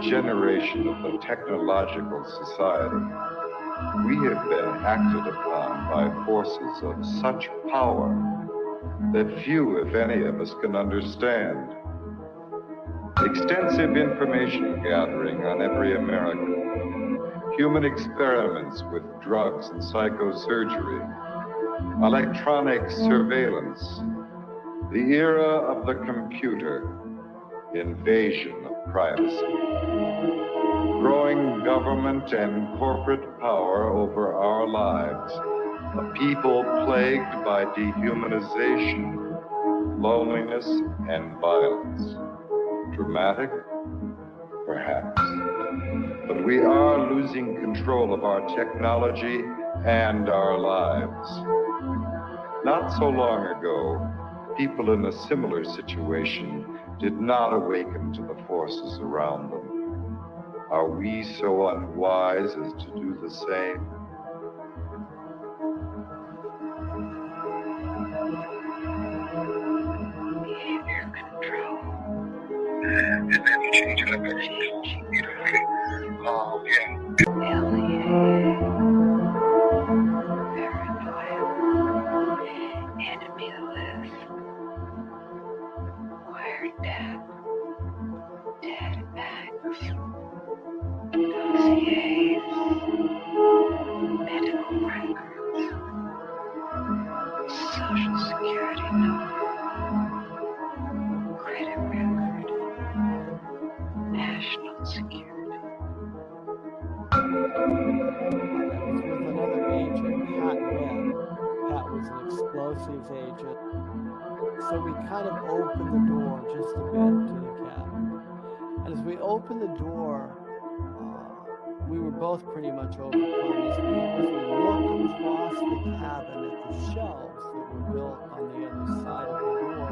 generation of the technological society, we have been acted upon by forces of such power that few, if any, of us can understand. Extensive information gathering on every American, human experiments with drugs and psychosurgery, electronic surveillance, the era of the computer, invasion of privacy, growing government and corporate power over our lives, a people plagued by dehumanization, loneliness, and violence. Dramatic? Perhaps. But we are losing control of our technology and our lives. Not so long ago, people in a similar situation did not awaken to the forces around them. Are we so unwise as to do the same? Behavior control. And then you change it up every alienated, paranoia, enemy list, wiretap, dead backs, dossiers, medical records, social security number, credit record, national security. With another agent, Pat Webb. Pat was an explosives agent. So we kind of opened the door just a bit to the cabin. And as we opened the door, we were both pretty much overcome as we looked across the cabin at the shelves that were built on the other side of the door.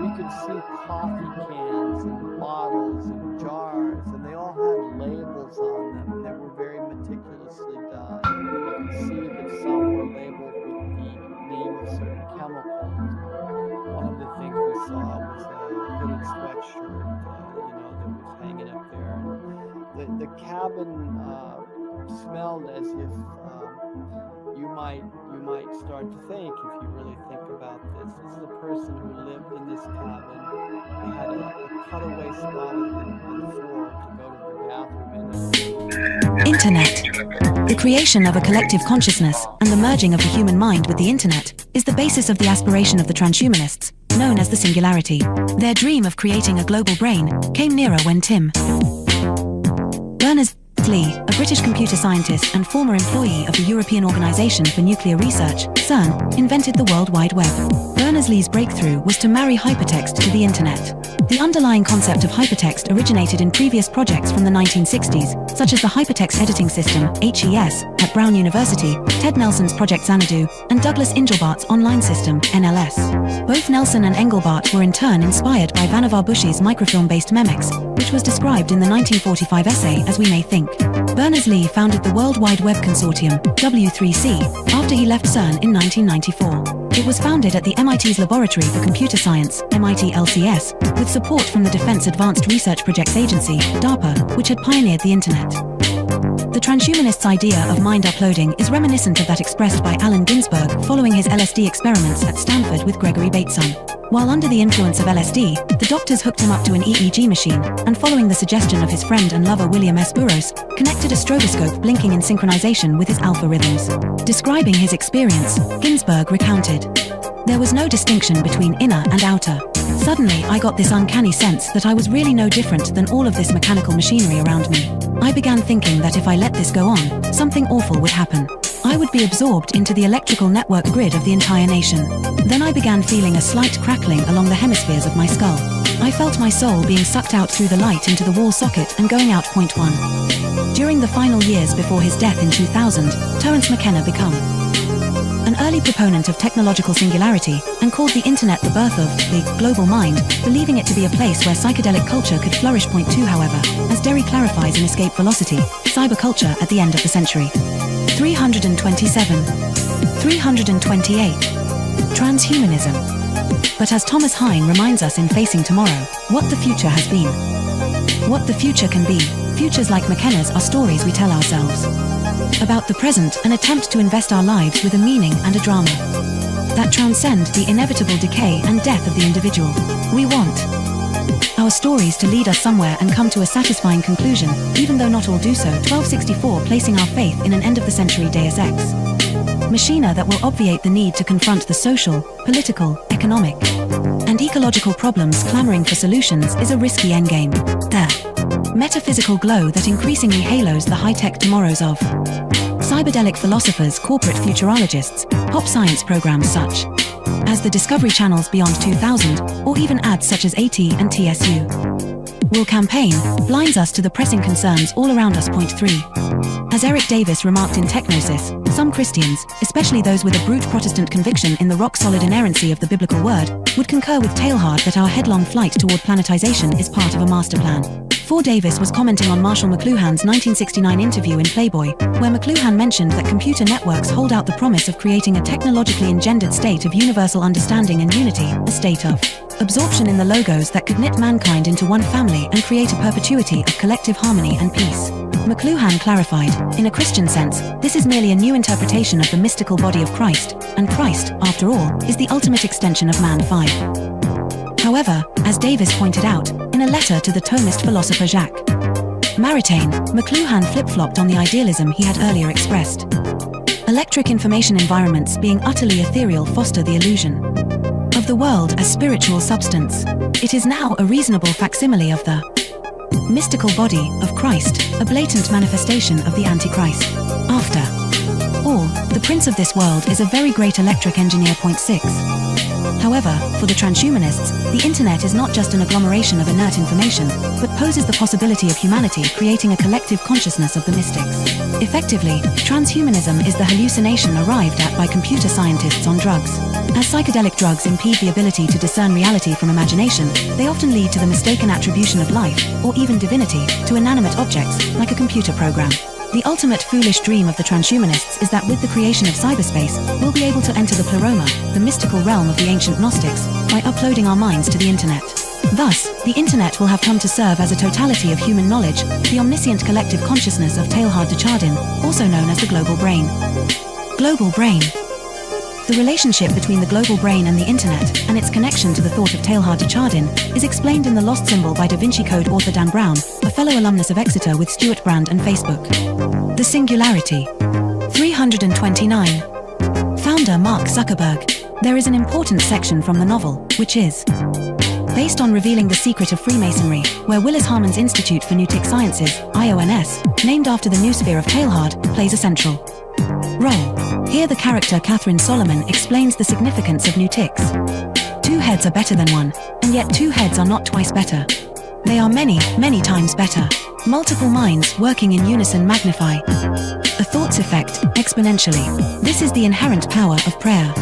We could see coffee cans and bottles and jars, and they all had labels on them, and they were very meticulously done. You could see that some were labeled with the name of certain chemicals. One of the things we saw was a hooded sweatshirt, that was hanging up there. And the cabin smelled as if you might start to think, if you really think about this. This is a person who lived in this cabin. They had a cutaway spot on the floor to go to the bathroom. Internet. The creation of a collective consciousness and the merging of the human mind with the internet is the basis of the aspiration of the transhumanists, known as the Singularity. Their dream of creating a global brain came nearer when Tim Berners-Lee, a British computer scientist and former employee of the European Organization for Nuclear Research, CERN, invented the World Wide Web. Berners-Lee's breakthrough was to marry hypertext to the internet. The underlying concept of hypertext originated in previous projects from the 1960s, such as the Hypertext Editing System, HES, at Brown University, Ted Nelson's Project Xanadu, and Douglas Engelbart's Online System, NLS. Both Nelson and Engelbart were in turn inspired by Vannevar Bush's microfilm-based Memex, which was described in the 1945 essay As We May Think. Berners-Lee founded the World Wide Web Consortium, W3C, after he left CERN in 1994. It was founded at the MIT's Laboratory for Computer Science, MIT LCS, with support from the Defense Advanced Research Projects Agency, DARPA, which had pioneered the internet. The transhumanists' idea of mind uploading is reminiscent of that expressed by Allen Ginsberg following his LSD experiments at Stanford with Gregory Bateson. While under the influence of LSD, the doctors hooked him up to an EEG machine, and following the suggestion of his friend and lover William S. Burroughs, connected a stroboscope blinking in synchronization with his alpha rhythms. Describing his experience, Ginsberg recounted, "There was no distinction between inner and outer. Suddenly, I got this uncanny sense that I was really no different than all of this mechanical machinery around me. I began thinking that if I let this go on, something awful would happen. I would be absorbed into the electrical network grid of the entire nation. Then I began feeling a slight crackling along the hemispheres of my skull. I felt my soul being sucked out through the light into the wall socket and going out point one." During the final years before his death in 2000, Terence McKenna became an early proponent of technological singularity and called the internet the birth of the global mind, believing it to be a place where psychedelic culture could flourish. Point two, however, as Derry clarifies in Escape Velocity, cyberculture at the end of the century. 327. 328. Transhumanism. But as Thomas Hein reminds us in Facing Tomorrow, what the future has been. What the future can be. Futures like McKenna's are stories we tell ourselves. About the present, an attempt to invest our lives with a meaning and a drama that transcend the inevitable decay and death of the individual. We want our stories to lead us somewhere and come to a satisfying conclusion, even though not all do so. 1264, placing our faith in an end-of-the-century Deus Ex machina that will obviate the need to confront the social, political, economic, and ecological problems clamoring for solutions is a risky endgame. The metaphysical glow that increasingly halos the high-tech tomorrows of cyberdelic philosophers, corporate futurologists, pop science programs such as the Discovery Channel's Beyond 2000, or even ads such as AT and TSU will campaign, blinds us to the pressing concerns all around us. Point 3. As Eric Davis remarked in Technosis, some Christians, especially those with a brute Protestant conviction in the rock-solid inerrancy of the biblical word, would concur with Teilhard that our headlong flight toward planetization is part of a master plan. 4. Davis was commenting on Marshall McLuhan's 1969 interview in Playboy, where McLuhan mentioned that computer networks hold out the promise of creating a technologically engendered state of universal understanding and unity, a state of absorption in the logos that could knit mankind into one family and create a perpetuity of collective harmony and peace. McLuhan clarified, in a Christian sense, this is merely a new interpretation of the mystical body of Christ, and Christ, after all, is the ultimate extension of man. 5. However, as Davis pointed out, in a letter to the Thomist philosopher Jacques Maritain, McLuhan flip-flopped on the idealism he had earlier expressed. Electric information environments being utterly ethereal foster the illusion of the world as spiritual substance. It is now a reasonable facsimile of the mystical body of Christ, a blatant manifestation of the Antichrist. After all, the prince of this world is a very great electric engineer. Point 6. However, for the transhumanists, the internet is not just an agglomeration of inert information, but poses the possibility of humanity creating a collective consciousness of the mystics. Effectively, transhumanism is the hallucination arrived at by computer scientists on drugs. As psychedelic drugs impede the ability to discern reality from imagination, they often lead to the mistaken attribution of life, or even divinity, to inanimate objects, like a computer program. The ultimate foolish dream of the transhumanists is that with the creation of cyberspace, we'll be able to enter the pleroma, the mystical realm of the ancient Gnostics, by uploading our minds to the internet. Thus, the internet will have come to serve as a totality of human knowledge, the omniscient collective consciousness of Teilhard de Chardin, also known as the global brain. Global brain. The relationship between the global brain and the internet, and its connection to the thought of Teilhard de Chardin, is explained in The Lost Symbol by Da Vinci Code author Dan Brown, a fellow alumnus of Exeter with Stuart Brand and Facebook. The Singularity. 329. Founder Mark Zuckerberg. There is an important section from the novel, which is based on revealing the secret of Freemasonry, where Willis Harman's Institute for Newtic Sciences, IONS, named after the noosphere of Teilhard, plays a central role. Here the character Catherine Solomon explains the significance of Newtics. 2 heads are better than 1, and yet 2 heads are not twice better. They are many, many times better. Multiple minds working in unison magnify a thought's effect exponentially. This is the inherent power of prayer.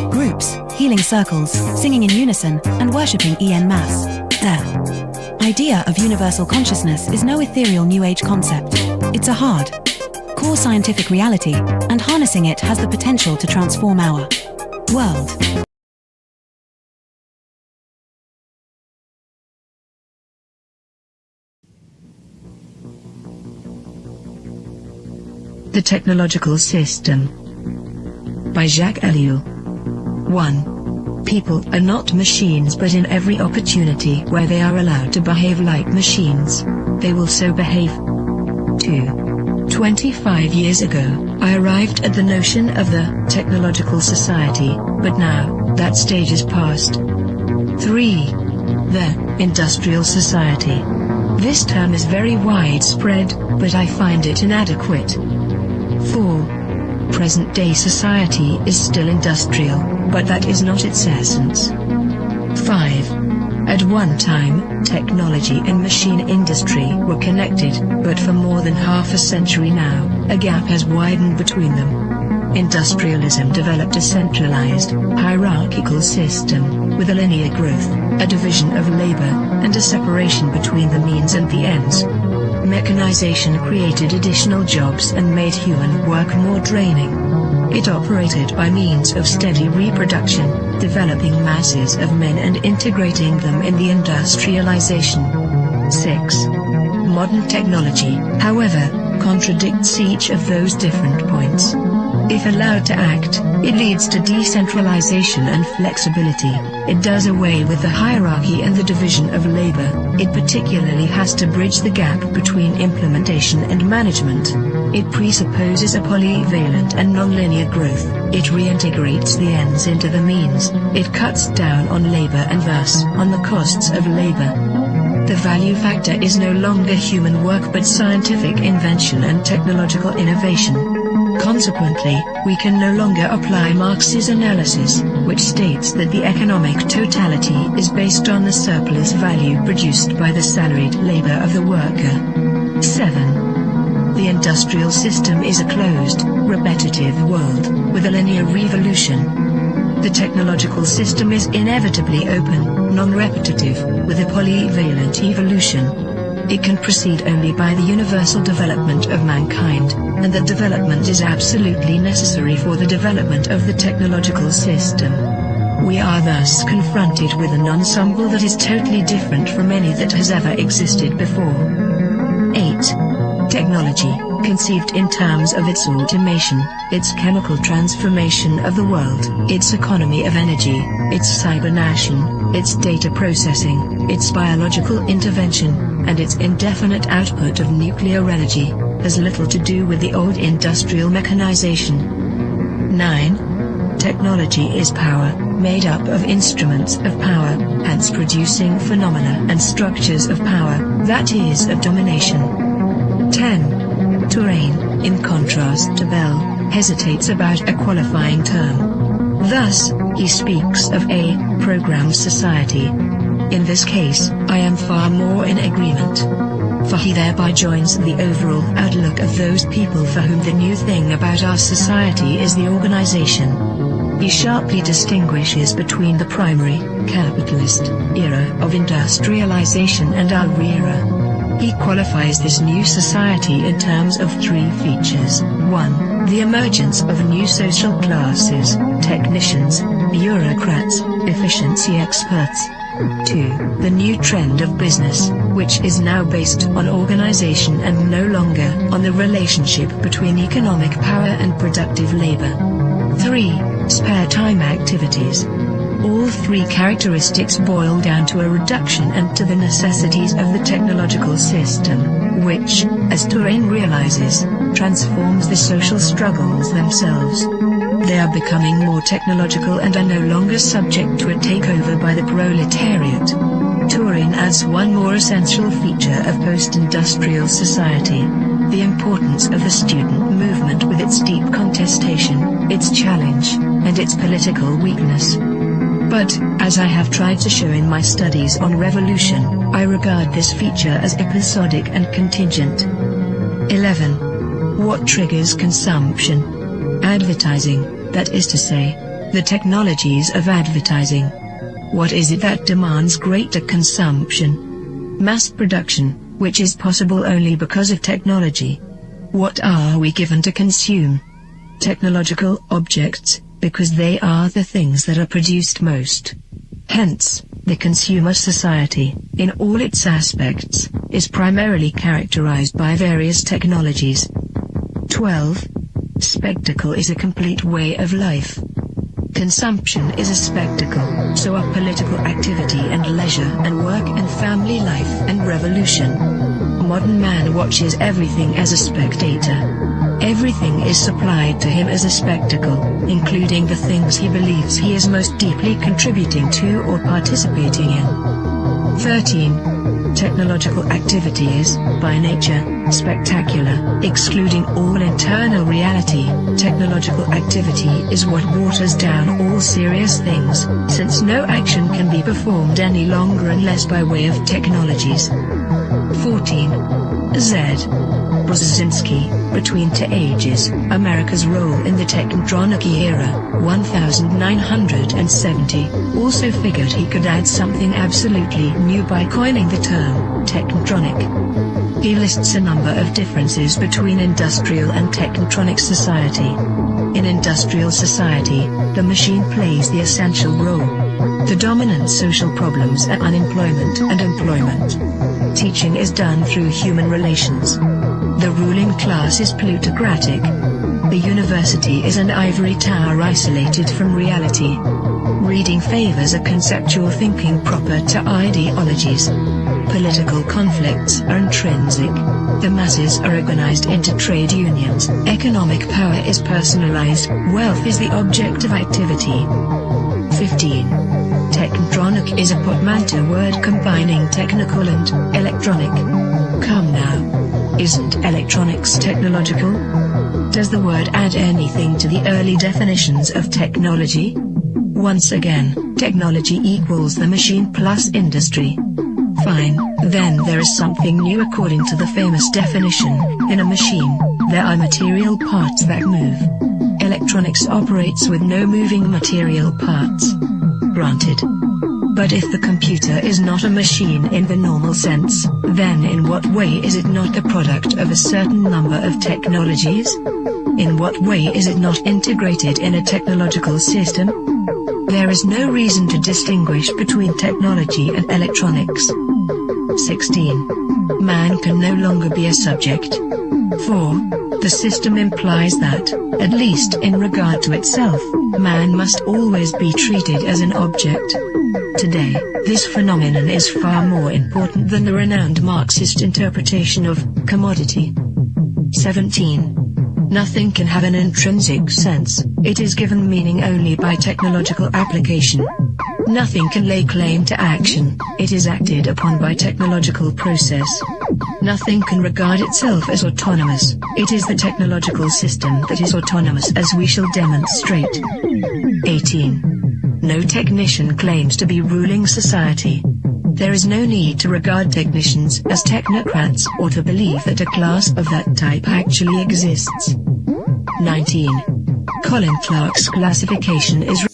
Groups, healing circles, singing in unison, and worshipping en masse. The idea of universal consciousness is no ethereal New Age concept. It's a hard core scientific reality, and harnessing it has the potential to transform our world. The Technological System by Jacques Ellul. 1. People are not machines, but in every opportunity where they are allowed to behave like machines, they will so behave. 2. 25 years ago, I arrived at the notion of the technological society, but now, that stage is past. 3. The industrial society. This term is very widespread, but I find it inadequate. 4. Present-day society is still industrial, but that is not its essence. 5. At one time, technology and machine industry were connected, but for more than half a century now, a gap has widened between them. Industrialism developed a centralized, hierarchical system, with a linear growth, a division of labor, and a separation between the means and the ends. Mechanization created additional jobs and made human work more draining. It operated by means of steady reproduction, developing masses of men and integrating them in the industrialization 6. Modern technology, however, contradicts each of those different points. If allowed to act, it leads to decentralization and flexibility. It does away with the hierarchy and the division of labor. It particularly has to bridge the gap between implementation and management. It presupposes a polyvalent and nonlinear growth. It reintegrates the ends into the means. It cuts down on labor and thus on the costs of labor. The value factor is no longer human work but scientific invention and technological innovation. Consequently, we can no longer apply Marx's analysis, which states that the economic totality is based on the surplus value produced by the salaried labor of the worker. 7. The industrial system is a closed, repetitive world, with a linear revolution. The technological system is inevitably open, non-repetitive, with a polyvalent evolution. It can proceed only by the universal development of mankind, and that development is absolutely necessary for the development of the technological system. We are thus confronted with an ensemble that is totally different from any that has ever existed before. 8. Technology, conceived in terms of its automation, its chemical transformation of the world, its economy of energy, its cybernation, its data processing, its biological intervention, and its indefinite output of nuclear energy, has little to do with the old industrial mechanization. 9. Technology is power, made up of instruments of power, hence producing phenomena and structures of power, that is of domination. 10. Terrain, in contrast to Bell, hesitates about a qualifying term. Thus, he speaks of a programmed society. In this case, I am far more in agreement. For he thereby joins the overall outlook of those people for whom the new thing about our society is the organization. He sharply distinguishes between the primary, capitalist, era of industrialization and our era. He qualifies this new society in terms of 3 features. 1. The emergence of new social classes, technicians, bureaucrats, efficiency experts. 2. The new trend of business, which is now based on organization and no longer on the relationship between economic power and productive labor. 3. Spare time activities. All 3 characteristics boil down to a reduction and to the necessities of the technological system, which, as Turing realizes, transforms the social struggles themselves. They are becoming more technological and are no longer subject to a takeover by the proletariat. Turing adds one more essential feature of post-industrial society: the importance of the student movement with its deep contestation, its challenge, and its political weakness. But, as I have tried to show in my studies on revolution, I regard this feature as episodic and contingent. 11. What triggers consumption? Advertising, that is to say, the technologies of advertising. What is it that demands greater consumption? Mass production, which is possible only because of technology. What are we given to consume? Technological objects, because they are the things that are produced most. Hence, the consumer society, in all its aspects, is primarily characterized by various technologies. 12. Spectacle is a complete way of life. Consumption is a spectacle, so are political activity and leisure and work and family life and revolution. Modern man watches everything as a spectator. Everything is supplied to him as a spectacle, including the things he believes he is most deeply contributing to or participating in. 13. Technological activity is, by nature, spectacular, excluding all internal reality. Technological activity is what waters down all serious things, since no action can be performed any longer unless by way of technologies. 14. Z. Brzezinski, Between Two Ages, America's Role in the Technotronic Era, 1970, also figured he could add something absolutely new by coining the term, technotronic. He lists a number of differences between industrial and technotronic society. In industrial society, the machine plays the essential role. The dominant social problems are unemployment and employment. Teaching is done through human relations. The ruling class is plutocratic. The university is an ivory tower isolated from reality. Reading favors a conceptual thinking proper to ideologies. Political conflicts are intrinsic. The masses are organized into trade unions. Economic power is personalized. Wealth is the object of activity. 15. Techtronic is a portmanteau word combining technical and electronic. Come now. Isn't electronics technological? Does the word add anything to the early definitions of technology? Once again, technology equals the machine plus industry. Fine, then there is something new according to the famous definition. In a machine, there are material parts that move. Electronics operates with no moving material parts. Granted. But if the computer is not a machine in the normal sense, then in what way is it not the product of a certain number of technologies? In what way is it not integrated in a technological system? There is no reason to distinguish between technology and electronics. 16. Man can no longer be a subject. 4. The system implies that, at least in regard to itself, man must always be treated as an object. Today, this phenomenon is far more important than the renowned Marxist interpretation of commodity. 17. Nothing can have an intrinsic sense, it is given meaning only by technological application. Nothing can lay claim to action, it is acted upon by technological process. Nothing can regard itself as autonomous, it is the technological system that is autonomous, as we shall demonstrate. 18. No technician claims to be ruling society. There is no need to regard technicians as technocrats or to believe that a class of that type actually exists. 19. Colin Clark's classification is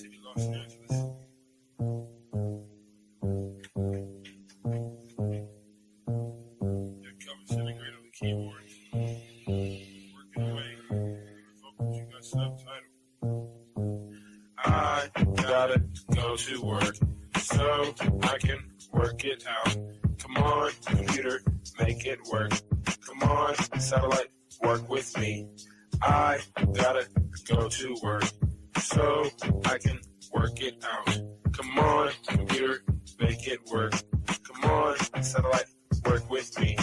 I gotta go to work so I can work it out. Come on, computer, make it work. Come on, satellite, work with me. I gotta go to work so I can work it out. Come on, computer, make it work. Come on, satellite, work with me.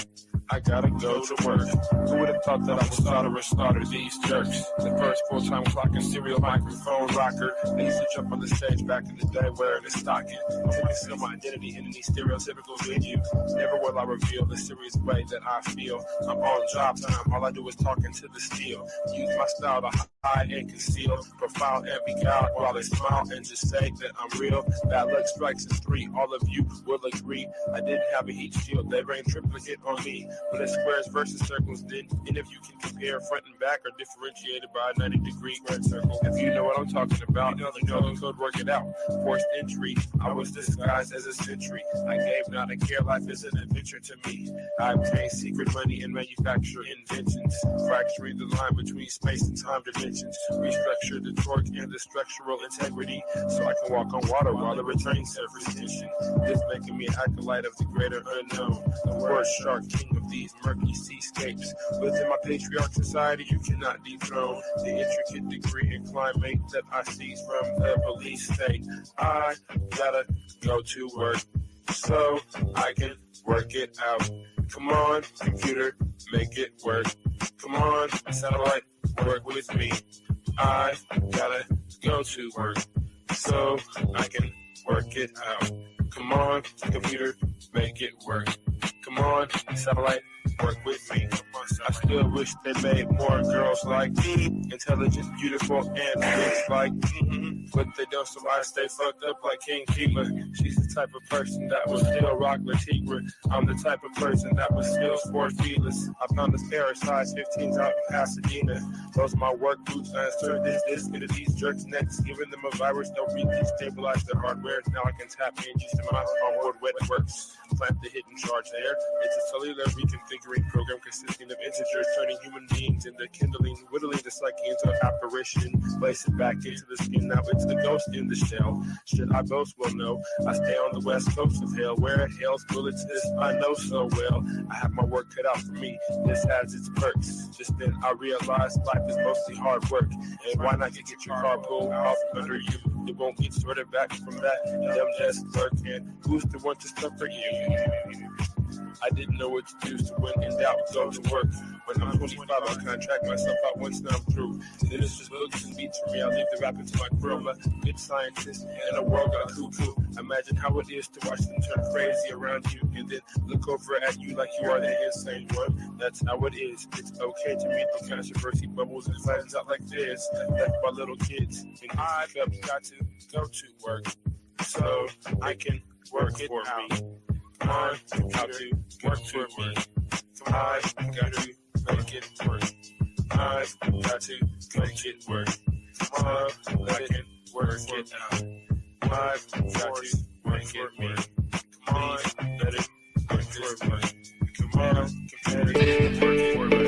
I gotta go to work. Who would have thought that I would slaughter these jerks? The first full-time clocking serial microphone rocker. I used to jump on the stage back in the day wearing a stocking. To conceal my identity in any stereotypical venue. Never will I reveal the serious way that I feel. I'm on job time, all I do is talking to the steel. Use my style to hide and conceal. Profile every guy while they smile and just say that I'm real. Bad luck strikes in 3, all of you will agree. I didn't have a heat shield, they rained triplicate on me. But it's squares versus circles, then, and if you can compare front and back are differentiated by a 90-degree squared circle. If you know what I'm talking about, you know the code, work it out. Forced entry, I was disguised as a sentry. I gave not a care, life is an adventure to me. I obtained secret money and manufacture inventions, fracturing the line between space and time dimensions. Restructure the torque and the structural integrity, so I can walk on water while the returning surface tension. This making me an acolyte of the greater unknown. The word shark, king of these murky seascapes. Within my patriarch society, you cannot dethrone the intricate degree and climate that I seize from the police state. I gotta go to work so I can work it out. Come on, computer, make it work. Come on, satellite, work with me. I gotta go to work so I can work it out. Come on, computer, make it work. Come on, satellite, work with me. I still wish they made more girls like me, intelligent, beautiful, and rich like me. But they don't, so I stay fucked up like King Kima. She's the type of person that will still rock Latigua. I'm the type of person that will still sport feelers. I found this pair of size 15s out in Pasadena. Those are my work boots. I insert this into these jerks' necks, giving them a virus. They'll destabilize their hardware. Now I can tap in just to my onboard wet works. Plant the hidden charge there. It's a cellular reconfiguring program consisting of integers, turning human beings into kindling, whittling the psyche into an apparition. Place it back into the skin, now it's the ghost in the shell. Should I boast? Well, no. I stay on the west coast of hell, where hell's bullets is I know so well. I have my work cut out for me. This has its perks. Just then I realized life is mostly hard work. And why not get your car pulled off from under you? It won't get sorted back from that. Them just lurking. Who's the one to suffer you? I didn't know what to do, so when in doubt, go to work. When I'm 25, I contract myself out once now I'm through. Then it's just books and beats for me. I leave the rap into my crew. I'm a good scientist in a world gone cuckoo. Imagine how it is to watch them turn crazy around you and then look over at you like you are the insane one. That's how it is. It's okay to meet the controversy bubbles and flattens out like this. Left by little kids. And I've got to go to work so I can work it out. Come on, how to work for me. Come on, got to make it work. I've got to make it work. Come on, I can work it out. I've got to make it work. Come on, let it work for me. Come on, competitive work for me.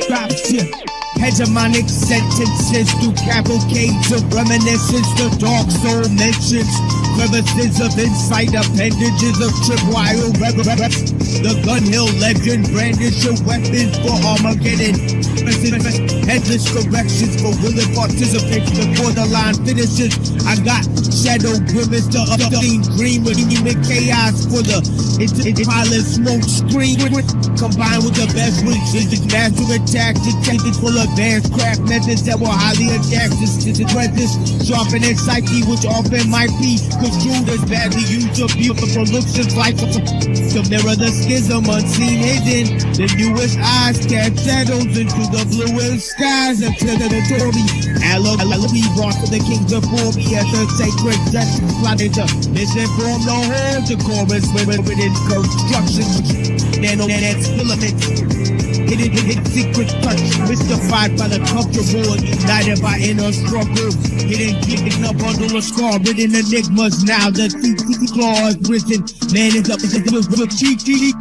Drop shit. Hegemonic sentences through cavalcades of reminiscence. The dark soul mentions crevices of insight, appendages of tripwire reverence. The gun hill legend brandish your weapons for Armageddon. Headless corrections for willing participants before the line finishes. I got shadow grimace, the obscene green with human chaos for the pilot smoke screen. Combined with the best wishes, master attack detected full advanced craft methods that were highly adapted to the presence, sharpening psyche, which often might be construed as badly used or beautiful looks just like to mirror the schism unseen hidden. The newest eyes cast shadows into the bluest skies until the notoriety be brought to the kings before me as the sacred justice plotted to misinform the whole chorus within construction. Nano-net filaments, hidden secret touch, mystified by the comfortable and united by inner struggle. Hidden a bundle of scar, written enigmas. Now the claw is risen. Man is up with cheeky.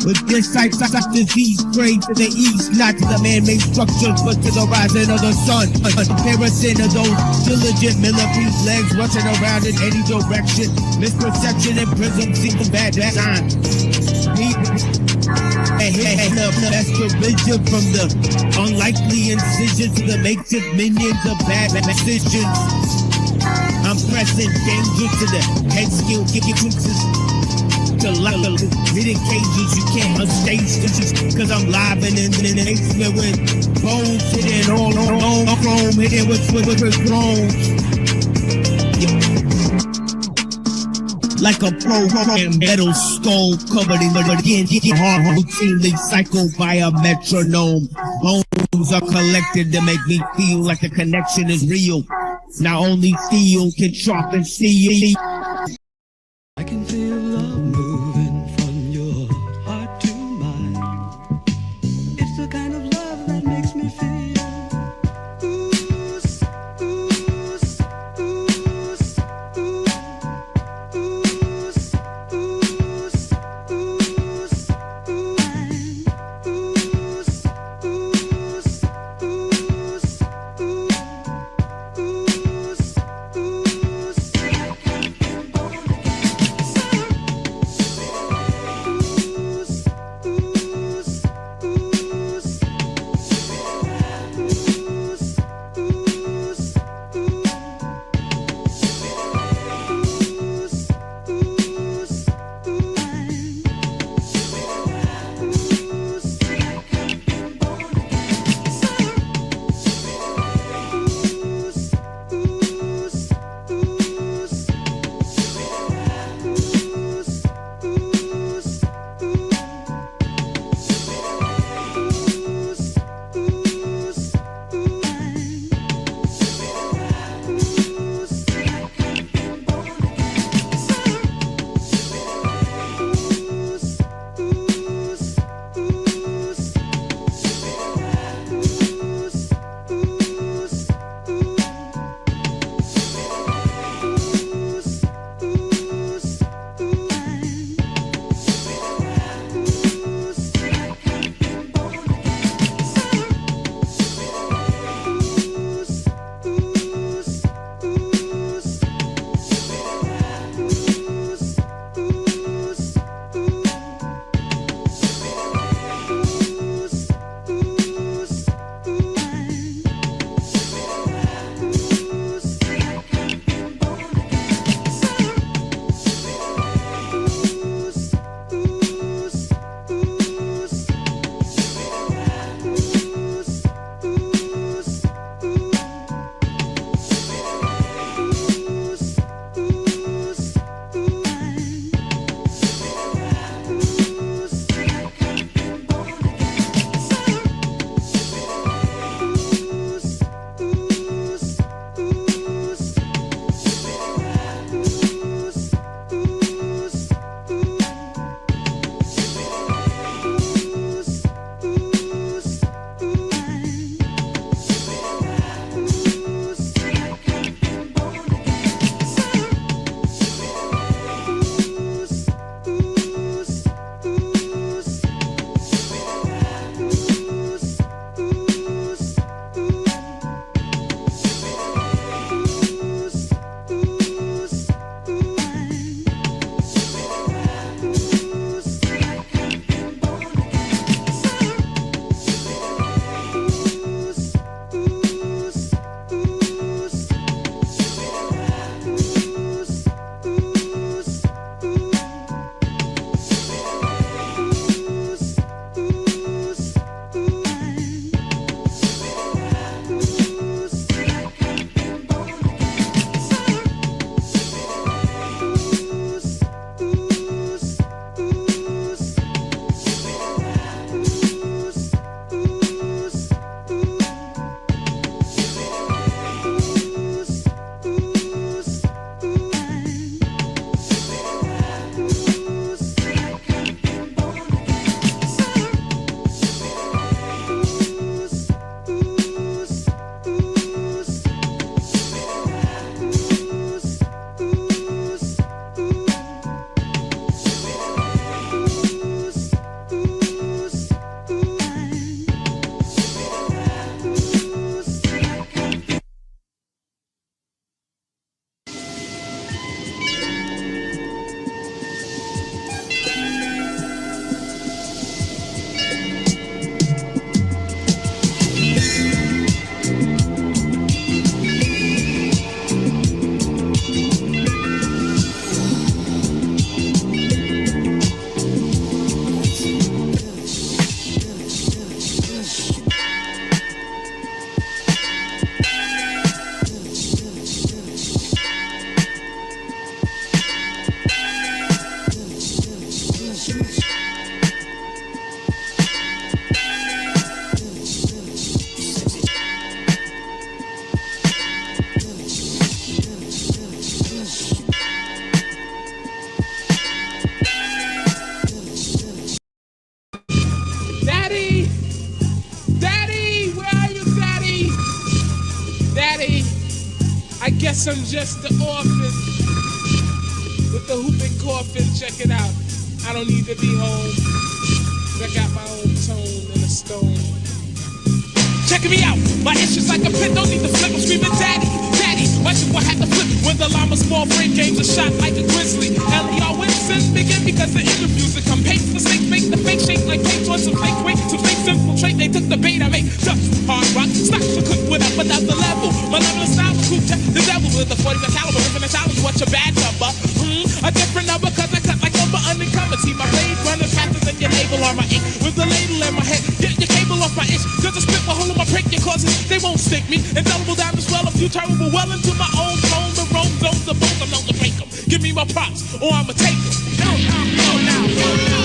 With insight, such disease praying to the east, not to the man-made structures, but to the rising of the sun. A comparison of those diligent millipede legs rushing around in any direction. Misperception and prism seem bad design. That's the vision from the unlikely incision to the makeshift minions of bad decisions. I'm pressing danger to the head skill, kicking fixes. To hidden cages you can't unstage this cause I'm live and in the basement with bones hidden all chrome hidden with thrones. Like a program metal skull covered in the heart routinely cycled by a metronome. Bones are collected to make me feel like the connection is real. Now only steel can sharpen steel. I can feel love moving from your heart to mine. It's the kind of love that makes me feel Daddy! Daddy! Where are you, Daddy? Daddy, I guess I'm just the orphan with the whooping coffin. Check it out. I don't need to be home. I got my own tone and a stone. Check me out. My issues like a pit. Don't need to flip. I'm screaming, Daddy, Daddy. Why should I have to flip when the llama's small frame games are shot like a grizzly? L.E.R. Winston begin because the interviews that come paste the snake, make the fake shake like paint on some fake weight, some fake infiltrate. They took the bait I make tough hard rock. Stocks to cook without the level. My level of style was cool. The devil with the 45 caliber. Infinite challenge. What's your bad number? A different number cause I cut like over undercover. See my blade running faster than your navel on my ink. With the ladle in my head. Get your cable off my itch. Cause I spit my hole in my prick. Your causes they won't stick me. Indelible down as well. A few terrible well into my own zone. The roam zones. The bones I'm known to break them. Give me my props or I'ma take them. No, no, no, no, no.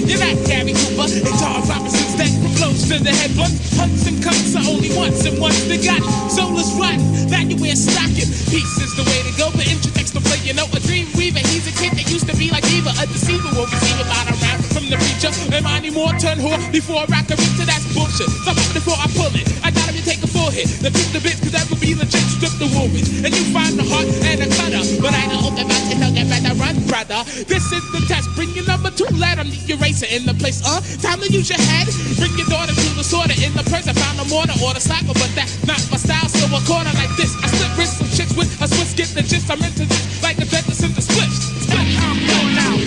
You're not Gary Cooper, it's all Robinson's that blows to the head. Blunt hunts and cuts are only once, and once they got soulless rotten. That you wear stocking. Peace is the way to go. The intertext to play, you know, a dream weaver. He's a kid that used to be like Eva, a deceiver. Will receive about a rap from the preacher. Am I any more turn whore before I rock a beat to that's bullshit. Stop it before I pull it. I gotta be take a full hit. The beat the bits, cause that would be legit. Strip the woolwich. And you find the heart and the cutter. But I don't open my tail, get better run, brother. This is the test. Bring your number 2, let them eraser in the place. Time to use your head. Bring your daughter to the sorter in the purse. I found a mortar or the cycle, but that's not my style. So a corner like this. I slip wrist some chicks with a Swiss, get the gist. I'm into this like a dentist in the splits. Split. I'm going out.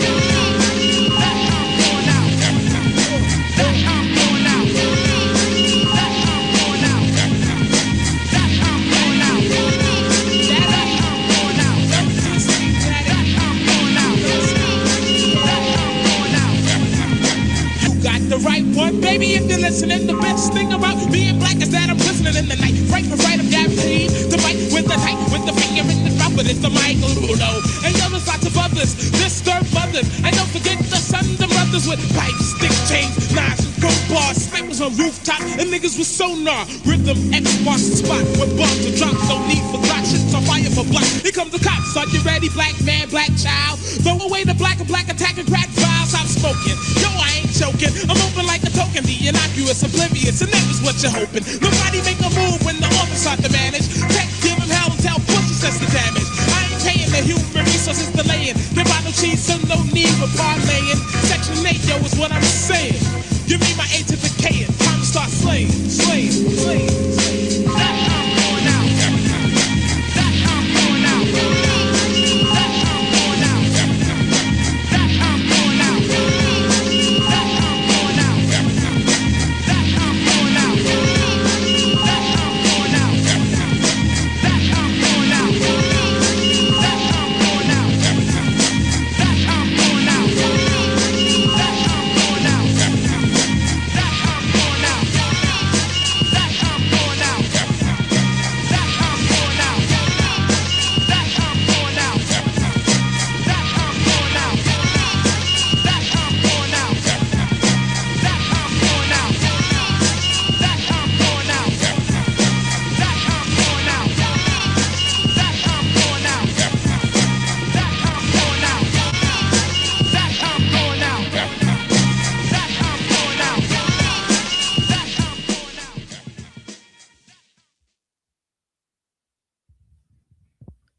The right one, baby, if you're listening, the best thing about being black is that I'm listening in the night. Right for right, I'm guaranteed to fight with the tight, with the finger in the mouth, but it's the Michael Uno. And there's lots of others, disturb others. And don't forget the sons and brothers with pipes, stick chains, knives, and crowbars, snipers on rooftop, and niggas with sonar. Rhythm X marks the spot where bombs are dropped. No need for clock, shit's on fire for block. Here comes the cops, are you ready, black man, black child? Throw away the black and black attacking crack files. Stop smoking, yo, I ain't choking. I'm open like a token, the innocuous, oblivious, and that is what you're hoping. Nobody make a move when the office start to manage. Tech, give him hell and tell pussies that's the damage. I ain't paying the human resources delaying. Give out no cheese, so no need for parlaying. Section 8, yo, is what I'm saying. Give me my A to the K and time to start slaying, slaying, slaying, slaying. I'm going out. I'm going out. I'm going out.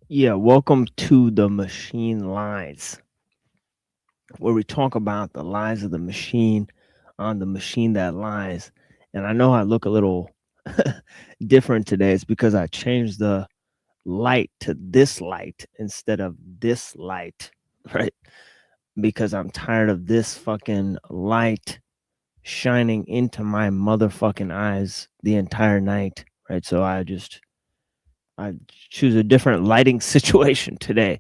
Yeah, welcome to the Machine Lies, where we talk about the lies of the machine on the machine that lies. And I know I look a little different today. It's because I changed the light to this light instead of this light, right? Because I'm tired of this fucking light shining into my motherfucking eyes the entire night, right? So I choose a different lighting situation today,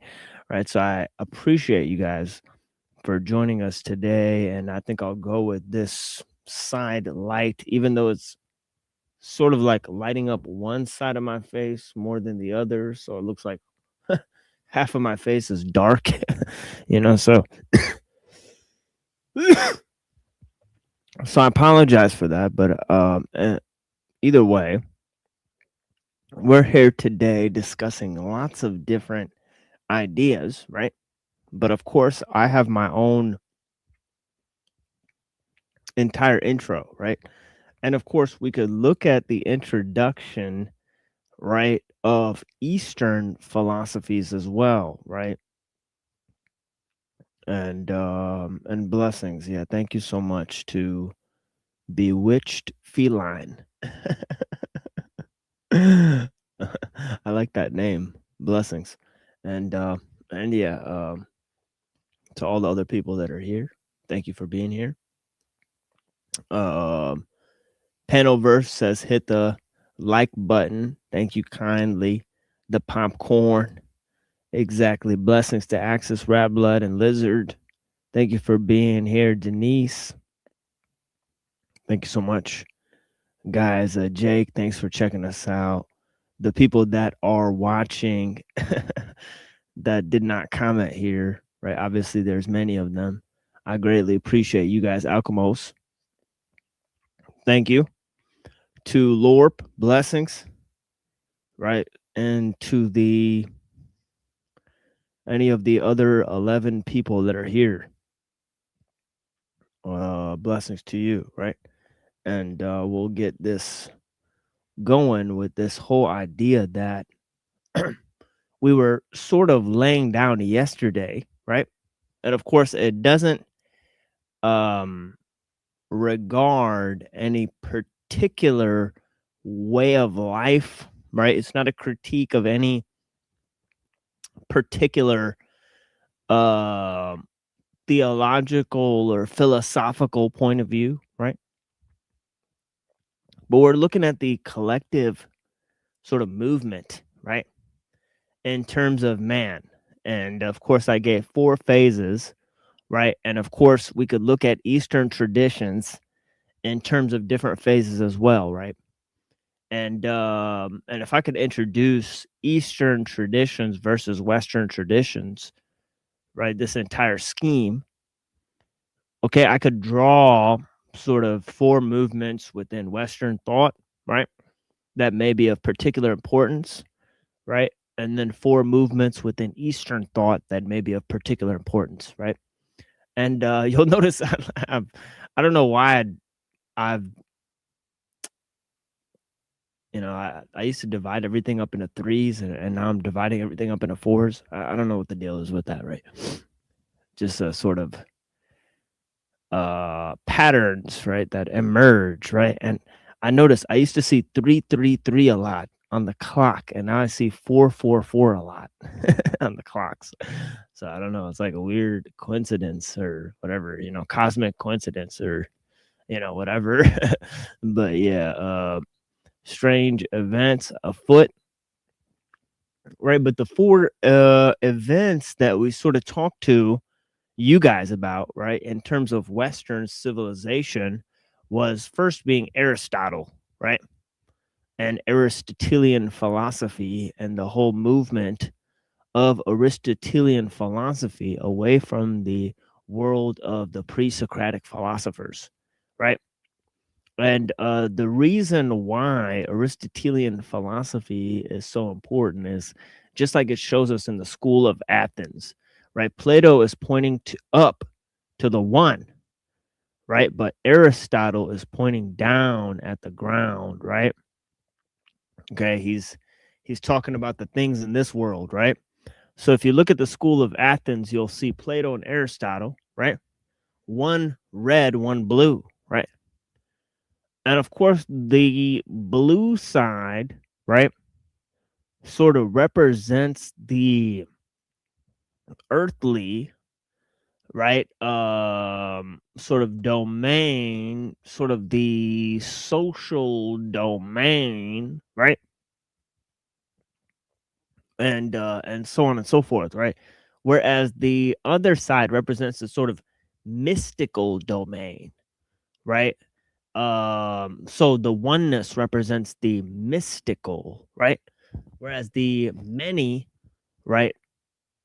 right? So I appreciate you guys for joining us today, and I think I'll go with this side light, even though it's sort of like lighting up one side of my face more than the other, so it looks like half of my face is dark, so so I apologize for that, but either way, we're here today discussing lots of different ideas, right? But of course, I have my own entire intro, right? And of course, we could look at the introduction, right, of Eastern philosophies as well, right? And blessings. Yeah, thank you so much to Bewitched Feline. I like that name. Blessings. And yeah, to all the other people that are here, thank you for being here. Panelverse says hit the like button. Thank you kindly. The popcorn. Exactly. Blessings to Axis, Rat Blood, and Lizard. Thank you for being here, Denise. Thank you so much. Guys, Jake, thanks for checking us out. The people that are watching that did not comment here, right? Obviously, there's many of them. I greatly appreciate you guys. Alchemos, thank you. To Lorp, blessings, right? And to any of the other 11 people that are here, blessings to you, right? And we'll get this going with this whole idea that we were sort of laying down yesterday, right? And of course, it doesn't regard any particular way of life, right? It's not a critique of any particular theological or philosophical point of view, right? But we're looking at the collective sort of movement, right? In terms of man. And of course, I gave 4 phases, right? And of course, we could look at Eastern traditions in terms of different phases as well, right? And if I could introduce Eastern traditions versus Western traditions, right? This entire scheme, okay, I could draw sort of 4 movements within Western thought, right? That may be of particular importance, right? And then 4 movements within Eastern thought that may be of particular importance, right? And you'll notice I don't know why I've I used to divide everything up into 3s, and now I'm dividing everything up into 4s. I don't know what the deal is with that, right? Just a sort of patterns, right, that emerge, right? And I noticed I used to see 333 a lot on the clock, and now I see 444 a lot on the clocks. So I don't know. It's like a weird coincidence or whatever, cosmic coincidence or whatever. But yeah, strange events afoot, right? But the 4 events that we sort of talked to you guys about, right, in terms of Western civilization, was first being Aristotle, right, and Aristotelian philosophy and the whole movement of Aristotelian philosophy away from the world of the pre-Socratic philosophers, right? And the reason why Aristotelian philosophy is so important is just like it shows us in the School of Athens, right? Plato is pointing up to the one, right? But Aristotle is pointing down at the ground, right? Okay, he's talking about the things in this world, right? So if you look at the School of Athens, you'll see Plato and Aristotle, right? One red, one blue, right? And of course, the blue side, right, sort of represents the earthly, right, sort of domain, sort of the social domain, right, and so on and so forth, right? whereas the other side represents the sort of mystical domain, right? So the oneness represents the mystical, right? Whereas the many, right?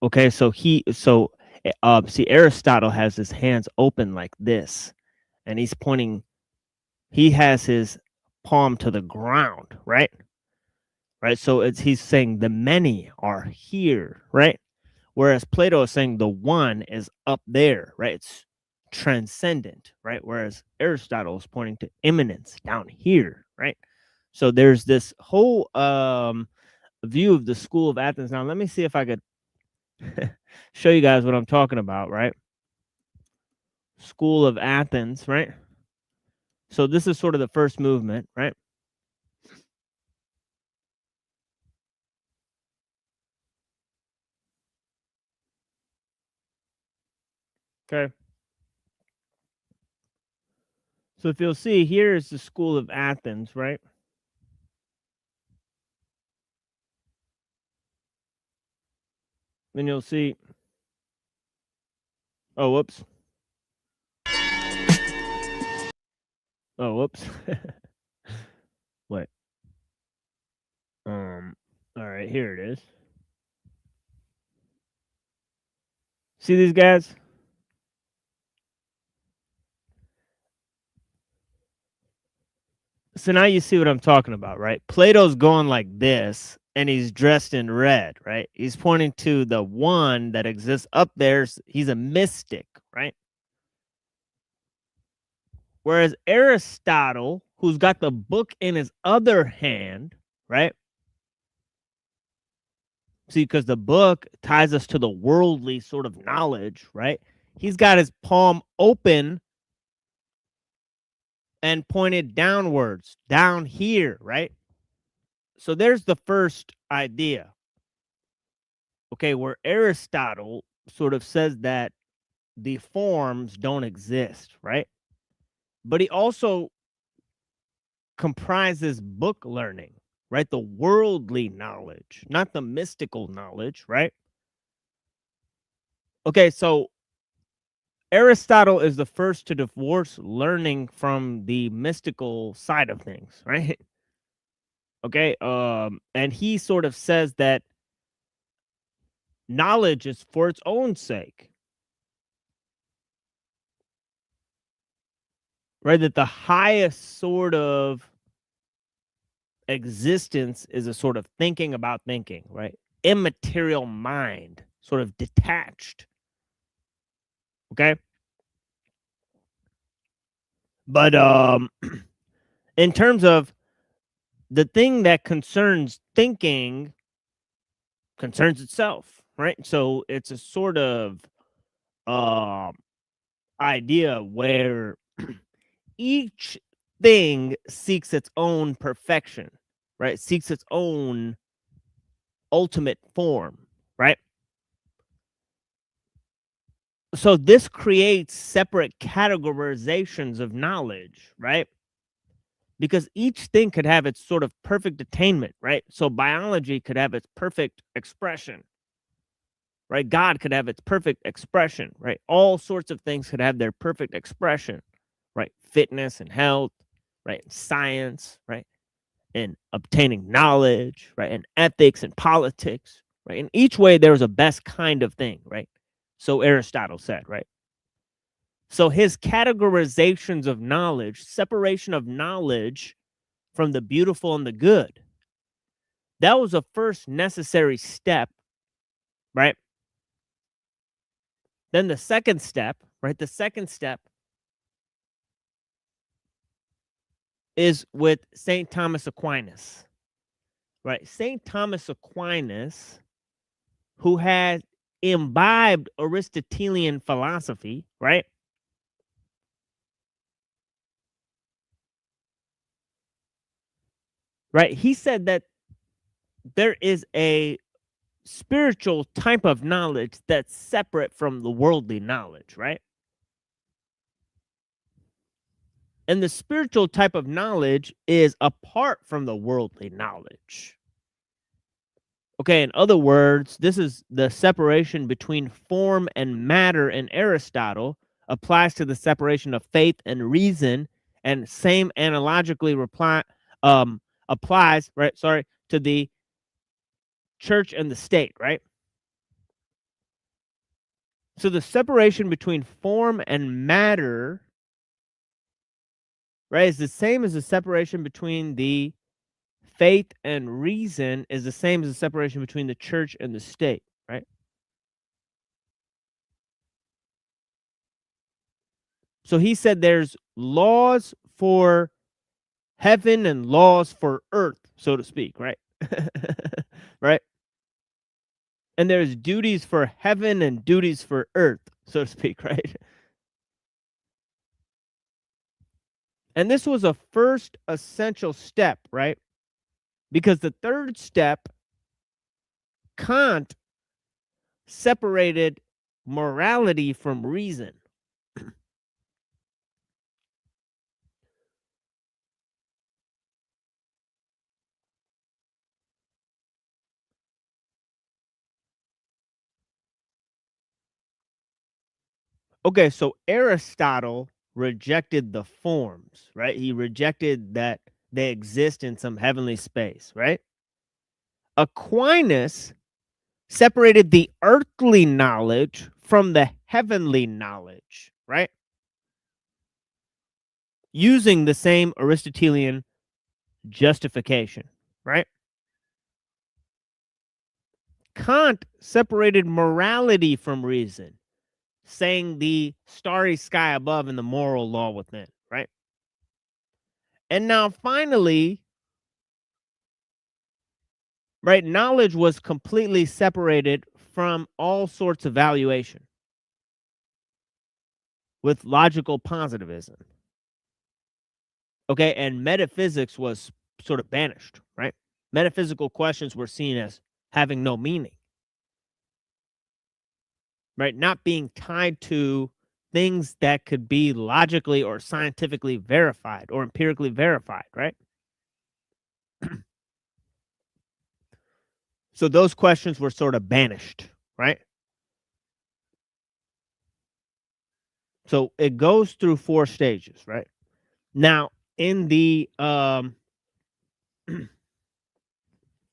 Okay, so see, Aristotle has his hands open like this, and he's pointing, he has his palm to the ground, right? Right, so he's saying the many are here, right? Whereas Plato is saying the one is up there, right? It's transcendent, right? Whereas Aristotle is pointing to immanence down here, right? So there's this whole view of the school of Athens. Now, let me see if I could show you guys what I'm talking about, right? School of Athens, right? So this is sort of the first movement, right? Okay. So if you'll see, here is the School of Athens, right? Then you'll see, oh, whoops. Oh, whoops. Wait. All right, here it is. See these guys? So now you see what I'm talking about, right? Plato's going like this, and he's dressed in red, right? He's pointing to the one that exists up there. He's a mystic, right? Whereas Aristotle, who's got the book in his other hand, right? See, because the book ties us to the worldly sort of knowledge, right? He's got his palm open and pointed downwards, down here, right? So there's the first idea. Okay, where Aristotle sort of says that the forms don't exist, right? But he also comprises book learning, right? The worldly knowledge, not the mystical knowledge, right? Okay, so Aristotle is the first to divorce learning from the mystical side of things, right? Okay, and he sort of says that knowledge is for its own sake, right? That the highest sort of existence is a sort of thinking about thinking, right? Immaterial mind, sort of detached. Okay. But in terms of the thing that concerns thinking concerns itself, right? So it's a sort of idea where each thing seeks its own perfection, right? Seeks its own ultimate form, right? So this creates separate categorizations of knowledge, right? Because each thing could have its sort of perfect attainment, right? So biology could have its perfect expression, right? God could have its perfect expression, right? All sorts of things could have their perfect expression, right? Fitness and health, right? Science, right? And obtaining knowledge, right? And ethics and politics, right? In each way, there's a best kind of thing, right? So Aristotle said, right? So his categorizations of knowledge, separation of knowledge from the beautiful and the good, that was a first necessary step, right? Then the second step, right? The second step is with St. Thomas Aquinas, right? St. Thomas Aquinas, who had imbibed Aristotelian philosophy, right? Right? He said that there is a spiritual type of knowledge that's separate from the worldly knowledge, right? And the spiritual type of knowledge is apart from the worldly knowledge. Okay, in other words, this is the separation between form and matter in Aristotle applies to the separation of faith and reason, and same analogically applies, right? Sorry, to the church and the state, right? So the separation between form and matter, right, is the same as the separation between the faith and reason is the same as the separation between the church and the state, right? So he said there's laws for heaven and laws for earth, so to speak, right? Right? And there's duties for heaven and duties for earth, so to speak, right? And this was a first essential step, right? Because the third step, Kant separated morality from reason. Okay, so Aristotle rejected the forms, right? He rejected that they exist in some heavenly space, right? Aquinas separated the earthly knowledge from the heavenly knowledge, right? Using the same Aristotelian justification, right? Kant separated morality from reason, saying the starry sky above and the moral law within, right? And now finally, right, knowledge was completely separated from all sorts of valuation with logical positivism. Okay, and metaphysics was sort of banished, right? Metaphysical questions were seen as having no meaning, right? Not being tied to things that could be logically or scientifically verified or empirically verified, right? So those questions were sort of banished, right? So it goes through 4 stages, right? Now, in the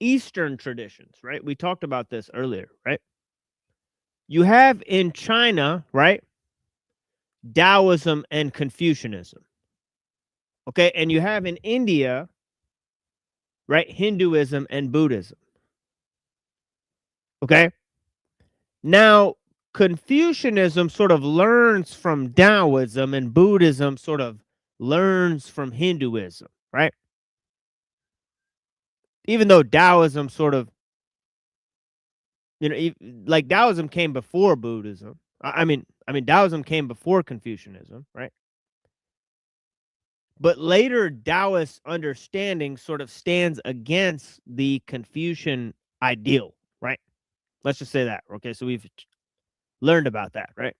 Eastern traditions, right? We talked about this earlier, right? You have in China, right, Taoism and Confucianism. Okay, and you have in India, right, Hinduism and Buddhism. Okay? Now, Confucianism sort of learns from Taoism and Buddhism sort of learns from Hinduism, right? Even though Taoism sort of, you know, like Taoism came before Buddhism. I mean, Taoism came before Confucianism, right? But later Taoist understanding sort of stands against the Confucian ideal, right? Let's just say that. Okay, so we've learned about that, right?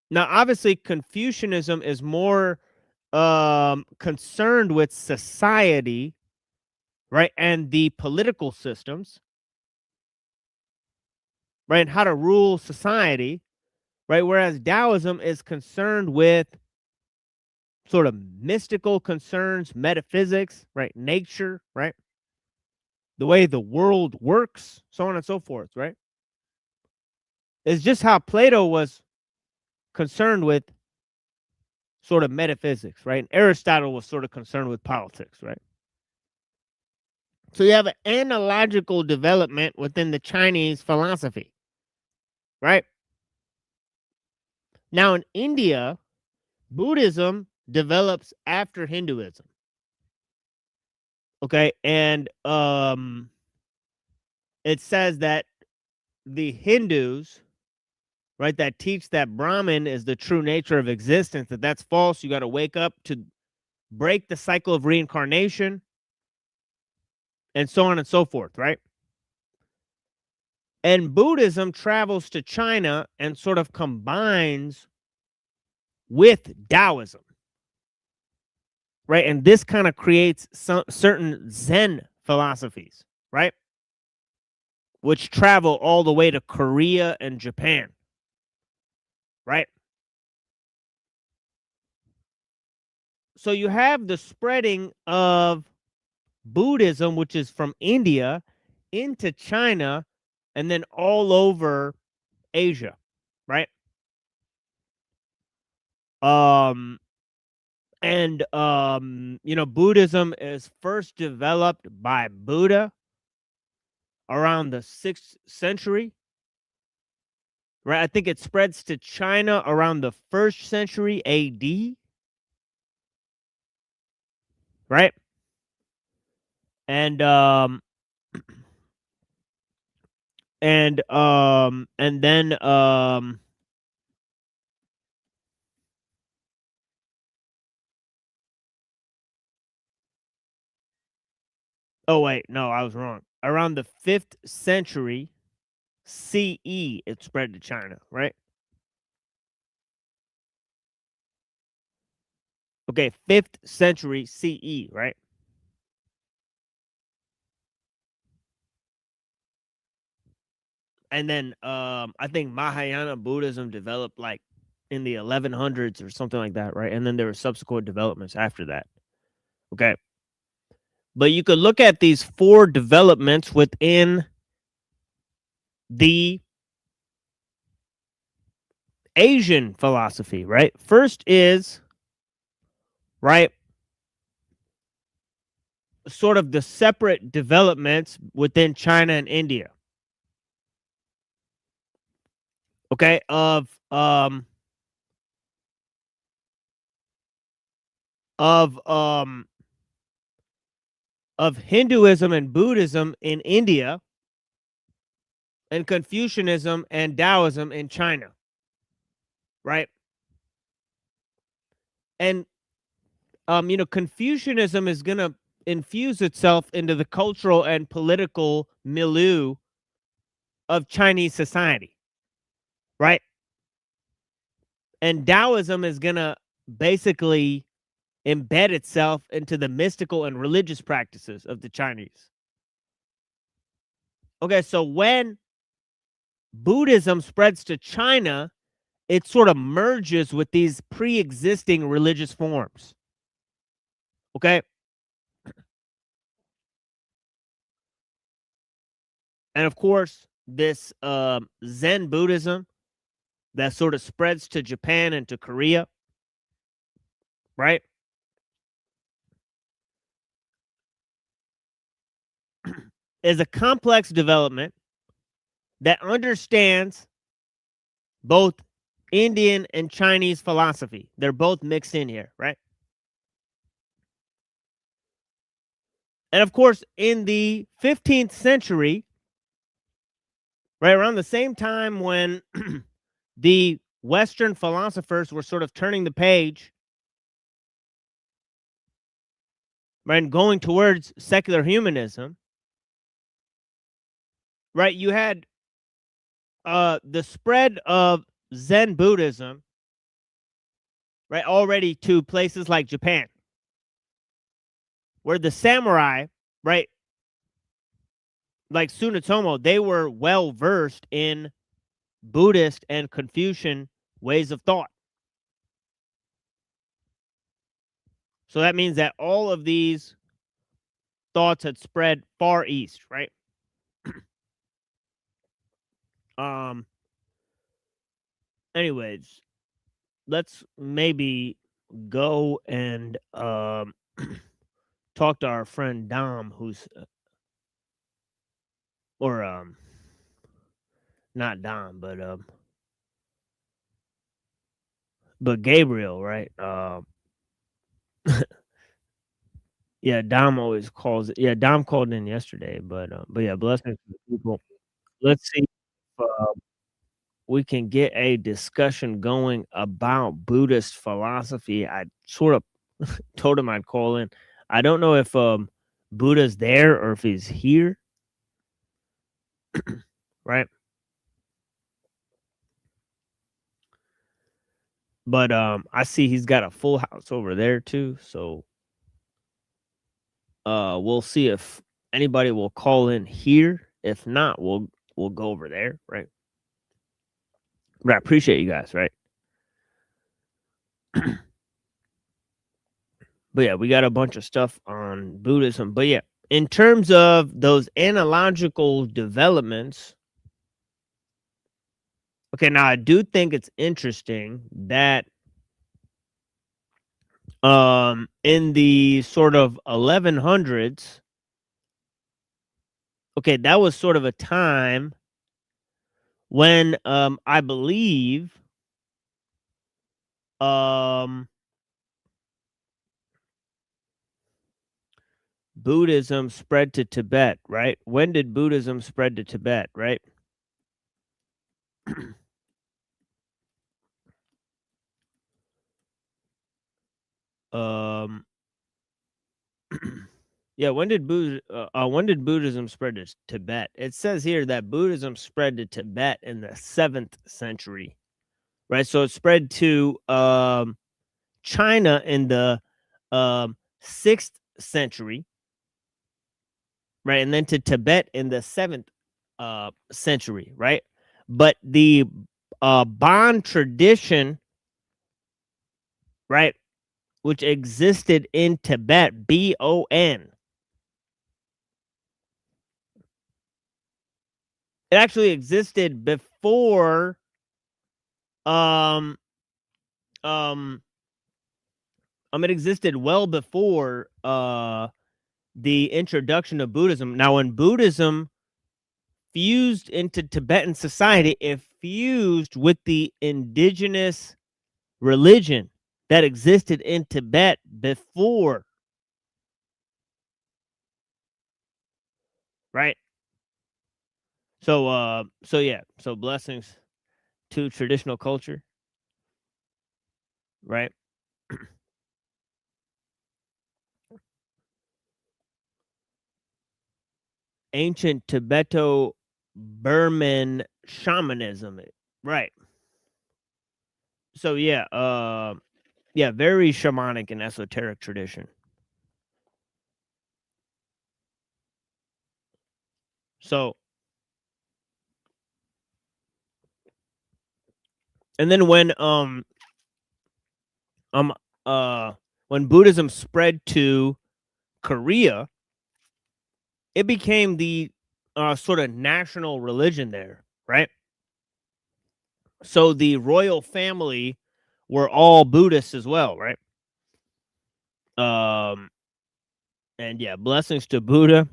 Now, obviously, Confucianism is more concerned with society, right, and the political systems, right, and how to rule society, right, whereas Taoism is concerned with sort of mystical concerns, metaphysics, right, nature, right, the way the world works, so on and so forth, right? It's just how Plato was concerned with sort of metaphysics, right? And Aristotle was sort of concerned with politics, right? So you have an analogical development within the Chinese philosophy, right? Now in India, Buddhism develops after Hinduism. Okay, and it says that the Hindus, right, that teach that Brahman is the true nature of existence, that's false. You got to wake up to break the cycle of reincarnation, and so on and so forth, right? And Buddhism travels to China and sort of combines with Taoism, right? And this kind of creates some certain Zen philosophies, right? Which travel all the way to Korea and Japan, right? So you have the spreading of Buddhism, which is from India into China and then all over Asia, right? Buddhism is first developed by Buddha around the 6th century, right? I think it spreads to China around the 1st century AD, right? And then oh wait, no, I was wrong. Around the 5th century CE, it spread to China, right? Okay, 5th century CE, right? And then I think Mahayana Buddhism developed like in the 1100s or something like that, right? And then there were subsequent developments after that. Okay. But you could look at these 4 developments within the Asian philosophy, right? First is, right, sort of the separate developments within China and India. Okay, of Hinduism and Buddhism in India and Confucianism and Taoism in China, right? And Confucianism is going to infuse itself into the cultural and political milieu of Chinese society, right? And Taoism is going to basically embed itself into the mystical and religious practices of the Chinese. Okay, so when Buddhism spreads to China, it sort of merges with these pre-existing religious forms. Okay? And of course, this Zen Buddhism that sort of spreads to Japan and to Korea, right? Is a complex development that understands both Indian and Chinese philosophy. They're both mixed in here, right? And of course, in the 15th century, right around the same time when the Western philosophers were sort of turning the page, right, and going towards secular humanism, right, you had the spread of Zen Buddhism, right, already to places like Japan, where the samurai, right, like Tsunetomo, they were well versed in Buddhist and Confucian ways of thought. So that means that all of these thoughts had spread far east, right? Anyways, let's maybe go and talk to our friend Dom, who's not Dom, but Gabriel, right? Yeah, Dom always calls it. Yeah, Dom called in yesterday, but yeah, blessings to the people. Let's see if we can get a discussion going about Buddhist philosophy. I sort of told him I'd call in. I don't know if Buddha's there or if he's here. Right? But I see he's got a full house over there too, so we'll see if anybody will call in here. If not, we'll go over there, right? But I appreciate you guys, right? But yeah, we got a bunch of stuff on Buddhism. But yeah, in terms of those analogical developments, okay, now I do think it's interesting that in the sort of 1100s, okay, that was sort of a time when I believe Buddhism spread to Tibet, right? When did Buddhism spread to Tibet, right? Yeah, when did Buddhism spread to Tibet? It says here that Buddhism spread to Tibet in the 7th century, right? So it spread to China in the 6th century, right? And then to Tibet in the 7th century, right? But the Bon tradition, right, which existed in Tibet, BON, it actually existed before it existed well before the introduction of Buddhism. Now, when Buddhism fused into Tibetan society, it fused with the indigenous religion that existed in Tibet before, right? So yeah, so blessings to traditional culture, right? Ancient Tibeto-Burman shamanism, right? So yeah, yeah, very shamanic and esoteric tradition. So, and then when Buddhism spread to Korea, it became the sort of national religion there, right? So the royal family were all Buddhists as well, right? And yeah, blessings to Buddha.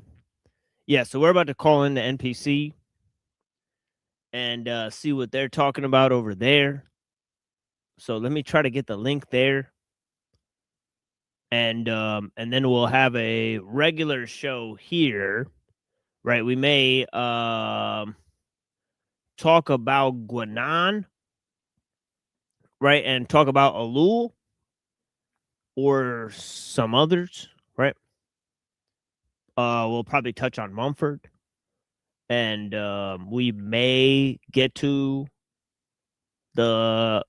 Yeah, so we're about to call in the NPC and see what they're talking about over there. So let me try to get the link there. And then we'll have a regular show here, right? We may talk about Guanan, right? And talk about Ellul or some others, right? We'll probably touch on Mumford. And we may get to the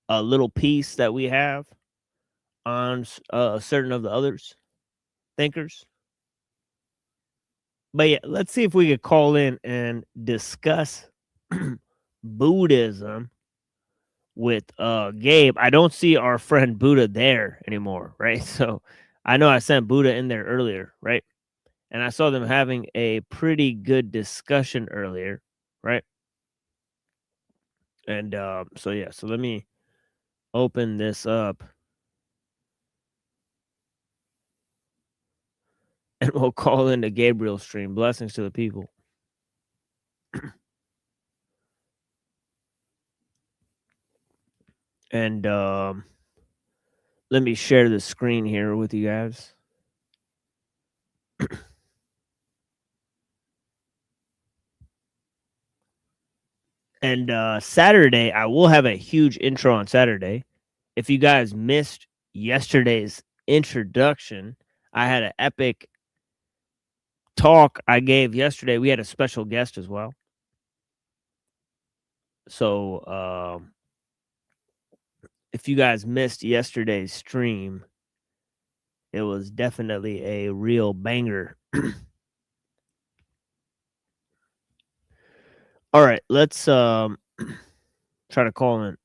little piece that we have on certain of the others thinkers. But yeah, let's see if we could call in and discuss Buddhism with Gabe. I don't see our friend Buddha there anymore, right? So I know I sent Buddha in there earlier, right? And I saw them having a pretty good discussion earlier, right? And so yeah, so let me open this up. And we'll call into Gabriel's stream. Blessings to the people. And let me share the screen here with you guys. And Saturday, I will have a huge intro on Saturday. If you guys missed yesterday's introduction, I had an epic talk I gave yesterday. We had a special guest as well. So if you guys missed yesterday's stream, it was definitely a real banger. All right, let's try to call in.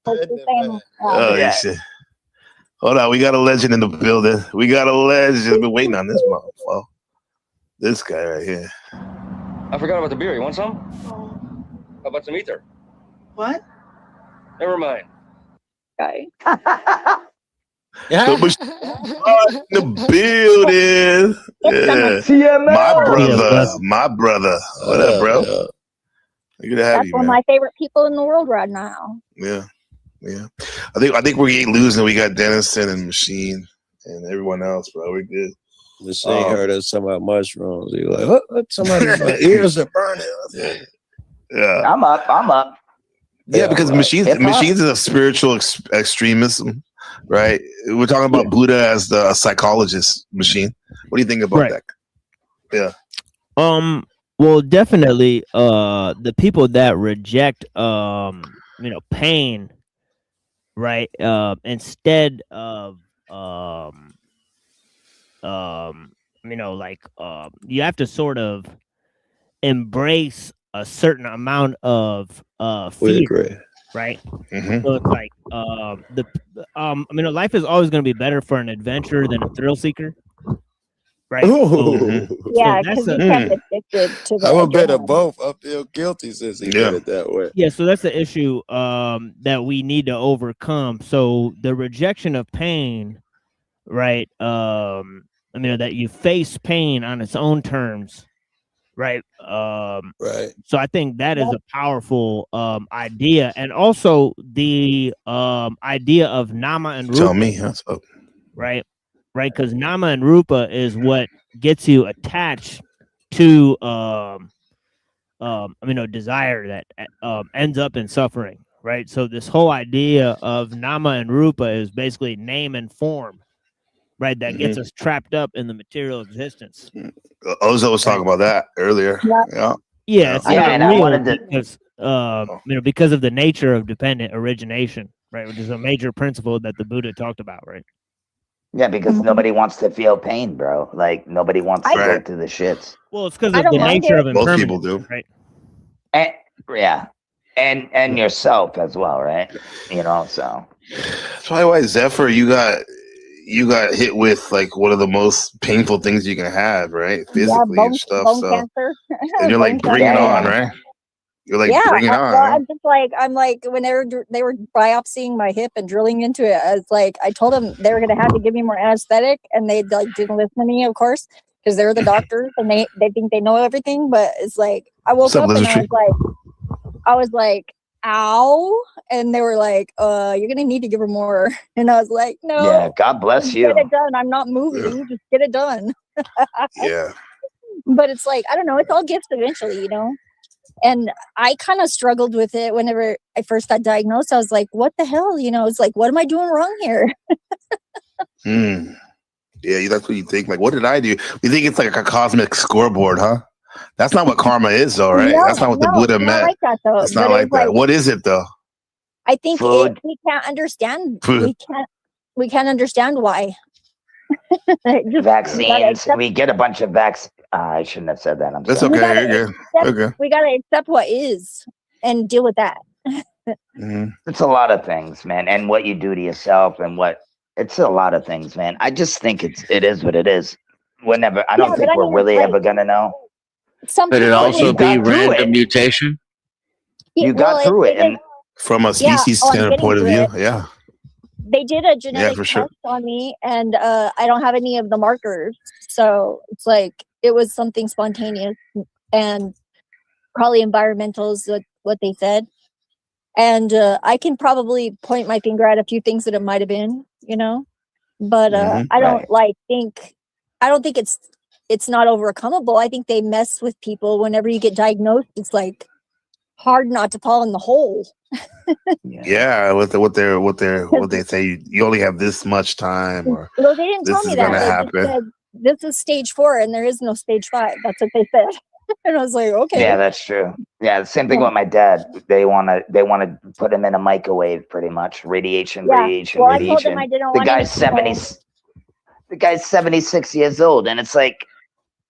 Oh, shit. Hold on, we got a legend in the building. We got a legend. Been waiting on this motherfucker. This guy right here. I forgot about the beer. You want some? How about some ether? What? Never mind. Guy. In the building. Yeah. My brother. What up, bro? Good to have That's you, one of man. my favorite people in the world right now. Yeah. I think we ain't losing. We got Dennison and Machine and everyone else, bro. We're good. Machine heard us talking about mushrooms. He was like, what? Somebody's my ears are burning. Yeah. I'm up. Yeah, because machines is a spiritual extremism, right? We're talking about Buddha as the psychologist. Machine. What do you think about that? Yeah. Well, definitely, the people that reject, pain, right? Instead of, you have to sort of embrace a certain amount of fear, right? Mm-hmm. So it's like life is always going to be better for an adventurer than a thrill seeker, right? Yeah, because you can't get addicted to the I'm a bit of adrenaline. both. I feel guilty since he did it that way. Yeah, so that's the issue that we need to overcome. So the rejection of pain, right? That you face pain on its own terms, right? Right. So I think that is a powerful idea, and also the idea of nama and rupa. Tell me, that's up. Right, because nama and rupa is what gets you attached to desire that ends up in suffering, right? So this whole idea of nama and rupa is basically name and form, right? That gets us trapped up in the material existence. Ozo was talking about that earlier. Yeah, it's and I wanted to because because of the nature of dependent origination, right? Which is a major principle that the Buddha talked about, right? Yeah, because nobody wants to feel pain, bro. Like nobody wants to go through the shits. Well, it's because of the nature of impermanence. Most people do, right? And yourself as well, right? So that's probably why Zephyr, you got hit with like one of the most painful things you can have, right? Physically and stuff. Bone So cancer. and you're like, bring it on, right? You're like, bring it on. Well, I'm like, when they were biopsying my hip and drilling into it, I told them they were going to have to give me more anesthetic, and they didn't listen to me, of course, because they're the doctors and they think they know everything. But it's like, I woke up and I was like, ow, and they were like, you're gonna need to give her more, and I was like, no, yeah, God bless you. Get it done. I'm not moving. Just get it done. Yeah. But it's like, I don't know. It's all gifts eventually, And I kind of struggled with it whenever I first got diagnosed. I was like, what the hell? It's like, what am I doing wrong here? Yeah, that's what you think. Like, what did I do? You think it's like a cosmic scoreboard, huh? That's not what karma is, though, right? That's not what the Buddha meant. Like that, though. It's not like that. What is it, though? I think we can't understand. We can't understand why. Vaccines. We get a bunch of I shouldn't have said that. I'm That's sorry. okay. You're good. Okay. We gotta accept what is and deal with that. It's a lot of things, man, and what you do to yourself, and it's a lot of things, man. I just think it is what it is. I don't think we're really ever gonna know. Could it also be random mutation? You got through it, and from a species standpoint of view, yeah. They did a genetic test on me, and I don't have any of the markers. So it's like it was something spontaneous and probably environmental is what they said. And I can probably point my finger at a few things that it might have been, But I don't I don't think it's not overcomable. I think they mess with people whenever you get diagnosed. It's like hard not to fall in the hole. Yeah, what they say, you only have this much time, or well, they didn't tell this me is that. gonna They just happen. said, this is stage 4 and there is no stage 5. That's what they said. And I was like, okay. Yeah, that's true. Yeah, the same thing with my dad. They want to put him in a microwave, pretty much. Radiation. Well, I told them I didn't the want guy's 76 years old, and it's like,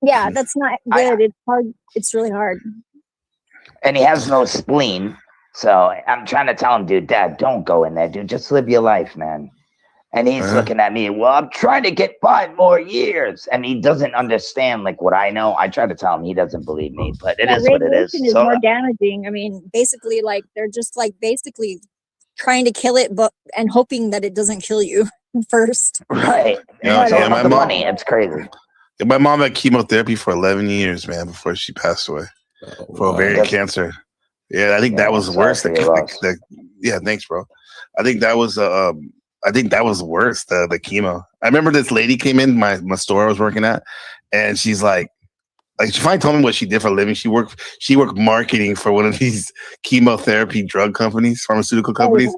yeah, that's not good. It's hard. It's really hard. and he has no spleen. So I'm trying to tell him, dude, Dad, don't go in there, dude. Just live your life, man. And he's looking at me, well, I'm trying to get 5 more years. And he doesn't understand like what I know. I try to tell him, he doesn't believe me, but it is what it is. Radiation is more damaging. I mean, basically, like they're just like basically trying to kill it, but and hoping that it doesn't kill you first. Right. Yeah, my mom, money. It's crazy. My mom had chemotherapy for 11 years, man, before she passed away for ovarian cancer. Yeah, I think that was worse. Yeah, thanks, bro. I think that was worse. The chemo. I remember this lady came in my store I was working at, and she's like she finally told me what she did for a living. She worked marketing for one of these chemotherapy drug companies, pharmaceutical companies,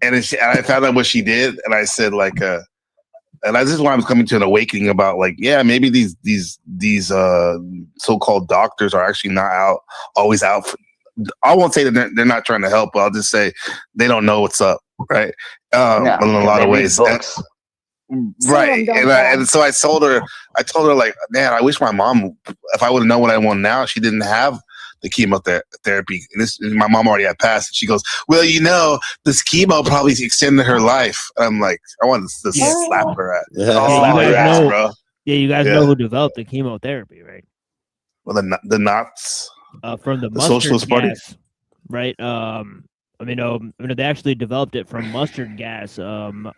and I found out what she did, and I said like, and this is why I'm coming to an awakening about like, yeah, maybe these so-called doctors are actually not always out. I won't say that they're not trying to help, but I'll just say they don't know what's up, right? In a lot of ways. Right. And so I told her like, man, I wish my mom, if I would have known what I want now, she didn't have the chemotherapy. And my mom already had passed. And she goes, well, this chemo probably extended her life. And I'm like, I wanted to slap her at. Bro. Yeah, you guys know who developed the chemotherapy, right? Well, the Knots. From the Socialist Party, right? They actually developed it from mustard gas. From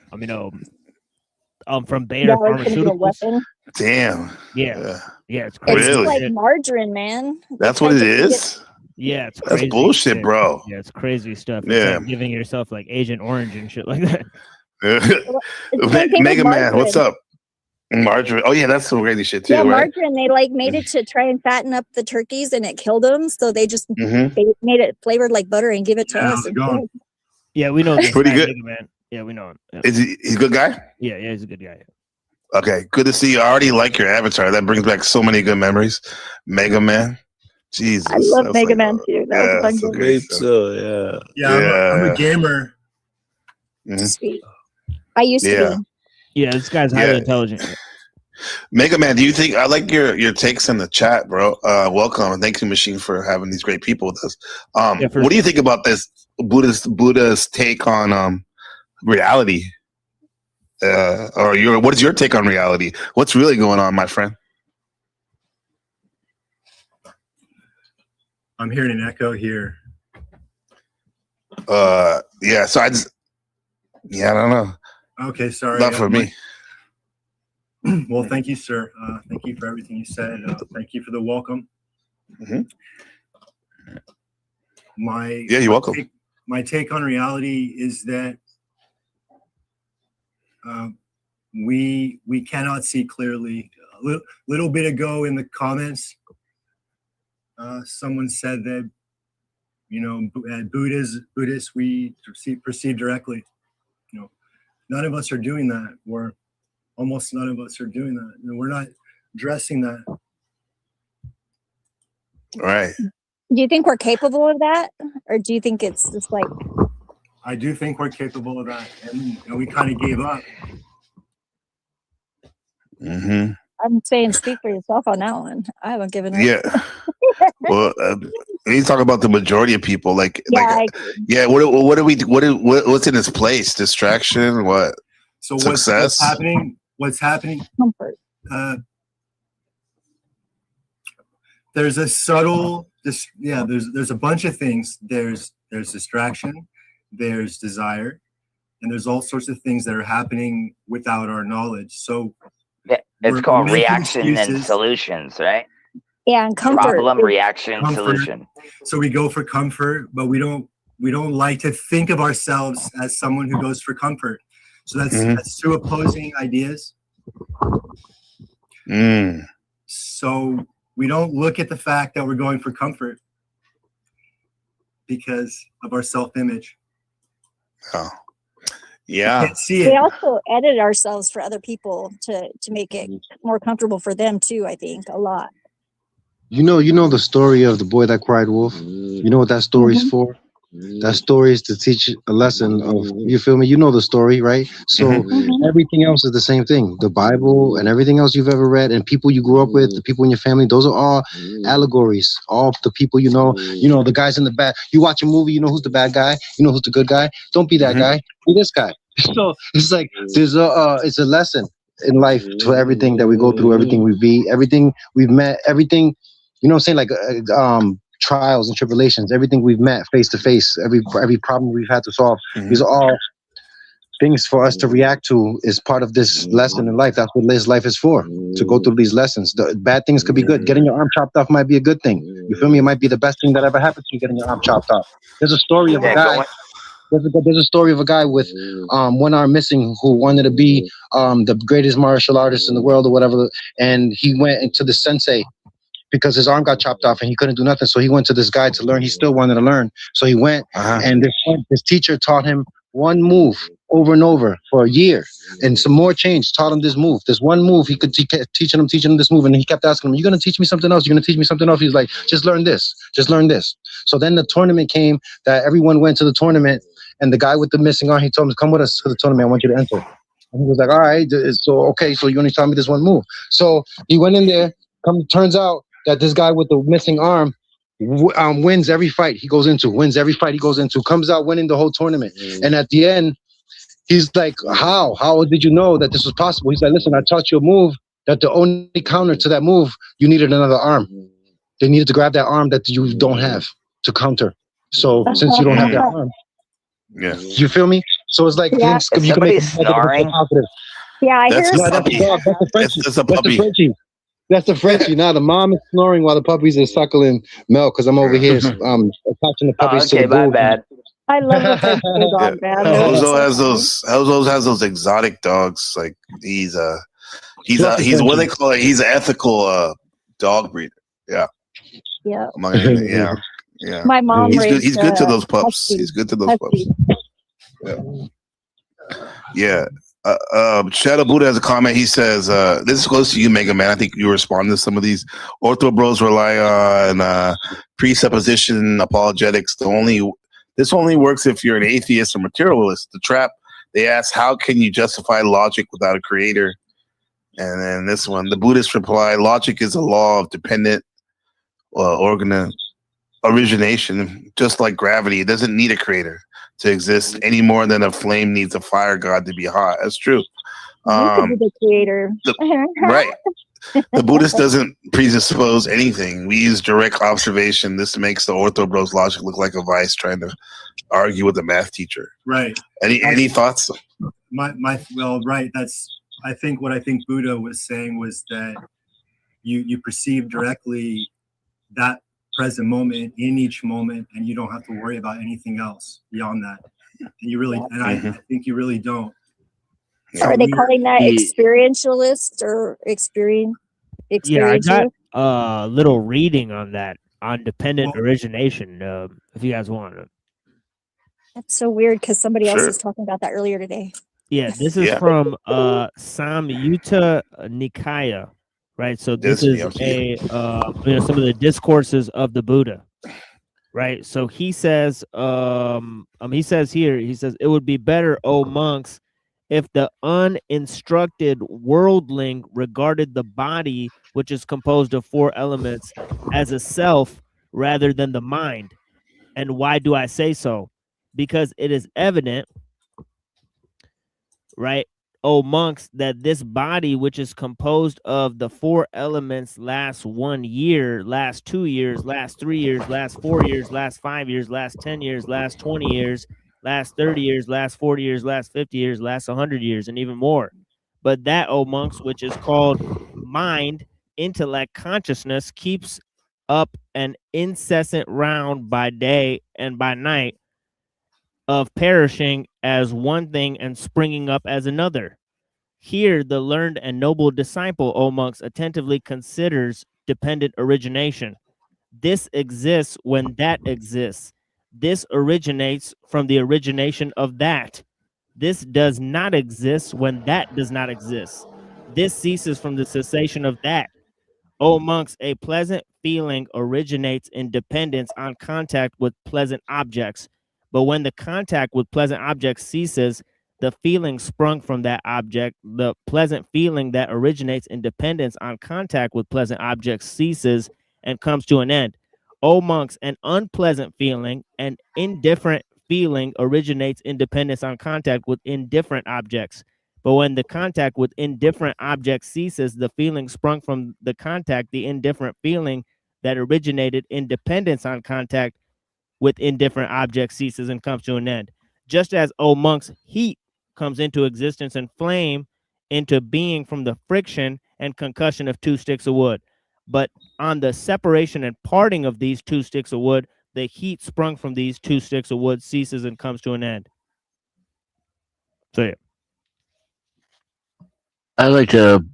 Bayer Pharmaceuticals. Damn. Yeah, it's crazy. Really? It's like margarine, man. That's what it is. Yeah, it's crazy. That's bullshit, bro. Yeah, it's crazy stuff. Yeah, it's like giving yourself like Agent Orange and shit like that. Mega Man, what's up? Margarine. Oh yeah, that's some crazy shit too. Yeah, right? margarine. They like made it to try and fatten up the turkeys, and it killed them. So they just they made it flavored like butter and give it to us. Yeah, we know. Pretty good, man. Yeah, we know him. Yeah. Is he's a good guy? Yeah, he's a good guy. Okay, good to see you. I already like your avatar. That brings back so many good memories. Mega Man. Jesus, I love Mega Man too. That was fun. Great, so I'm a gamer. Sweet. I used to be. Yeah, this guy's highly intelligent. Mega Man, do you think I like your takes in the chat, bro? Welcome and thank you, Machine, for having these great people with us. What do you think about this Buddha's take on reality? What is your take on reality? What's really going on, my friend? I'm hearing an echo here. So I don't know. Okay, sorry. Not for me. Well, thank you, sir. Thank you for everything you said. Thank you for the welcome. You're welcome. My take on reality is that we cannot see clearly. A little bit ago in the comments, someone said that at Buddhists we perceive directly. None of us are doing that. Almost none of us are doing that. We're not addressing that. Right. Do you think we're capable of that? Or do you think it's just like... I do think we're capable of that. And we kind of gave up. I'm saying speak for yourself on that one. I haven't given up. Yeah. Well, you talk about the majority of people. What what's in its place? Distraction? What? So success? What's happening? Comfort. There's a subtle. There's a bunch of things. There's distraction. There's desire, and there's all sorts of things that are happening without our knowledge. So it's called reaction and solutions, right? Yeah, and comfort. Problem, reaction, solution. So we go for comfort, but we don't like to think of ourselves as someone who goes for comfort. So that's two opposing ideas. So we don't look at the fact that we're going for comfort because of our self-image. Oh, yeah. We can't see it. We also edit ourselves for other people to make it more comfortable for them too. I think a lot. You know the story of the boy that cried wolf. You know what that story's for? That story is to teach a lesson of, you feel me? You know the story, right? So everything else is the same thing. The Bible and everything else you've ever read and people you grew up with, the people in your family, those are all allegories. All the people you know, the guys in the bad. You watch a movie, you know who's the bad guy, you know who's the good guy. Don't be that guy. Be this guy. So it's like there's it's a lesson in life to everything that we go through, everything we be, everything we've met, everything, you know what I'm saying? Like trials and tribulations, everything we've met face to face, every problem we've had to solve. These are all things for us to react to, is part of this lesson in life. That's what this life is for, to go through these lessons. The bad things could be good. Getting your arm chopped off might be a good thing. You feel me? It might be the best thing that ever happened to you, getting your arm chopped off. There's a story of a guy. There's a story of a guy with one arm missing who wanted to be the greatest martial artist in the world or whatever, and he went into the sensei because his arm got chopped off and he couldn't do nothing. So he went to this guy to learn. He still wanted to learn. So he went and this teacher taught him one move over and over for a year, and some more change, taught him this move. This one move, he could teaching him this move, and he kept asking him, "You gonna teach me something else? You gonna teach me something else?" He's like, "Just learn this. Just learn this." So then the tournament came, that everyone went to the tournament, and the guy with the missing arm, he told him, "Come with us to the tournament. I want you to enter." And he was like, "All right, so okay, so you only taught me this one move." So he went in there. Turns out that this guy with the missing arm wins every fight he goes into, comes out winning the whole tournament. And at the end, he's like, how did you know that this was possible? He's like, "Listen, I taught you a move that the only counter to that move, you needed another arm. They needed to grab that arm that you don't have to counter. So since you don't have that arm," you feel me? So it's like things you can make snoring. Yeah, I hear that's the Frenchie. That's the Frenchie. That's the Frenchie. Now the mom is snoring while the puppies are suckling milk, because I'm over here attaching the puppies to the my bad. I love the French bulldog, man. Hozo has those exotic dogs. Like he's what they call it. He's an ethical dog breeder. Yeah. My mom raised. He's good to those pups. He's good to those pups. Yeah. Shadow Buddha has a comment. He says, "This is close to you, Mega Man. I think you respond to some of these. Ortho bros rely on presupposition, apologetics. This only works if you're an atheist or materialist. The trap, they ask, how can you justify logic without a creator?" And then this one, the Buddhists reply, "Logic is a law of dependent origination, just like gravity. It doesn't need a creator to exist any more than a flame needs a fire god to be hot." That's true. You could be the creator. Right. The Buddhist doesn't presuppose anything. We use direct observation. This makes the Ortho Bros logic look like a vice trying to argue with a math teacher. Right. Any thoughts? Right. I think what Buddha was saying was that you perceive directly that present moment in each moment, and you don't have to worry about anything else beyond that. And I think you really don't. Are they calling that experientialist or experiential? Yeah, I got a little reading on that, on dependent origination, if you guys want it. That's so weird, because somebody else was talking about that earlier today. Yeah, this is from Samyutta Nikaya, right? So this is some of the discourses of the Buddha, right? So he says, he says, "It would be better, O monks, if the uninstructed worldling regarded the body, which is composed of 4 elements, as a self rather than the mind. And why do I say so? Because it is evident, right, O monks, that this body, which is composed of the 4 elements, lasts 1 year, lasts 2 years, lasts 3 years, lasts 4 years, lasts 5 years, lasts 10 years, lasts 20 years, lasts 30 years, lasts 40 years, lasts 50 years, lasts 100 years, and even more. But that, O monks, which is called mind, intellect, consciousness, keeps up an incessant round by day and by night of perishing as one thing and springing up as another. Here the learned and noble disciple, O monks, attentively considers dependent origination. This exists when that exists. This originates from the origination of that. This does not exist when that does not exist. This ceases from the cessation of that. O monks, a pleasant feeling originates in dependence on contact with pleasant objects, But when the contact with pleasant objects ceases, the feeling sprung from that object, the pleasant feeling that originates in dependence on contact with pleasant objects ceases and comes to an end. O monks, an unpleasant feeling, an indifferent feeling originates in dependence on contact with indifferent objects. But when the contact with indifferent objects ceases, the feeling sprung from the contact, the indifferent feeling that originated in dependence on contact with indifferent objects ceases and comes to an end. Just as, O monks, heat comes into existence and flame into being from the friction and concussion of two sticks of wood. But on the separation and parting of these two sticks of wood, the heat sprung from these two sticks of wood ceases and comes to an end. So yeah. I'd like to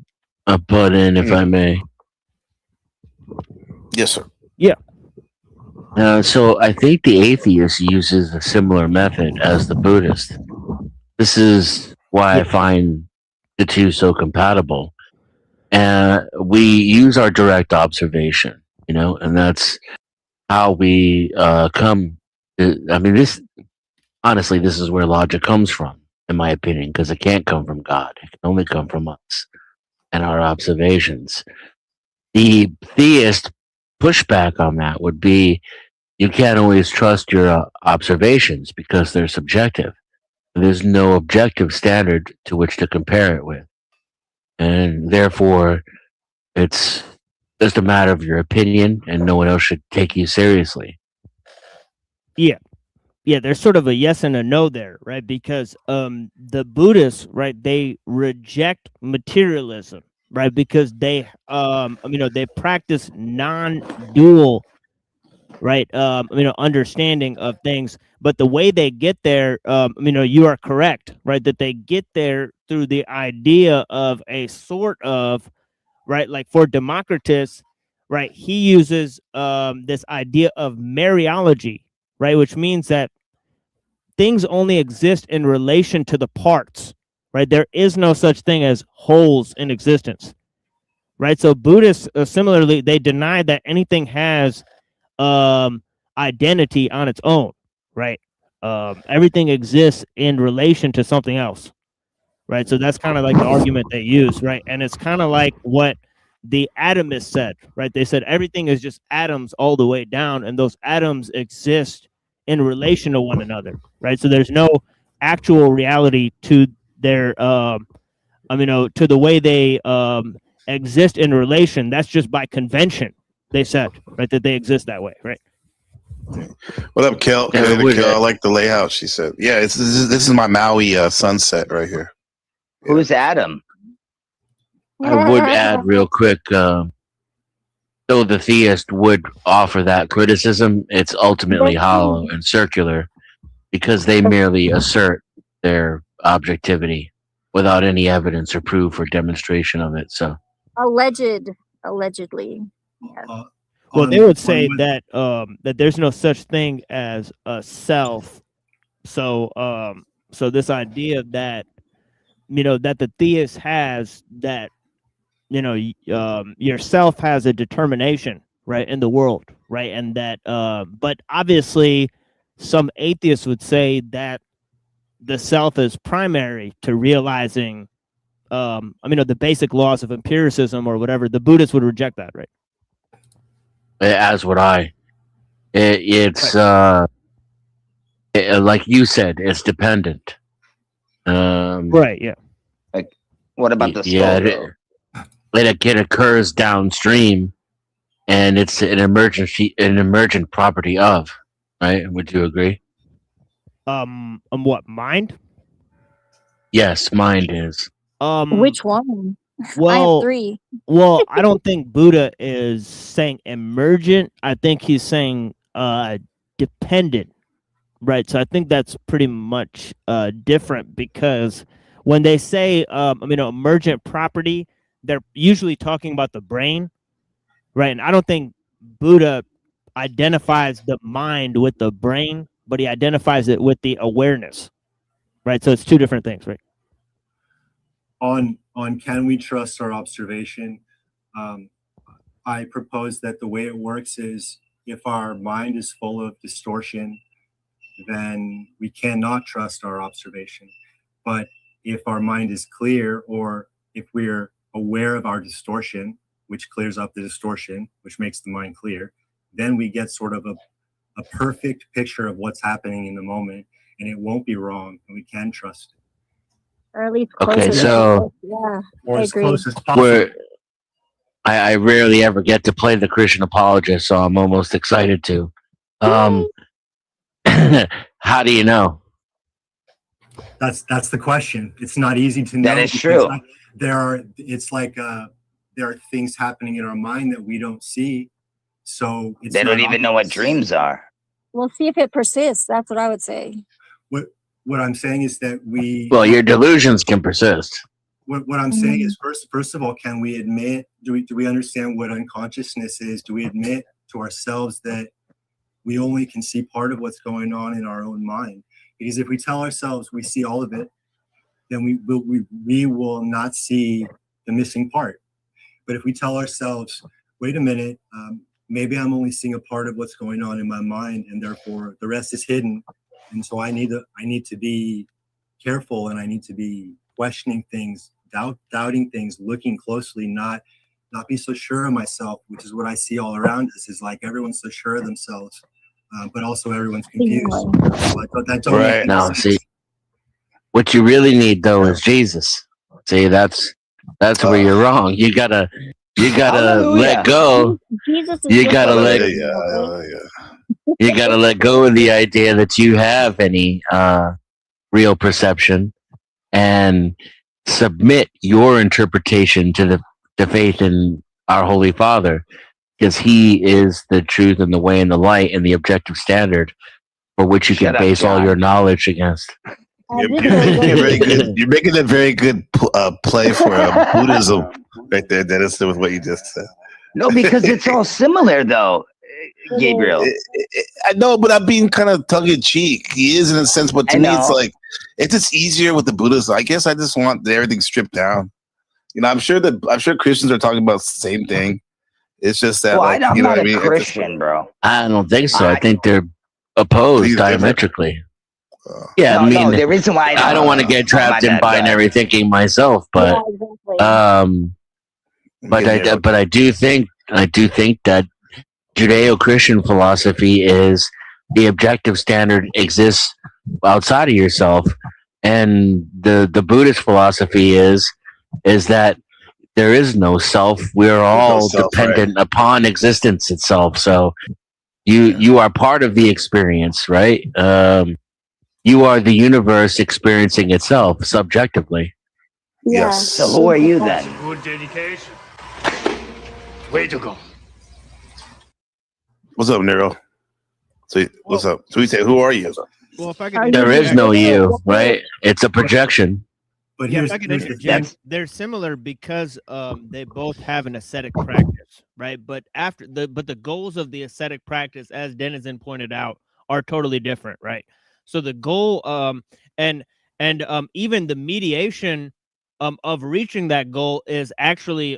butt in, if I may. Yes, sir. Yeah. So I think the atheist uses a similar method as the Buddhist. This is why I find the two so compatible. And we use our direct observation, and that's how we come. I mean, honestly, this is where logic comes from, in my opinion, because it can't come from God. It can only come from us and our observations. The theist pushback on that would be you can't always trust your observations because they're subjective. There's no objective standard to which to compare it with. And therefore, it's just a matter of your opinion, and no one else should take you seriously. Yeah. Yeah, there's sort of a yes and a no there, right? Because the Buddhists, right, they reject materialism, right? Because they they practice non-dual, right, understanding of things. But the way they get there, you are correct, right, that they get there through the idea of a sort of, right, like for Democritus, right, he uses this idea of Mariology, right, which means that things only exist in relation to the parts, right? There is no such thing as wholes in existence, right? So Buddhists, similarly, they deny that anything has identity on its own, right? Everything exists in relation to something else, right? So that's kind of like the argument they use, right? And it's kind of like what the atomists said, right? They said everything is just atoms all the way down, and those atoms exist in relation to one another, right? So there's no actual reality to their, to the way they exist in relation. That's just by convention, they said, right, that they exist that way, right? What up, Kel? Yeah, Kel, I like the layout, she said. Yeah, this is my Maui sunset right here. Who's Adam? I would add real quick, though the theist would offer that criticism, it's ultimately hollow and circular because they merely assert their objectivity without any evidence or proof or demonstration of it. So allegedly. Yeah. Well, they would say that that there's no such thing as a self. So so this idea that that the theist has that yourself has a determination, right, in the world, right, and that but obviously some atheists would say that the self is primary to realizing the basic laws of empiricism or whatever. The Buddhists would reject that, right? As would I. It's like you said, it's dependent. Right, yeah. Like, what about the skull? It occurs downstream, and it's an emergent property of, right? Would you agree? What, mind? Yes, mind is. Which one? Well, I have 3. Well, I don't think Buddha is saying emergent. I think he's saying dependent, right? So I think that's pretty much different, because when they say emergent property, they're usually talking about the brain, right? And I don't think Buddha identifies the mind with the brain, but he identifies it with the awareness, right? So it's two different things, right? On can we trust our observation? I propose that the way it works is if our mind is full of distortion then we cannot trust our observation. But if our mind is clear, or if we're aware of our distortion, which clears up the distortion, which makes the mind clear, then we get sort of a perfect picture of what's happening in the moment, and it won't be wrong, and we can trust it. Or at least Okay, so Or I as agree. close as possible. we're I rarely ever get to play the Christian apologist, so I'm almost excited to. How do you know? That's the question. It's not easy to know. That is because true. There are things happening in our mind that we don't see. So it's They don't not even know what obvious. dreams are. We'll see if it persists. That's what I would say. What I'm saying is that Well, your delusions can persist. What I'm saying is, first of all, can we admit, do we understand what unconsciousness is? Do we admit to ourselves that we only can see part of what's going on in our own mind? Because if we tell ourselves we see all of it, then we will not see the missing part. But if we tell ourselves, wait a minute, maybe I'm only seeing a part of what's going on in my mind, and therefore the rest is hidden, and so I need to be careful, and I need to be questioning things, doubting things, looking closely, not be so sure of myself, which is what I see all around us. Is like everyone's so sure of themselves, but also everyone's confused. So that don't make Right any now, sense. see, what you really need though is Jesus. See, that's where you're wrong. You gotta let go. Jesus is You just gotta like- let you gotta let go of the idea that you have any real perception, and submit your interpretation to the faith in our Holy Father, because He is the truth and the way and the light and the objective standard for which you can Shut up, base all John. your knowledge against. You're making a very good play for Buddhism right there, Dennis, with what you just said. No, because it's all similar, though, Gabriel. I know, but I'm being kind of tongue in cheek. He is in a sense, but to I me, it's know. like it's just easier with the Buddhism. I guess I just want everything stripped down. You know, I'm sure Christians are talking about the same thing. It's just that, Well, like, I'm you know not what I a mean? Christian, bro. I don't think so. I think they're opposed diametrically. Yeah, No, I mean, no, the reason why I don't want to get trapped in binary thinking myself, but but I do think that Judeo-Christian philosophy is the objective standard exists outside of yourself, and the Buddhist philosophy is that there is no self. We're all self, dependent upon existence itself. So you are part of the experience, right? You are the universe experiencing itself subjectively. Yes. So who are you then? Good dedication. Way to go. What's up, Nero? So what's up? So we say, who are you? Well, if I could There is interject- no you, right? It's a projection. But Yeah, here's, if I could here's the interject, thing. they're similar because they both have an ascetic practice, right? But the goals of the ascetic practice, as Denizen pointed out, are totally different, right? So the goal and even the mediation of reaching that goal is actually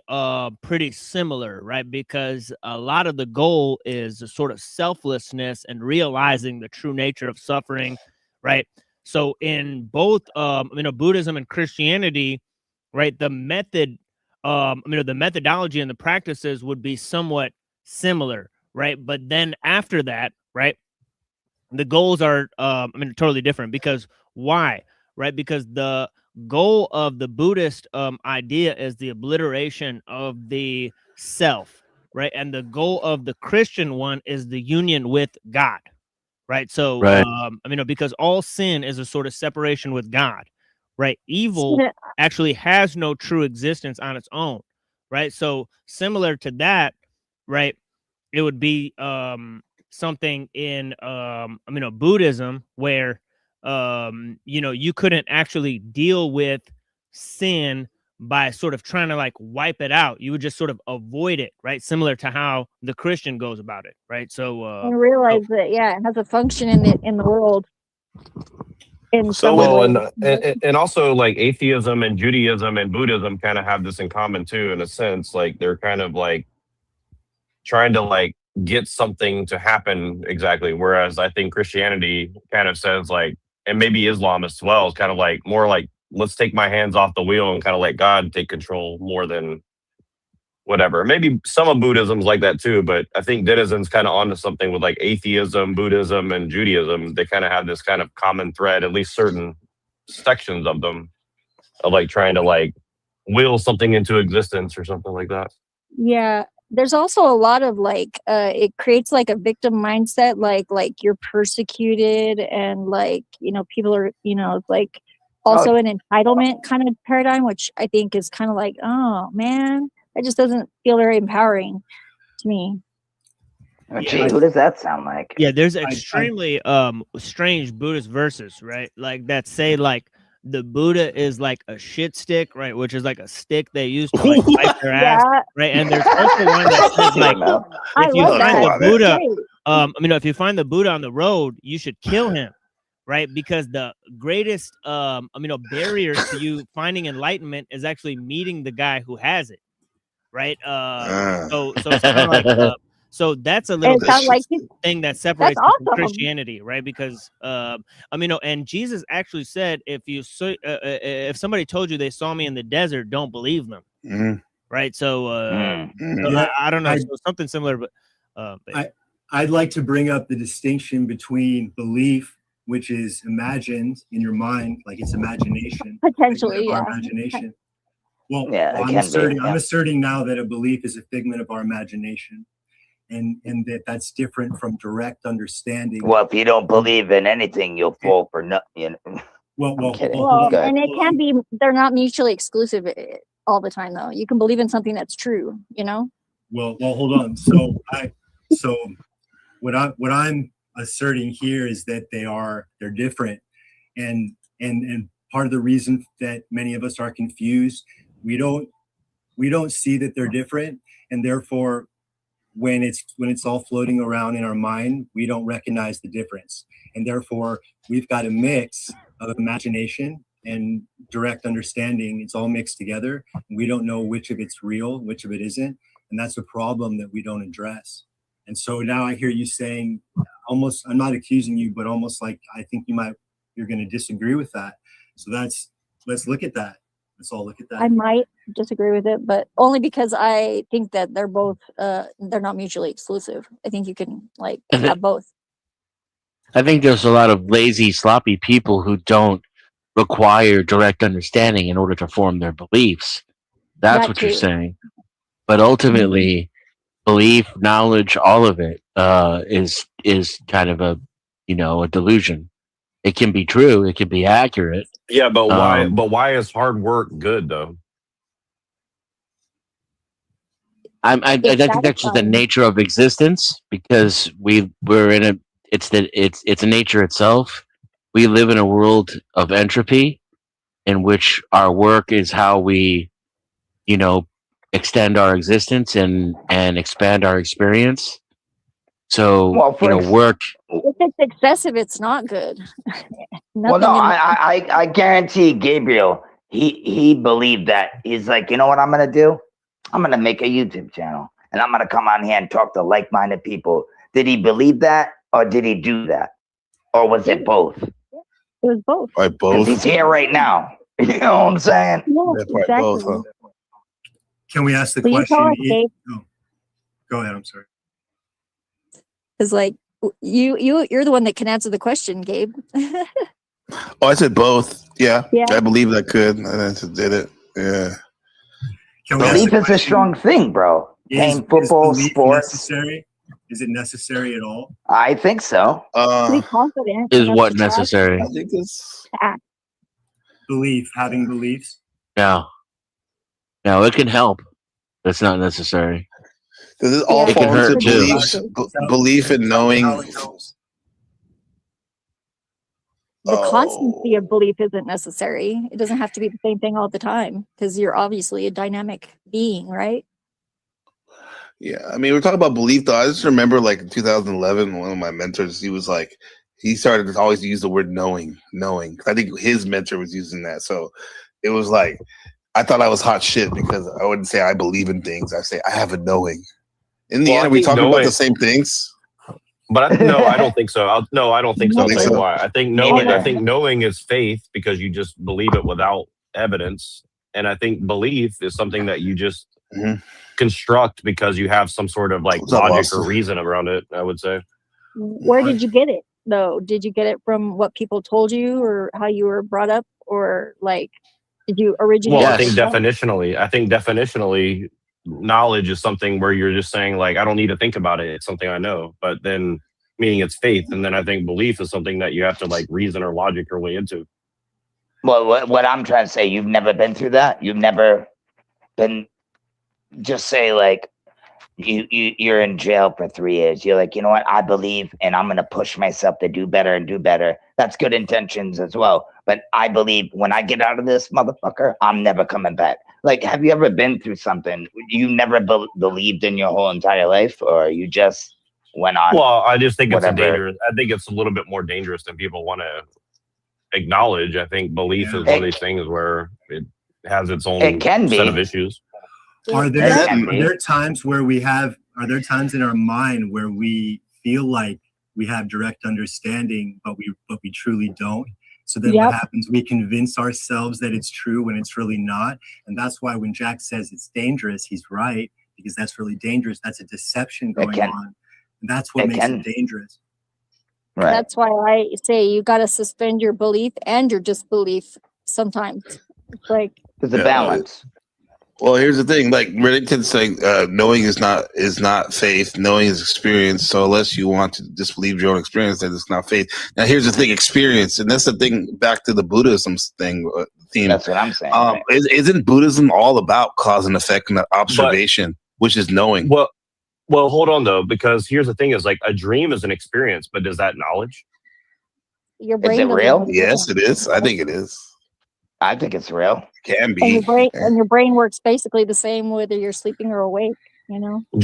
pretty similar, right? Because a lot of the goal is a sort of selflessness and realizing the true nature of suffering, right? So in both Buddhism and Christianity, right, the method the methodology and the practices would be somewhat similar, right? But then after that, right, the goals are totally different. Because why? Right? Because the goal of the Buddhist idea is the obliteration of the self, right? And the goal of the Christian one is the union with God, right? So, Right. Because all sin is a sort of separation with God, right? Evil actually has no true existence on its own, right? So similar to that, right, it would be something in Buddhism where you couldn't actually deal with sin by sort of trying to like wipe it out. You would just sort of avoid it, right? Similar to how the Christian goes about it, right? So And realize that it has a function in the world. In So some well, way. and also like atheism and Judaism and Buddhism kind of have this in common too, in a sense. Like they're kind of like trying to like get something to happen exactly. Whereas I think Christianity kind of says like, and maybe Islam as well, is kind of like more like, let's take my hands off the wheel and kind of let God take control more than whatever. Maybe some of Buddhism's like that too, but I think Denizen's kind of onto something with like atheism, Buddhism, and Judaism. They kind of have this kind of common thread, at least certain sections of them, of like trying to like will something into existence or something like that. Yeah, there's also a lot of like it creates like a victim mindset, like you're persecuted, and like, you know, people are, you know, like also an entitlement kind of paradigm, which I think is kind of like, oh man, that just doesn't feel very empowering to me. Gee, who does that sound like? Yeah, there's extremely strange Buddhist verses, right? Like that say like the Buddha is like a shit stick, right? Which is like a stick they use to like wipe their ass, right? And there's also one that says like, if you find the Buddha, if you find the Buddha on the road, you should kill him, right? Because the greatest, barrier to you finding enlightenment is actually meeting the guy who has it, right? So it's kind of like. So that's a little like thing that separates awesome. From Christianity, right? Because and Jesus actually said, if somebody told you they saw me in the desert, don't believe them, right? So, I don't know, so something similar, but I'd like to bring up the distinction between belief, which is imagined in your mind, like it's imagination, potentially, our imagination. Well, I'm asserting now that a belief is a figment of our imagination. And that's different from direct understanding. Well, if you don't believe in anything, you'll fall for nothing. You know? Well, and it can be, they're not mutually exclusive all the time, though. You can believe in something that's true, you know? Well, hold on. So what I'm asserting here is that they're different. And part of the reason that many of us are confused, we don't see that they're different, and therefore when it's all floating around in our mind, we don't recognize the difference. And therefore, we've got a mix of imagination and direct understanding. It's all mixed together. And we don't know which of it's real, which of it isn't. And that's a problem that we don't address. And so now I hear you saying, almost, I'm not accusing you, but almost like I think you're going to disagree with that. So let's look at that. Let's all look at that. I might disagree with it, but only because I think that they're both, they're not mutually exclusive. I think you can like have both. I think there's a lot of lazy, sloppy people who don't require direct understanding in order to form their beliefs. That's what you're saying. But ultimately, belief, knowledge, all of it is kind of a delusion. It can be true. It can be accurate. Yeah, but why? But why is hard work good though? I think that's just the nature of existence, because we're in a. It's a nature itself. We live in a world of entropy, in which our work is how we, extend our existence and expand our experience. So work. If it's excessive, it's not good. Well, no, I guarantee Gabriel, he believed that. He's like, you know what I'm gonna do? I'm gonna make a YouTube channel, and I'm gonna come on here and talk to like-minded people. Did he believe that, or did he do that, or was it both? It was both. By both. He's here right now. You know what I'm saying? Yeah, exactly. Both, huh? Can we ask the question? Go ahead. I'm sorry. It's like you're the one that can answer the question, Gabe. Oh, I said both. Yeah. I believe I could. I just did it. Yeah. Belief is a strong thing, bro. Playing football, sports. Necessary? Is it necessary at all? I think so. Be confident. Is what necessary? I think it's belief, having beliefs. No, it can help. It's not necessary. Does it all fall into beliefs? Belief in knowing. The constancy of belief isn't necessary. It doesn't have to be the same thing all the time, because you're obviously a dynamic being, right? Yeah, I mean, we're talking about belief, though. I just remember, like, in 2011, one of my mentors, he started to always use the word knowing. I think his mentor was using that. So it was like, I thought I was hot shit because I wouldn't say I believe in things. I say I have a knowing. In the end, are we talking about the same things? But no, I don't think so. I don't think so. I'll tell you why. I think Neither. knowing is faith because you just believe it without evidence, and I think belief is something that you just construct because you have some sort of like logic or reason around it. I would say. Where did you get it though? Did you get it from what people told you, or how you were brought up, or like did you originate? Well, I think definitionally, knowledge is something where you're just saying like I don't need to think about it. It's something I know. But then meaning it's faith, and then I think belief is something that you have to like reason or logic your way into. Well, what I'm trying to say, you've never been through that. You've never been. Just say like you're in jail for 3 years. You're like, you know what? I believe, and I'm gonna push myself to do better and do better. That's good intentions as well. But I believe when I get out of this motherfucker, I'm never coming back. Like, have you ever been through something you never believed in your whole entire life, or you just went on? Well, I just think whatever. it's dangerous. I think it's a little bit more dangerous than people want to acknowledge. I think belief is one of these things where it has its own set of issues. Are there times where are there times in our mind where we feel like we have direct understanding, but we truly don't? So then what happens? We convince ourselves that it's true when it's really not. And that's why when Jack says it's dangerous, he's right, because that's really dangerous. That's a deception going on. And that's what makes it dangerous. Right. That's why I say you got to suspend your belief and your disbelief sometimes. It's like there's a balance. Well, here's the thing. Like Reddington's saying, knowing is not faith. Knowing is experience. So unless you want to disbelieve your own experience, then it's not faith. Now, here's the thing: experience, and that's the thing. Back to the Buddhism thing theme. That's what I'm saying. Isn't Buddhism all about cause and effect and observation, which is knowing? Well, hold on though, because here's the thing: is like a dream is an experience, but is that knowledge? Your brain is it real? Yes, it is. I think it is. I think it's real. Can be. And your brain works basically the same whether you're sleeping or awake. You know, a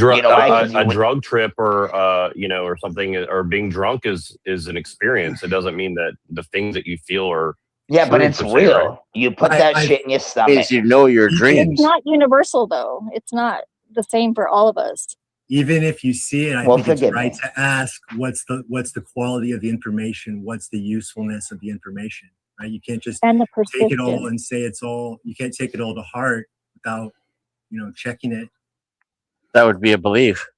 drug trip or or something, or being drunk is an experience. It doesn't mean that the things that you feel are but it's real. Right? You put that shit in your stomach. You know your dreams. It's not universal though. It's not the same for all of us. Even if you see it, I think it's right to ask what's the quality of the information, what's the usefulness of the information. Right? You can't just take it all and say it's all. You can't take it all to heart without, checking it. That would be a belief.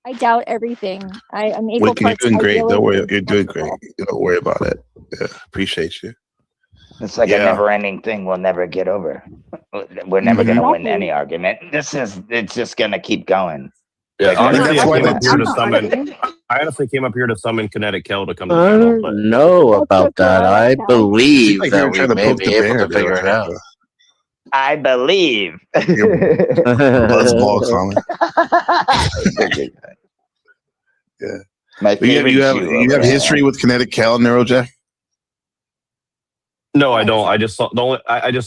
I doubt everything. I'm able. You're doing great. Don't worry. You're doing great. Don't worry about it. Yeah, appreciate you. It's like a never-ending thing. We'll never get over. We're never going to win any argument. It's just going to keep going. Yeah, I honestly came up here to summon Kinetic Kel to come to the I channel. don't know about that. I believe that we may be able to figure it out. I believe. Buzzball comment. Yeah. You have history with Kinetic Kel, Neurojack? No, I don't. I just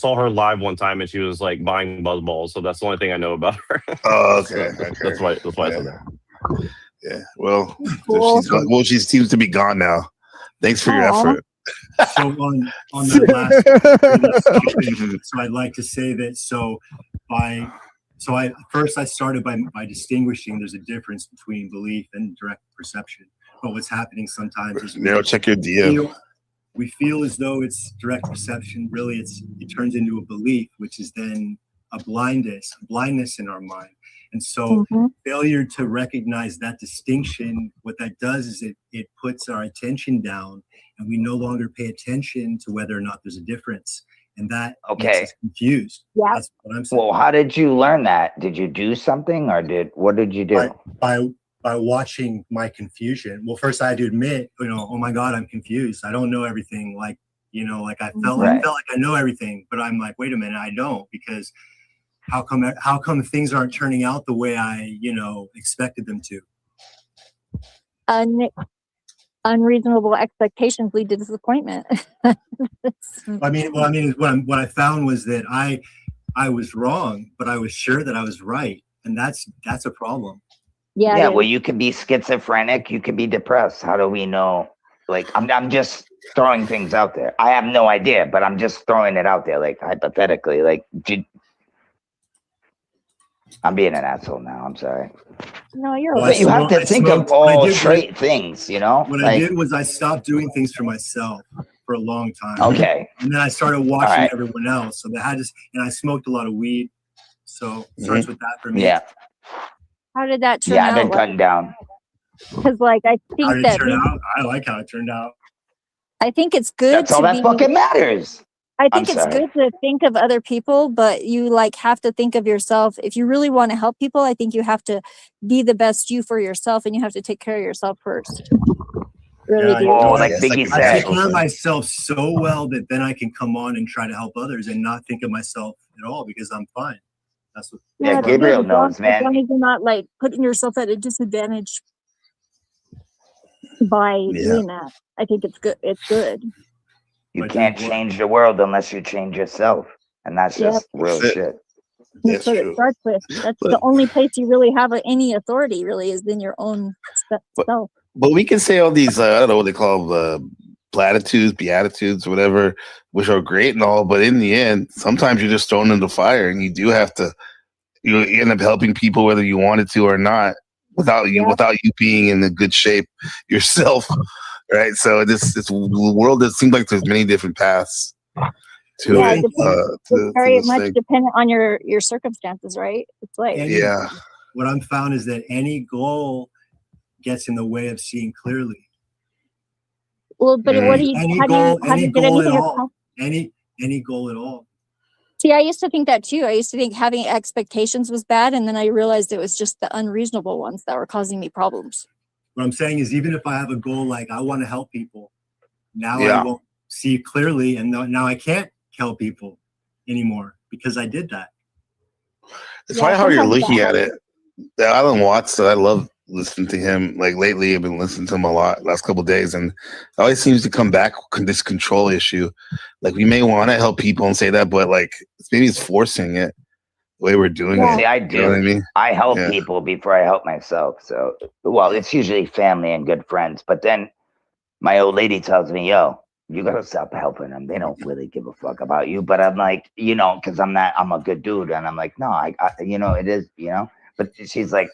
saw her live one time, and she was like buying buzzballs. So that's the only thing I know about her. Oh, okay. That's why I said that. Yeah. Well, she seems to be gone now. Thanks for your effort. So on that last, so I'd like to say that. I started by distinguishing. There's a difference between belief and direct perception. But what's happening sometimes is check your DM. We feel as though it's direct perception. Really, it turns into a belief, which is then a blindness in our mind. And so failure to recognize that distinction, what that does is it puts our attention down, and we no longer pay attention to whether or not there's a difference. And that makes us confused. Yeah. That's what I'm saying. Well, how did you learn that? Did you do something, or what did you do? By watching my confusion. Well, first I had to admit, oh my God, I'm confused. I don't know everything. Like I felt like I know everything, but I'm like, wait a minute, I don't, because how come things aren't turning out the way I, expected them to? Unreasonable expectations lead to disappointment. I mean, what I found was that I was wrong, but I was sure that I was right, and that's a problem. Yeah. Well, you could be schizophrenic. You could be depressed. How do we know? Like, I'm just throwing things out there. I have no idea, but I'm just throwing it out there, like hypothetically. Like, I'm being an asshole now. I'm sorry. No, you're Well, But you have to think of all straight things, you know? What I did was I stopped doing things for myself for a long time. Okay. And then I started watching right. everyone else. So that had to, and I smoked a lot of weed. So it starts with that for me. Yeah. How did that turn Yeah, out? I've been cutting down. Because, like, I How think did it that turn out? I like how it turned out. I think it's good That's all to that be. fucking matters. I think I'm it's sorry. good to think of other people, but you like have to think of yourself. If you really want to help people, I think you have to be the best you for yourself, and you have to take care of yourself first. Really Yeah, do. Oh, I like Biggie I take said. care of myself so well that then I can come on and try to help others and not think of myself at all because I'm fine. That's what. Yeah, that's Gabriel good. knows, As man. long as you're not like putting yourself at a disadvantage by doing that. I think it's good. It's good. You can't change the world unless you change yourself. And that's Yep. just real shit. That's what it starts with. That's the only place you really have any authority. Really, is in your own self. But we can say all these, I don't know what they call platitudes, beatitudes, whatever, which are great and all. But in the end, sometimes you're just thrown into the fire, and you do have to. You end up helping people whether you wanted to or not, without you being in a good shape yourself, right? So this world, it seems like there's many different paths to it. It's very much dependent on your circumstances, right? It's like What I'm found is that any goal gets in the way of seeing clearly. Well, but what do you? Any How goal, do you any get goal at anything all, accomplished? any goal at all. See, I used to think that too. I used to think having expectations was bad, and then I realized it was just the unreasonable ones that were causing me problems. What I'm saying is, even if I have a goal like I want to help people, now I won't see clearly, and now I can't help people anymore because I did that. It's funny how you're looking at it. Alan Watts, I love listening to him. Like lately, I've been listening to him a lot last couple of days, and it always seems to come back this control issue. Like we may want to help people and say that, but like maybe it's forcing it the way we're doing it. See, I do. You know what I mean? I help people before I help myself. So, well, it's usually family and good friends. But then my old lady tells me, yo, you got to stop helping them. They don't really give a fuck about you. But I'm like, you know, because I'm a good dude. And I'm like, no, I you know, it is, you know. But she's like,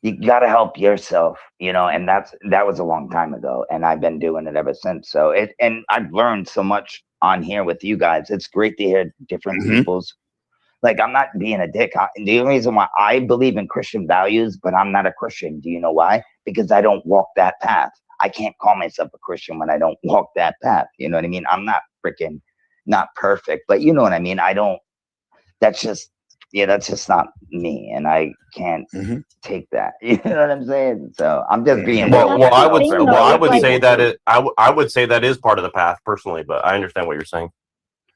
you got to help yourself, you know. And that was a long time ago. And I've been doing it ever since. So and I've learned so much on here with you guys. It's great to hear different people's. Like, I'm not being a dick. The only reason why I believe in Christian values, but I'm not a Christian. Do you know why? Because I don't walk that path. I can't call myself a Christian when I don't walk that path. You know what I mean? I'm not freaking not perfect, but you know what I mean? That's just not me. And I can't take that. You know what I'm saying? So I'm just being I would say that is part of the path personally, but I understand what you're saying.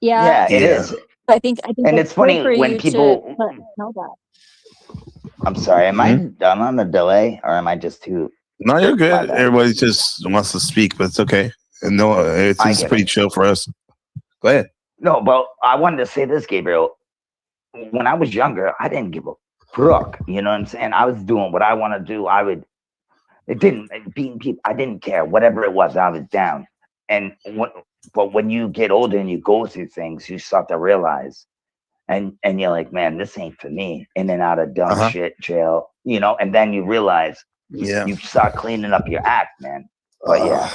Yeah, it is. I think and it's funny when people know that. I'm sorry, am I on a delay or am I just too? No, you're good. Everybody just wants to speak, but it's okay. And no, it's pretty chill for us. Go ahead. No, but I wanted to say this, Gabriel. When I was younger, I didn't give a fuck. You know what I'm saying? I was doing what I want to do. Beating people. I didn't care. Whatever it was, I was down. But when you get older and you go through things, you start to realize, and you're like, man, this ain't for me. In and out of dumb shit, jail, you know. And then you realize, you start cleaning up your act, man. But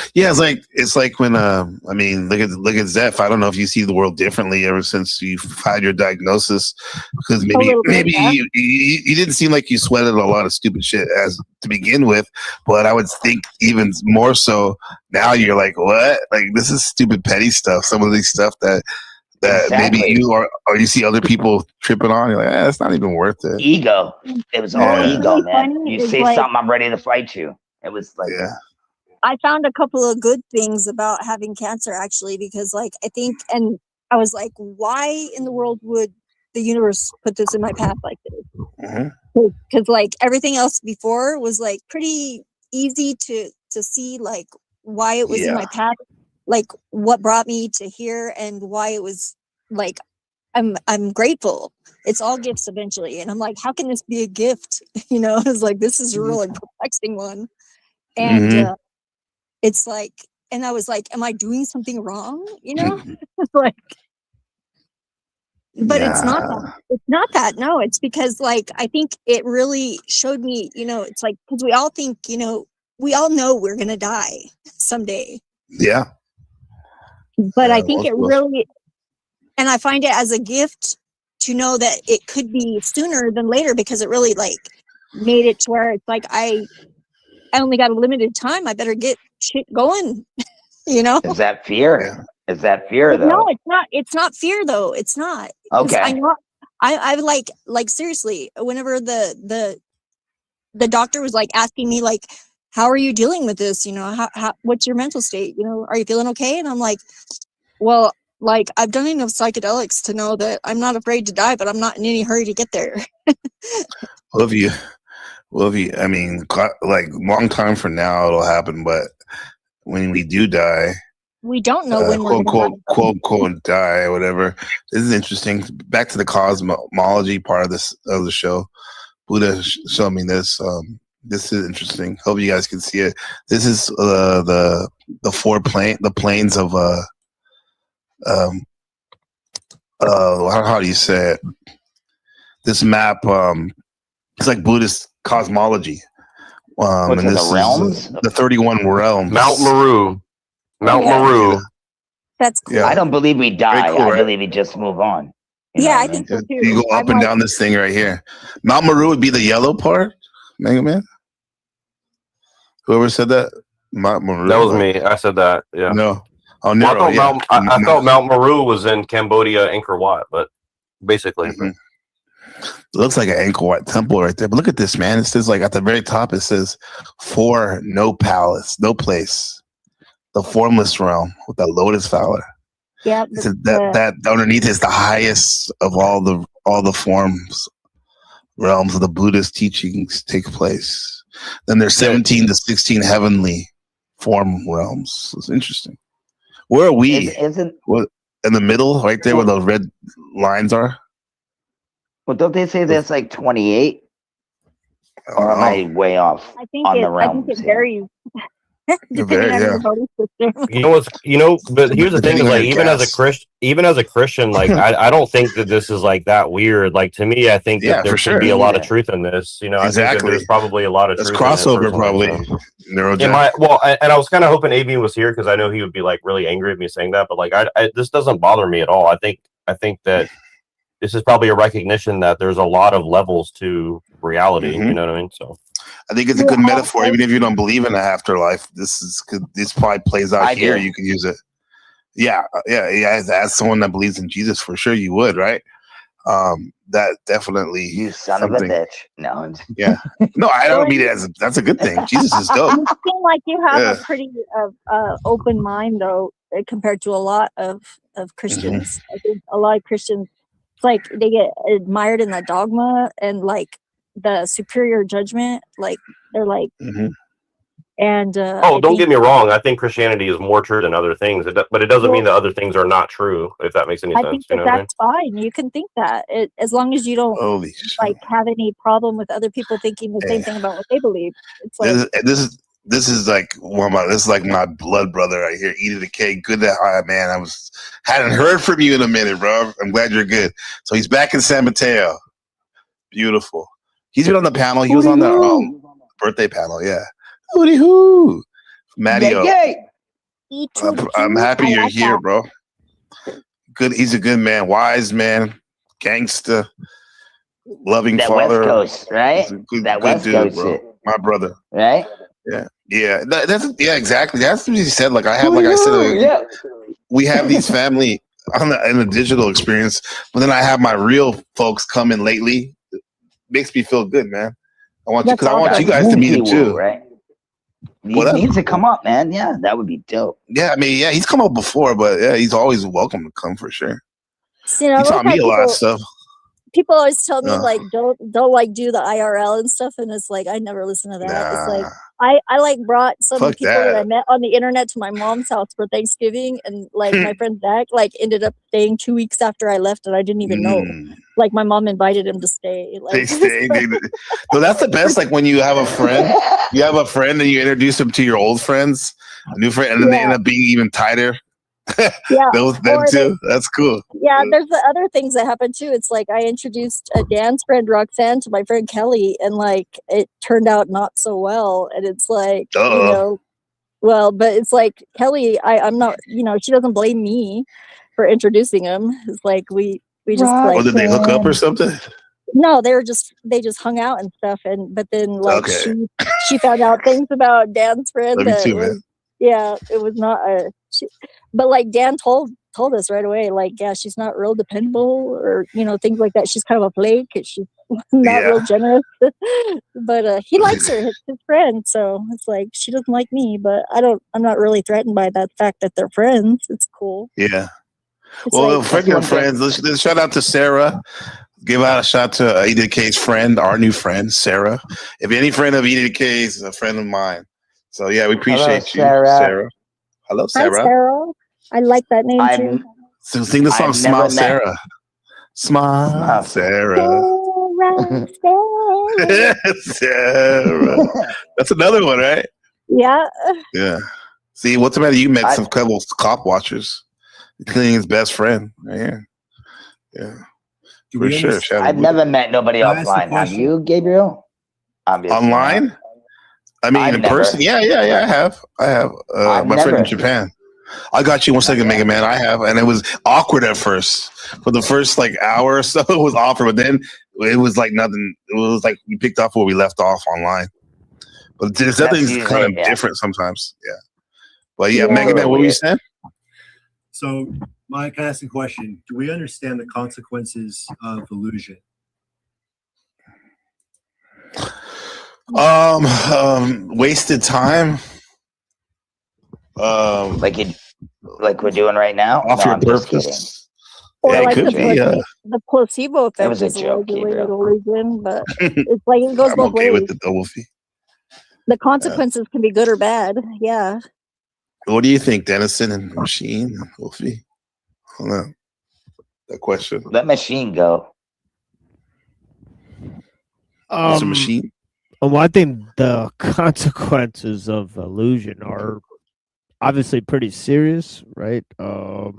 it's like when I mean, look at Zeph. I don't know if you see the world differently ever since you've had your diagnosis, because maybe you didn't seem like you sweated a lot of stupid shit as to begin with, but I would think even more so now. You're like, what? Like, this is stupid petty stuff. Some of these stuff that maybe you or you see other people tripping on. You're like, it's not even worth it. Ego. It was all ego, man. You say something, I'm ready to fight you. It was like, I found a couple of good things about having cancer, actually, because like I think, and I was like, why in the world would the universe put this in my path like this? Because like everything else before was like pretty easy to see, like why it was in my path, like what brought me to here, and why it was like I'm grateful. It's all gifts eventually, and I'm like, how can this be a gift? You know, it's like this is a really perplexing one, and. It's like, and I was like, am I doing something wrong? You know, like, But it's not that. It's not that. No, it's because like I think it really showed me, it's like because we all think, we all know we're gonna die someday. Yeah. But I think it really, and I find it as a gift to know that it could be sooner than later, because it really like made it to where it's like I only got a limited time. I better get shit going. Is that fear? Is that fear though? No, it's not. It's not fear though. It's not. Okay. I know. I like seriously. Whenever the doctor was like asking me like, how are you dealing with this? How what's your mental state? Are you feeling okay? And I'm like, well, like I've done enough psychedelics to know that I'm not afraid to die, but I'm not in any hurry to get there. Well, if you, I mean, like long time from now it'll happen, but when we do die, we don't know when we're quote die or whatever. This is interesting. Back to the cosmology part of the show. Buddha showed me this. This is interesting. Hope you guys can see it. This is the planes of how do you say it? This map. It's like Buddhist cosmology. What's and in this the realms? is the 31 realms. Mount Meru. Meru. That's cool. Yeah. I don't believe we die. Cool, I right? believe we just move on. Yeah, I think so too. You go up and down this thing right here. Mount Meru would be the yellow part, Mega Man. Whoever said that? Mount Meru. That was me. I said that. Yeah. No. Oh, Nero, I thought Mount Meru was in Cambodia, Angkor Wat, but basically. Mm-hmm. It looks like an Angkor Wat temple right there. But look at this, man. It says like at the very top, it says for no palace, no place. The formless realm with the lotus flower. Yeah. That underneath is the highest of all the forms realms of the Buddhist teachings take place. Then there's 17 to 16 heavenly form realms. It's interesting. Where are we? What, in the middle, right there where those red lines are? Well, don't they say there's like 28? Or am I way off on the realms? I think it varies. Depending on your belief system. But here's the thing: is like even as a Christian, like I don't think that this is like that weird. Like to me, I think that there should be a lot of truth in this. I think that there's probably a lot of truth. It's crossover, probably. And I was kind of hoping AB was here because I know he would be like really angry at me saying that. But like, this doesn't bother me at all. I think that this is probably a recognition that there's a lot of levels to reality. You know what I mean? So. I think it's a good metaphor, even if you don't believe in the afterlife. This probably plays out here. You can use it. Yeah. As someone that believes in Jesus, for sure you would, right? That definitely. You son of a bitch. No. Yeah. No, I don't mean it as that's a good thing. Jesus is dope. You seem like you have a pretty open mind, though, compared to a lot of Christians. I think a lot of Christians, it's like they get admired in the dogma and like the superior judgment, like they're like and don't get me wrong, I think Christianity is more true than other things, but it doesn't mean that other things are not true, if that makes any sense. I think that's fine. You can think that as long as you don't have any problem with other people thinking the same thing about what they believe. It's like this is like my blood brother right here. Eating the cake. Good that man. Hadn't heard from you in a minute, bro. I'm glad you're good. So he's back in San Mateo. Beautiful. He's been on the panel. He was on the birthday panel. Yeah. Hooty hoo. Matteo. I'm happy you're here, bro. Good. He's a good man. Wise man. Gangster. Loving father. West Coast, right? Good West dude, Coast bro. shit. My brother. Right? Yeah. Yeah. Exactly. That's what he said. Like I said, we have these family in a digital experience, but then I have my real folks come in lately. Makes me feel good, man. I want you guys to meet him too. Right? He needs to come up, man. Yeah, that would be dope. Yeah, I mean, he's come up before, but yeah, he's always welcome to come for sure. He taught me a lot of stuff. People always tell me like don't like do the IRL and stuff, and it's like I never listen to that. It's like I like brought some people that I met on the internet to my mom's house for Thanksgiving, and like my friend Zach like ended up staying 2 weeks after I left, and I didn't even know. Like my mom invited him to stay. Like, they stay. So that's the best. Like when you have a friend, and you introduce them to your old friends, a new friend, and then they end up being even tighter. Yeah, them too. That's cool. Yeah, there's the other things that happen too. It's like I introduced a dance friend, Roxanne, to my friend Kelly, and like it turned out not so well. And it's like, well, but it's like Kelly, I'm not, she doesn't blame me for introducing him. It's like we just like. Or did they hook up or something? No, they just hung out and stuff, but then like she found out things about Dan's friend Love you that too, was, man. it was not but like Dan told us right away, like, yeah, she's not real dependable, or things like that. She's kind of a flake. She's not real generous. But he likes her, his friend. So it's like she doesn't like me, but I'm not really threatened by that fact that they're friends. It's cool. Yeah. It's Well, like, friend of friends. Let's shout out to Sarah. Give out a shout to EDK's friend, our new friend, Sarah. If any friend of EDK's is a friend of mine. So yeah, we appreciate you, Sarah. Hello, Sarah. Hi, Sarah. I like that name too. So sing the song "Smile, Sarah." Smile, Sarah. Sarah. That's another one, right? Yeah. Yeah. See, what's the matter? You met some couple cop watchers, including his best friend right here. Yeah. For sure. I've never met nobody offline. Have you, Gabriel? Obviously online? Not. I mean, in person? Yeah, I have. My friend in Japan. I got you 1 second, Mega Man. I have, and it was awkward at first. For the first hour or so, it was awkward, but then it was like nothing. It was like we picked up where we left off online. But there's nothing kind of different sometimes. Yeah. But yeah, Mega Man, what were you saying? So, Mike, can I ask a question? Do we understand the consequences of illusion? Wasted time. Like we're doing right now. Off your purpose. Or like the placebo effect. That was a joke, illusion, but it's like it goes both ways. With the double fee. The consequences can be good or bad. Yeah. What do you think, Dennison and Machine and Wolfie? I don't know. That question. Let Machine go. It's a machine. Well, I think the consequences of illusion are obviously pretty serious, right? I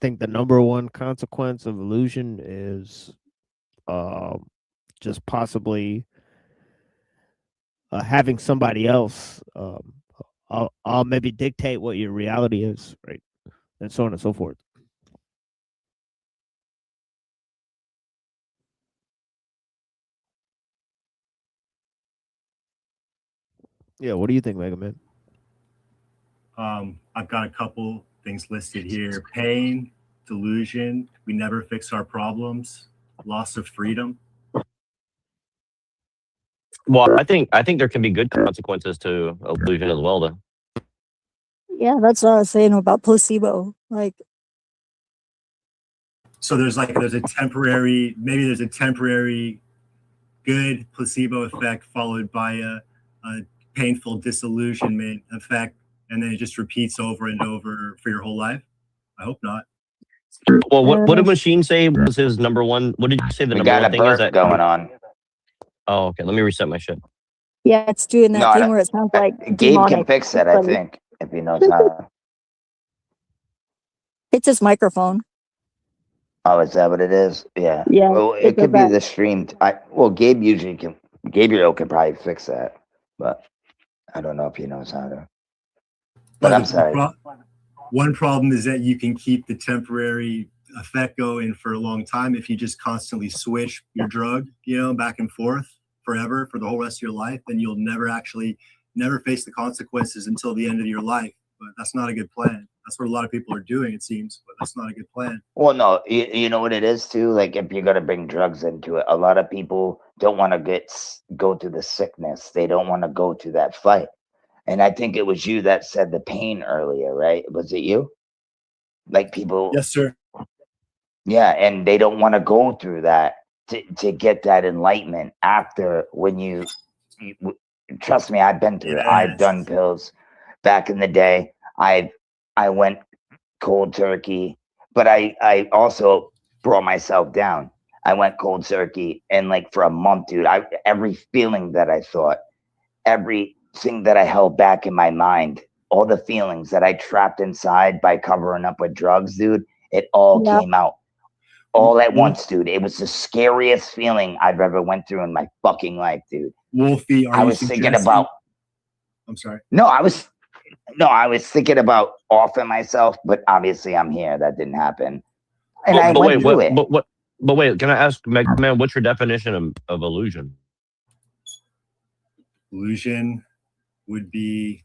think the number one consequence of illusion is just possibly having somebody else I'll maybe dictate what your reality is, right? And so on and so forth. Yeah, what do you think, Mega Man? I've got a couple things listed here. Pain, delusion, we never fix our problems, loss of freedom. Well, I think there can be good consequences to illusion as well, though. Yeah, that's what I was saying about placebo. Like, so there's a temporary good placebo effect followed by a painful disillusionment effect, and then it just repeats over and over for your whole life. I hope not. Well, what did Machine say was his number one? What did you say the number one thing is that going on? Oh, okay. Let me reset my shit. Yeah, it's doing that thing where it sounds like Gabe demonic. can fix it, I think, if he knows how. It's his microphone. Oh, is that what it is? Yeah. Yeah. Well, it could be the streamed. Gabriel could probably fix that, but I don't know if he knows how to. But I'm sorry. One problem is that you can keep the temporary effect going for a long time if you just constantly switch your drug, back and forth forever for the whole rest of your life. Then you'll never face the consequences until the end of your life. But that's not a good plan. That's what a lot of people are doing, it seems, but that's not a good plan. Well, no, you know what it is too. Like if you're gonna bring drugs into it, a lot of people don't want to go through the sickness. They don't want to go to that fight. And I think it was you that said the pain earlier, right? Was it you? Like people. Yes, sir. Yeah, and they don't want to go through that to get that enlightenment after when you trust me, I've been through it. I've done pills back in the day. I went cold turkey, but I also brought myself down. I went cold turkey, and like for a month, dude, every feeling that I thought, everything that I held back in my mind all the feelings that I trapped inside by covering up with drugs, dude, it all came out all at once, dude. It was the scariest feeling I've ever went through in my fucking life, dude. Wolfie, I was thinking about. I'm sorry. No, I was thinking about offing myself, but obviously I'm here. That didn't happen. And I went through it. But wait, can I ask, man, what's your definition of illusion? Illusion would be,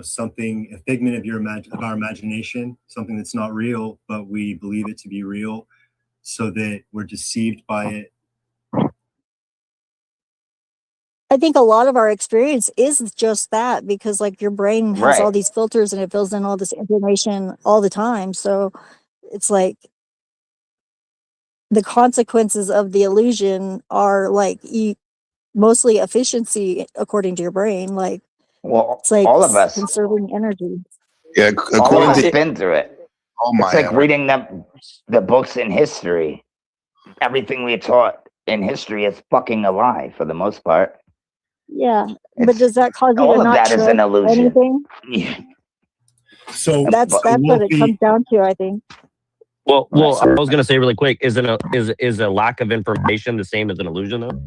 something, a figment of our imagination, something that's not real, but we believe it to be real, so that we're deceived by it. I think a lot of our experience is just that, because like your brain has all these filters and it fills in all this information all the time. So it's like the consequences of the illusion are like mostly efficiency according to your brain. Like, it's like all of us conserving energy. Yeah, all of us have been through it. Oh my! It's like reading the books in history. Everything we're taught in history is fucking a lie for the most part. Yeah, but does that cause you all to of not that is trust an illusion. anything? Yeah. So that's what it comes down to, I think. Well, I was gonna say really quick: is a lack of information the same as an illusion, though?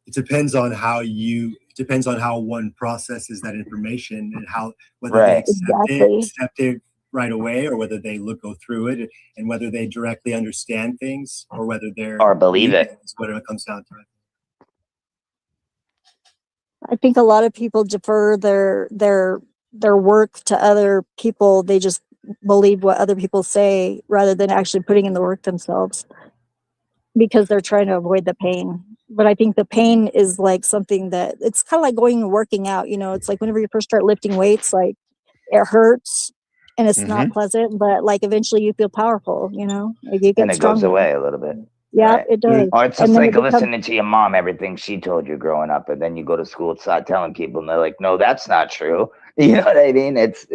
It depends on how one processes that information and whether they accept it right away, or whether they go through it, and whether they directly understand things, or whether they're believe it. Is what it comes down to. I think a lot of people defer their work to other people. They just believe what other people say rather than actually putting in the work themselves, because they're trying to avoid the pain. But I think the pain is like something that it's kind of like going and working out. It's like whenever you first start lifting weights, like it hurts and it's not pleasant, but like eventually you feel powerful. Like you get And it stronger. goes away a little bit. Yeah, it does. Or it's just like listening to your mom, everything she told you growing up, and then you go to school and start telling people, and they're like, "No, that's not true." You know what I mean? It's.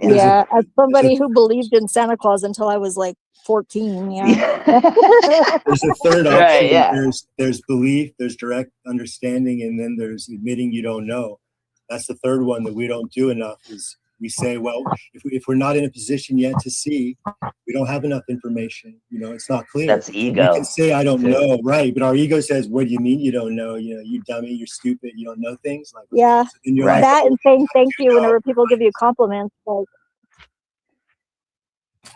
Yeah, as somebody who believed in Santa Claus until I was like 14. Yeah. There's a third option. There's belief, there's direct understanding, and then there's admitting you don't know. That's the third one that we don't do enough. Is we say, well, if we're not in a position yet to see, we don't have enough information. It's not clear. That's ego. We can say I don't know, right? But our ego says, "What do you mean you don't know? You dummy, you're stupid, you don't know things." Like yeah, that and saying thank you whenever people give you compliments. Like,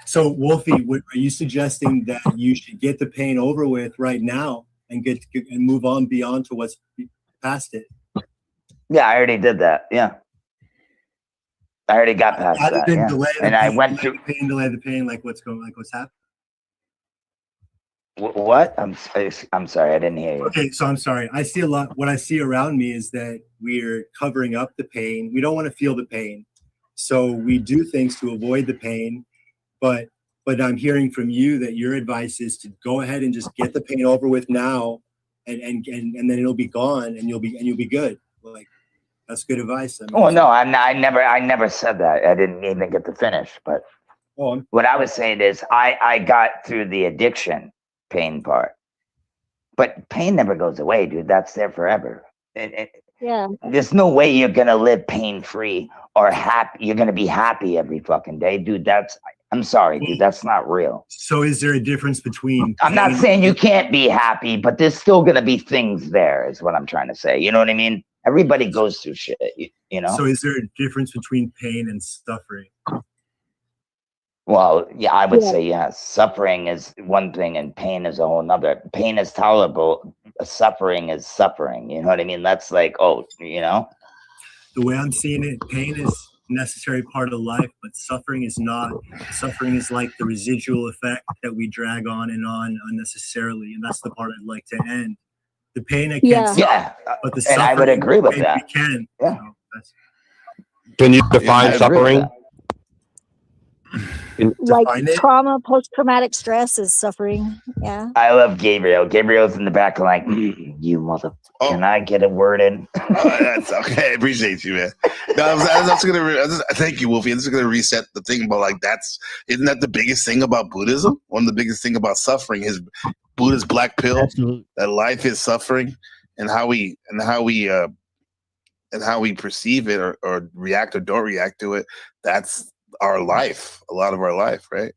so Wolfie, are you suggesting that you should get the pain over with right now and move on beyond to what's past it? Yeah, I already did that. Yeah. I already got past that, and I went through delay the pain, like what's happening. What? I'm sorry, I didn't hear you. Okay, so I'm sorry. I see a lot. What I see around me is that we're covering up the pain. We don't want to feel the pain, so we do things to avoid the pain. But I'm hearing from you that your advice is to go ahead and just get the pain over with now, and then it'll be gone, and you'll be good. Like. That's good advice. No, I never said that. I didn't even get to finish. But what I was saying is I got through the addiction pain part. But pain never goes away, dude. That's there forever. Yeah. There's no way you're going to live pain-free or happy. You're going to be happy every fucking day, dude. I'm sorry, dude. That's not real. So is there a difference between... I'm not saying you can't be happy, but there's still going to be things there is what I'm trying to say. You know what I mean? Everybody goes through shit, you know? So is there a difference between pain and suffering? Well, yeah, I would say yes. Suffering is one thing and pain is a whole nother. Pain is tolerable. Suffering is suffering. You know what I mean? That's like, The way I'm seeing it, pain is a necessary part of life, but suffering is not. Suffering is like the residual effect that we drag on unnecessarily. And that's the part I'd like to end. The pain I can't stop, but the suffering, I would agree with that. We can. Yeah. Can you define suffering? Like trauma, post-traumatic stress is suffering. Yeah. I love Gabriel. Gabriel's in the back like, you mother. Can I get a word in? That's okay. I appreciate you, man. No, I was gonna thank you, Wolfie. I'm just gonna reset the thing about isn't that the biggest thing about Buddhism? One of the biggest thing about suffering is Buddha's black pill. Absolutely. That life is suffering, and how we and how we perceive it or react or don't react to it, that's our life, a lot of our life, right?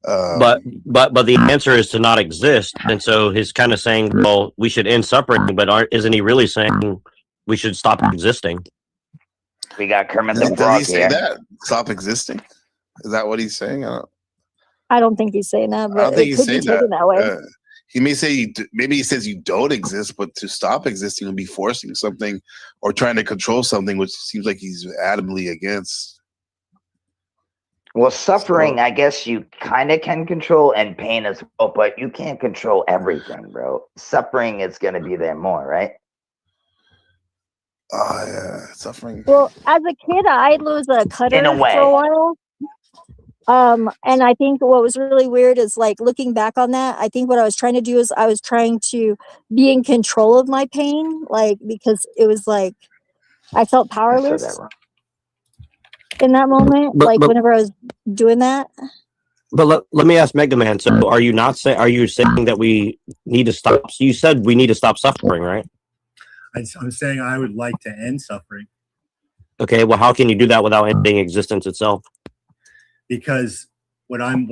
But the answer is to not exist, and so he's kind of saying, well, we should end suffering, but isn't he really saying we should stop existing? We got Kermit the Frog Does he say here. that? Stop existing? Is that what he's saying? I don't think he's saying that, I but don't think it he's could be saying taken that way. He may say maybe he says you don't exist, but to stop existing would be forcing something or trying to control something, which seems like he's adamantly against. Well, suffering, I guess you kind of can control, and pain as well, but you can't control everything, bro. Suffering is going to be there more, right? Oh, yeah, suffering. Well, as a kid, I was a cutter In a way. for a while. And I think what was really weird is like looking back on that, I think what I was trying to do is I was trying to be in control of my pain, like, because it was like I felt powerless in that moment, whenever I was doing that. But let me ask Mega Man. So, are you saying that we need to stop? So you said we need to stop suffering, right? I'm saying I would like to end suffering. Okay. Well, how can you do that without ending existence itself? Because what I'm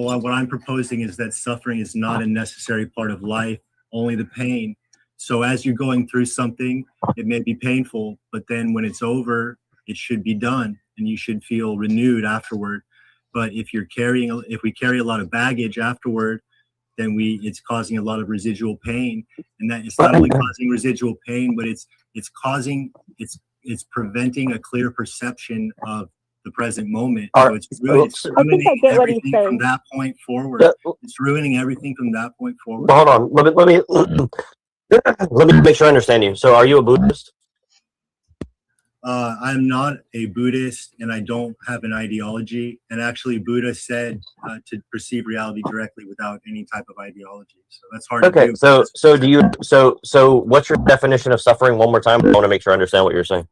proposing is that suffering is not a necessary part of life, only the pain. So as you're going through something, it may be painful, but then when it's over, it should be done, and you should feel renewed afterward. But if we carry a lot of baggage afterward, then it's causing a lot of residual pain, and that it's not only causing residual pain, but it's preventing a clear perception of the present moment. So it's ruining everything from that point forward. It's ruining everything from that point forward. Hold on, let me make sure I understand you. So, are you a Buddhist? I'm not a Buddhist, and I don't have an ideology. And actually, Buddha said to perceive reality directly without any type of ideology. So that's hard to do. So what's your definition of suffering? One more time. I want to make sure I understand what you're saying.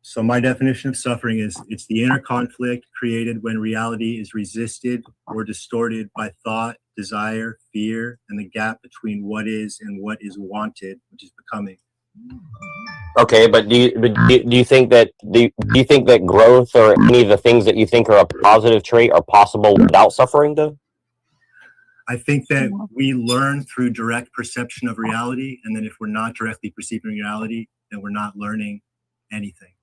So my definition of suffering is it's the inner conflict created when reality is resisted or distorted by thought, desire, fear, and the gap between what is and what is wanted, which is becoming. Okay, but do you think that growth or any of the things that you think are a positive trait are possible without suffering, though? I think that we learn through direct perception of reality, and then if we're not directly perceiving reality, then we're not learning anything.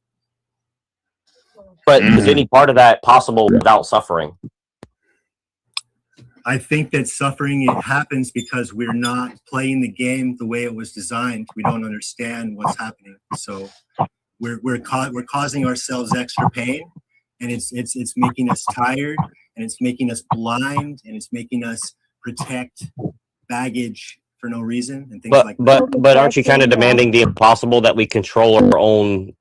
But is any part of that possible without suffering? I think that suffering, it happens because we're not playing the game the way it was designed. We don't understand what's happening, so we're causing ourselves extra pain, and it's making us tired, and it's making us blind, and it's making us protect baggage for no reason and things like that. But aren't you kind of demanding the impossible, that we control our own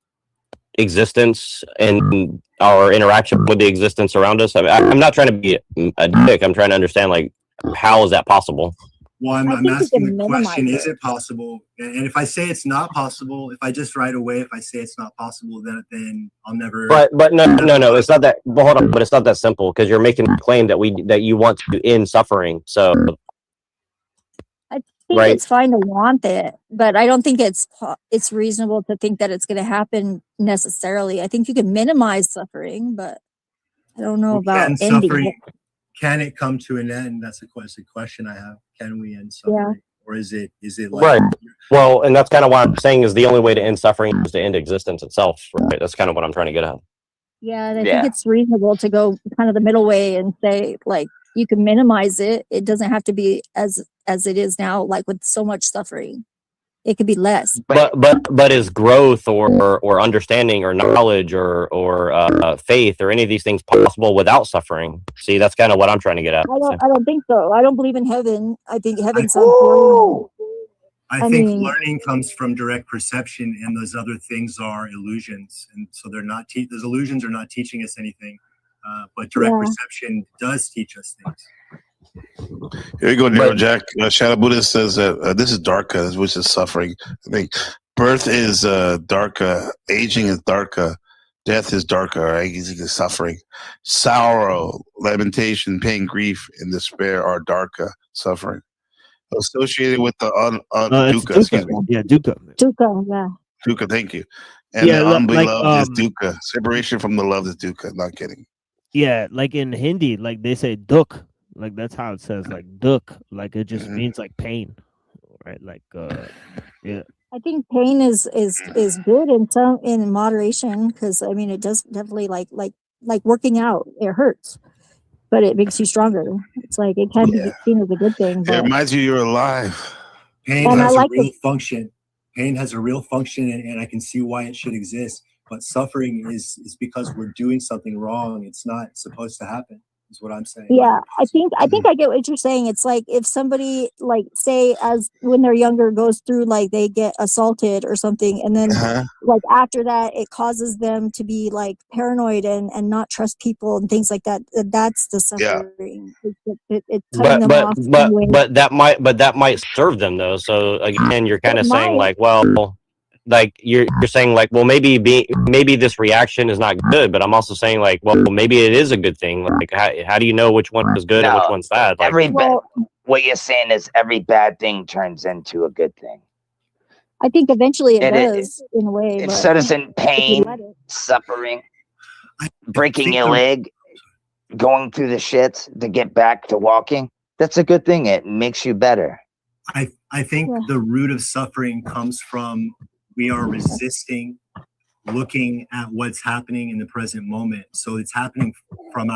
existence and our interaction with the existence around us? I mean, I'm not trying to be a dick. I'm trying to understand, like, how is that possible? Well, I'm asking the question, is it possible? And if I say it's not possible, if I just right away, if I say it's not possible, then I'll never. But no, it's not that. But hold on, but it's not that simple, because you're making a claim that you want to end suffering. So I think it's fine to want it, but I don't think it's reasonable to think that it's going to happen necessarily. I think you can minimize suffering, but I don't know about ending it. Can it come to an end? That's a question I have. Can we end suffering, or is it like right? Well, and that's kind of what I'm saying is the only way to end suffering is to end existence itself. Right? That's kind of what I'm trying to get at. Yeah, and I think it's reasonable to go kind of the middle way and say, like, you can minimize it. It doesn't have to be as it is now, like with so much suffering. It could be less. But is growth or understanding or knowledge or faith or any of these things possible without suffering? See, that's kind of what I'm trying to get at. I don't think so. I don't believe in heaven. I think heaven's I think learning comes from direct perception, and those other things are illusions, and so they're not. Those illusions are not teaching us anything, but direct perception does teach us things. Here you go, Nero Jack. Shadow Buddhist says that this is Dharka, which is suffering. I think birth is Dharka, aging is Dharka, death is Dharka, right? He's suffering. Sorrow, lamentation, pain, grief, and despair are Dharka, suffering. Associated with the dukkha, excuse me. Yeah, dukkha. Dukkha, yeah. Dukkha, thank you. And Yeah, the like unbeloved is dukkha. Separation from the love is dukkha. Not kidding. yeah, like in Hindi, like they say duk, like that's how it says, like duk, like it just means like pain, right? Like yeah. I think pain is good in moderation, because I mean it does definitely like working out. It hurts, but it makes you stronger. It's like it can be seen as a good thing. It But reminds you you're alive. Pain And I has like a real function. Pain has a real function, and I can see why it should exist. But suffering is because we're doing something wrong. It's not supposed to happen, is what I'm saying. yeah, I think I get what you're saying. It's like if somebody, like, say, as when they're younger, goes through, like, they get assaulted or something, and then like after that it causes them to be like paranoid and not trust people and things like that. That's the suffering. It's cutting them off. But that might serve them though. So again, you're kind of saying like, well, like you're saying like, well, maybe this reaction is not good, but I'm also saying like, well, maybe it is a good thing. Like, how do you know which one is good and which one's bad? Like, what you're saying is every bad thing turns into a good thing. I think eventually it does in a way. It but starts in pain, suffering, breaking your leg, going through the shit to get back to walking. That's a good thing. It makes you better. I think the root of suffering comes from we are resisting looking at what's happening in the present moment. So it's happening from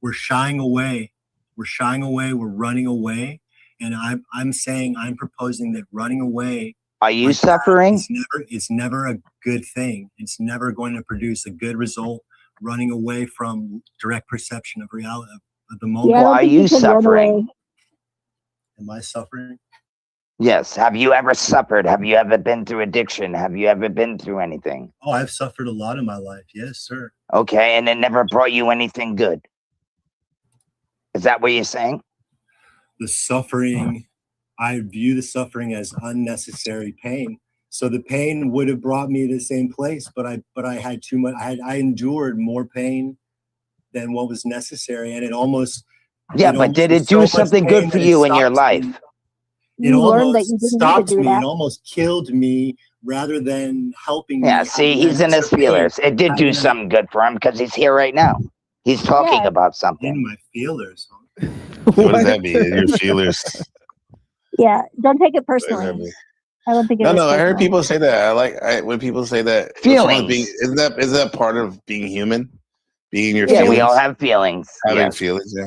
we're shying away. We're running away. And I'm proposing that running away. Are you suffering? It's never a good thing. It's never going to produce a good result. Running away from direct perception of reality of the moment. Are you suffering? Am I suffering? Yes. Have you ever suffered? Have you ever been through addiction? Have you ever been through anything? Oh, I've suffered a lot in my life. Yes, sir. Okay. And it never brought you anything good. Is that what you're saying? The suffering, I view the suffering as unnecessary pain. So the pain would have brought me to the same place, but I had too much. I endured more pain than what was necessary, and it almost. Yeah, but did it do something good for you in your life? It almost stopped me. It almost killed me rather than helping me. Yeah, see, he's in his feelers. It did do something good for him because he's here right now. He's talking about something. In my feelers. What does that mean? Your feelers. Yeah, don't take it personally. I don't think. No, I heard people say that. When people say that. Feelings. Isn't that part of being human? Being your feelings. feelings. We all have feelings. Having feelings, yeah.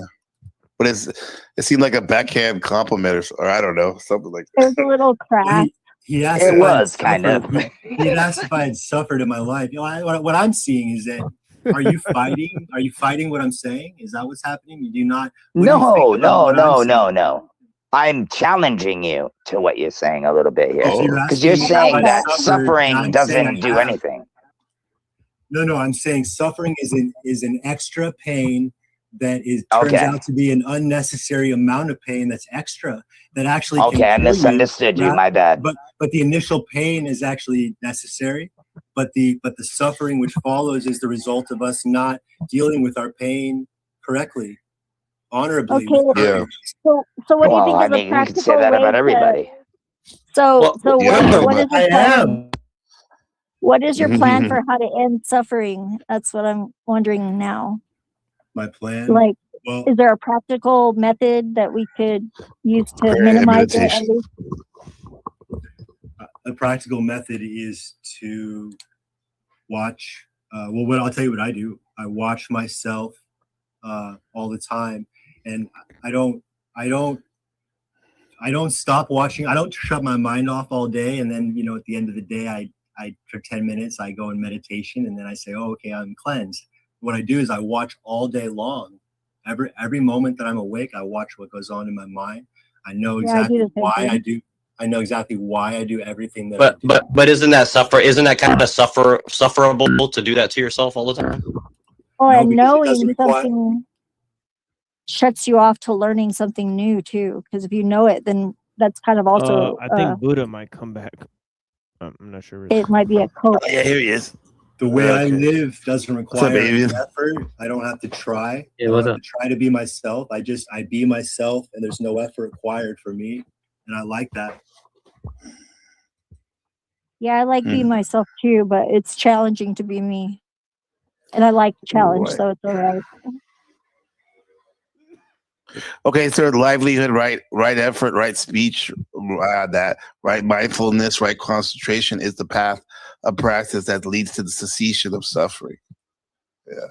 But it seemed like a backhand compliment, or I don't know, something like that. There's a little crack. He asked it was kind of. He asked if I had suffered in my life. You know, what I'm seeing is that. Are you fighting? Are you fighting what I'm saying? Is that what's happening? You do not. No. I'm challenging you to what you're saying a little bit here, because you're saying that suffering doesn't do anything. No. I'm saying suffering is an extra pain that turns out to be an unnecessary amount of pain that's extra that actually. I misunderstood you. My bad. But the initial pain is actually necessary. But the suffering which follows is the result of us not dealing with our pain correctly, honorably. Okay. Yeah. So what do you think is a practical you can say that about everybody. What is your plan for how to end suffering? That's what I'm wondering now. My plan? Like, is there a practical method that we could use to minimize it? At least? A practical method is to watch. I'll tell you what I do. I watch myself all the time, and I don't stop watching. I don't shut my mind off all day, and then at the end of the day, I for 10 minutes I go in meditation, and then I say, "Oh, okay, I'm cleansed." What I do is I watch all day long. Every moment that I'm awake, I watch what goes on in my mind. I know exactly why I do. I know exactly why I do everything that I do. But isn't that kind of sufferable to do that to yourself all the time? Oh, and knowing something shuts you off to learning something new too. Because if you know it, then that's kind of also. I think Buddha might come back. I'm not sure. It might be a coach. Oh, yeah, here he is. The way I live doesn't require any effort. I don't have to try. I don't have to try to be myself. I be myself, and there's no effort required for me, and I like that. Yeah, I like being myself too, but it's challenging to be me. And I like challenge, so it's all right. Okay, so livelihood, right effort, right speech, that right mindfulness, right concentration is the path of practice that leads to the cessation of suffering. Yeah.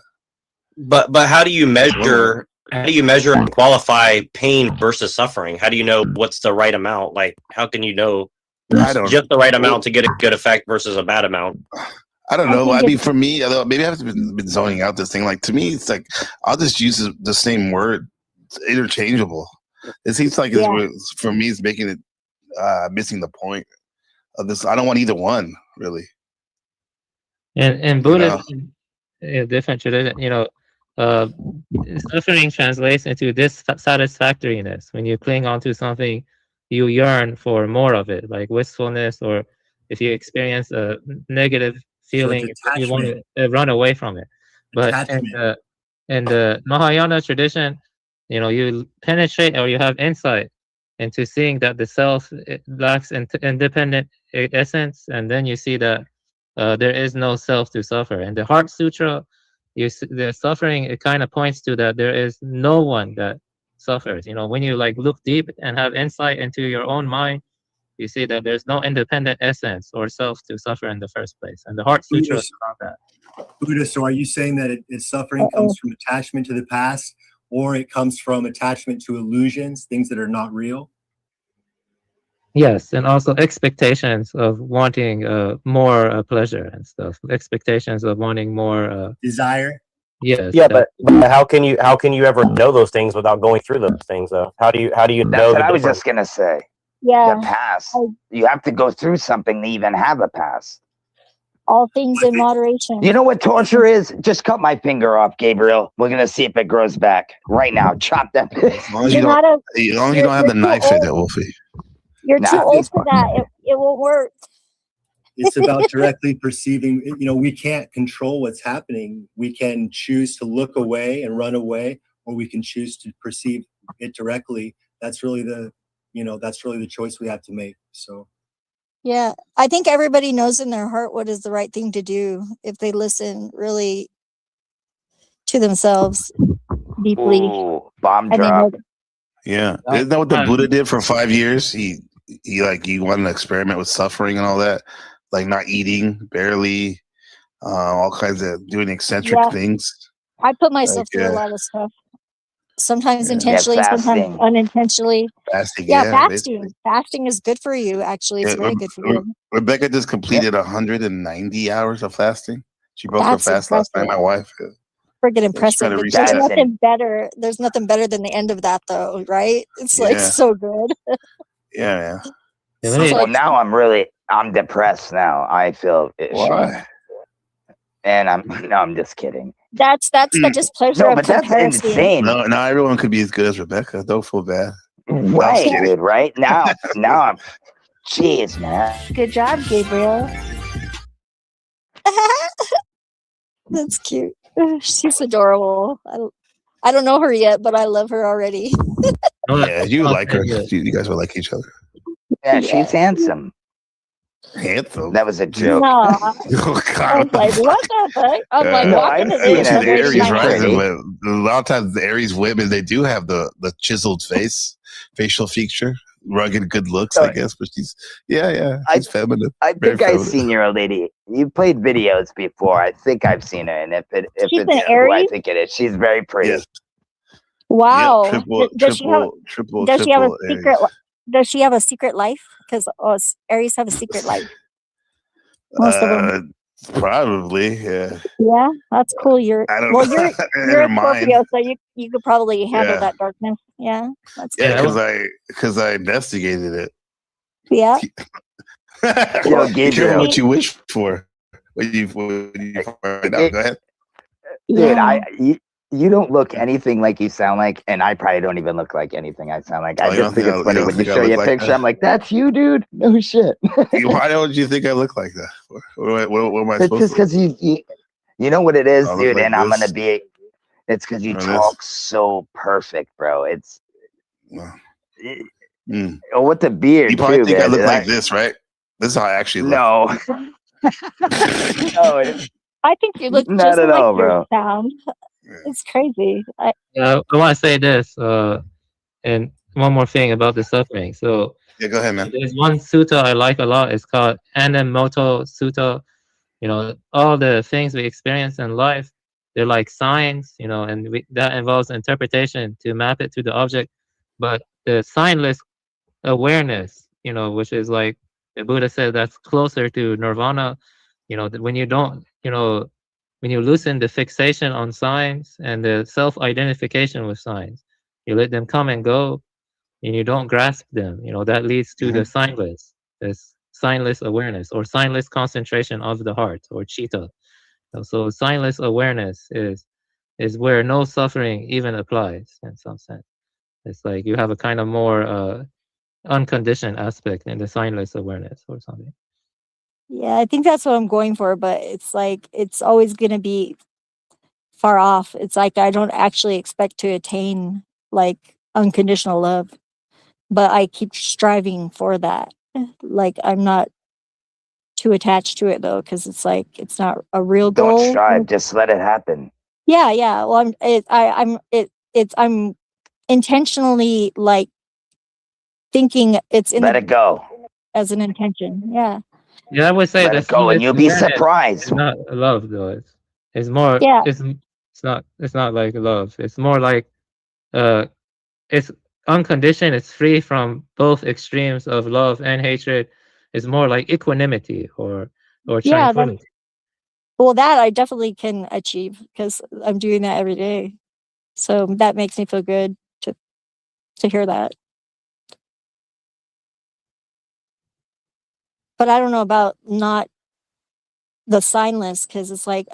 But how do you measure? How do you measure and qualify pain versus suffering? How do you know what's the right amount? Like, how can you know just the right amount to get a good effect versus a bad amount? I don't know. I mean, for me, although maybe I've been zoning out this thing. Like, to me, it's like I'll just use the same word. It's interchangeable. It seems like it's, for me, it's making it missing the point of this. I don't want either one, really. And Buddhism, different tradition, suffering translates into dissatisfactoriness. When you cling onto something, you yearn for more of it, like wistfulness, or if you experience a negative feeling, you want to run away from it. But in the Mahayana tradition, you penetrate or you have insight into seeing that the self lacks independent essence, and then you see that there is no self to suffer. And the Heart Sutra, the suffering, it kind of points to that there is no one that suffers. When you like look deep and have insight into your own mind, you see that there's no independent essence or self to suffer in the first place. And the Heart Sutra is about that. Buddha, so are you saying that suffering comes from attachment to the past, or it comes from attachment to illusions, things that are not real? Yes, and also expectations of wanting more pleasure and stuff. Expectations of wanting more desire. Yes. Yeah, but how can you ever know those things without going through those things though? How do you know? That's what I was just gonna say. Yeah. The past. You have to go through something to even have a past. All things in moderation. You know what torture is? Just cut my finger off, Gabriel. We're gonna see if it grows back right now. Chop that. As long as you don't have the knife in it, Wolfie. You're too old for that. It won't work. It's about directly perceiving. We can't control what's happening. We can choose to look away and run away, or we can choose to perceive it directly. That's really the choice we have to make. So. Yeah, I think everybody knows in their heart what is the right thing to do if they listen really to themselves deeply. Ooh, bomb drop. Yeah, isn't that what the Buddha did for 5 years? He wanted to experiment with suffering and all that, like not eating, barely, all kinds of doing eccentric things. I put myself through a lot of stuff. Sometimes intentionally, sometimes unintentionally. Fasting, fasting. Fasting is good for you. Actually, it's very good for you. Rebecca just completed 190 hours of fasting. She broke her fast last night. My wife. Friggin' impressive. There's nothing better. There's nothing better than the end of that, though, right? It's like so good. Yeah. So now I'm depressed now. I feel why? And I'm just kidding. That's the displeasure of comparison. That's insane. No, not everyone could be as good as Rebecca. Don't feel bad. Right, dude. Right now I'm. Jeez, man. Good job, Gabriel. That's cute. She's adorable. I don't know her yet, but I love her already. Yeah, you like her. You guys will like each other. Yeah, she's handsome. Handsome? That was a joke. No. Oh, God. I was like, what the heck? I'm like, I've seen it. Aries rising, but a lot of times the Aries women, they do have the chiseled facial feature, rugged good looks, I guess. But she's she's feminine. I think I've seen your lady. You played videos before. I think I've seen her, and if she's it's an who Aries? I think it is, she's very pretty. Yes. Wow. Yep, does she have a secret? Does she have a secret life? Because Aries have a secret life. Most of them. Probably, yeah. Yeah, that's cool. You're a Scorpio, so you could probably handle that darkness. Yeah, that's good. because I investigated it. Yeah. Be careful what you wish for. When you find out. Go ahead. Dude, you don't look anything like you sound like, and I probably don't even look like anything I sound like. I just think it's funny when you show you a picture. I'm like, that's you, dude. No shit. Why don't you think I look like that? What am I supposed to? It's just because you know what it is, dude. Like, and I'm gonna be. It's because you talk so perfect, bro. It's. Oh, with the beard, you probably think man. I look like this, right? This is how I actually look. No. No, I think you look not just at like all, your bro. sound. It's crazy. I want to say this, and one more thing about the suffering. So yeah, go ahead, man. There's one sutta I like a lot. It's called Animoto Sutta. You know, all the things we experience in life, they're like signs. You know, and that involves interpretation to map it to the object. But the signless awareness, you know, which is like the Buddha said, that's closer to nirvana. You know, when you don't, you know, when you loosen the fixation on signs and the self-identification with signs, you let them come and go, and you don't grasp them. You know, that leads to the signless, this signless awareness or signless concentration of the heart or chitta. So signless awareness is where no suffering even applies in some sense. It's like you have a kind of more unconditioned aspect in the signless awareness or something. Yeah, I think that's what I'm going for, but it's like it's always going to be far off. It's like I don't actually expect to attain like unconditional love, but I keep striving for that. Like I'm not too attached to it though, because it's like it's not a real goal. Don't strive, just let it happen. Yeah, yeah. Well, I'm intentionally like thinking it's in Let it go as an intention. Yeah. Yeah, I would say let it go, and you'll be surprised. It's not love though. It's more. Yeah. It's not like love. It's more like it's unconditioned. It's free from both extremes of love and hatred. It's more like equanimity or tranquility. Well, that I definitely can achieve because I'm doing that every day. So that makes me feel good to hear that. But I don't know about not the signless, because it's like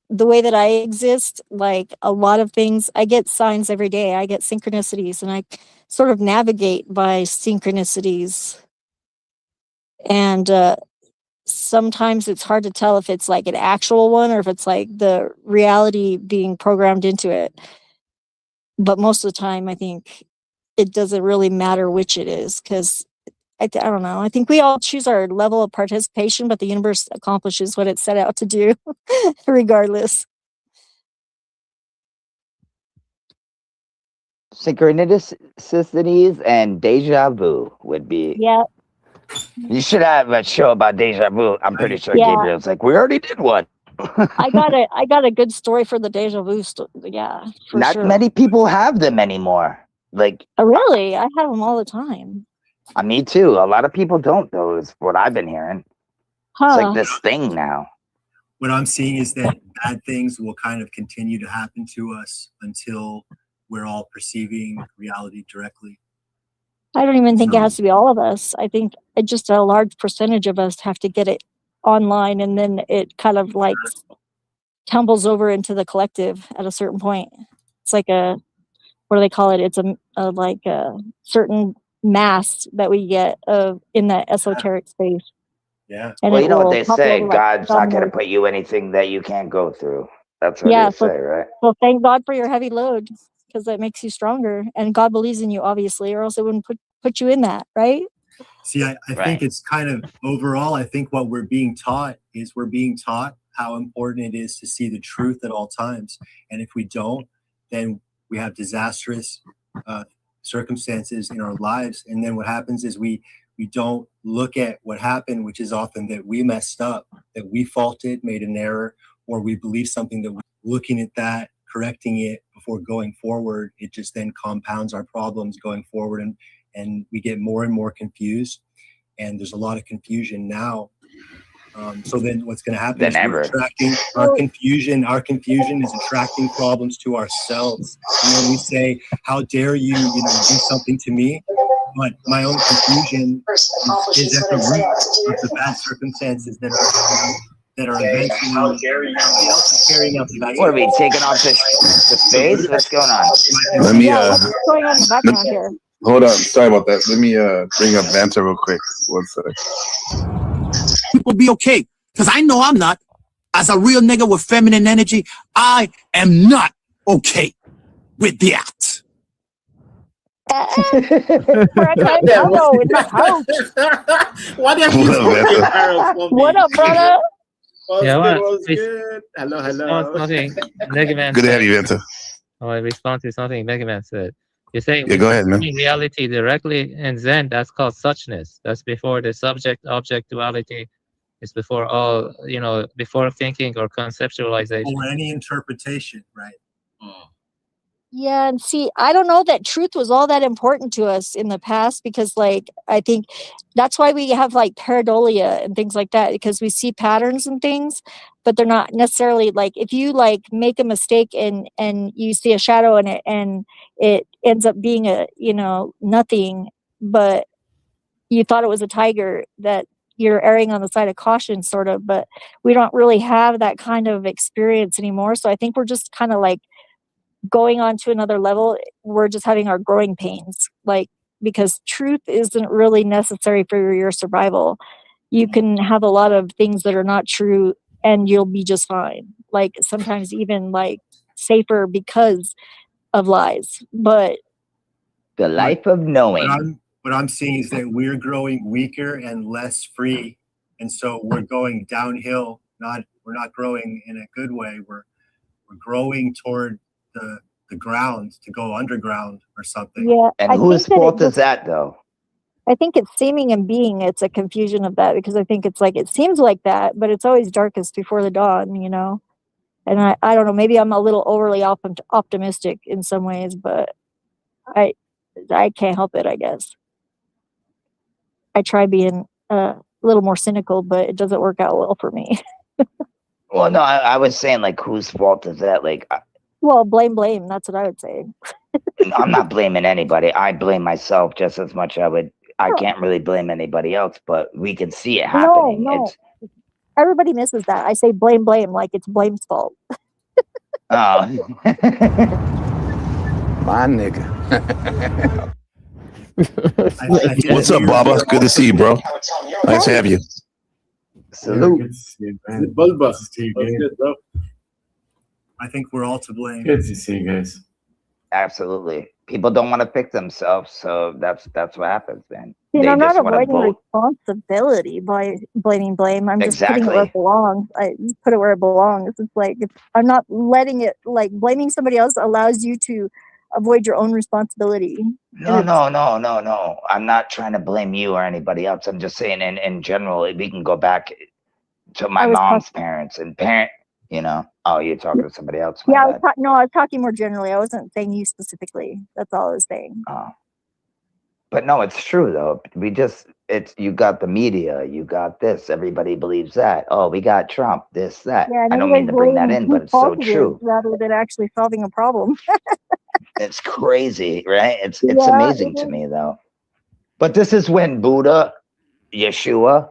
the way that I exist, like a lot of things, I get signs every day. I get synchronicities and I sort of navigate by synchronicities. And sometimes it's hard to tell if it's like an actual one or if it's like the reality being programmed into it. But most of the time, I think it doesn't really matter which it is, because I don't know. I think we all choose our level of participation, but the universe accomplishes what it set out to do regardless. Synchronicities and deja vu would be. Yeah. You should have a show about deja vu. I'm pretty sure Gabriel's like, we already did one. I got a good story for the deja vu story. Yeah, for Not sure. many people have them anymore. Like, really, I have them all the time. Me too. A lot of people don't, though, is what I've been hearing. It's like this thing now. What I'm seeing is that bad things will kind of continue to happen to us until we're all perceiving reality directly. I don't even think it has to be all of us. I think just a large percentage of us have to get it online, and then it kind of like tumbles over into the collective at a certain point. It's like what do they call it? It's like a certain mass that we get in that esoteric space. Yeah. And well, you know what they say, God's not going to put you anything that you can't go through. That's what they say, right? Well, thank God for your heavy load, because that makes you stronger, and God believes in you, obviously, or else it wouldn't put you in that, right? See, I think it's kind of overall, I think what we're being taught is how important it is to see the truth at all times. And if we don't, then we have disastrous circumstances in our lives. And then what happens is we don't look at what happened, which is often that we messed up, that we faulted, made an error, or we believe something that we're looking at that, correcting it before going forward. It just then compounds our problems going forward, and we get more and more confused. And there's a lot of confusion now. So then what's going to happen is we're attracting our confusion is attracting problems to ourselves. And then we say, how dare you, do something to me? But my own confusion is at the root of the bad circumstances that are eventually. How dare you? Carrying out the what are we taking off the space? What's going on? Let me what's going on in the background here? Hold on, sorry about that. Let me bring up Banter real quick. 1 sec. People be okay, because I know I'm not. As a real nigga with feminine energy, I am not okay with that. For a time, hello in the house. What have you What up, brother? What's good? Hello. Something Megaman Good to have you, Vento. I respond to something Megaman said. You're saying Yeah, go ahead, man. reality directly in Zen, that's called suchness. That's before the subject-object duality. It's before all, before thinking or conceptualization. Or any interpretation, right? Yeah, and see, I don't know that truth was all that important to us in the past because, like, I think that's why we have like pareidolia and things like that, because we see patterns and things, but they're not necessarily like if you like make a mistake and you see a shadow in it and it ends up being a nothing, but you thought it was a tiger, that you're erring on the side of caution, sort of. But we don't really have that kind of experience anymore, so I think we're just kind of like going on to another level. We're just having our growing pains, like, because truth isn't really necessary for your survival. You can have a lot of things that are not true and you'll be just fine, like sometimes even like safer because of lies. But the life of knowing, what I'm seeing is that we're growing weaker and less free, and so we're going downhill. We're not growing in a good way. We're growing toward the ground to go underground or something. Yeah. and whose fault is that, though? I think it's seeming and being. It's a confusion of that, because I think it's like it seems like that, but it's always darkest before the dawn, And I don't know. Maybe I'm a little overly optimistic in some ways, but I can't help it, I guess. I try being a little more cynical, but it doesn't work out well for me. Well, no, I was saying, like, whose fault is that? Like, well, blame. That's what I would say. I'm not blaming anybody. I blame myself just as much. I can't really blame anybody else, but we can see it happening. No. Everybody misses that. I say blame, like it's blame's fault. Oh. My nigga. What's up, Baba? Good to see you, bro. Nice to have you. Salute. Good to see you, man. What's good, bro? I think we're all to blame. Good to see you guys. Absolutely. People don't want to pick themselves, so that's what happens, man. I'm not avoiding responsibility by blaming blame. I'm just putting it where it belongs. I just put it where it belongs. It's like I'm not letting it, like, blaming somebody else allows you to avoid your own responsibility. No. I'm not trying to blame you or anybody else. I'm just saying in general, we can go back to my mom's parents and Oh, you're talking to somebody else. Yeah, I was talking more generally. I wasn't saying you specifically. That's all I was saying. Oh. But no, it's true though. You got the media, you got this, everybody believes that. Oh, we got Trump, this, that. Yeah, I don't mean to bring that in, but it's so true. Rather than actually solving a problem. It's crazy, right? It's amazing to me though. But this is when Buddha, Yeshua,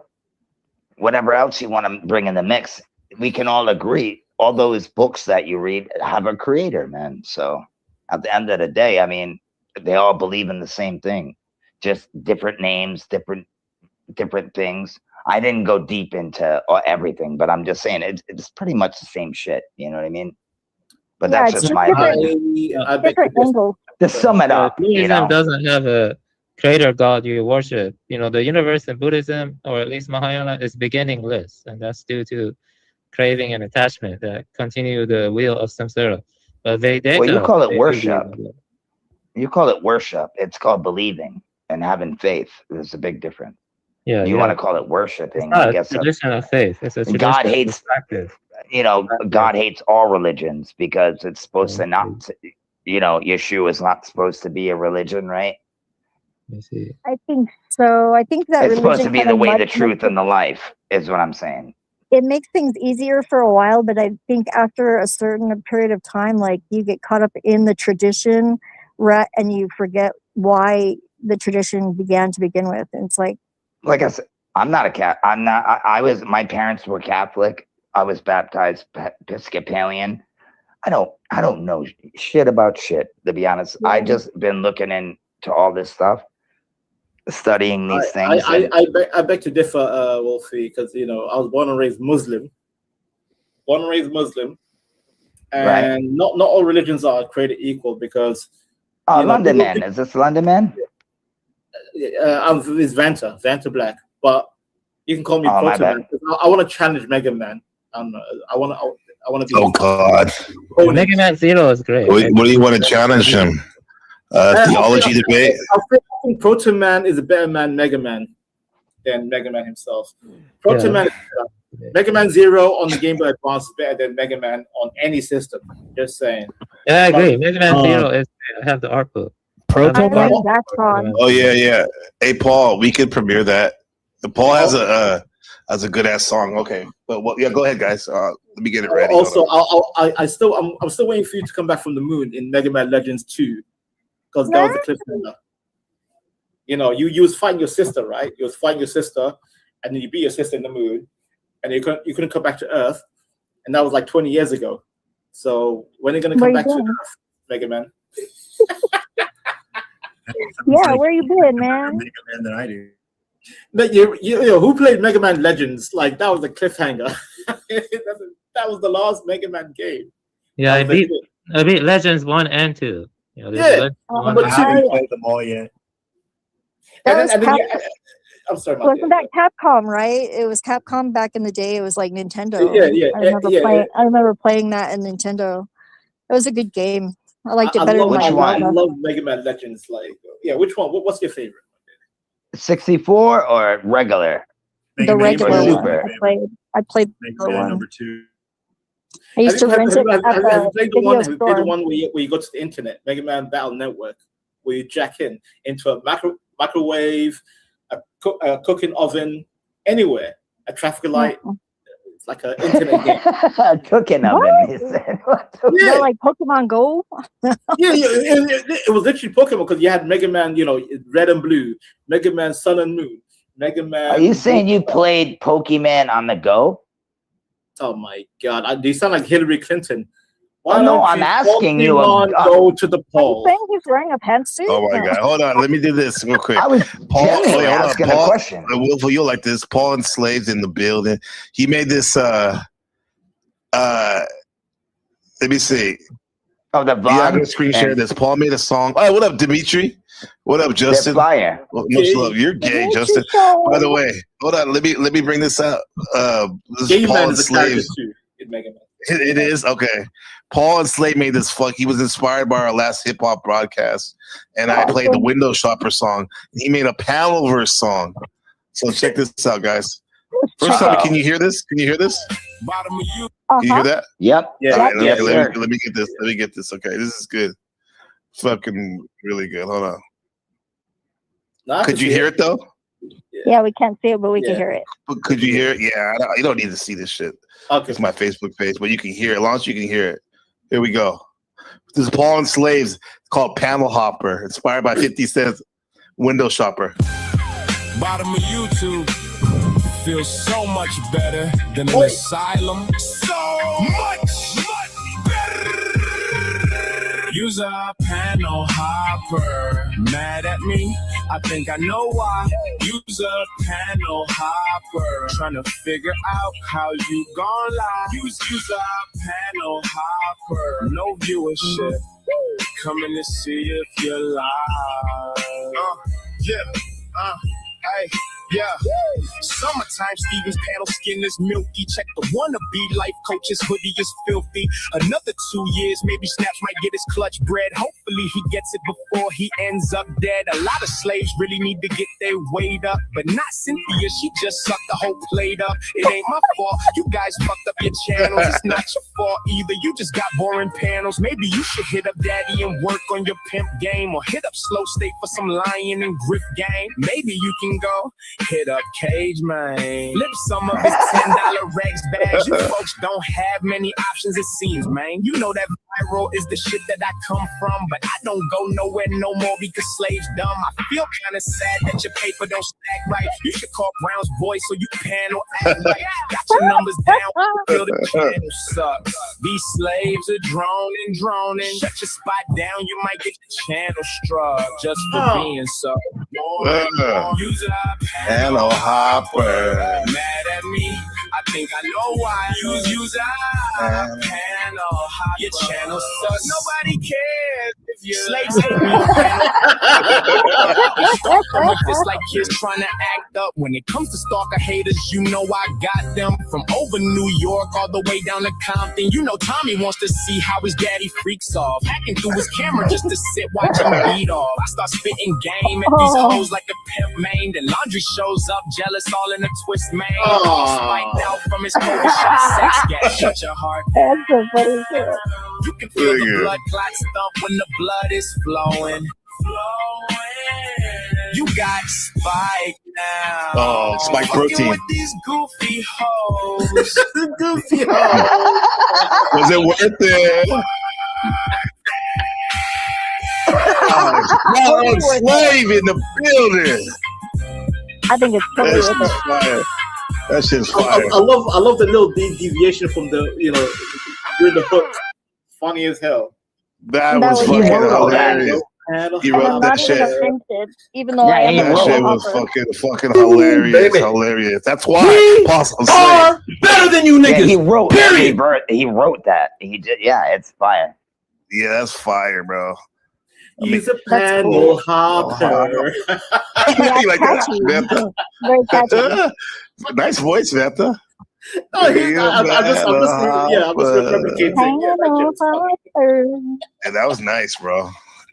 whatever else you want to bring in the mix, we can all agree, all those books that you read have a creator, man. So at the end of the day, I mean, they all believe in the same thing, just different names, different things. I didn't go deep into everything, but I'm just saying it's pretty much the same shit. You know what I mean? But that's just my opinion. To sum it up, Buddhism doesn't have a creator god you worship. The universe in Buddhism, or at least Mahayana, is beginningless, and that's due to craving and attachment that continue the wheel of samsara. But well, you call it worship. You call it worship. It's called believing and having faith. There's a big difference. Yeah, you want to call it worshiping? It's not I guess a tradition of faith. It's a tradition God of hates. perspective. God hates all religions because it's supposed to not. Yeshua is not supposed to be a religion, right? I think so. I think that it's supposed to be the way, the truth, and the life is what I'm saying. It makes things easier for a while, but I think after a certain period of time, like, you get caught up in the tradition, and you forget why the tradition began to begin with. And it's like I said, I'm not a cat. My parents were Catholic. I was baptized Episcopalian. I don't know shit about shit, to be honest. Yeah. I just been looking into all this stuff, studying these things. I beg to differ, Wolfie, because I was born and raised Muslim. And not all religions are created equal, because Oh, London Man. Is this London Man? It's Vanta Black, but you can call me Oh, my Proto Man. bad. I want to challenge Mega Man. I want to be. Oh God! Mega Man Zero is great. What do you want to challenge him? Theology debate. I think Proto Man is a better man, Mega Man, than Mega Man himself. Proto Man is better. Mega Man Zero on the Game Boy Advance is better than Mega Man on any system. Just saying. Yeah, I agree. Mega Man Zero is. I have the art book. Proto Man. Oh yeah. Hey Paul, we could premiere that. Paul has a good ass song. Okay, but go ahead, guys. Let me get it ready. Also, I'm still waiting for you to come back from the moon in Mega Man Legends 2, because that was the cliffhanger. You know, you was fighting your sister, right? You was fighting your sister, and then you beat your sister in the moon, and you couldn't come back to Earth, and that was like 20 years ago. So when are you gonna come back to Earth, Mega Man? Yeah, where you been, man? Mega Man than I do. But you know, who played Mega Man Legends? Like, that was a cliffhanger. That was the last Mega Man game. Yeah, I beat Legends 1 and 2. You know, Yeah, but I haven't played them all yet. I'm sorry. Wasn't that Capcom, right? It was Capcom back in the day. It was like Nintendo. Yeah. I remember playing that in Nintendo. It was a good game. I liked it better than I love Mega Man Legends. Like, yeah, which one? What's your favorite? 64 or regular? The regular one. Super. I played Mega the Man one. number 2. I used to rent it at Have you the played video the store. one where you go to the internet, Mega Man Battle Network, where you jack in into a microwave, a cooking oven, anywhere, a traffic light. It's like an internet game. Cooking oven. He said. Yeah, like Pokemon Go. it was literally Pokemon, because you had Mega Man, you know, Red and Blue, Mega Man Sun and Moon, Mega Man. Are you saying you played Pokemon on the go? Oh my God! You sound like Hillary Clinton. No, I'm asking you. Go to the poll. Saying he's wearing a pantsuit. Oh my God! Hold on, let me do this real quick. I was Paul, asking a question. Will, you'll like this. Paul Enslaved in the building. He made this. Let me see. Oh, the vlog. Yeah, I'm gonna screen share this. Paul made a song. Oh, what up, Dimitri? What up, Justin? Flyer. Well, much love. You're gay, Justin. By the way, hold on. Let me bring this up. This Gay is Paul Man is a character Enslaved. too in Mega Man. It is okay. Paul Enslaved made this fuck. He was inspired by our last hip hop broadcast, and I played the Window Shopper song. He made a panel verse song. So check this out, guys. First time, can you hear this? Can you hear this? Can you hear that? Yep. Yeah. All right, Yes, let me get this. Let me get this. Okay, this is good. Fucking really good. Hold on. Could you hear it though? Yeah, we can't see it, but we can hear it. But could you hear it? Yeah, you don't need to see this shit. Okay. It's my Facebook page, but you can hear it. As long as you can hear it. Here we go. This is Paul Enslaved. It's called Panel Hopper, inspired by 50 Cent's Window Shopper. Bottom of YouTube feels so much better than an asylum. So much better. Use a panel hopper. Mad at me? I think I know why. Use a panel hopper. Trying to figure out how you gon' lie. Use a panel hopper. No viewership. Coming to see if you're live. Hey, yeah. Summertime, Stevens panel skin is milky. Check the wannabe life coach's hoodie is filthy. Another 2 years, maybe Snaps might get his clutch bread. Hopefully he gets it before he ends up dead. A lot of slaves really need to get their weight up, but not Cynthia. She just sucked the whole plate up. It ain't my fault. You guys fucked up your channels. It's not your fault either. You just got boring panels. Maybe you should hit up Daddy and work on your pimp game, or hit up Slow State for some lion and grip game. Maybe you can go hit up Cage Man. Flip some of his $10 Rex bags. You folks don't have many options, it seems, man. You know that viral is the shit that I come from, but I don't go nowhere no more because slaves dumb. I feel kind of sad that your paper don't stack right. You should call Brown's boy so you panel act right. Got your numbers down, feel the channel sucks. These slaves are droning. Shut your spot down, you might get your channel struck just for being so. Use a panel hopper. Mad at me? I think I know why. Use a panel hopper. Your channel sucks. Nobody cares if Slaves hate me. It's like kids trying to act up. When it comes to stalker haters, you know I got them. From over New York all the way down to Compton. You know Tommy wants to see how his daddy freaks off. Hacking through his camera just to sit watching beat off. I start spitting game at these hoes like a pimp main. Then Laundry shows up, jealous all in a twist, man. Spiked out from his COVID shot, sex gas. Shut your heart. That's so funny too. You can feel the blood clots thump when the blood is flowing. You got Spike now. Oh, Spike protein. With these goofy hoes. Goofy hoes. Was it worth it? Slave in the building. I think it's totally worth it. Fire. That shit's fire. I love the little deviation from the, you know, with the hook. Funny as hell. That was fucking hilarious. He wrote that shit. Even though I am that shit was fucking hilarious. Baby. Hilarious. That's why. Are better than you niggas. Yeah, he wrote that. He did. Yeah, it's fire. Yeah, that's fire, bro. He's a panel hopper. You like that, Vanta? Very catchy. Nice voice, Vanta. I'm just replicating. And that was nice, bro.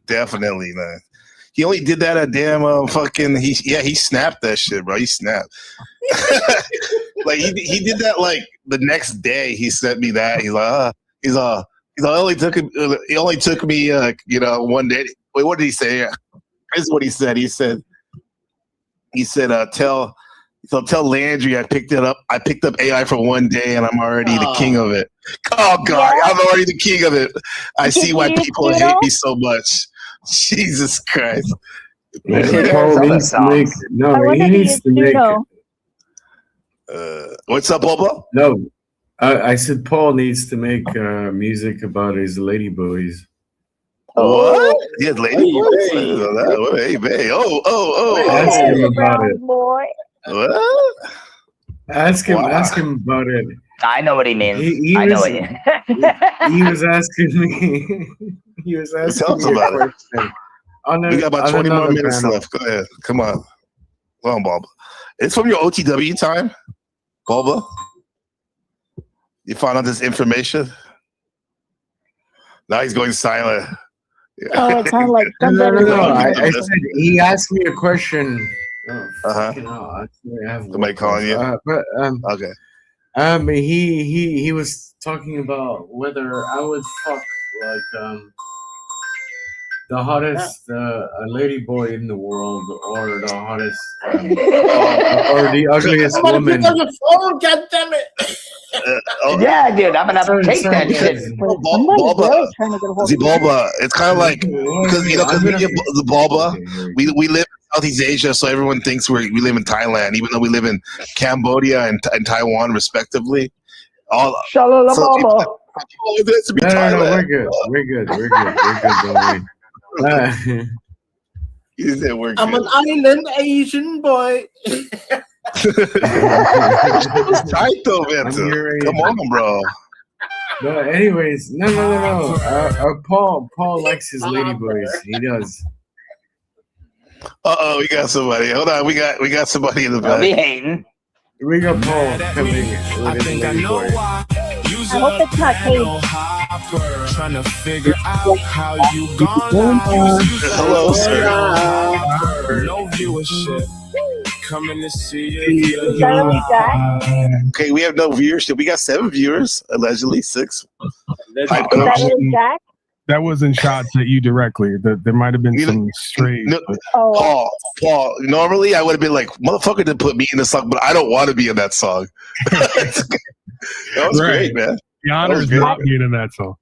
Definitely, man. He only did that at damn he snapped that shit, bro. He snapped. Like he did that like the next day. He sent me that. He's like, it only took me you know, one day. Wait, what did he say? This is what he said. He said tell Landry I picked up AI for one day and I'm already the king of it. Oh God, yeah. I'm already the king of it. I see why people hate me so much. Jesus Christ. Paul needs to make he needs to make what's up, Bobo? No. I said Paul needs to make music about his lady boys. What? He had lady boys? Hey, babe. Ask him about it. What? Ask him about it. I know what he means. He was asking me. He was asking Tell us me about a question. We got about 20 more minutes left. Go ahead. Come on. Come on, Bob. It's from your OTW time, Boba. You found out this information? Now he's going silent. Oh, it sounded like No. I said he asked me a question. Somebody calling you? Okay. He was talking about whether I would fuck like the hottest lady boy in the world or the hottest or the ugliest woman. On your phone, God damn it! Yeah, dude, I'm gonna take that shit. Bulba. It's kind of like because the Bulba, we live in Southeast Asia, so everyone thinks we live in Thailand, even though we live in Cambodia and Taiwan, respectively. No, we're good. You said we're good. I'm an island Asian boy. It's tight though, Vanta. Come on, bro. But anyways, no. Paul likes his lady boys. He does. We got somebody. Hold on, we got somebody in the back. Don't be hating. We got Paul coming. I think I know why. I hope it's not Cage. Trying to figure out how you gone. Hello, sir. No viewership. Coming to see you. Okay, we have no viewership. We got 7 viewers, allegedly 6. That wasn't shots at you directly. There might have been some stray. Paul. Normally, I would have been like, "Motherfucker, didn't put me in the song," but I don't want to be in that song. That was great, man. The honor is not being in that song.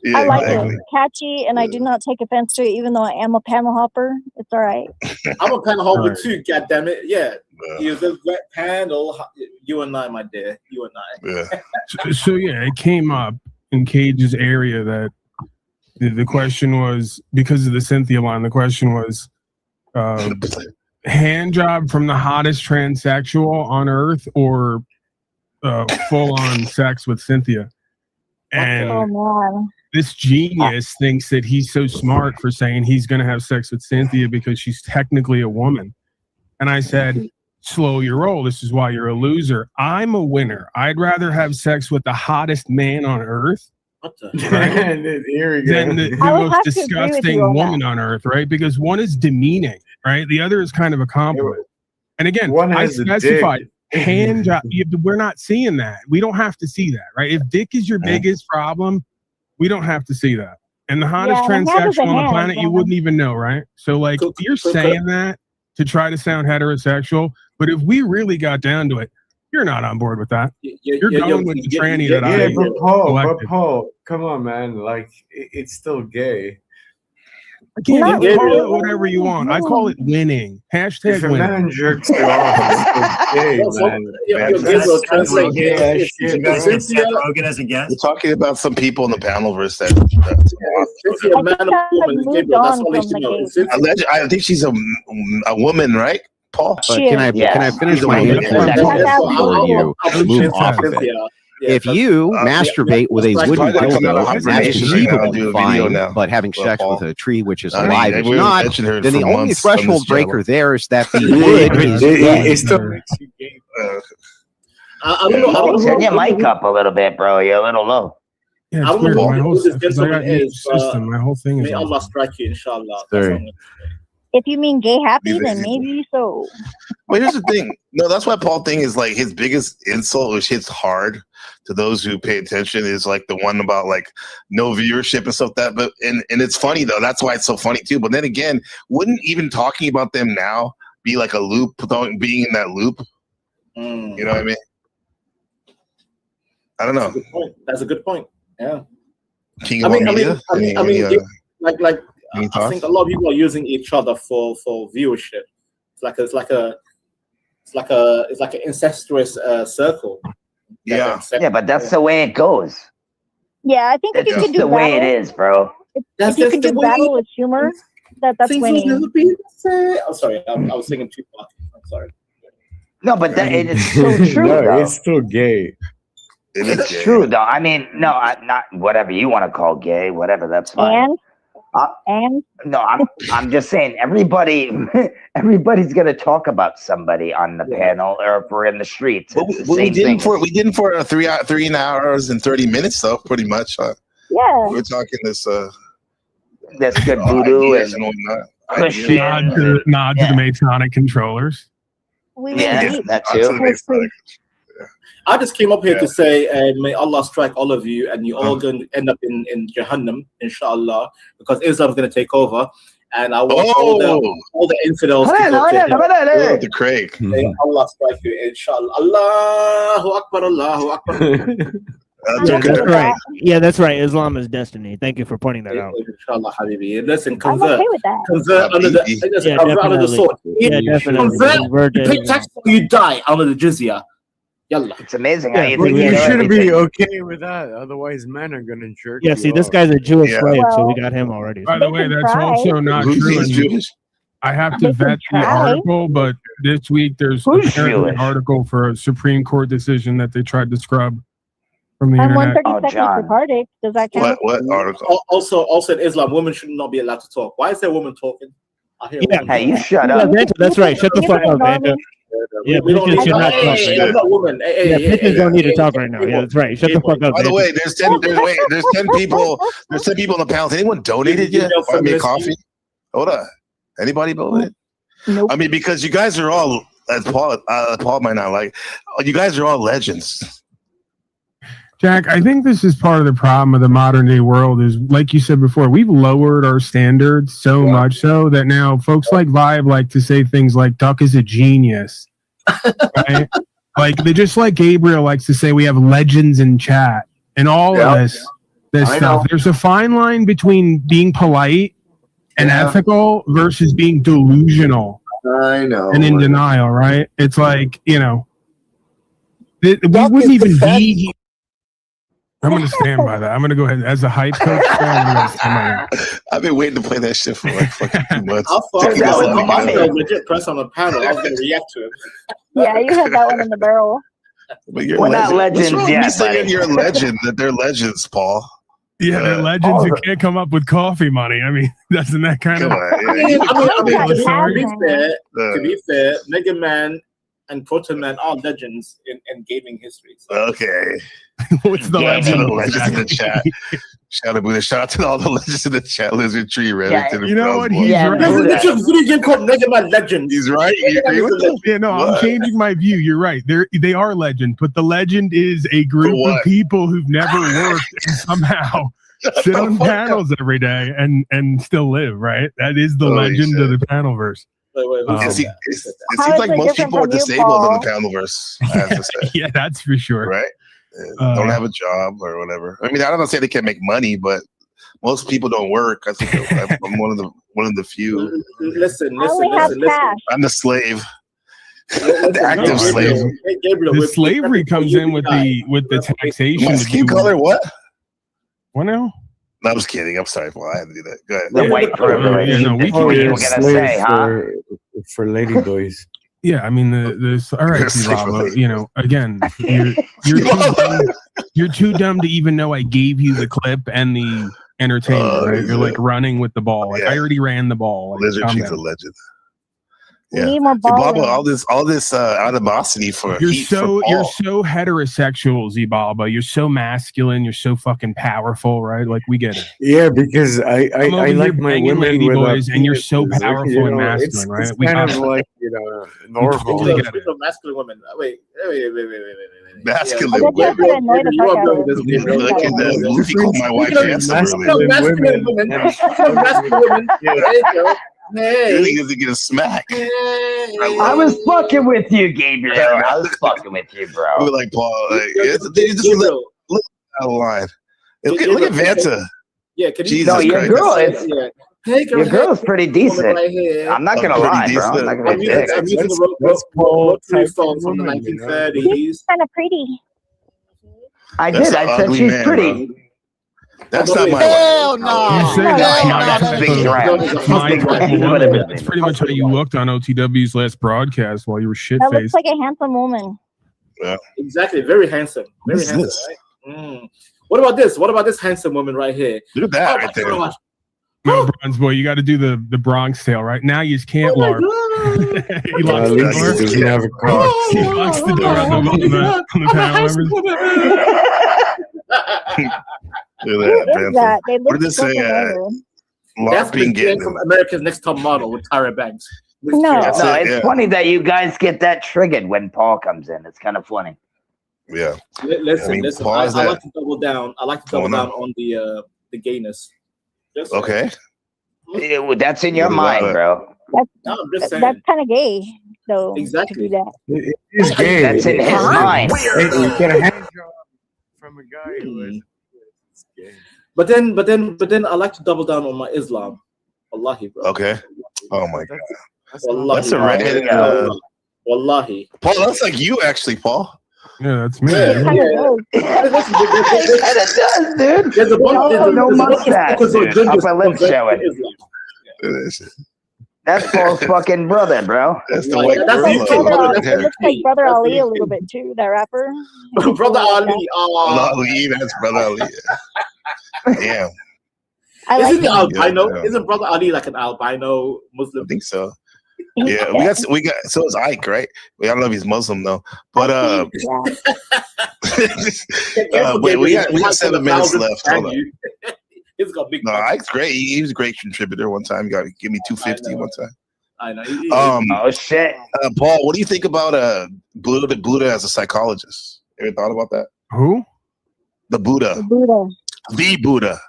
Yeah, I like it. Catchy, and I do not take offense to it, even though I am a panel hopper. It's all right. I'm a panel hopper too, goddammit. Yeah. You're the panel. You and I, my dear. You and I. Yeah. So yeah, it came up in Cage's area that the question was, because of the Cynthia line, the question was hand job from the hottest transsexual on earth or full on sex with Cynthia. And Oh man. this genius thinks that he's so smart for saying he's going to have sex with Cynthia because she's technically a woman. And I said, slow your roll. This is why you're a loser. I'm a winner. I'd rather have sex with the hottest man on earth than the most disgusting woman on earth, right? Because one is demeaning, right? The other is kind of a compliment. And again, I specified hand job. We're not seeing that. We don't have to see that, right? If dick is your biggest problem, we don't have to see that. And the hottest transsexual on the planet, you wouldn't even know, right? So, like, you're saying that to try to sound heterosexual, but if we really got down to it, you're not on board with that. You're going with the tranny that I but Paul, come on, man. Like, it's still gay. Again, you call it whatever you want. I call it winning. Hashtag If a winning. man jerks you off, it's still gay, man. You guys get Seth Rogen as a guest? We're talking about some people in the panel versus that. I think she's a woman, right, Paul? But can I finish my answer before you move off of it? If you masturbate with a wooden dildo, that's conceivable fine, but having sex with a tree which is alive is not, then the only threshold breaker there is that the wood is dead. Turn your mic up a little bit, bro. You're a little low. Yeah, I it's don't know weird. what this gentleman is. My whole thing is May Allah strike you, inshallah. If you mean gay happy, then maybe so. Well, here's the thing. No, that's why Paul thing is like his biggest insult, which hits hard to those who pay attention, is like the one about like no viewership and stuff that. But and it's funny though. That's why it's so funny too. But then again, wouldn't even talking about them now be like a loop, being in that loop? You know what I mean? I don't know. That's a good point. Yeah. King I of mean, media. I think a lot of people are using each other for viewership. It's like an incestuous circle. Yeah, but that's the way it goes. Yeah, I think if you That's can do the way it battle, is, bro. if you can do battle with humor, that's winning. I'm sorry, I was singing too far. I'm sorry. No, but it's so true, No, though. it's still gay. It's true, though. I mean, no, not whatever you want to call gay, whatever. That's fine. And no, I'm just saying everybody's gonna talk about somebody on the panel or if we're in the streets. We didn't for 3 hours and 30 minutes though, pretty much. Yeah, we're talking this. That's good voodoo and Christian. Nod to the Masonic controllers. That too. I just came up here to say, may Allah strike all of you, and you all going to end up in Jahannam, inshallah, because Islam's going to take over, and I want all the infidels to go to the Craig. May Allah strike you, inshallah. Allahu Akbar, Allahu Akbar. That's right. Yeah, that's right. Islam is destiny. Thank you for pointing that out. Inshallah, Habibi. Listen, I'm convert. okay with that. Convert under the sword. Convert, you pay tax or you die under the jizya. Yalla. It's amazing Yeah, how you but think you you know should be everything. okay with that. Otherwise, men are gonna jerk. Yeah, you see, this off. guy's a Jewish slave, so we got him already. By the way, that's also not true. I have to vet the article, but this week there's apparently an article for a Supreme Court decision that they tried to scrub from the I'm internet. 130 seconds retarded. Does that count? What article? Also in Islam, women should not be allowed to talk. Why is there a woman talking? I hear Yeah. women Hey, you talking. shut up. That's right. Shut the fuck up, Vanta. Yeah, We don't bitches need should not talk. hey, I'm not a woman. Yeah, bitches don't need to talk right now. Yeah, that's right. Shut the fuck up. By the Vanta. way, there's 10 people. There's 10 people in the panel. Has anyone donated yet? Buy me a coffee. Hold on. Anybody donated? Nope. I mean, because you guys are all, as Paul might not like, you guys are all legends. Jack, I think this is part of the problem of the modern day world is, like you said before, we've lowered our standards so much so that now folks like Vibe like to say things like Duck is a genius. Right? Like they just like Gabriel likes to say we have legends in chat and all of this stuff. There's a fine line between being polite and ethical versus being delusional. I know. And in denial, right? It's like, we wouldn't even be. I'm going to stand by that. I'm going to go ahead as a hype coach. I'm going to stand by that. I've been waiting to play that shit for like fucking 2 months. I thought that was legit press on the panel. I was going to react to it. Yeah, you had that one in the barrel. But you're We're not legends What's wrong yet, with me saying buddy. you're a legend? That they're legends, Paul. Yeah, they're legends who can't come up with coffee money. I mean, doesn't that kind of? To be fair, Mega Man and Proton Man are legends in gaming history. So. Okay. What's the legend? The legends in the chat. Shout out to all the legends in the chat. Lizard Tree, Remington. You know what? He's right. There's a video game called Mega Man Legends. He's right. You agree with him? Yeah, no, I'm changing my view. You're right. They are legends, but the legend is a group of people who've never worked and somehow sit on panels every day and still live. Right? That is the legend of the panelverse. It seems like most people are disabled in the panelverse. I have to say. Yeah, that's for sure. Right? Don't have a job or whatever. I mean, I don't say they can't make money, but most people don't work. I think I'm one of the few. Listen. I'm the slave. The active slave. Hey, Gabriel, the slavery comes in with the taxation. Skin color, what? What now? No, I'm just kidding. I'm sorry, Paul. I had to do that. Go ahead. The white privilege. That's what you were gonna say, huh? For ladyboys. Yeah, I mean all right, Bravo. You know, again, you're too dumb to even know I gave you the clip and the entertainment. Right? You're like running with the ball. Like I already ran the ball. Like, Lizard Chief's a legend. We need more Baba, all this animosity for you're so heterosexual, Zibaba. You're so masculine. You're so fucking powerful, right? Like we get it. Yeah, because I like my women lady boys, with and you're so powerful and masculine, right? It's kind of like normal. Totally get it. Masculine women. Wait. Masculine women. Luffy called my wife masculine women. Masculine women. There you go. Hey. Really gets to get a smack. Hey. I was fucking with you, Gabriel. I was fucking with you, bro. We're like Paul. They just look out of line. Look at Vanta. Yeah, can you? Jesus No, your Christ. girl is. Hey, Your girl's pretty decent. I'm not gonna lie, bro. I'm not gonna be a dick. I'm using the rotary phone from the 1930s. She's kind of pretty. I did. I said she's pretty. Man, that's not my Hell no. You say that. That's Big Ram. That's pretty much how you looked on OTW's last broadcast while you were shit That looks faced. like a handsome woman. Yeah. Exactly. Very handsome. Very handsome. Right? What about this? What about this handsome woman right here? Look at that right there. No, Bronze Boy, you got to do the Bronx tale right now. You just can't LARP. He locks the door. Doesn't have a car. He locks the door on the panel. Look at that. They What look did it say? That's LARPing been from America's Next Top Model with Tyra Banks. No, it's funny that you guys get that triggered when Paul comes in. It's kind of funny. Yeah. Listen. I Paul's like to double down. I like to double Going on. down on the gayness. Just Okay. That's in your mind, bro. No, I'm just saying. that's kind of gay, though. Exactly. To do that. It is gay. That's in his mind. Hey, you get a hand job from a guy who is gay. But then I like to double down on my Islam. Wallahi, bro. Okay. Oh my God. Wallahi. That's a redheaded. Wallahi. Paul, that's like you actually, Paul. Yeah, that's me. Yeah. It does, dude. There's a bunch. No mustache, dude. Upper lip showing. That's Paul's fucking brother, bro. That's the It white looks like Brother Ali a little bit too, that rapper. Brother Ali. Ali, that's Brother Ali. Damn. I like Isn't the him. albino? Yeah. Isn't Brother Ali like an albino Muslim? I think so. Yeah, we got. So is Ike, right? I don't know if he's Muslim though, but wait, we got 7 minutes left. Hold on. He's got big. No, Ike's great. He was a great contributor. One time, he got give me 250 one time. I know. Oh shit, Paul, what do you think about Buddha as a psychologist? Ever thought about that? Who? The Buddha. The Buddha.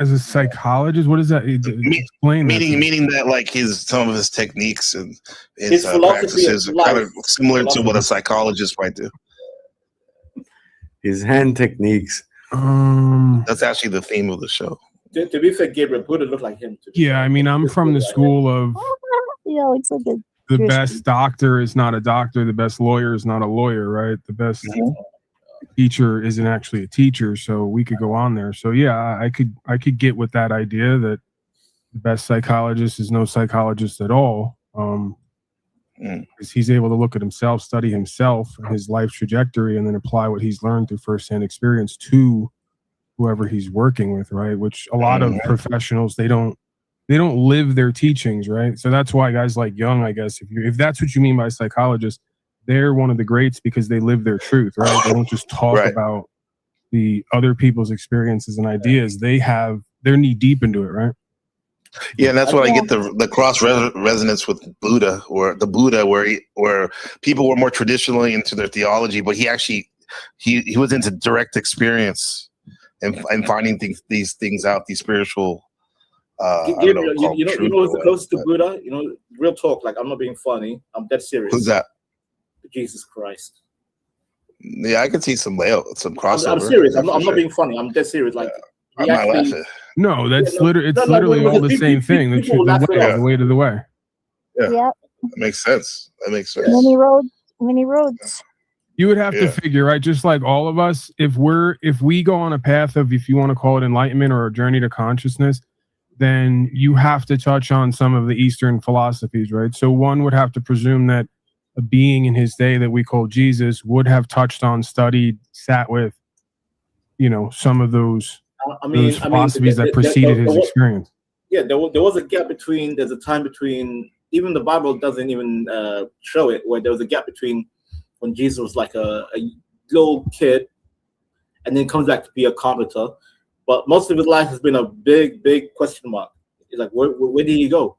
As a psychologist, what is that? Explain that. Meaning that like some of his techniques and His philosophy practices of are kind life. of similar to what a psychologist might do. His hand techniques. That's actually the theme of the show. To be fair, Gabriel Buddha looked like him too. Yeah, I mean, I'm from the school of Yeah, looks like a the Jewish best doctor is not a doctor, the best lawyer is not a lawyer, right? The best teacher isn't actually a teacher, so we could go on there. So yeah, I could get with that idea that the best psychologist is no psychologist at all. Because he's able to look at himself, study himself and his life trajectory, and then apply what he's learned through firsthand experience to whoever he's working with, right? Which a lot of professionals, they don't live their teachings, right? So that's why guys like Jung, I guess, if that's what you mean by psychologist, they're one of the greats because they live their truth, right? They don't just talk about the other people's experiences and ideas. They're knee deep into it, right? Yeah, and that's what I get the cross resonance with Buddha, or the Buddha, where people were more traditionally into their theology, but he actually he was into direct experience and finding these things out, these spiritual. You know what's the closest to Buddha? You know, real talk. Like, I'm not being funny. I'm dead serious. Who's that? Jesus Christ. Yeah, I can see some crossover. I'm serious. I'm not being funny. I'm dead serious. Like, I'm not laughing. No, that's literally all the same thing. The truth, the way to the way. Yeah, that makes sense. Many roads. You would have to figure, right? Just like all of us, if we go on a path of, if you want to call it enlightenment or a journey to consciousness, then you have to touch on some of the Eastern philosophies, right? So one would have to presume that a being in his day that we call Jesus would have touched on, studied, sat with, some of those philosophies that preceded his experience. Yeah, there was a gap between. There's a time between. Even the Bible doesn't even show it, where there was a gap between when Jesus was like a little kid, and then comes back to be a carpenter. But most of his life has been a big question mark. It's like, where did he go?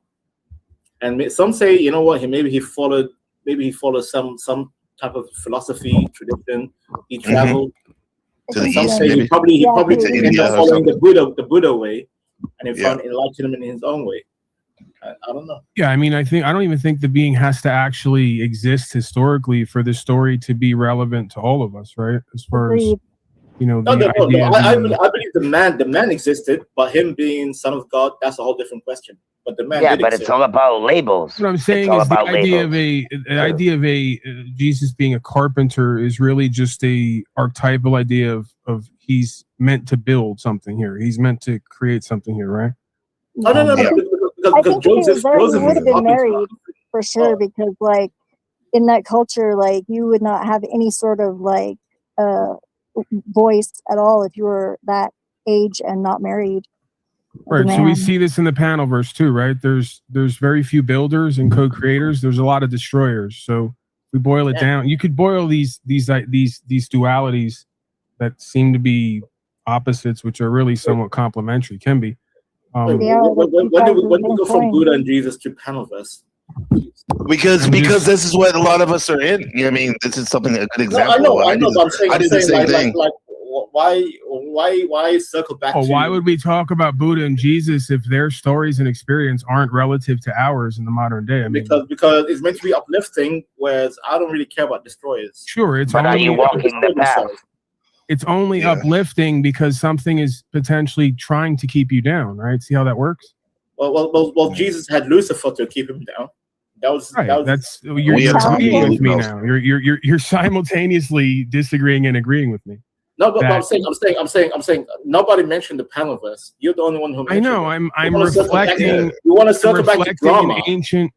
And some say, you know what? Maybe he followed some type of philosophy tradition. He traveled. To the some east, say maybe. he probably to ended India up or following something. the Buddha way, and he found enlightenment in his own way. I don't know. Yeah, I mean, I don't even think the being has to actually exist historically for the story to be relevant to all of us, right? As far as No. I believe the man existed, but him being son of God, that's a whole different question. But the man, but it's all about labels. What I'm saying is the idea of a Jesus being a carpenter is really just a archetypal idea of he's meant to build something here. He's meant to create something here, right? No. I think Joseph would have been married for sure, because like in that culture, like you would not have any sort of like voice at all if you were that age and not married. Right. So we see this in the panel verse too, right? There's very few builders and co-creators. There's a lot of destroyers. So we boil it down. You could boil these dualities that seem to be opposites, which are really somewhat complementary. Can be. When do we go from Buddha and Jesus to panel verse? Because this is what a lot of us are in. You know what I mean? This is something, a good example. I know, but I'm saying, I did the same thing. Like, why circle back to... Why would we talk about Buddha and Jesus if their stories and experience aren't relative to ours in the modern day? I mean, because it's meant to be uplifting, whereas I don't really care about destroyers. Sure, but are you walking the path? It's only uplifting because something is potentially trying to keep you down, right? See how that works? Well, Jesus had Lucifer to keep him down. That was right. You're agreeing with me now. You're simultaneously disagreeing and agreeing with me. No, but I'm saying nobody mentioned the panel verse. You're the only one who mentioned I know. it. I'm reflecting. You want to circle back to drama. An ancient.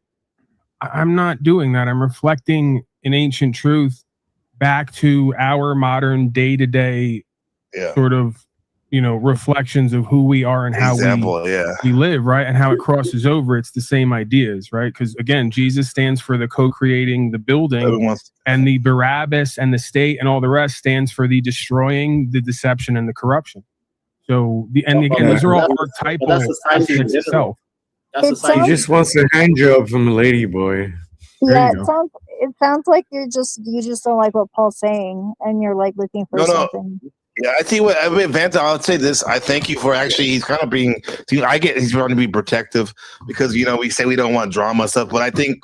I'm not doing that. I'm reflecting an ancient truth back to our modern day-to-day sort of, reflections of who we are and how we live, right? And how it crosses over. It's the same ideas, right? Because again, Jesus stands for the co-creating, the building, and the Barabbas and the state and all the rest stands for the destroying, the deception, and the corruption. So, those are all archetypal aspects itself. He just wants a hand job from a lady boy. Yeah, it sounds like you just don't like what Paul's saying, and you're like looking for something. Yeah, I think Vanta, I'll say this. I thank you for actually, he's kind of being, he's trying to be protective because, we say we don't want drama stuff, but I think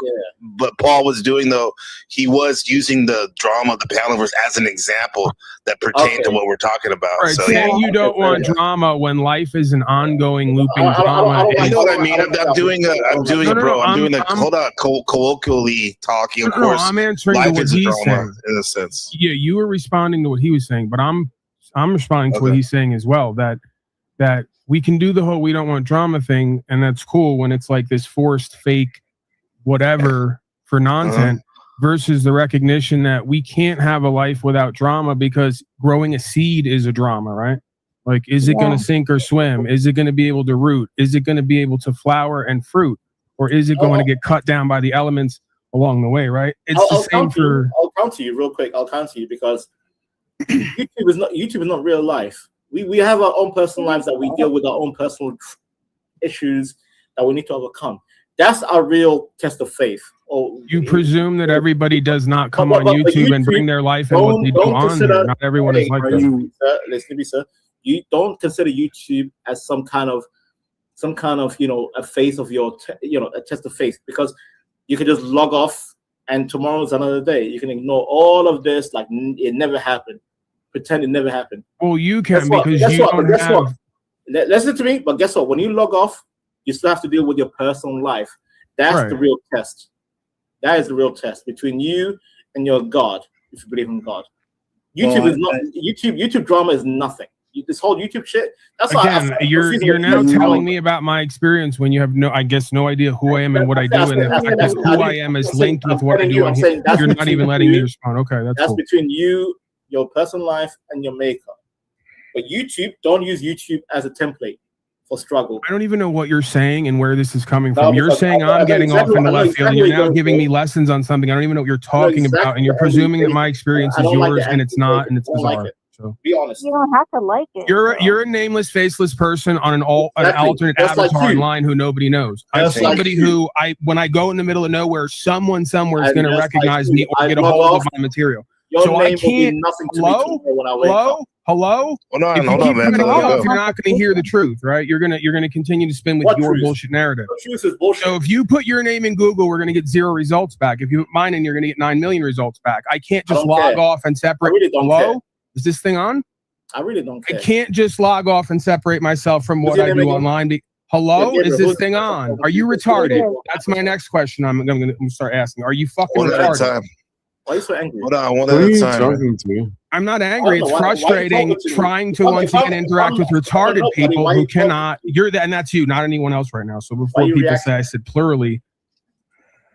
what Paul was doing, though, he was using the drama of the panelverse as an example that pertained to what we're talking about. Right, so saying you don't want drama when life is an ongoing looping drama. You know what I mean? I'm doing colloquially talking, of course. I'm answering to what he's saying. In a sense. Yeah, you were responding to what he was saying, but I'm responding to what he's saying as well, that we can do the whole we don't want drama thing, and that's cool when it's like this forced fake whatever for nonsense versus the recognition that we can't have a life without drama, because growing a seed is a drama, right? Like, is it going to sink or swim? Is it going to be able to root? Is it going to be able to flower and fruit? Or is it going to get cut down by the elements along the way, right? It's the same for... I'll counter you real quick. I'll counter you because YouTube is not real life. We have our own personal lives that we deal with, our own personal issues that we need to overcome. That's our real test of faith. You presume that everybody does not come on YouTube and bring their life and what they do on there. Not everyone is like that. Listen to me, sir. You don't consider YouTube as some kind of a faith of your a test of faith, because you can just log off and tomorrow's another day. You can ignore all of this like it never happened, pretend it never happened. Well, you can because you don't have. Listen to me, but guess what? When you log off, you still have to deal with your personal life. That's the real test. That is the real test between you and your God, if you believe in God. YouTube is not YouTube drama is nothing. This whole YouTube shit. That's again, you're now telling me about my experience when you have no idea who I am and what I do, and the fact that who I am is linked with what I do. You're not even letting me respond. Okay, that's cool. Between you, your personal life, and your maker. But YouTube, don't use YouTube as a template for struggle. I don't even know what you're saying and where this is coming from. You're saying I'm getting off into left field. You're now giving me lessons on something I don't even know what you're talking about, and you're presuming that my experience is yours, and it's not, and it's bizarre. So be honest. You don't have to like it. You're a nameless, faceless person on an alternate avatar online who nobody knows. I'm somebody who when I go in the middle of nowhere, someone somewhere is going to recognize me or get a hold of my material. So I can't. Hello. Hold on, man. You're not going to hear the truth, right? You're gonna continue to spin with your bullshit narrative. So if you put your name in Google, we're going to get 0 results back. If you put mine in, you're going to get 9 million results back. I can't just log off and separate. Hello. Is this thing on? I really don't care. I can't just log off and separate myself from what I do online. Hello? Is this thing on? Are you retarded? That's my next question I'm going to start asking. Are you fucking retarded? Why are you so angry? Hold on, one at a time. I'm not angry. It's frustrating trying to once again interact with retarded people who cannot. And that's you, not anyone else right now. So before people say I said plurally,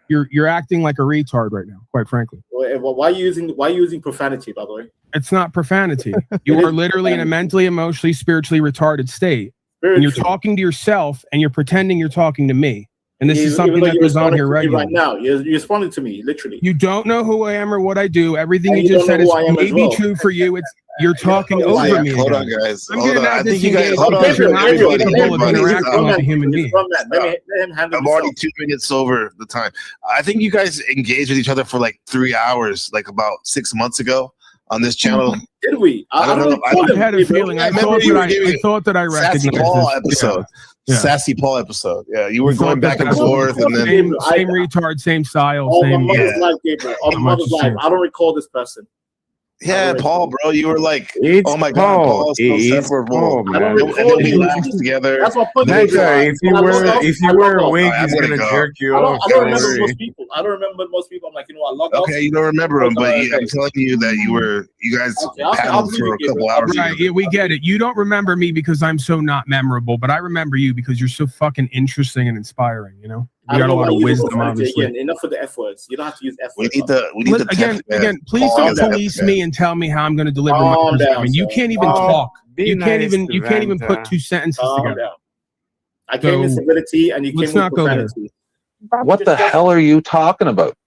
you're acting like a retard right now, quite frankly. Well, why are you using profanity, by the way? It's not profanity. You are literally in a mentally, emotionally, spiritually retarded state. And you're talking to yourself and you're pretending you're talking to me. And this is something that goes on here regularly. Right now, you're responding to me, literally. You don't know who I am or what I do. Everything you just said is maybe true for you. You're talking over me. Hold on, guys. I'm getting out this engaged because you're not capable of interacting with a human being. I'm already 2 minutes over the time. I think you guys engaged with each other for like 3 hours, like about 6 months ago on this channel. Did we? I don't know. I had a feeling. I thought that I recognized Sassy Paul episode. Yeah. Sassy Paul episode. Yeah, you were going back and forth, and then same retard, same style, same. My mother's life. I don't recall this person. Yeah, Paul, bro, you were like, oh my God, Paul's so separable. I don't recall we laughed together. That's my point. If you wear a wig, he's gonna jerk you off. I don't remember most people. I'm like, I log off. Okay, you don't remember him, but I'm telling you that you guys paddled for a couple hours. Right, yeah, we get it. You don't remember me because I'm so not memorable, but I remember you because you're so fucking interesting and inspiring. You know. You got a lot of wisdom, obviously. Again, enough of the F words. You don't have to use F words. We need the again. Please don't police me and tell me how I'm going to deliver my message. I mean, you can't even talk. You can't even put 2 sentences together. I came in civility, and you came in profanity. What the hell are you talking about?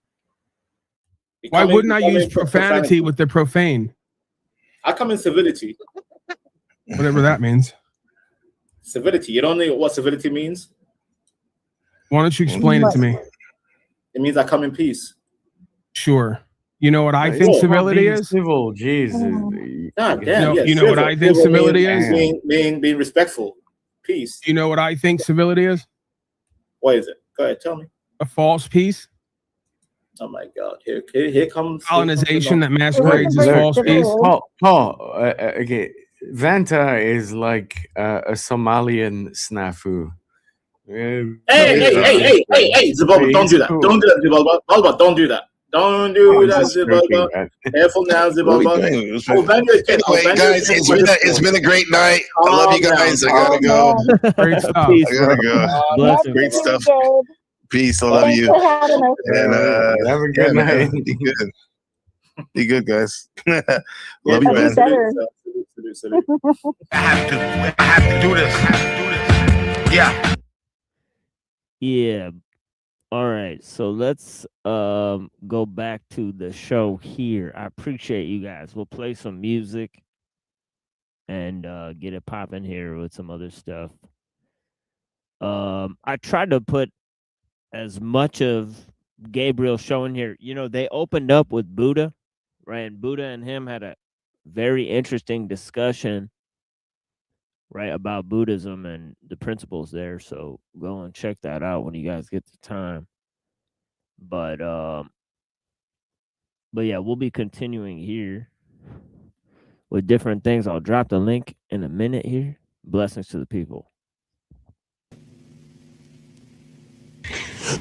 Why wouldn't I use profanity with the profane? I come in civility. Whatever that means. Civility. You don't know what civility means? Why don't you explain it to me? It means I come in peace. Sure. You know what I think civility is? Civil, Jesus. You know what I think civility is? Being respectful. Peace. You know what I think civility is? What is it? Go ahead, tell me. A false peace. Oh my God! Here comes colonization that masquerades as false peace. Paul. Okay, Vanta is like a Somalian snafu. Hey, Zimbabwe, don't do that. Don't do that, Zimbabwe. Don't do that. Don't do that, Zimbabwe. Careful now, Zimbabwe. Anyway, guys, it's been a great night. I love you guys. I gotta go. Great stuff. I gotta go. Great stuff. Peace. I love Thanks you. for having us. And Have a good night. Man, be good. Be good, guys. Love you, I'll be man. better. I have to do this. Yeah. Yeah. All right. So let's go back to the show here. I appreciate you guys. We'll play some music and get it popping here with some other stuff. I tried to put as much of Gabriel's show in here. You know, they opened up with Buddha, right? And Buddha and him had a very interesting discussion, right, about Buddhism and the principles there. So go and check that out when you guys get the time. But yeah, we'll be continuing here with different things. I'll drop the link in a minute here. Blessings to the people.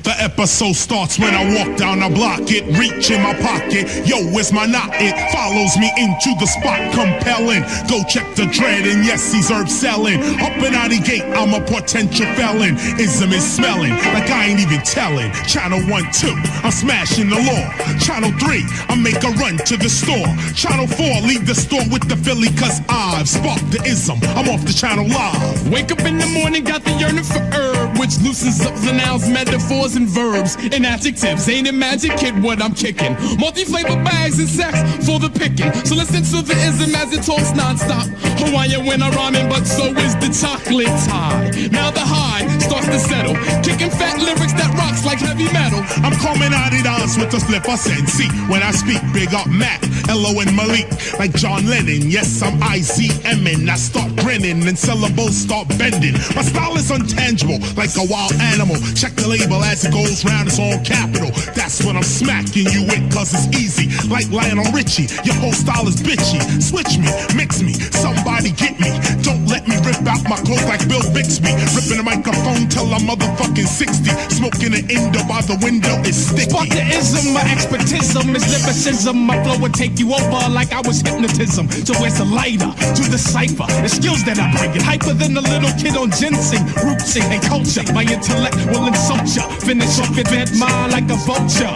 The episode starts when I walk down the block, it reach in my pocket. Yo, where's my knot? It follows me into the spot, compelling. Go check the dread, and yes, he's herb selling. Up and out the gate, I'm a potential felon. Ism is smelling like I ain't even telling. Channel 1, 2, I'm smashing the law. Channel 3, I make a run to the store. Channel 4, leave the store with the Philly, cause I've sparked the ism. I'm off the channel live. Wake up in the morning, got the yearning for herb, which loosens up the nouns, metaphors, and verbs and adjectives. Ain't it magic, kid, what I'm kicking? Multi-flavor bags and sex for the picking. So listen to the ism as it talks non-stop. Hawaiian when I'm rhyming, but so is the chocolate tie. Now the high starts to settle, kicking fat lyrics that rocks like heavy metal. I'm coming out of dance with a slipper sensi. When I speak, big up Matt, Elo and Malik, like John Lennon. Yes, I'm ICM and I start grinning and syllables start bending. My style is untangible, like a wild animal. Check the label as it goes round, it's on capital. That's what I'm smacking you with, cause it's easy. Like Lionel Richie, your whole style is bitchy. Switch me, mix me, somebody get me. Don't let me rip out my clothes like Bill Bixby. Ripping the microphone till I'm motherfucking 60. Smoking an Indo by the window is sticky. Spark the ism, my expertism is lyricism. My flow would take you over like I was hypnotism. So where's the lighter to the cipher? The skills that I bring it hyper than a little kid on ginseng. Rootsing and culture, my intellect will insult ya. Finish off your dead mind like a vulture.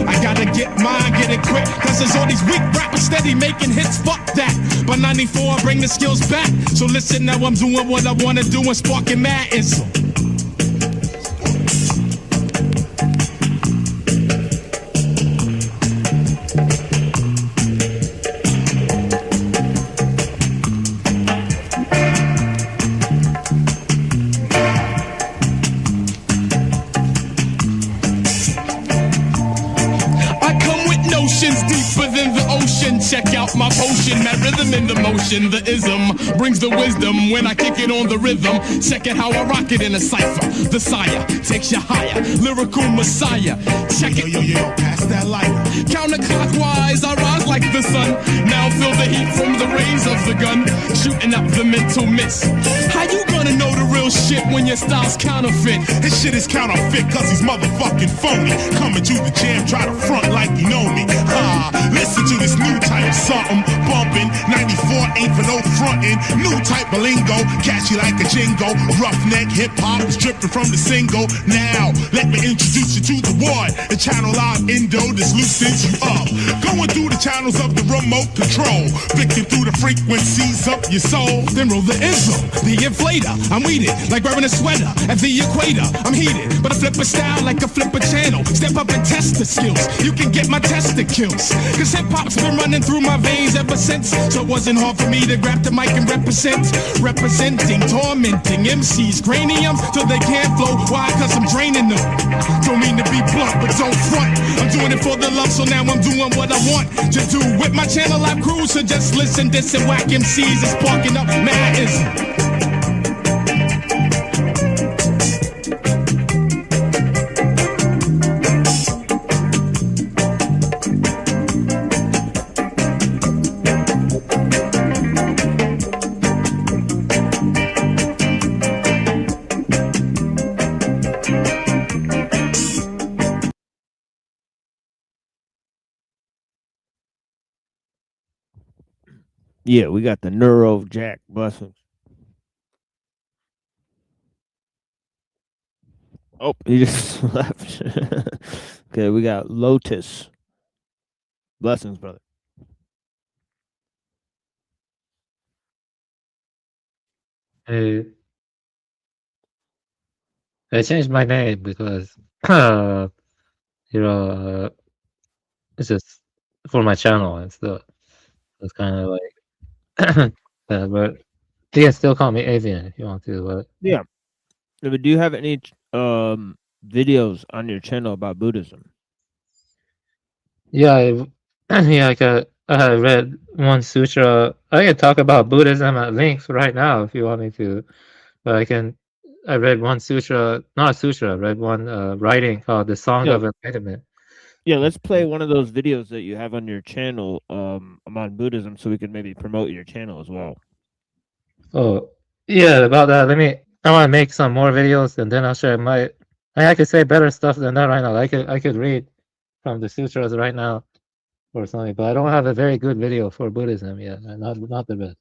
I gotta get mine, get it quick, cause there's all these weak rappers steady making hits, fuck that. By 94 I bring the skills back. So listen, now I'm doing what I wanna do and sparking mad ism. Deeper than the ocean, check out my potion, that rhythm in the motion. The ism brings the wisdom when I kick it on the rhythm. Check it how I rock it in a cipher. The sire takes you higher, lyrical messiah. Check it, yo, pass that light. Counterclockwise, I rise like the sun. Now feel the heat from the rays of the gun, shooting up the mental mist. How you gonna know the real shit when your style's counterfeit? This shit is counterfeit cause he's motherfucking phony. Coming to the jam, try to front like you know me. Listen to this new type something bumping. 94 ain't for no frontin'. New type of lingo, catchy like a jingo. Roughneck hip hop is dripping from the single. Now let me introduce you to the one, the channel live Indo that loosens you up. Going through the channels of the remote control, flicking through the frequencies of your soul. Then roll the ism, the inflator. I'm weeded like wearing a sweater at the equator. I'm heated, but I flip a style like a flipper channel. Step up and test the skills. You can get my testicles, cause hip-hop's been running through my veins ever since. So it wasn't hard for me to grab the mic and represent. Representing, tormenting MCs, craniums till they can't flow. Why? Cause I'm draining them. Don't mean to be blunt, but don't front. I'm doing it for the love, so now I'm doing what I want to do with my channel live crew. So just listen, this and whack MCs is sparking up madness. Yeah, we got the Neuro Jack busting. Oh, he just left. Okay, we got Lotus. Blessings, brother. Hey, I changed my name because, you know, it's just for my channel and stuff. It's kind of like, but you can still call me Avian if you want to. But Yeah. But do you have any videos on your channel about Buddhism? yeah, yeah, I read one sutra. I can talk about Buddhism at length right now if you want me to, but I read one sutra, not a sutra. I read one writing called "The Song Yeah. of Enlightenment." Yeah, let's play one of those videos that you have on your channel on Buddhism so we can maybe promote your channel as well. Oh, yeah, about that. I want to make some more videos and then I'll share I could say better stuff than that right now. I could read from the sutras right now or something, but I don't have a very good video for Buddhism yet. Not the best.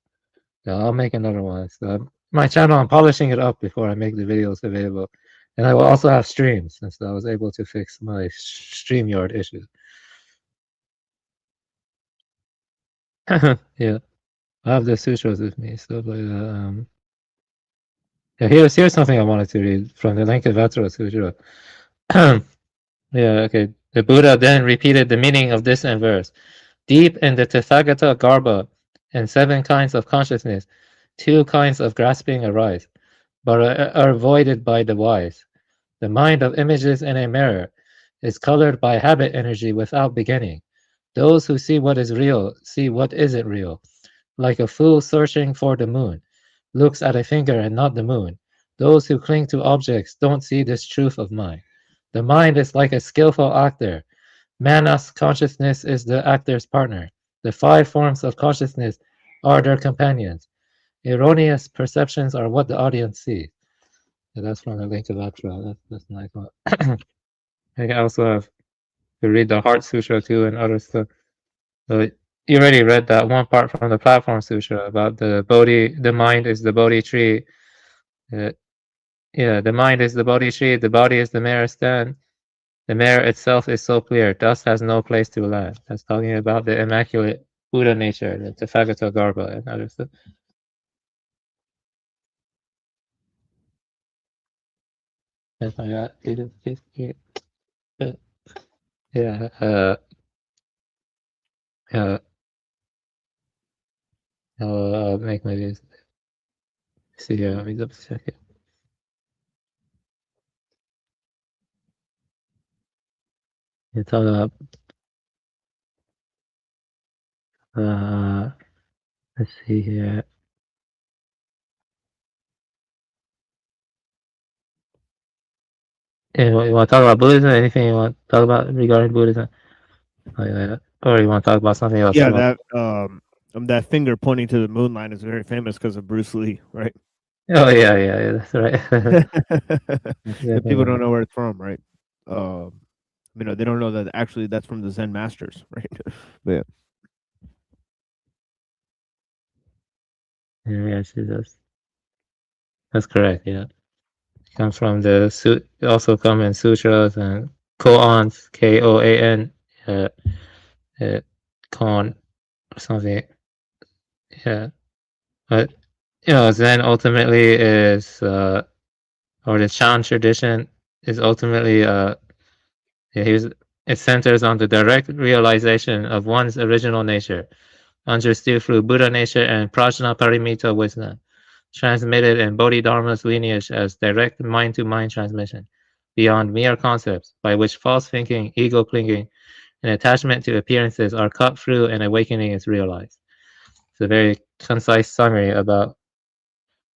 Yeah, I'll make another one. So my channel, I'm polishing it up before I make the videos available. And I will also have streams since I was able to fix my StreamYard issues. Yeah, I have the sutras with me, stuff like that. Yeah, here's something I wanted to read from the Lankavatra Sutra. Yeah, okay. The Buddha then repeated the meaning of this in verse. Deep in the Tathagata Garbha and 7 kinds of consciousness, 2 kinds of grasping arise, but are avoided by the wise. The mind of images in a mirror is colored by habit energy without beginning. Those who see what is real see what isn't real. Like a fool searching for the moon, looks at a finger and not the moon. Those who cling to objects don't see this truth of mind. The mind is like a skillful actor. Manas consciousness is the actor's partner. The 5 forms of consciousness are their companions. Erroneous perceptions are what the audience sees. Yeah, that's from the Linkavatra. That's a nice one. I also have to read the Heart Sutra too and other stuff. So you already read that one part from the Platform Sutra about the Bodhi. The mind is the Bodhi tree. Yeah, the mind is the Bodhi tree. The body is the mirror stand. The mirror itself is so clear, dust has no place to land. That's talking about the immaculate Buddha nature, the Tathagata Garbha and other stuff. If I got yeah, I'll make my videos. See here, let me double check it. You talk about let's see here. You want to talk about Buddhism? Anything you want to talk about regarding Buddhism? Or you want to talk about something else? Yeah, that finger pointing to the moon line is very famous because of Bruce Lee, right? Oh yeah, that's right. The people don't know where it's from, right? They don't know that actually that's from the Zen masters, right? But yeah, that's correct. Yeah, it comes from the suit. Also come in sutras and koans, Koan, kon or something. Yeah, but Zen ultimately is or the Chan tradition is ultimately it centers on the direct realization of one's original nature, understood through Buddha nature and Prajnaparamita wisdom, transmitted in Bodhidharma's lineage as direct mind-to-mind transmission, beyond mere concepts, by which false thinking, ego clinging, and attachment to appearances are cut through and awakening is realized. It's a very concise summary about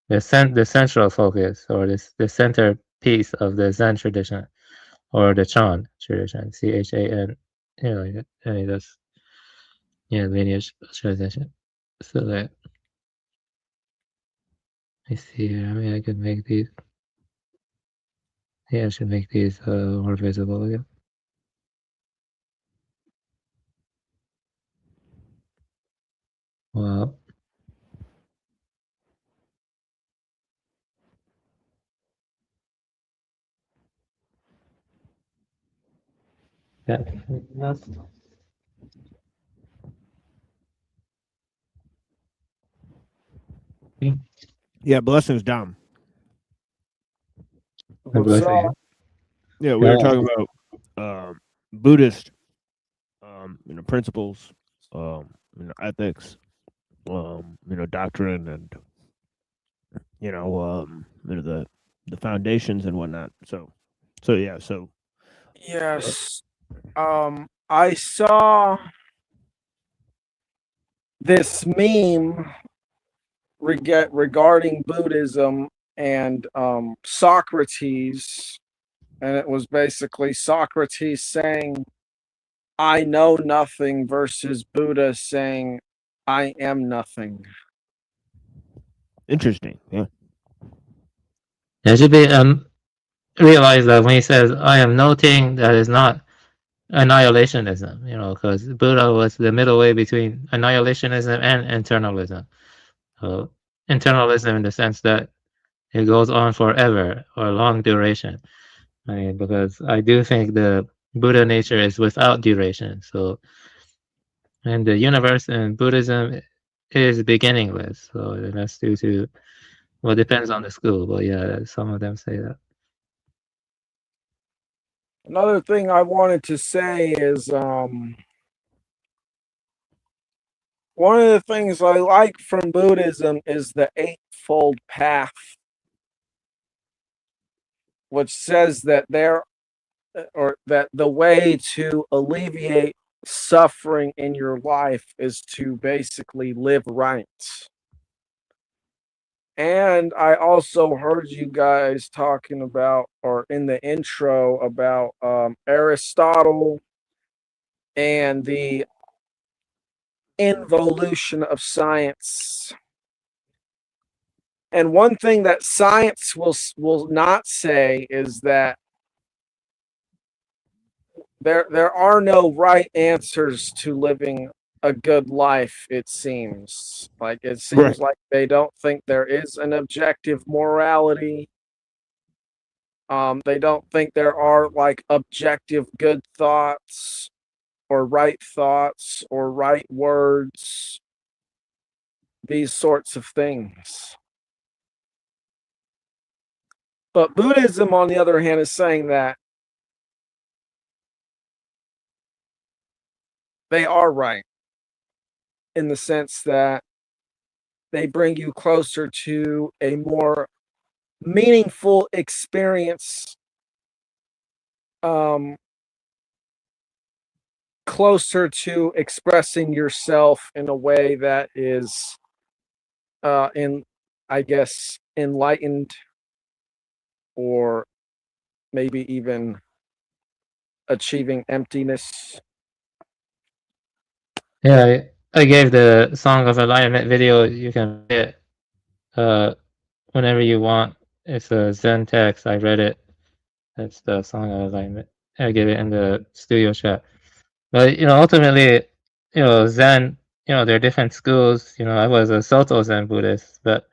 the central focus, or the center piece of the Zen tradition, or the Chan tradition, CHAN, that's lineage transition. So that I see here. I could make these. Yeah, I should make these more visible. Yeah. Well, Yeah. That's, Yeah, blessings, Dom. What's up? Yeah, we were talking about Buddhist, principles, ethics, doctrine, and the foundations and whatnot. So yeah. So yes, I saw this meme regarding Buddhism and Socrates, and it was basically Socrates saying, "I know nothing," versus Buddha saying, "I am nothing." interesting. Yeah. It should be realize that when he says "I am noting," that is not annihilationism, because Buddha was the middle way between annihilationism and internalism. Internalism in the sense that it goes on forever or long duration. I mean, because I do think the Buddha nature is without duration. So, and the universe in Buddhism is beginningless. So that's due to, well, depends on the school, but yeah, some of them say that. Another thing I wanted to say is one of the things I like from Buddhism is the Eightfold Path, which says that that the way to alleviate suffering in your life is to basically live right. And I also heard you guys talking about, or in the intro, about Aristotle and the involution of science. And one thing that science will not say is that there are no right answers to living a good life. It seems like like they don't think there is an objective morality. They don't think there are like objective good thoughts or right thoughts or right words, these sorts of things. But Buddhism, on the other hand, is saying that they are right, in the sense that they bring you closer to a more meaningful experience, closer to expressing yourself in a way that is enlightened, or maybe even achieving emptiness. Yeah, I gave the Song of Alignment video. You can play it whenever you want. It's a Zen text. I read it. That's the Song of Alignment. I gave it in the studio chat. But ultimately, Zen, there are different schools. I was a Soto Zen Buddhist, but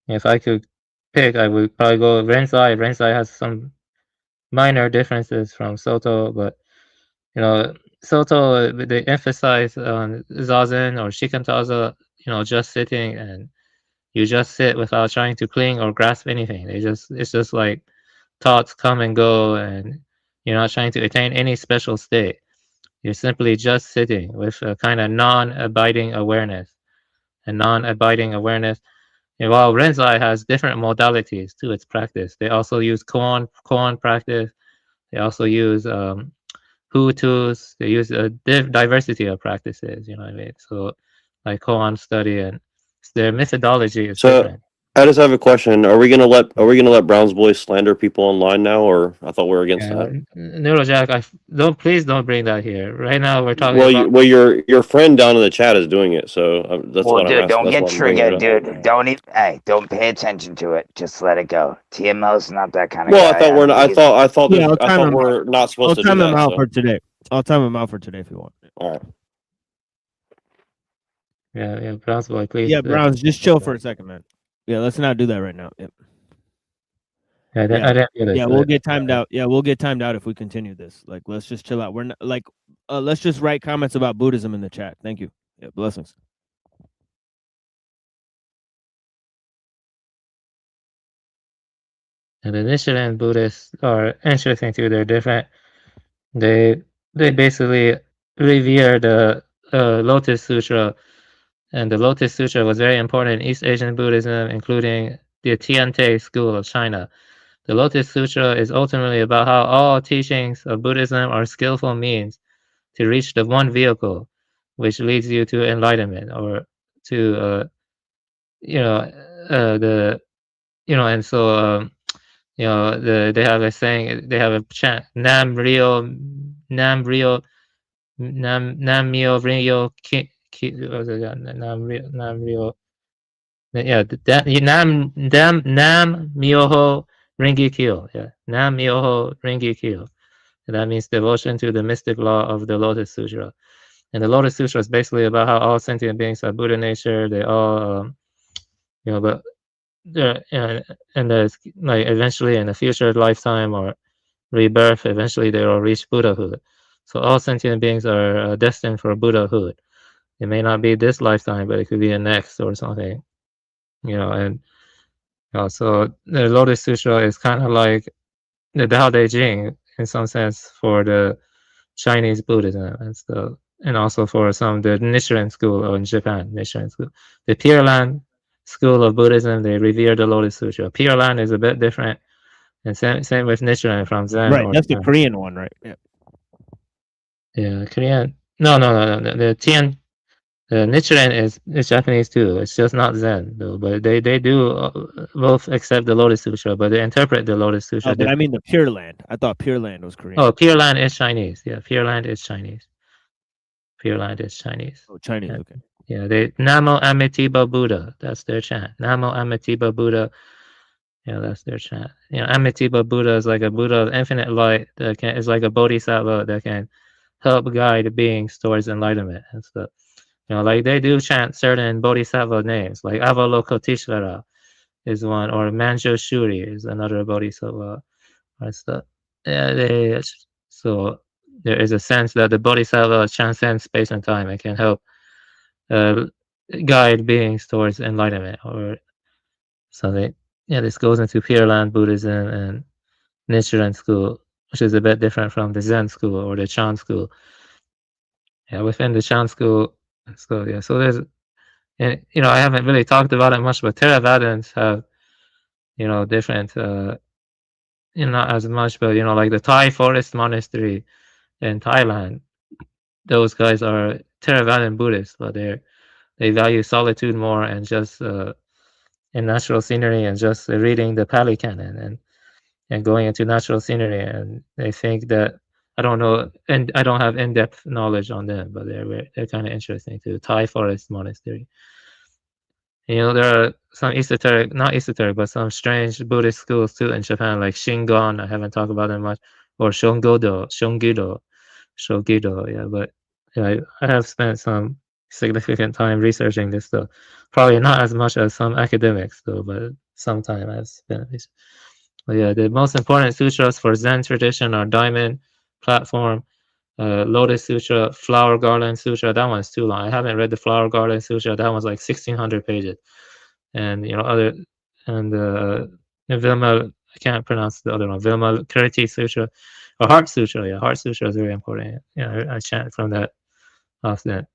if I could pick, I would probably go Renzai. Renzai has some minor differences from Soto, but Soto, they emphasize on Zazen or Shikantaza, just sitting, and you just sit without trying to cling or grasp anything. It's just like thoughts come and go, and you're not trying to attain any special state. You're simply just sitting with a kind of non-abiding awareness. And non-abiding awareness, while Renzai has different modalities to its practice. They also use koan practice. They also use Hutus. They use a diversity of practices. You know what I mean? So, like koan study, and their methodology is different. I just have a question. Are we gonna let Brown's boys slander people online now, or I thought we were against that? Neurojack, please don't bring that here. Right now, we're talking Well, your friend down in the chat is doing it, so that's Well, what I'm dude, asking. don't That's get why I'm bringing it triggered, up. dude. Don't pay attention to it. Just let it go. TMO's not that kind of Well, guy. I thought we're not. I thought we're not supposed to do that. I'll time him out so. for today. I'll time him out for today if you want. All right. Yeah, Browns boy, please. Yeah, Browns, just chill for a second, man. Yeah, let's not do that right now. Yep. I didn't get it. Yeah, we'll get timed out. Yeah, we'll get timed out if we continue this. Like, let's just chill out. We're not like, let's just write comments about Buddhism in the chat. Thank you. Yeah, blessings. And the Nichiren Buddhists are interesting too. They're different. They basically revere the Lotus Sutra, and the Lotus Sutra was very important in East Asian Buddhism, including the Tiante school of China. The Lotus Sutra is ultimately about how all teachings of Buddhism are skillful means to reach the one vehicle, which leads you to enlightenment, or to and so they have a saying, they have a chant, Nam Myo Ryo Nam Myo Ryo Nam Ryo, yeah, Nam Myoho Ringi Kyo, yeah, Nam Myoho Ringi Kyo. And that means devotion to the mystic law of the Lotus Sutra. And the Lotus Sutra is basically about how all sentient beings are Buddha nature. They all, but and there's like eventually in a future lifetime or rebirth, eventually they will reach Buddhahood. So all sentient beings are destined for Buddhahood. It may not be this lifetime, but it could be a next or something, and so the Lotus Sutra is kind of like the Tao Te Ching in some sense for the Chinese Buddhism and stuff, and also for some the Nichiren school in Japan, Nichiren school. The Pure Land school of Buddhism, they revere the Lotus Sutra. Pure Land is a bit different, and same with Nichiren from Zen. Right, that's the Korean one, right? Yeah. Yeah, Korean. No. The Nichiren is Japanese too. It's just not Zen though. But they do both accept the Lotus Sutra, but they interpret the Lotus Sutra. But I mean the Pure Land. I thought Pure Land was Korean. Oh, Pure Land is Chinese. Yeah, Pure Land is Chinese. Pure Land is Chinese. Oh, Chinese. Yeah. Okay. Yeah, they Namo Amitabha Buddha. That's their chant. Namo Amitabha Buddha. Yeah, that's their chant. Amitabha Buddha is like a Buddha of infinite light that is like a bodhisattva that can help guide beings towards enlightenment and stuff. Like they do chant certain bodhisattva names, like Avalokiteshvara is one, or Manjushri is another bodhisattva or stuff. Yeah, so there is a sense that the bodhisattva transcends space and time and can help guide beings towards enlightenment or something. Yeah, this goes into Pure Land Buddhism and Nichiren school, which is a bit different from the Zen school or the Chan school. Yeah, within the Chan school, so there's, and I haven't really talked about it much, but Theravadins have, different, not as much, but like the Thai forest monastery in Thailand, those guys are Theravadin Buddhists, but they value solitude more and just in natural scenery and just reading the Pali Canon and going into natural scenery, and they think that, I don't know, and I don't have in-depth knowledge on them, but they're kind of interesting too. Thai forest monastery. There are some not esoteric, but some strange Buddhist schools too in Japan, like Shingon. I haven't talked about them much, or Shongido. Yeah, but I have spent some significant time researching this stuff. Probably not as much as some academics though, but some time I've spent. But yeah, the most important sutras for Zen tradition are Diamond, Platform, Lotus Sutra, Flower Garland Sutra. That one's too long. I haven't read the Flower Garland Sutra. That one's like 1,600 pages. And Vilma, I can't pronounce the other one. Vilma Kirti Sutra, or Heart Sutra. Yeah, Heart Sutra is very important. I chant from that often.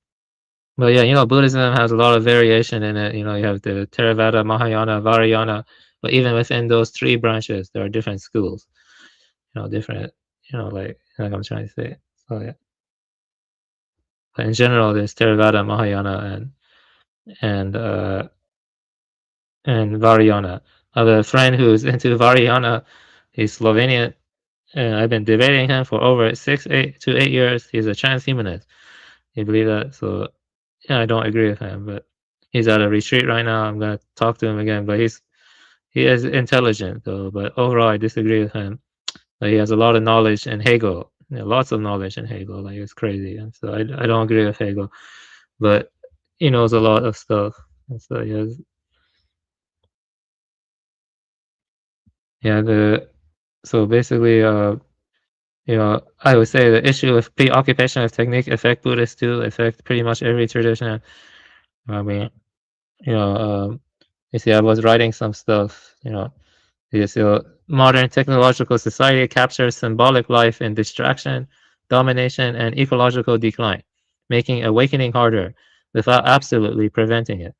But yeah, Buddhism has a lot of variation in it. You have the Theravada, Mahayana, Vajrayana. But even within those three branches, there are different schools. Different. Like I'm trying to say. So yeah. But in general, there's Theravada, Mahayana, and Vajrayana. I have a friend who's into Vajrayana. He's Slovenian, and I've been debating him for over 6 to 8 years. He's a transhumanist. You believe that? So yeah, I don't agree with him, but he's at a retreat right now. I'm gonna talk to him again, but he is intelligent though. But overall, I disagree with him. He has a lot of knowledge in Hegel. Lots of knowledge in Hegel. Like it's crazy, and so I don't agree with Hegel, but he knows a lot of stuff, and so he has. Yeah, so basically, I would say the issue of preoccupation of technique affect Buddhists too, affect pretty much every tradition. I mean, you see, I was writing some stuff, modern technological society captures symbolic life in distraction, domination, and ecological decline, making awakening harder without absolutely preventing it.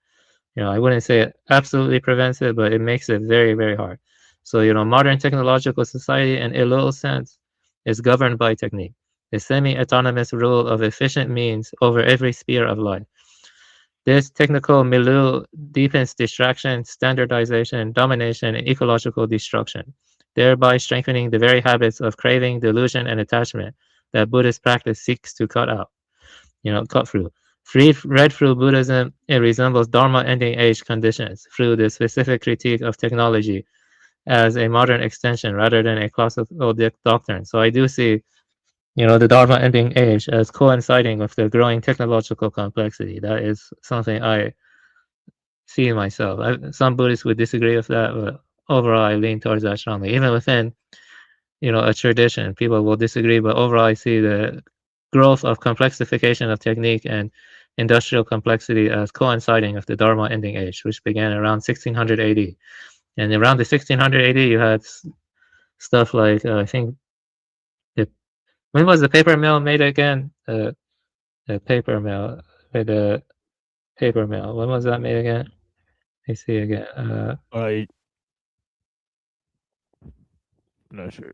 I wouldn't say it absolutely prevents it, but it makes it very, very hard. So, modern technological society in a little sense is governed by technique, the semi-autonomous rule of efficient means over every sphere of life. This technical milieu deepens distraction, standardization, domination, and ecological destruction, thereby strengthening the very habits of craving, delusion, and attachment that Buddhist practice seeks to cut out, cut through. Read through Buddhism, it resembles Dharma ending age conditions through the specific critique of technology as a modern extension rather than a classical doctrine. So I do see, the Dharma ending age as coinciding with the growing technological complexity. That is something I see myself. Some Buddhists would disagree with that, but overall I lean towards that strongly. Even within, a tradition, people will disagree, but overall I see the growth of complexification of technique and industrial complexity as coinciding with the Dharma ending age, which began around 1600 AD. And around the 1600 AD, you had stuff like, I think, when was the paper mill made again? The paper mill, the paper mill. When was that made again? Let me see again. I'm not sure.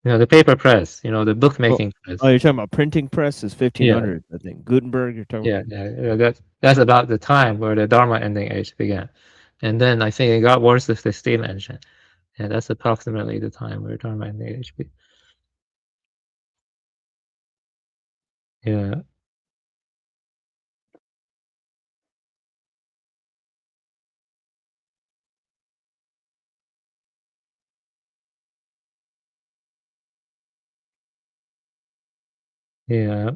The paper press, the bookmaking press. Oh, you're talking about printing press is 1500, I think. Gutenberg, you're talking about. Yeah, that's about the time where the Dharma ending age began. And then I think it got worse with the steam engine. Yeah, that's approximately the time where Dharma ending age began. Yeah. Yeah.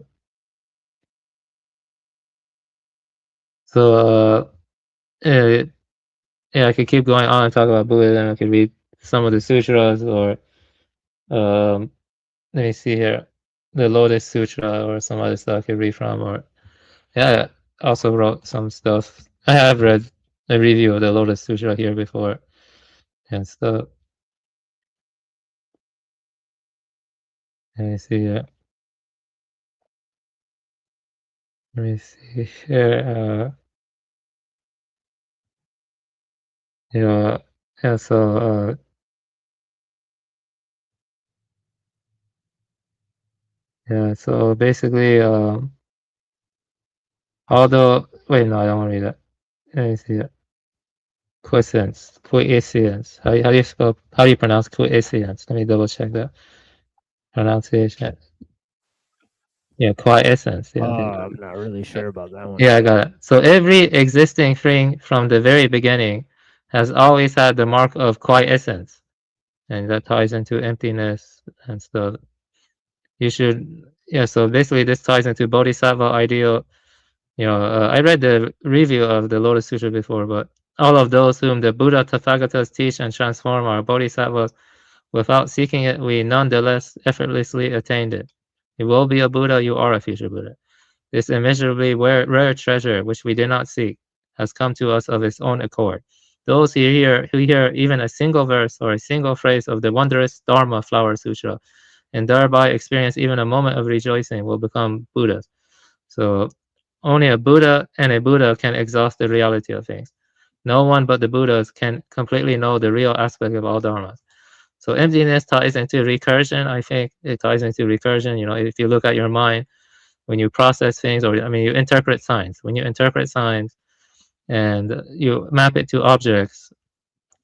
So, I could keep going on and talk about Buddhism. I could read some of the sutras, or let me see here, the Lotus Sutra, or some other stuff I could read from. Or I also wrote some stuff. I have read a review of the Lotus Sutra here before and stuff. Let me see here. Let me see here. So so basically, although, wait, no, I don't want to read that. Let me see it. Quiescence. How do you spell? How do you pronounce quiescence? Let me double check that pronunciation. Yeah, quiescence. Yeah. I'm not really sure about that one. Yeah, I got it. So every existing thing from the very beginning has always had the mark of quiescence, and that ties into emptiness and stuff. So basically this ties into Bodhisattva ideal. I read the review of the Lotus Sutra before, but all of those whom the Buddha Tathagatas teach and transform are bodhisattvas. Without seeking it, we nonetheless effortlessly attained it. You will be a Buddha, you are a future Buddha. This immeasurably rare treasure, which we did not seek, has come to us of its own accord. Those who hear even a single verse or a single phrase of the wondrous Dharma Flower Sutra, and thereby experience even a moment of rejoicing, will become Buddhas. So only a Buddha and a Buddha can exhaust the reality of things. No one but the Buddhas can completely know the real aspect of all dharmas. So emptiness ties into recursion. I think it ties into recursion. If you look at your mind, when you process things, or you interpret signs. When you interpret signs and you map it to objects,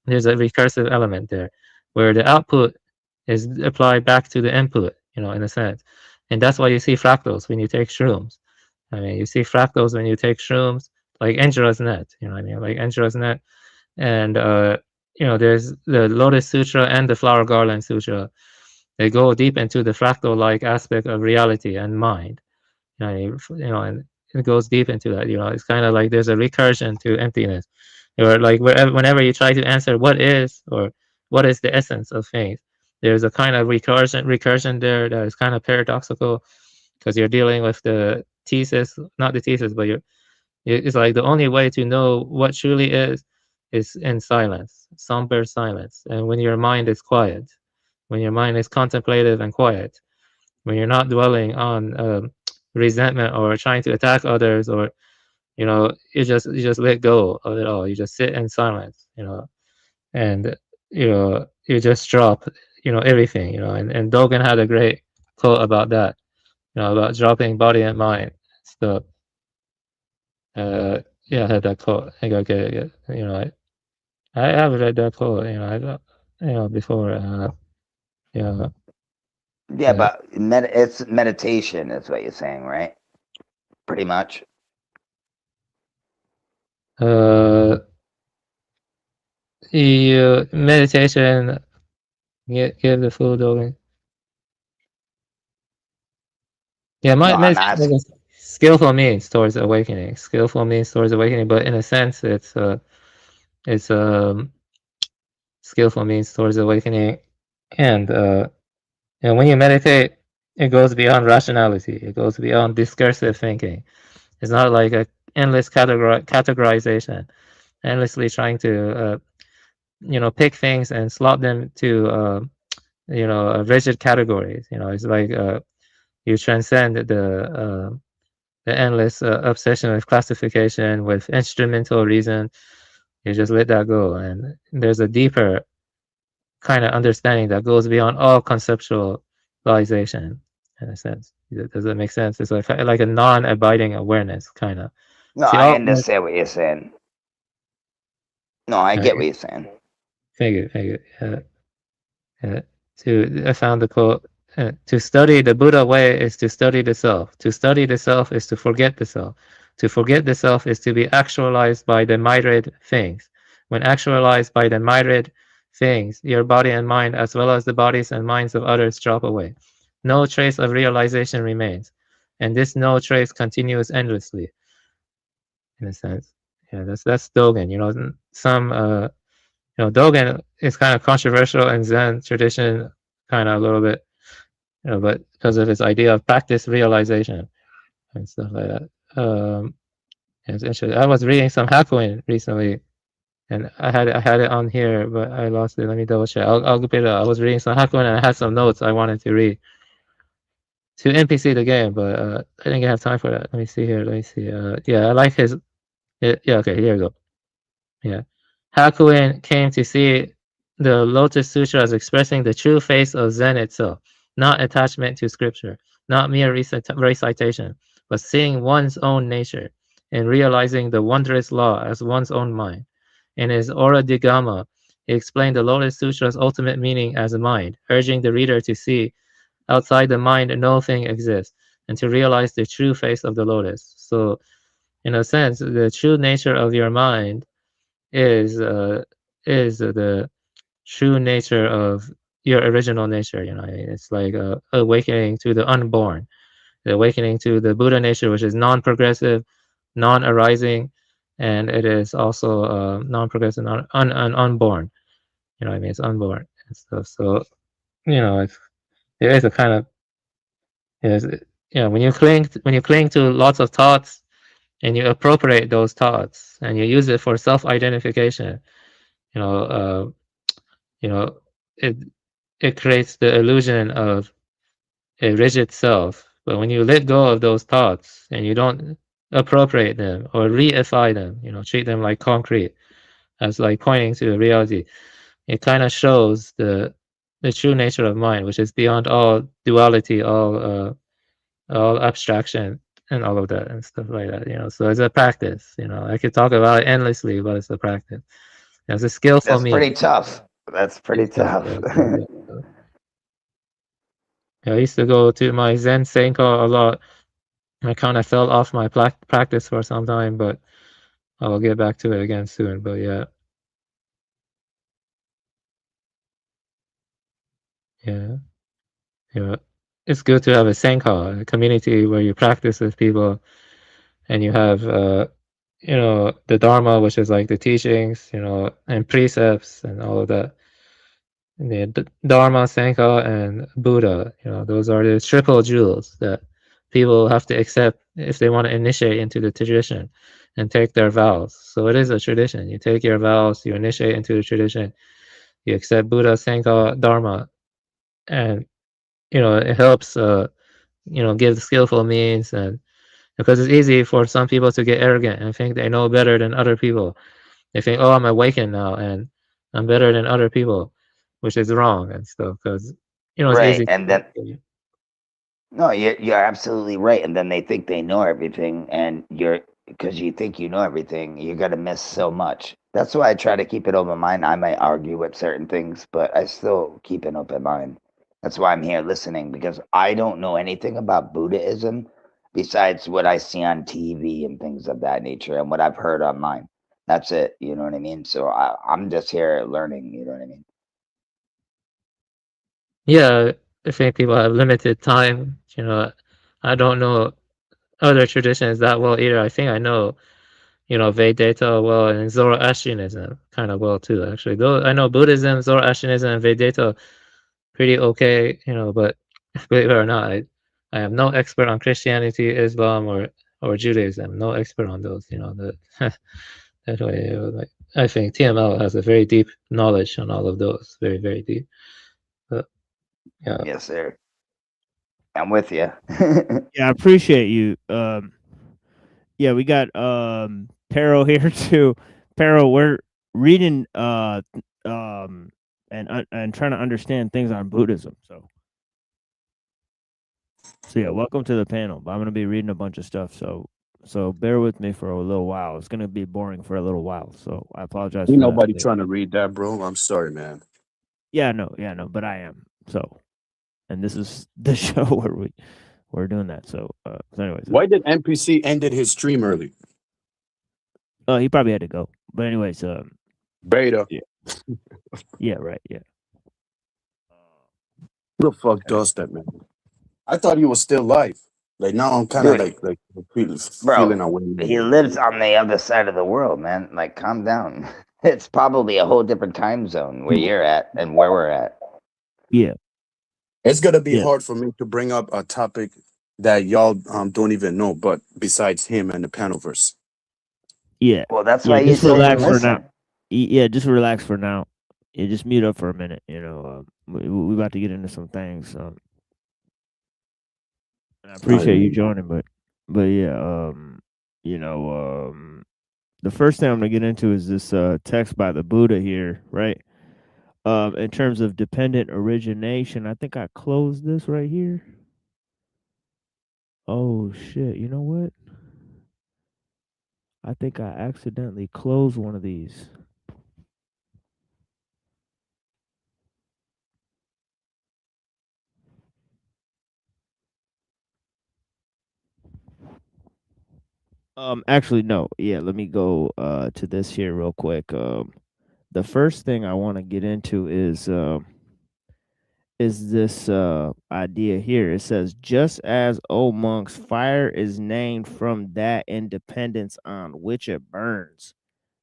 there's a recursive element there, where the output is applied back to the input, in a sense. And that's why you see fractals when you take shrooms. You see fractals when you take shrooms, like Indra's net, like Indra's net. And, there's the Lotus Sutra and the Flower Garland Sutra. They go deep into the fractal-like aspect of reality and mind. And it goes deep into that. It's kind of like there's a recursion to emptiness. Or like whenever you try to answer what is, or what is the essence of things. There's a kind of recursion there that is kind of paradoxical, because you're dealing with the thesis, not the thesis, but it's like the only way to know what truly is in silence, somber silence. And when your mind is quiet, when your mind is contemplative and quiet, when you're not dwelling on resentment or trying to attack others, or you just let go of it all. You just sit in silence, and you just drop everything, and Dogen had a great quote about that, about dropping body and mind stuff. Yeah, I had that quote. I got get I have read that quote, before. Yeah, but it's meditation is what you're saying, right? Pretty much. Meditation, give the full Dogen. Yeah, meditation is skillful means towards awakening. Skillful means towards awakening, but in a sense, it's skillful means towards awakening, and when you meditate, it goes beyond rationality. It goes beyond discursive thinking. It's not like a endless categorization, endlessly trying to pick things and slot them to rigid categories. It's like you transcend the endless obsession with classification, with instrumental reason. You just let that go, and there's a deeper kind of understanding that goes beyond all conceptualization, in a sense. Does that make sense? It's like a non-abiding awareness, kind of. No, I understand what you're saying. No, I get what you're saying. Thank you. I found the quote. To study the Buddha way is to study the self. To study the self is to forget the self. To forget the self is to be actualized by the myriad things. When actualized by the myriad things, your body and mind, as well as the bodies and minds of others, drop away. No trace of realization remains, and this no trace continues endlessly. In a sense, yeah, that's Dogen. Some Dogen is kind of controversial in Zen tradition, kind of a little bit, but because of his idea of practice realization and stuff like that. It's interesting. I was reading some Hakuin recently, and I had it on here, but I lost it. Let me double check. I'll get it up. I was reading some Hakuin, and I had some notes I wanted to read to NPC the game, but I didn't have time for that. Let me see here. Yeah, I like his. Yeah, okay, here we go. Yeah, Hakuin came to see the Lotus Sutra as expressing the true face of Zen itself, not attachment to scripture, not mere recitation, but seeing one's own nature and realizing the wondrous law as one's own mind. In his Ora Digama, he explained the Lotus Sutra's ultimate meaning as a mind, urging the reader to see outside the mind no thing exists, and to realize the true face of the lotus. So, in a sense, the true nature of your mind is the true nature of your original nature. It's like awakening to the unborn, the awakening to the Buddha nature, which is non-progressive, non-arising, and it is also non-progressive, unborn. It's unborn and stuff. So, there is a kind of when you cling to lots of thoughts and you appropriate those thoughts and you use it for self-identification, it creates the illusion of a rigid self. But when you let go of those thoughts and you don't appropriate them or reify them, treat them like concrete, as like pointing to the reality, it kind of shows the true nature of mind, which is beyond all duality, all abstraction, and all of that and stuff like that. So it's a practice. I could talk about it endlessly, but it's a practice. It's a skillful That's pretty tough. That's pretty tough. I used to go to my Zen Senko a lot. I kind of fell off my practice for some time, but I will get back to it again soon. But yeah. It's good to have a Senko, a community where you practice with people, and you have the Dharma, which is like the teachings, and precepts and all of that. the Dharma, Sangha, and Buddha. You know, those are the triple jewels that people have to accept if they want to initiate into the tradition and take their vows. So it is a tradition. You take your vows, you initiate into the tradition, you accept Buddha, Sangha, Dharma, and you know it helps. You know, give skillful means, and because it's easy for some people to get arrogant and think they know better than other people. They think, oh, I'm awakened now and I'm better than other people, which is wrong and stuff. Because you know it's Right, easy. and then no, you're absolutely right. And then they think they know everything, and because you think you know everything, you're gonna miss so much. That's why I try to keep an open mind. I might argue with certain things, but I still keep an open mind. That's why I'm here listening, because I don't know anything about Buddhism besides what I see on TV and things of that nature and what I've heard online. That's it. You know what I mean? So I'm just here learning. You know what I mean? Yeah, I think people have limited time. You know, I don't know other traditions that well either. I think I know, you know, Vedanta well and Zoroastrianism kind of well too. Actually, though I know Buddhism, Zoroastrianism, and Vedanta pretty okay. You know, but believe it or not, I am no expert on Christianity, Islam, or Judaism. No expert on those. You know, that way, like I think TML has a very deep knowledge on all of those. Very, very deep. But yeah. Yes, sir. I'm with you. Yeah, I appreciate you. Yeah, we got Pero here too. Pero, we're reading and trying to understand things on Buddhism. So yeah, welcome to the panel. I'm gonna be reading a bunch of stuff, so bear with me for a little while. It's gonna be boring for a little while, so I apologize. Ain't for nobody that. trying to read that, bro. I'm sorry, man. Yeah, no, but I am. So, and this is the show where we're doing that. So anyways, Why did NPC ended his stream early? he probably had to go. But anyways, Beta. Yeah, right, yeah. Who the fuck does that, man? I thought he was still live. Like now, I'm kind of like feeling away. He lives on the other side of the world, man. Like, calm down. It's probably a whole different time zone where you're at and where we're at. Yeah. It's gonna be hard for me to bring up a topic that y'all don't even know, but besides him and the Panelverse. Yeah. Well, that's yeah, why you just said relax for listen. now. Yeah, just relax for now. Yeah, just mute up for a minute. You know, we about to get into some things. And I appreciate you joining, but yeah, you know, the first thing I'm gonna get into is this text by the Buddha here, right? In terms of dependent origination, I think I closed this right here. Oh shit! You know what? I think I accidentally closed one of these. Actually, no. Yeah, let me go to this here real quick. The first thing I want to get into is this idea here. It says, just as, O monks, fire is named from that independence on which it burns.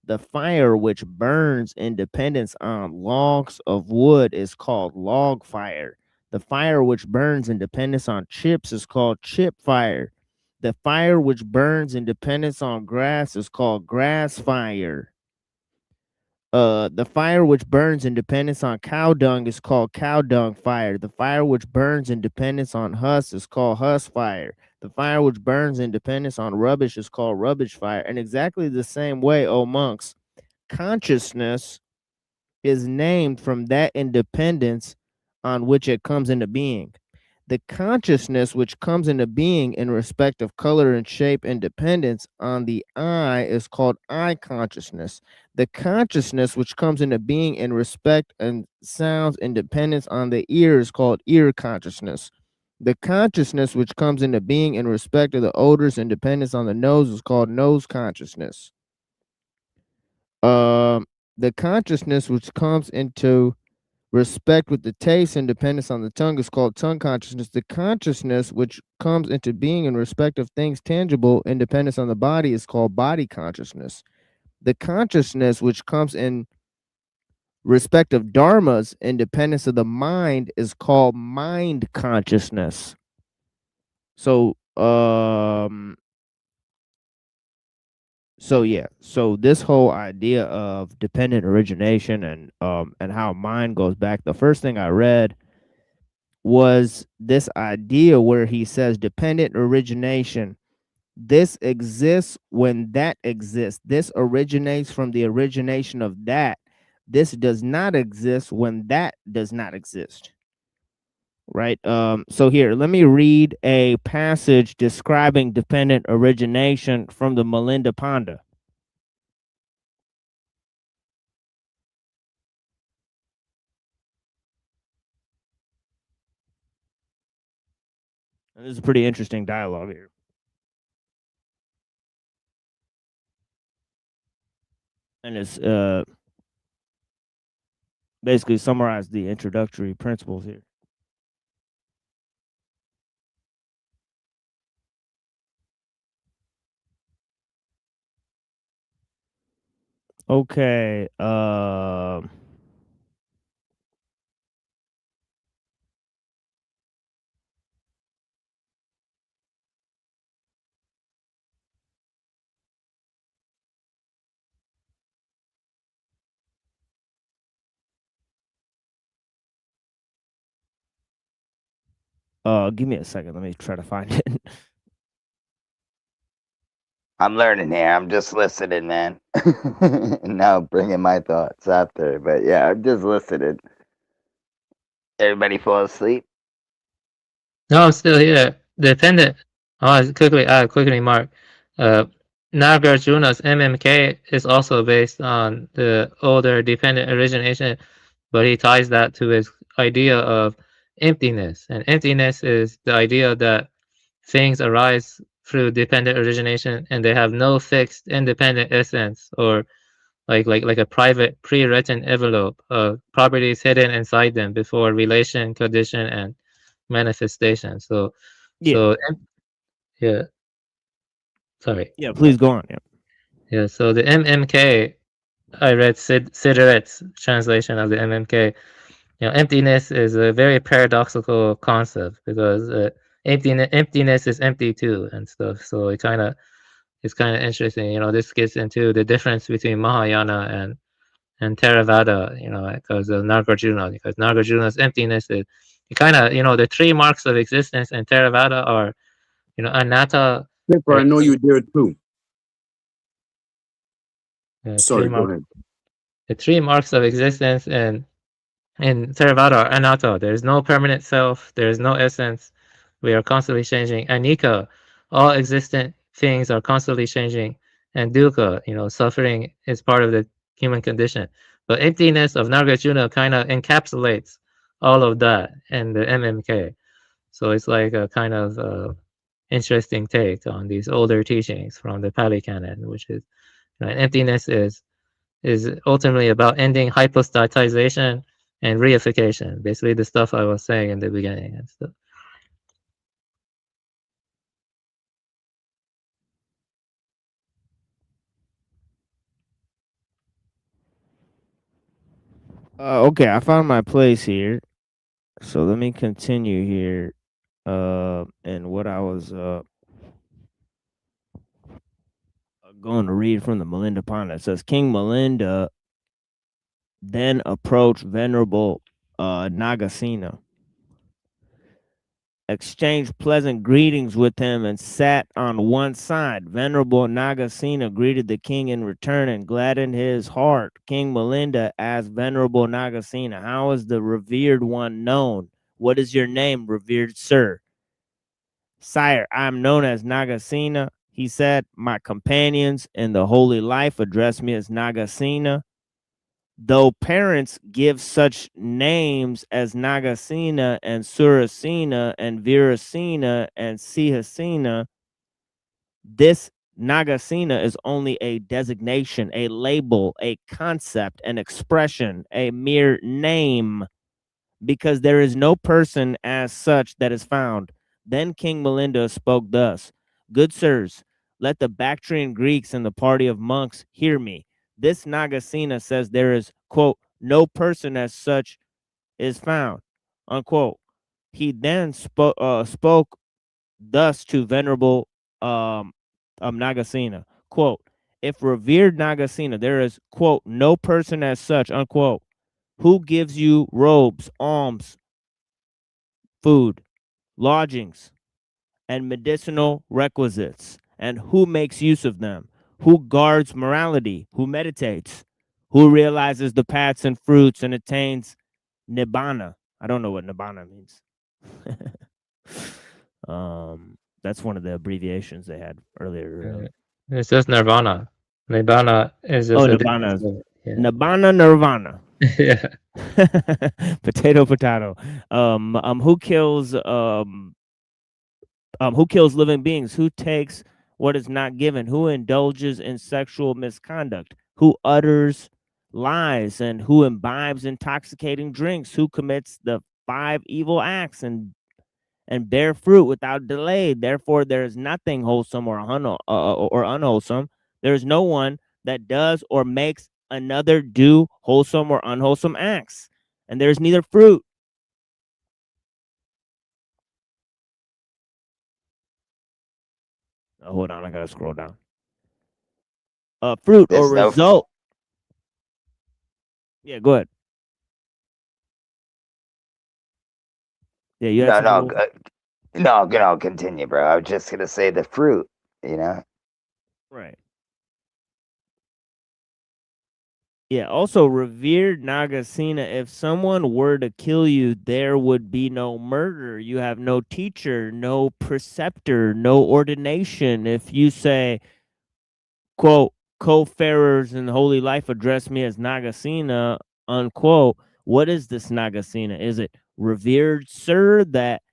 The fire which burns in dependence on logs of wood is called log fire. The fire which burns in dependence on chips is called chip fire. The fire which burns in dependence on grass is called grass fire. The fire which burns in dependence on cow dung is called cow dung fire. The fire which burns in dependence on husk is called husk fire. The fire which burns in dependence on rubbish is called rubbish fire. And exactly the same way, O monks, consciousness is named from that independence on which it comes into being. The consciousness which comes into being in respect of color and shape and dependence on the eye is called eye consciousness. The consciousness which comes into being in respect and sounds and dependence on the ear is called ear consciousness. The consciousness which comes into being in respect of the odors and dependence on the nose is called nose consciousness. The consciousness which comes into respect with the taste and dependence on the tongue is called tongue consciousness. The consciousness which comes into being in respect of things tangible and dependence on the body is called body consciousness. The consciousness which comes in respective dharmas, independence of the mind is called mind consciousness. So so this whole idea of dependent origination and how mind goes back, the first thing I read was this idea where he says dependent origination, this exists when that exists, this originates from the origination of that, this does not exist when that does not exist. Right. So here, let me read a passage describing dependent origination from the Melinda Panda. And this is a pretty interesting dialogue here. And it's basically summarize the introductory principles here. Okay. Give me a second. Let me try to find it. I'm learning here. I'm just listening, man. Now bringing my thoughts after. But yeah, I'm just listening. Everybody fall asleep? No, I'm still here. Dependent. Oh, quickly, Mark. Nagarjuna's MMK is also based on the older dependent origination, but he ties that to his idea of emptiness. And emptiness is the idea that things arise through dependent origination and they have no fixed independent essence or like a private pre-written envelope of properties hidden inside them before relation, condition, and manifestation. So yeah. Sorry. Yeah, please go on. Yeah. So the MMK, I read Sideret's translation of the MMK. Emptiness is a very paradoxical concept because emptiness is empty too and stuff. So it's kind of interesting. This gets into the difference between Mahayana and Theravada. Because of Nagarjuna, because Nagarjuna's emptiness is the three marks of existence in Theravada are anatta. I know you there too. Sorry, go ahead. The three marks of existence in Theravada are anatta. There is no permanent self. There is no essence. We are constantly changing. Anicca, all existent things are constantly changing. And dukkha, suffering is part of the human condition. But emptiness of Nagarjuna kind of encapsulates all of that in the MMK. So it's like a kind of interesting take on these older teachings from the Pali Canon, which is emptiness is ultimately about ending hypostatization and reification. Basically, the stuff I was saying in the beginning and stuff. Okay, I found my place here. So let me continue here. And what I was going to read from the Melinda Panda. It says King Melinda then approached Venerable Nagasena, exchanged pleasant greetings with him, and sat on one side. Venerable Nagasena greeted the king in return and gladdened his heart. King Melinda asked Venerable Nagasena, "How is the revered one known? What is your name, revered sir?" "Sire, I am known as Nagasena," he said. "My companions in the holy life address me as Nagasena. Though parents give such names as Nagasena and Surasena and Virasena and Sihasena, this Nagasena is only a designation, a label, a concept, an expression, a mere name, because there is no person as such that is found." Then King Melinda spoke thus: "Good sirs, let the Bactrian Greeks and the party of monks hear me. This Nagasena says there is, quote, no person as such is found, unquote. He then spoke thus to Venerable Nagasena, quote, if revered Nagasena, there is, quote, no person as such, unquote, who gives you robes, alms, food, lodgings, and medicinal requisites, and who makes use of them, who guards morality, who meditates, who realizes the paths and fruits and attains nibbana. I don't know what nibbana means. That's one of the abbreviations they had earlier. It's just nirvana. Nirvana is just Nibbana. yeah. Nibbana nirvana. Yeah. Potato potato. Who kills living beings, who takes what is not given, who indulges in sexual misconduct, who utters lies, and who imbibes intoxicating drinks, who commits the 5 evil acts and bear fruit without delay. Therefore, there is nothing wholesome or unwholesome. There is no one that does or makes another do wholesome or unwholesome acts, and there is neither fruit. Oh, hold on, I gotta scroll down. Fruit or result. Yeah, go ahead. Yeah, you had No, continue, bro. I was just gonna say the fruit, you know. Right. Yeah, also revered Nagasena, if someone were to kill you, there would be no murder. You have no teacher, no preceptor, no ordination. If you say, quote, co-farers in holy life address me as Nagasena, unquote, what is this Nagasena? Is it revered sir, that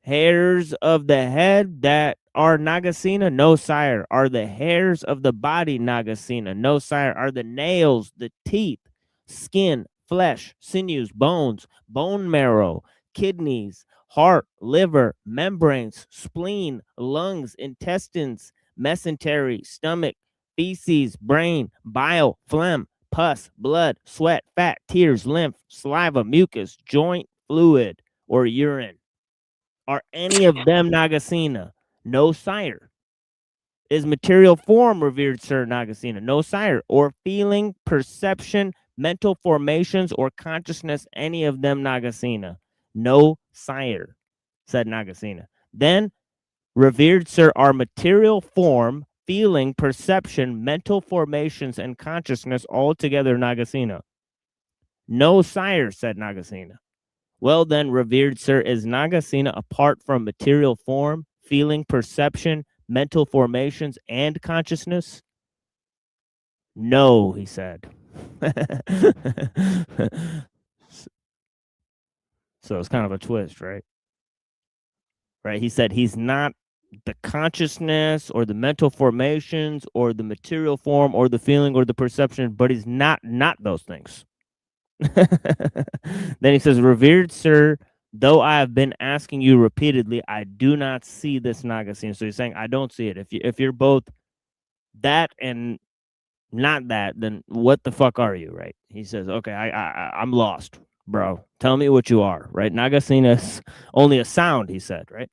hairs of the head that are Nagasena? No, sire. Are the hairs of the body Nagasena? No, sire. Are the nails, the teeth, skin, flesh, sinews, bones, bone marrow, kidneys, heart, liver, membranes, spleen, lungs, intestines, mesentery, stomach, feces, brain, bile, phlegm, pus, blood, sweat, fat, tears, lymph, saliva, mucus, joint fluid, or urine? Are any of them Nagasena? No, sire. Is material form revered sir Nagasena? No, sire. Or feeling, perception, mental formations, or consciousness, any of them Nagasena? No, sire, said Nagasena. Then, revered sir, are material form, feeling, perception, mental formations, and consciousness altogether Nagasena? No, sire, said Nagasena. Well then, revered sir, is Nagasena apart from material form, feeling, perception, mental formations, and consciousness? No, he said. So it's kind of a twist, right? Right, he said he's not the consciousness or the mental formations or the material form or the feeling or the perception, but he's not those things. Then he says, revered sir, though I have been asking you repeatedly, I do not see this Nagasena. So he's saying, I don't see it. If you're both that and not that, then what the fuck are you, right? He says, okay, I'm lost, bro. Tell me what you are, right? Nagasena is only a sound, he said, right?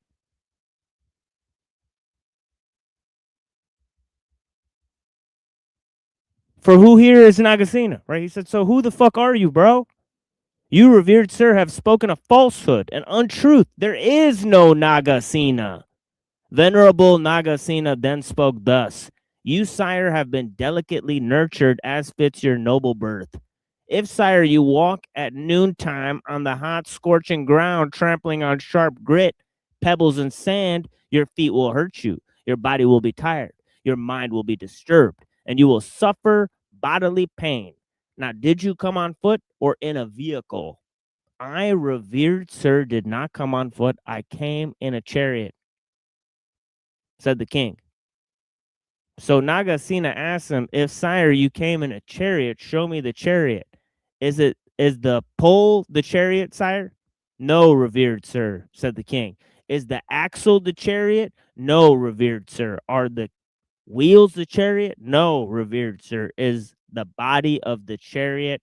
For who here is Nagasena, right? He said, so who the fuck are you, bro? You, revered sir, have spoken a falsehood and untruth. There is no Nagasena. Venerable Nagasena then spoke thus. You, sire, have been delicately nurtured as fits your noble birth. If, sire, you walk at noontime on the hot, scorching ground, trampling on sharp grit, pebbles, and sand, your feet will hurt you. Your body will be tired. Your mind will be disturbed, and you will suffer bodily pain. Now, did you come on foot or in a vehicle? I, revered sir, did not come on foot. I came in a chariot, said the king. So Nagasena asked him, if, sire, you came in a chariot, show me the chariot. Is the pole the chariot, sire? No, revered sir, said the king. Is the axle the chariot? No, revered sir. Are the wheels the chariot? No, revered sir. Is the body of the chariot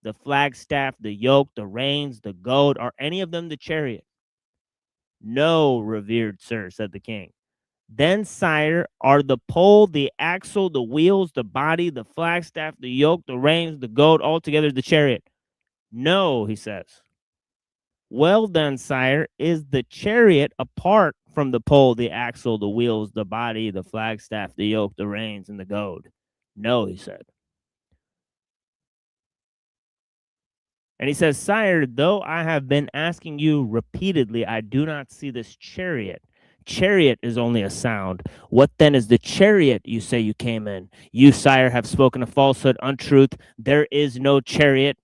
the flagstaff, the yoke, the reins, the goad, are any of them the chariot? No, revered sir, said the king. Then, sire, are the pole, the axle, the wheels, the body, the flagstaff, the yoke, the reins, the goad, altogether the chariot? No, he says. Well then, sire, is the chariot apart from the pole, the axle, the wheels, the body, the flagstaff, the yoke, the reins, and the goad? No, he said. And he says, sire, though I have been asking you repeatedly, I do not see this chariot. Chariot is only a sound. What then is the chariot you say you came in? You, sire, have spoken a falsehood, untruth. There is no chariot.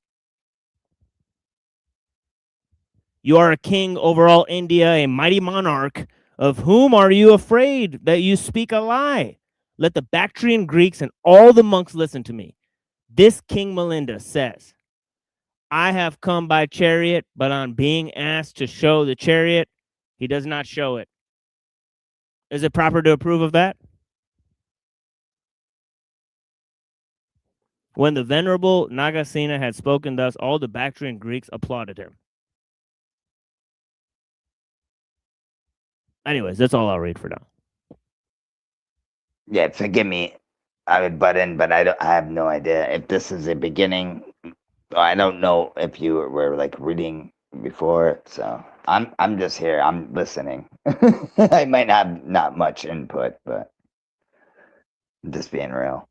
You are a king over all India, a mighty monarch. Of whom are you afraid that you speak a lie? Let the Bactrian Greeks and all the monks listen to me. This King Melinda says, I have come by chariot, but on being asked to show the chariot, he does not show it. Is it proper to approve of that? When the venerable Nagasena had spoken thus, all the Bactrian Greeks applauded him. Anyways, that's all I'll read for now. Yeah, forgive me. I would butt in, but I have no idea if this is a beginning. I don't know if you were like reading before, so I'm just here. I'm listening. I might have not much input, but I'm just being real.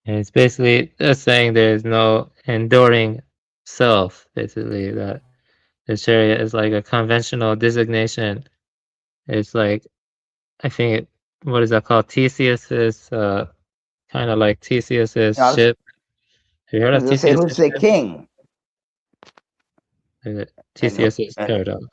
And it's basically just saying there's no enduring self, basically, that the chariot is like a conventional designation. It's like, I think, what is that called? Theseus's, kind of like Theseus's ship. Have you heard of Say, who's Theseus's the ship? king? Theseus's paradox.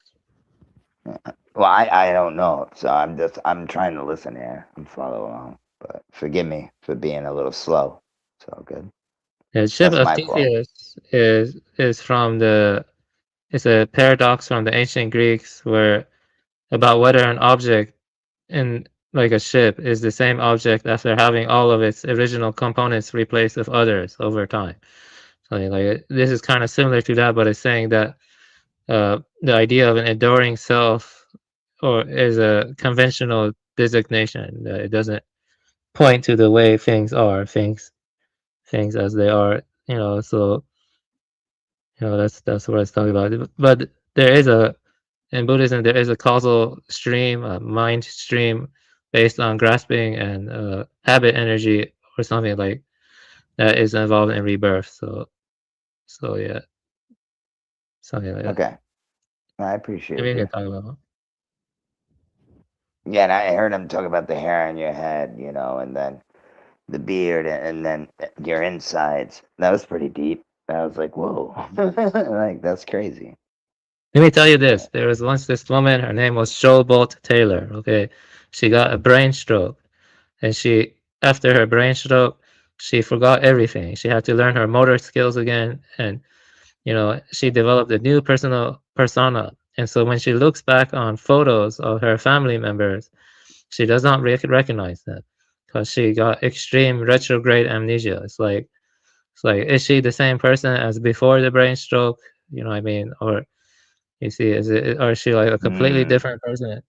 Well, I don't know, so I'm trying to listen here and follow along. But forgive me for being a little slow. So good. The ship That's of my fault. Theseus is from the, it's a paradox from the ancient Greeks where about whether an object in like a ship is the same object after having all of its original components replaced with others over time. So like this is kind of similar to that, but it's saying that the idea of an enduring self or is a conventional designation. That it doesn't point to the way things are, things as they are. So that's what it's talking about. But there is in Buddhism there is a causal stream, a mind stream based on grasping and habit energy or something like that is involved in rebirth. So yeah, something like that. Okay, I appreciate Maybe we it. can talk about. Yeah, and I heard him talk about the hair on your head, and then the beard, and then your insides. That was pretty deep. I was like, whoa, like that's crazy. Let me tell you this. There was once this woman, her name was Showboat Taylor, okay? She got a brain stroke. And after her brain stroke, she forgot everything. She had to learn her motor skills again. And, she developed a new persona. And so when she looks back on photos of her family members, she does not recognize them because she got extreme retrograde amnesia. It's like, is she the same person as before the brain stroke? You know what I mean? Or you see, or is she like a completely different person?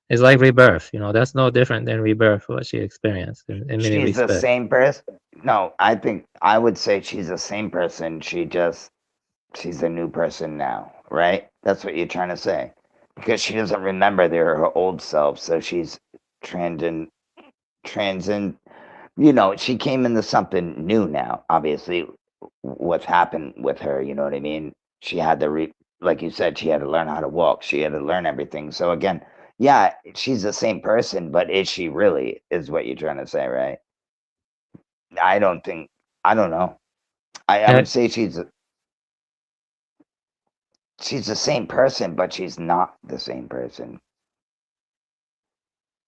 It's like rebirth, that's no different than rebirth, what she experienced in many She's respects. the same person. No, I would say she's the same person. She's a new person now, right? That's what you're trying to say. Because she doesn't remember her old self, so she's transcend. She came into something new now. Obviously, what's happened with her, you know what I mean? She had to like you said, she had to learn how to walk. She had to learn everything. So again, yeah, she's the same person, but is she really? Is what you're trying to say, right? I don't know. I would say she's the same person, but she's not the same person.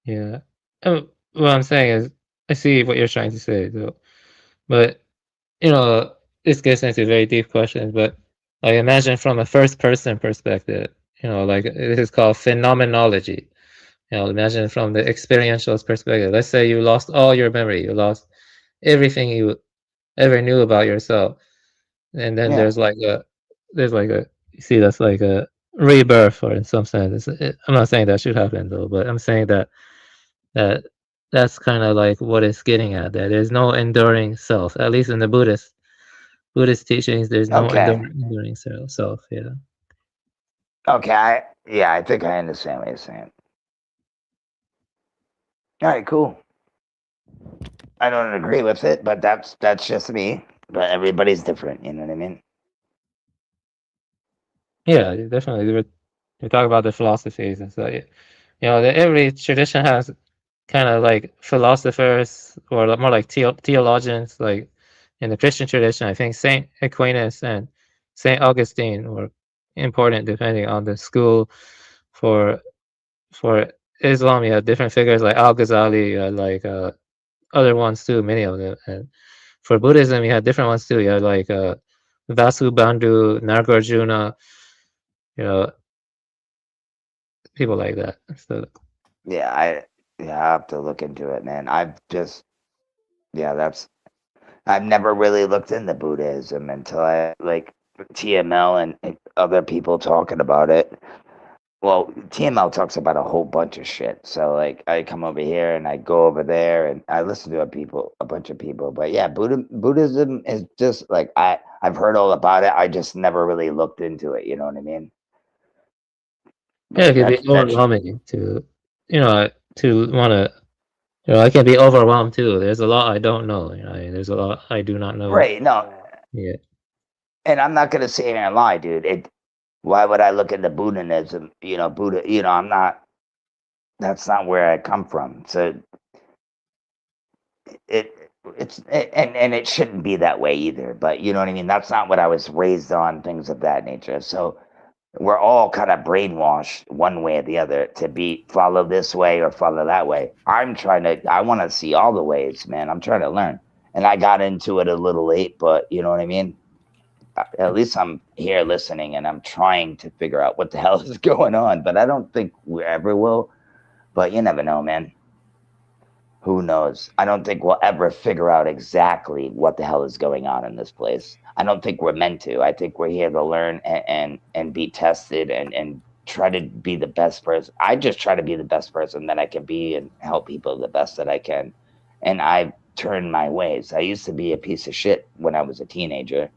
Yeah. What I'm saying is, I see what you're trying to say, though. But, this gets into very deep questions, but I imagine from a first-person perspective, like this is called phenomenology. Imagine from the experiential perspective. Let's say you lost all your memory. You lost everything you ever knew about yourself. and then Yeah. there's like a you see that's like a rebirth, or in some sense, I'm not saying that should happen though, but I'm saying that that's kind of like what it's getting at. That there's no enduring self, at least in the Buddhist teachings. There's no Okay. enduring self. Yeah. Okay. I think I understand what you're saying. All right, cool. I don't agree with it, but that's just me. But everybody's different, you know what I mean? Yeah, definitely. We talk about the philosophies and so, every tradition has kind of like philosophers, or more like theologians. Like in the Christian tradition, I think Saint Aquinas and Saint Augustine were important, depending on the school. For Islam, you have different figures like Al-Ghazali, like other ones too, many of them. And for Buddhism, you have different ones too. You have like Vasubandhu, Nagarjuna, people like that. So I have to look into it, man. I've never really looked into Buddhism until I like TML and other people talking about it. Well, TML talks about a whole bunch of shit. So like I come over here and I go over there and I listen to a bunch of people. But yeah, Buddhism is just like I've heard all about it. I just never really looked into it. You know what I mean? yeah, it can be overwhelming to want to. I can be overwhelmed too. There's a lot I don't know. There's a lot I do not know. Right? No. Yeah. And I'm not gonna sit here and lie, dude. Why would I look into Buddhism? Buddha. I'm not. That's not where I come from. So it shouldn't be that way either. But you know what I mean. That's not what I was raised on. Things of that nature. So we're all kind of brainwashed one way or the other to follow this way or follow that way. I want to see all the ways, man. I'm trying to learn. And I got into it a little late, but you know what I mean? At least I'm here listening and I'm trying to figure out what the hell is going on, but I don't think we ever will. But you never know, man. Who knows? I don't think we'll ever figure out exactly what the hell is going on in this place. I don't think we're meant to. I think we're here to learn and be tested and try to be the best person. I just try to be the best person that I can be and help people the best that I can. And I've turned my ways. I used to be a piece of shit when I was a teenager.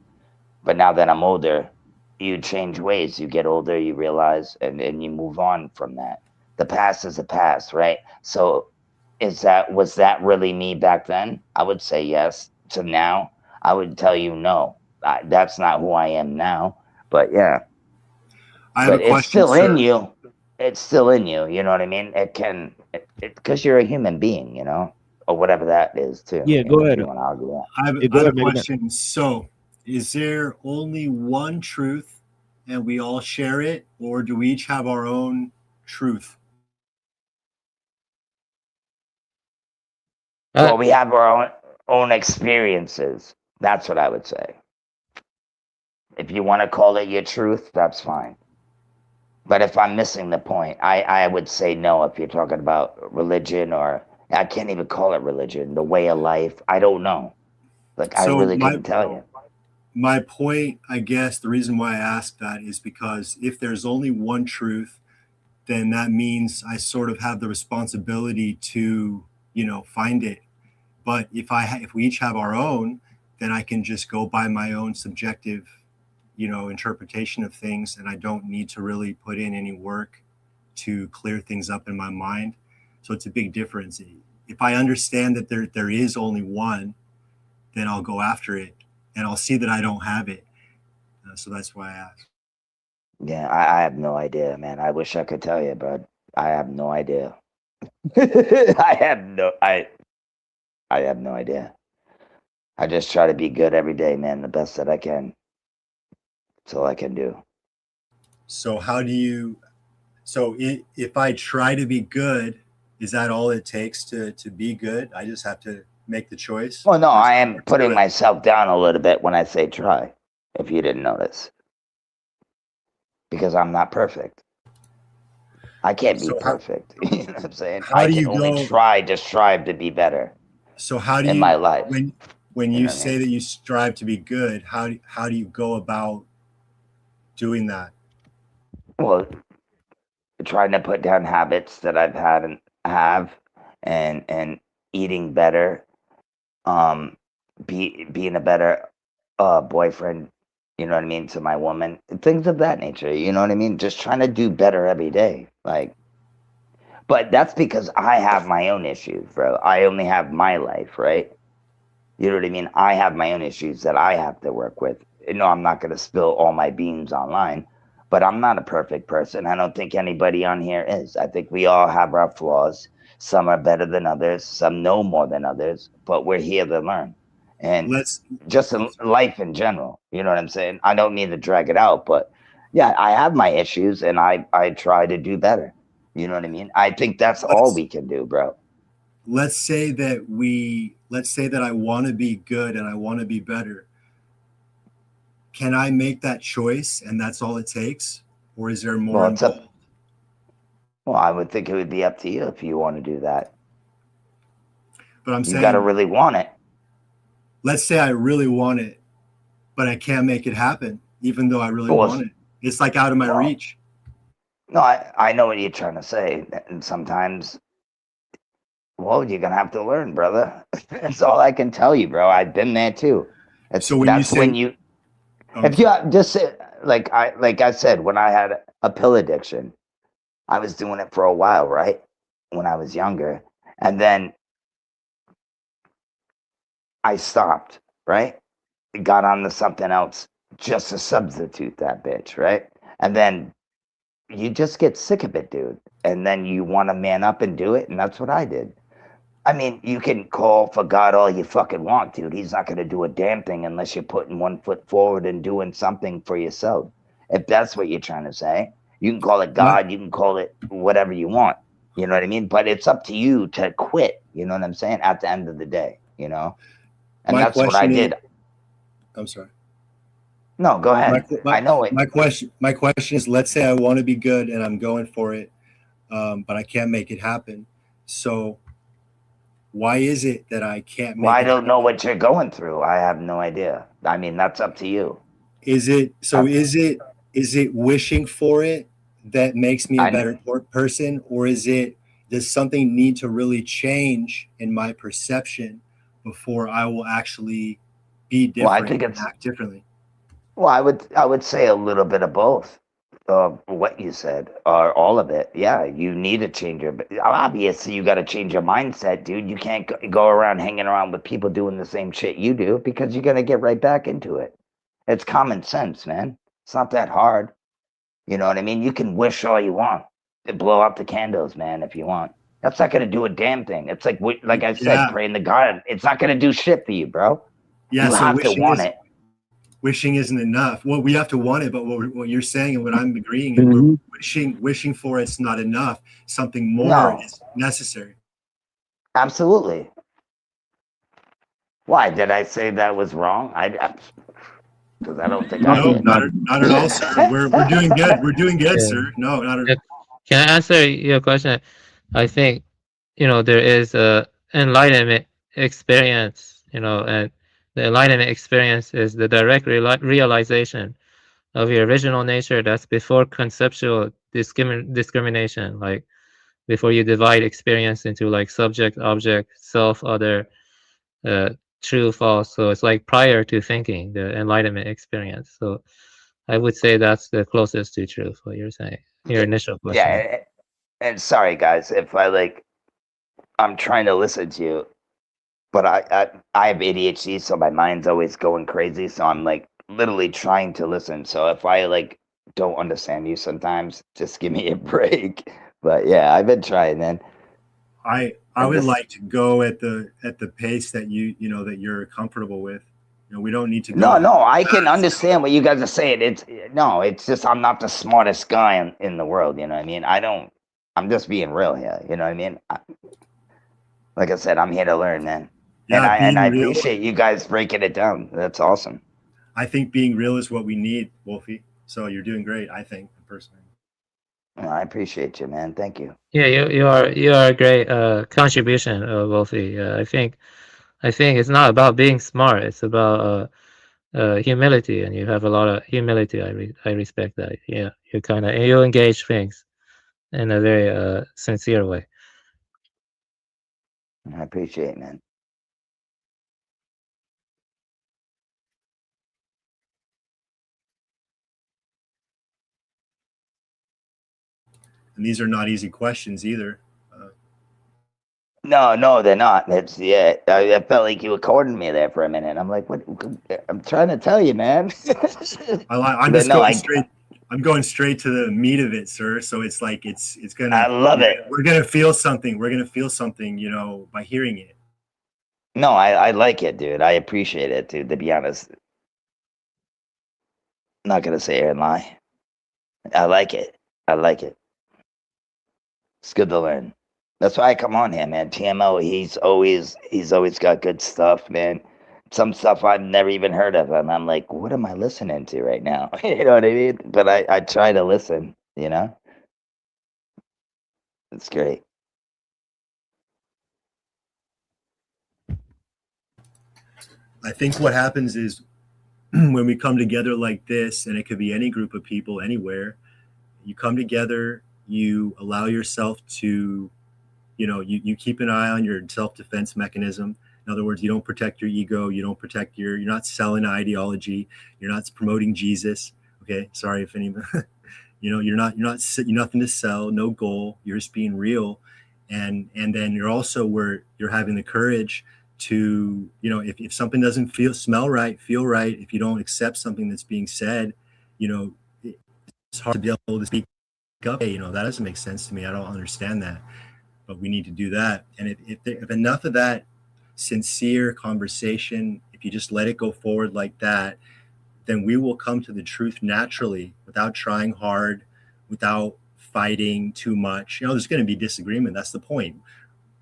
But now that I'm older, you change ways. You get older, you realize, and you move on from that. The past is the past, right? So was that really me back then? I would say yes. So now I would tell you no. That's not who I am now. But yeah. But it's still in you. It's still in you. You know what I mean? It can, because you're a human being, or whatever that is too. Yeah, go ahead. You want to argue that. I have a question. So, is there only one truth and we all share it, or do we each have our own truth? Well, we have our own experiences. That's what I would say. If you want to call it your truth, that's fine. But if I'm missing the point, I would say no. If you're talking about religion, or I can't even call it religion, the way of life, I don't know. Like, I really couldn't tell you. My point, I guess, the reason why I asked that is because if there's only one truth, then that means I sort of have the responsibility to, find it. But if we each have our own, then I can just go by my own subjective, interpretation of things, and I don't need to really put in any work to clear things up in my mind. So it's a big difference. If I understand that there is only one, then I'll go after it, and I'll see that I don't have it. So that's why I asked. Yeah, I have no idea, man. I wish I could tell you, but I have no idea. I have no idea. I just try to be good every day, man, the best that I can. That's all I can do. So if I try to be good, is that all it takes to be good? I just have to make the choice? Well, no, I am putting myself down a little bit when I say try, if you didn't notice. Because I'm not perfect. I can't be perfect. You know what I'm saying? I can only try to strive to be better. So how do in you, my life? when you say that you strive to be good, how do you go about doing that? Well, trying to put down habits that I've had and have, and eating better, being a better boyfriend, you know what I mean, to my woman, things of that nature, you know what I mean? Just trying to do better every day. Like, but that's because I have my own issues, bro. I only have my life, right? You know what I mean? I have my own issues that I have to work with. No, I'm not going to spill all my beans online, but I'm not a perfect person. I don't think anybody on here is. I think we all have our flaws. Some are better than others. Some know more than others, but we're here to learn. And just in life in general, you know what I'm saying? I don't mean to drag it out, but yeah, I have my issues and I try to do better. You know what I mean? I think that's all we can do, bro. Let's say that I want to be good and I want to be better. Can I make that choice and that's all it takes? Or is there more involved? Well, I would think it would be up to you if you want to do that. But I'm saying you got to really want it. Let's say I really want it, but I can't make it happen, even though I really want it. It's like out of my reach. No, I know what you're trying to say. And sometimes, well, you're going to have to learn, brother. That's all I can tell you, bro. I've been there too. So when you if you just like I said, when I had a pill addiction, I was doing it for a while, right? When I was younger. And then I stopped, right? Got on to something else just to substitute that bitch, right? And then you just get sick of it, dude. And then you want to man up and do it. And that's what I did. I mean, you can call for God all you fucking want, dude. He's not going to do a damn thing unless you're putting one foot forward and doing something for yourself. If that's what you're trying to say, you can call it God, you can call it whatever you want. You know what I mean? But it's up to you to quit. You know what I'm saying? At the end of the day, you know? And that's what I did. I'm sorry. No, go ahead. I know it. My question is, let's say I want to be good and I'm going for it, but I can't make it happen. So why is it that I can't make it happen? I don't know what you're going through. I have no idea. I mean, that's up to you. Is it wishing for it that makes me a better person, or does something need to really change in my perception before I will actually be different, I think and act differently? Well, I would say a little bit of both. What you said, or all of it. Yeah, you need to change obviously you got to change your mindset, dude. You can't go around hanging around with people doing the same shit you do, because you're going to get right back into it. It's common sense, man. It's not that hard. You know what I mean? You can wish all you want. Blow out the candles, man, if you want. That's not going to do a damn thing. It's like I said, praying to God. It's not going to do shit for you, bro. Yeah, you have to want it. Wishing isn't enough. Well, we have to want it, but what you're saying and what I'm agreeing, wishing for it's not enough. Something more is necessary. Absolutely. Why did I say that was wrong? Because I don't think I did. Not at all, sir. We're doing good. We're doing good, sir. No, not at all. Can I answer your question? I think, there is a enlightenment experience, and the enlightenment experience is the direct realization of your original nature that's before conceptual discrimination, like before you divide experience into like subject, object, self, other, true, false. So it's like prior to thinking, the enlightenment experience. So I would say that's the closest to truth, what you're saying, your initial question. Yeah, and sorry guys if I'm trying to listen to you, but I have ADHD, so my mind's always going crazy, so I'm like literally trying to listen. So if I don't understand you sometimes, just give me a break. But yeah, I've been trying, man. I would like to go at the pace that that you're comfortable with. We don't need to go. No, I can understand what you guys are saying. It's just I'm not the smartest guy in the world, you know what I mean? I'm just being real here, you know what I mean? Like I said, I'm here to learn, man. Yeah, and I appreciate you guys breaking it down. That's awesome. I think being real is what we need, Wolfie. So you're doing great, I think, personally. Well, I appreciate you, man. Thank you. Yeah, you are a great contribution, Wolfie. I think I think it's not about being smart. It's about humility, and you have a lot of humility. I respect that. Yeah, you engage things in a very sincere way. I appreciate it, man. And these are not easy questions either. No, they're not. That's I felt like you were courting me there for a minute. I'm like, what? I'm trying to tell you, man. I'm just going straight. I'm going straight to the meat of it, sir. So it's like it's gonna. I love it. We're gonna feel something. We're gonna feel something, you know, by hearing it. No, I like it, dude. I appreciate it, dude. To be honest, I'm not gonna say here and lie. I like it. I like it. It's good to learn. That's why I come on here, man. TMO, he's always got good stuff, man. Some stuff I've never even heard of, and I'm like, what am I listening to right now? You know what I mean? But I try to listen, you know? It's great. I think what happens is when we come together like this, and it could be any group of people anywhere, you come together, you allow yourself to, you know, you keep an eye on your self-defense mechanism. In other words, you don't protect your ego, you don't protect you're not selling ideology, you're not promoting Jesus. Okay, sorry if anyone, you know, you're nothing to sell, no goal, you're just being real. And then you're also where you're having the courage to, you know, if something doesn't feel right, if you don't accept something that's being said, you know, it's hard to be able to speak up. Hey, you know, that doesn't make sense to me. I don't understand that. But we need to do that. And if enough of that sincere conversation, if you just let it go forward like that, then we will come to the truth naturally without trying hard, without fighting too much. You know, there's going to be disagreement. That's the point.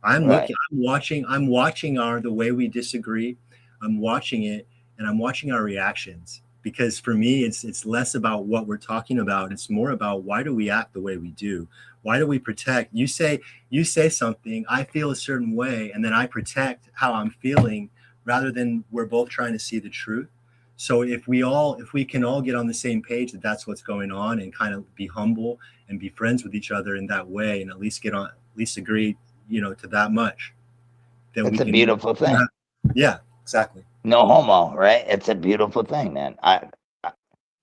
I'm watching the way we disagree. I'm watching it, and I'm watching our reactions. Because for me, it's less about what we're talking about. It's more about why do we act the way we do? Why do we protect? You say something, I feel a certain way, and then I protect how I'm feeling rather than we're both trying to see the truth. So if we can all get on the same page that that's what's going on and kind of be humble and be friends with each other in that way and at least agree, you know, to that much. It's a beautiful thing. Yeah, exactly. No homo, right? It's a beautiful thing, man. I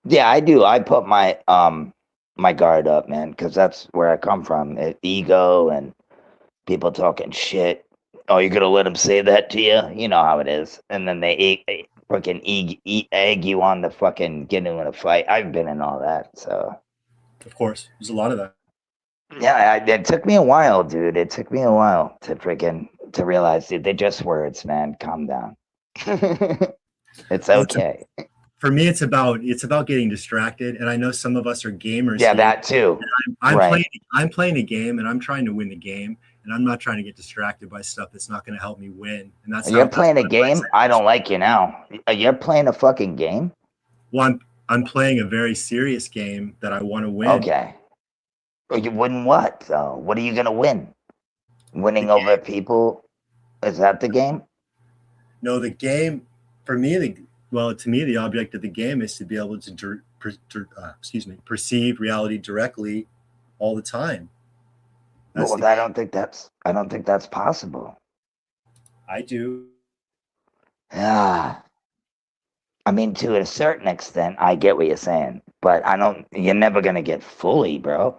do. I put my my guard up, man, because that's where I come from. Ego and people talking shit. Oh, you're gonna let them say that to you? You know how it is. And then they fucking egg you on to fucking get into a fight. I've been in all that, so. Of course, there's a lot of that. Yeah, it took me a while, dude. It took me a while to realize, dude, they're just words, man. Calm down. It's okay. For me, it's about getting distracted, and I know some of us are gamers. Yeah, that too. I'm playing a game, and I'm trying to win the game, and I'm not trying to get distracted by stuff that's not going to help me win. And that's you're playing a game. I don't like you now. You're playing a fucking game. Well, I'm playing a very serious game that I want to win. Okay. Well, you win what though? What are you going to win? Winning over people? Is that the game? No, the game for me. To me, the object of the game is to be able to perceive reality directly all the time. Well, I don't think that's possible. I do. Yeah. I mean, to a certain extent, I get what you're saying, but you're never going to get fully, bro.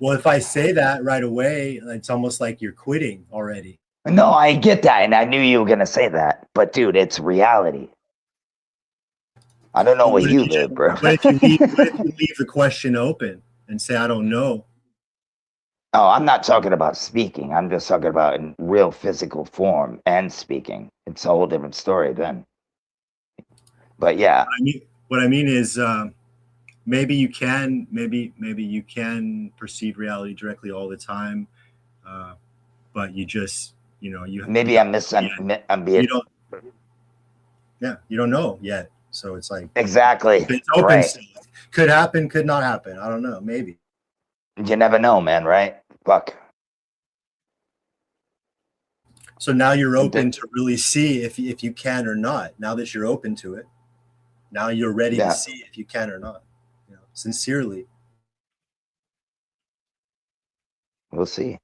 Well, if I say that right away, it's almost like you're quitting already. No, I get that, and I knew you were going to say that, but dude, it's reality. I don't know where you live, bro. But if you leave the question open and say, I don't know. Oh, I'm not talking about speaking. I'm just talking about in real physical form and speaking. It's a whole different story then. But yeah. What I mean is maybe you can perceive reality directly all the time. But you just, you know, you don't know yet. So it's like exactly. It's open. Right. Could happen, could not happen. I don't know. Maybe. You never know, man. Right? Fuck. So now you're open to really see if you can or not. Now that you're open to it, now you're ready to see if you can or not. You know, sincerely. We'll see.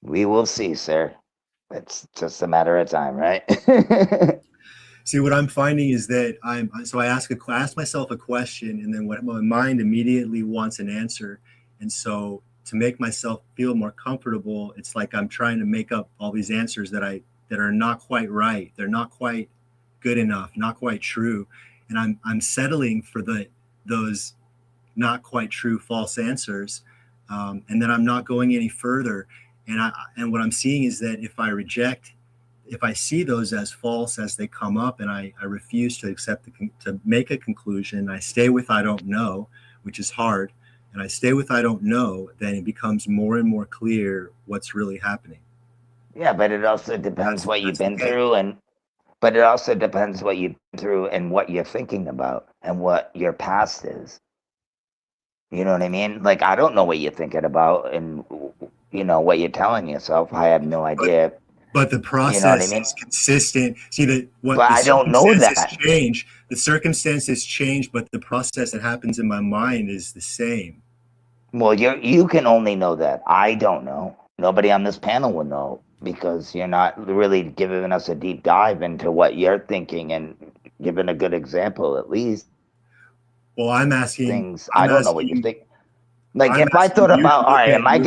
We will see, sir. It's just a matter of time, right? See, what I'm finding is that I ask myself a question, and then what my mind immediately wants an answer. And so to make myself feel more comfortable, it's like I'm trying to make up all these answers that are not quite right. They're not quite good enough, not quite true. And I'm settling for those not quite true false answers. And then I'm not going any further. And what I'm seeing is that if I see those as false as they come up, and I refuse to accept to make a conclusion, I stay with I don't know, which is hard, and I stay with I don't know, then it becomes more and more clear what's really happening. Yeah, but it also depends what you've been through, and what you're thinking about and what your past is. You know what I mean? Like, I don't know what you're thinking about, and you know what you're telling yourself. I have no idea. But the process, you know what I mean? Is consistent. See but I don't know that. Change. The circumstances change, but the process that happens in my mind is the same. Well, you can only know that. I don't know. Nobody on this panel will know, because you're not really giving us a deep dive into what you're thinking and giving a good example, at least. Well, I'm asking things. I don't know what you think. Like, if I thought about, all right, am I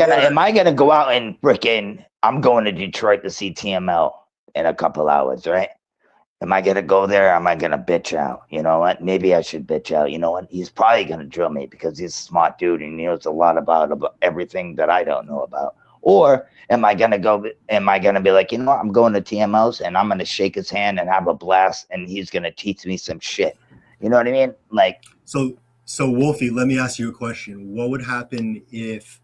gonna go out and frickin'? I'm going to Detroit to see TML in a couple hours, right? Am I gonna go there? Or am I gonna bitch out? You know what? Maybe I should bitch out. You know what? He's probably gonna drill me because he's a smart dude and he knows a lot about everything that I don't know about. Or am I gonna be like, you know what? I'm going to TML's and I'm gonna shake his hand and have a blast, and he's gonna teach me some shit. You know what I mean? Like, so Wolfie, let me ask you a question. What would happen if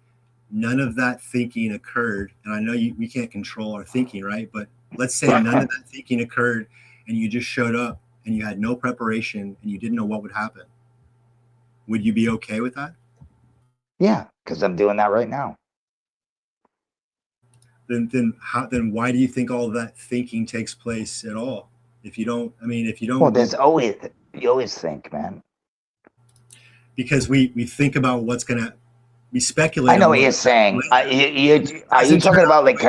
none of that thinking occurred? And I know we can't control our thinking, right? But let's say none of that thinking occurred and you just showed up and you had no preparation and you didn't know what would happen. Would you be okay with that? Yeah, because I'm doing that right now. Then why do you think all of that thinking takes place at all? If you don't, well, you always think, man. Because we think about what's gonna, we speculate. I know what you're saying. Are you talking about like?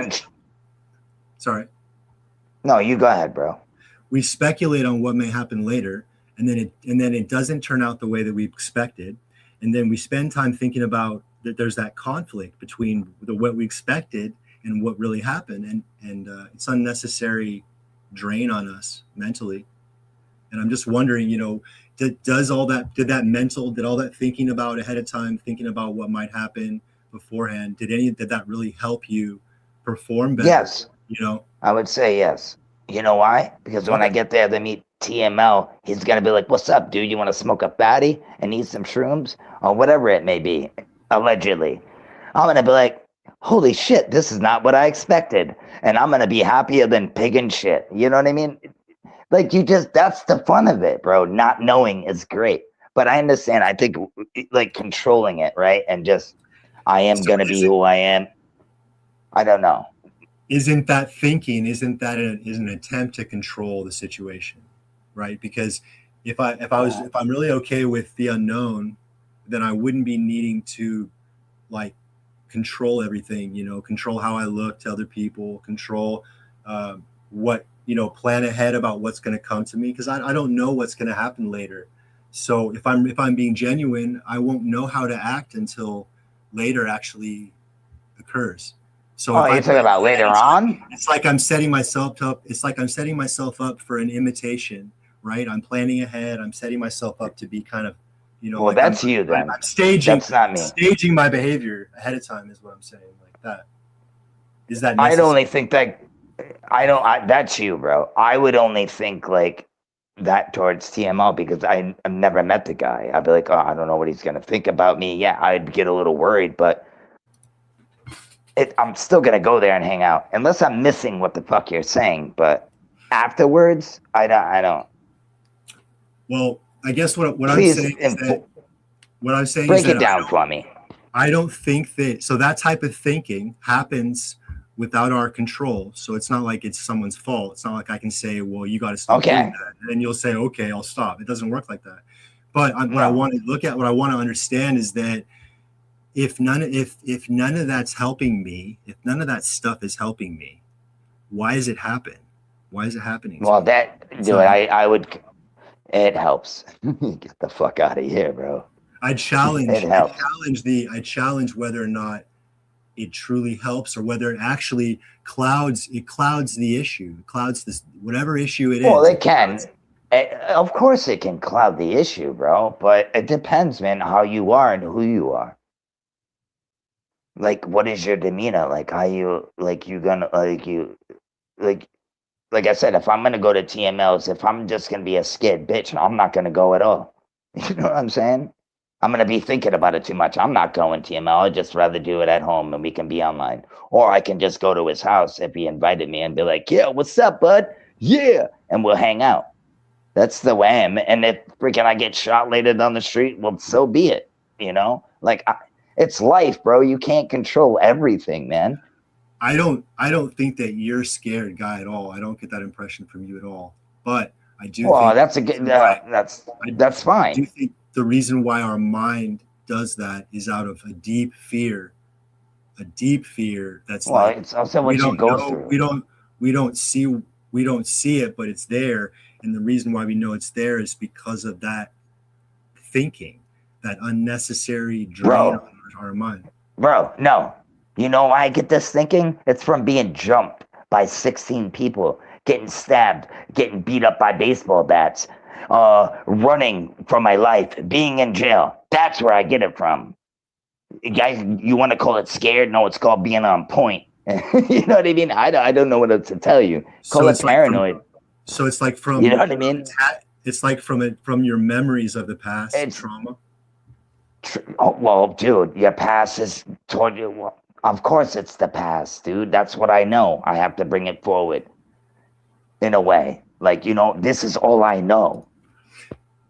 Sorry. No, you go ahead, bro. We speculate on what may happen later, and then it doesn't turn out the way that we expected, and then we spend time thinking about that. There's that conflict between what we expected and what really happened, and it's unnecessary drain on us mentally. And I'm just wondering, you know, did all that thinking about ahead of time, thinking about what might happen beforehand, did that really help you perform better? Yes. You know, I would say yes. You know why? Because when I get there to meet TML, he's gonna be like, "What's up, dude? You want to smoke a fatty and eat some shrooms or whatever it may be?" Allegedly, I'm gonna be like, "Holy shit, this is not what I expected," and I'm gonna be happier than pig and shit. You know what I mean? Like, that's the fun of it, bro. Not knowing is great. But I understand. I think like controlling it, right? And just, I am going to be who I am. I don't know. Isn't that an attempt to control the situation, right? Because if I'm really okay with the unknown, then I wouldn't be needing to like control everything, you know, control how I look to other people, control what, you know, plan ahead about what's going to come to me, because I don't know what's going to happen later. So if I'm being genuine, I won't know how to act until later actually occurs. So you're talking about later on? It's like I'm setting myself up. It's like I'm setting myself up for an imitation, right? I'm planning ahead. I'm setting myself up to be kind of, you know. Well, like that's you then. I'm staging. That's not me. Staging my behavior ahead of time is what I'm saying. Like that. Is that necessary? I'd only think that. That's you, bro. I would only think like that towards TML because I've never met the guy. I'd be like, oh, I don't know what he's gonna think about me. Yeah, I'd get a little worried, but I'm still gonna go there and hang out unless I'm missing what the fuck you're saying. But afterwards, I don't. Well, I guess what I'm saying is that what I'm saying break is that it down for me. I don't think that that type of thinking happens without our control. So it's not like it's someone's fault. It's not like I can say, well, you got to stop doing that. And then you'll say, okay, I'll stop. It doesn't work like that. But what I want to look at, what I want to understand is that if none of that's helping me, if none of that stuff is helping me, why does it happen? Why is it happening? Well, I would, it helps. Get the fuck out of here, bro. I challenge whether or not it truly helps, or whether it actually clouds the issue, clouds this whatever issue it is. Well, it can. Of course, it can cloud the issue, bro. But it depends, man, how you are and who you are. Like, what is your demeanor? Like, how you like I said, if I'm gonna go to TMLs, if I'm just gonna be a scared bitch, I'm not gonna go at all. You know what I'm saying? I'm going to be thinking about it too much. I'm not going TML. I'd just rather do it at home and we can be online. Or I can just go to his house if he invited me and be like, yeah, what's up, bud? Yeah. And we'll hang out. That's the way I am. And if freaking I get shot later down the street, well, so be it. You know, like it's life, bro. You can't control everything, man. I don't think that you're a scared guy at all. I don't get that impression from you at all. But I do. Well, that's a good. That's fine. I do think the reason why our mind does that is out of a deep fear. That's it's also what you go through. We don't see it, but it's there. And the reason why we know it's there is because of that thinking, that unnecessary drain on our mind. Bro, no. You know why I get this thinking? It's from being jumped by 16 people, getting stabbed, getting beat up by baseball bats, running for my life, being in jail. That's where I get it from. Guys, you want to call it scared? No, it's called being on point. You know what I mean? I don't know what else to tell you. Call it paranoid. So it's like from, you know what I mean? It's like from your memories of the past, trauma. Well, dude, your past is told you. Well, of course, it's the past, dude. That's what I know. I have to bring it forward in a way. Like, you know, this is all I know.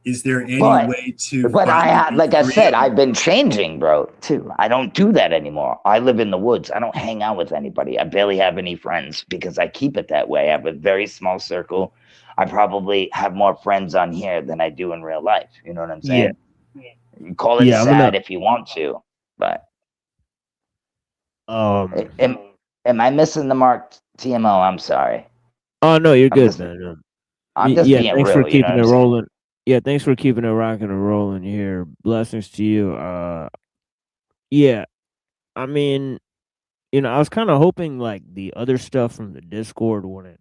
Is there any way to? But like I said, I've been changing, bro, too. I don't do that anymore. I live in the woods. I don't hang out with anybody. I barely have any friends because I keep it that way. I have a very small circle. I probably have more friends on here than I do in real life. You know what I'm saying? Yeah. You call it sad if you want to, but am I missing the mark, TMO? I'm sorry. Oh no, you're good, man. I'm just being thanks real, for keeping it rolling. Yeah, thanks for keeping it rocking and rolling here. Blessings to you. Yeah, I mean, you know, I was kind of hoping like the other stuff from the Discord wouldn't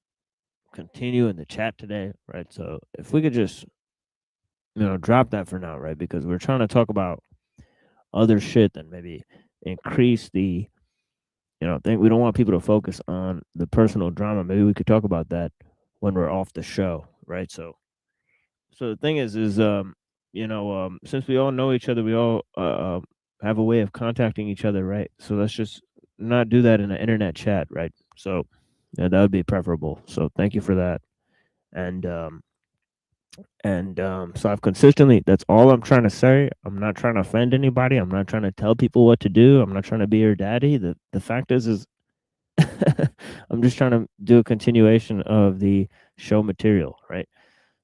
continue in the chat today, right? So if we could just, you know, drop that for now, right? Because we're trying to talk about other shit that maybe increase the, you know, we don't want people to focus on the personal drama. Maybe we could talk about that when we're off the show, right? So the thing is you know, since we all know each other, we all have a way of contacting each other, right? So let's just not do that in an internet chat, right? So yeah, that would be preferable. So thank you for that. And so I've consistently, that's all I'm trying to say. I'm not trying to offend anybody. I'm not trying to tell people what to do. I'm not trying to be your daddy. The fact is I'm just trying to do a continuation of the show material, right?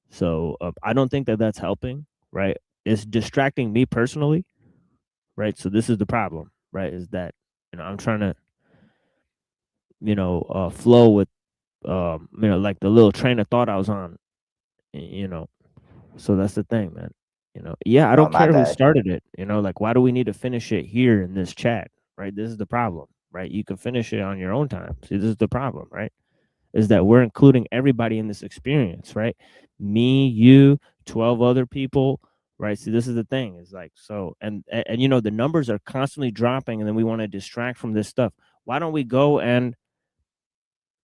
So I don't think that that's helping, right? It's distracting me personally, right? So this is the problem, right? Is that, you know, I'm trying to, you know, flow with, you know, like the little train of thought I was on, you know. So that's the thing, man. You know, yeah, I don't care who started it. You know, like, why do we need to finish it here in this chat, right? This is the problem, right? You can finish it on your own time. See, this is the problem, right? Is that we're including everybody in this experience, right? Me, you, 12 other people, right? See, this is the thing. Is like, so, and you know, the numbers are constantly dropping, and then we want to distract from this stuff. Why don't we go and,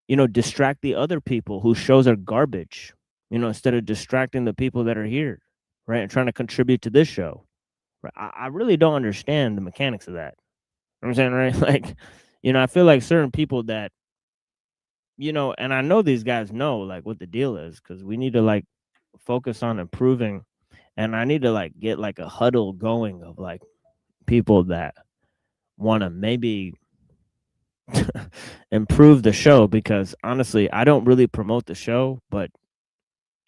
you know, distract the other people whose shows are garbage, you know, instead of distracting the people that are here, right? And trying to contribute to this show. Right? I really don't understand the mechanics of that. You know what I'm saying, right? Like, you know, I feel like certain people that, you know, and I know these guys know like what the deal is, because we need to like focus on improving, and I need to like get like a huddle going of like people that want to maybe improve the show, because honestly, I don't really promote the show, but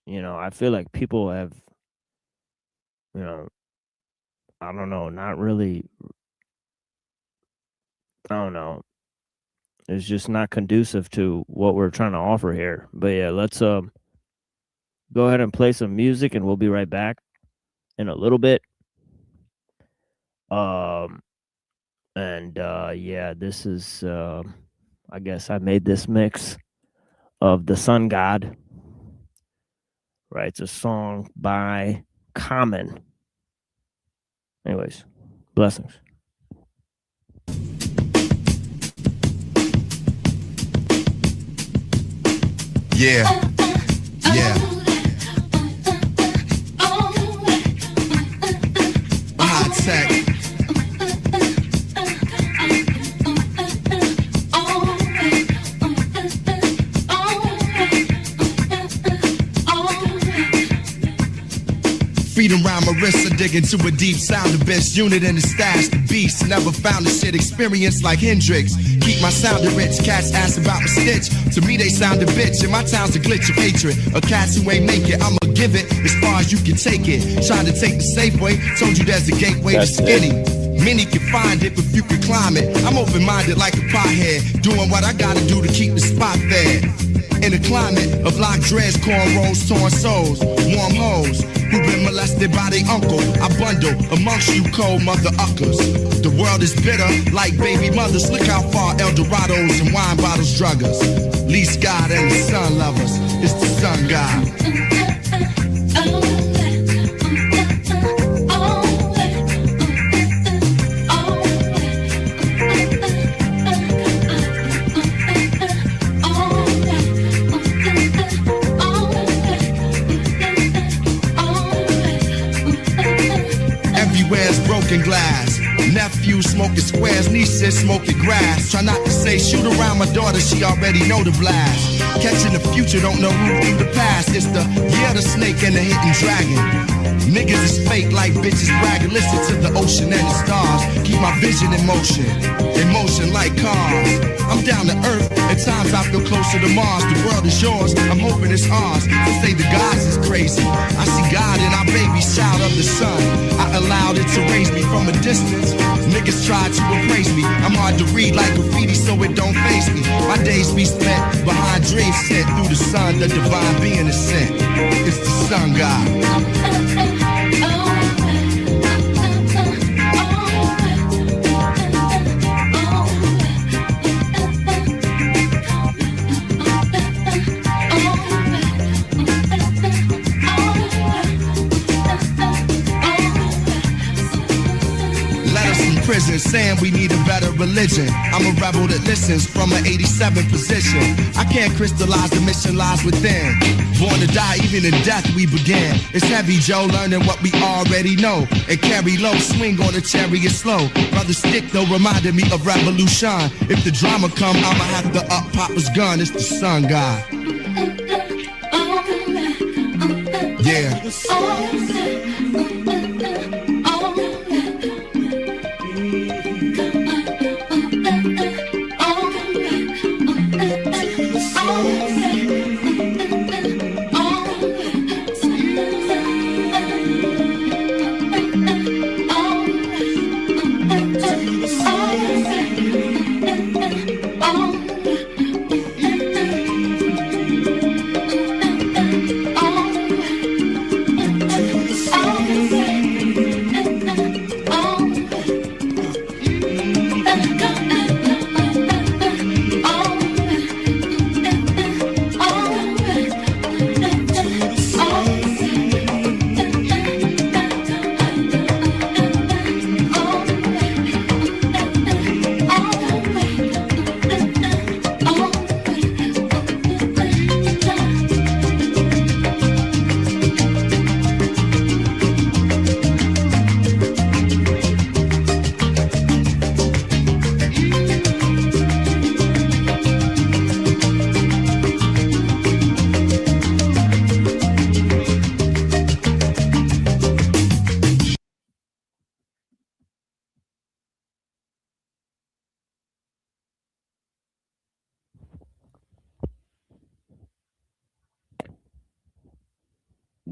you know, I feel like people have, you know, I don't know, not really, I don't know. It's just not conducive to what we're trying to offer here. But yeah, let's go ahead and play some music, and we'll be right back in a little bit. Yeah, this is I guess I made this mix of the Sun God. Right, it's a song by Common. Anyways, blessings. Yeah. High tech. Feet around Marissa, digging to a deep sound abyss. Unit in the stash, the beast. Never found a shit experience like Hendrix. Keep my sound rich. Cats ask about my stitch. To me, they sound a bitch. In my town's a glitch of hatred. A cats who ain't make it, I'ma give it as far as you can take it. Trying to take the safe way. Told you there's a gateway to skinny. Many can find it, but few can climb it. I'm open-minded like a pothead. Doing what I gotta do to keep the spot fed. In a climate of locked dreads, cornrows, torn souls, warm hoes who've been molested by their uncle. I bundle amongst you cold mother uckers. The world is bitter like baby mothers. Look how far Eldorados and wine bottles drug us. Least God and the sun lovers. It's the sun God. Broken glass, nephew smoking squares, nieces smoking grass. Try not to say shoot around my daughter, she already know the blast. Catching the future, don't know who through the past. It's the year the snake and the hidden dragon. Niggas is fake like bitches bragging. Listen to the ocean and the stars. Keep my vision in motion like cars. I'm down to earth, at times I feel closer to Mars. The world is yours, I'm hoping it's ours. To say the gods is crazy. I see God in our baby, child of the sun. I allowed it to raise me from a distance. Niggas try to appraise me. I'm hard to read like graffiti, so it don't faze me. My days be spent behind dreams sent through the sun. The divine being is sent. It's the sun God. Prison, saying we need a better religion. I'm a rebel that listens from an 87 position. I can't crystallize, the mission lies within. Born to die, even in death we begin. It's heavy, Joe, learning what we already know. And carry low, swing on the chariot slow. Brother Stick, though, reminded me of revolution. If the drama come, I'ma have to up Papa's gun. It's the sun God. Yeah.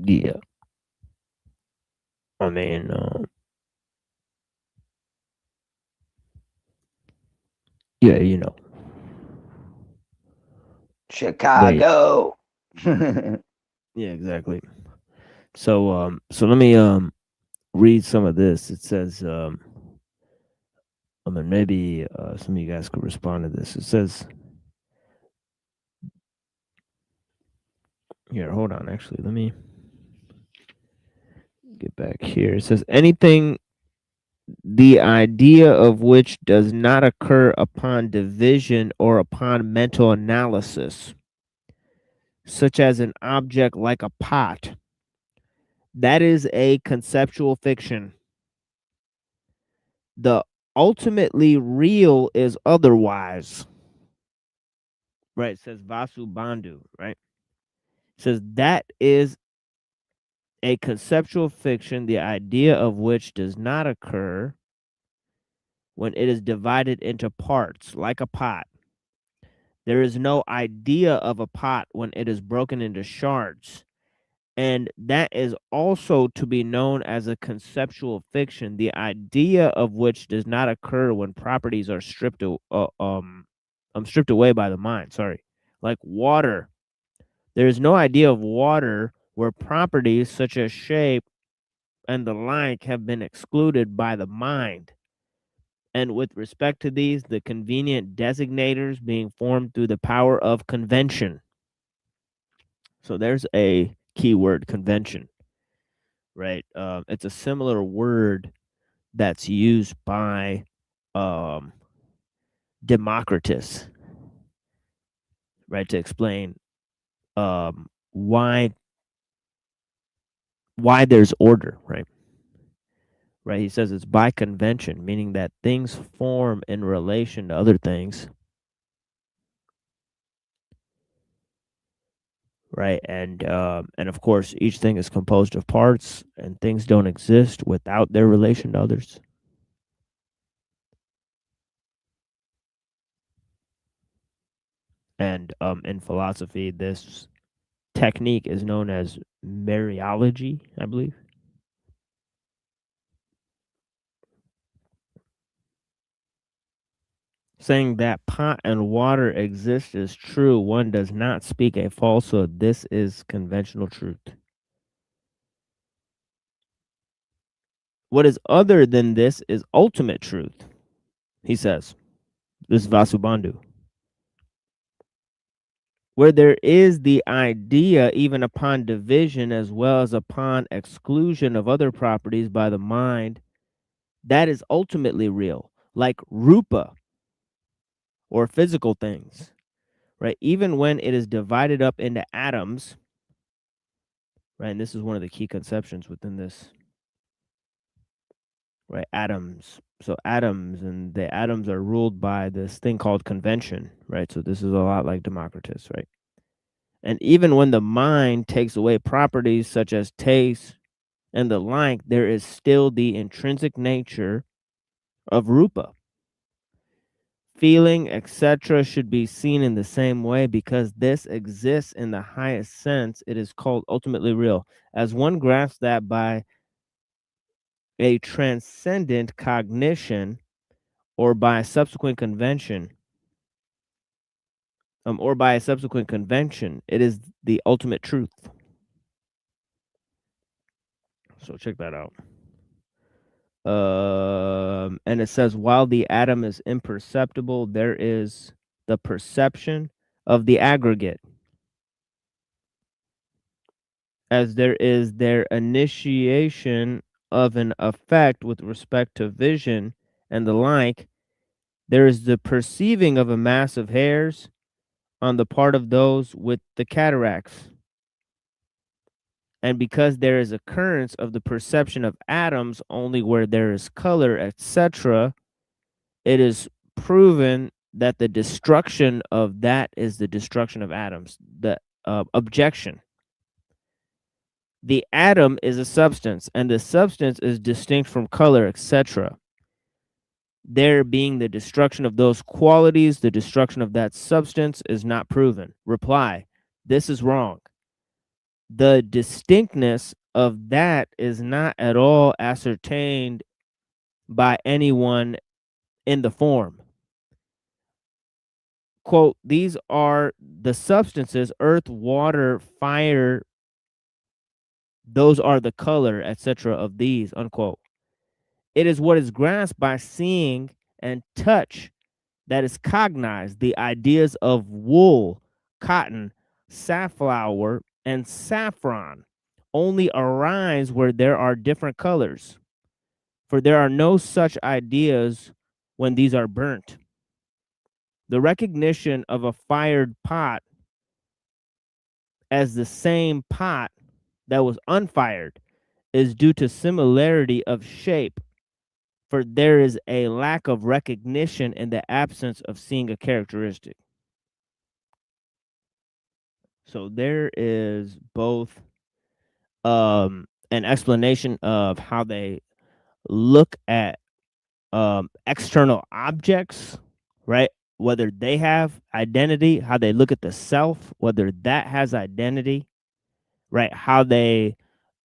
Yeah. I mean, yeah, you know. Chicago. Yeah, exactly. So let me read some of this. It says I mean, maybe some of you guys could respond to this. It says here, hold on, actually, let me get back here. It says anything the idea of which does not occur upon division or upon mental analysis, such as an object like a pot, that is a conceptual fiction. The ultimately real is otherwise. Right, it says Vasu Bandhu, right? It says that is a conceptual fiction, the idea of which does not occur when it is divided into parts, like a pot. There is no idea of a pot when it is broken into shards. And that is also to be known as a conceptual fiction, the idea of which does not occur when properties are stripped away by the mind. Sorry, like water. There is no idea of water where properties such as shape and the like have been excluded by the mind. And with respect to these, the convenient designators being formed through the power of convention. So there's a keyword, convention, right? It's a similar word that's used by Democritus, right, to explain why there's order, right? Right, he says it's by convention, meaning that things form in relation to other things, right? And of course, each thing is composed of parts, and things don't exist without their relation to others. And in philosophy, this technique is known as Mariology, I believe. Saying that pot and water exist is true. One does not speak a falsehood. This is conventional truth. What is other than this is ultimate truth, he says. This is Vasubandhu. Where there is the idea, even upon division as well as upon exclusion of other properties by the mind, that is ultimately real, like rupa or physical things, right? Even when it is divided up into atoms, right? And this is one of the key conceptions within this, right? Atoms. So atoms, and the atoms are ruled by this thing called convention, right? So this is a lot like Democritus, right? And even when the mind takes away properties such as taste and the like, there is still the intrinsic nature of rupa. Feeling, etc., should be seen in the same way because this exists in the highest sense. It is called ultimately real. As one grasps that by a transcendent cognition or by a subsequent convention, it is the ultimate truth. So check that out. And it says, while the atom is imperceptible, there is the perception of the aggregate, as there is their initiation of an effect with respect to vision and the like. There is the perceiving of a mass of hairs on the part of those with the cataracts. And because there is occurrence of the perception of atoms only where there is color, etc., it is proven that the destruction of that is the destruction of atoms. The objection. The atom is a substance, and the substance is distinct from color, etc. There being the destruction of those qualities, the destruction of that substance is not proven. Reply, this is wrong. the distinctness of that is not at all ascertained by anyone in the form. Quote, these are the substances, earth, water, fire, those are the color, etc. of these, unquote. It is what is grasped by seeing and touch that is cognized. The ideas of wool, cotton, safflower, and saffron only arise where there are different colors, for there are no such ideas when these are burnt. The recognition of a fired pot as the same pot that was unfired is due to similarity of shape, for there is a lack of recognition in the absence of seeing a characteristic. So there is both an explanation of how they look at external objects, right? Whether they have identity, how they look at the self, whether that has identity, right? How they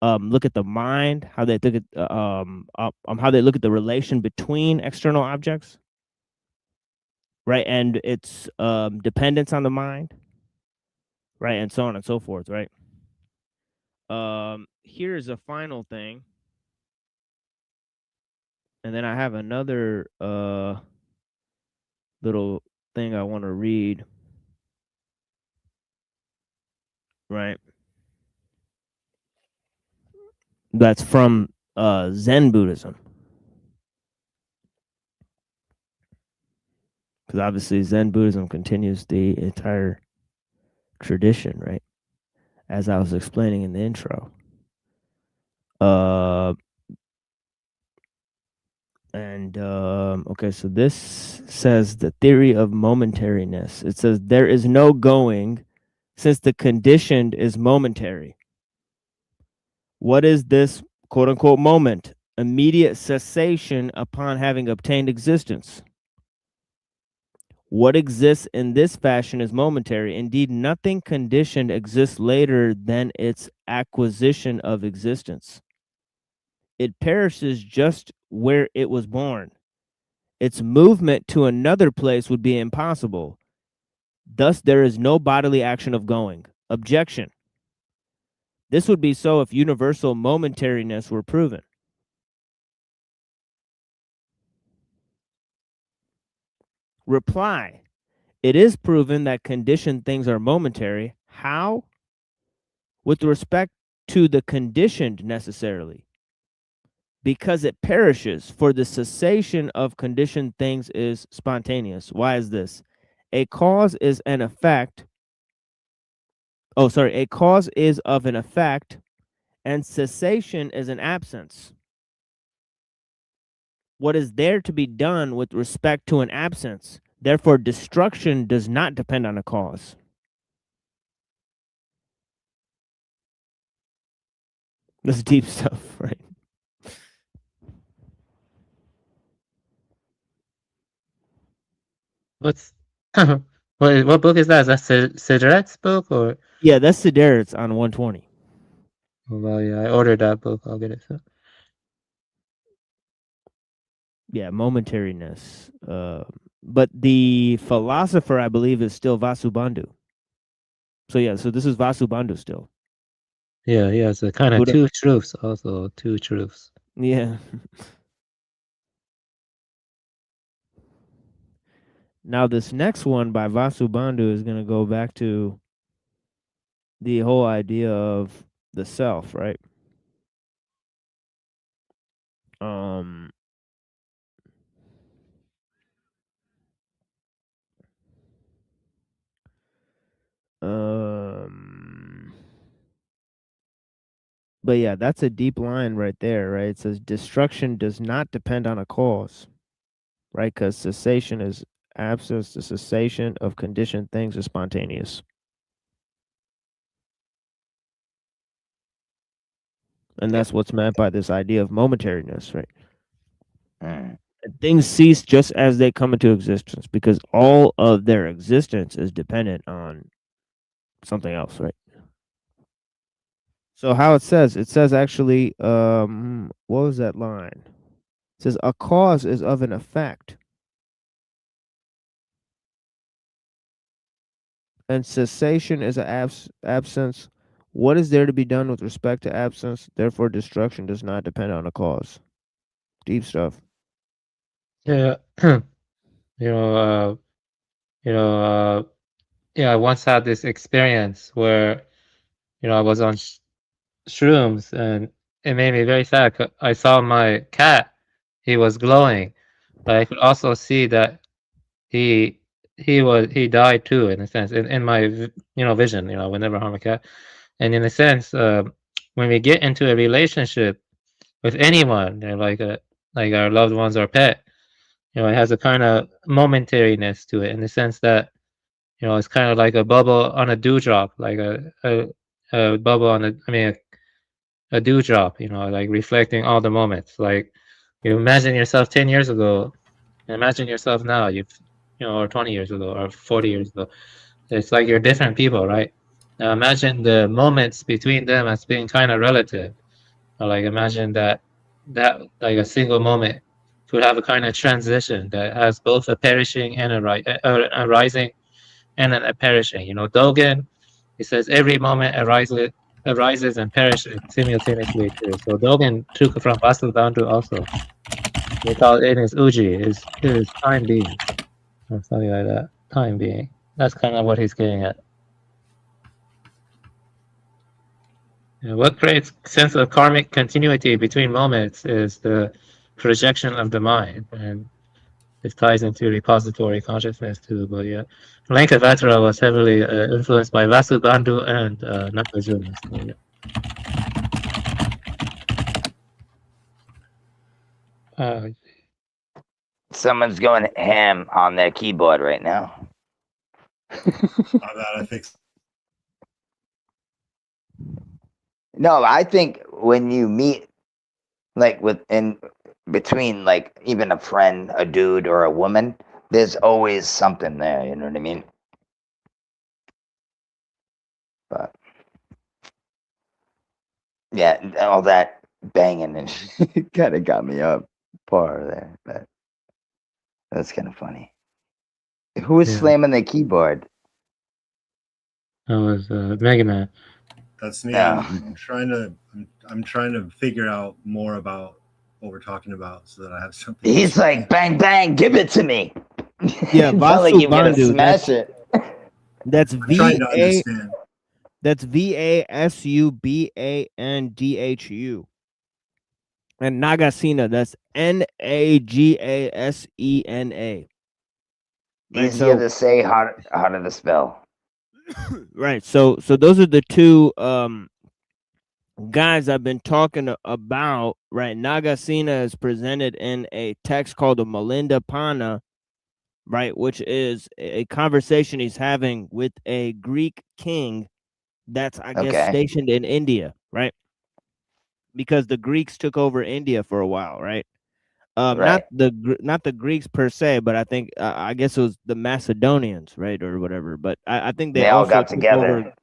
look at the mind, how they look at how they look at the relation between external objects, right? And its dependence on the mind, right? And so on and so forth, right? Here's a final thing. And then I have another little thing I want to read. Right. That's from Zen Buddhism. Because obviously Zen Buddhism continues the entire tradition, right? As I was explaining in the intro. Okay, so this says the theory of momentariness. It says there is no going since the conditioned is momentary. What is this quote unquote moment? Immediate cessation upon having obtained existence. What exists in this fashion is momentary. Indeed, nothing conditioned exists later than its acquisition of existence. It perishes just where it was born. Its movement to another place would be impossible. Thus, there is no bodily action of going. Objection. This would be so if universal momentariness were proven. Reply. It is proven that conditioned things are momentary. How? With respect to the conditioned necessarily. Because it perishes, for the cessation of conditioned things is spontaneous. Why is this? A cause is an effect. A cause is of an effect, and cessation is an absence. What is there to be done with respect to an absence? Therefore, destruction does not depend on a cause. That's deep stuff, right? What's what book is that? Is that Siddharth's book or? Yeah, that's Siddharth's on 120. Oh, well, yeah, I ordered that book. I'll get it soon. Yeah, momentariness. But the philosopher, I believe, is still Vasubandhu. So yeah, so this is Vasubandhu still. Yeah, yeah, it's a kind of Buddha. two truths, also two truths. Yeah. Now this next one by Vasubandhu is going to go back to the whole idea of the self, right? But yeah, that's a deep line right there, right? It says destruction does not depend on a cause, right? Because cessation is absence. The cessation of conditioned things is spontaneous. And that's what's meant by this idea of momentariness, right? Things cease just as they come into existence because all of their existence is dependent on something else, right? So how it says actually, what was that line? It says a cause is of an effect, and cessation is an absence. What is there to be done with respect to absence? Therefore, destruction does not depend on a cause. Deep stuff. Yeah. You know, yeah, I once had this experience where, I was on shrooms, and it made me very sad. I saw my cat; he was glowing, but I could also see that he he died too, in a sense, in my vision. I would never harm a cat, and in a sense, when we get into a relationship with anyone, like our loved ones or pet, it has a kind of momentariness to it, in the sense that it's kind of like a bubble on a dewdrop, like a bubble on a dewdrop, like reflecting all the moments. Like, you imagine yourself 10 years ago, and imagine yourself now, or 20 years ago, or 40 years ago. It's like you're different people, right? Now imagine the moments between them as being kind of relative. Or like, imagine that like a single moment could have a kind of transition that has both a perishing and a rising and then a perishing. Dogen, he says every moment arises and perishes simultaneously too. So Dogen took from Vasubandhu also. He called it his uji, his time being, or something like that. Time being. That's kind of what he's getting at. What creates sense of karmic continuity between moments is the projection of the mind, and it ties into repository consciousness too. But yeah, Lankavatra was heavily influenced by Vasubandhu and Nagarjuna. So, yeah. Someone's going ham on their keyboard right now. I think. No, I think when you meet, like between like even a friend, a dude, or a woman, there's always something there. You know what I mean? But yeah, all that banging and shit kind of got me up par there. But that's kind of funny. Who was slamming the keyboard? That was Mega Man. That's me. No. I'm trying to figure out more about what we're talking about so that I have something. He's like, bang bang, give it to me. Yeah, It's not like you're gonna Vasubandhu. smash it. That's trying to VA. understand. That's VASUBANDHU. And Nagasena, that's NAGASENA. Right, Easier to say, harder to spell. Right. So those are the two guys I've been talking about, right? Nagasena is presented in a text called the Melinda Pana, right, which is a conversation he's having with a Greek king that's, I guess, stationed in India, right? Because the Greeks took over India for a while, right? Not the Greeks per se, but I think I guess it was the Macedonians, right, or whatever. But I think they all also got together.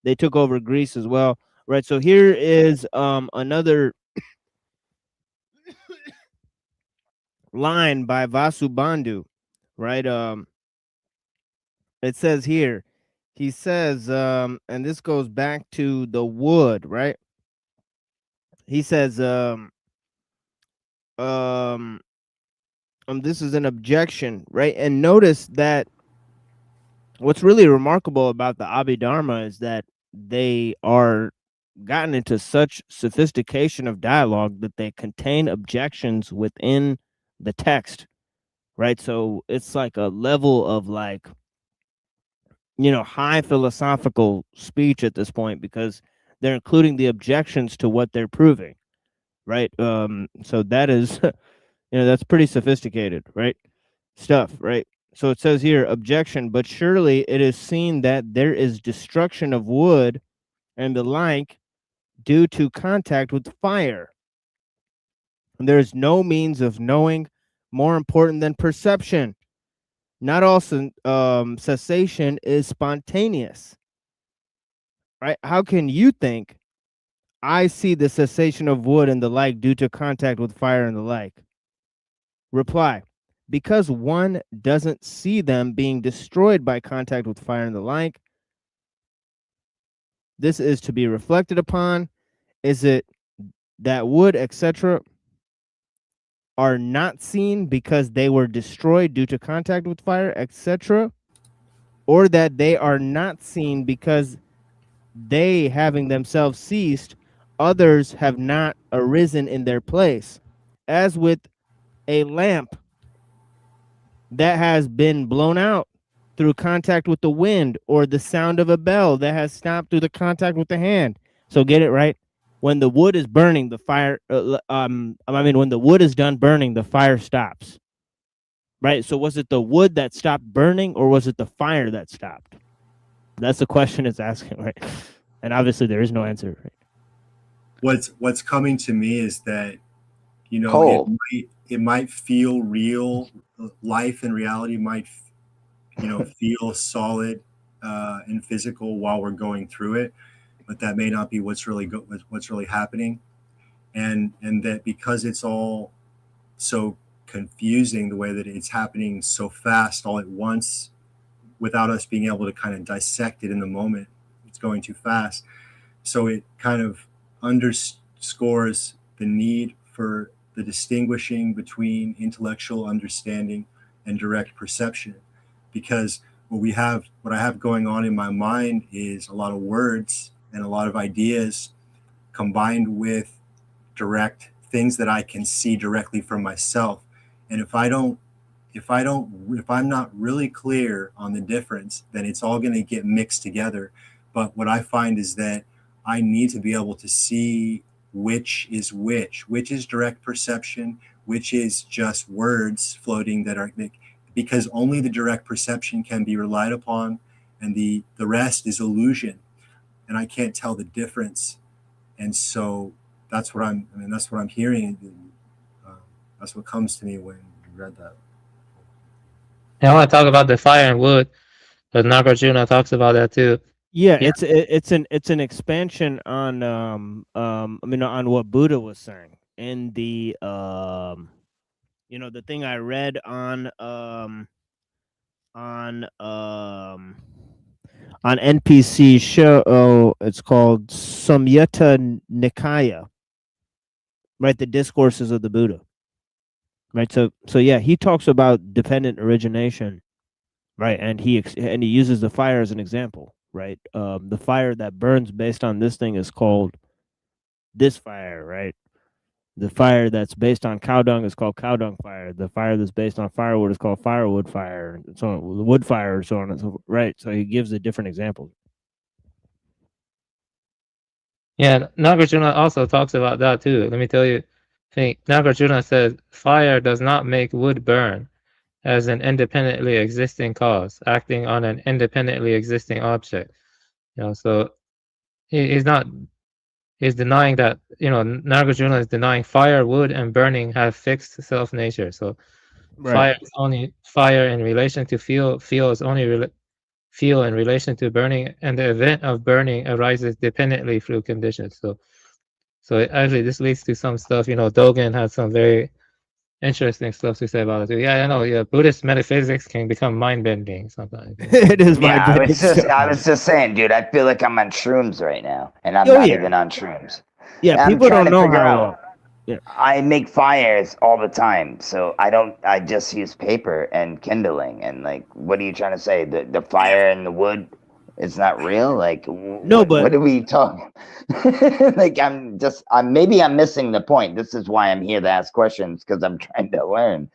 They took over Greece as well, right? So here is another line by Vasubandhu, right? It says here, he says, and this goes back to the wood, right? He says, this is an objection, right? And notice that what's really remarkable about the Abhidharma is that they are gotten into such sophistication of dialogue that they contain objections within the text, right? So it's like a level of like, high philosophical speech at this point, because they're including the objections to what they're proving, right? So that is, that's pretty sophisticated, right? Stuff, right? So it says here, objection, but surely it is seen that there is destruction of wood and the like due to contact with fire. And there is no means of knowing more important than perception. Not all cessation is spontaneous, right? How can you think I see the cessation of wood and the like due to contact with fire and the like. Reply, because one doesn't see them being destroyed by contact with fire and the like. This is to be reflected upon. Is it that wood, etc., are not seen because they were destroyed due to contact with fire, etc., or that they are not seen because they, having themselves ceased, others have not arisen in their place, as with a lamp that has been blown out through contact with the wind, or the sound of a bell that has stopped through the contact with the hand. So get it right. When the wood is burning, the fire, when the wood is done burning, the fire stops. Right? So was it the wood that stopped burning, or was it the fire that stopped? That's the question it's asking, right? And obviously there is no answer. Right? What's coming to me is that, you know, it might feel real. Life and reality might, you know, feel solid and physical while we're going through it, but that may not be what's really happening, and that because it's all so confusing, the way that it's happening so fast all at once, without us being able to kind of dissect it in the moment, it's going too fast. So it kind of underscores the need for the distinguishing between intellectual understanding and direct perception, because what I have going on in my mind is a lot of words and a lot of ideas combined with direct things that I can see directly from myself. And if I'm not really clear on the difference, then it's all going to get mixed together. But what I find is that I need to be able to see which is direct perception, which is just words floating that are, because only the direct perception can be relied upon, and the rest is illusion, and I can't tell the difference. And so that's what I'm hearing. That's what comes to me when you read that. I want to talk about the fire and wood, but Nagarjuna talks about that too. Yeah, it's an expansion on on what Buddha was saying in the the thing I read on NPC show. It's called Samyutta Nikaya, right? The discourses of the Buddha, right? So yeah, he talks about dependent origination, right? And he uses the fire as an example, right? The fire that burns based on this thing is called this fire, right? The fire that's based on cow dung is called cow dung fire. The fire that's based on firewood is called firewood fire, and so on, wood fire, so on and so forth. Right. So he gives a different example. Yeah, Nagarjuna also talks about that too. Let me tell you, Nagarjuna says fire does not make wood burn as an independently existing cause, acting on an independently existing object. So he's denying that, Nagarjuna is denying fire, wood, and burning have fixed self-nature. So fire is only fire in relation to feel is only feel in relation to burning, and the event of burning arises dependently through conditions. So actually this leads to some stuff, Dogen has some very interesting stuff to say about it too. Yeah, I know. Yeah, Buddhist metaphysics can become mind-bending sometimes. It is mind-bending. I was just saying, dude, I feel like I'm on shrooms right now, and I'm not even on shrooms. Yeah, people don't know how. Yeah. I make fires all the time, so I just use paper and kindling, and like, what are you trying to say? The fire and the wood, it's not real? Like, no, but what are we talking? Like, maybe I'm missing the point. This is why I'm here to ask questions, because I'm trying to learn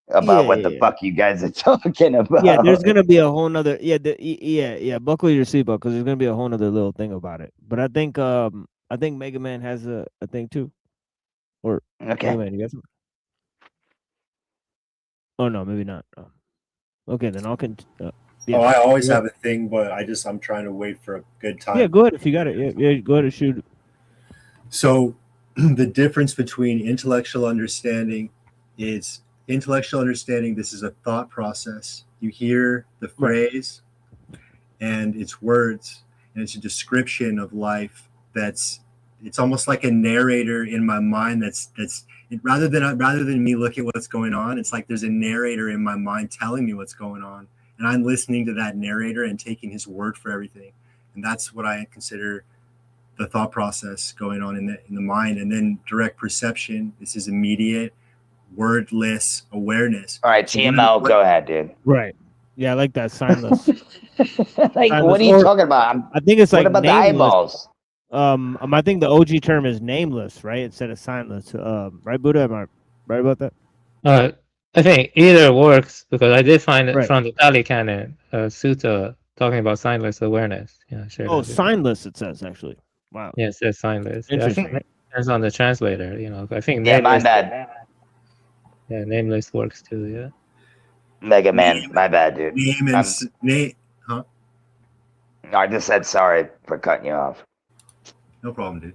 about what the fuck you guys are talking about. Yeah, there's gonna be a whole nother buckle your seatbelt, because there's gonna be a whole nother little thing about it. But I think Mega Man has a thing too. Or okay, Mega Man, you got something? Oh no, maybe not. Oh. Okay, then I'll continue. Yeah. I always have a thing, but I'm trying to wait for a good time. Yeah, go ahead if you got it. Yeah, go ahead and shoot. So the difference between intellectual understanding is this is a thought process. You hear the phrase and it's words, and it's a description of life that's it's almost like a narrator in my mind that's rather than me looking at what's going on, it's like there's a narrator in my mind telling me what's going on, and I'm listening to that narrator and taking his word for everything. And that's what I consider the thought process going on in the mind. And then direct perception, this is immediate wordless awareness. All right, TML, go ahead, dude. Right. Yeah, I like that. Signless. Like, Signless. what are you talking about? I think it's like what about the nameless. eyeballs? I think the OG term is nameless, right? Instead of signless. Right, Buddha? Am I right about that? I think either works because I did find it from the Pali Canon, sutta talking about signless awareness. Yeah, sure. Oh, signless, it says, actually. Wow. Yeah, it says signless. Yeah, I Interesting. think it depends on the translator, you know. I think Yeah, my nameless, bad. yeah, nameless works too, yeah. Mega Man, my bad, dude. Huh? I just said sorry for cutting you off. No problem, dude.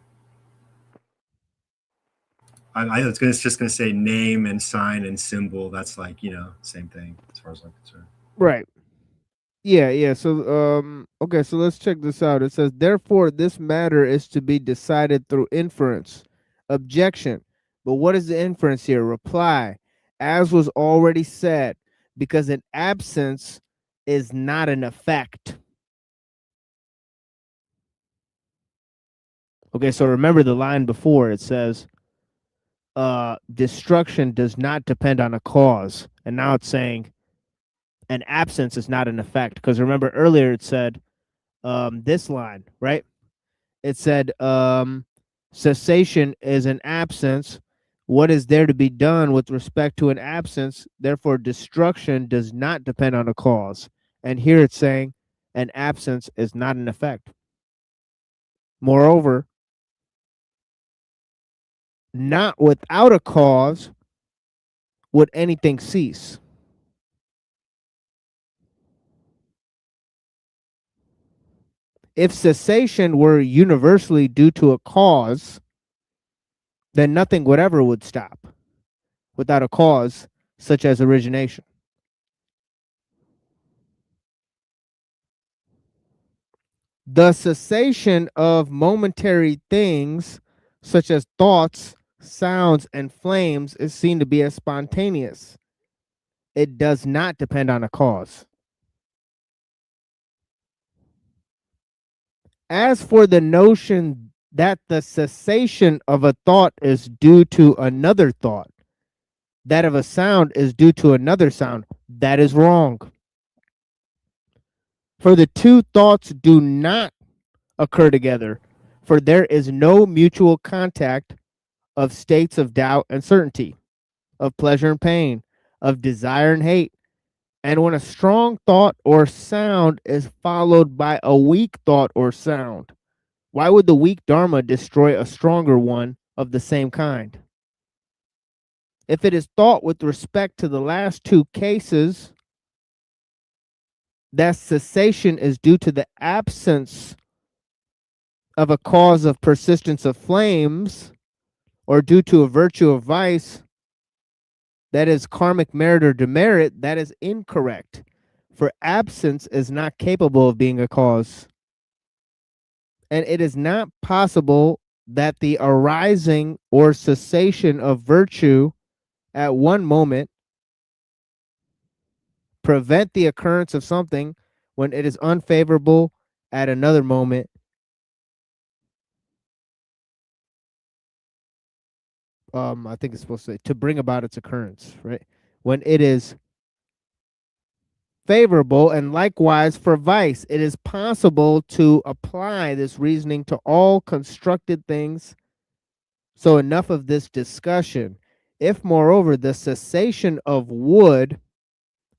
I was just gonna say name and sign and symbol. That's like, you know, same thing as far as I'm concerned. Right. Yeah. So, okay, so let's check this out. It says, therefore, this matter is to be decided through inference. Objection. But what is the inference here? Reply. As was already said, because an absence is not an effect. Okay, so remember the line before. It says, destruction does not depend on a cause. And now it's saying an absence is not an effect. Because remember earlier it said this line, right? It said cessation is an absence. What is there to be done with respect to an absence? Therefore, destruction does not depend on a cause. And here it's saying an absence is not an effect. Moreover, not without a cause would anything cease. If cessation were universally due to a cause, then nothing whatever would stop without a cause such as origination. The cessation of momentary things such as thoughts, sounds, and flames is seen to be as spontaneous. It does not depend on a cause. As for the notion that the cessation of a thought is due to another thought, that of a sound is due to another sound, that is wrong. For the two thoughts do not occur together, for there is no mutual contact of states of doubt and certainty, of pleasure and pain, of desire and hate. And when a strong thought or sound is followed by a weak thought or sound, why would the weak Dharma destroy a stronger one of the same kind? If it is thought with respect to the last two cases, that cessation is due to the absence of a cause of persistence of flames, or due to a virtue of vice, that is karmic merit or demerit, that is incorrect. For absence is not capable of being a cause. And it is not possible that the arising or cessation of virtue at one moment prevent the occurrence of something when it is unfavorable at another moment. I think it's supposed to say to bring about its occurrence, right? When it is favorable, and likewise for vice, it is possible to apply this reasoning to all constructed things. So enough of this discussion. If, moreover, the cessation of wood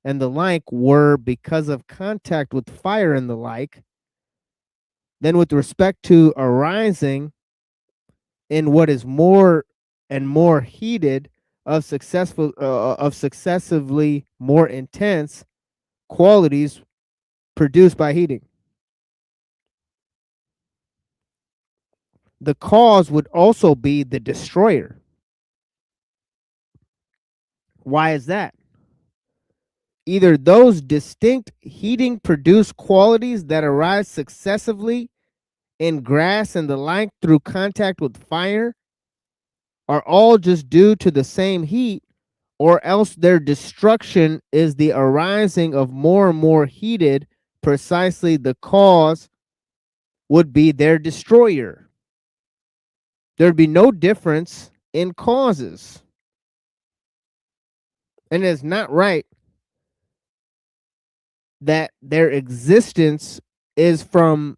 and the like were because of contact with fire and the like, then with respect to arising in what is more and more heated of successively more intense qualities produced by heating, the cause would also be the destroyer. Why is that? Either those distinct heating produced qualities that arise successively in grass and the like through contact with fire are all just due to the same heat, or else their destruction is the arising of more and more heated, precisely the cause would be their destroyer. There'd be no difference in causes. And it's not right that their existence is from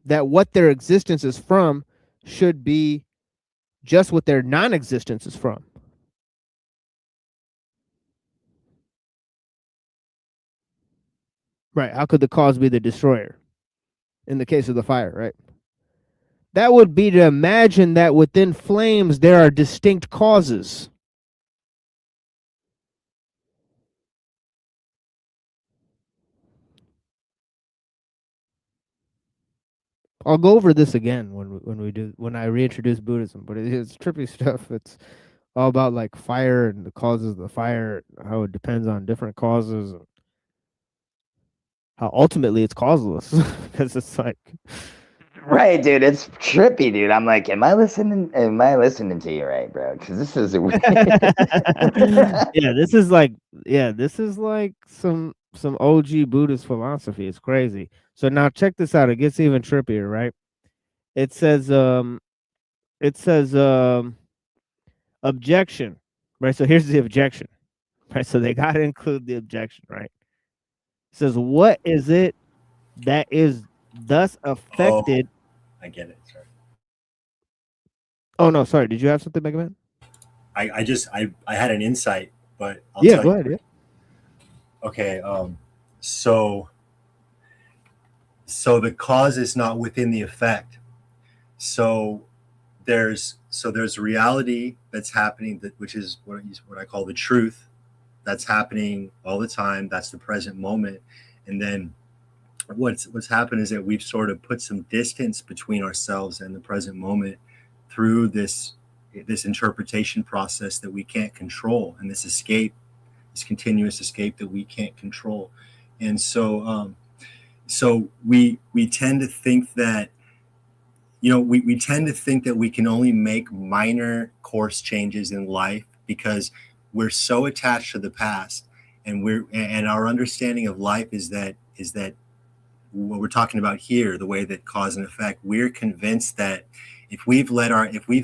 that what their existence is from should be just what their non-existence is from. Right. How could the cause be the destroyer in the case of the fire, right? That would be to imagine that within flames there are distinct causes. I'll go over this again when I reintroduce Buddhism, but it's trippy stuff. It's all about like fire and the causes of the fire, how it depends on different causes, and how ultimately it's causeless because it's like right, dude. It's trippy, dude. I'm like, am I listening to you right, bro? Because this is this is like some OG Buddhist philosophy. It's crazy. So now check this out. It gets even trippier, right? It says objection, right? So here's the objection, right? So they got to include the objection, right? It says, what is it that is thus affected? I get it. Sorry. Oh no, sorry. Did you have something, Mega Man? I had an insight, but I'll yeah, tell go you. ahead. Yeah. Okay. So the cause is not within the effect. So there's reality that's happening, which is what I call the truth. That's happening all the time. That's the present moment. And then what's happened is that we've sort of put some distance between ourselves and the present moment through this interpretation process that we can't control, and this continuous escape that we can't control. And so we tend to think that, we tend to think that we can only make minor course changes in life because we're so attached to the past, and our understanding of life is that what we're talking about here, the way that cause and effect, we're convinced that if we've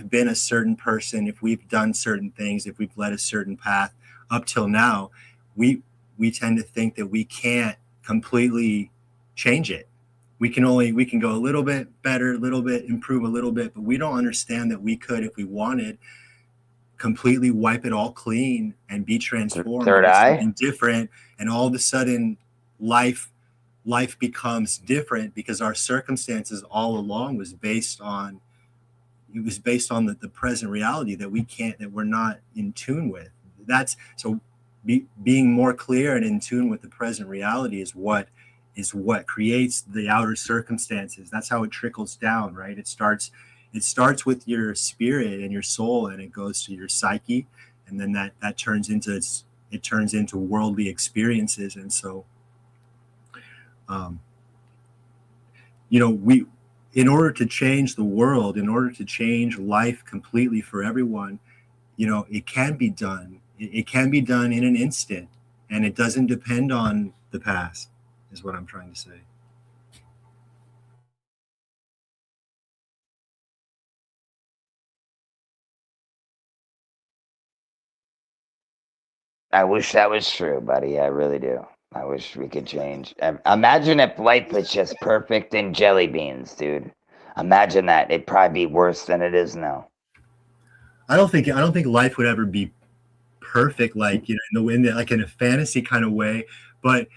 been a certain person, if we've done certain things, if we've led a certain path up till now, we tend to think that we can't completely change it. We can go a little bit better, a little bit, improve a little bit, but we don't understand that we could, if we wanted, completely wipe it all clean and be transformed Third into eye? something different, and all of a sudden life becomes different because our circumstances all along was based on the present reality that we're not in tune with. That's so being more clear and in tune with the present reality is what creates the outer circumstances. That's how it trickles down, right? It starts with your spirit and your soul, and it goes to your psyche, and then that turns into worldly experiences. And so in order to change the world, in order to change life completely for everyone, it can be done. It can be done in an instant, and it doesn't depend on the past, is what I'm trying to say. I wish that was true, buddy. I really do. I wish we could change. Imagine if life was just perfect in jelly beans, dude. Imagine that. It'd probably be worse than it is now. I don't think life would ever be perfect, like in a fantasy kind of way. But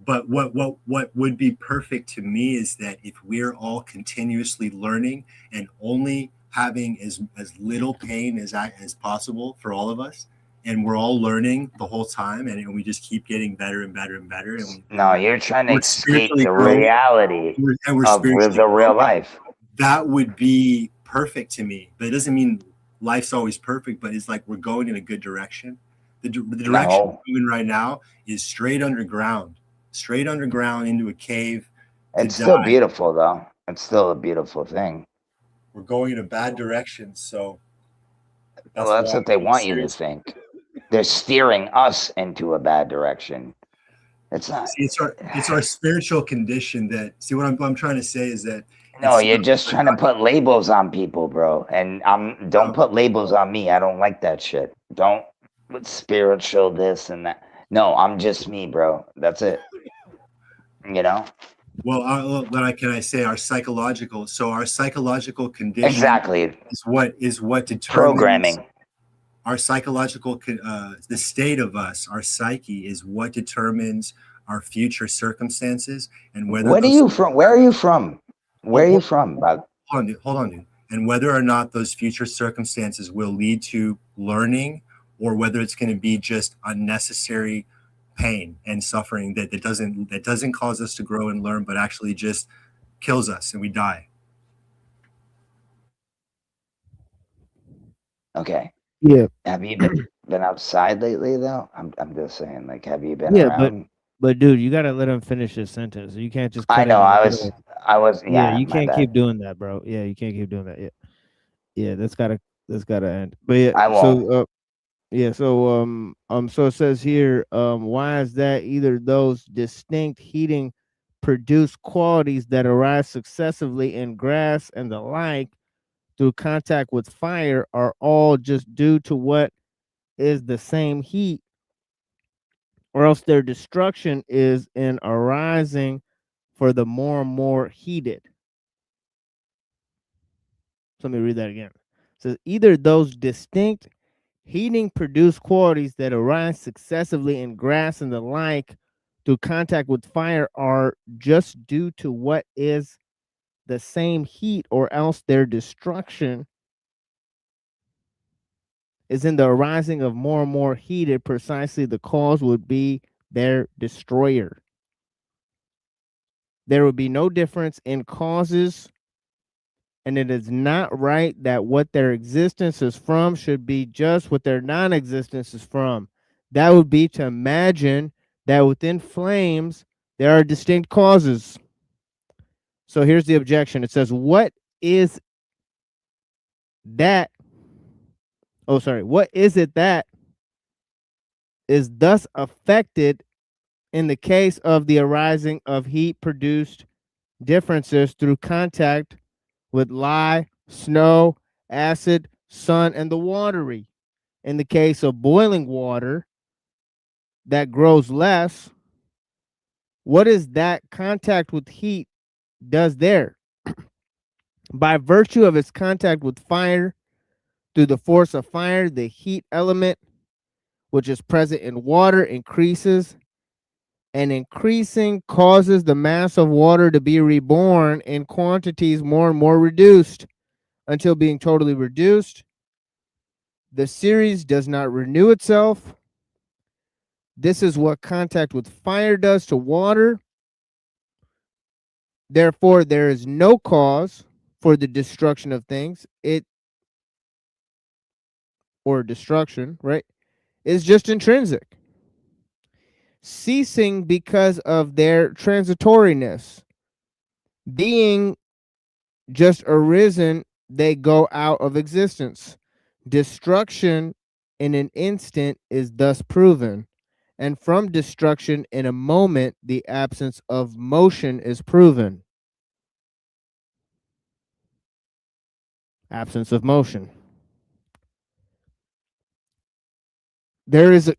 what would be perfect to me is that if we're all continuously learning and only having as little pain as possible for all of us, and we're all learning the whole time, and we just keep getting better and better and better. No, you're trying to escape the reality of the real life. That would be perfect to me, but it doesn't mean life's always perfect. But it's like we're going in a good direction. The direction we're going right now is straight underground. straight underground into a cave. It's still beautiful, though. It's still a beautiful thing. We're going in a bad direction, so. That's what they want you to think. They're steering us into a bad direction. It's not. See, it's our spiritual condition that. See, what I'm trying to say is that. No, you're just trying to put labels on people, bro. And don't put labels on me. I don't like that shit. Don't put spiritual this and that. No, I'm just me, bro. That's it. You know. Well, can I say our psychological? So our psychological condition exactly is what determines programming. Our psychological, the state of us, our psyche, is what determines our future circumstances and whether. Where are you from? Where are you from? Where are you from? Hold on, dude. And whether or not those future circumstances will lead to learning, or whether it's going to be just unnecessary pain and suffering that doesn't cause us to grow and learn, but actually just kills us and we die. Okay. Yeah. Have you been outside lately though? I'm just saying, like, have you been Yeah, around? but dude, you gotta let him finish his sentence. You can't just. I know. I was. Yeah, you my can't bad. keep doing that, bro. Yeah, you can't keep doing that. Yeah, that's gotta end. But yeah, I won't. So it says here, why is that? Either those distinct heating produce qualities that arise successively in grass and the like through contact with fire are all just due to what is the same heat, or else their destruction is in arising for the more and more heated. So let me read that again. It says either those distinct heating produce qualities that arise successively in grass and the like through contact with fire are just due to what is the same heat, or else their destruction is in the arising of more and more heated. Precisely the cause would be their destroyer. There would be no difference in causes, and it is not right that what their existence is from should be just what their non-existence is from. That would be to imagine that within flames there are distinct causes. So here's the objection. It says, what is that? Oh, sorry. What is it that is thus affected in the case of the arising of heat produced differences through contact with lye, snow, acid, sun, and the watery? In the case of boiling water that grows less, what is that contact with heat does there? By virtue of its contact with fire, through the force of fire, the heat element which is present in water increases, and increasing causes the mass of water to be reborn in quantities more and more reduced, until being totally reduced, the series does not renew itself. This is what contact with fire does to water. Therefore, there is no cause for the destruction of things. Or destruction, right? Is just intrinsic, ceasing because of their transitoriness. Being just arisen, they go out of existence. Destruction in an instant is thus proven, and from destruction in a moment, the absence of motion is proven. Absence of motion. There is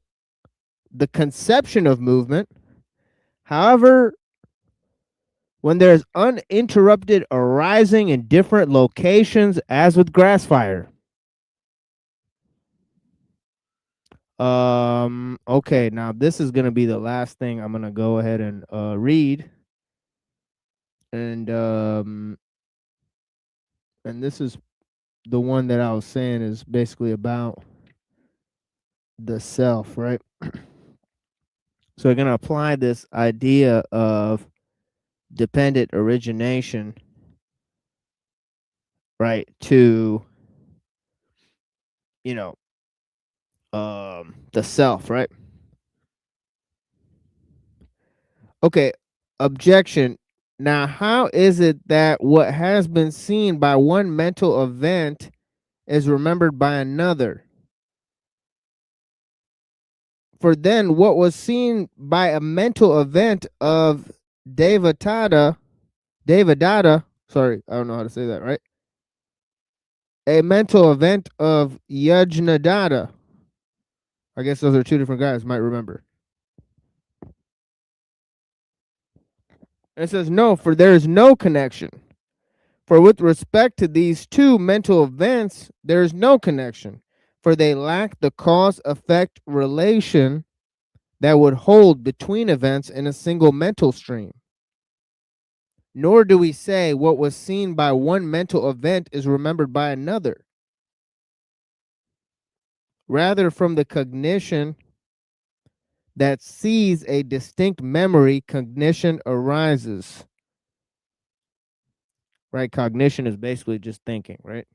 the conception of movement. However, when there is uninterrupted arising in different locations, as with grass fire. Okay, now this is going to be the last thing I'm going to go ahead and read. And this is the one that I was saying is basically about the self, right? So we're going to apply this idea of dependent origination, right, to, the self, right? Okay, objection. Now, how is it that what has been seen by one mental event is remembered by another? For then what was seen by a mental event of Devadatta, sorry, I don't know how to say that, right? A mental event of Yajnadatta. I guess those are two different guys, might remember. It says, no, for there is no connection. For with respect to these two mental events, there is no connection, for they lack the cause-effect relation that would hold between events in a single mental stream. Nor do we say what was seen by one mental event is remembered by another. Rather, from the cognition that sees a distinct memory, cognition arises. Right? Cognition is basically just thinking, right?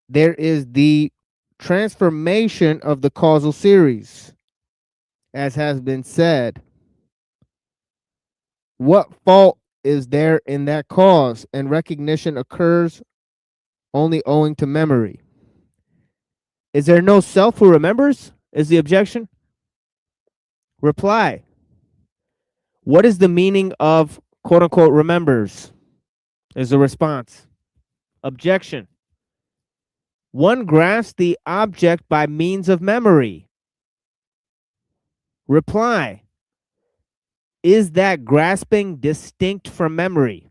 There is the transformation of the causal series, as has been said. What fault is there in that cause? And recognition occurs only owing to memory. Is there no self who remembers? Is the objection. Reply. What is the meaning of quote unquote remembers? Is the response. Objection. One grasps the object by means of memory. Reply. Is that grasping distinct from memory?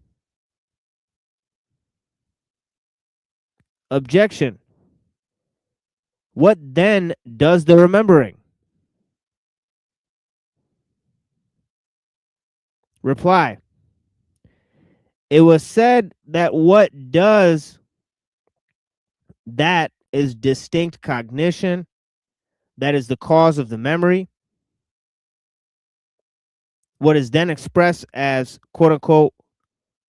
Objection. What then does the remembering? Reply. It was said that what does that is distinct cognition, that is the cause of the memory. What is then expressed as quote unquote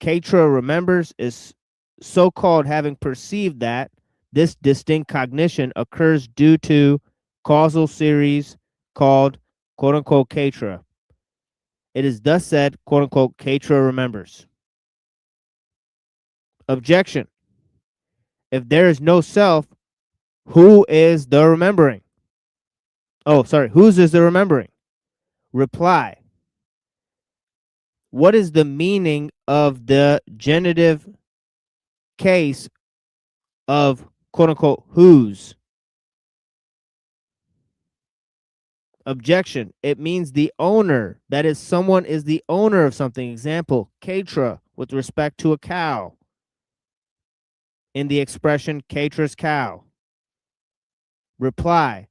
Ketra remembers is so called having perceived that this distinct cognition occurs due to causal series called quote unquote Ketra. It is thus said quote unquote Ketra remembers. Objection. If there is no self, who is the remembering? Oh, sorry, whose is the remembering? Reply. What is the meaning of the genitive case of quote unquote whose? Objection. It means the owner. That is, someone is the owner of something. Example, Ketra with respect to a cow. In the expression Ketra's cow. Reply.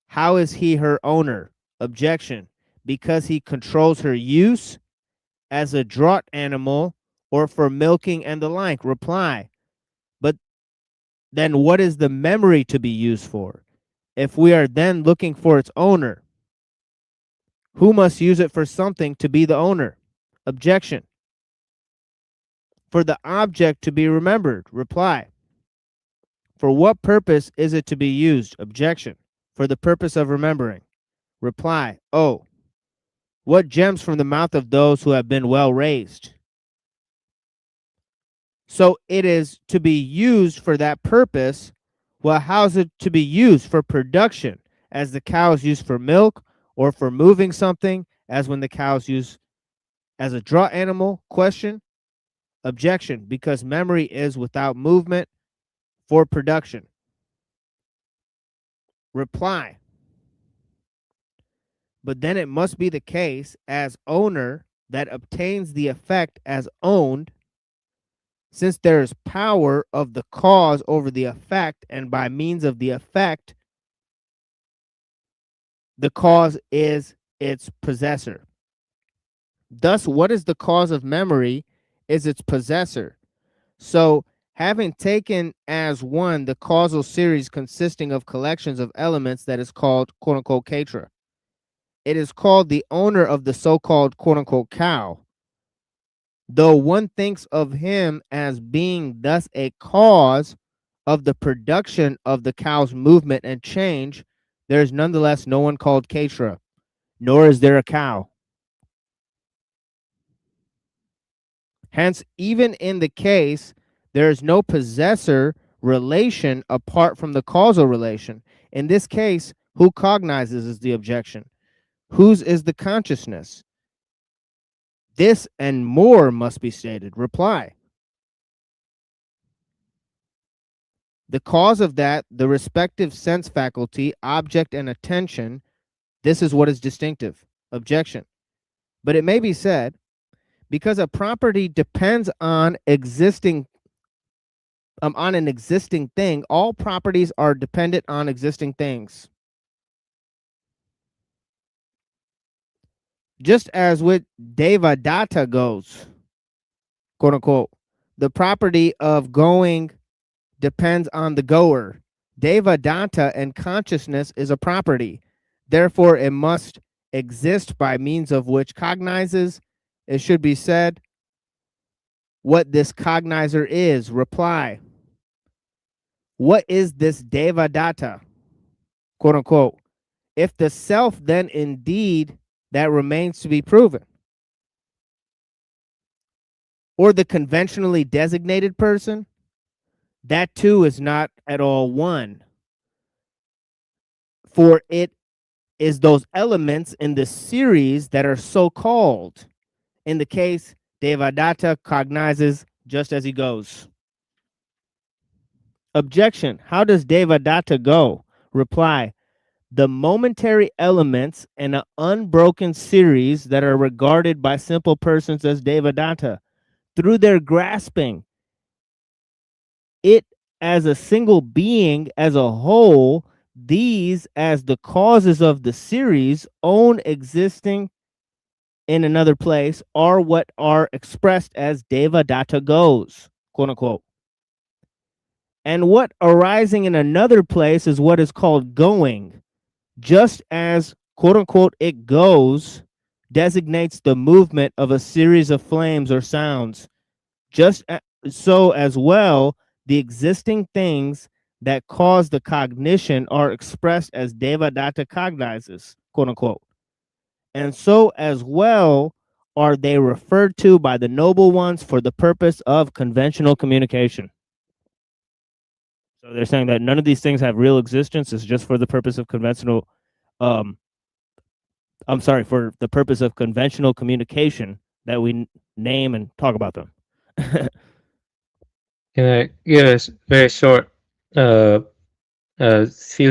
How is he her owner? Objection. Because he controls her use as a draught animal or for milking and the like. Reply. But then what is the memory to be used for? If we are then looking for its owner, who must use it for something to be the owner? Objection. For the object to be remembered. Reply. For what purpose is it to be used? Objection. For the purpose of remembering. Reply. Oh, what gems from the mouth of those who have been well raised. So it is to be used for that purpose. Well, how is it to be used? For production, as the cow is used for milk, or for moving something, as when the cow is used as a draught animal? Question. Objection. Because memory is without movement for production. Reply. But then it must be the case as owner that obtains the effect as owned, since there is power of the cause over the effect, and by means of the effect, the cause is its possessor. Thus, what is the cause of memory is its possessor. So, having taken as one the causal series consisting of collections of elements that is called quote unquote Ketra, it is called the owner of the so-called quote unquote cow. Though one thinks of him as being thus a cause of the production of the cow's movement and change, there is nonetheless no one called Ketra, nor is there a cow. Hence, even in the case, there is no possessor relation apart from the causal relation. In this case, who cognizes is the objection. Whose is the consciousness? This and more must be stated. Reply. The cause of that, the respective sense faculty, object, and attention, this is what is distinctive. Objection. But it may be said, because a property depends on an existing thing, all properties are dependent on existing things. Just as with Devadatta goes, quote unquote, the property of going depends on the goer. Devadatta and consciousness is a property. Therefore, it must exist by means of which cognizes. It should be said what this cognizer is. Reply. What is this Devadatta? Quote unquote. If the self, then indeed that remains to be proven. Or the conventionally designated person, that too is not at all one. For it is those elements in the series that are so called. In the case, Devadatta cognizes just as he goes. Objection. How does Devadatta go? Reply. The momentary elements in an unbroken series that are regarded by simple persons as Devadatta, through their grasping it as a single being as a whole, these as the causes of the series own existing in another place are what are expressed as Devadatta goes, quote unquote. And what arising in another place is what is called going, just as, quote unquote, it goes designates the movement of a series of flames or sounds. Just so as well, the existing things that cause the cognition are expressed as Devadatta cognizes, quote unquote. And so as well are they referred to by the noble ones for the purpose of conventional communication. So they're saying that none of these things have real existence. It's just for the purpose of conventional, for the purpose of conventional communication that we name and talk about them. Can I give a very short few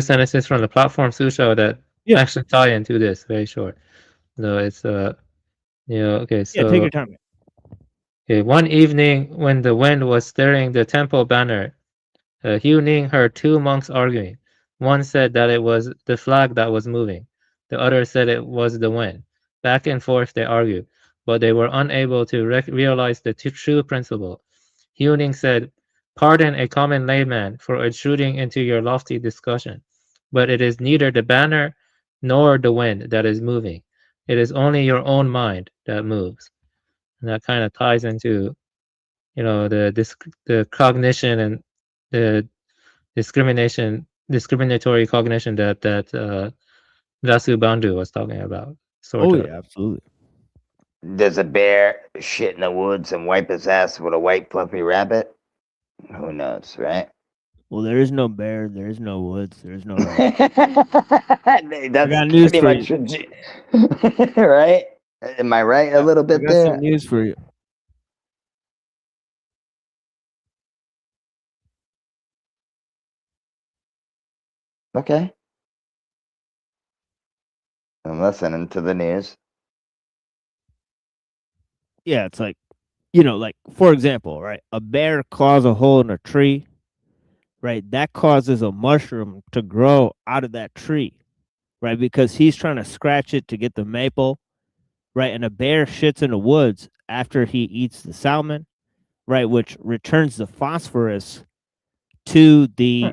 sentences from the Platform Sutra that actually tie into this? Very short. So it's okay. So take your time. Okay, one evening when the wind was stirring the temple banner, Huning heard two monks arguing. One said that it was the flag that was moving. The other said it was the wind. Back and forth they argued, but they were unable to realize the true principle. Huning said, "Pardon a common layman for intruding into your lofty discussion, but it is neither the banner nor the wind that is moving. It is only your own mind that moves." And that kind of ties into, the cognition and the discriminatory cognition that Vasu Bandhu was talking about. Absolutely. Does a bear shit in the woods and wipe his ass with a white fluffy rabbit? Who knows, right? Well, there is no bear, there is no woods, there is no. That's got news pretty for much right? Am I right a little bit I got there? some news for you. Okay. I'm listening to the news. Yeah, it's like, like for example, right? A bear claws a hole in a tree, right? That causes a mushroom to grow out of that tree, right? Because he's trying to scratch it to get the maple, right? And a bear shits in the woods after he eats the salmon, right? Which returns the phosphorus to the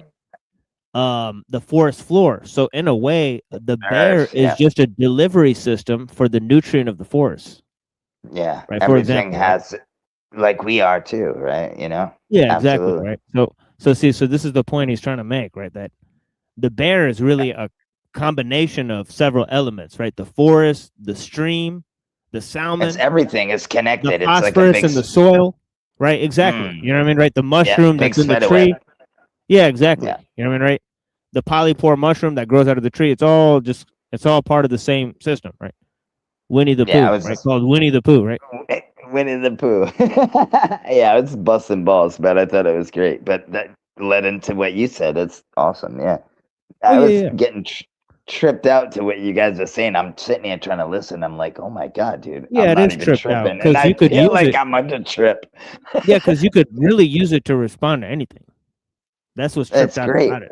forest floor. So in a way, the bear is just a delivery system for the nutrient of the forest. Yeah, right. For everything example, has, like we are too, right? Yeah, Absolutely. exactly, right. So this is the point he's trying to make, right? That the bear is really a combination of several elements, right? The forest, the stream, the salmon, It's everything is the connected. It's like a phosphorus big in the soil, right? Exactly. You know what I mean, right? The yeah, mushroom big that's in the spider tree. web. Yeah, exactly. Yeah. You know what I mean, right? The polypore mushroom that grows out of the tree. It's all part of the same system, right? Winnie the Yeah, I Pooh, was right? just Called Winnie the Pooh, right? Winnie the Pooh. Yeah, I was busting balls, but I thought it was great. But that led into what you said. It's awesome. Yeah. Oh I was yeah. getting tripped out to what you guys are saying. I'm sitting here trying to listen. I'm like, oh my God, dude. Yeah, I'm it not is even tripped out tripping. And because I you could feel use like it. I'm under trip. Yeah, because you could really use it to respond to anything. That's what's tripped It's out great. about it,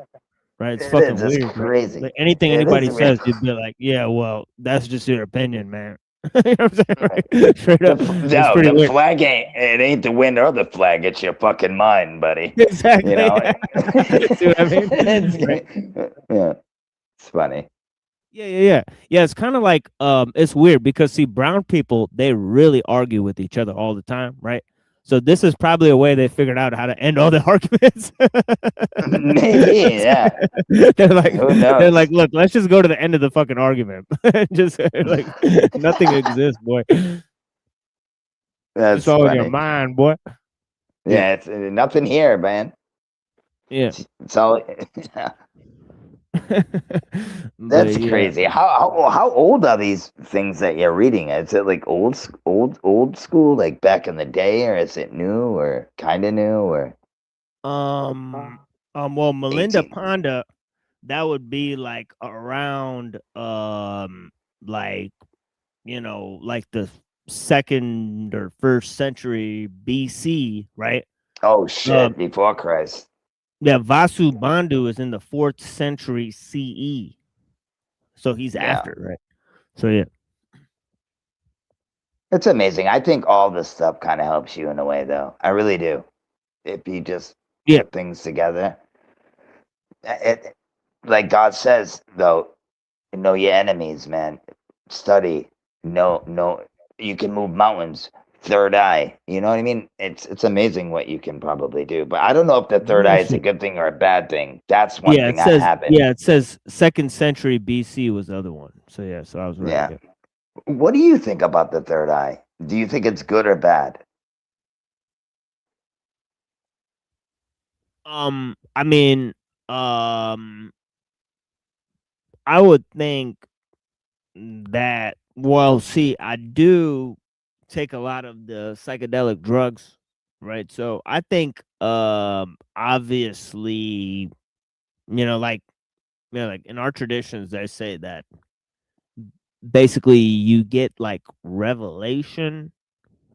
right? It's It fucking is. It's weird, right? crazy. Like anything It anybody is says, real. you'd be like, yeah, well, that's just your opinion, man. You know what I'm saying? Right? Straight up, it's No, pretty the weird. flag ain't the wind or the flag. It's your fucking mind, buddy. Exactly. You know? See what I mean? It's, Right. yeah, it's funny. Yeah. It's kind of like it's weird because see, brown people they really argue with each other all the time, right? So this is probably a way they figured out how to end all the arguments. Maybe, yeah. They're like, Who knows? look, let's just go to the end of the fucking argument. Just like nothing exists, boy. That's It's all in your funny. mind, boy. Yeah, it's nothing here, man. Yeah. It's all. But That's yeah. crazy. How old are these things that you're reading? Is it like old school, like back in the day, or is it new, or kind of new, or Well, Melinda Ponda, that would be like around like like the 2nd or 1st century BC, right? oh shit, before Christ? Yeah, Vasu Bandhu is in the 4th century CE. So he's Yeah. after, right? So yeah. It's amazing. I think all this stuff kind of helps you in a way, though. I really do. If you just put things together, like God says, though, know your enemies, man. Study. No. You can move mountains. Third eye. You know what I mean? It's amazing what you can probably do. But I don't know if the third eye is a good thing or a bad thing. That's one thing that happened. Yeah, it says 2nd century BC was the other one. So yeah, so I was right. Yeah. What do you think about the third eye? Do you think it's good or bad? I mean, I would think that see, I do take a lot of the psychedelic drugs, right? So I think obviously, like in our traditions they say that basically you get like revelation,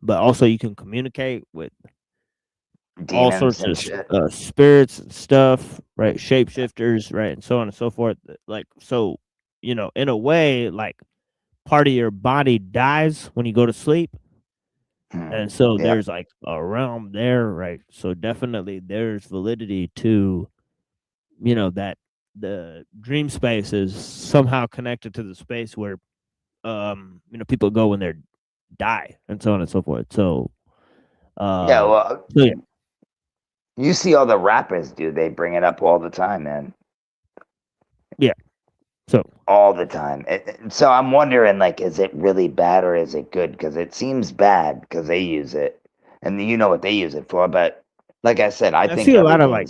but also you can communicate with all sorts and of shit. spirits and stuff, right? Shapeshifters, right? And so on and so forth. Like, so, in a way, like part of your body dies when you go to sleep. And so there's like a realm there, right? So definitely there's validity to, that the dream space is somehow connected to the space where, people go when they're die and so on and so forth. So, Yeah, well, so yeah. You see all the rappers, dude. They bring it up all the time, man. Yeah. So all the time. So I'm wondering, like, is it really bad or is it good? Because it seems bad because they use it, and you know what they use it for. But like I said, I think see a lot of like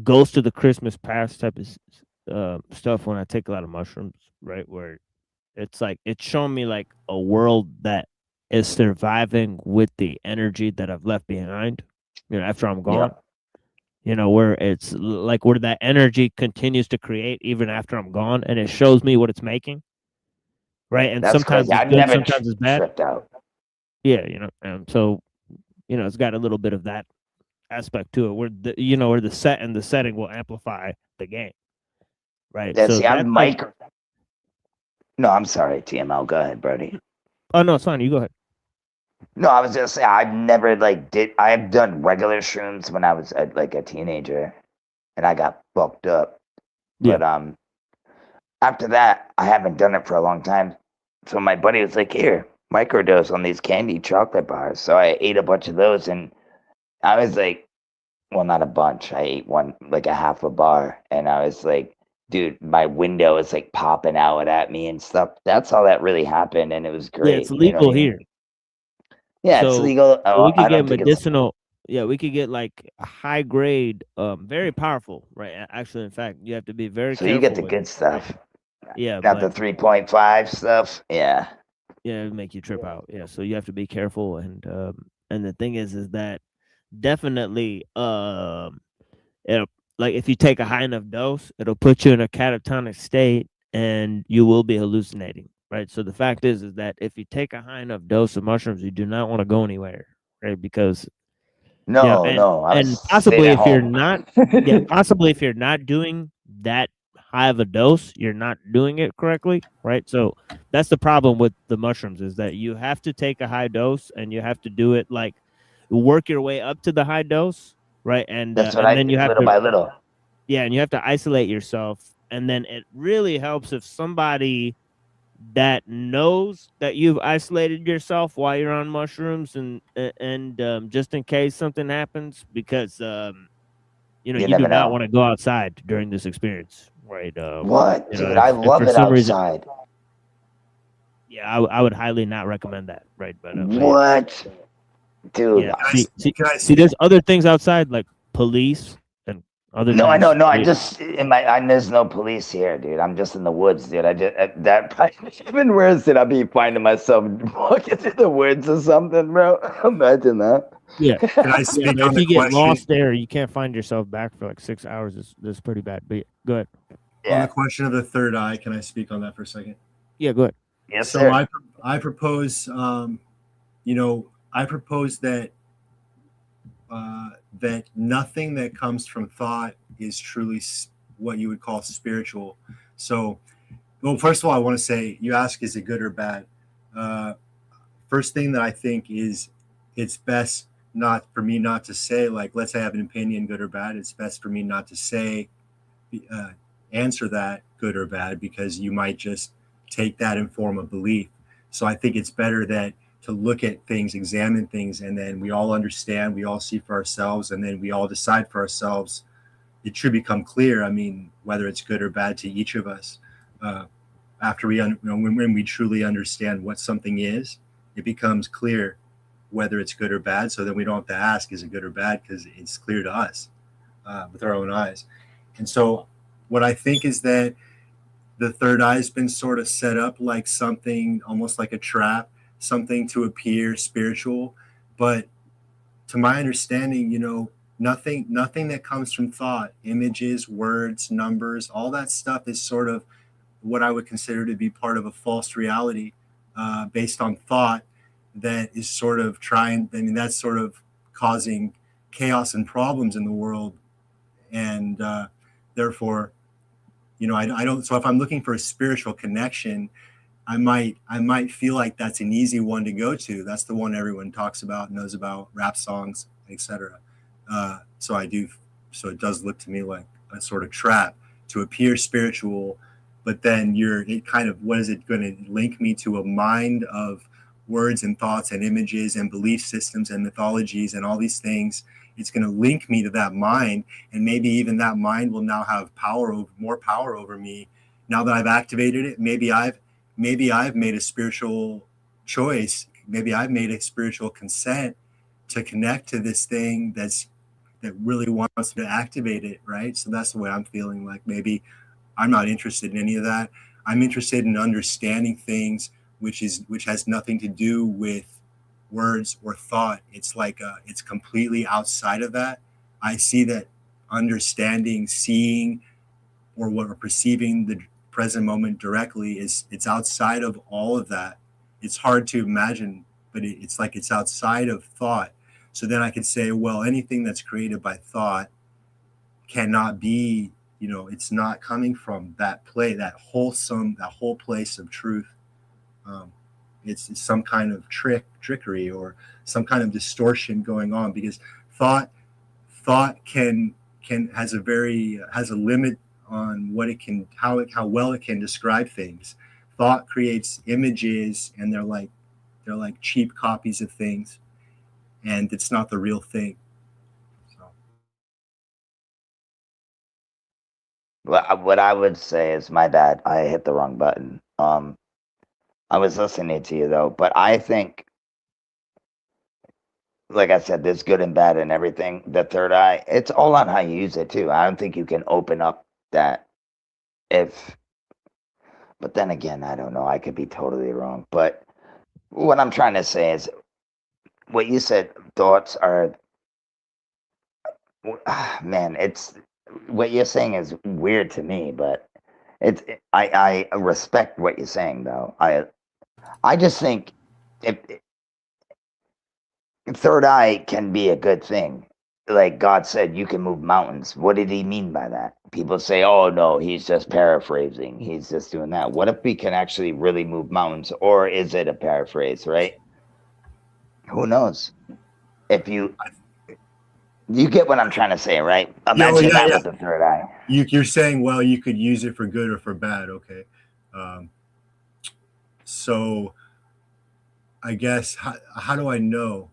Ghost of the Christmas Past type of stuff when I take a lot of mushrooms, right? Where it's like it's showing me like a world that is surviving with the energy that I've left behind, after I'm gone. Where it's like where that energy continues to create even after I'm gone, and it shows me what it's making. Right, and that's sometimes crazy. it's I've good, never sometimes it's bad. tripped out. Yeah, so it's got a little bit of that aspect to it, where where the set and the setting will amplify the game. Right. Yeah, so see, I'm Mike. No, I'm sorry, TML. Go ahead, Brody. Oh no, it's fine. You go ahead. No, I was just saying I've never I've done regular shrooms when I was like a teenager, and I got fucked up. Yeah. But after that, I haven't done it for a long time. So my buddy was like, "Here, microdose on these candy chocolate bars." So I ate a bunch of those, and I was like, well, not a bunch. I ate one, like a half a bar, and I was like, dude, my window is like popping out at me and stuff. That's all that really happened, and it was Yeah, great. it's legal here. Yeah, it's So legal. so Oh, we could I get don't think it's. medicinal. Yeah, we could get like a high grade, very powerful, right? Actually, in fact, you have to be very So you get the careful with. good stuff, Yeah, not the but 3.5 stuff. Yeah. yeah, it make you trip out. Yeah, so you have to be careful, and the thing is that definitely, it'll, like if you take a high enough dose, it'll put you in a catatonic state, and you will be hallucinating, right? So the fact is that if you take a high enough dose of mushrooms, you do not want to go anywhere, right? Because No, and no, I was and staying possibly at if you're home. not, yeah, possibly if you're not doing that high of a dose, you're not doing it correctly, right? So that's the problem with the mushrooms, is that you have to take a high dose and you have to do it like work your way up to the high dose, right? That's what I And then did, you have little to, by little. yeah, and you have to isolate yourself. And then it really helps if somebody that knows that you've isolated yourself while you're on mushrooms, and just in case something happens, because you You do never not know. want to go outside during this experience, right? What, dude? I If love for it some reason, outside. yeah, I would highly not recommend that, right? But yeah. What, dude? Yeah, Can I see, there's other things outside like police and other No, I things. know. No, I just there's no police here, dude. I'm just in the woods, dude. I just that even worse than I'd be finding myself walking through the woods or something, bro. Imagine that. Yeah. Can I Yeah, speak but on if the you get question? lost there, you can't find yourself back for like 6 hours. That's pretty bad. But yeah, go ahead. On the question of the third eye, can I speak on that for a second? Yeah, go ahead. Yes, So sir. I propose, I propose that that nothing that comes from thought is truly what you would call spiritual. So, well, first of all, I want to say, you ask, is it good or bad? First thing that I think is, it's best not for me not to say, like, let's say I have an opinion, good or bad. It's best for me not to say, answer that good or bad, because you might just take that and form a belief. So I think it's better that to look at things, examine things, and then we all understand, we all see for ourselves, and then we all decide for ourselves. It should become clear, I mean, whether it's good or bad to each of us. After we, when we truly understand what something is, it becomes clear whether it's good or bad. So then we don't have to ask, is it good or bad? Because it's clear to us with our own eyes. And so what I think is that the third eye has been sort of set up like something, almost like a trap, something to appear spiritual. But to my understanding, nothing that comes from thought, images, words, numbers, all that stuff is sort of what I would consider to be part of a false reality based on thought that is sort of that's sort of causing chaos and problems in the world. And therefore, I don't, so if I'm looking for a spiritual connection, I might feel like that's an easy one to go to. That's the one everyone talks about, knows about, rap songs, etc. So it does look to me like a sort of trap to appear spiritual, but then what is it going to link me to? A mind of words and thoughts and images and belief systems and mythologies and all these things. It's going to link me to that mind, and maybe even that mind will now have more power over me now that I've activated it. Maybe I've made a spiritual choice. Maybe I've made a spiritual consent to connect to this thing that really wants to activate it, right? So that's the way I'm feeling. Like, maybe I'm not interested in any of that. I'm interested in understanding things, which has nothing to do with words or thought. It's like it's completely outside of that. I see that understanding, seeing, or what we're perceiving the present moment directly it's outside of all of that. It's hard to imagine, but it's like it's outside of thought. So then I could say, well, anything that's created by thought cannot be, it's not coming from that that whole place of truth. It's some kind of trickery or some kind of distortion going on, because thought has a limit on what it can, how well it can describe things. Thought creates images, and they're like cheap copies of things, and it's not the real thing. What I would say is, my bad, I hit the wrong button. I was listening to you though, but I think, like I said, there's good and bad and everything. The third eye, it's all on how you use it too. I don't think you can open up that but then again, I don't know. I could be totally wrong. But what I'm trying to say is, what you said, thoughts are, man, it's, what you're saying is weird to me, but I respect what you're saying though. I just think if third eye can be a good thing. Like God said, you can move mountains. What did he mean by that? People say, oh no, he's just paraphrasing. He's just doing that. What if we can actually really move mountains? Or is it a paraphrase, right? Who knows? If you get what I'm trying to say, right? Imagine that with the third eye. You're saying, well, you could use it for good or for bad. Okay. So I guess, how do I know?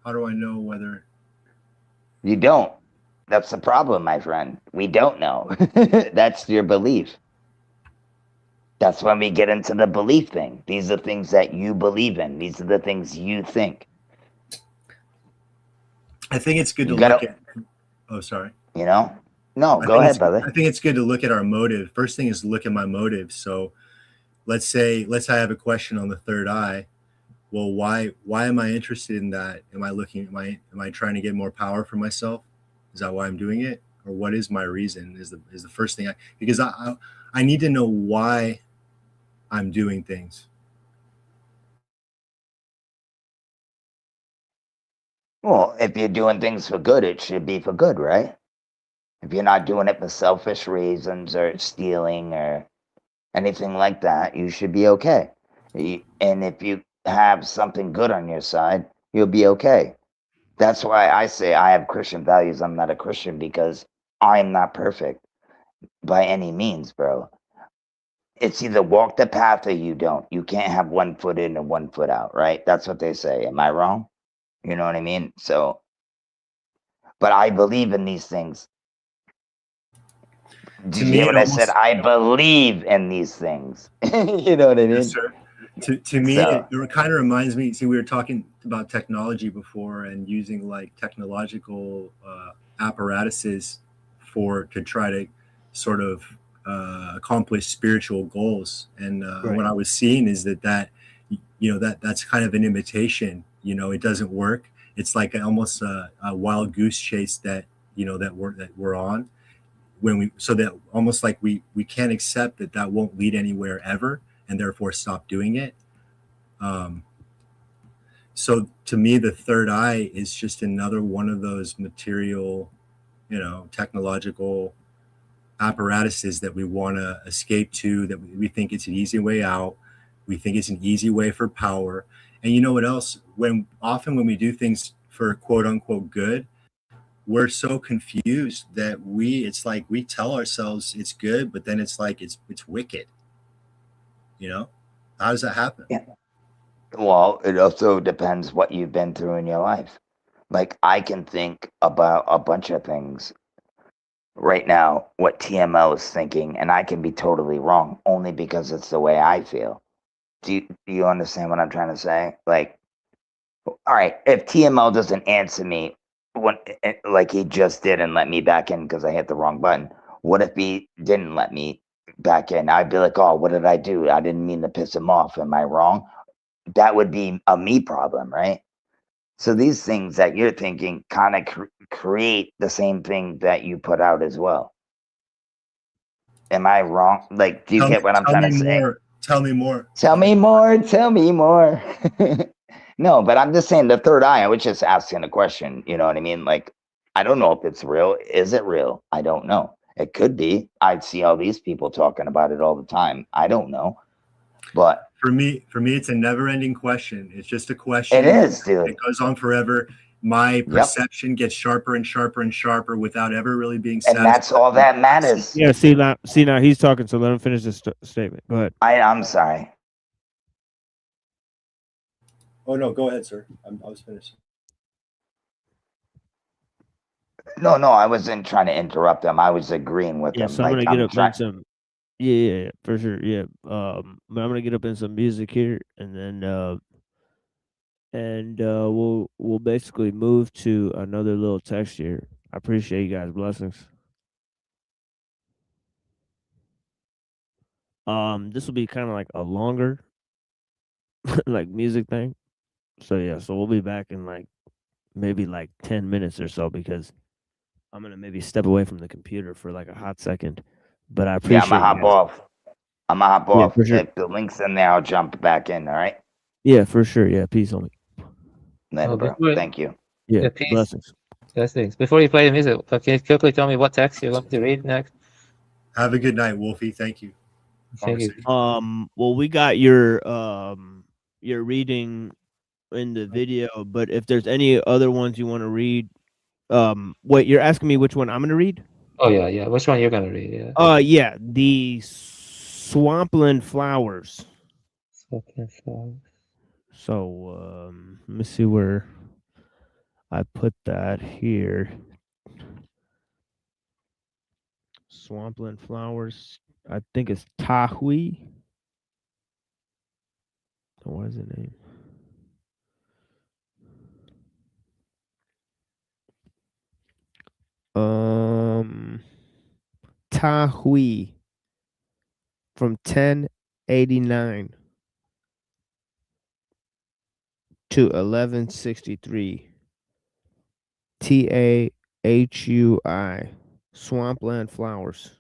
How do I know whether? You don't. That's the problem, my friend. We don't know. That's your belief. That's when we get into the belief thing. These are things that you believe in. These are the things you think. I think it's good to look at. Oh, sorry. You know? No, go ahead, brother. I think it's good to look at our motive. First thing is to look at my motive. So let's say I have a question on the third eye. Well, why am I interested in that? Am I trying to get more power for myself? Is that why I'm doing it? Or what is my reason? Is the first thing because I need to know why I'm doing things. Well, if you're doing things for good, it should be for good, right? If you're not doing it for selfish reasons or stealing or anything like that, you should be okay. And if you have something good on your side, you'll be okay. That's why I say I have Christian values. I'm not a Christian because I'm not perfect by any means, bro. It's either walk the path or you don't. You can't have 1 foot in and 1 foot out, right? That's what they say. Am I wrong? You know what I mean? So, but I believe in these things. Did you hear what I said? I believe in these things. You know what I mean? Yes, sir. To me, it kind of reminds me. See, we were talking about technology before and using like technological apparatuses to try to sort of accomplish spiritual goals. And what I was seeing is that's kind of an imitation. It doesn't work. It's like almost a wild goose chase that we're on. So that almost like we can't accept that won't lead anywhere ever, and therefore stop doing it. So to me, the third eye is just another one of those material, technological apparatuses that we want to escape to, that we think it's an easy way out. We think it's an easy way for power. And you know what else? Often when we do things for quote unquote good, we're so confused that it's like we tell ourselves it's good, but then it's like it's wicked. How does that happen? Yeah. Well, it also depends what you've been through in your life. Like I can think about a bunch of things right now, what TML is thinking, and I can be totally wrong only because it's the way I feel. Do you understand what I'm trying to say? Like, all right, if TML doesn't answer me like he just did and let me back in because I hit the wrong button, what if he didn't let me back in? I'd be like, oh, what did I do? I didn't mean to piss him off. Am I wrong? That would be a me problem, right? So these things that you're thinking kind of create the same thing that you put out as well. Am I wrong? Like, do you get what I'm trying to say? Tell me more. Tell me more. Tell me more. No, but I'm just saying the third eye. I was just asking a question. You know what I mean? Like, I don't know if it's real. Is it real? I don't know. It could be. I see all these people talking about it all the time. I don't know. But for me, it's a never-ending question. It's just a question. It is, dude. It goes on forever. My perception gets sharper and sharper and sharper without ever really being satisfied. And that's all that matters. Yeah, see now he's talking, so let him finish this statement. Go ahead. I'm sorry. Oh no, go ahead, sir. I was finished. No, I wasn't trying to interrupt them. I was agreeing with Yeah, them. so I'm Like, gonna get I'm up trying. in some. Yeah, for sure. Yeah. But I'm gonna get up in some music here, and then we'll basically move to another little text here. I appreciate you guys. Blessings. This will be kind of like a longer, like music thing. So yeah, so we'll be back in like maybe like 10 minutes or so because I'm gonna maybe step away from the computer for like a hot second. But I Yeah, appreciate I'm gonna hop you guys. off. I'm gonna hop Yeah, off. for sure. If the link's in there, I'll jump back in. All right. Yeah, for sure. Yeah, peace on me. Later, Oh, bro. before, Thank you. Yeah, peace. blessings. Blessings. Before you play the music, can you quickly tell me what text you want to read next? Have a good night, Wolfie. Thank you. Thank you. Well, we got your reading in the video, but if there's any other ones you want to read, wait, you're asking me which one I'm gonna read? Oh yeah. Which one you're gonna read? Yeah. Yeah, the Swampland Flowers. Swampland Flowers. So, let me see where I put that here. Swampland Flowers. I think it's Tahui. What is the name? Tahui from 1089 to 1163. Tahui, Swampland Flowers.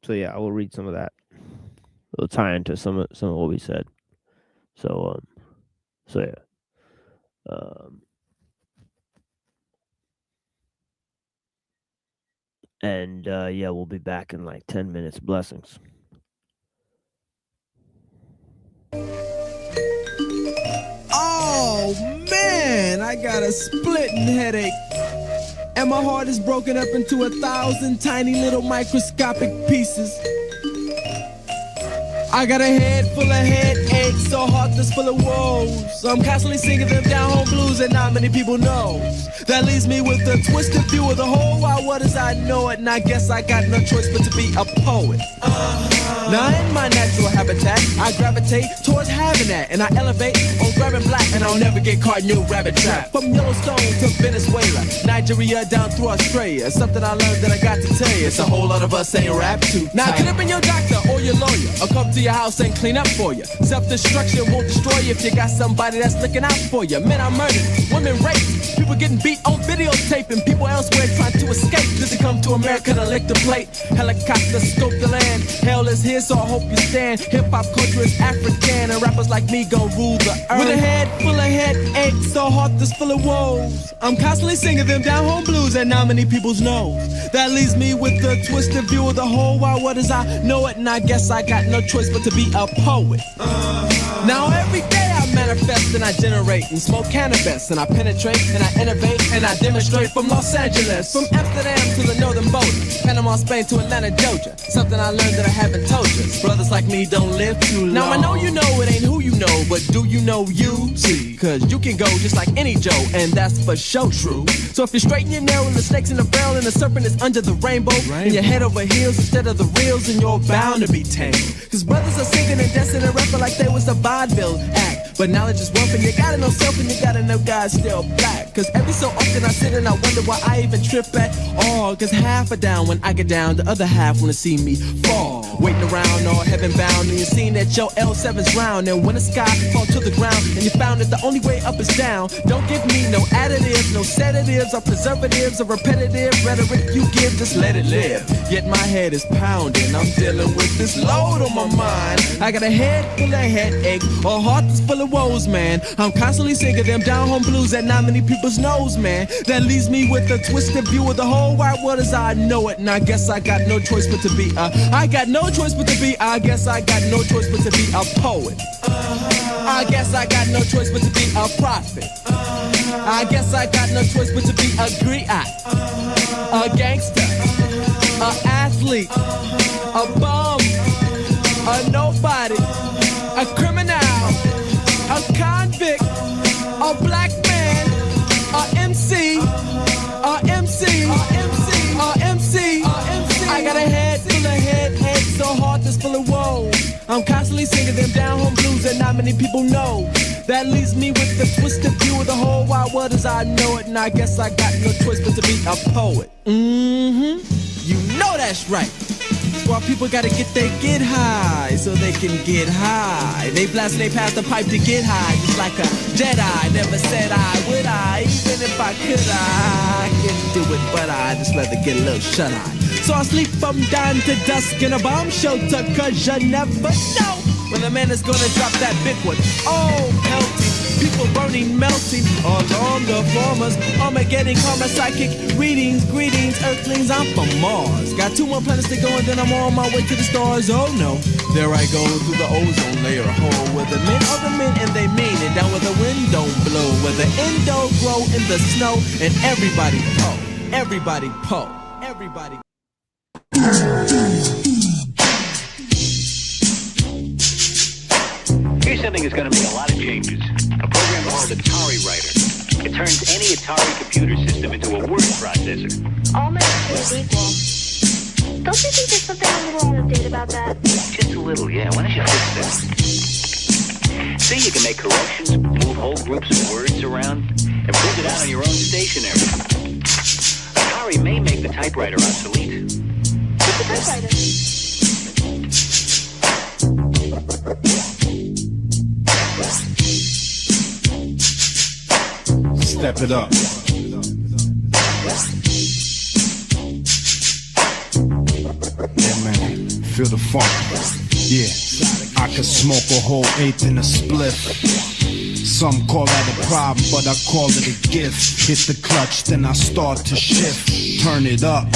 So yeah, I will read some of that. It'll tie into some of what we said. So yeah. And yeah, we'll be back in like 10 minutes. Blessings. Oh man, I got a splitting headache. And my heart is broken up into 1,000 tiny little microscopic pieces. I got a head full of headaches, so heart that's full of woes. I'm constantly singing them down home blues and not many people know. That leaves me with a twisted view of the whole wide world as I know it. And I guess I got no choice but to be a poet. Now in my natural habitat, I gravitate towards having that. And I elevate on grabbing black, and I'll never get caught in your rabbit trap. From Yellowstone to Venezuela, Nigeria down through Australia. Something I learned that I got to tell you. It's a whole lot of us ain't rap too. Now get up in your doctor or your lawyer, or come to your house and clean up for you. Self-destruction won't destroy you if you got somebody that's looking out for you. Men are murdered, women raped, people getting beat on videotape, and people elsewhere trying to escape. Did they come to America to lick the plate? Helicopter scope the land. Hell is here, so I hope you stand. Hip-hop culture is African, and rappers like me gon' rule the earth. With a head full of headaches, so heart that's full of woes. I'm constantly singing them down home blues, and not many people's knows. That leaves me with a twisted view of the whole wide world as I know it, and I guess I got no choice but to be a poet. Now every day I manifest and I generate and smoke cannabis, and I penetrate and I innovate and I demonstrate from Los Angeles, from Amsterdam to the northern border, Panama, Spain to Atlanta, Georgia. Something I learned that I haven't told you. Brothers like me don't live too long. Now I know you know it ain't who you know, but do you know you? See, cause you can go just like any Joe, and that's for sure true. So if you're straight in your narrow and the snake's in the barrel and the serpent is under the rainbow, and you're head over heels instead of the reels, and you're bound to be tangled. Cause brothers are singing and dancing and rapping like they was a vaudeville act. But knowledge is wealth, and you gotta know self, and you gotta know God's still black. Cause every so often I sit and I wonder why I even trip at all. Cause half are down when I get down, the other half wanna see me fall. Waiting around all heaven bound, and you're seeing that your L7's round. And when the sky falls to the ground, and you found that the only way up is down. Don't give me no additives, no sedatives, or preservatives, or repetitive rhetoric you give, just let it live. Yet my head is pounding, I'm dealing with this load on my mind. I got a head full of headache, a heart that's full of woes, man. I'm constantly singing them down home blues that not many people's knows, man. That leaves me with a twisted view of the whole wide world as I know it. And I guess I got no choice but to be I guess I got no choice but to be a poet. I guess I got no choice but to be a prophet. I guess I got no choice but to be a griot, a gangster, a athlete, a bum, a nobody, a criminal, a convict, a black man, a MC, me singing them down home blues that not many people know. That leaves me with the twisted view of the whole wide world as I know it. And I guess I got no choice but to be a poet. Mm-hmm. You know that's right. That's why people gotta get high so they can get high. They blast and they pass the pipe to get high, just like a Jedi. Never said I would I, even if I could I couldn't do it, but I just rather get a little shut-eye. So I sleep from dawn to dusk in a bomb shelter, cause you never know when the man is gonna drop that big one. Oh, pelting, people burning, melting along the formers. Armageddon, karma, psychic readings, greetings, earthlings, I'm from Mars. Got 2 more planets to go and then I'm on my way to the stars. Oh no, there I go through the ozone layer hole where the men are the men and they mean it. Down where the wind don't blow, where the endo grow in the snow and everybody po, everybody po, everybody. Here's something that's going to make a lot of changes. A program called Atari Writer. It turns any Atari computer system into a word processor. All math is equal. Don't you think there's something a little out of date about that? Just a little, yeah. Why don't you fix this? See, you can make corrections, move whole groups of words around, and print it out on your own stationery. Atari may make the typewriter obsolete. What's a typewriter? Step it up. Yeah, man. Feel the funk. Yeah. I could smoke a whole eighth in a spliff. Some call that a problem, but I call it a gift. Hit the clutch, then I start to shift. Turn it up,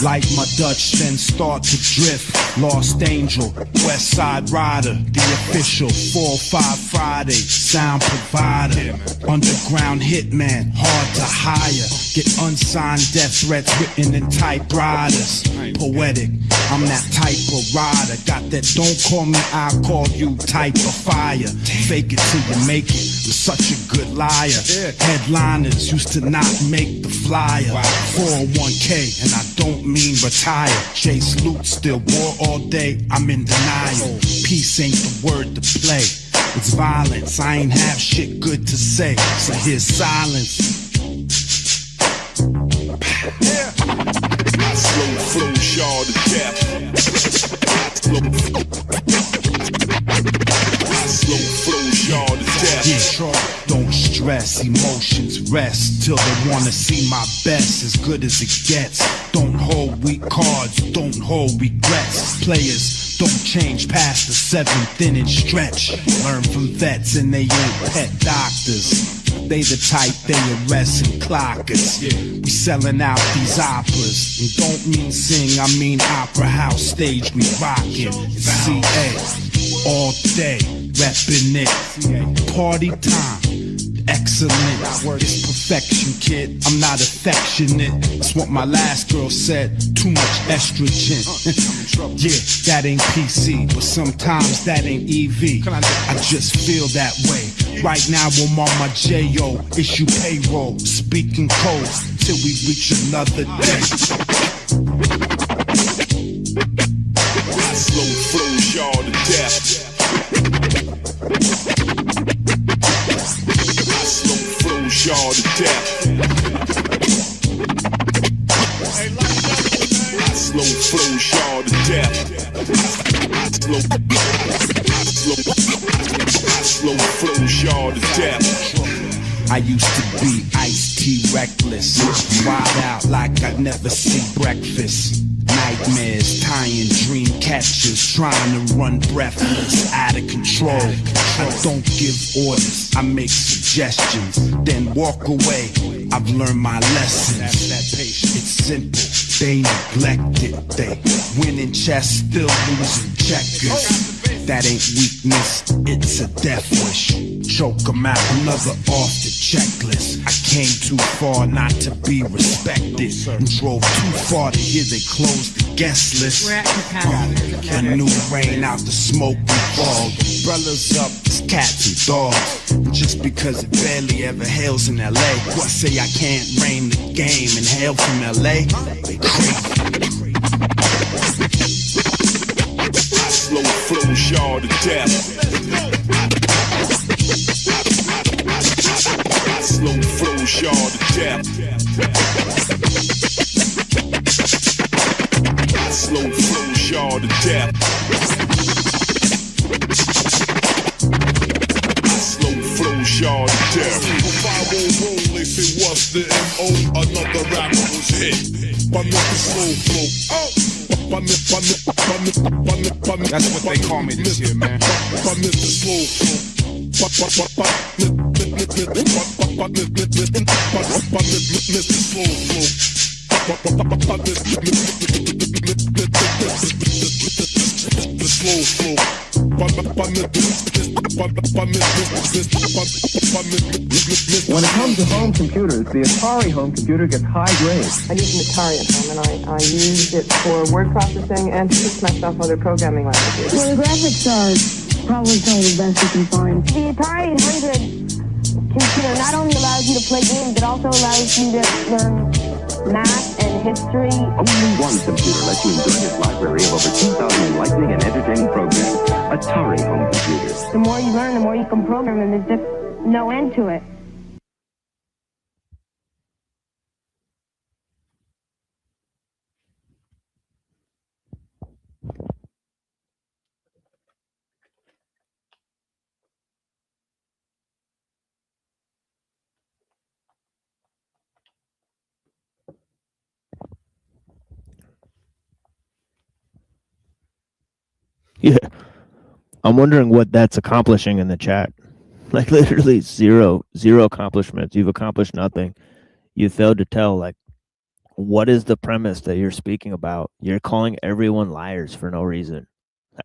like my Dutch, then start to drift. Lost Angel, West Side Rider, the official 4-5 Friday sound provider. Underground hitman, hard to hire. Get unsigned death threats written in typewriters. Poetic, I'm that type of rider. Got that don't call me, I'll call you type of fire. Fake it till you make it. I'm such a good liar. Headliners used to not make the flyer. 401k, and I don't mean retire. Chase loot, still war all day, I'm in denial. Peace ain't the word to play. It's violence, I ain't have shit good to say. So here's silence. I slow flow y'all to death. I slow flow y'all to death. Yeah, don't stress, emotions rest till they wanna see my best, as good as it gets. Don't hold weak cards, don't hold regrets. Players don't change past the 7th inning stretch. Learn from vets and they ain't pet doctors. They the type they arrest and clockers. We selling out these operas. And don't mean sing, I mean opera house stage we rockin'. It's CA all day, reppin' it. Party time, excellent. It's perfection, kid. I'm not affectionate. That's what my last girl said. Too much estrogen. Yeah, that ain't PC, but sometimes that ain't EV. I just feel that way. Right now I'm on my J.O. issue payroll, speaking codes till we reach another day. I slow flow y'all to death. I slow flow y'all to death. I slow flow y'all to death. I slow flow y'all to death. I used to be iced tea reckless, wild out like I'd never see breakfast. Nightmares, tying dream catchers, trying to run breathless, out of control. I don't give orders, I make suggestions, then walk away. I've learned my lessons. It's simple, they neglect it. They win in chess, still losing checkers. That ain't weakness, it's a death wish. Choke 'em out, another off the checklist. I came too far not to be respected, and drove too far to hear they closed the guest list. A new rain out the smoking fog. Umbrellas up, it's cats and dogs. And just because it barely ever hails in LA, what say I can't reign the game and hail from LA? They crazy. slow flows y'all to death. Slow flows y'all to death. Slow flows y'all to death. Slow flows y'all to death. If I won't roll, if it was the M.O., another rapper was hit. By Mr. Slow Flow. That's what they call me this year, man. By Mr. Slow Flow. Mr. Slow Flow. The slow flow. When it comes to home computers, the Atari home computer gets high grade. I use an Atari at home, and I use it for word processing and to teach myself other programming languages. Well, the graphics are probably some of the best you can find. The Atari 800 computer not only allows you to play games, it also allows you to learn math and history. Only one computer lets you enjoy its library of over 2,000 enlightening and entertaining programs. Atari home computers. The more you learn, the more you can program, and there's just no end to it. Yeah. I'm wondering what that's accomplishing in the chat. Like literally zero accomplishments. You've accomplished nothing. You failed to tell like what is the premise that you're speaking about. You're calling everyone liars for no reason.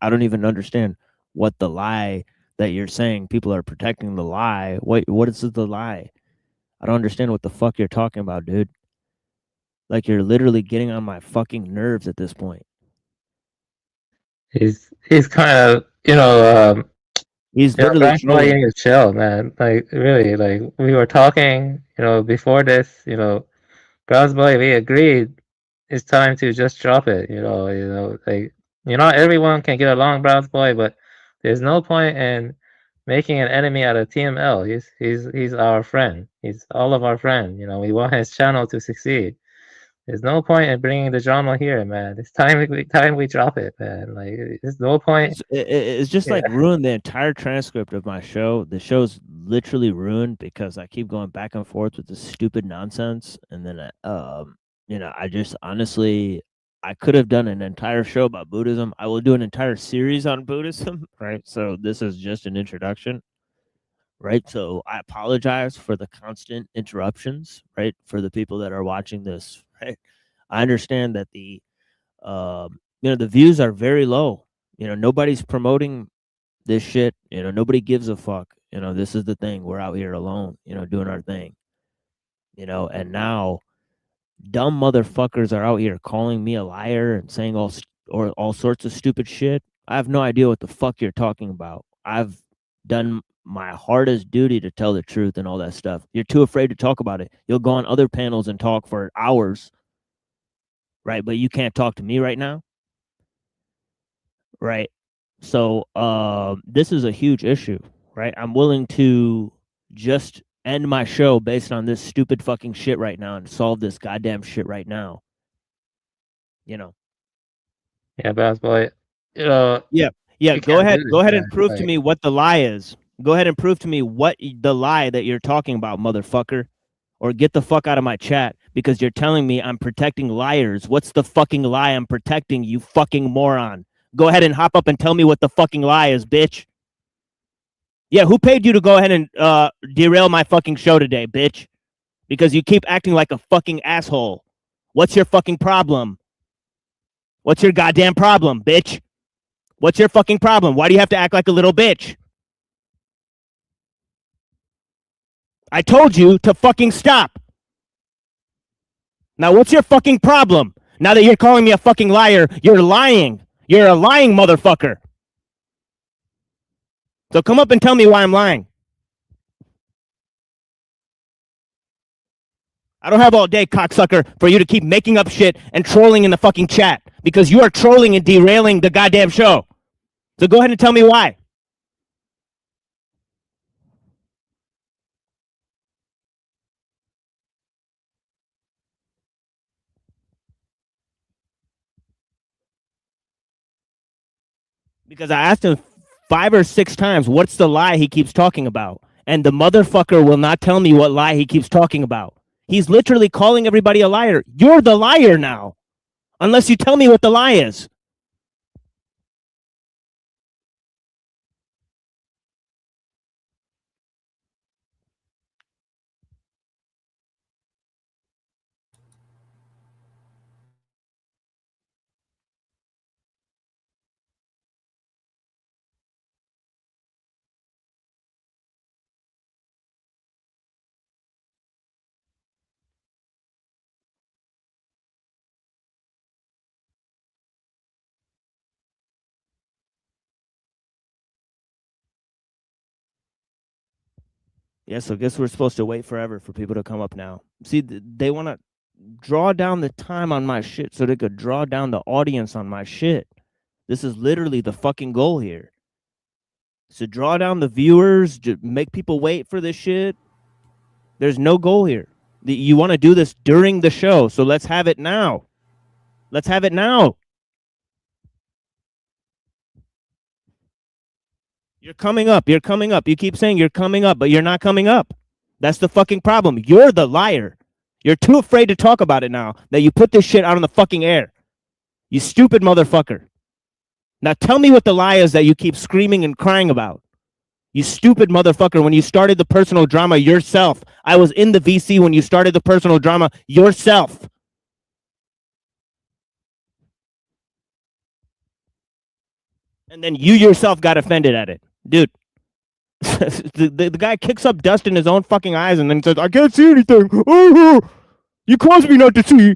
I don't even understand what the lie that you're saying. People are protecting the lie. What is the lie? I don't understand what the fuck you're talking about, dude. Like you're literally getting on my fucking nerves at this point. He's kind of he's literally playing his shell, man. Like really, like we were talking, before this, Boy, we agreed it's time to just drop it. Like not everyone can get along, Boy, but there's no point in making an enemy out of TML. He's our friend. He's all of our friend. We want his channel to succeed. There's no point in bringing the drama here, man. It's time we drop it, man. Like, there's no point. It's just like ruined the entire transcript of my show. The show's literally ruined because I keep going back and forth with this stupid nonsense. And then, I just honestly, I could have done an entire show about Buddhism. I will do an entire series on Buddhism, right? So this is just an introduction. Right, so I apologize for the constant interruptions, right, for the people that are watching this, right? I understand that the views are very low. Nobody's promoting this shit. Nobody gives a fuck. This is the thing. We're out here alone, doing our thing. And now dumb motherfuckers are out here calling me a liar and saying all sorts of stupid shit. I have no idea what the fuck you're talking about. I've done my hardest duty to tell the truth and all that stuff. You're too afraid to talk about it. You'll go on other panels and talk for hours, right? But you can't talk to me right now, right? So this is a huge issue, right? I'm willing to just end my show based on this stupid fucking shit right now and solve this goddamn shit right now. Yeah, Boy. Yeah. Go ahead and prove to me what the lie is. Go ahead and prove to me what the lie that you're talking about, motherfucker. Or get the fuck out of my chat because you're telling me I'm protecting liars. What's the fucking lie I'm protecting, you fucking moron? Go ahead and hop up and tell me what the fucking lie is, bitch. Yeah, who paid you to go ahead and derail my fucking show today, bitch? Because you keep acting like a fucking asshole. What's your fucking problem? What's your goddamn problem, bitch? What's your fucking problem? Why do you have to act like a little bitch? I told you to fucking stop. Now, what's your fucking problem? Now that you're calling me a fucking liar, you're lying. You're a lying motherfucker. So come up and tell me why I'm lying. I don't have all day, cocksucker, for you to keep making up shit and trolling in the fucking chat because you are trolling and derailing the goddamn show. So go ahead and tell me why. Because I asked him 5 or 6 times, what's the lie he keeps talking about? And the motherfucker will not tell me what lie he keeps talking about. He's literally calling everybody a liar. You're the liar now, unless you tell me what the lie is. Yeah, so I guess we're supposed to wait forever for people to come up now. See, they want to draw down the time on my shit so they could draw down the audience on my shit. This is literally the fucking goal here. So draw down the viewers, make people wait for this shit. There's no goal here. You want to do this during the show, so let's have it now. Let's have it now. You're coming up. You're coming up. You keep saying you're coming up, but you're not coming up. That's the fucking problem. You're the liar. You're too afraid to talk about it now that you put this shit out on the fucking air. You stupid motherfucker. Now tell me what the lie is that you keep screaming and crying about. You stupid motherfucker. When you started the personal drama yourself, I was in the VC when you started the personal drama yourself. And then you yourself got offended at it. Dude, the guy kicks up dust in his own fucking eyes and then says, I can't see anything. You caused me not to see.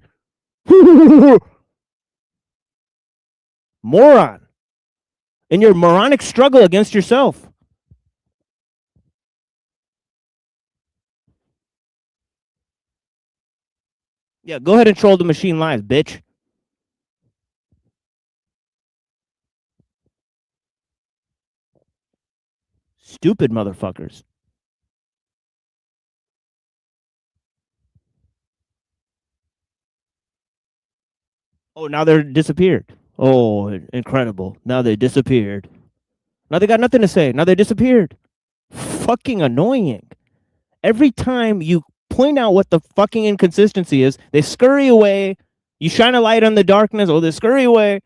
Moron. In your moronic struggle against yourself. Yeah, go ahead and troll the machine live, bitch. Stupid motherfuckers. Oh, now they're disappeared. Oh, incredible. Now they disappeared. Now they got nothing to say. Now they disappeared. Fucking annoying. Every time you point out what the fucking inconsistency is, they scurry away. You shine a light on the darkness, oh, they scurry away.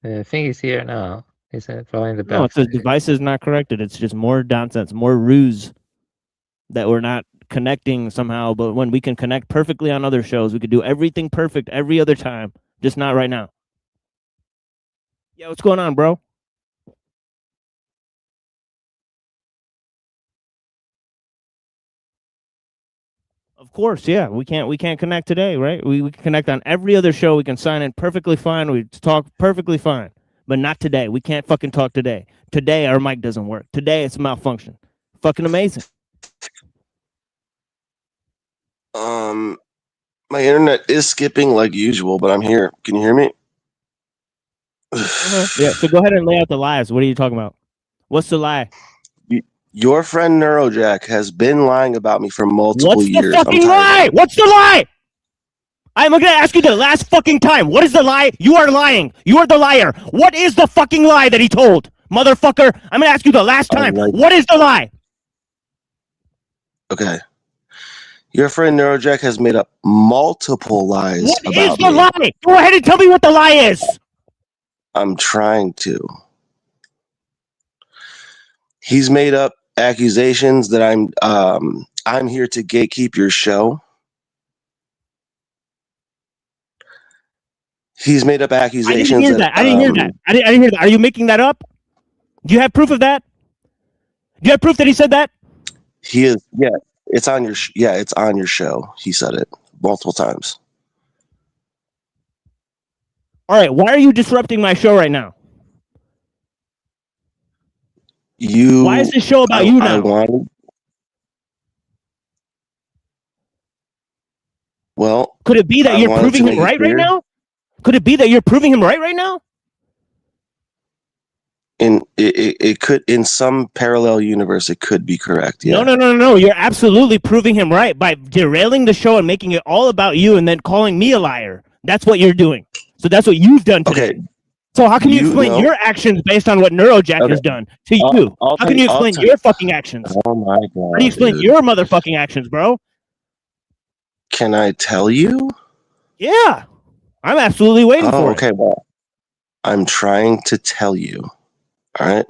I think he's here now. He's probably in the back. No, it's the device is not corrected. It's just more nonsense, more ruse that we're not connecting somehow. But when we can connect perfectly on other shows, we could do everything perfect every other time, just not right now. Yeah, what's going on, bro? Of course, yeah. We can't connect today, right? We can connect on every other show. We can sign in perfectly fine. We talk perfectly fine. But not today. We can't fucking talk today. Today our mic doesn't work. Today it's malfunction. Fucking amazing. My internet is skipping like usual, but I'm here. Can you hear me? Yeah, so go ahead and lay out the lies. What are you talking about? What's the lie? Your friend Neurojack has been lying about me for multiple years. What's the fucking lie? What's the lie? I'm going to ask you the last fucking time. What is the lie? You are lying. You are the liar. What is the fucking lie that he told? Motherfucker, I'm going to ask you the last time. What is the lie? Okay. Your friend Neurojack has made up multiple lies What about is the me. lie? Go ahead and tell me what the lie is. I'm trying to. He's made up accusations that I'm here to gatekeep your show. He's made up accusations. I didn't hear that. I didn't hear that. Are you making that up? Do you have proof of that? Do you have proof that he said that? He is. Yeah, it's on your. It's on your show. He said it multiple times. All right. Why are you disrupting my show right now? Why is this show about you now? Well, could it be that you're proving him right now? Could it be that you're proving him right now? It could, in some parallel universe, it could be correct. Yeah. No. You're absolutely proving him right by derailing the show and making it all about you and then calling me a liar. That's what you're doing. So that's what you've done today. Okay. So how can you explain your actions based on what Neurojack has done to you? How can you explain your fucking actions? Oh my God. How do you explain your motherfucking actions, bro? Can I tell you? Yeah. I'm absolutely waiting for it. Okay, well, I'm trying to tell you. All right.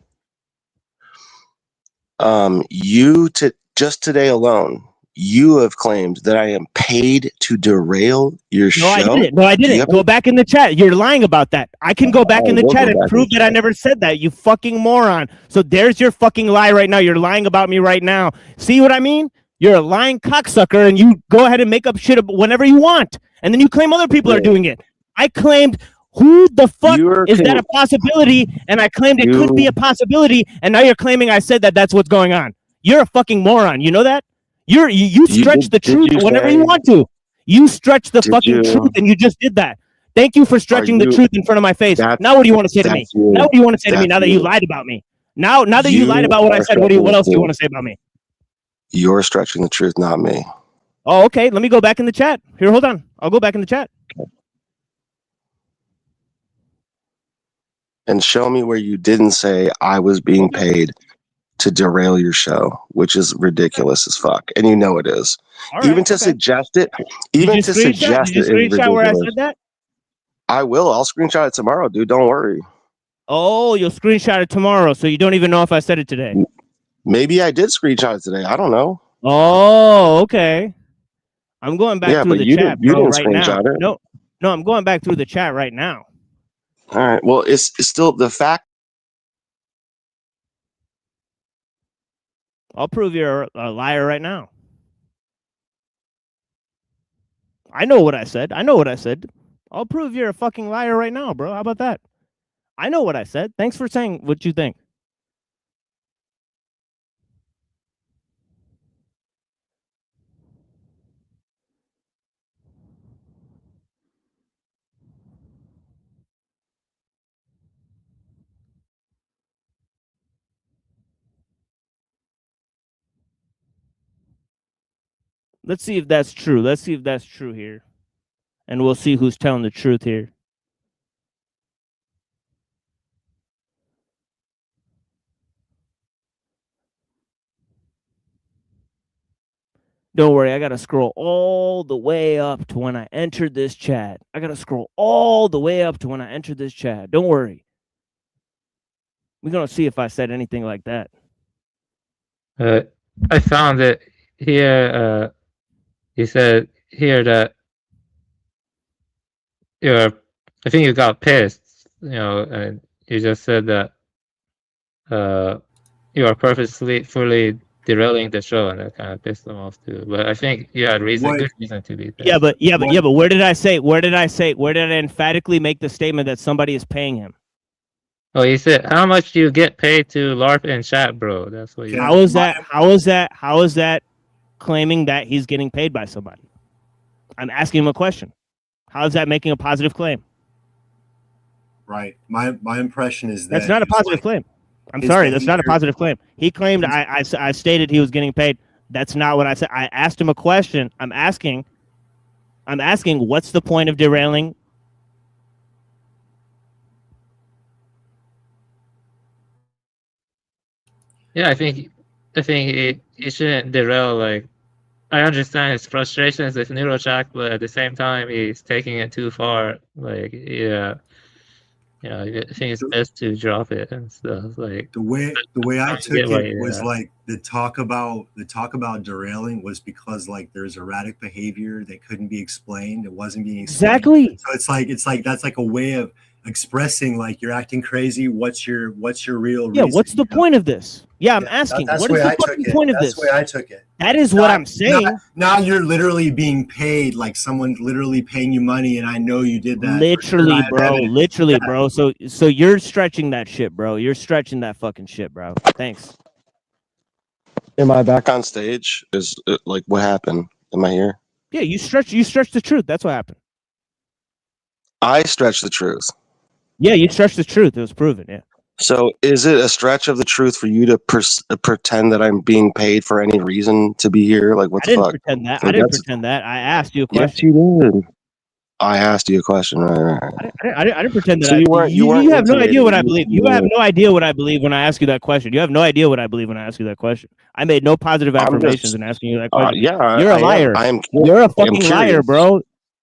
Just today alone, you have claimed that I am paid to derail your show. No, I didn't. Go back in the chat. You're lying about that. I can go back in the chat and prove that I never said that, you fucking moron. So there's your fucking lie right now. You're lying about me right now. See what I mean? You're a lying cocksucker, and you go ahead and make up shit whenever you want. And then you claim other people are doing it. I claimed, who the fuck is that a possibility? And I claimed it could be a possibility, and now you're claiming I said that that's what's going on. You're a fucking moron. You know that? You stretch the truth whenever you want to. You stretch the fucking truth, and you just did that. Thank you for stretching the truth in front of my face. Now what do you want to say to me? Now what do you want to say to me now that you lied about me? Now that you lied about what I said, what else do you want to say about me? You're stretching the truth, not me. Oh, okay. Let me go back in the chat. Here, hold on. I'll go back in the chat. And show me where you didn't say I was being paid to derail your show, which is ridiculous as fuck. And you know it is. Right, even to suggest it, even to suggest it is ridiculous. Where I said that? I will. I'll screenshot it tomorrow, dude. Don't worry. Oh, you'll screenshot it tomorrow, so you don't even know if I said it today. Maybe I did screenshot it today. I don't know. Oh, okay. I'm going back through the chat you didn't right screenshot now. it. No, I'm going back through the chat right now. All right. Well, it's still the fact. I'll prove you're a liar right now. I know what I said. I'll prove you're a fucking liar right now, bro. How about that? I know what I said. Thanks for saying what you think. Let's see if that's true. Let's see if that's true here. And we'll see who's telling the truth here. Don't worry, I got to scroll all the way up to when I entered this chat. Don't worry. We're going to see if I said anything like that. I found it here. You said here that I think you got pissed, and you just said that you are fully derailing the show, and that kind of pissed them off too. But I think you had good reason to be pissed. Yeah, but where did I emphatically make the statement that somebody is paying him? Oh, you said, how much do you get paid to LARP and chat, bro? That's what you. How is that claiming that he's getting paid by somebody? I'm asking him a question. How is that making a positive claim? Right. My impression is that that's not a positive claim. I'm sorry, that's not a positive claim. He claimed I stated he was getting paid. That's not what I said. I asked him a question. I'm asking what's the point of derailing? Yeah, I think it shouldn't derail. Like, I understand his frustrations with Neurojack, but at the same time, he's taking it too far. Like, I think it's best to drop it and stuff. Like, the way I took it was like the talk about derailing was because like there's erratic behavior that couldn't be explained. It wasn't being explained. Exactly. So it's like that's like a way of expressing like you're acting crazy. What's your real reason? Yeah, what's the point of this? Yeah, I'm asking. What is the fucking point of this? That's the way I took it. That is what I'm saying. Now you're literally being paid, like someone's literally paying you money, and I know you did that. Literally, bro. So you're stretching that shit, bro. You're stretching that fucking shit, bro. Thanks. Am I back on stage? Is like what happened? Am I here? Yeah, you stretch the truth. That's what happened. I stretch the truth. Yeah, you stretched the truth. It was proven. Yeah. So is it a stretch of the truth for you to pretend that I'm being paid for any reason to be here? Like, what I the didn't fuck? pretend that. Like, I didn't pretend that. I asked you a yes, question. you did. I asked you a question. Right. I didn't pretend that. So you weren't you have no idea intimated. what I believe. You have no idea what I believe when I ask you that question. You have no idea what I believe when I ask you that question. I made no positive affirmations in asking you that question. Yeah, you're a liar. You're a fucking liar, bro.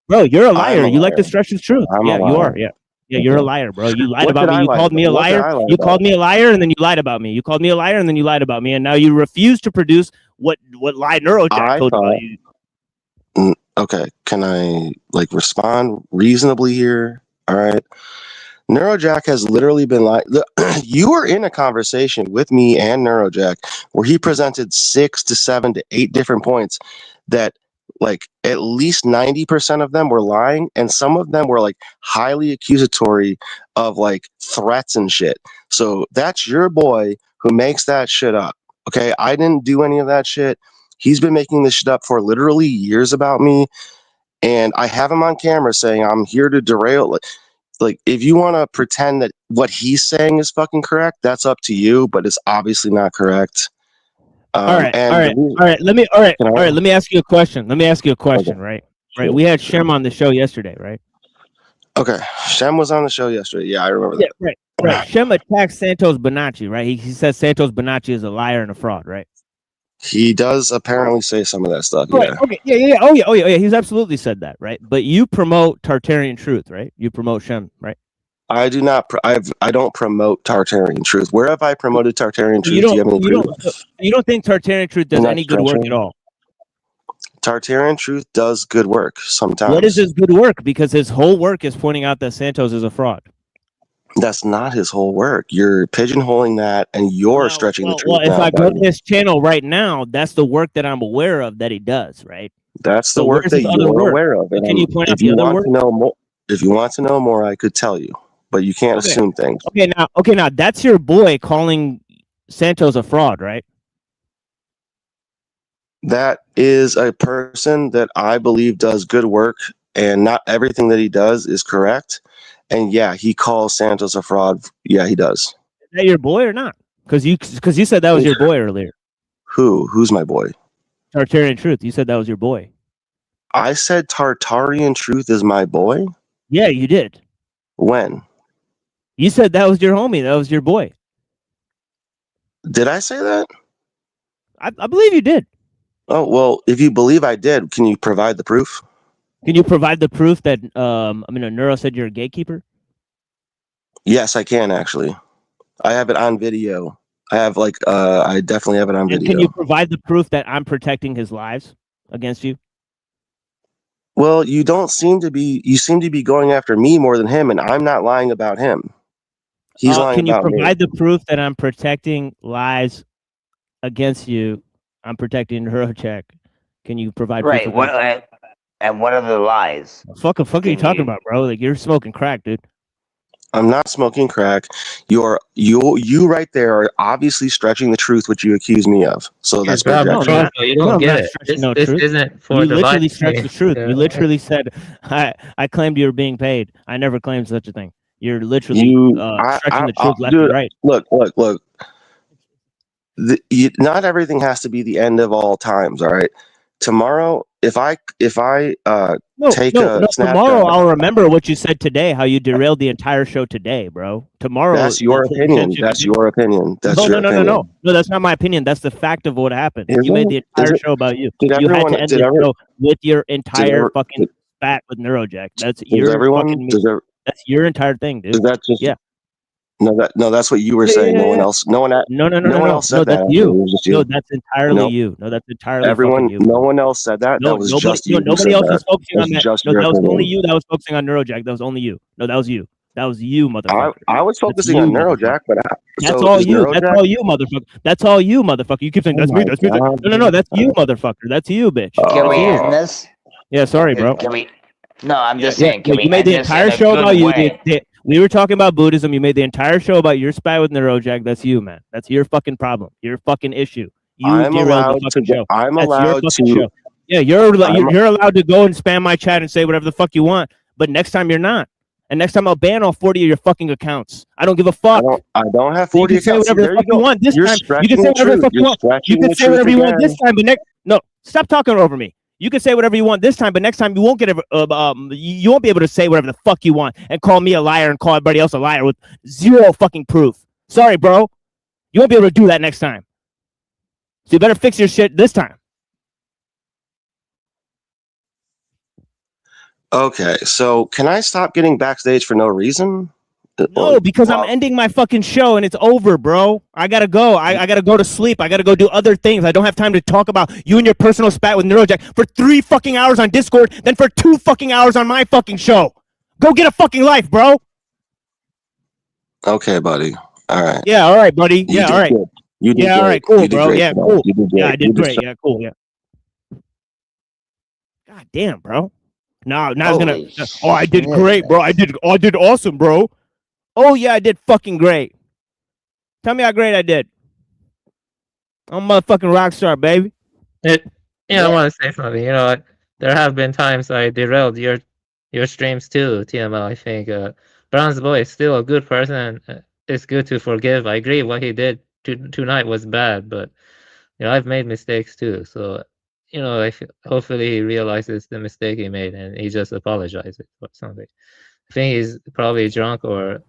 Bro, you're a liar. You like to stretch the truth. I'm Yeah, a you liar. are. Yeah. Yeah, you're a liar, bro. You lied What about did me. I You lie called me a about? What did I liar. lie You about? called me a liar, and then you lied about me. You called me a liar, and then you lied about me, and now you refuse to produce what lie Neurojack told you about you. Okay, can I like respond reasonably here? All right. Neurojack has literally been like, you were in a conversation with me and Neurojack where he presented 6 to 7 to 8 different points that like at least 90% of them were lying, and some of them were like highly accusatory of like threats and shit. So that's your boy who makes that shit up. Okay, I didn't do any of that shit. He's been making this shit up for literally years about me, and I have him on camera saying I'm here to derail. Like, if you want to pretend that what he's saying is fucking correct, that's up to you, but it's obviously not correct. All right. Let me ask you a question. Okay. Right. We had Shem on the show yesterday, right? Okay. Shem was on the show yesterday. Yeah, I remember that. Yeah, right. Shem attacked Santos Bonacci, right? He says Santos Bonacci is a liar and a fraud, right? He does apparently say some of that stuff. Right. Yeah. Okay. Yeah. Oh yeah. He's absolutely said that, right? But you promote Tartarian truth, right? You promote Shem, right? I do not. I don't promote Tartarian truth. Where have I promoted Tartarian truth? Do you have any proof? You don't think Tartarian truth does any good work at all? Tartarian truth does good work sometimes. What is his good work? Because his whole work is pointing out that Santos is a fraud. That's not his whole work. You're pigeonholing that, and you're stretching the truth. Well, if I go to his channel right now, that's the work that I'm aware of that he does, right? That's the work that you're aware of. Can you point out the other work? If you want to know more, I could tell you, but you can't assume things. Okay, now that's your boy calling Santos a fraud, right? That is a person that I believe does good work, and not everything that he does is correct. And yeah, he calls Santos a fraud. Yeah, he does. Is that your boy or not? Because you said that was your boy earlier. Who's my boy? Tartarian Truth. You said that was your boy. I said Tartarian Truth is my boy? Yeah, you did. When? You said that was your homie. That was your boy. Did I say that? I believe you did. Oh, well, if you believe I did, can you provide the proof? Can you provide the proof that Neuro said you're a gatekeeper? Yes, I can actually. I have it on video. I definitely have it on video. Can you provide the proof that I'm protecting his lives against you? Well, you seem to be going after me more than him, and I'm not lying about him. He's lying about me. Can you provide the proof that I'm protecting lives against you? I'm protecting Neurocheck. Can you provide proof of that? And what are the lies? Fuck are you talking about, bro? Like, you're smoking crack, dude. I'm not smoking crack. You right there are obviously stretching the truth, which you accuse me of. So that's projection. You don't get it. This isn't for the literally life. stretched the truth. You literally said, I claimed you were being paid. I never claimed such a thing. You're literally stretching the truth left and right. Look. Not everything has to be the end of all times. All right. Tomorrow, if I take a snapshot, tomorrow I'll remember what you said today, how you derailed the entire show today, bro. Tomorrow, that's your opinion. That's your opinion. No, that's not my opinion. That's the fact of what happened. You made the entire show about you. You had to end the show with your entire fucking spat with Neurojack. That's that's your entire thing, dude. Is that just No, that's what you were saying. No one else. No one else said that. That's you. No, that's entirely you. No, that's entirely everyone. You. No one else said that. No, that was just you. Nobody else was focusing on that. No, that was opinion. only you that was focusing on Neurojack. That was only you. No, that was you. That was you, motherfucker. I was focusing on Neurojack, but that's all you. That's all you, motherfucker. That's all you, motherfucker. You keep saying that's me. That's me. No, that's you, motherfucker. That's you, bitch. Can we end this? Yeah, sorry, bro. Can we? No, I'm just saying. You made the entire show about you. We were talking about Buddhism. You made the entire show about your spat with Neurojack. That's you, man. That's your fucking problem. Your fucking issue. I'm allowed to. Yeah, you're allowed to go and spam my chat and say whatever the fuck you want. But next time you're not. And next time I'll ban all 40 of your fucking accounts. I don't give a fuck. I don't have So 40 you can say accounts. whatever the There fuck you you go. want this You're time. You stretching can say the whatever the truth. fuck you You're want. You stretching can the say truth whatever you want this again. time, but no, stop talking over me. You can say whatever you want this time, but next time you won't get you won't be able to say whatever the fuck you want and call me a liar and call everybody else a liar with zero fucking proof. Sorry, bro. You won't be able to do that next time. So you better fix your shit this time. Okay, so can I stop getting backstage for no reason? No, because I'm ending my fucking show and it's over, bro. I gotta go. I gotta go to sleep. I gotta go do other things. I don't have time to talk about you and your personal spat with Neurojack for 3 fucking hours on Discord, then for 2 fucking hours on my fucking show. Go get a fucking life, bro. Okay, buddy. All right. Yeah, all right, buddy. You Yeah, did all right. good. You did Yeah, all great. right, cool, You did bro. great, Yeah, bro. cool. You did great. Yeah, I did You great. did Yeah, cool. Yeah. God damn, bro. Now it's gonna. Oh, I did great, bro. I did awesome, bro. Oh yeah, I did fucking great. Tell me how great I did. I'm a motherfucking rock star, baby. I want to say something. You know, there have been times I derailed your streams too, TML. I think Brown's boy is still a good person. It's good to forgive. I agree what he did tonight was bad, but you know I've made mistakes too. So you know, hopefully he realizes the mistake he made and he just apologizes or something. I think he's probably drunk or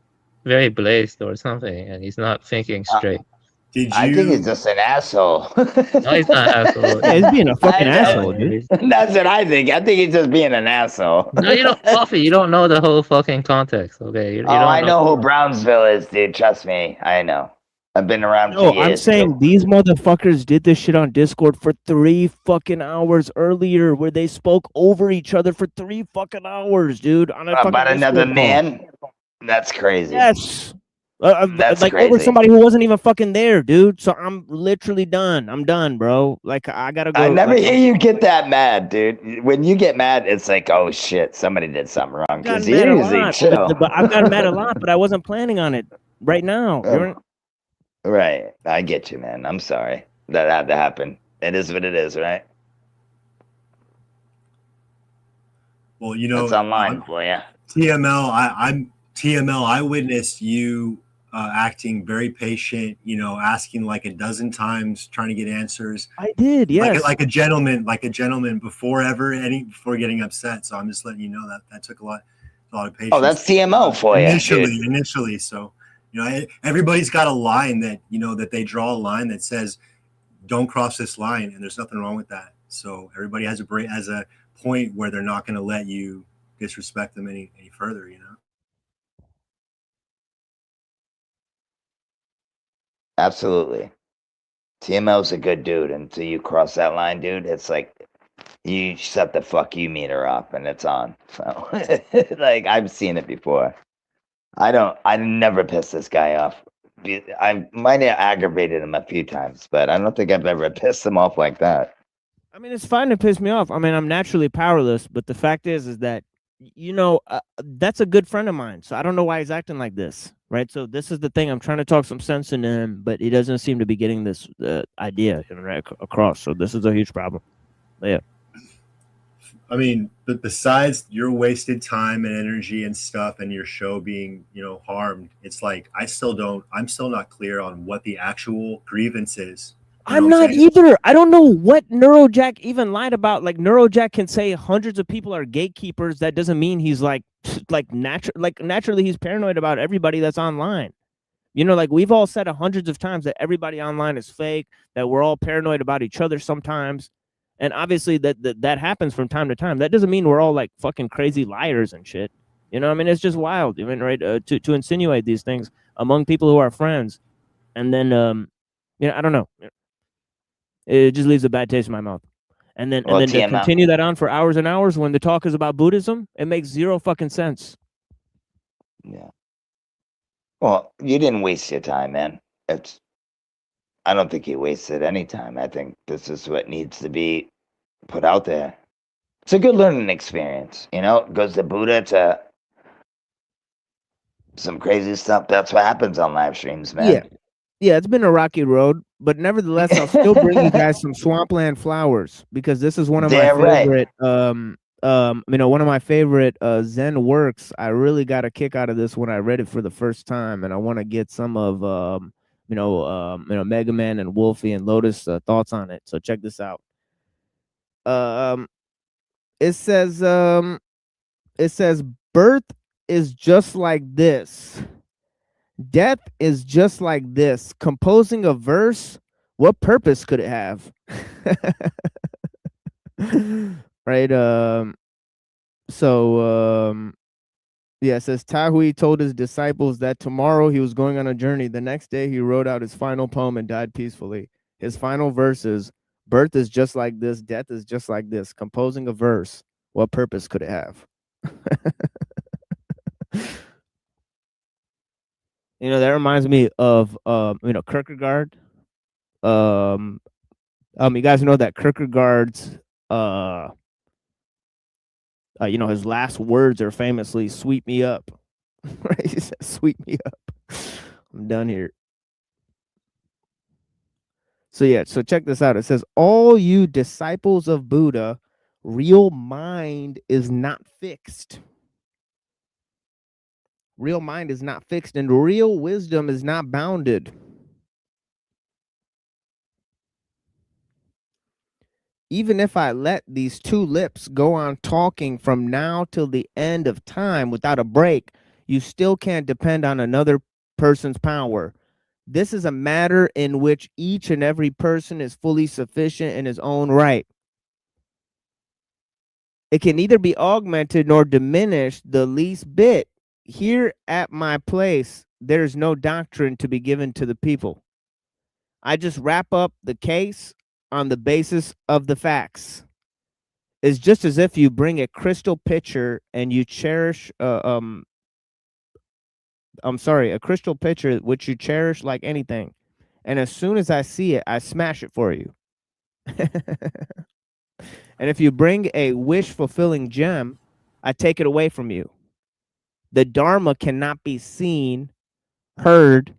very blazed or something, and he's not thinking straight. I think he's just an asshole. No, he's not an asshole. Yeah, he's being a fucking asshole, dude. That's what I think. I think he's just being an asshole. No, you don't, Coffee. You don't know the whole fucking context, okay? You don't I know who Brownsville is, dude. Trust me, I know. I've been around for No, years. I'm saying these motherfuckers did this shit on Discord for 3 fucking hours earlier, where they spoke over each other for 3 fucking hours, dude. On a fucking about another Discord man. call. That's crazy. Yes. That's like crazy. over somebody who wasn't even fucking there, dude. So I'm literally done. I'm done, bro. Like I gotta go. I never like, hear you get that mad, dude. When you get mad, it's like, oh shit, somebody did something wrong. Because you're usually chill. But I've gotten mad a lot, but I wasn't planning on it right now. Right. I get you, man. I'm sorry. That had to happen. It is what it is, right? Well, you know, it's online for you. TML. I witnessed you acting very patient. You know, asking like a dozen times, trying to get answers. I did, yes. Like a gentleman before getting upset. So I'm just letting you know that took a lot of patience. Oh, that's TMO for you. Initially. So, you know, everybody's got a line that, you know, that they draw a line that says, don't cross this line, and there's nothing wrong with that. So everybody has a point where they're not going to let you disrespect them any further, you know. Absolutely. TMO's a good dude until you cross that line, dude. It's like you set the fuck you meter up and it's on. So like I've seen it before. I never piss this guy off. I might have aggravated him a few times, but I don't think I've ever pissed him off like that. I mean, it's fine to piss me off. I mean, I'm naturally powerless, but the fact is that, you know, that's a good friend of mine. So I don't know why he's acting like this, right? So this is the thing. I'm trying to talk some sense into him, but he doesn't seem to be getting this idea right across. So this is a huge problem. But yeah. I mean, but besides your wasted time and energy and stuff and your show being, you know, harmed, it's like I'm still not clear on what the actual grievance is. I'm not either. I don't know what Neurojack even lied about. Like Neurojack can say hundreds of people are gatekeepers. That doesn't mean he's naturally he's paranoid about everybody that's online. You know, like we've all said hundreds of times that everybody online is fake, that we're all paranoid about each other sometimes. And obviously that happens from time to time. That doesn't mean we're all like fucking crazy liars and shit. You know, I mean, it's just wild, even right, to insinuate these things among people who are friends, and then you know, I don't know. It just leaves a bad taste in my mouth. And then to continue that on for hours and hours when the talk is about Buddhism, it makes zero fucking sense. Yeah. Well, you didn't waste your time, man. I don't think you wasted any time. I think this is what needs to be put out there. It's a good learning experience, you know. It goes to Buddha to some crazy stuff. That's what happens on live streams, man. Yeah, it's been a rocky road, but nevertheless, I'll still bring you guys some swampland flowers because this is one of my favorite one of my favorite Zen works. I really got a kick out of this when I read it for the first time, and I want to get some of Mega Man and Wolfie and Lotus thoughts on it. So check this out. It says birth is just like this. Death is just like this. Composing a verse, what purpose could it have? Right. Yeah, it says Tahui told his disciples that tomorrow he was going on a journey. The next day he wrote out his final poem and died peacefully. His final verses: birth is just like this, death is just like this. Composing a verse, what purpose could it have? That reminds me of Kierkegaard. You guys know that Kierkegaard's his last words are famously "sweep me up." Right? He said, "Sweep me up." I'm done here. So check this out. It says, "All you disciples of Buddha, real mind is not fixed. Real mind is not fixed, and real wisdom is not bounded. Even if I let these two lips go on talking from now till the end of time without a break, you still can't depend on another person's power. This is a matter in which each and every person is fully sufficient in his own right. It can neither be augmented nor diminished the least bit. Here at my place, there's no doctrine to be given to the people. I just wrap up the case on the basis of the facts. It's just as if you bring a crystal pitcher and you cherish a crystal pitcher which you cherish like anything, and as soon as I see it, I smash it for you. And if you bring a wish-fulfilling gem, I take it away from you. The Dharma cannot be seen, heard,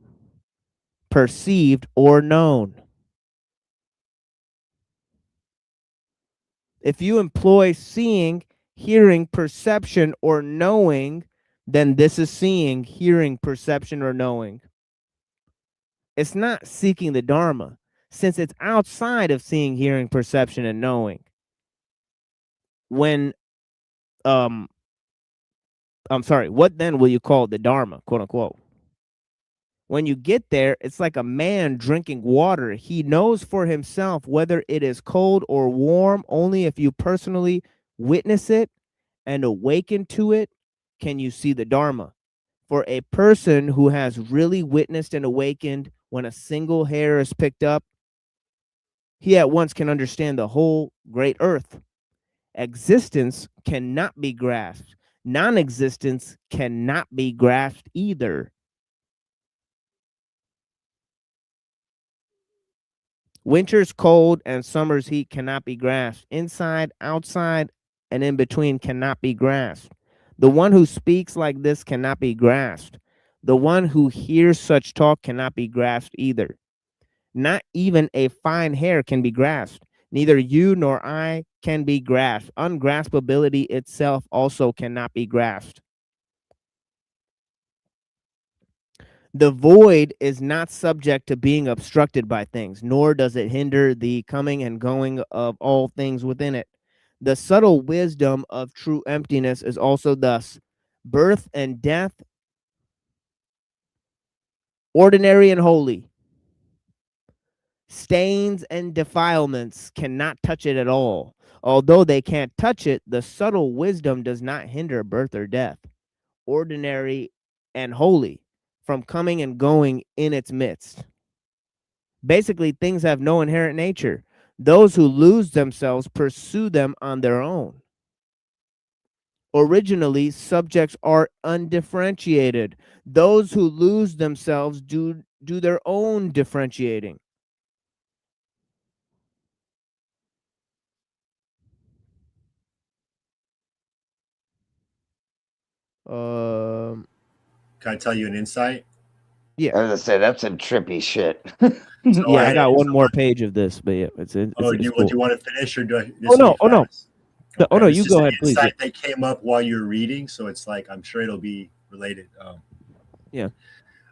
perceived, or known. If you employ seeing, hearing, perception, or knowing, then this is seeing, hearing, perception, or knowing. It's not seeking the Dharma, since it's outside of seeing, hearing, perception, and knowing. What then will you call the Dharma, quote unquote? When you get there, it's like a man drinking water. He knows for himself whether it is cold or warm. Only if you personally witness it and awaken to it can you see the Dharma. For a person who has really witnessed and awakened when a single hair is picked up, he at once can understand the whole great earth. Existence cannot be grasped. Non-existence cannot be grasped either. Winter's cold and summer's heat cannot be grasped. Inside, outside, and in between cannot be grasped. The one who speaks like this cannot be grasped. The one who hears such talk cannot be grasped either. Not even a fine hair can be grasped. Neither you nor I can be grasped. Ungraspability itself also cannot be grasped. The void is not subject to being obstructed by things, nor does it hinder the coming and going of all things within it. The subtle wisdom of true emptiness is also thus: birth and death, ordinary and holy, stains and defilements cannot touch it at all. Although they can't touch it, the subtle wisdom does not hinder birth or death, ordinary and holy, from coming and going in its midst. Basically, things have no inherent nature. Those who lose themselves pursue them on their own. Originally, subjects are undifferentiated. Those who lose themselves do their own differentiating. Can I tell you an insight? Yeah. I was gonna say that's some trippy shit. So I got one more page of this, but yeah, it's do you want to finish or do I? No. Oh no, It's you just go an ahead, please. insight that came up while you're reading, so it's like I'm sure it'll be related. Yeah.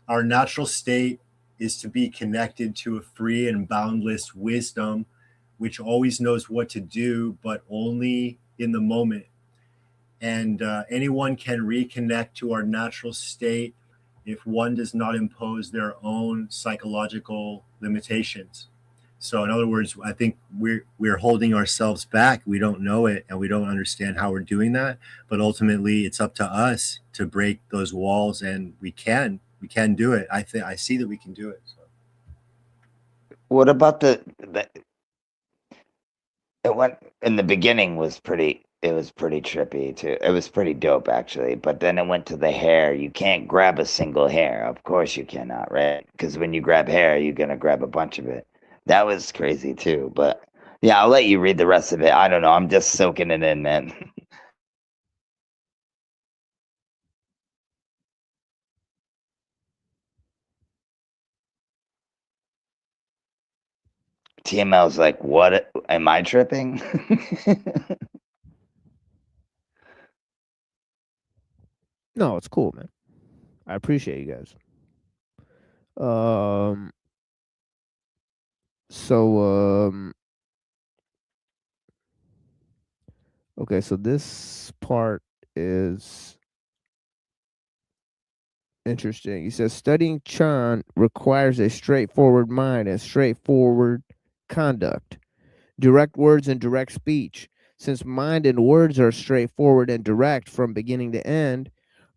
Our natural state is to be connected to a free and boundless wisdom, which always knows what to do, but only in the moment. And anyone can reconnect to our natural state if one does not impose their own psychological limitations. So in other words, I think we're holding ourselves back. We don't know it and we don't understand how we're doing that. But ultimately it's up to us to break those walls, and we can do it. I see that we can do it. So. What about it went in the beginning was pretty trippy too. It was pretty dope actually, but then it went to the hair. You can't grab a single hair. Of course you cannot, right? Because when you grab hair, you're gonna grab a bunch of it. That was crazy too. But yeah, I'll let you read the rest of it. I don't know. I'm just soaking it in, man. TML's like, what? Am I tripping? No, it's cool, man. I appreciate you guys. Okay, so this part is interesting. He says studying Chan requires a straightforward mind and straightforward conduct, direct words and direct speech. Since mind and words are straightforward and direct from beginning to end,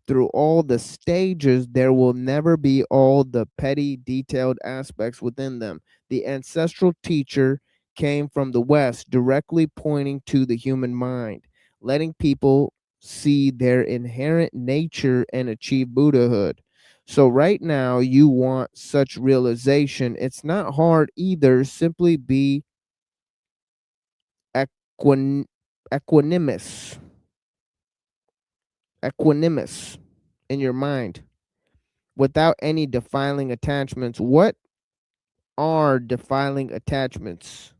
through all the stages, there will never be all the petty, detailed aspects within them. The ancestral teacher came from the West, directly pointing to the human mind, letting people see their inherent nature and achieve Buddhahood. So right now, you want such realization. It's not hard either. Simply be equanimous in your mind without any defiling attachments. What are defiling attachments?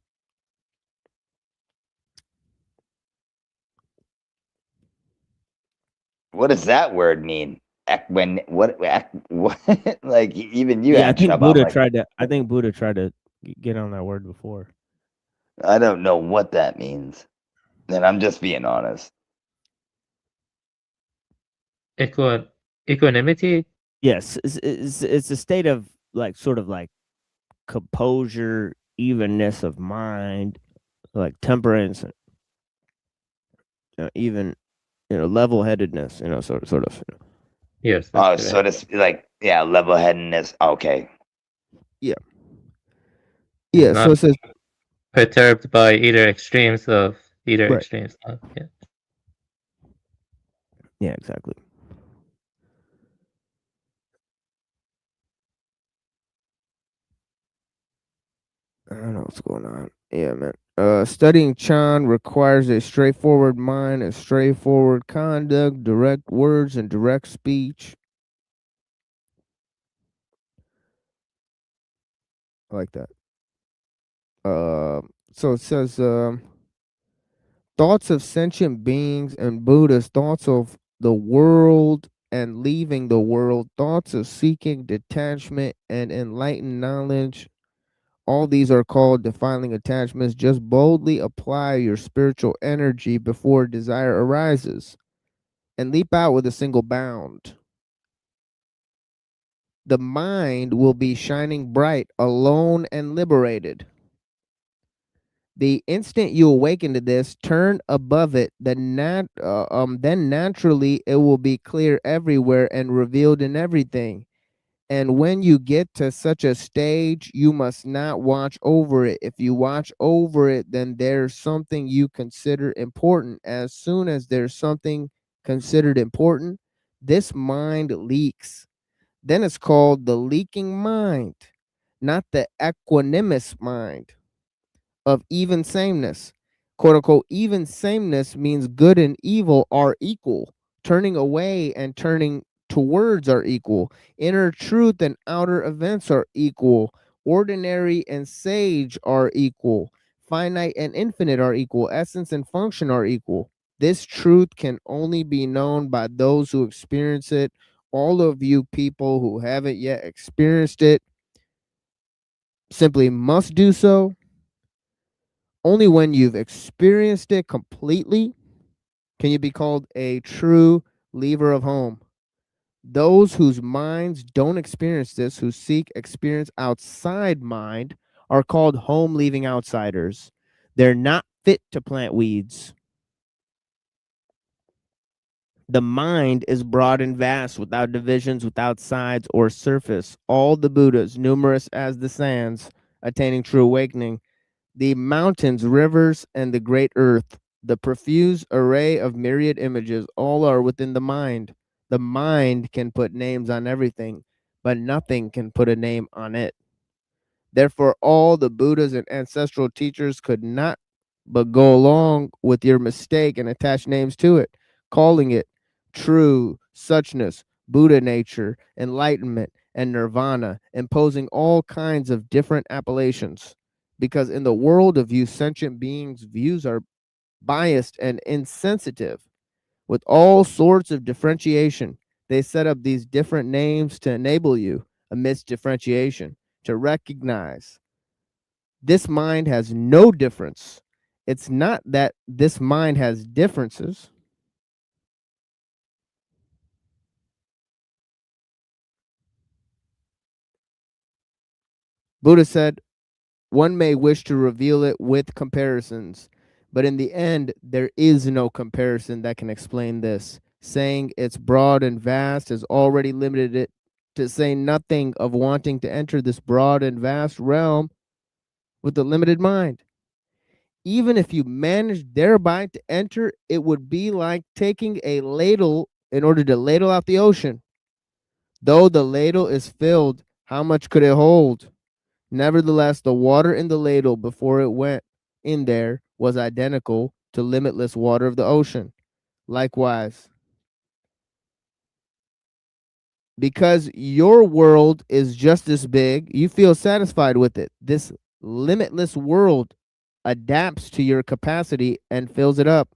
What does that word mean? What like even you Yeah, I had think trouble. Buddha I'm like, tried to. I think Buddha tried to get on that word before. I don't know what that means. And I'm just being honest. Equanimity? Yes, it's a state of like sort of like composure, evenness of mind, like temperance, even level-headedness. Sort of. Yes. Oh, so it's like level-headedness. Okay. Yeah. Yeah. So it says perturbed by either extremes. Right. Yeah. Yeah, exactly. I don't know what's going on. Yeah, man. Studying Chan requires a straightforward mind and straightforward conduct, direct words and direct speech. I like that. So it says thoughts of sentient beings and Buddhas, thoughts of the world and leaving the world, thoughts of seeking detachment and enlightened knowledge. All these are called defiling attachments. Just boldly apply your spiritual energy before desire arises and leap out with a single bound. The mind will be shining bright, alone and liberated. The instant you awaken to this, turn above it, then naturally it will be clear everywhere and revealed in everything. And when you get to such a stage, you must not watch over it. If you watch over it, then there's something you consider important. As soon as there's something considered important, this mind leaks. Then it's called the leaking mind, not the equanimous mind of even sameness. Quote unquote, even sameness means good and evil are equal. Turning away and turning towards are equal. Inner truth and outer events are equal. Ordinary and sage are equal. Finite and infinite are equal. Essence and function are equal. This truth can only be known by those who experience it. All of you people who haven't yet experienced it simply must do so. Only when you've experienced it completely can you be called a true leaver of home. Those whose minds don't experience this, who seek experience outside mind, are called home leaving outsiders. They're not fit to plant weeds. The mind is broad and vast, without divisions, without sides or surface. All the Buddhas, numerous as the sands, attaining true awakening. The mountains, rivers, and the great earth, the profuse array of myriad images, all are within the mind. The mind can put names on everything, but nothing can put a name on it. Therefore, all the Buddhas and ancestral teachers could not but go along with your mistake and attach names to it, calling it true, suchness, Buddha nature, enlightenment, and nirvana, imposing all kinds of different appellations. Because in the world of you sentient beings, views are biased and insensitive. With all sorts of differentiation, they set up these different names to enable you, amidst differentiation, to recognize this mind has no difference. It's not that this mind has differences. Buddha said, one may wish to reveal it with comparisons, but in the end, there is no comparison that can explain this. Saying it's broad and vast has already limited it, to say nothing of wanting to enter this broad and vast realm with a limited mind. Even if you managed thereby to enter, it would be like taking a ladle in order to ladle out the ocean. Though the ladle is filled, how much could it hold? Nevertheless, the water in the ladle before it went in there was identical to limitless water of the ocean. Likewise, because your world is just this big, you feel satisfied with it. This limitless world adapts to your capacity and fills it up.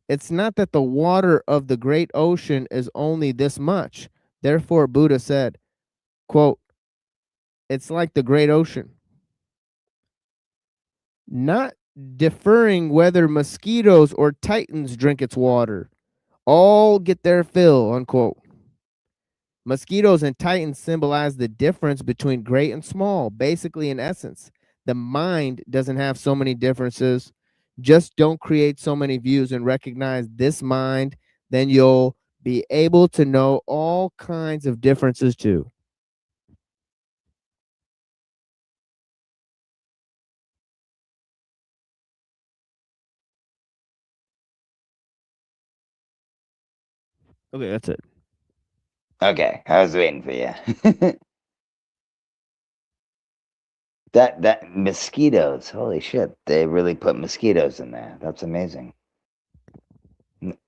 It's not that the water of the great ocean is only this much. Therefore, Buddha said, quote, it's like the great ocean. Not deferring whether mosquitoes or titans drink its water. All get their fill, unquote. Mosquitoes and titans symbolize the difference between great and small. Basically, in essence, the mind doesn't have so many differences. Just don't create so many views and recognize this mind, then you'll be able to know all kinds of differences too. Okay, that's it. Okay, I was waiting for you. that mosquitoes, holy shit, they really put mosquitoes in there. That's amazing.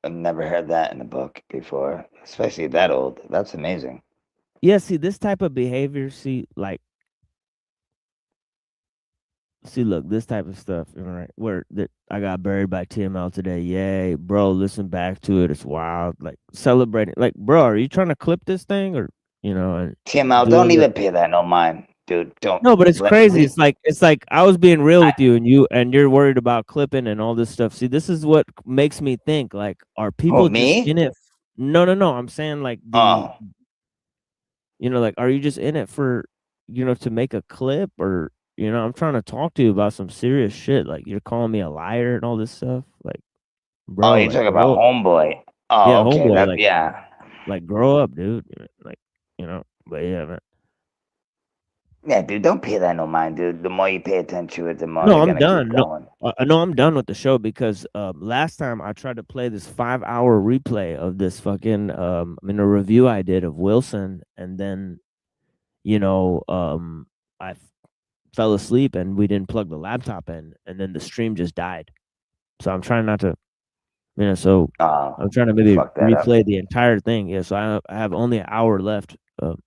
I've never heard that in a book before, especially that old. That's amazing. Yeah, see, this type of behavior, look, this type of stuff, right? Where that I got buried by TML today. Yay, bro, listen back to it. It's wild. Like celebrating. Like, bro, are you trying to clip this thing or and TML, don't even pay that no mind, dude. Don't. No, but it's crazy. It's like I was being real with you, and you're worried about clipping and all this stuff. See, this is what makes me think. Like, are people just me? in it? No. I'm saying like like, are you just in it for to make a clip or I'm trying to talk to you about some serious shit. Like, you're calling me a liar and all this stuff. Like, bro, you're talking about homeboy. Oh, yeah, okay. homeboy. Like, grow up, dude. Like, but yeah, man. Yeah, dude, don't pay that no mind, dude. The more you pay attention to it, the more No, you're I'm gonna done. keep going. No, I'm done with the show because last time I tried to play this 5-hour replay of this fucking in a review I did of Wilson, and then I fell asleep and we didn't plug the laptop in, and then the stream just died. So I'm trying not to, so I'm trying to maybe replay the entire thing. Yeah, so I have only an hour left, but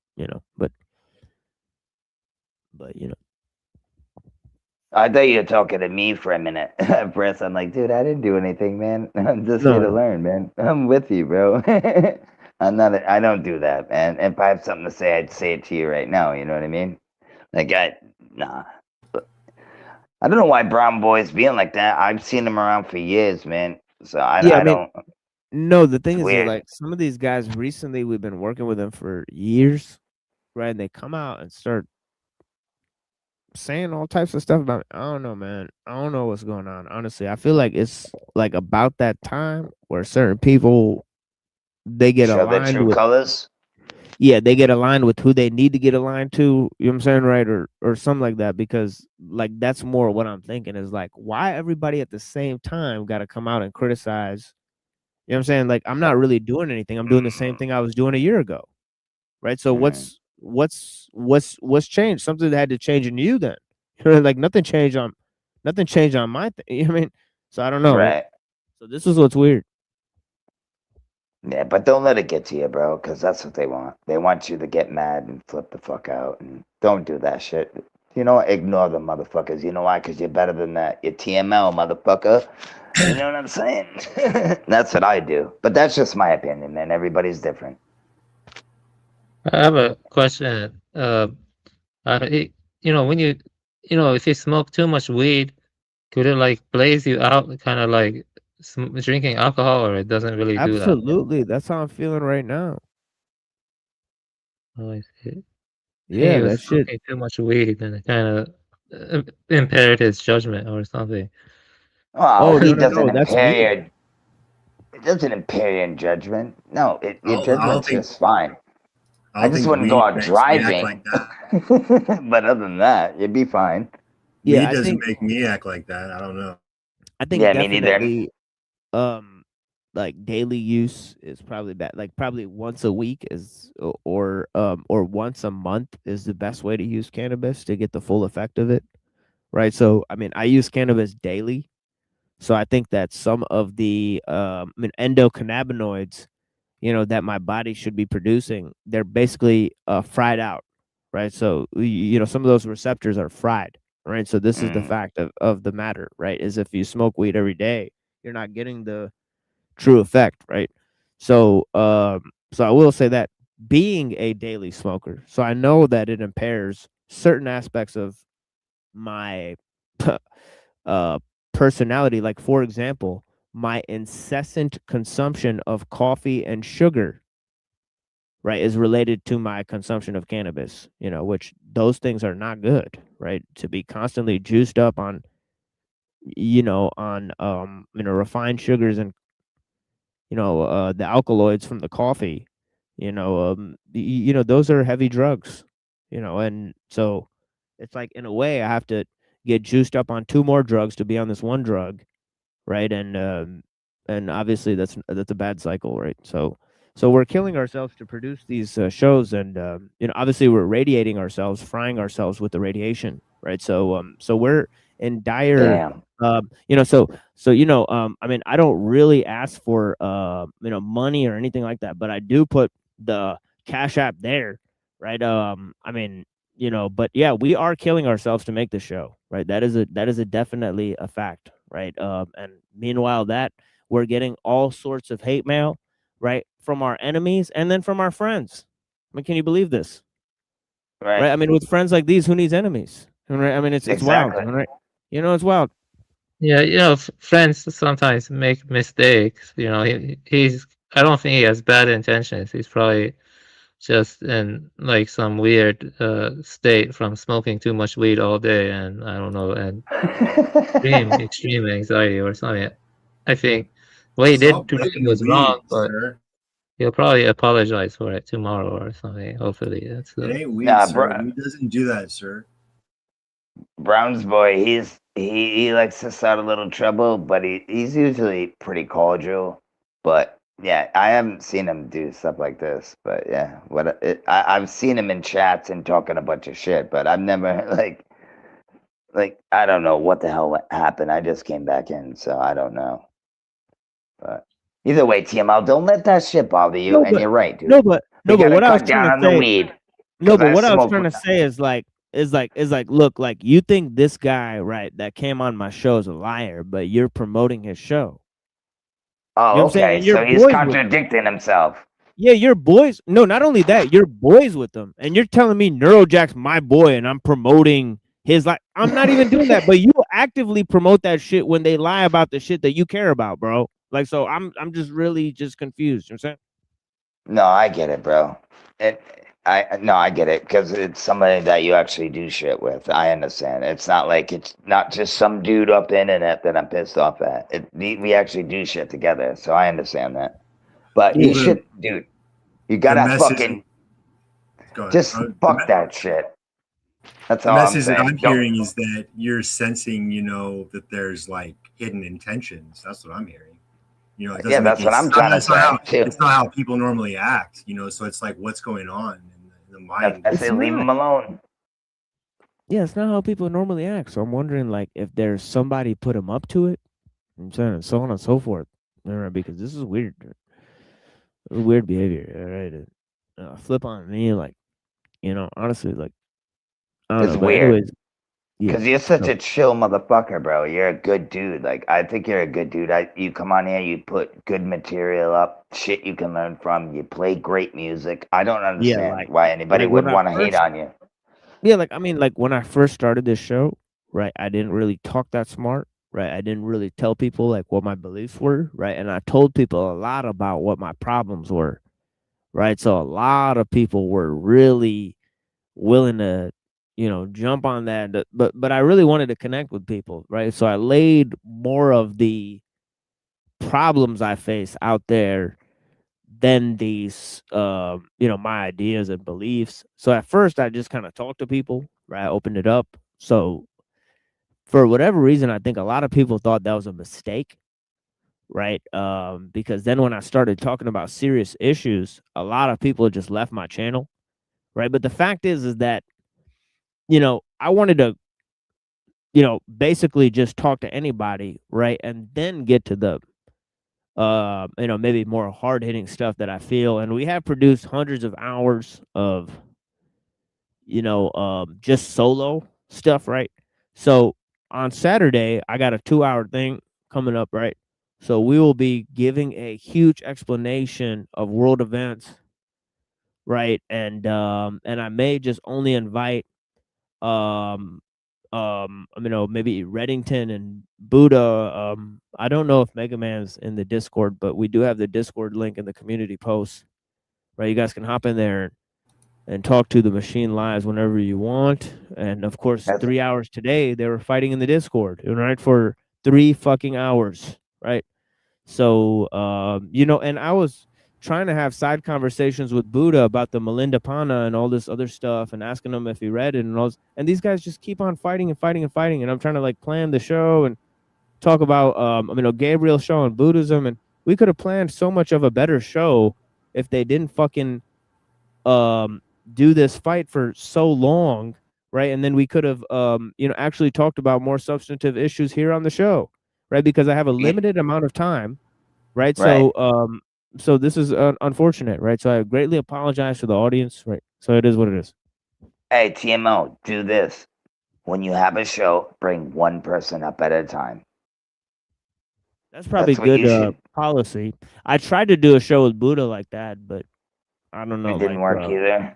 I thought you were talking to me for a minute. At first, I'm like, dude, I didn't do anything, man. I'm just here to learn, man. I'm with you, bro. I don't do that, man. If I have something to say, I'd say it to you right now. You know what I mean? Like, nah. I don't know why brown boys being like that. I've seen them around for years, man. So I mean, don't. No, the thing is, weird. like some of these guys recently, we've been working with them for years, right? And they come out and start saying all types of stuff about me. I don't know, man. I don't know what's going on. Honestly, I feel like it's like about that time where certain people they get Show their aligned true with colors. Yeah, they get aligned with who they need to get aligned to, you know what I'm saying, right? Or something like that, because like that's more what I'm thinking is like why everybody at the same time got to come out and criticize. You know what I'm saying? Like I'm not really doing anything. I'm doing the same thing I was doing a year ago. Right? So what's changed? Something that had to change in you then. Like nothing changed on my thing. You know what I mean? So I don't know. Right. So this is what's weird. Yeah, but don't let it get to you, bro, because that's what they want. They want you to get mad and flip the fuck out, and don't do that shit. You know, ignore the motherfuckers. You know why? Because you're better than that. You're TML, motherfucker. You know what I'm saying? That's what I do. But that's just my opinion, man. Everybody's different. I have a question. You know, when you know, if you smoke too much weed, could it like blaze you out, kind of like drinking alcohol, or it doesn't really do that? Absolutely. That's how I'm feeling right now. Oh, I see. Yeah, He was that shit. smoking too much weed, and it kind of impaired his judgment or something. Oh, he no, doesn't that's impair me. your. It doesn't impair your judgment. No, your I don't judgment's think- just fine. I I just think wouldn't go weed out makes me act driving. like that. But other than that, you'd be fine. Weed doesn't make me act like that. I don't know. I think Yeah, me neither. definitely like daily use is probably bad. Like probably once a week is or once a month is the best way to use cannabis to get the full effect of it. Right? So, I mean, I use cannabis daily. So I think that some of the endocannabinoids, you know, that my body should be producing, they're basically fried out, right? So you know, some of those receptors are fried, right? So this is the fact of the matter, right? Is if you smoke weed every day, you're not getting the true effect, right? So so I will say that being a daily smoker, so I know that it impairs certain aspects of my personality. Like for example, my incessant consumption of coffee and sugar, right, is related to my consumption of cannabis, you know, which those things are not good, right? To be constantly juiced up on, you know, refined sugars and, you know, the alkaloids from the coffee, you know, you know, those are heavy drugs, you know, and so it's like in a way I have to get juiced up on 2 more drugs to be on this one drug, right? And obviously that's a bad cycle, right? So we're killing ourselves to produce these shows, and you know, obviously we're radiating ourselves, frying ourselves with the radiation, right? So we're in dire, you know, so you know, I mean, I don't really ask for you know, money or anything like that, but I do put the Cash App there, right? I mean, you know, but yeah, we are killing ourselves to make the show, right? That is a definitely a fact, right? And meanwhile, that we're getting all sorts of hate mail, right, from our enemies and then from our friends. I mean, can you believe this? Right? I mean, with friends like these, who needs enemies? Right? I mean, it's wild, right? You know, it's wild. Yeah, you know, friends sometimes make mistakes. You know, he's. I don't think he has bad intentions. He's probably just in like some weird state from smoking too much weed all day, and I don't know, and extreme anxiety or something. I think what he did today was wrong, but he'll probably apologize for it tomorrow or something. Hopefully, that's It ain't weed, sir. Weed doesn't do that, sir. Brown's boy, he likes to start a little trouble, but he's usually pretty cordial. But yeah, I haven't seen him do stuff like this. But yeah, I've seen him in chats and talking a bunch of shit, but I've never like I don't know what the hell happened. I just came back in, so I don't know. But either way, TML, don't let that shit bother you. And you're right, dude. No, but what I was cut down trying on to say, the weed. no, but what I was trying to say is like, it's like, look, like you think this guy, right, that came on my show is a liar, but you're promoting his show. You know Oh, what I'm saying? okay. And you're So he's boys with him. contradicting himself. Yeah, you're boys. No, not only that, you're boys with them, and you're telling me Neurojack's my boy, and I'm promoting his like. I'm not even doing that, but you actively promote that shit when they lie about the shit that you care about, bro. Like, so I'm just really just confused. You know what I'm saying? No, I get it, bro. I get it because it's somebody that you actually do shit with. I understand. It's not like it's not just some dude up the internet that I'm pissed off at. We actually do shit together, so I understand that. But you should, dude. You gotta fucking just fuck that shit. That's The all I'm message that saying. I'm hearing is that you're sensing, you know, that there's like hidden intentions. That's what I'm hearing. You know, it doesn't Yeah, make that's what I'm trying to say too. It's not how people normally act. You know, so it's like what's going on in the mind. I say leave him alone. Yeah, it's not how people normally act. So I'm wondering, like, if there's somebody put him up to it. I'm saying, and so on and so forth. All right, because this is weird. Weird behavior. All right, flip on me, like, you know, honestly, like, I don't It's know. But weird. anyways, yeah. Because you're such a chill motherfucker, bro. You're a good dude. Like, I think you're a good dude. You come on here, you put good material up, shit you can learn from. You play great music. I don't understand why anybody would want to hate on you. Yeah, like, I mean, like, when I first started this show, right, I didn't really talk that smart, right? I didn't really tell people, like, what my beliefs were, right? And I told people a lot about what my problems were, right? So a lot of people were really willing to, you know, jump on that, but I really wanted to connect with people, right? So I laid more of the problems I face out there than these you know, my ideas and beliefs. So at first I just kind of talked to people, right? I opened it up. So for whatever reason, I think a lot of people thought that was a mistake, right? Because then when I started talking about serious issues, a lot of people just left my channel, right? But the fact is that, you know, I wanted to, you know, basically just talk to anybody, right? And then get to the, you know, maybe more hard hitting stuff that I feel. And we have produced hundreds of hours of, you know, just solo stuff, right? So on Saturday, I got a 2-hour thing coming up, right? So we will be giving a huge explanation of world events, right? And I may just only invite you know, maybe Reddington and Buddha. I don't know if Mega Man's in the Discord, but we do have the Discord link in the community post, right? You guys can hop in there and talk to the machine lives whenever you want. And of course, 3 hours today, they were fighting in the Discord, right? For 3 fucking hours, right? So, you know, and I was trying to have side conversations with Buddha about the Melinda Pana and all this other stuff and asking him if he read it and all this, and these guys just keep on fighting and fighting and fighting. And I'm trying to like plan the show and talk about, you know, Gabriel's show on Buddhism. And we could have planned so much of a better show if they didn't fucking, do this fight for so long, right? And then we could have, you know, actually talked about more substantive issues here on the show, right? Because I have a limited amount of time, right? So this is unfortunate, right? So I greatly apologize to the audience, right? So it is what it is. Hey, TMO, do this. When you have a show, bring one person up at a time. That's probably good policy. I tried to do a show with Buddha like that, but I don't know. It didn't work either.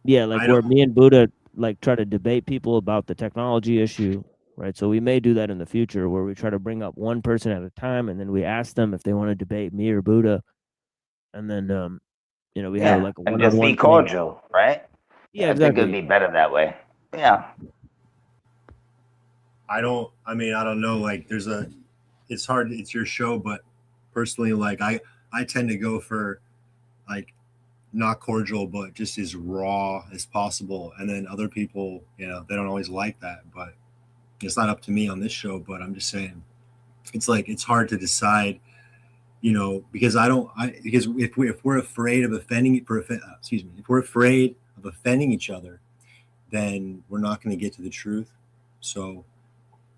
Yeah, like where me and Buddha like try to debate people about the technology issue, right? So we may do that in the future where we try to bring up one person at a time and then we ask them if they want to debate me or Buddha. And then you know, we have like a and just be cordial, right? Yeah, I exactly. think it'd be better that way. Yeah. I mean, I don't know. Like it's hard. It's your show, but personally, like I tend to go for like not cordial, but just as raw as possible. And then other people, you know, they don't always like that, but it's not up to me on this show. But I'm just saying, it's like, it's hard to decide, you know, because because if we're afraid of if we're afraid of offending each other, then we're not going to get to the truth. So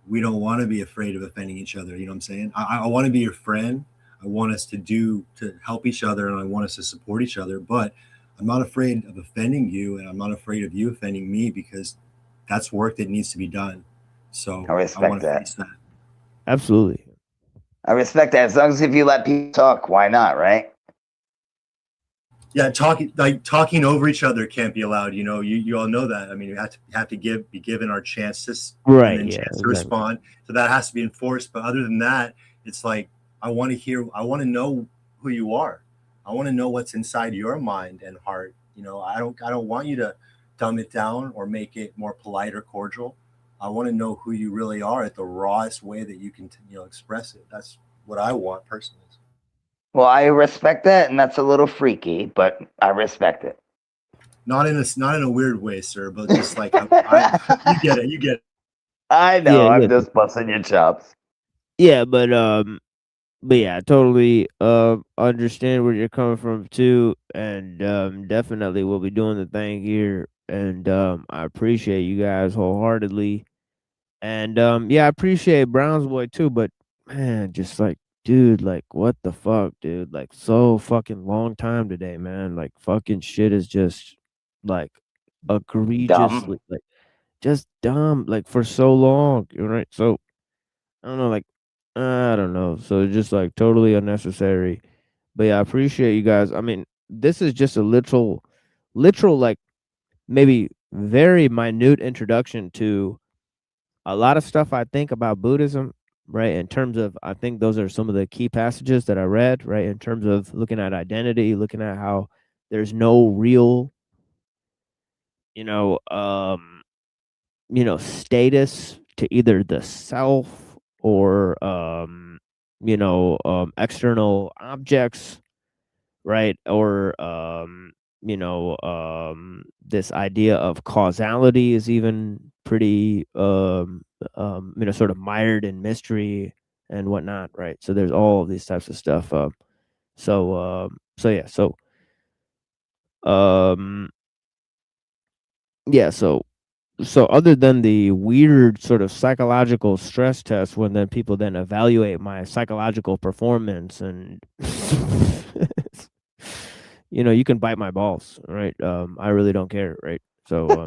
we don't want to be afraid of offending each other. You know what I'm saying? I want to be your friend. I want us to help each other, and I want us to support each other. But I'm not afraid of offending you, and I'm not afraid of you offending me, because that's work that needs to be done. So I I respect want to that. face that. Absolutely. I respect that. As long as if you let people talk, why not, right? Yeah, talking over each other can't be allowed. You know, you all know that. I mean, you have to be given our chances, Right, and then yeah, chance to exactly. respond. So that has to be enforced. But other than that, it's like I want to know who you are. I want to know what's inside your mind and heart. You know, I don't want you to dumb it down or make it more polite or cordial. I want to know who you really are at the rawest way that you can, express it. That's what I want personally. Well, I respect that, and that's a little freaky, but I respect it. Not in a weird way, sir, but just like you get it. You get it. I know. Yeah, I'm just busting your chops. Yeah, but yeah, I totally understand where you're coming from too, and definitely we'll be doing the thing here, and I appreciate you guys wholeheartedly, and yeah, I appreciate Brown's boy too, but man, just like, dude, like, what the fuck, dude, like, so fucking long time today, man, like, fucking shit is just like egregiously like just dumb, like, for so long, right? So I don't know, like, I don't know. So it's just like totally unnecessary. But yeah, I appreciate you guys. I mean, this is just a literal, like, maybe very minute introduction to a lot of stuff I think about Buddhism, right? In terms of, I think those are some of the key passages that I read, right? In terms of looking at identity, looking at how there's no real, status to either the self or external objects, right? Or this idea of causality is even pretty sort of mired in mystery and whatnot, right? So there's all of these types of stuff. So other than the weird sort of psychological stress test, when then people then evaluate my psychological performance, and you can bite my balls, right? I really don't care, right? So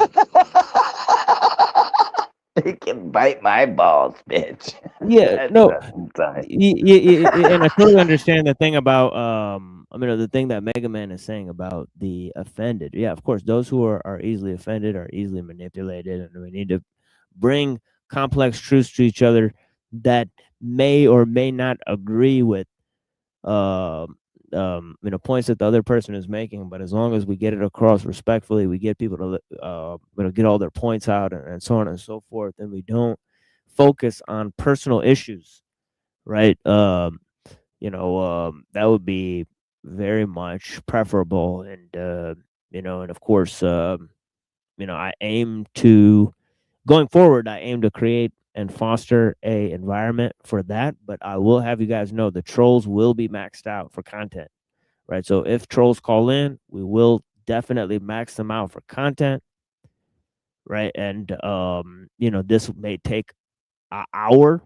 You can bite my balls, bitch. yeah, no, and I totally understand the thing about the thing that Mega Man is saying about the offended. Yeah, of course, those who are easily offended are easily manipulated, and we need to bring complex truths to each other that may or may not agree with points that the other person is making, but as long as we get it across respectfully, we get people to get all their points out, and so on and so forth, and we don't focus on personal issues, right? That would be very much preferable, and and of course, I aim to, going forward, I aim to create and foster a environment for that. But I will have you guys know the trolls will be maxed out for content, right? So if trolls call in, we will definitely max them out for content, right? And this may take an hour,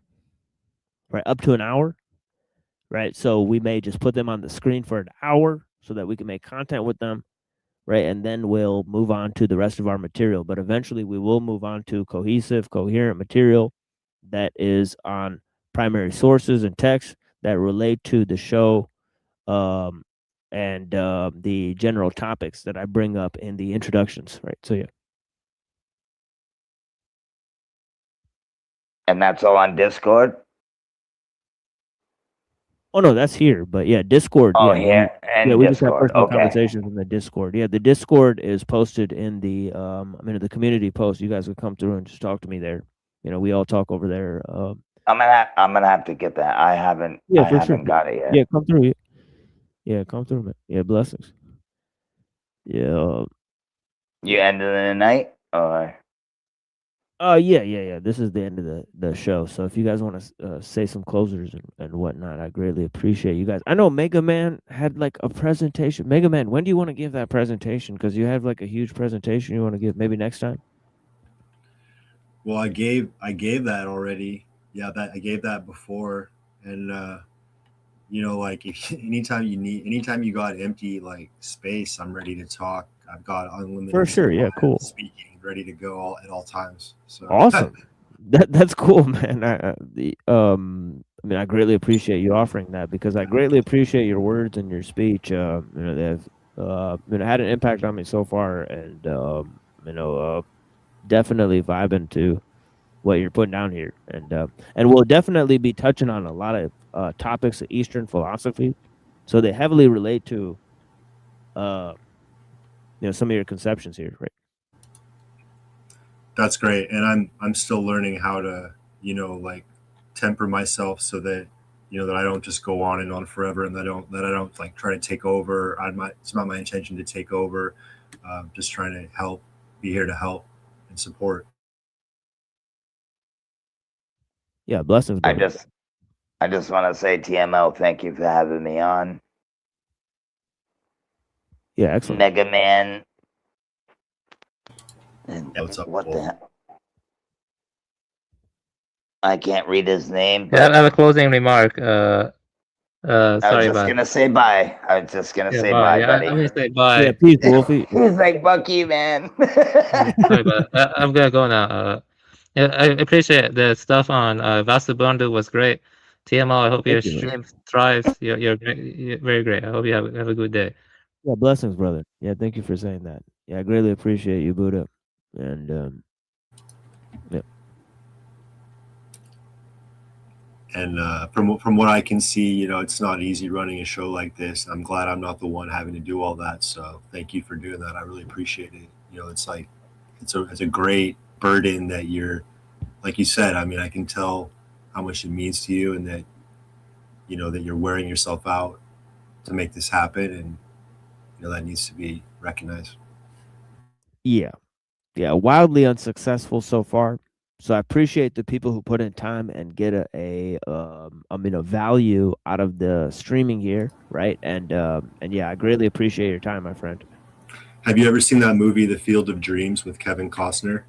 right, up to an hour, right? So we may just put them on the screen for an hour so that we can make content with them, right? And then we'll move on to the rest of our material. But eventually we will move on to cohesive, coherent material that is on primary sources and texts that relate to the show, and the general topics that I bring up in the introductions, right? So yeah. And that's all on Discord? Oh no, that's here, but yeah, Discord. Oh, Yeah, here and we just have Discord. personal Okay. conversations in the Discord. Yeah, the Discord is posted in the the community post. You guys can come through and just talk to me there. We all talk over there. I'm gonna have to get that. I haven't got it yet. Yeah, come through. Yeah, come through, man. Yeah, blessings. Yeah. You ended the night, or? Yeah. This is the end of the show. So if you guys want to say some closers and whatnot, I greatly appreciate you guys. I know Mega Man had like a presentation. Mega Man, when do you want to give that presentation? Because you have like a huge presentation you want to give. Maybe next time. Well, I gave that already. Yeah, I gave that before, and you know, like anytime you got empty like space, I'm ready to talk. I've got unlimited For sure, yeah, cool. speaking, ready to go at all times. So Awesome. That's cool, man. I mean, I greatly appreciate you offering that because I greatly appreciate your words and your speech. You know, they've had an impact on me so far, and definitely vibing to what you're putting down here, and we'll definitely be touching on a lot of topics of Eastern philosophy, so they heavily relate to some of your conceptions here, right? That's great, and I'm still learning how to like temper myself so that that I don't just go on and on forever, and that I don't like try to take over. It's not my intention to take over. Just trying to help, be here to help and support. Yeah, blessings, brother. I just want to say, TML, thank you for having me on. Yeah, excellent. Mega Man. What's up, what the hell? I can't read his name. Yeah, I have a closing remark. Sorry, I was just gonna say bye. I was just gonna say bye, yeah, buddy. I'm gonna say bye. Yeah, peace, Wolfie. He's like, fuck you, man. Sorry, but I'm gonna go now. Yeah, I appreciate the stuff on Vasubandhu was great. TML, I hope your stream thrives. You're great. You're very great. I hope you have a good day. Yeah, blessings, brother. Yeah, thank you for saying that. Yeah, I greatly appreciate you, Buddha. And yeah. And from what I can see, it's not easy running a show like this. I'm glad I'm not the one having to do all that. So thank you for doing that. I really appreciate it. It's like it's a great burden that you're, like you said. I mean, I can tell how much it means to you, and that that you're wearing yourself out to make this happen, and that needs to be recognized. Yeah, wildly unsuccessful so far. So I appreciate the people who put in time and get a value out of the streaming here, right? And yeah, I greatly appreciate your time, my friend. Have you ever seen that movie, The Field of Dreams, with Kevin Costner?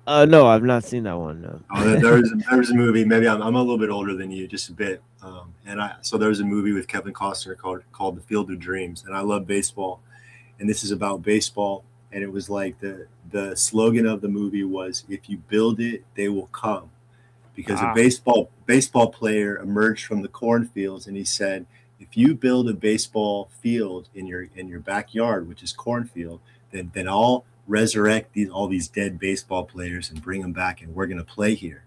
No, I've not seen that one. No. Oh, there was a movie. Maybe I'm a little bit older than you, just a bit. So there was a movie with Kevin Costner called The Field of Dreams, and I love baseball, and this is about baseball. And it was like the slogan of the movie was, "If you build it, they will come," because a baseball player emerged from the cornfields, and he said, "If you build a baseball field in your backyard, which is cornfield, then I'll resurrect all these dead baseball players and bring them back, and we're going to play here."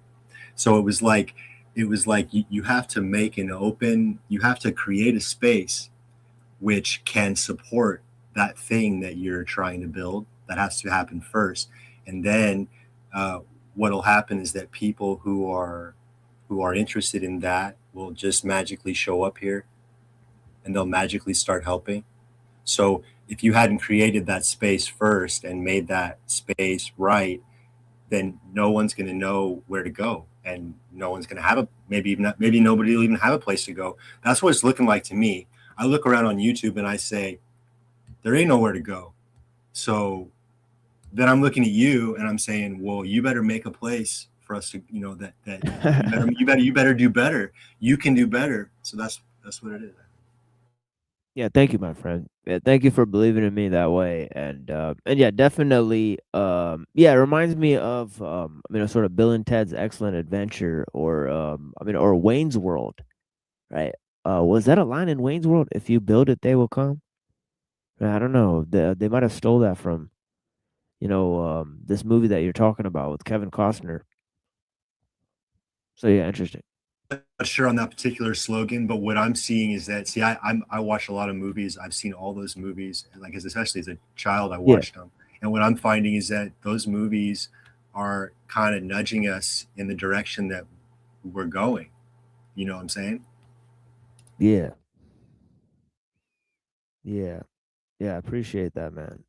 So it was like you have to you have to create a space which can support that thing that you're trying to build. That has to happen first, and then what'll happen is that people who are interested in that will just magically show up here, and they'll magically start helping. So if you hadn't created that space first and made that space right, then no one's going to know where to go, and no one's going to have maybe nobody will even have a place to go. That's what it's looking like to me. I look around on YouTube and I say, there ain't nowhere to go. So then I'm looking at you and I'm saying, well, you better make a place for us to, that you better do better. You can do better. So that's what it is. Yeah, thank you, my friend. Yeah, thank you for believing in me that way. And yeah, definitely. Yeah, it reminds me of sort of Bill and Ted's Excellent Adventure, or or Wayne's World, right? Was that a line in Wayne's World? If you build it, they will come. I don't know. They might have stole that from, this movie that you're talking about with Kevin Costner. So yeah, interesting. Not sure on that particular slogan, but what I'm seeing is that I watch a lot of movies. I've seen all those movies, and especially as a child, I watched them. And what I'm finding is that those movies are kind of nudging us in the direction that we're going. You know what I'm saying? Yeah. Yeah. Yeah, I appreciate that, man.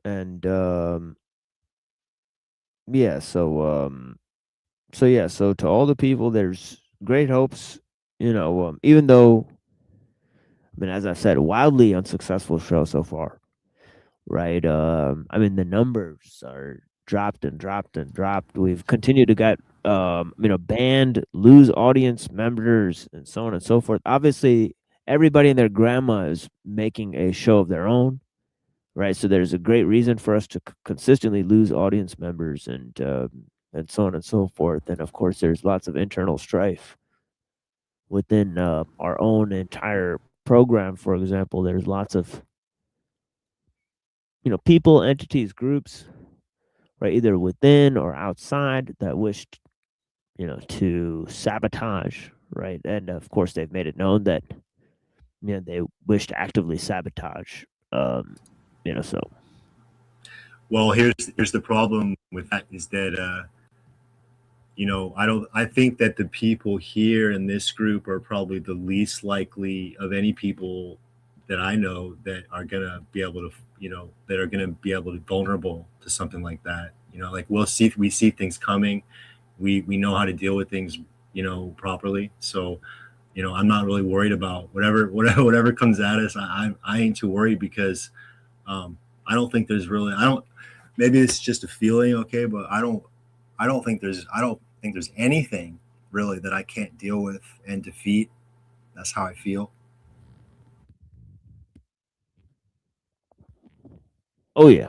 And yeah, so to all the people, there's great hopes, even though, as I've said, wildly unsuccessful show so far, right? The numbers are dropped and dropped and dropped. We've continued to get banned, lose audience members, and so on and so forth. Obviously, everybody and their grandma is making a show of their own, right? So there's a great reason for us to consistently lose audience members and so on and so forth. And of course, there's lots of internal strife within our own entire program. For example, there's lots of people, entities, groups, right, either within or outside that wished to sabotage, right? And of course, they've made it known that they wish to actively sabotage. So. Well, here's the problem with that is that I think that the people here in this group are probably the least likely of any people that I know that are gonna be able to that are gonna be able to be vulnerable to something like that. Like we see things coming. We know how to deal with things properly. So I'm not really worried about whatever comes at us. I ain't too worried because I don't think there's really maybe it's just a feeling, okay, but I don't think there's anything really that I can't deal with and defeat. That's how I feel. Oh yeah.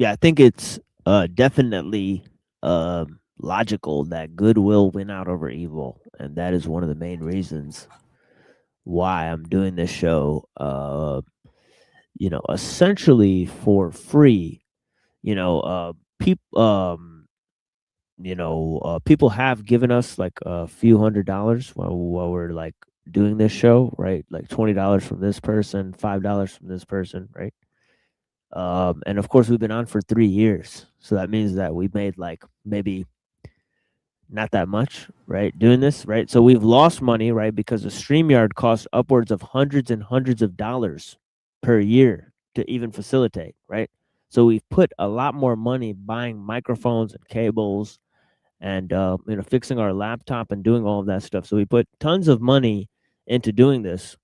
I think it's definitely logical that good will win out over evil, and that is one of the main reasons why I'm doing this show. Essentially for free. People have given us like a few $100s while we're like doing this show, right? Like $20 from this person, $5 from this person, right? And of course, we've been on for 3 years. So that means that we made like maybe not that much, right? Doing this, right? So we've lost money, right? Because the StreamYard costs upwards of hundreds and hundreds of dollars per year to even facilitate, right? So we've put a lot more money buying microphones and cables and, fixing our laptop and doing all of that stuff. So we put tons of money into doing this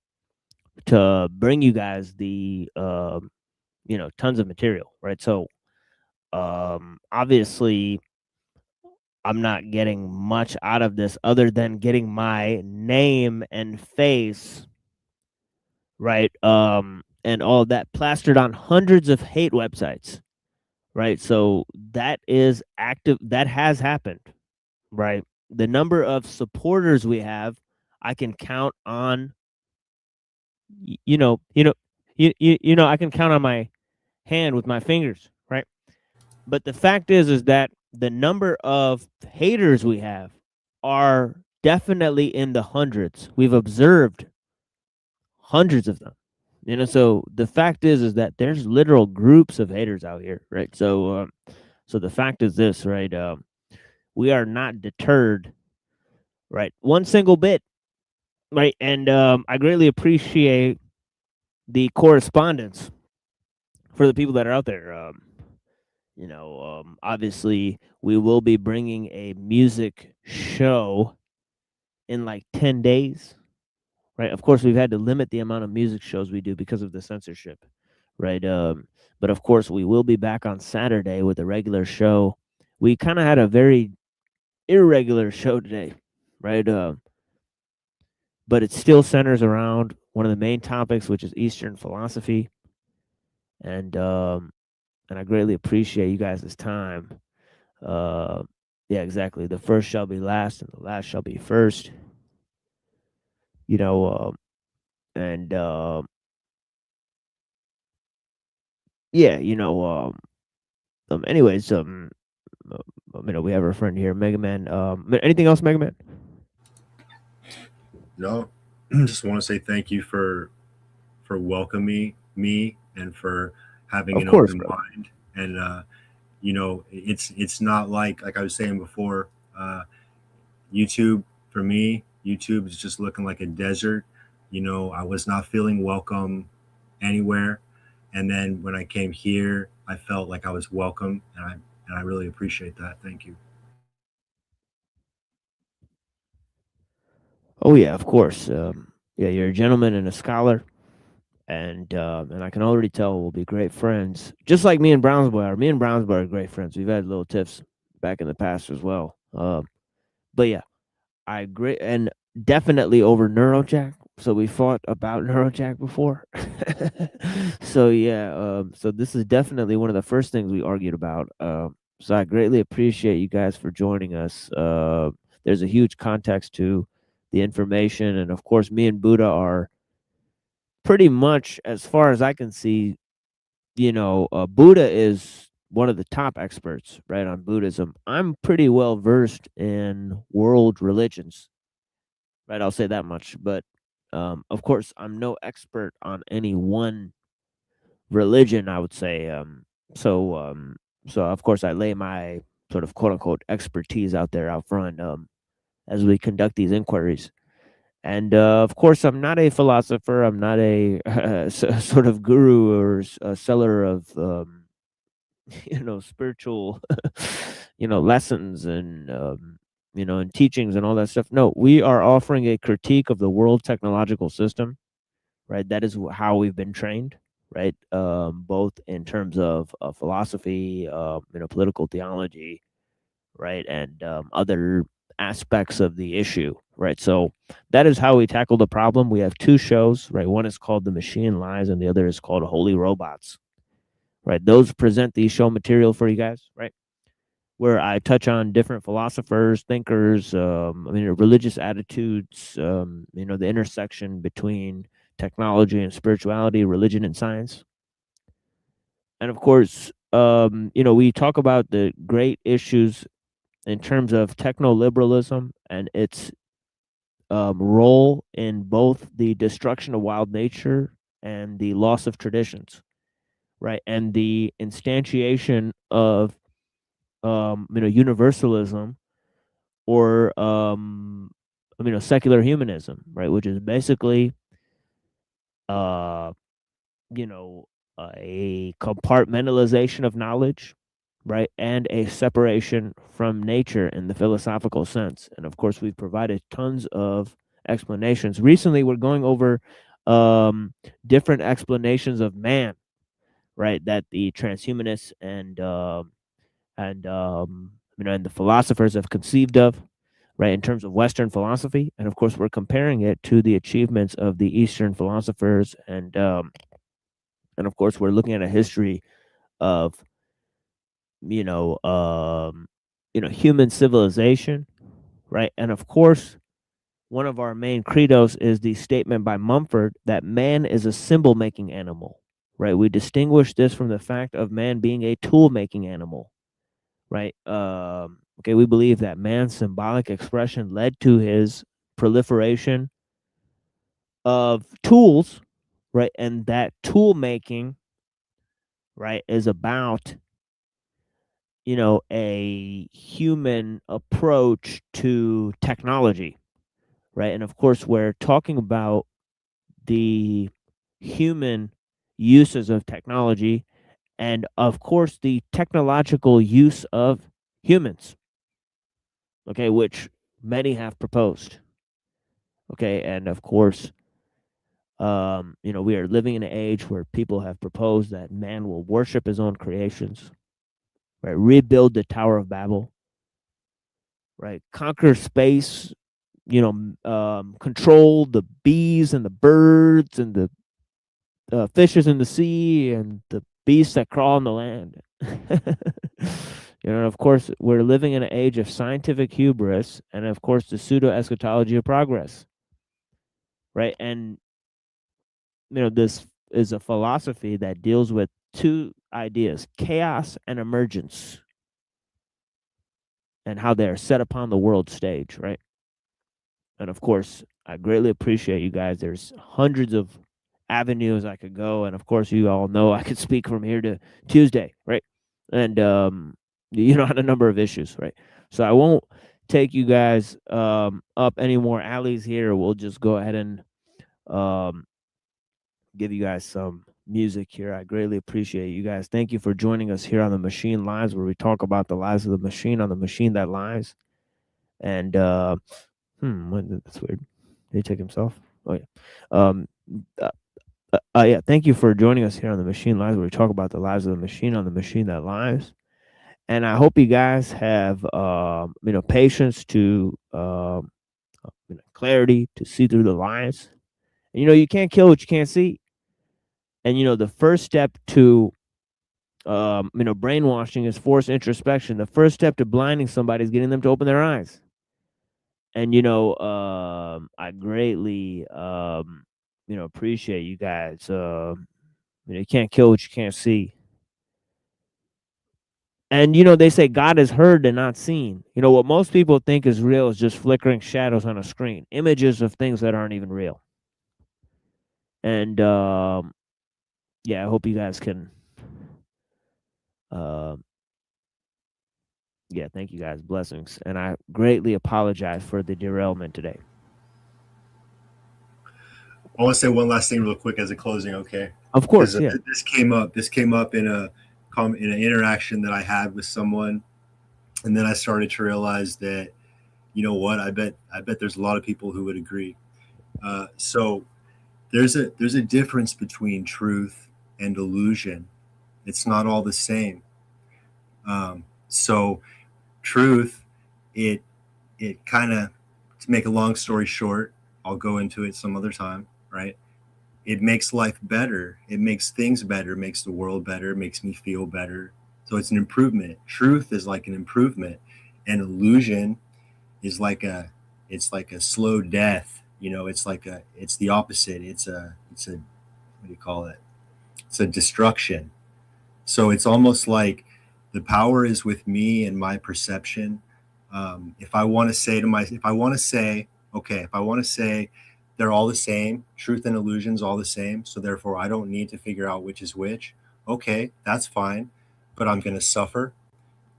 to bring you guys the, tons of material, right? So, obviously, I'm not getting much out of this other than getting my name and face, right? And all of that plastered on hundreds of hate websites, right? So that is active. That has happened, right? The number of supporters we have, I can count on. I can count on my hand with my fingers, right? But the fact is that the number of haters we have are definitely in the hundreds. We've observed hundreds of them. So the fact is that there's literal groups of haters out here, right? So the fact is this, right? We are not deterred, right? One single bit, right? And I greatly appreciate the correspondence for the people that are out there. Obviously, we will be bringing a music show in like 10 days, right? Of course, we've had to limit the amount of music shows we do because of the censorship, right? But of course, we will be back on Saturday with a regular show. We kind of had a very irregular show today, right? But it still centers around one of the main topics, which is Eastern philosophy. And I greatly appreciate you guys' time. Yeah, exactly. The first shall be last, and the last shall be first. Yeah, anyways, we have our friend here, Mega Man. Anything else, Mega Man? No, just want to say thank you for welcoming me and for having an open mind. And it's not like I was saying before. YouTube for me, YouTube is just looking like a desert. I was not feeling welcome anywhere, and then when I came here, I felt like I was welcome, and I really appreciate that. Thank you. Oh yeah, of course. Yeah, you're a gentleman and a scholar, and I can already tell we'll be great friends. Just like me and Brownsboy are. Me and Brownsboy are great friends. We've had little tiffs back in the past as well. But yeah, I agree, and definitely over Neurojack. So we fought about Neurojack before. So yeah, so this is definitely one of the first things we argued about. So I greatly appreciate you guys for joining us. There's a huge context to the information, and of course, me and Buddha are pretty much, as far as I can see, Buddha is one of the top experts, right, on Buddhism. I'm pretty well versed in world religions, right? I'll say that much. But of course, I'm no expert on any one religion, I would say. So of course, I lay my sort of quote unquote expertise out there out front as we conduct these inquiries. And of course, I'm not a philosopher. I'm not a sort of guru or a seller of spiritual lessons and and teachings and all that stuff. No, we are offering a critique of the world technological system, right? That is how we've been trained, right? Both in terms of philosophy, political theology, right, and other aspects of the issue, right? So that is how we tackle the problem. We have two shows, right? One is called The Machine Lies, and the other is called Holy Robots, right? Those present the show material for you guys, right? Where I touch on different philosophers, thinkers, religious attitudes, the intersection between technology and spirituality, religion and science. And of course, we talk about the great issues in terms of techno-liberalism and its role in both the destruction of wild nature and the loss of traditions, right? And the instantiation of universalism or secular humanism, right? Which is basically a compartmentalization of knowledge, right? And a separation from nature in the philosophical sense. And of course, we've provided tons of explanations. Recently, we're going over different explanations of man, right? That the transhumanists and the philosophers have conceived of, right, in terms of Western philosophy. And of course, we're comparing it to the achievements of the Eastern philosophers, and of course, we're looking at a history of human civilization, right? And of course, one of our main credos is the statement by Mumford that man is a symbol making animal, right? We distinguish this from the fact of man being a tool making animal, right? We believe that man's symbolic expression led to his proliferation of tools, right? And that tool making, right, is about a human approach to technology, right? And of course, we're talking about the human uses of technology and of course the technological use of humans, okay, which many have proposed, okay. And of course, we are living in an age where people have proposed that man will worship his own creations, right? Rebuild the Tower of Babel, right? Conquer space, control the bees and the birds and the fishes in the sea and the beasts that crawl on the land. Of course, we're living in an age of scientific hubris and, of course, the pseudo eschatology of progress, right? And this is a philosophy that deals with two ideas: chaos and emergence, and how they are set upon the world stage, right? And of course, I greatly appreciate you guys. There's hundreds of avenues I could go, and of course, you all know I could speak from here to Tuesday, right? And on a number of issues, right? So I won't take you guys up any more alleys here. We'll just go ahead and give you guys some music here. I greatly appreciate you guys. Thank you for joining us here on The Machine Lies, where we talk about the lies of the machine on the machine that lies. And that's weird. Did he take himself? Oh yeah. Yeah. Thank you for joining us here on The Machine Lies, where we talk about the lies of the machine on the machine that lies. And I hope you guys have patience to clarity to see through the lies. And, you can't kill what you can't see. And the first step to brainwashing is forced introspection. The first step to blinding somebody is getting them to open their eyes. And I greatly appreciate you guys. You can't kill what you can't see. And they say God is heard and not seen. What most people think is real is just flickering shadows on a screen, images of things that aren't even real. And yeah, I hope you guys can. Yeah, thank you guys. Blessings. And I greatly apologize for the derailment today. I want to say one last thing real quick as a closing, okay? Of course, yeah. This came up in an interaction that I had with someone, and then I started to realize that, you know what? I bet there's a lot of people who would agree. So there's a difference between truth and illusion. It's not all the same. So truth, it kind of, to make a long story short, I'll go into it some other time, right? It makes life better. It makes things better, makes the world better, makes me feel better. So it's an improvement. Truth is like an improvement, and illusion is like a slow death. It's the opposite. It's a what do you call it? It's a destruction. So it's almost like the power is with me and my perception. If I want to say they're all the same, truth and illusion's all the same, so therefore I don't need to figure out which is which. Okay, that's fine, but I'm going to suffer.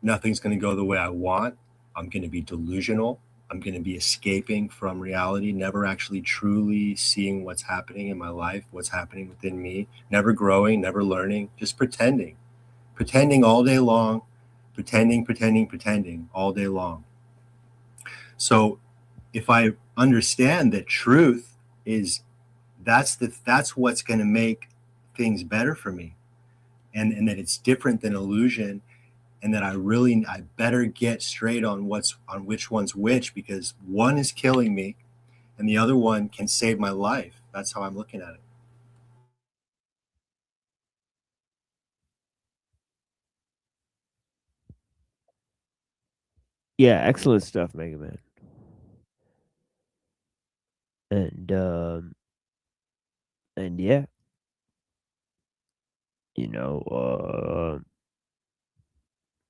Nothing's going to go the way I want. I'm going to be delusional. I'm going to be escaping from reality, never actually truly seeing what's happening in my life, what's happening within me, never growing, never learning, just pretending all day long, pretending all day long. So if I understand that truth is, that's what's going to make things better for me, and that it's different than illusion, and that I better get straight on which one's which, because one is killing me and the other one can save my life. That's how I'm looking at it. Yeah, excellent stuff, Mega Man. And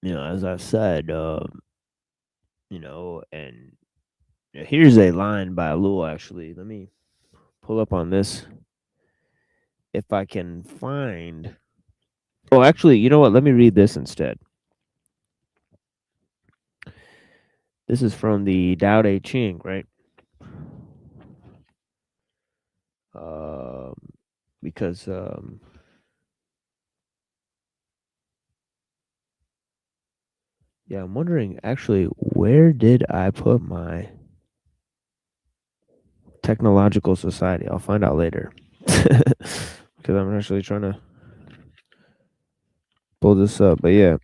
yeah, as I said, and here's a line by Ellul. Actually, let me pull up on this if I can find. Oh, actually, you know what? Let me read this instead. This is from the Tao Te Ching, right? Because yeah, I'm wondering actually, where did I put my technological society? I'll find out later. Because I'm actually trying to pull this up. But yeah,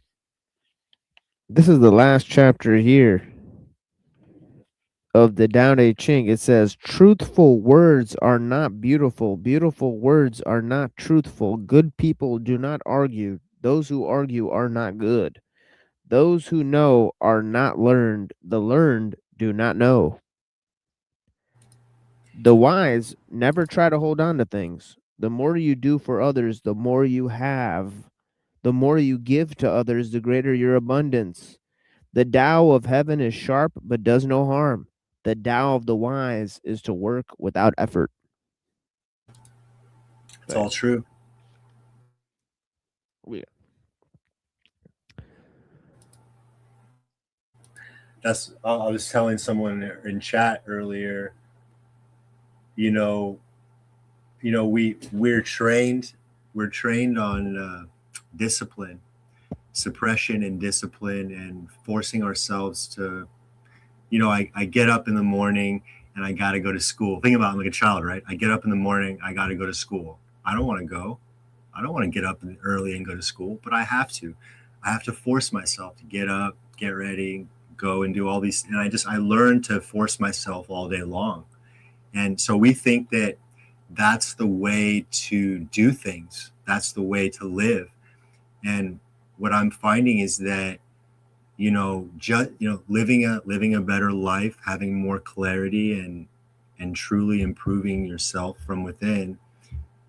this is the last chapter here of the Tao Te Ching. It says, truthful words are not beautiful. Beautiful words are not truthful. Good people do not argue. Those who argue are not good. Those who know are not learned. The learned do not know. The wise never try to hold on to things. The more you do for others, the more you have. The more you give to others, the greater your abundance. The Tao of heaven is sharp, but does no harm. The Tao of the wise is to work without effort. It's all true. Yeah. I was telling someone in chat earlier, we're trained on discipline, suppression and discipline, and forcing ourselves to, I get up in the morning and I got to go to school. Think about it like a child, right? I get up in the morning, I got to go to school. I don't want to go. I don't want to get up early and go to school, but I have to. I have to force myself to get up, get ready, go and do all these. And I learned to force myself all day long. And so we think that that's the way to do things. That's the way to live. And what I'm finding is that, living a better life, having more clarity and truly improving yourself from within,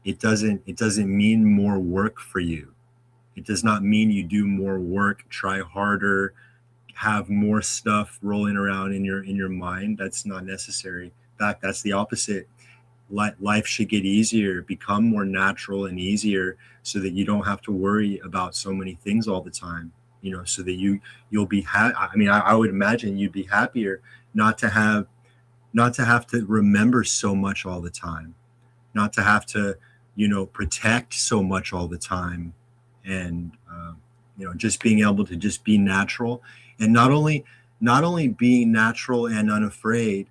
it doesn't mean more work for you. It does not mean you do more work, try harder, have more stuff rolling around in your mind. That's not necessary. In fact, that's the opposite. Life should get easier, become more natural and easier, so that you don't have to worry about so many things all the time. So that you'll be I would imagine you'd be happier not to have to remember so much all the time, not to have to protect so much all the time, and just being able to just be natural. And not only being natural and unafraid.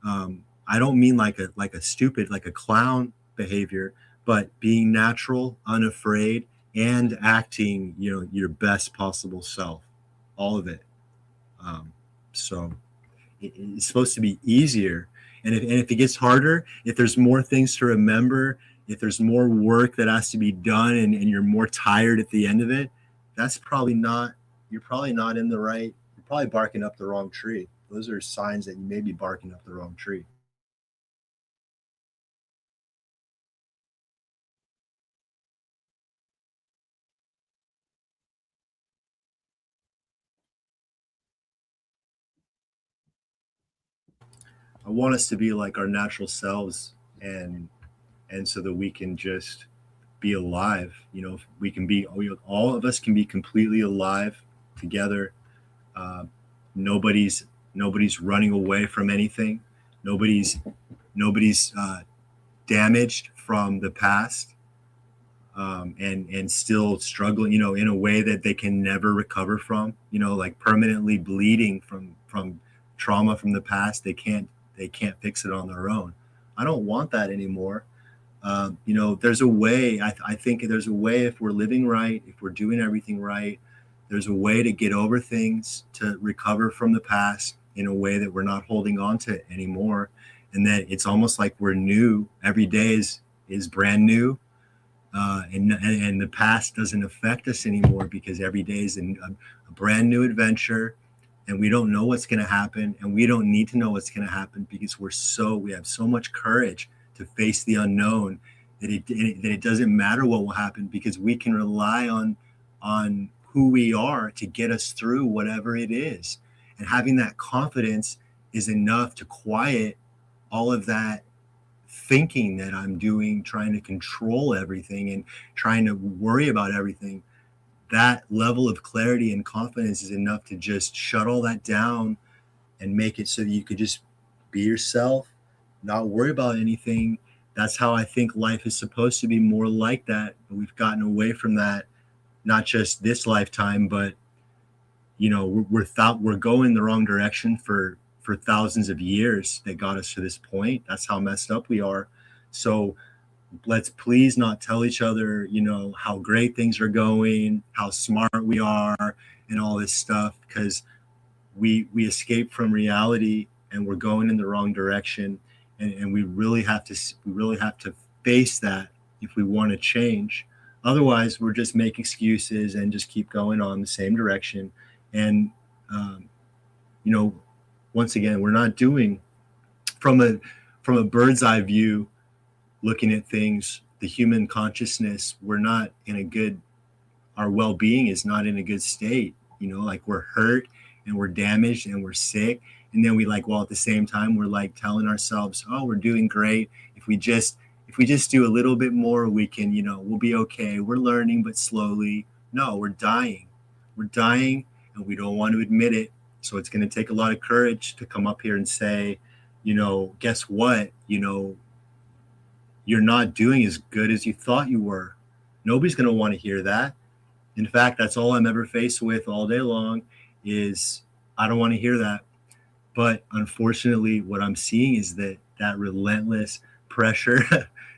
I don't mean like a stupid, like a clown behavior, but being natural, unafraid, and acting, your best possible self, all of it. So it's supposed to be easier. And if it gets harder, if there's more things to remember, if there's more work that has to be done, and you're more tired at the end of it, you're probably not in the right, you're probably barking up the wrong tree. Those are signs that you may be barking up the wrong tree. I want us to be like our natural selves, and so that we can just be alive. We can be, all of us can be completely alive together. Nobody's running away from anything. Nobody's damaged from the past, and still struggling, in a way that they can never recover from. Like permanently bleeding from trauma from the past. They can't fix it on their own. I don't want that anymore. There's a way. I think there's a way, if we're living right, if we're doing everything right, there's a way to get over things, to recover from the past in a way that we're not holding on to it anymore, and that it's almost like we're new. Every day is brand new, and the past doesn't affect us anymore, because every day is a brand new adventure. And we don't know what's going to happen, and we don't need to know what's going to happen, because we have so much courage to face the unknown that it doesn't matter what will happen, because we can rely on who we are to get us through whatever it is. And having that confidence is enough to quiet all of that thinking that I'm doing, trying to control everything and trying to worry about everything. That level of clarity and confidence is enough to just shut all that down and make it so that you could just be yourself, not worry about anything. That's how I think life is supposed to be, more like that. But we've gotten away from that, not just this lifetime, but we're going the wrong direction for thousands of years that got us to this point. That's how messed up we are. So let's please not tell each other, how great things are going, how smart we are, and all this stuff, because we escape from reality and we're going in the wrong direction. And we really have to face that if we want to change. Otherwise, we'll just make excuses and just keep going on the same direction. And once again, we're not doing, from a bird's eye view, looking at things, the human consciousness, our well-being is not in a good state. Like we're hurt and we're damaged and we're sick. And then at the same time, we're telling ourselves, oh, we're doing great. If we just do a little bit more, we can, we'll be okay. We're learning, but slowly. No, we're dying. We're dying, and we don't want to admit it. So it's going to take a lot of courage to come up here and say, guess what? You're not doing as good as you thought you were. Nobody's going to want to hear that. In fact, that's all I'm ever faced with all day long is I don't want to hear that. But unfortunately, what I'm seeing is that relentless pressure,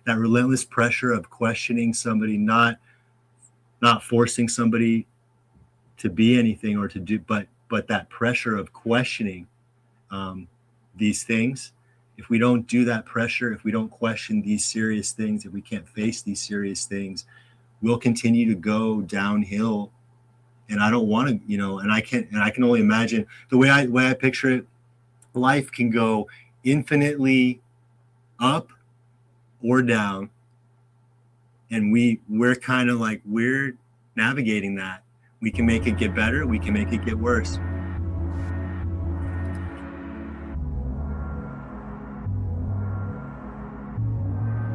that relentless pressure of questioning somebody, not forcing somebody to be anything or to do, but that pressure of questioning these things, if we don't do that pressure, if we don't question these serious things, if we can't face these serious things, we'll continue to go downhill. And I don't want to, you know, and I can only imagine the way I picture it, life can go infinitely up or down. And we're kind of like, we're navigating that. We can make it get better. We can make it get worse.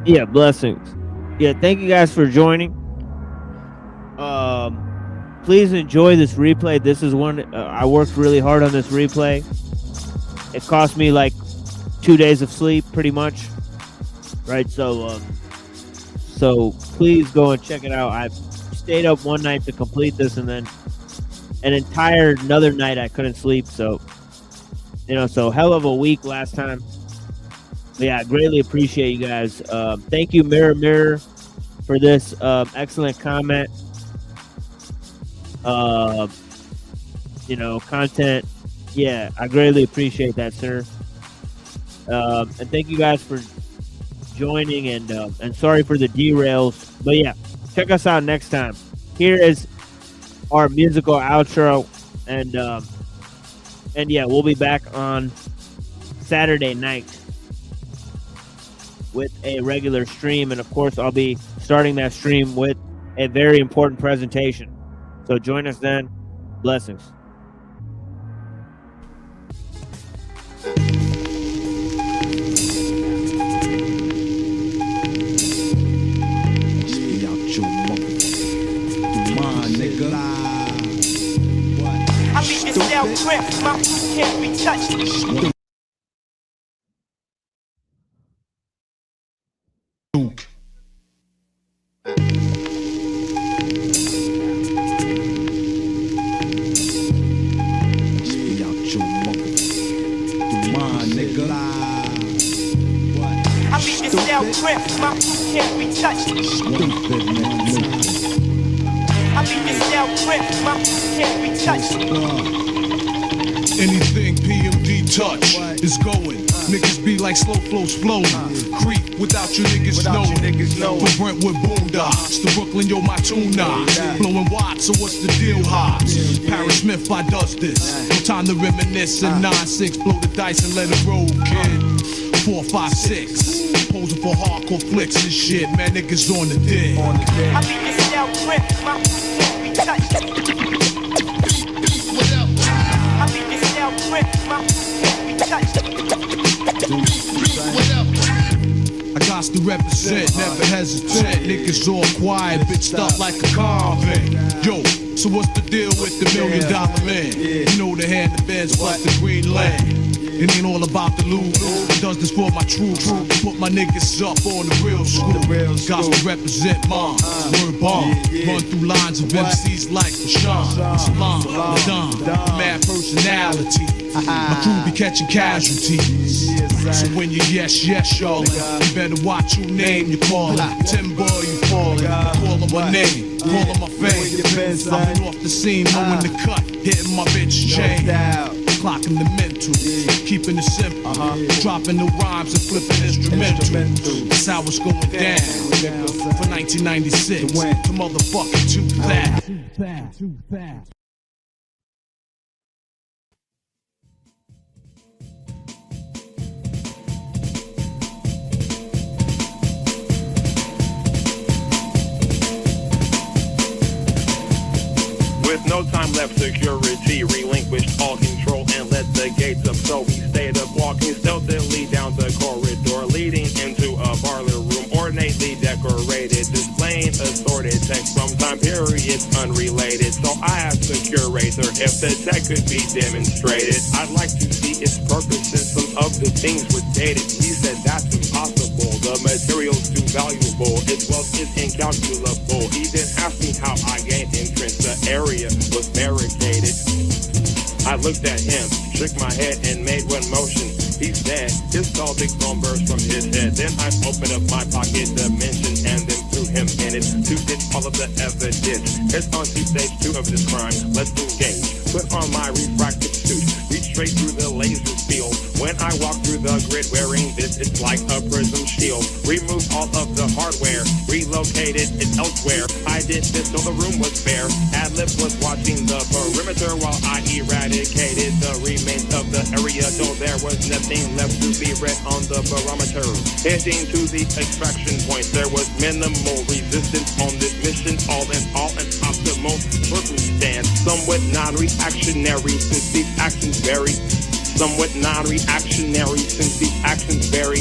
Yeah, blessings. Yeah, thank you guys for joining. Please enjoy this replay. This is one I worked really hard on this replay. It cost me like 2 days of sleep, pretty much. Right, so please go and check it out. I stayed up one night to complete this, and then another night I couldn't sleep. So, you know, so hell of a week last time. But yeah, I greatly appreciate you guys. Thank you, Mirror, for this excellent comment. You know, content. Yeah, I greatly appreciate that, sir. And thank you guys for joining, and sorry for the derails. But yeah, check us out next time. Here is our musical outro, and yeah, we'll be back on Saturday night with a regular stream, and of course I'll be starting that stream with a very important presentation. So join us then. Blessings. I leave this cell grip, my food can't be touched. I leave this cell grip, my food can't be touched. I leave this cell grip, my food can't be touched. Anything PMD touch is going. Niggas be like slow flows floating. Creep without you niggas knowing. From Brentwood Boondocks to Brooklyn, yo, my tune knocks. Blowing watts, so what's the deal, Hobbs? Paris Smith, I does this. No time to reminisce. And 9-6, blow the dice and let it roll, kid. 4, 5, 6. Posing for hardcore flicks and shit. Man, niggas on the dick. I leave this cell grip, my food can't be touched. I leave this cell grip, my food can't be touched. I got to represent, never hesitate. Niggas all quiet, bitched up like a convict. Yo, so what's the deal with the $1 million man? You know the hand that bends plus the green land. It ain't all about the loot. I does this for my troops. Put my niggas up on the real school. Got to represent mom. Word bomb. Run through lines of MCs like Rashawn, Salam, Ladon, mad personality. My crew be catching casualties. So when you yes, y'all, you better watch who name you call it. Timber, you falling. Call on my name, call on my fame. I've been off the scene, mowing the cut, hitting my bitch chain. Clocking the mental, keeping it simple, dropping the rhymes and flipping instrumental. That's how it's going down. For 1996, to motherfucking 2000. Too fast. With no time left, security relinquished all control and let the gates up. So we stayed up walking stealthily down the corridor leading into a parlor room ornately decorated, displaying assorted text from time periods unrelated. So I asked the curator if the tech could be demonstrated. I'd like to see its purposes. Some of the things were dated. He said that's impossible. The material's too valuable. Its wealth is incalculable. He then asked me how I gained entrance. The area was barricaded. I looked at him, shook my head and made one motion. he's dead. His skull big bone burst from his head. Then I opened up my pocket dimension and then threw him in it to get all of the evidence. It's on to stage 2 of this crime. Let's engage. Put on my refractive suit. Reach straight through the laser field. When I walk through the grid wearing this, it's like a prism shield. Remove all of the hardware, relocated it elsewhere. I did this so the room was bare. Ad-lib was watching the perimeter while I eradicated the remains of the area, though there was nothing left to be read on the barometer. Heading to the extraction point, there was minimal resistance on this mission. All in all, an optimal circumstance. Somewhat non-reactionary since these actions vary. Somewhat non-reactionary since these actions vary.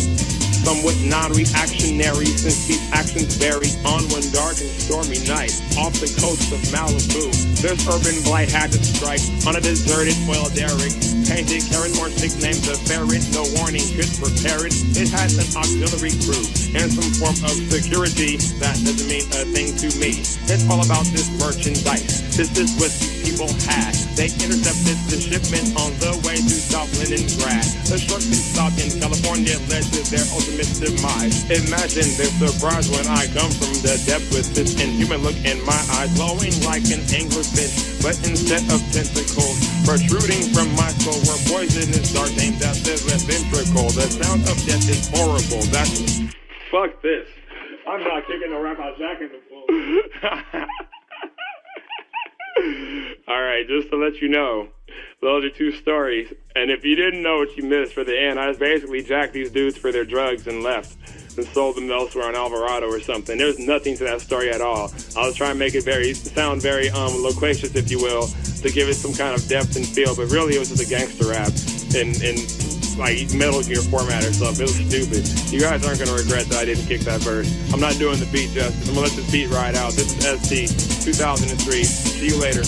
Somewhat non-reactionary since these actions vary. On one dark and stormy night, off the coast of Malibu, there's urban blight had to strike on a deserted oil derrick. Painted carrot more sick named the ferret. No warning could prepare it. It had an auxiliary crew and some form of security. That doesn't mean a thing to me. It's all about this merchandise. This is what these people had. They intercepted the shipment on the way to South Leningrad. A short pit stop in California led to their ultimate demise. Imagine their surprise when I come from the depth with this inhuman look in my eyes, glowing like an anglerfish, but instead of tentacles protruding from my soul were poisonous darts aimed at the left ventricle. The sound of death is horrible. That's fuck this. I'm not kicking a Rapper Jack in the pool. Alright, just to let you know, those are 2 stories. And if you didn't know what you missed for the end, I just basically jacked these dudes for their drugs and left and sold them elsewhere on Alvarado or something. There's nothing to that story at all. I was trying to make it sound very loquacious, if you will, to give it some kind of depth and feel, but really it was just a gangster rap in like Metal Gear format or something. It was stupid. You guys aren't going to regret that I didn't kick that verse. I'm not doing the beat justice. I'm going to let this beat ride out. This is ST 2003. See you later.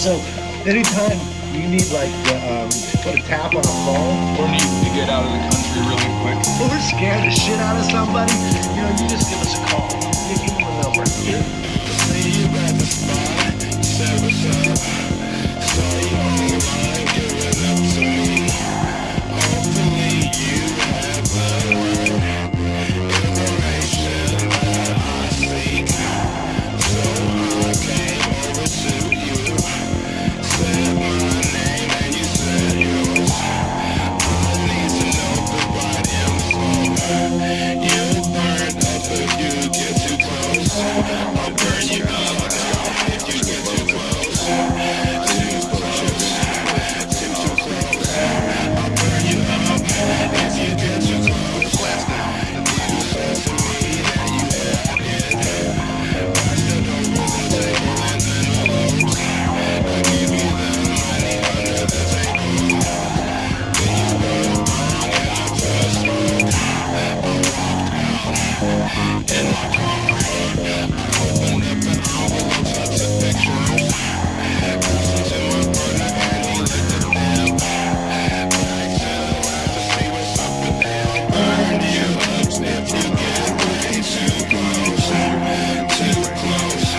So anytime you need like to put a tap on a phone or need to get out of the country really quick or scare the shit out of somebody, you just give us a call. You give them a number. See you at the spot, 7 saw you on the line, give it up to me. Hopefully you have the right information that I seek. So I came over to you. Said my name and you said yours. I need to know the right info. You burn up if you get too close. I'll burn you up if you get too close. Too close. Too close. I'll burn you up if you get too close. You said to me that you had it. I stood over the table and then closed. I give you the money under the table. Then you were wrong and I just smoke. I walked out in my car. I opened up an envelope, I took pictures. Passed it to my brother and he lit the lamp. Back to the lab to see what's up with them. Burn you up if you get way too close. Too close. Too close.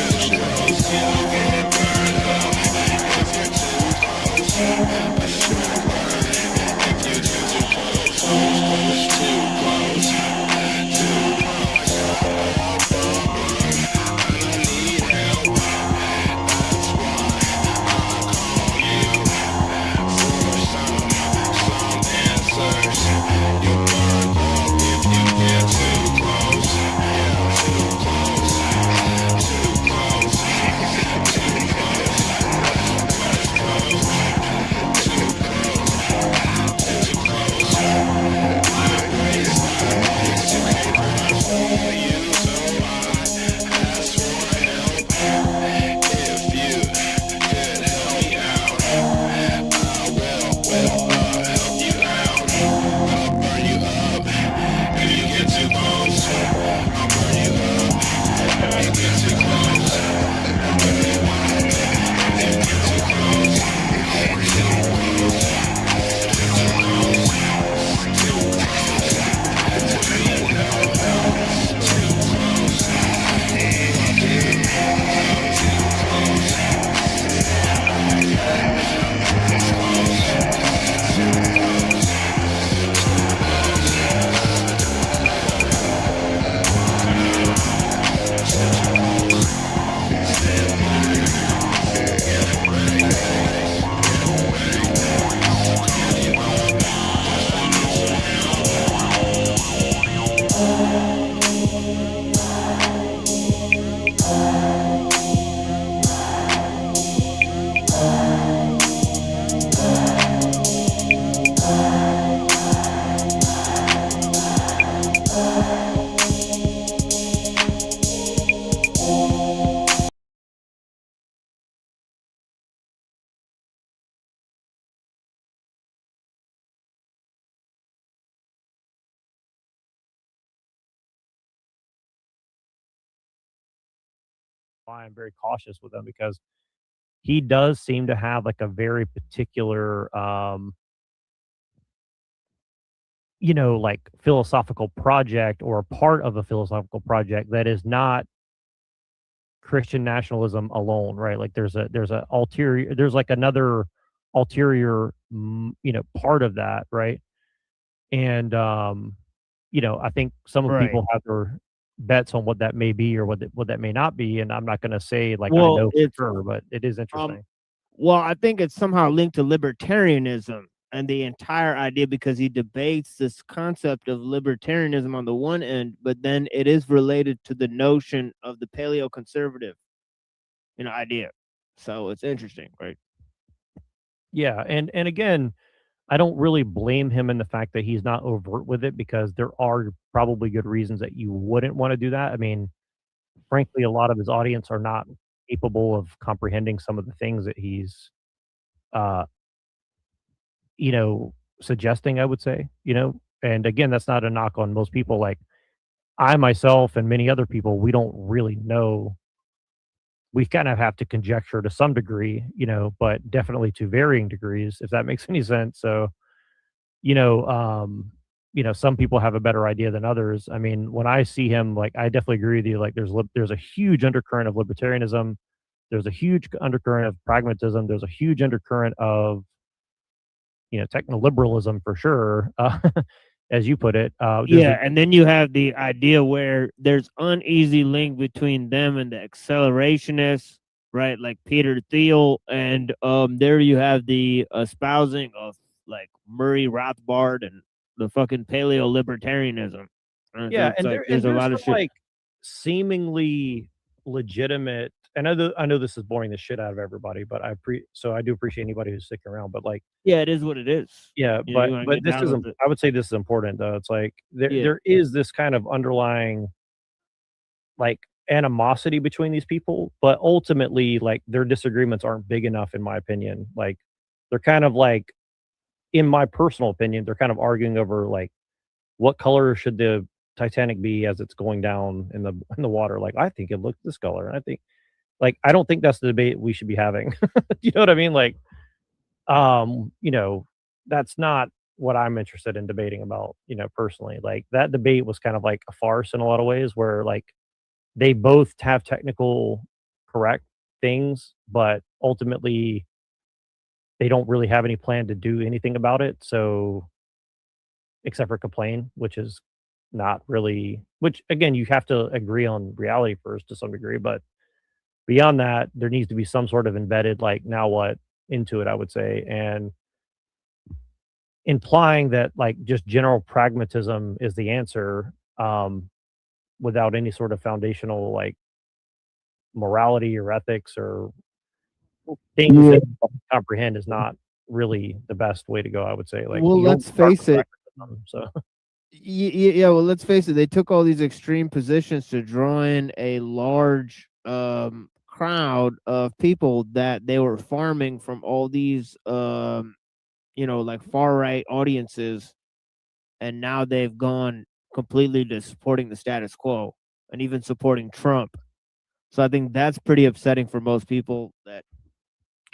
Too close. You get burned up if you're too close. If you're too close. why I'm very cautious with him, because he does seem to have like a very particular, you know, like philosophical project or a part of a philosophical project that is not Christian nationalism alone, right? Like there's a ulterior, there's like another ulterior, you know, part of that, right? And you know, I think some of people have their bets on what that may be or what that may not be, and I'm not going to say like I know for sure, but it is interesting. Well, I think it's somehow linked to libertarianism and the entire idea, because he debates this concept of libertarianism on the one end, but then it is related to the notion of the paleoconservative, you know, idea. So it's interesting, right? Yeah, and again, I don't really blame him in the fact that he's not overt with it, because there are probably good reasons that you wouldn't want to do that. I mean, frankly, a lot of his audience are not capable of comprehending some of the things that he's, you know, suggesting, I would say, you know, and again, that's not a knock on most people. Like I myself and many other people, we don't really know. We kind of have to conjecture to some degree, you know, but definitely to varying degrees, if that makes any sense. So, you know, some people have a better idea than others. I mean, when I see him, like, I definitely agree with you. Like, there's a huge undercurrent of libertarianism. There's a huge undercurrent of pragmatism. There's a huge undercurrent of, you know, techno-liberalism for sure, as you put it. And then you have the idea where there's uneasy link between them and the accelerationists, right? Like Peter Thiel, and there you have the espousing of like Murray Rothbard and the fucking paleo libertarianism. Yeah, and there's a lot of shit. like seemingly legitimate. And I know this is boring the shit out of everybody, but I do appreciate anybody who's sticking around. But like, yeah, it is what it is. Yeah, but this is, I would say this is important though. It's like there is this kind of underlying like animosity between these people, but ultimately like their disagreements aren't big enough, in my opinion. Like they're kind of like, in my personal opinion, they're kind of arguing over like what color should the Titanic be as it's going down in the water. Like I think it looks this color, and I think, like, I don't think that's the debate we should be having. You know what I mean? Like, you know, that's not what I'm interested in debating about, you know, personally. Like that debate was kind of like a farce in a lot of ways, where like they both have technical correct things, but ultimately they don't really have any plan to do anything about it. So except for complain, which is not really, which again, you have to agree on reality first to some degree, but beyond that, there needs to be some sort of embedded, like, now what into it, I would say. And implying that like just general pragmatism is the answer, without any sort of foundational like morality or ethics or things that you comprehend, is not really the best way to go, I would say. Like, well, let's face it. So yeah, well, let's face it. They took all these extreme positions to draw in a large crowd of people that they were farming from all these you know, like far right audiences, and now they've gone completely to supporting the status quo and even supporting Trump. So I think that's pretty upsetting for most people. That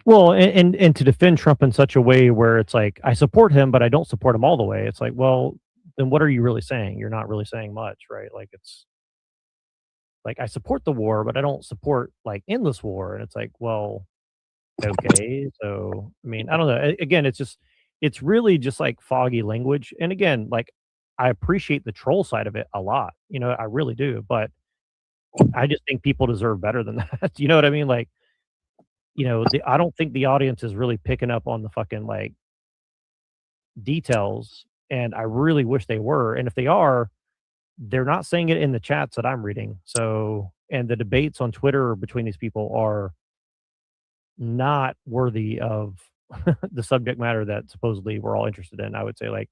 well, and to defend Trump in such a way where it's like, I support him, but I don't support him all the way. It's like, well, then what are you really saying? You're not really saying much, right? Like, it's like, I support the war, but I don't support like endless war. And it's like, well, okay. So, I mean, I don't know. Again, it's really just like foggy language. And again, like, I appreciate the troll side of it a lot. You know, I really do. But I just think people deserve better than that. You know what I mean? Like, you know, I don't think the audience is really picking up on the fucking like details. And I really wish they were. And if they are, they're not saying it in the chats that I'm reading. So, and the debates on Twitter between these people are not worthy of the subject matter that supposedly we're all interested in. I would say, like,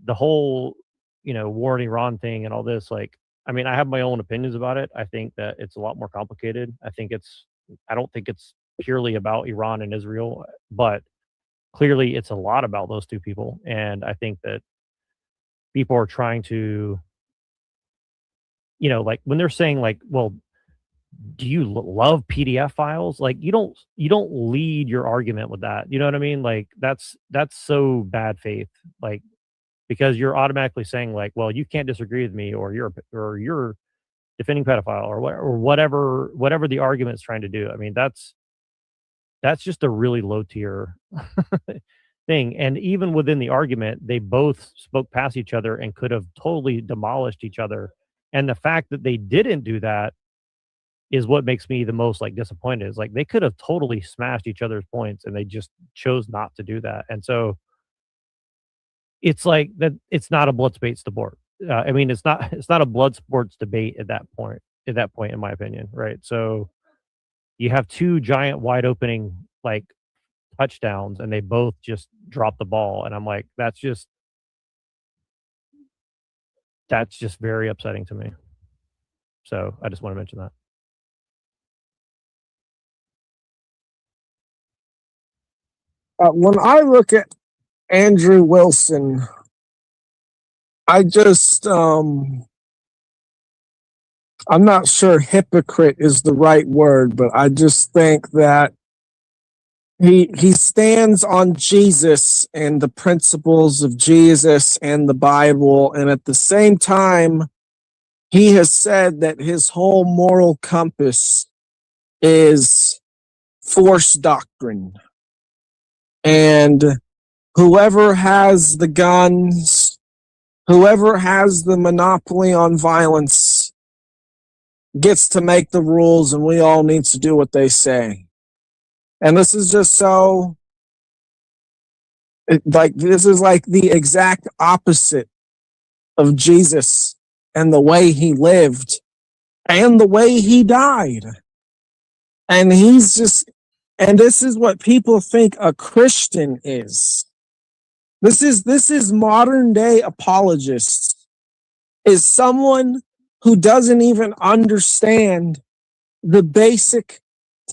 the whole, you know, war in Iran thing and all this, like, I mean, I have my own opinions about it. I think that it's a lot more complicated. I don't think it's purely about Iran and Israel, but clearly it's a lot about those two people. And I think that people are trying to, you know, like when they're saying like, well, do you love PDF files? Like you don't lead your argument with that. You know what I mean? Like that's so bad faith. Like because you're automatically saying like, well, you can't disagree with me, or you're defending pedophile, or whatever the argument is trying to do. I mean, that's just a really low tier thing. And even within the argument, they both spoke past each other and could have totally demolished each other. And the fact that they didn't do that is what makes me the most like disappointed. Is like they could have totally smashed each other's points and they just chose not to do that. And so it's like that. It's not a blood sports sport. I mean, it's not a blood sports debate at that point. In my opinion, right? So you have two giant wide opening like touchdowns, and they both just dropped the ball. And I'm like, that's just very upsetting to me. So I just want to mention that. When I look at Andrew Wilson, I just, I'm not sure hypocrite is the right word, but I just think that he stands on Jesus and the principles of Jesus and the Bible, and at the same time, he has said that his whole moral compass is force doctrine. And whoever has the guns, whoever has the monopoly on violence gets to make the rules, and we all need to do what they say. And this is just so, this is like the exact opposite of Jesus and the way he lived and the way he died. And he's just, and this is what people think a Christian is. This is modern day apologists, is someone who doesn't even understand the basic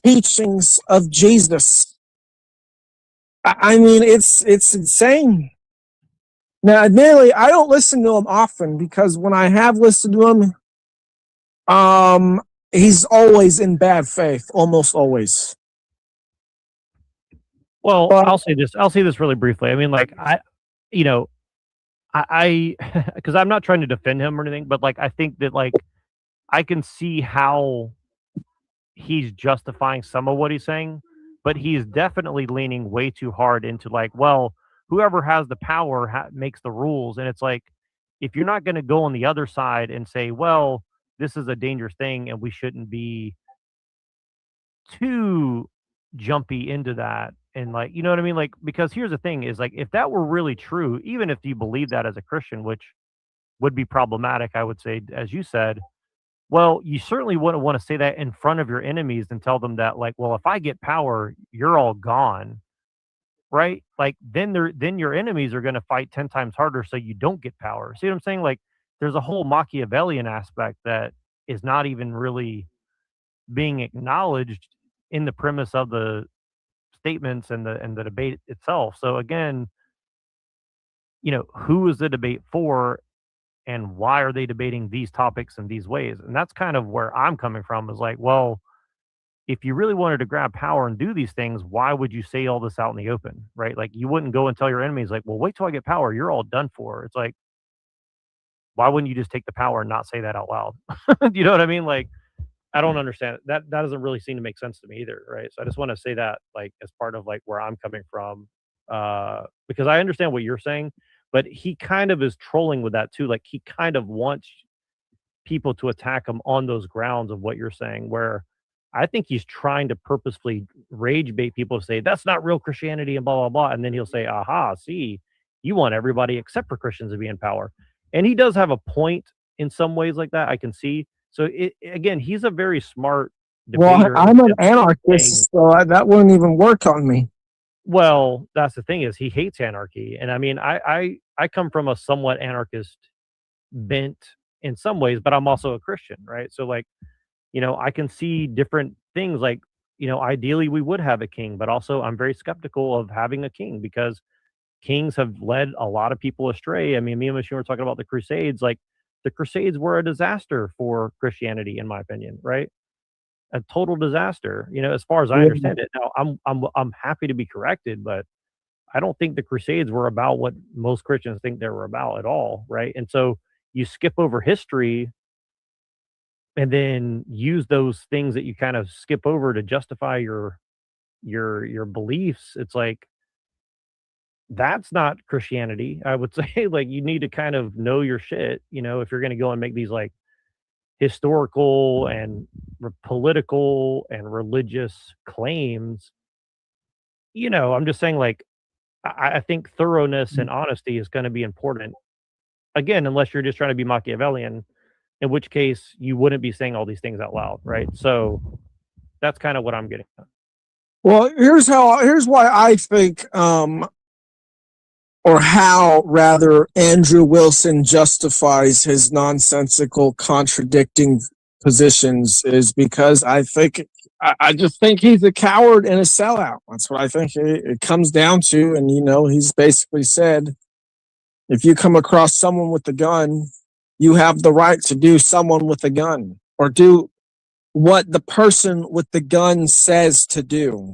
teachings of Jesus. I mean, it's insane. Now, admittedly, I don't listen to him often because when I have listened to him, he's always in bad faith, almost always. Well, I'll say this really briefly. I mean, like I because I'm not trying to defend him or anything, but like I think that like I can see how he's justifying some of what he's saying, but he's definitely leaning way too hard into like, well, whoever has the power makes the rules. And it's like, if you're not going to go on the other side and say, well, this is a dangerous thing and we shouldn't be too jumpy into that. And like, you know what I mean? Like, because here's the thing is like, if that were really true, even if you believe that as a Christian, which would be problematic, I would say, as you said, well, you certainly wouldn't want to say that in front of your enemies and tell them that like, well, if I get power, you're all gone. Right? Like then your enemies are going to fight 10 times harder so you don't get power. See what I'm saying? Like there's a whole Machiavellian aspect that is not even really being acknowledged in the premise of the statements and the debate itself. So again, who is the debate for and why are they debating these topics in these ways? And that's kind of where I'm coming from, is like, well, if you really wanted to grab power and do these things, why would you say all this out in the open, right? Like you wouldn't go and tell your enemies like, well, wait till I get power. You're all done for. It's like, why wouldn't you just take the power and not say that out loud? You know what I mean? Like, I don't understand it. That doesn't really seem to make sense to me either. Right. So I just want to say that like, as part of like where I'm coming from, because I understand what you're saying, but he kind of is trolling with that too. Like he kind of wants people to attack him on those grounds of what you're saying, where I think he's trying to purposefully rage bait people to say that's not real Christianity and blah, blah, blah. And then he'll say, aha, see, you want everybody except for Christians to be in power. And he does have a point in some ways like that, I can see. So again, he's a very smart debater. Well, I'm an anarchist, so that wouldn't even work on me. Well, that's the thing, is he hates anarchy. And I mean, I come from a somewhat anarchist bent in some ways, but I'm also a Christian, right? So like, I can see different things like, ideally we would have a king, but also I'm very skeptical of having a king because kings have led a lot of people astray. I mean, me and Machine were talking about the Crusades. Like the Crusades were a disaster for Christianity, in my opinion, right? a total disaster, as far as I understand it. Now, I'm happy to be corrected, but I don't think the Crusades were about what most Christians think they were about at all, right? And so you skip over history and then use those things that you kind of skip over to justify your beliefs. It's like, that's not Christianity. I would say, like, you need to kind of know your shit, if you're going to go and make these like historical and political and religious claims. I'm just saying, like, I think thoroughness and honesty is going to be important. Again, unless you're just trying to be Machiavellian, in which case you wouldn't be saying all these things out loud, right? So that's kind of what I'm getting at. Well, here's why I think, or how rather, Andrew Wilson justifies his nonsensical contradicting positions, is because I just think he's a coward and a sellout. That's what I think it comes down to. And, he's basically said, if you come across someone with a gun, you have the right to do someone with a gun, or do what the person with the gun says to do.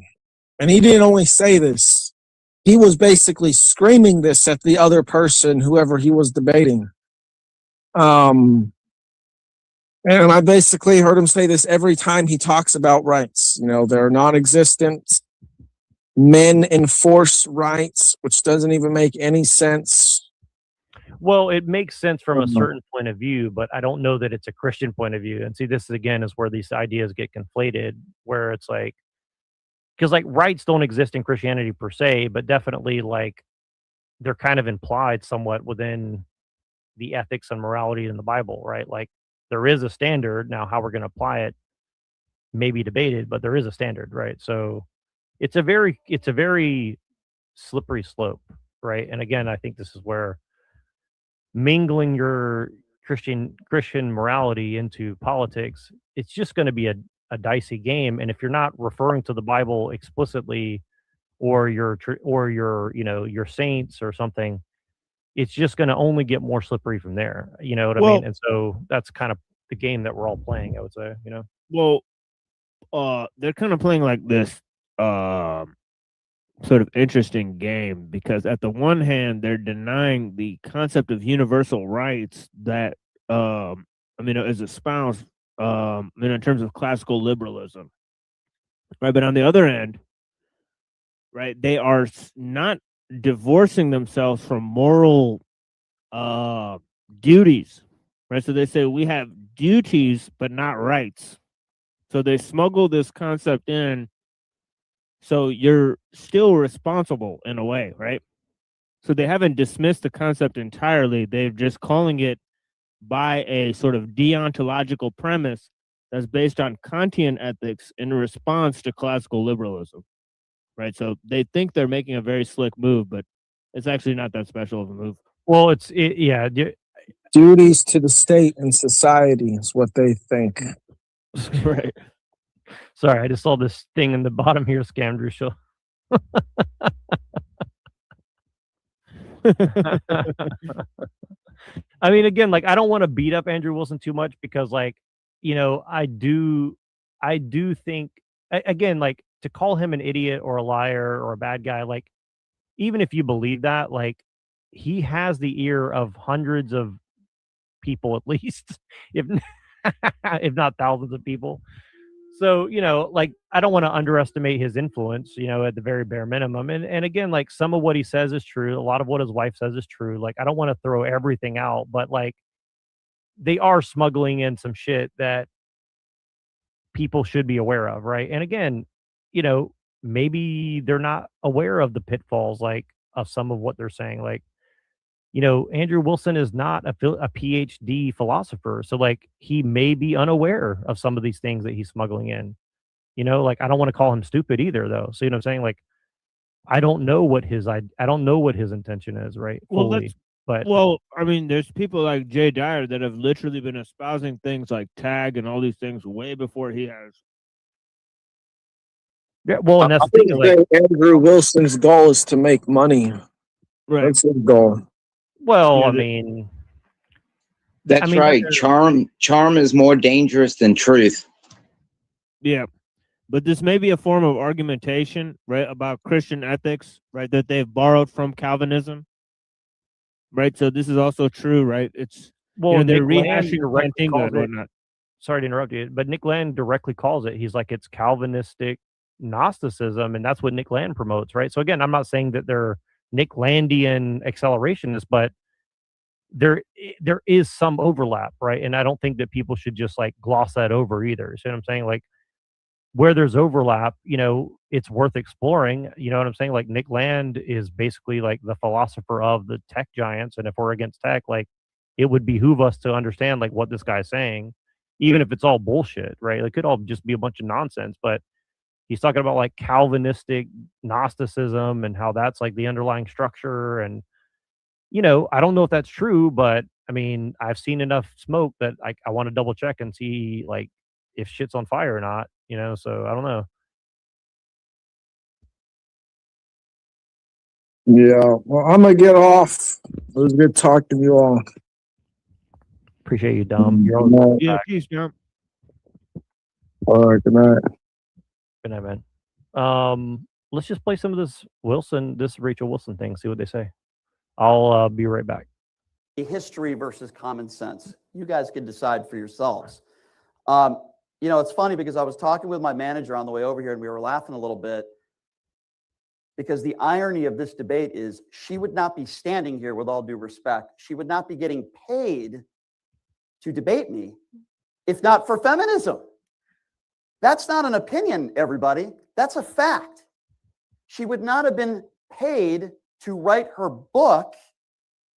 And he didn't only say this, he was basically screaming this at the other person, whoever he was debating. And I basically heard him say this every time he talks about rights. They're non-existent. Men enforce rights, which doesn't even make any sense. Well, it makes sense from a certain point of view, but I don't know that it's a Christian point of view. And see, this again is where these ideas get conflated, where it's like, because like rights don't exist in Christianity per se, but definitely like they're kind of implied somewhat within the ethics and morality in the Bible, right? Like there is a standard. Now, how we're going to apply it may be debated, but there is a standard, right? So it's a very slippery slope, right? And again, I think this is where mingling your Christian morality into politics, it's just going to be a dicey game. And if you're not referring to the Bible explicitly, or your saints or something, it's just going to only get more slippery from there. You know what I mean? And so that's kind of the game that we're all playing, I would say. Well, they're kind of playing like this sort of interesting game, because at the one hand they're denying the concept of universal rights that is espoused in terms of classical liberalism, right? But on the other end, right, they are not divorcing themselves from moral duties, right? So they say we have duties but not rights. So they smuggle this concept in, so you're still responsible in a way, right? So they haven't dismissed the concept entirely. They're just calling it by a sort of deontological premise that's based on Kantian ethics in response to classical liberalism, right? So they think they're making a very slick move, but it's actually not that special of a move. Well, duties to the state and society is what they think. Right. Sorry, I just saw this thing in the bottom here, Scamdrew Show. I mean, again, like, I don't want to beat up Andrew Wilson too much, because, like, I do think, again, like, to call him an idiot or a liar or a bad guy, like, even if you believe that, like, he has the ear of hundreds of people, at least, if not thousands of people. So, like, I don't want to underestimate his influence, at the very bare minimum. And again, like, some of what he says is true. A lot of what his wife says is true. Like, I don't want to throw everything out, but, like, they are smuggling in some shit that people should be aware of, right? And again, maybe they're not aware of the pitfalls, like, of some of what they're saying. Like, Andrew Wilson is not a PhD philosopher. So, like, he may be unaware of some of these things that he's smuggling in. Like, I don't want to call him stupid either, though. So, I'm saying? Like, I don't know what his intention is, right? Fully. Well, I mean, there's people like Jay Dyer that have literally been espousing things like tag and all these things way before he has. Yeah, well, and that's the thing. Like, Andrew Wilson's goal is to make money. Right. That's his goal. Well, I mean, that's right. Charm is more dangerous than truth. Yeah. But this may be a form of argumentation, right, about Christian ethics, right, that they've borrowed from Calvinism, right? So this is also true, right? It's, well, they're Nick Land rehashing directly Plantinga calls and it. whatnot. Sorry to interrupt you, but Nick Land directly calls it. He's like, it's Calvinistic Gnosticism, and that's what Nick Land promotes, right? So again, I'm not saying that they're Nick Landian accelerationists, but there is some overlap, right? And I don't think that people should just like gloss that over either. See what I'm saying? Like, where there's overlap, it's worth exploring. You know what I'm saying? Like, Nick Land is basically like the philosopher of the tech giants. And if we're against tech, like, it would behoove us to understand like what this guy's saying, even if it's all bullshit, right? It could all just be a bunch of nonsense, but he's talking about like Calvinistic Gnosticism and how that's like the underlying structure. And, I don't know if that's true, but I mean, I've seen enough smoke that I want to double check and see like if shit's on fire or not, so I don't know. Yeah, well, I'm gonna get off. It was good talking to you all. Appreciate you, Dom. You're Good night. always Yeah, back. peace, John. All right, good night. Good night, man. Let's just play some of this Rachel Wilson thing, see what they say. I'll be right back. History versus common sense. You guys can decide for yourselves. It's funny because I was talking with my manager on the way over here and we were laughing a little bit because the irony of this debate is she would not be standing here, with all due respect. She would not be getting paid to debate me if not for feminism. That's not an opinion, everybody. That's a fact. She would not have been paid to write her book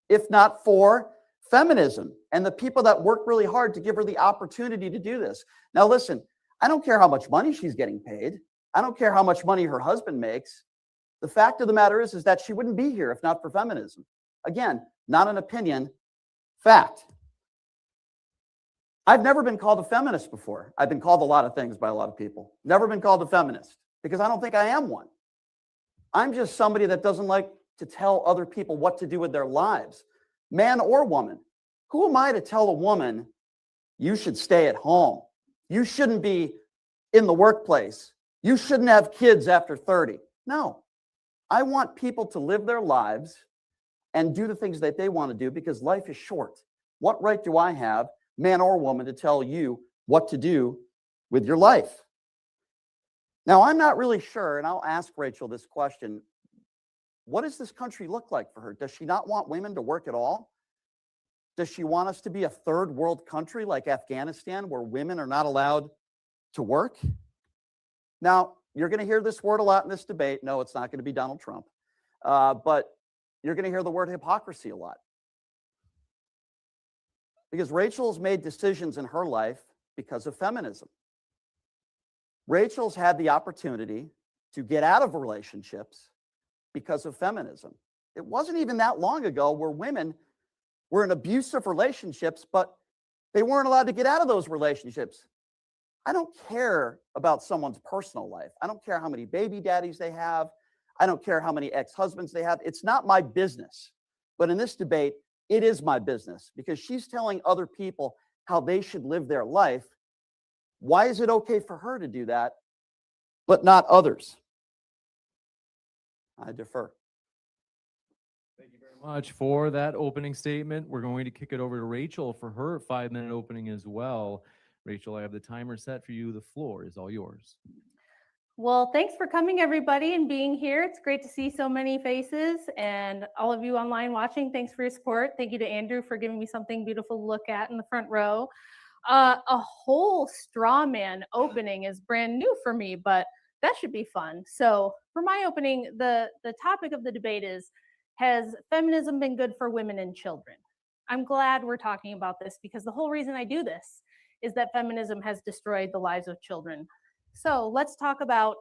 if not for feminism and the people that work really hard to give her the opportunity to do this. Now, listen, I don't care how much money she's getting paid. I don't care how much money her husband makes. The fact of the matter is that she wouldn't be here if not for feminism. Again, not an opinion, fact. I've never been called a feminist before. I've been called a lot of things by a lot of people. Never been called a feminist because I don't think I am one. I'm just somebody that doesn't like to tell other people what to do with their lives, man or woman. Who am I to tell a woman, you should stay at home? You shouldn't be in the workplace. You shouldn't have kids after 30. No, I want people to live their lives and do the things that they want to do because life is short. What right do I have, man or woman, to tell you what to do with your life? Now, I'm not really sure, and I'll ask Rachel this question. What does this country look like for her? Does she not want women to work at all? Does she want us to be a third world country like Afghanistan where women are not allowed to work? Now, you're going to hear this word a lot in this debate. No, it's not going to be Donald Trump. But you're going to hear the word hypocrisy a lot. Because Rachel's made decisions in her life because of feminism. Rachel's had the opportunity to get out of relationships because of feminism. It wasn't even that long ago where women were in abusive relationships, but they weren't allowed to get out of those relationships. I don't care about someone's personal life. I don't care how many baby daddies they have. I don't care how many ex-husbands they have. It's not my business. But in this debate, it is my business because she's telling other people how they should live their life. Why is it okay for her to do that, but not others? I defer. Thank you very much for that opening statement. We're going to kick it over to Rachel for her 5-minute opening as well. Rachel, I have the timer set for you. The floor is all yours. Well, thanks for coming, everybody, and being here. It's great to see so many faces, and all of you online watching, thanks for your support. Thank you to Andrew for giving me something beautiful to look at in the front row. A whole straw man opening is brand new for me, but that should be fun. So for my opening, the topic of the debate is, has feminism been good for women and children? I'm glad we're talking about this because the whole reason I do this is that feminism has destroyed the lives of children. So let's talk about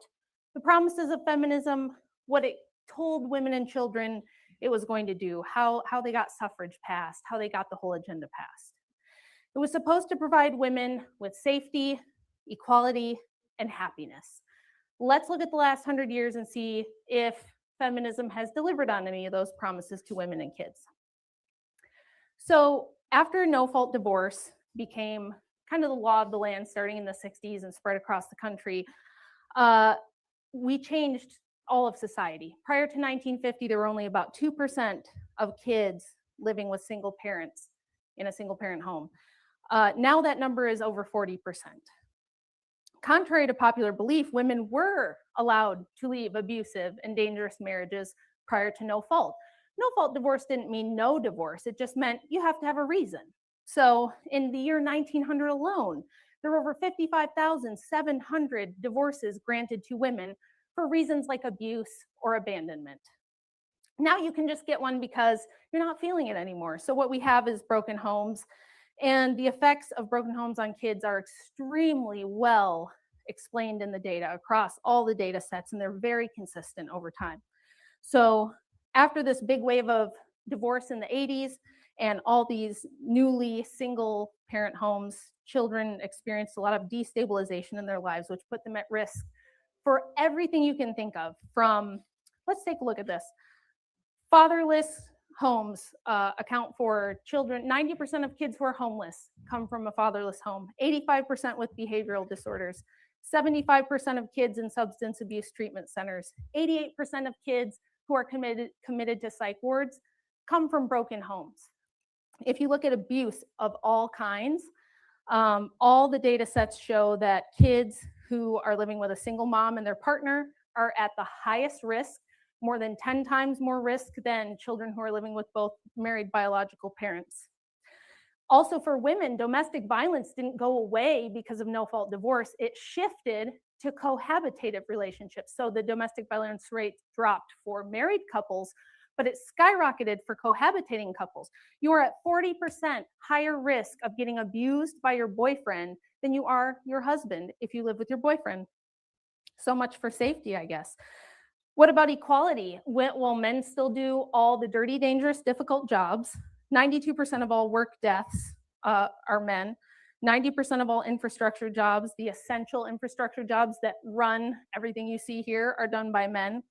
the promises of feminism, what it told women and children it was going to do, how they got suffrage passed, how they got the whole agenda passed. It was supposed to provide women with safety, equality, and happiness. Let's look at the last 100 years and see if feminism has delivered on any of those promises to women and kids. So after no-fault divorce became kind of the law of the land starting in the 60s and spread across the country, we changed all of society. Prior to 1950, there were only about 2% of kids living with single parents in a single parent home. Now that number is over 40%. Contrary to popular belief, women were allowed to leave abusive and dangerous marriages prior to no fault. No fault divorce didn't mean no divorce. It just meant you have to have a reason. So in the year 1900 alone, there were over 55,700 divorces granted to women for reasons like abuse or abandonment. Now you can just get one because you're not feeling it anymore. So what we have is broken homes, and the effects of broken homes on kids are extremely well explained in the data across all the data sets, and they're very consistent over time. So after this big wave of divorce in the 80s and all these newly single parent homes, children experienced a lot of destabilization in their lives, which put them at risk for everything you can think of. From, let's take a look at this. Fatherless homes account for children. 90% of kids who are homeless come from a fatherless home. 85% with behavioral disorders. 75% of kids in substance abuse treatment centers. 88% of kids who are committed to psych wards come from broken homes. If you look at abuse of all kinds, all the data sets show that kids who are living with a single mom and their partner are at the highest risk, more than 10 times more risk than children who are living with both married biological parents. Also for women, domestic violence didn't go away because of no-fault divorce. It shifted to cohabitative relationships. So the domestic violence rate dropped for married couples, but it skyrocketed for cohabitating couples. You are at 40% higher risk of getting abused by your boyfriend than you are your husband if you live with your boyfriend. So much for safety, I guess. What about equality? Well, men still do all the dirty, dangerous, difficult jobs. 92% of all work deaths are men. 90% of all infrastructure jobs, the essential infrastructure jobs that run everything you see here, are done by men.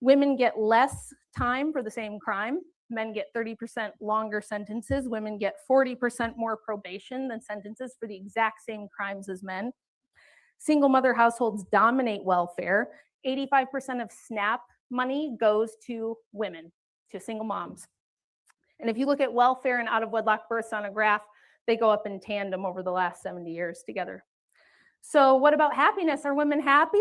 Women get less time for the same crime. Men get 30% longer sentences. Women get 40% more probation than sentences for the exact same crimes as men. Single mother households dominate welfare. 85% of SNAP money goes to women, to single moms. And if you look at welfare and out-of-wedlock births on a graph, they go up in tandem over the last 70 years together. So what about happiness? Are women happy?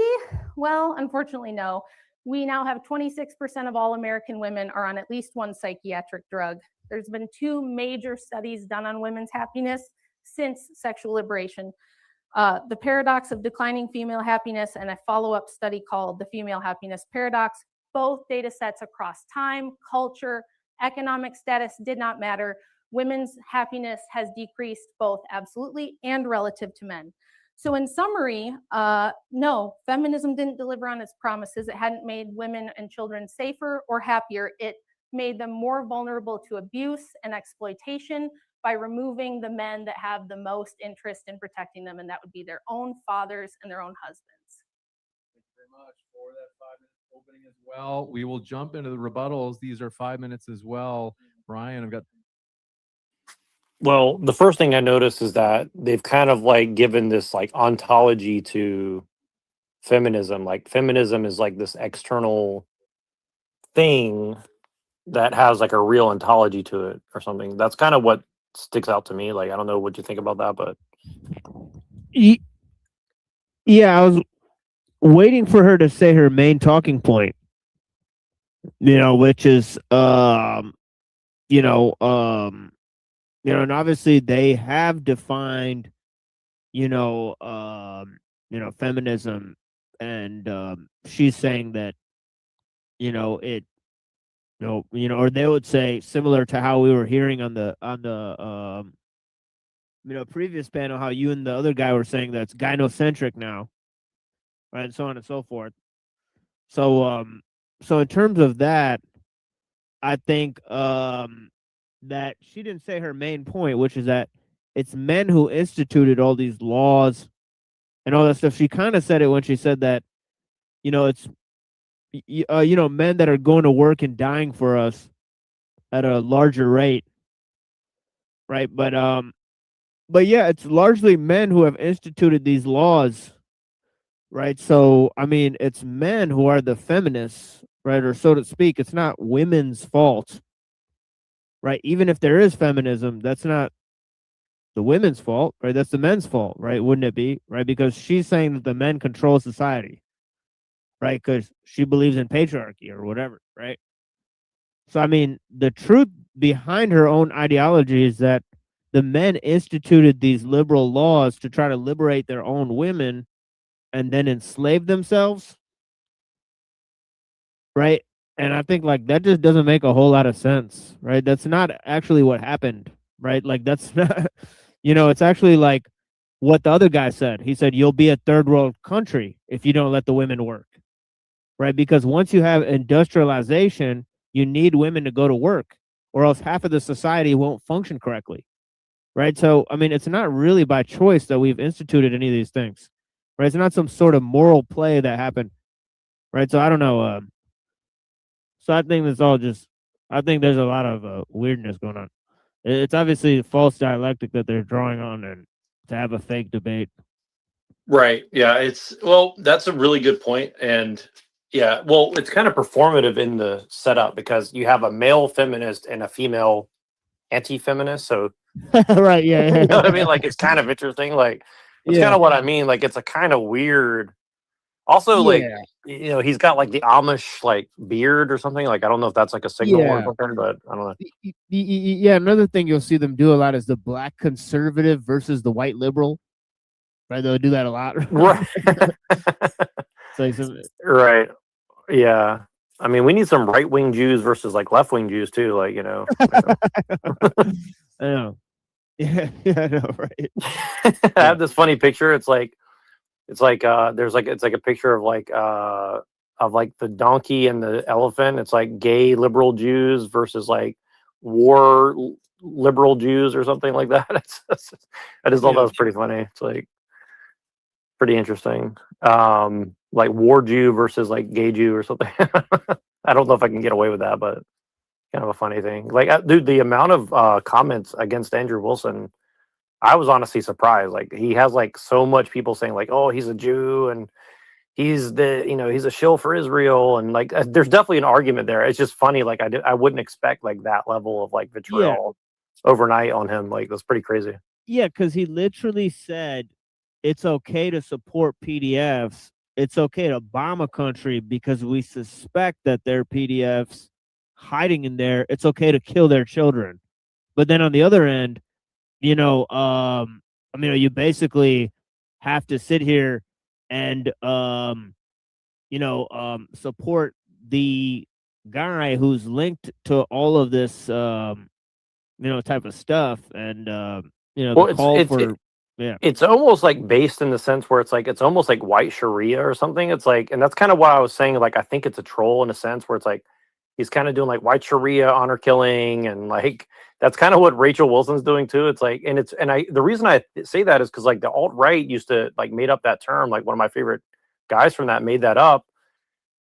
Well, unfortunately, no. We now have 26% of all American women are on at least one psychiatric drug. There's been 2 major studies done on women's happiness since sexual liberation. The paradox of declining female happiness and a follow-up study called the female happiness paradox. Both data sets across time, culture, economic status did not matter. Women's happiness has decreased both absolutely and relative to men. So in summary, no, feminism didn't deliver on its promises. It hadn't made women and children safer or happier. It made them more vulnerable to abuse and exploitation by removing the men that have the most interest in protecting them, and that would be their own fathers and their own husbands. Thank you very much for that 5-minute opening as well. We will jump into the rebuttals. These are 5 minutes as well. Brian, I've got... Well, the first thing I noticed is that they've kind of like given this like ontology to feminism. Like feminism is like this external thing that has like a real ontology to it or something. That's kind of what sticks out to me. Like, I don't know what you think about that, but yeah, I was waiting for her to say her main talking point, which is, and obviously they have defined, feminism, and she's saying that, or they would say similar to how we were hearing on the previous panel, how you and the other guy were saying that's gynocentric now, right, and so on and so forth. So in terms of that, I think that she didn't say her main point, which is that it's men who instituted all these laws and all that stuff. She kind of said it when she said that, it's men that are going to work and dying for us at a larger rate, right? But but yeah, it's largely men who have instituted these laws, right? So I mean, it's men who are the feminists, right, or so to speak. It's not women's fault, right? Even if there is feminism, that's not the women's fault, right? That's the men's fault, right? Wouldn't it be, right? Because she's saying that the men control society, right? Because she believes in patriarchy or whatever, right? So I mean, the truth behind her own ideology is that the men instituted these liberal laws to try to liberate their own women and then enslave themselves, right? And I think like that just doesn't make a whole lot of sense, right? That's not actually what happened, right? Like that's not, it's actually like what the other guy said. He said, you'll be a third world country if you don't let the women work, right? Because once you have industrialization, you need women to go to work, or else half of the society won't function correctly, right? So, I mean, it's not really by choice that we've instituted any of these things, right? It's not some sort of moral play that happened, right? So I don't know. So I think it's all just, I think there's a lot of weirdness going on. It's obviously false dialectic that they're drawing on and to have a fake debate. Right. Yeah. That's a really good point. And yeah, well, it's kind of performative in the setup because you have a male feminist and a female anti-feminist. So, right. Yeah. you know what I mean? Like, it's kind of interesting. Like, that's kind Yeah. of what I mean. Like, it's a kind of weird. Also, like, Yeah. he's got like the Amish like beard or something. Like, I don't know if that's like a signal or Yeah. something, but I don't know. Yeah, another thing you'll see them do a lot is the black conservative versus the white liberal. Right, they'll do that a lot. Right. So right. Yeah. I mean, we need some right-wing Jews versus like left-wing Jews too. Like, you know. I know. Yeah, I know, right. I have this funny picture. It's like it's like a picture of like the donkey and the elephant. It's like gay liberal Jews versus like war liberal Jews or something like that. I just thought that was pretty funny. It's like pretty interesting. Like war Jew versus like gay Jew or something. I don't know if I can get away with that, but kind of a funny thing. Like, dude, the amount of comments against Andrew Wilson, I was honestly surprised. Like, he has like so much people saying like, "Oh, he's a Jew and he's he's a shill for Israel," and like, there's definitely an argument there. It's just funny. Like, I wouldn't expect like that level of like vitriol overnight on him. Like, that's pretty crazy. Yeah, because he literally said it's okay to support PDFs. It's okay to bomb a country because we suspect that they're PDFs hiding in there. It's okay to kill their children. But then on the other end, you basically have to sit here and support the guy who's linked to all of this type of stuff and it's almost like based in the sense where it's almost like white Sharia or something. It's like, and that's kind of why I was saying, like, I think it's a troll in a sense where it's like he's kind of doing like white Sharia honor killing, and like that's kind of what Rachel Wilson's doing too. It's like, and the reason I say that is because like the alt-right used to like made up that term. Like, one of my favorite guys from that made that up,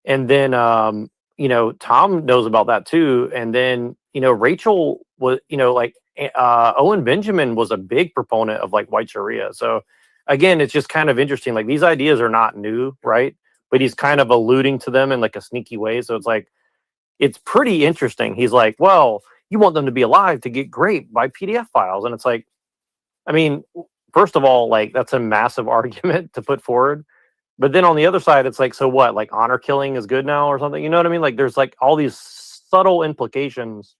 and then Tom knows about that too, and then Rachel was Owen Benjamin was a big proponent of like white Sharia. So again, it's just kind of interesting. Like, these ideas are not new, right? But he's kind of alluding to them in like a sneaky way. So it's like, it's pretty interesting. He's like, well, you want them to be alive to get raped by PDF files. And it's like, I mean, first of all, like, that's a massive argument to put forward. But then on the other side, it's like, so what? Like, honor killing is good now or something? You know what I mean? Like, there's like all these subtle implications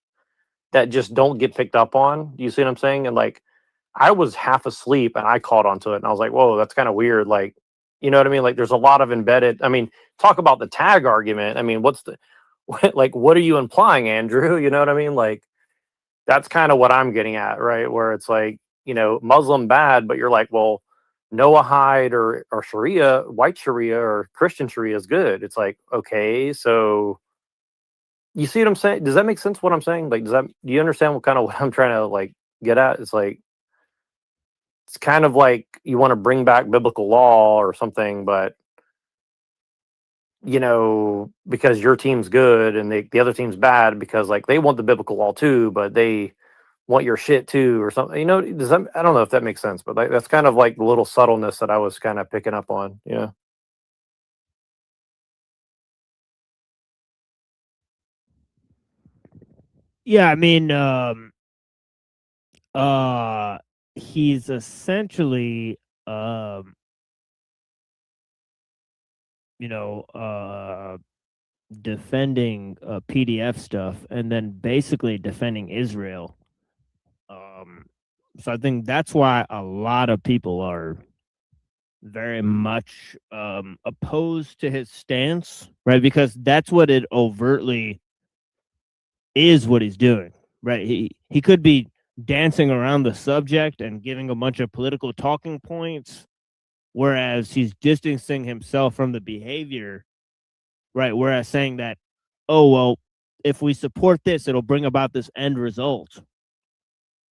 that just don't get picked up on. Do you see what I'm saying? And like, I was half asleep and I caught onto it and I was like, whoa, that's kind of weird. Like, you know what I mean? Like, there's a lot of embedded, I mean, talk about the tag argument. I mean, what are you implying, Andrew? You know what I mean? Like, that's kind of what I'm getting at, right? Where it's like, Muslim bad, but you're like, well, Noahide or Sharia, white Sharia or Christian Sharia is good. It's like, okay, so you see what I'm saying? Does that make sense what I'm saying? Like, do you understand what I'm trying to like get at? It's like, it's kind of like you want to bring back biblical law or something, but because your team's good and the other team's bad because like they want the biblical law too, but they want your shit too or something. You know, does that, I don't know if that makes sense, but like that's kind of like the little subtleness that I was kind of picking up on. Yeah. Yeah, I mean, he's essentially, you know, defending PDF stuff and then basically defending Israel. So I think that's why a lot of people are very much opposed to his stance, right? Because that's what it overtly is what he's doing, right? He could be dancing around the subject and giving a bunch of political talking points, whereas he's distancing himself from the behavior, right? Whereas saying that, oh, well, if we support this, it'll bring about this end result,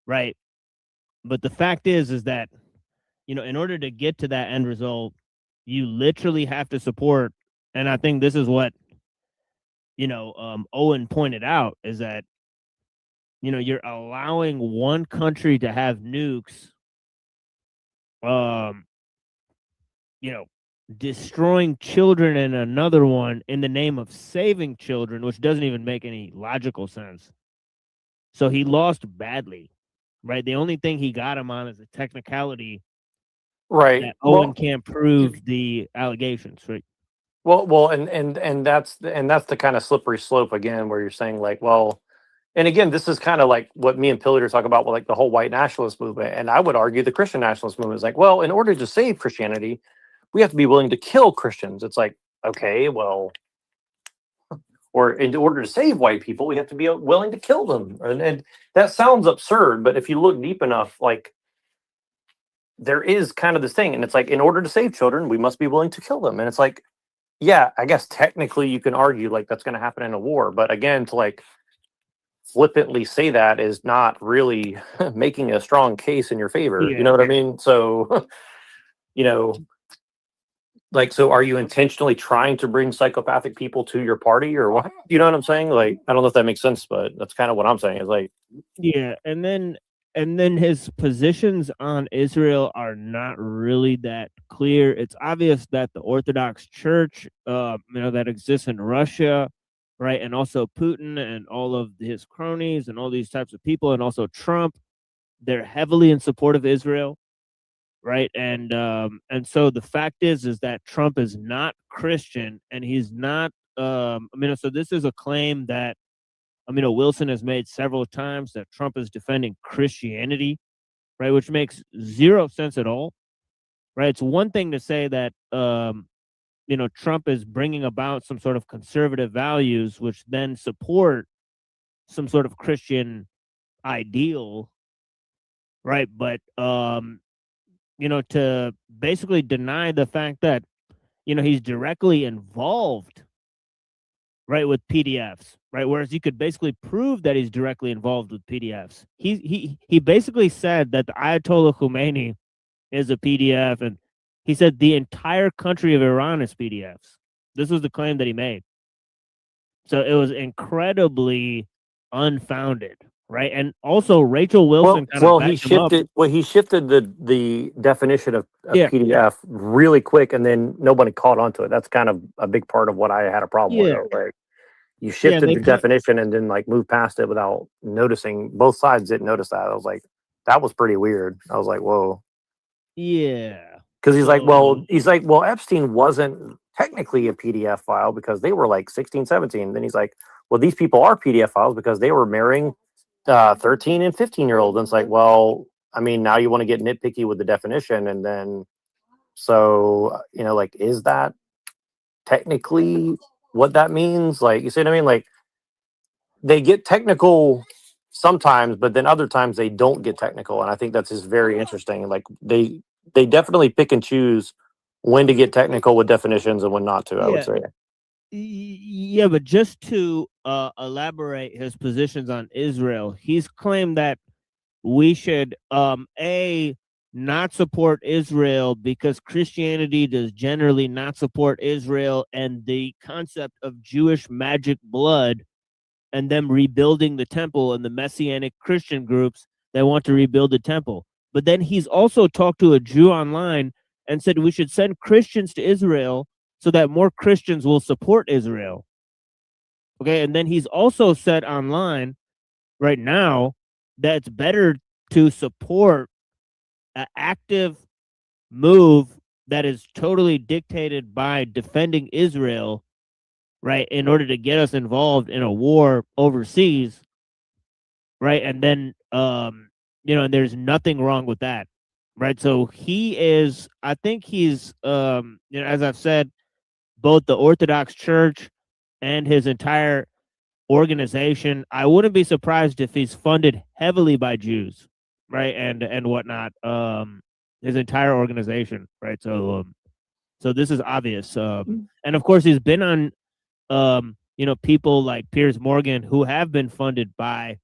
right? But the fact is that, you know, in order to get to that end result, you literally have to support, and I think this is what, you know, Owen pointed out, is that, you know, you're allowing one country to have nukes, you know, destroying children in another one in the name of saving children, which doesn't even make any logical sense. So he lost badly, right? The only thing he got him on is a technicality, right? That Owen can't prove the allegations, right? Well, and that's the kind of slippery slope again, where you're saying like, well, and again, this is kind of like what me and Pilliter talk about with like the whole white nationalist movement, and I would argue the Christian nationalist movement is like, well, in order to save Christianity, we have to be willing to kill Christians. It's like, okay, well, or in order to save white people, we have to be willing to kill them, and that sounds absurd, but if you look deep enough, like there is kind of this thing, and it's like, in order to save children, we must be willing to kill them, and it's like, yeah, I guess technically you can argue like that's going to happen in a war, but again, to like flippantly say that is not really making a strong case in your favor. Yeah. You know what I mean? So, you know, like, so are you intentionally trying to bring psychopathic people to your party or what? You know what I'm saying? Like, I don't know if that makes sense, but that's kind of what I'm saying is like, yeah. And then his positions on Israel are not really that clear. It's obvious that the Orthodox Church, you know, that exists in Russia, right, and also Putin and all of his cronies and all these types of people, and also Trump, they're heavily in support of Israel, right? And so the fact is that Trump is not Christian, and he's not. I mean, so this is a claim that, I mean, Wilson has made several times, that Trump is defending Christianity, right? Which makes zero sense at all, right? It's one thing to say that, you know, Trump is bringing about some sort of conservative values, which then support some sort of Christian ideal, right? But, you know, to basically deny the fact that, you know, he's directly involved, right, with PDFs, right? Whereas you could basically prove that he's directly involved with PDFs. He basically said that the Ayatollah Khomeini is a PDF, and he said the entire country of Iran is PDFs. This was the claim that he made. So it was incredibly unfounded, right? And also Rachel Wilson he shifted the definition of PDF really quick, and then nobody caught on to it. That's kind of a big part of what I had a problem with. Like, you shifted the definition and then like moved past it without noticing. Both sides didn't notice that. I was like, that was pretty weird. I was like, whoa. Yeah. Because he's like, well, Epstein wasn't technically a PDF file because they were like 16, 17. Then he's like, well, these people are PDF files because they were marrying 13 and 15-year-olds. And it's like, well, I mean, now you want to get nitpicky with the definition. And then, so, you know, like, is that technically what that means? Like, you see what I mean? Like, they get technical sometimes, but then other times they don't get technical. And I think that's just very interesting. Like, they definitely pick and choose when to get technical with definitions and when not to, I would say. Yeah, but just to elaborate his positions on Israel, he's claimed that we should not support Israel because Christianity does generally not support Israel, and the concept of Jewish magic blood and them rebuilding the temple, and the Messianic Christian groups that want to rebuild the temple. But then he's also talked to a Jew online and said we should send Christians to Israel so that more Christians will support Israel. Okay, and then he's also said online right now that it's better to support an active move that is totally dictated by defending Israel, right, in order to get us involved in a war overseas, right? And then, and there's nothing wrong with that, right? So he is, I think he's, as I've said, both the Orthodox Church and his entire organization, I wouldn't be surprised if he's funded heavily by Jews, right, and whatnot. His entire organization, right? So, so this is obvious, and of course he's been on, people like Piers Morgan who have been funded by,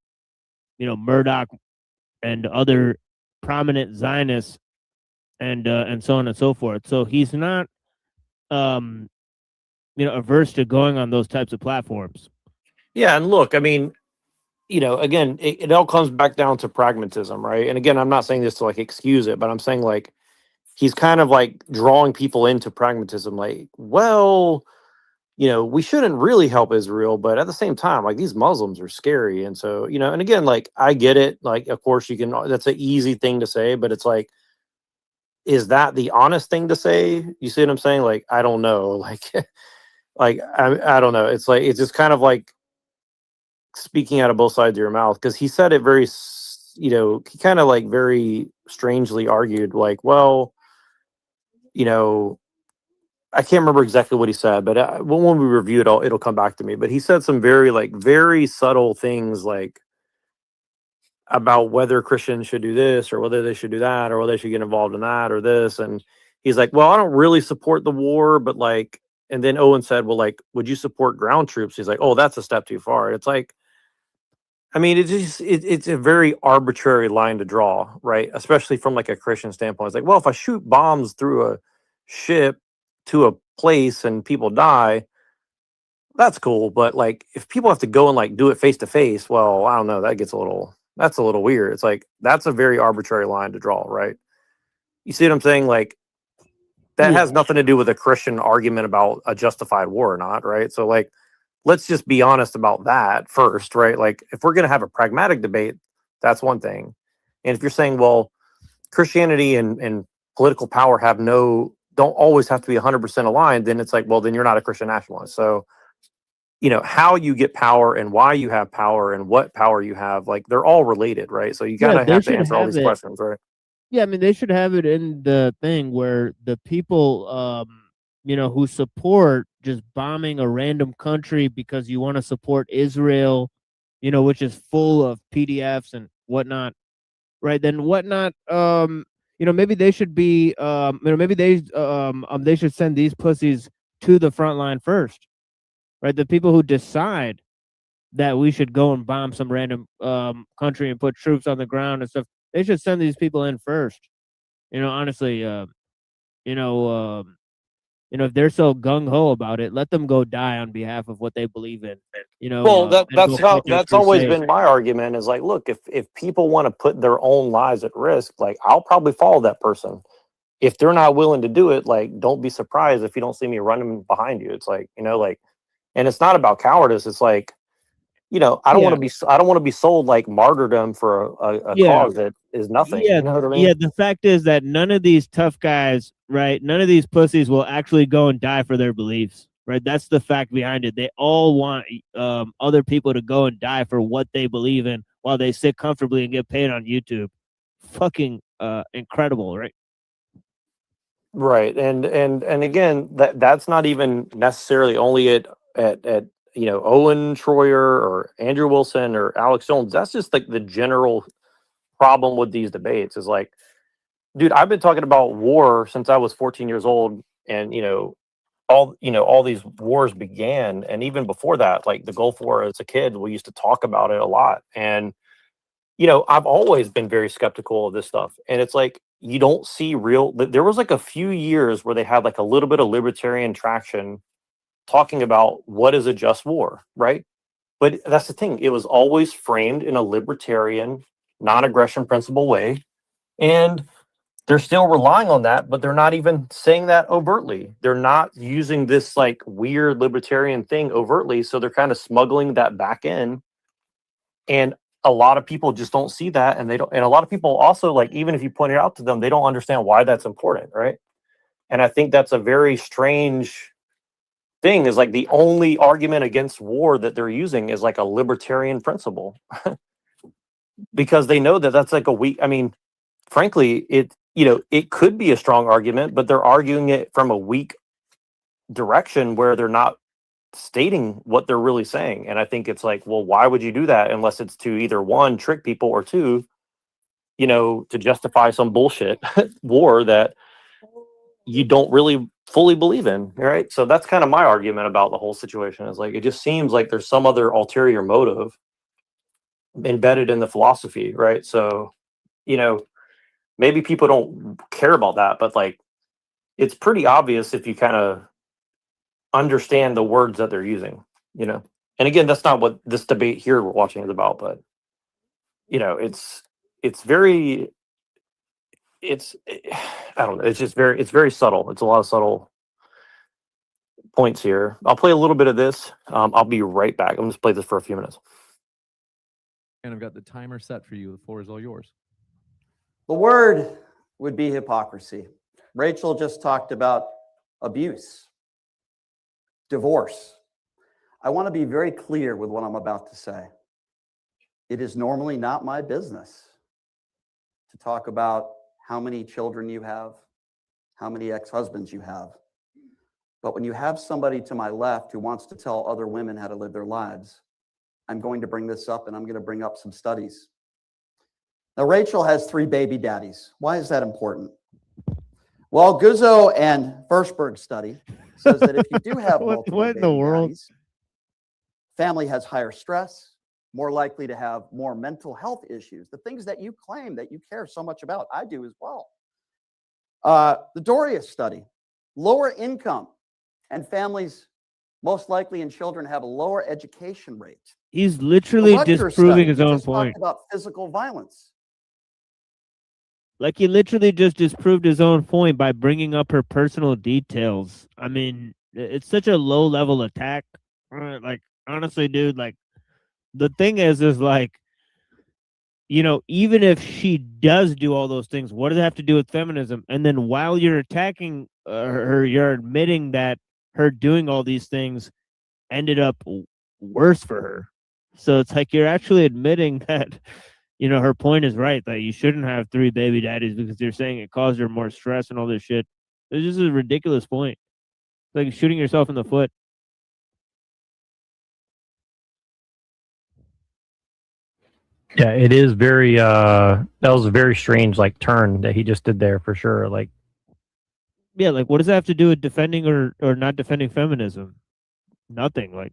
Murdoch and other prominent Zionists, and so on and so forth. So he's not, averse to going on those types of platforms. Yeah, and look, I mean, again, it all comes back down to pragmatism, right? And again, I'm not saying this to like excuse it, but I'm saying like he's kind of like drawing people into pragmatism, like, well, we shouldn't really help Israel, but at the same time, like these Muslims are scary. And so, and again, like I get it. Like, of course you can, that's an easy thing to say, but it's like, is that the honest thing to say? You see what I'm saying? Like, I don't know. Like, like, I don't know. It's like, it's just kind of like speaking out of both sides of your mouth. Cause he said it very, he kind of like very strangely argued like, well, I can't remember exactly what he said, but when we review it, it'll come back to me. But he said some very subtle things like about whether Christians should do this or whether they should do that or whether they should get involved in that or this. And he's like, well, I don't really support the war, but like, and then Owen said, well, like, would you support ground troops? He's like, oh, that's a step too far. It's like, I mean, it's a very arbitrary line to draw, right? Especially from like a Christian standpoint. It's like, well, if I shoot bombs through a ship to a place and people die, that's cool. But like, if people have to go and like do it face to face, well, I don't know. That's a little weird. It's like, that's a very arbitrary line to draw, right? You see what I'm saying? Like, that has nothing to do with a Christian argument about a justified war or not, right? So like, let's just be honest about that first, right? Like, if we're going to have a pragmatic debate, that's one thing. And if you're saying, well, Christianity and political power don't always have to be 100% aligned, then it's like, well, then you're not a Christian nationalist. So, how you get power and why you have power and what power you have, like they're all related, right? So you gotta have to answer all these questions, right? Yeah, I mean, they should have it in the thing where the people, who support just bombing a random country because you want to support Israel, which is full of PDFs and whatnot, right? Then whatnot, maybe they should be, maybe they should send these pussies to the front line first, right? The people who decide that we should go and bomb some random country and put troops on the ground and stuff, they should send these people in first. Honestly, if they're so gung ho about it, let them go die on behalf of what they believe in. Well, that's always been my argument. Is like, look, if people want to put their own lives at risk, like I'll probably follow that person. If they're not willing to do it, like don't be surprised if you don't see me running behind you. It's like, and it's not about cowardice. It's like, I don't want to be sold like martyrdom for a cause that is nothing. Yeah, you know what I mean? Yeah, the fact is that none of these tough guys, right? None of these pussies will actually go and die for their beliefs, right? That's the fact behind it. They all want other people to go and die for what they believe in while they sit comfortably and get paid on YouTube. Fucking incredible, right? Right, and again, that's not even necessarily only at Owen Schroyer or Andrew Wilson or Alex Jones. That's just like the general problem with these debates is like, dude, I've been talking about war since I was 14 years old, and all these wars began, and even before that, like the Gulf War as a kid, we used to talk about it a lot, and I've always been very skeptical of this stuff, and it's like you don't see there was like a few years where they had like a little bit of libertarian traction talking about what is a just war, right? But that's the thing. It was always framed in a libertarian, non-aggression principle way. And they're still relying on that, but they're not even saying that overtly. They're not using this like weird libertarian thing overtly. So they're kind of smuggling that back in. And a lot of people just don't see that. And they don't, and a lot of people also, like, even if you point it out to them, they don't understand why that's important, right? And I think that's a very strange thing, is like the only argument against war that they're using is like a libertarian principle. Because they know that that's like a weak, I mean, frankly, it could be a strong argument, but they're arguing it from a weak direction where they're not stating what they're really saying. And I think it's like, well, why would you do that unless it's to either one, trick people, or two, to justify some bullshit war that you don't really fully believe in, right? So that's kind of my argument about the whole situation, is like, it just seems like there's some other ulterior motive embedded in the philosophy, right? So, maybe people don't care about that, but like, it's pretty obvious if you kind of understand the words that they're using, And again, that's not what this debate here we're watching is about, but it's very, I don't know, it's very subtle. It's a lot of subtle points here. I'll play a little bit of this. I'll be right back. I'm just play this for a few minutes. And I've got the timer set for you. The floor is all yours. The word would be hypocrisy. Rachel just talked about abuse, divorce. I want to be very clear with what I'm about to say. It is normally not my business to talk about how many children you have, how many ex-husbands you have. But when you have somebody to my left who wants to tell other women how to live their lives, I'm going to bring this up, and I'm going to bring up some studies. Now, Rachel has 3 baby daddies. Why is that important? Well, Guzzo and Firstberg study says that if you do have multiple what in the world? daddies, family has higher stress, more likely to have more mental health issues, the things that you claim that you care so much about. I do as well. The Dorius study, lower income and families most likely in children have a lower education rate. He's literally disproving his own point. About physical violence. Like, he literally just disproved his own point by bringing up her personal details. I mean, it's such a low level attack. Like, honestly, dude, like, the thing is like, even if she does do all those things, what does it have to do with feminism? And then while you're attacking her, you're admitting that her doing all these things ended up worse for her. So it's like, you're actually admitting that, her point is right, that you shouldn't have 3 baby daddies because you're saying it caused her more stress and all this shit. It's just a ridiculous point. It's like shooting yourself in the foot. Yeah, it is very that was a very strange like turn that he just did there for sure. Like, yeah, like, what does that have to do with defending or not defending feminism? Nothing. Like,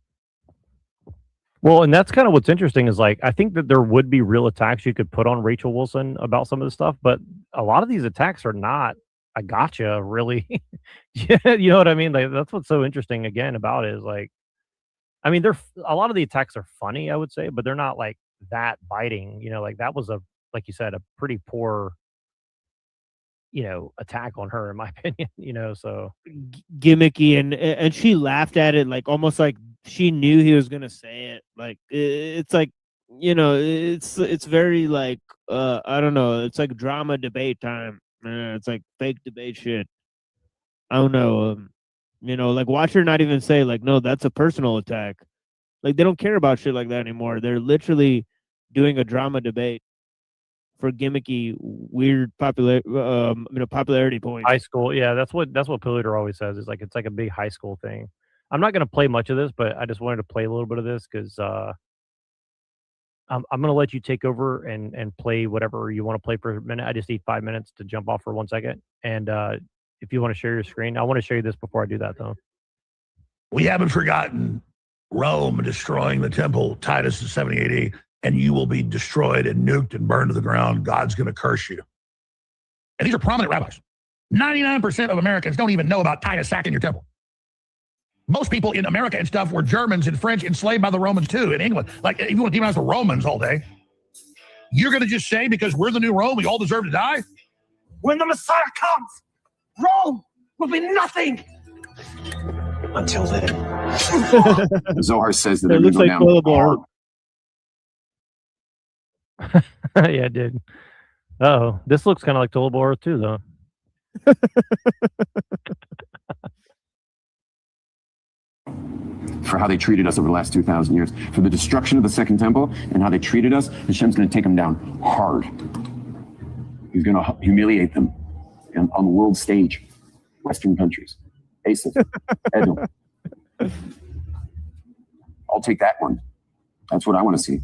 well, and that's kind of what's interesting is, like, I think that there would be real attacks you could put on Rachel Wilson about some of the stuff, but a lot of these attacks are not a gotcha, really. Yeah, you know what I mean? Like, that's what's so interesting again about it is, like, I mean, a lot of the attacks are funny, I would say, but they're not like that biting. Like, that was like you said, a pretty poor attack on her, in my opinion. So gimmicky, and she laughed at it, like, almost like she knew he was gonna say it. Like, it's like, it's very like, I don't know, it's like drama debate time. It's like fake debate shit. I don't know. Like, watch her not even say, like, no, that's a personal attack. Like, they don't care about shit like that anymore. They're literally doing a drama debate for gimmicky, weird popularity points. High school, yeah, that's what Polluter always says. It's like a big high school thing. I'm not going to play much of this, but I just wanted to play a little bit of this because I'm going to let you take over and play whatever you want to play for a minute. I just need 5 minutes to jump off for 1 second. And if you want to share your screen, I want to show you this before I do that, though. We haven't forgotten Rome destroying the temple, Titus in 70 AD, and you will be destroyed and nuked and burned to the ground. God's going to curse you. And these are prominent rabbis. 99% of Americans don't even know about Titus sacking your temple. Most people in America and stuff were Germans and French enslaved by the Romans too in England. Like, if you want to demonize the Romans all day, you're going to just say because we're the new Rome, we all deserve to die? When the Messiah comes, Rome will be nothing. Until then. The Zohar says that It looks like toilet bowl. Yeah, it did. Oh, this looks kind of like toilet bowl too, though. For how they treated us over the last 2,000 years, for the destruction of the Second Temple and how they treated us, Hashem's going to take them down hard. He's going to humiliate them on the world stage, Western countries. Asif, Edom. I'll take that one. That's what I want to see.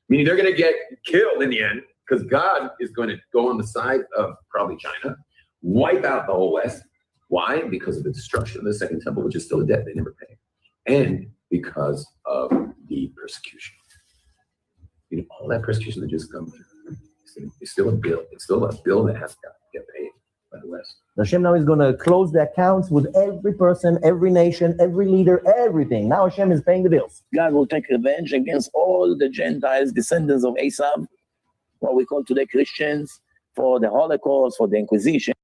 Meaning they're going to get killed in the end because God is going to go on the side of probably China, wipe out the whole West. Why? Because of the destruction of the Second Temple, which is still a debt they never pay. And because of the persecution. You know, all that persecution that just comes through, it's still a bill. It's still a bill that has to get paid by the West. Hashem now is going to close the accounts with every person, every nation, every leader, everything. Now Hashem is paying the bills. God will take revenge against all the Gentiles, descendants of Esau, what we call today Christians, for the Holocaust, for the Inquisition.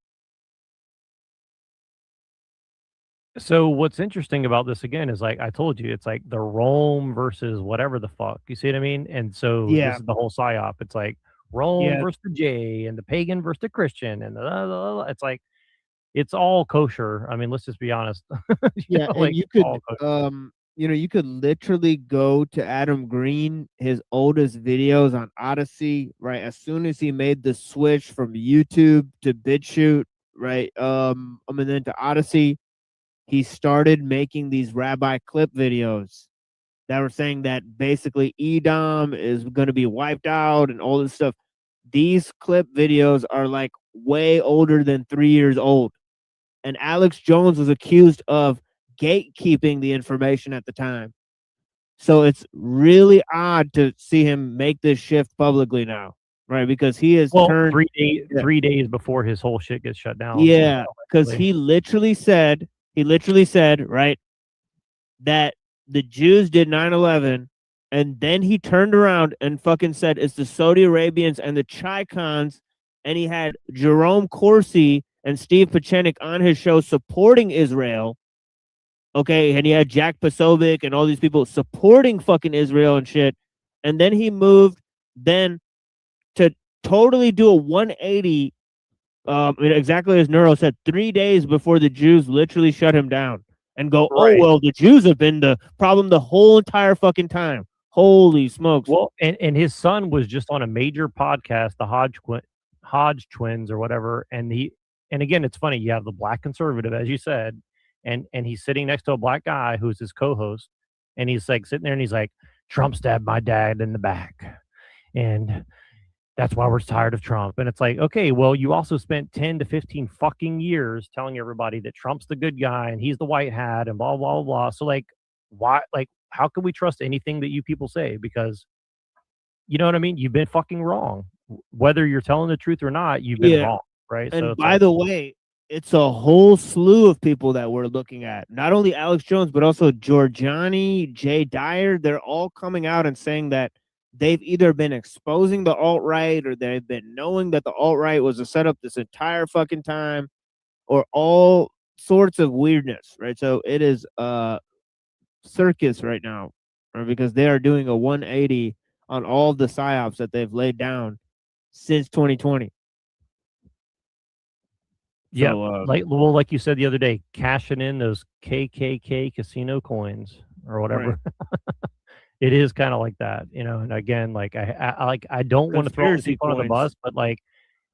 So what's interesting about this again is like I told you, it's like the Rome versus whatever the fuck. You see what I mean? And so Yeah. this is the whole psyop. It's like Rome Yeah. versus the J and the pagan versus the Christian and it's like it's all kosher. I mean, let's just be honest. Yeah, know, and like, you it's could all kosher. you could literally go to Adam Green, his oldest videos on Odyssey, right? As soon as he made the switch from YouTube to BitChute, right? And then to Odyssey, he started making these rabbi clip videos that were saying that basically Edom is going to be wiped out and all this stuff. These clip videos are like way older than 3 years old. And Alex Jones was accused of gatekeeping the information at the time. So it's really odd to see him make this shift publicly now, right? Because he has turned 3 days before his whole shit gets shut down. Yeah, because he literally said, right, that the Jews did 9/11, and then he turned around and fucking said it's the Saudi Arabians and the Chicons, and he had Jerome Corsi and Steve Pachenik on his show supporting Israel, okay, and he had Jack Posobiec and all these people supporting fucking Israel and shit, and then he moved then to totally do a 180, exactly as Neuro said, 3 days before the Jews literally shut him down and go, Right. oh, well, the Jews have been the problem the whole entire fucking time. Holy smokes. Well, and his son was just on a major podcast, the Hodge twins or whatever, and again, it's funny, you have the black conservative, as you said, and he's sitting next to a black guy who's his co-host, and he's like sitting there and he's like, Trump stabbed my dad in the back, and that's why we're tired of Trump. And it's like, okay, well, you also spent 10 to 15 fucking years telling everybody that Trump's the good guy and he's the white hat and blah, blah, blah, blah. So like, why, like, how can we trust anything that you people say? Because you know what I mean? You've been fucking wrong. Whether you're telling the truth or not, you've been wrong, right? And so it's by like, the way, it's a whole slew of people that we're looking at. Not only Alex Jones, but also Giorgiani, Jay Dyer. They're all coming out and saying that they've either been exposing the alt-right or they've been knowing that the alt-right was a setup this entire fucking time, or all sorts of weirdness, right? So it is a circus right now, right? Because they are doing a 180 on all the psyops that they've laid down since 2020. yeah, So, like you said the other day, cashing in those KKK casino coins or whatever. It is kind of like that, you know. And again, like I don't want to throw Conspiracy people under the coins. bus, but like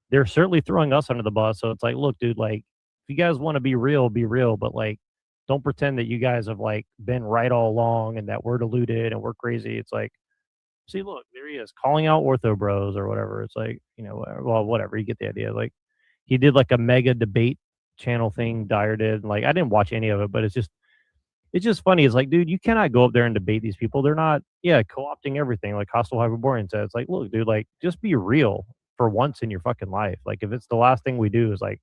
they're certainly throwing us under the bus. So it's like, look, dude, like if you guys want to be real, but like don't pretend that you guys have like been right all along and that we're deluded and we're crazy. It's like, see, look, there he is calling out ortho bros or whatever. It's like, you know, well, whatever, you get the idea. Like he did like a mega debate channel thing, Dyer did. And like I didn't watch any of it, but it's just funny. It's like, dude, you cannot go up there and debate these people. They're not, co-opting everything. Like Hostile Hyperborean said, it's like, look, dude, like just be real for once in your fucking life. Like if it's the last thing we do is like,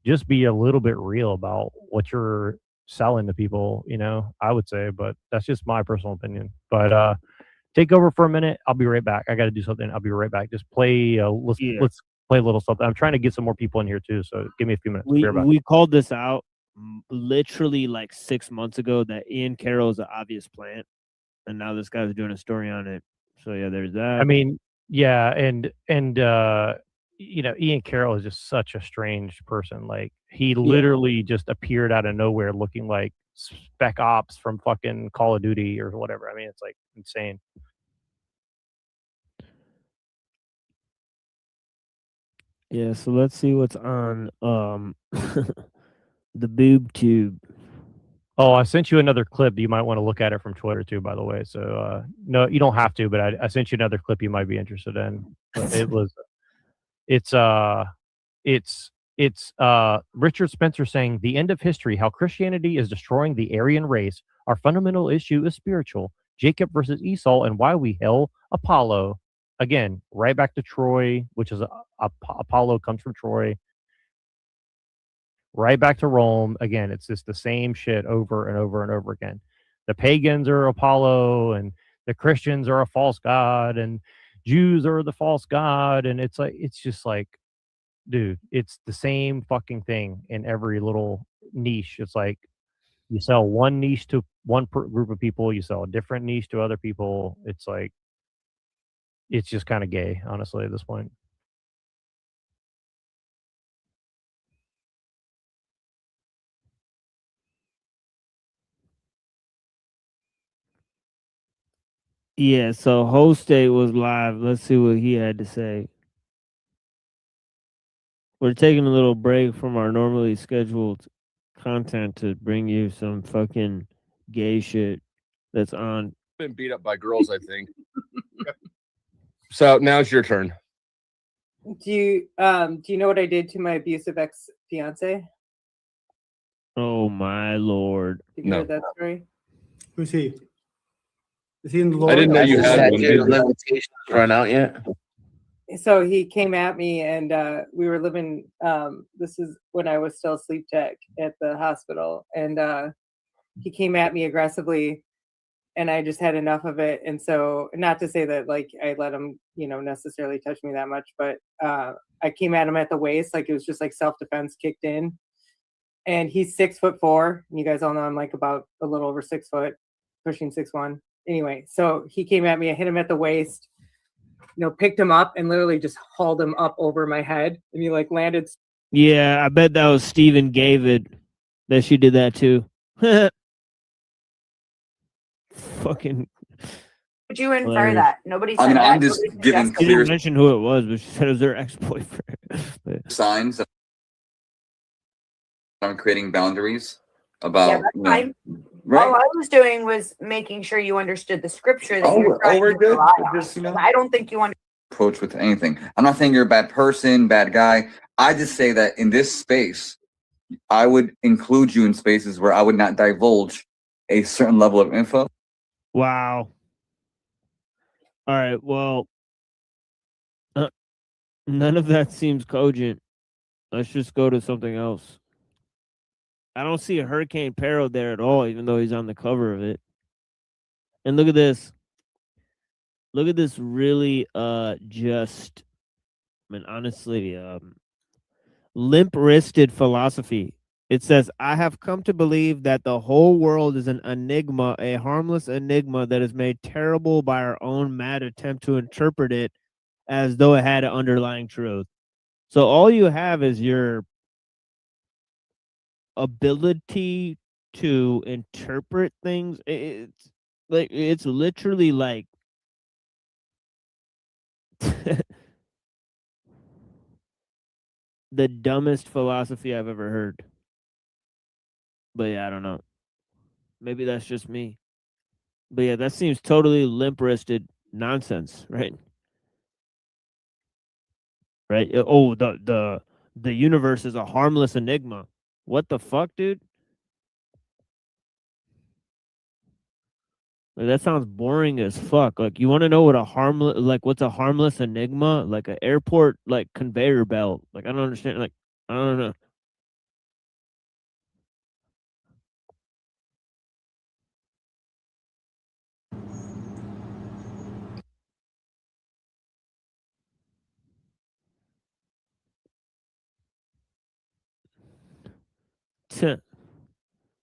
just be a little bit real about what you're selling to people, you know, I would say, but that's just my personal opinion. But take over for a minute. I'll be right back. I got to do something. I'll be right back. Just play. Let's play a little something. I'm trying to get some more people in here too. So give me a few minutes. We called this out literally like 6 months ago that Ian Carroll is an obvious plant, and now this guy's doing a story on it. So yeah, there's that. I mean, yeah, and you know, Ian Carroll is just such a strange person. Like he literally just appeared out of nowhere looking like Spec Ops from fucking Call of Duty or whatever. I mean, it's like insane. Yeah, so let's see what's on the boob tube. Oh, I sent you another clip. You might want to look at it from Twitter too, by the way. So no, you don't have to, but I sent you another clip you might be interested in. It's Richard Spencer saying the end of history, how Christianity is destroying the Aryan race. Our fundamental issue is spiritual. Jacob versus Esau and why we hail Apollo. Again, right back to Troy, which is Apollo comes from Troy. Right back to Rome. Again, it's just the same shit over and over and over again. The pagans are Apollo, and the Christians are a false god, and Jews are the false god. And it's like, it's just like, dude, it's the same fucking thing in every little niche. It's like you sell one niche to one group of people, you sell a different niche to other people. It's like, it's just kind of gay, honestly, at this point. Yeah, so Host Day was live. Let's see what he had to say. We're taking a little break from our normally scheduled content to bring you some fucking gay shit that's on. Been beat up by girls, I think. So now it's your turn. Do you know what I did to my abusive ex-fiance? Oh my lord. You heard that story? Who's he? Is he in the Lord? I didn't know you had one. Limitations run out yet? So he came at me, and we were living. This is when I was still sleep tech at the hospital, and he came at me aggressively, and I just had enough of it. And so, not to say that like I let him, you know, necessarily touch me that much, but I came at him at the waist, like it was just like self-defense kicked in. And he's 6'4", and you guys all know I'm like about a little over 6 foot, pushing 6'1". Anyway, so he came at me, I hit him at the waist, you know, picked him up and literally just hauled him up over my head, and he like landed. Yeah, I bet that was Stephen David that she did that too. Fucking. Would you infer that? Nobody said I mean, that. I'm just giving She clear didn't mention who it was, but she said it was her ex-boyfriend. signs that I'm creating boundaries about. Yeah, that's fine. Right? All I was doing was making sure you understood the scripture that you're trying we're to good. rely on. Just, you know. I don't think you understand. Approach with anything. I'm not saying you're a bad person, bad guy. I just say that in this space, I would include you in spaces where I would not divulge a certain level of info. Wow. All right. Well, none of that seems cogent. Let's just go to something else. I don't see a Hurricane Peril there at all, even though he's on the cover of it. And look at this. Look at this really just, I mean, honestly, limp-wristed philosophy. It says, I have come to believe that the whole world is an enigma, a harmless enigma that is made terrible by our own mad attempt to interpret it as though it had an underlying truth. So all you have is your ability to interpret things. It's like, it's literally like the dumbest philosophy I've ever heard. But yeah, I don't know. Maybe that's just me. But yeah, that seems totally limp-wristed nonsense, right? Right? Oh, the universe is a harmless enigma. What the fuck, dude? Like, that sounds boring as fuck. Like, you want to know what a harmless, like, what's a harmless enigma? Like an airport, like, conveyor belt. Like, I don't understand. Like, I don't know.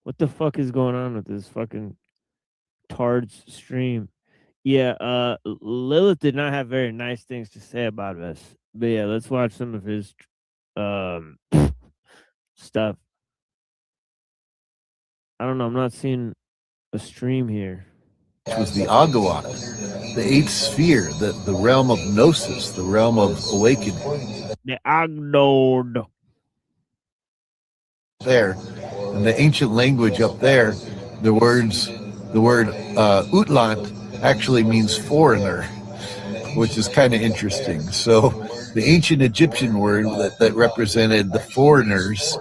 What the fuck is going on with this fucking Tard's stream? Yeah, Lilith did not have very nice things to say about us. But yeah, let's watch some of his stuff. I don't know, I'm not seeing a stream here. Was the Agawat, the eighth sphere, the realm of gnosis, the realm of awakening. The Agnod. There, in the ancient language up there, the word Utlant actually means foreigner, which is kind of interesting. So the ancient Egyptian word that represented the foreigners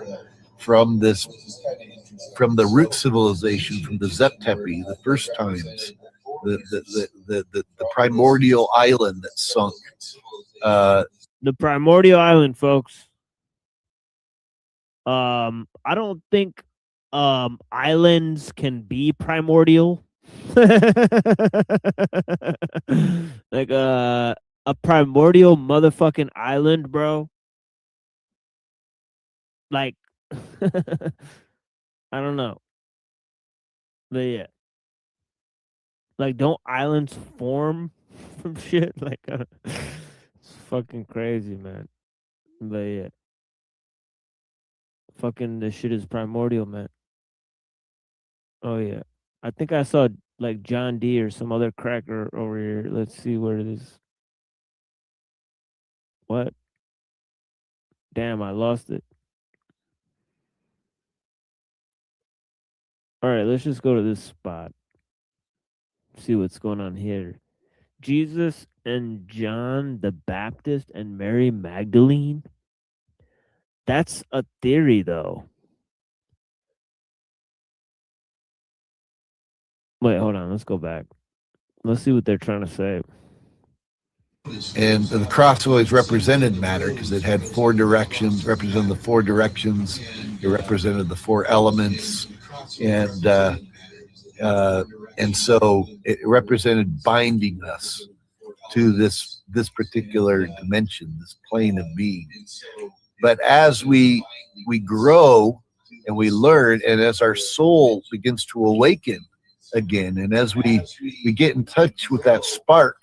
from the root civilization, from the Zep-Tepi, the first times, the primordial island that sunk. The primordial island, folks. I don't think islands can be primordial. Like a primordial motherfucking island, bro. Like I don't know. But yeah. Like, don't islands form from shit? Like it's fucking crazy, man. But yeah. Fucking this shit is primordial, man. Oh yeah. I think I saw like John D or some other cracker over here. Let's see where it is. What? Damn, I lost it. All right, let's just go to this spot. See what's going on here. Jesus and John the Baptist and Mary Magdalene. That's a theory, though. Wait, hold on. Let's go back. Let's see what they're trying to say. And the cross always represented matter because it had four directions, represented the four directions. It represented the four elements, and so it represented binding us to this particular dimension, this plane of being. But as we grow and we learn, and as our soul begins to awaken again, and as we get in touch with that spark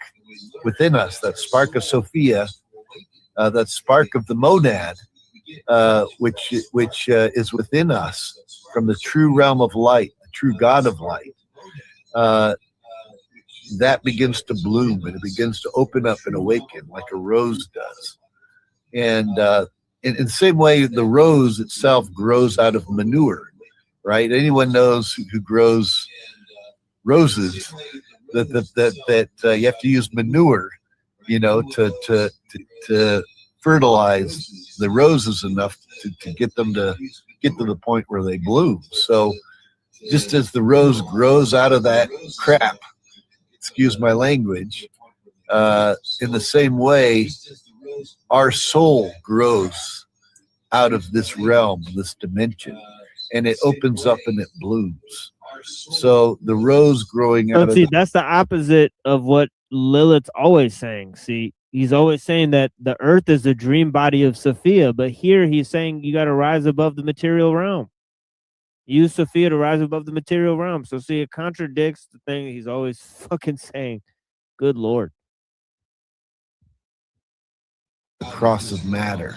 within us, that spark of Sophia, that spark of the monad, which is within us from the true realm of light, the true God of light, that begins to bloom and it begins to open up and awaken like a rose does. And in the same way, the rose itself grows out of manure, right? Anyone knows who grows roses that you have to use manure, to fertilize the roses enough to get them to get to the point where they bloom. So just as the rose grows out of that crap, excuse my language, in the same way, our soul grows out of this realm, this dimension, and it opens up and it blooms. So the rose growing out of that's the opposite of what Lilith's always saying. See, he's always saying that the earth is the dream body of Sophia, but here he's saying you got to rise above the material realm. Use Sophia to rise above the material realm. So see, it contradicts the thing he's always fucking saying. Good Lord. the cross of matter.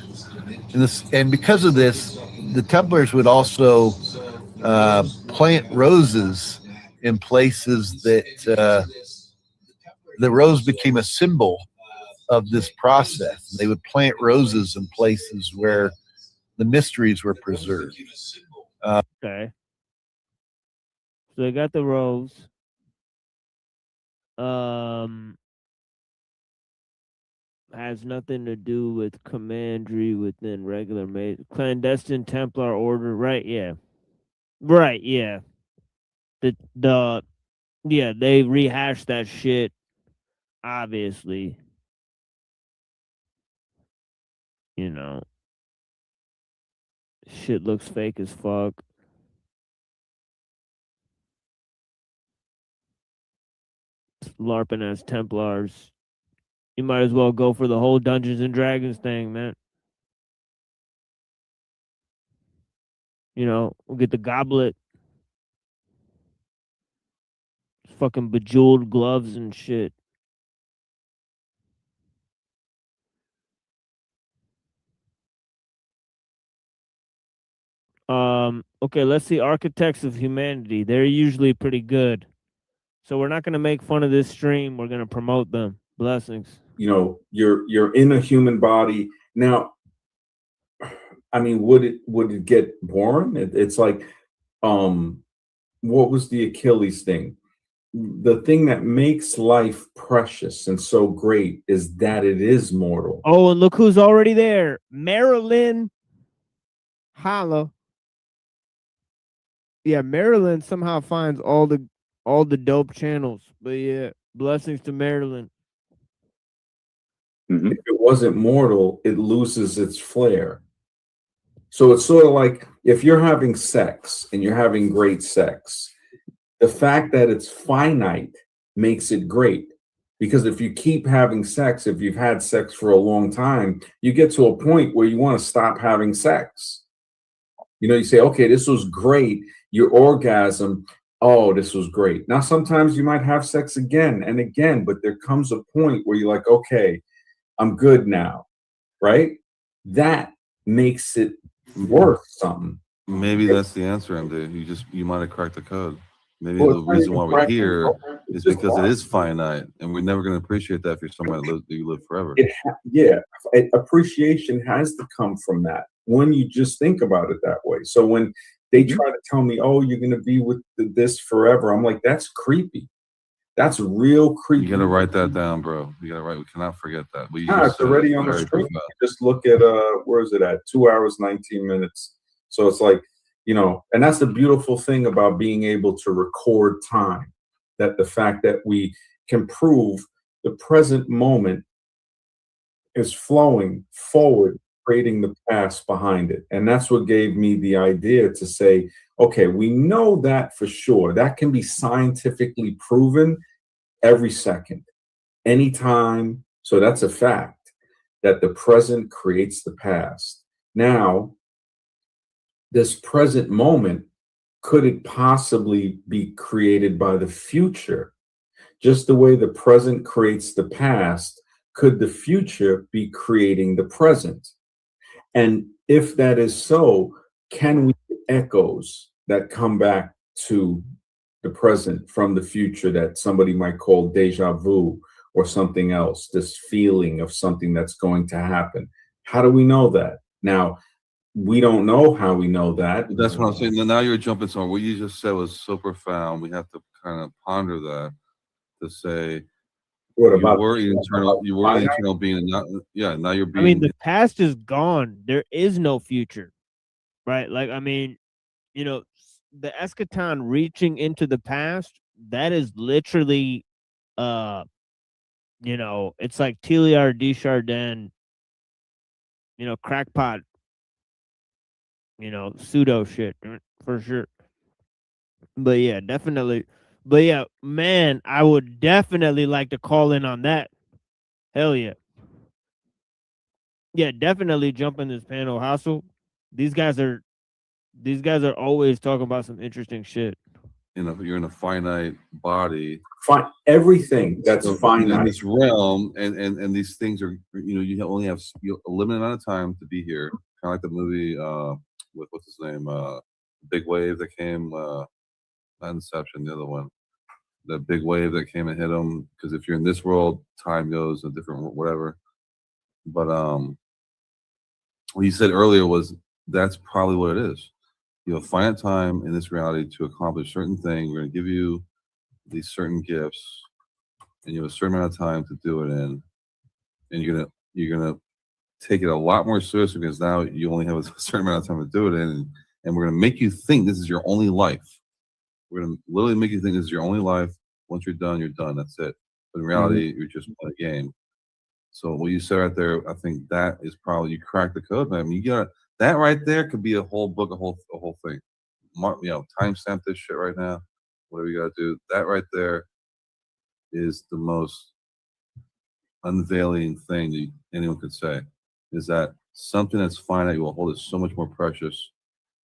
And because of this, the Templars would also plant roses in places that the rose became a symbol of this process. They would plant roses in places where the mysteries were preserved. Okay. So they got the rose. Has nothing to do with commandery within regular clandestine Templar order, right? Yeah. Right, yeah. Yeah, they rehashed that shit, obviously. You know. Shit looks fake as fuck. LARPing as Templars. You might as well go for the whole Dungeons and Dragons thing, man. You know, we'll get the goblet, fucking bejeweled gloves and shit. Okay, let's see. Architects of Humanity. They're usually pretty good. So we're not gonna make fun of this stream. We're gonna promote them. Blessings. You know, you're in a human body. Now, I mean, would it get boring? It's like, what was the Achilles thing? The thing that makes life precious and so great is that it is mortal. Oh, and look who's already there. Marilyn. Holla. Yeah, Maryland somehow finds all the dope channels. But yeah, blessings to Maryland. If it wasn't mortal, it loses its flair. So it's sort of like if you're having sex and you're having great sex, the fact that it's finite makes it great. Because if you keep having sex, if you've had sex for a long time, you get to a point where you want to stop having sex. You know, you say, okay, this was great. Your orgasm, oh, this was great. Now, sometimes you might have sex again and again, but there comes a point where you're like, okay, I'm good now, right? That makes it worth something. Maybe that's the answer, MD. You might have cracked the code. Maybe Well, the reason why we're here is just because it is finite, and we're never going to appreciate that if you're someone that you live forever. Appreciation has to come from that when you just think about it that way. So when they try to tell me, oh, you're going to be with this forever, I'm like, that's creepy. That's real creepy. You got to write that down, bro. You got to write. We cannot forget that. It's already on the screen. Just look at where is it at? 2 hours, 19 minutes. So it's like, you know, and that's the beautiful thing about being able to record time, that the fact that we can prove the present moment is flowing forward, creating the past behind it. And that's what gave me the idea to say, okay, we know that for sure. That can be scientifically proven every second, anytime. So that's a fact, that the present creates the past. Now, this present moment, could it possibly be created by the future? Just the way the present creates the past, could the future be creating the present? And if that is so, can we get echoes that come back to the present from the future that somebody might call deja vu or something else, this feeling of something that's going to happen? How do we know that? Now, we don't know how we know that. That's what I'm saying. Now you're jumping somewhere. What you just said was so profound. We have to kind of ponder that to say, what about you were an eternal being, and now you're being. I mean, the past is gone. There is no future, right? Like, I mean, you know, the eschaton reaching into the past, that is literally, you know, it's like Teilhard de Chardin, you know, crackpot, you know, pseudo shit for sure. But yeah, definitely. But yeah, man, I would definitely like to call in on that. Hell yeah. Yeah, definitely jump in this panel. Hassel. These guys are always talking about some interesting shit. You know, you're in a finite body. Everything that's finite in this realm, and these things are, you know, you only have a limited amount of time to be here. Kind of like the movie with what's his name, Big Wave that came, not Inception, the other one, the big wave that came and hit him. Because if you're in this world, time goes a different whatever. But what you said earlier was that's probably what it is. You have finite time in this reality to accomplish certain things. We're going to give you these certain gifts, and you have a certain amount of time to do it in, and you're gonna take it a lot more seriously because now you only have a certain amount of time to do it in, and we're gonna make you think this is your only life. We're gonna literally make you think this is your only life. Once you're done, you're done. That's it. But in reality, you're just playing a game. So what you said right there, I think that is probably, you cracked the code, man. I mean, you got that right there could be a whole book, a whole thing. You know, timestamp this shit right now. Whatever you gotta do. That right there is the most unveiling thing that anyone could say. Is that something that's finite, you will hold it so much more precious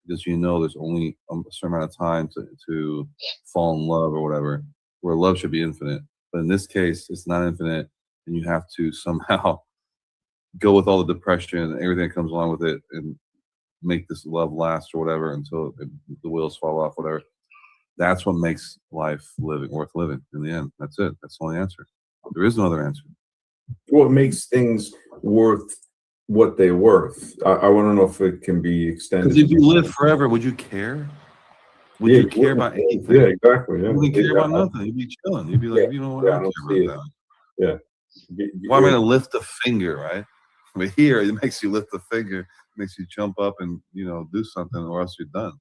because there's only a certain amount of time to fall in love or whatever, where love should be infinite. But in this case, it's not infinite, and you have to somehow go with all the depression and everything that comes along with it and make this love last or whatever until the wheels fall off, whatever. That's what makes life worth living in the end. That's it. That's the only answer. There is no other answer. What makes things worth what they're worth? I want to know if it can be extended. Because if you live forever, would you care? Would you care about anything? Yeah, exactly. Yeah. You wouldn't care about nothing. You'd be chilling. You'd be like, you know what? I don't care about that. Yeah. Why am I going to lift a finger, right? But here, it makes you lift a finger, makes you jump up and, do something, or else you're done.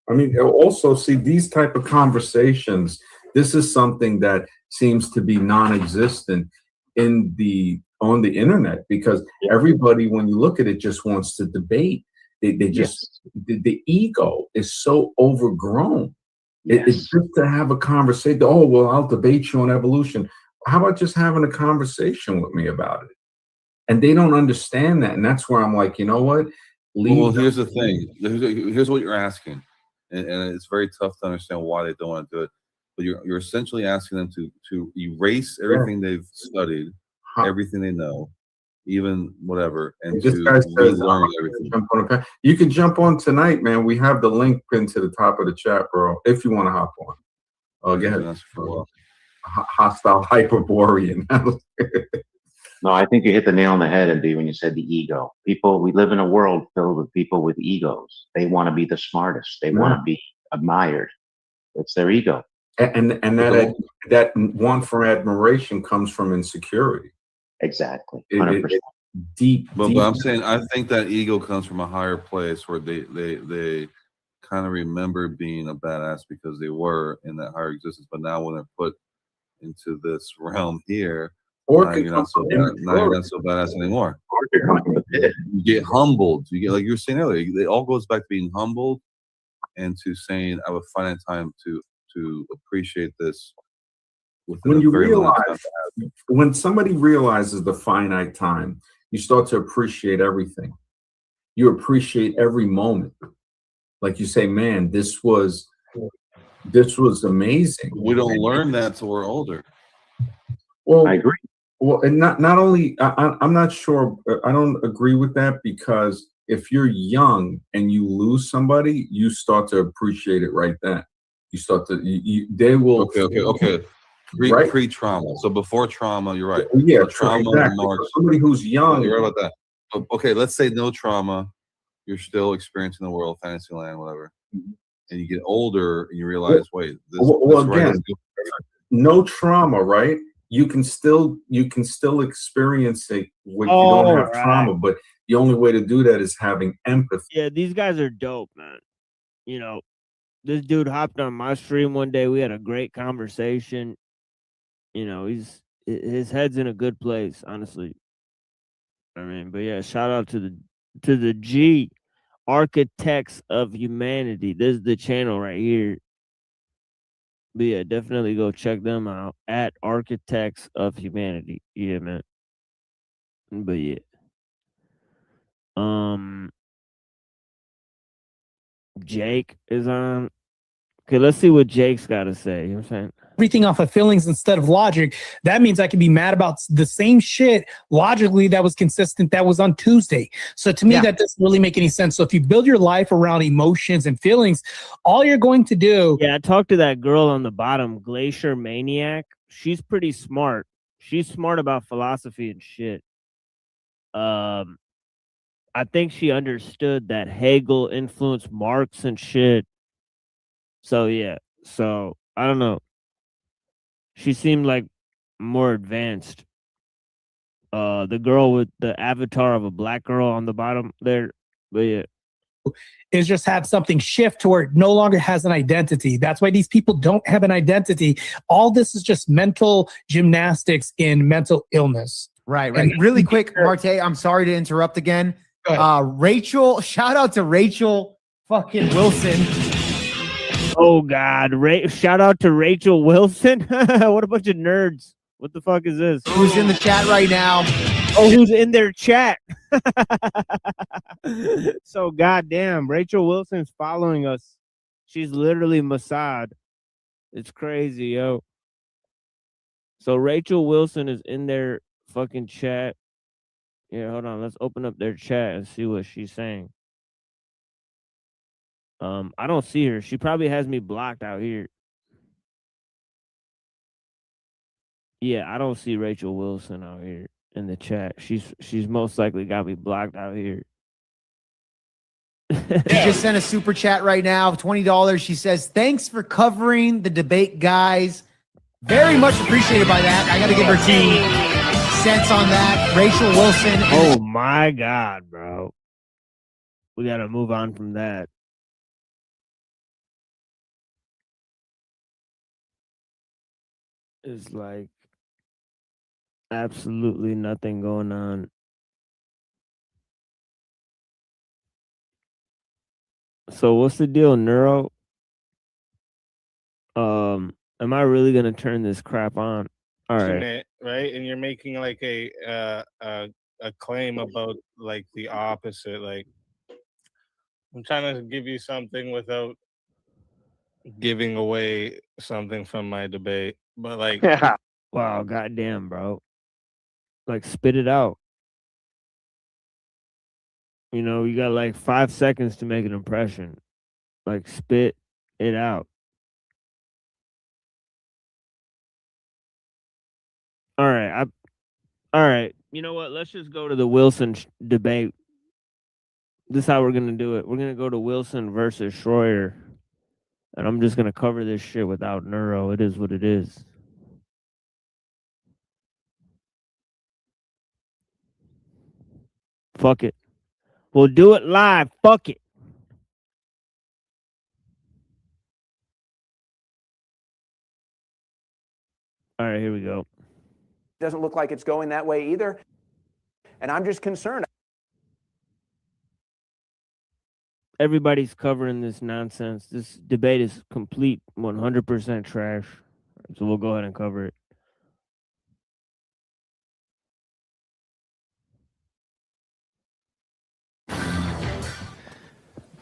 I mean, also, see, these type of conversations, this is something that seems to be non-existent on the internet, because everybody, when you look at it, just wants to debate. They just, the ego is so overgrown. It's just to have a conversation. Oh, well, I'll debate you on evolution. How about just having a conversation with me about it? And they don't understand that. And that's where I'm like, you know what? Well, here's the thing. Here's what you're asking. And it's very tough to understand why they don't want to do it. But you're essentially asking them to erase everything they've studied, everything they know, even whatever, and this to guy says, relearn everything. You can jump on tonight, man. We have the link pinned to the top of the chat, bro, if you want to hop on. Go ahead. Hostile Hyperborean. No, I think you hit the nail on the head, Andy, when you said the ego. We live in a world filled with people with egos. They want to be the smartest. They want to be admired. It's their ego. And that want for admiration comes from insecurity. Exactly. 100%. Deep. But I'm saying, I think that ego comes from a higher place where they kind of remember being a badass because they were in that higher existence. But now when they're put into this realm here, now you're not so badass anymore. You get humbled. You get, like you were saying earlier, it all goes back to being humbled and to saying, I have a finite time to appreciate this. When you realize, when somebody realizes the finite time, you start to appreciate everything. You appreciate every moment. Like you say, man, this was amazing. We don't learn that till we're older. Well, I agree. Well, and not only, I'm not sure, I don't agree with that, because if you're young and you lose somebody, you start to appreciate it right then. You start to, they will. Okay. Pre-trauma. So before trauma, you're right. Yeah, trauma. Exactly. Somebody who's young. You're right about that. Okay, let's say no trauma. You're still experiencing the world, fantasy land, whatever. And you get older and you realize, wait, this again, no trauma, right? You can still experience it when you don't have trauma, but the only way to do that is having empathy. Yeah, these guys are dope, man. This dude hopped on my stream one day. We had a great conversation. His head's in a good place, honestly. I mean, but yeah, shout out to the G Architects of Humanity. This is the channel right here. But yeah, definitely go check them out at Architects of Humanity. Yeah, man. But yeah. Jake is on. Okay, let's see what Jake's got to say. You know what I'm saying? Everything off of feelings instead of logic. That means I can be mad about the same shit logically that was consistent that was on Tuesday. So to me, that doesn't really make any sense. So if you build your life around emotions and feelings, all you're going to do. Yeah, I talked to that girl on the bottom, Glacier Maniac. She's pretty smart. She's smart about philosophy and shit. I think she understood that Hegel influenced Marx and shit. So yeah, I don't know. She seemed like more advanced. The girl with the avatar of a black girl on the bottom there, but yeah. Is just have something shift to where it no longer has an identity. That's why these people don't have an identity. All this is just mental gymnastics in mental illness. Right. And really quick, Marte, I'm sorry to interrupt again. Rachel, shout out to Rachel fucking Wilson. Oh God, shout out to Rachel Wilson. What a bunch of nerds. What the fuck is this? Who's in the chat right now? Oh, who's in their chat? So goddamn, Rachel Wilson's following us. She's literally Mossad. It's crazy, yo. So Rachel Wilson is in their fucking chat. Yeah, hold on. Let's open up their chat and see what she's saying. I don't see her. She probably has me blocked out here. Yeah, I don't see Rachel Wilson out here in the chat. She's most likely got me blocked out here. She just sent a super chat right now of $20. She says, "Thanks for covering the debate, guys. Very much appreciated by that. I got to give her 2 cents on that." Rachel Wilson. Oh my God, bro. We got to move on from that. It's like absolutely nothing going on. So what's the deal, Neuro? Am I really gonna turn this crap on? All right. It, right? And you're making like a claim about like the opposite. Like, I'm trying to give you something without giving away something from my debate. But like, Wow, goddamn, bro. Like, spit it out. You know, you got like 5 seconds to make an impression. Like, spit it out. All right, all right. You know what? Let's just go to the Wilson debate. This is how we're gonna do it. We're gonna go to Wilson versus Schroyer, and I'm just gonna cover this shit without Neuro. It is what it is. Fuck it. We'll do it live. Fuck it. All right, here we go. Doesn't look like it's going that way either. And I'm just concerned. Everybody's covering this nonsense. This debate is complete 100% trash. So we'll go ahead and cover it.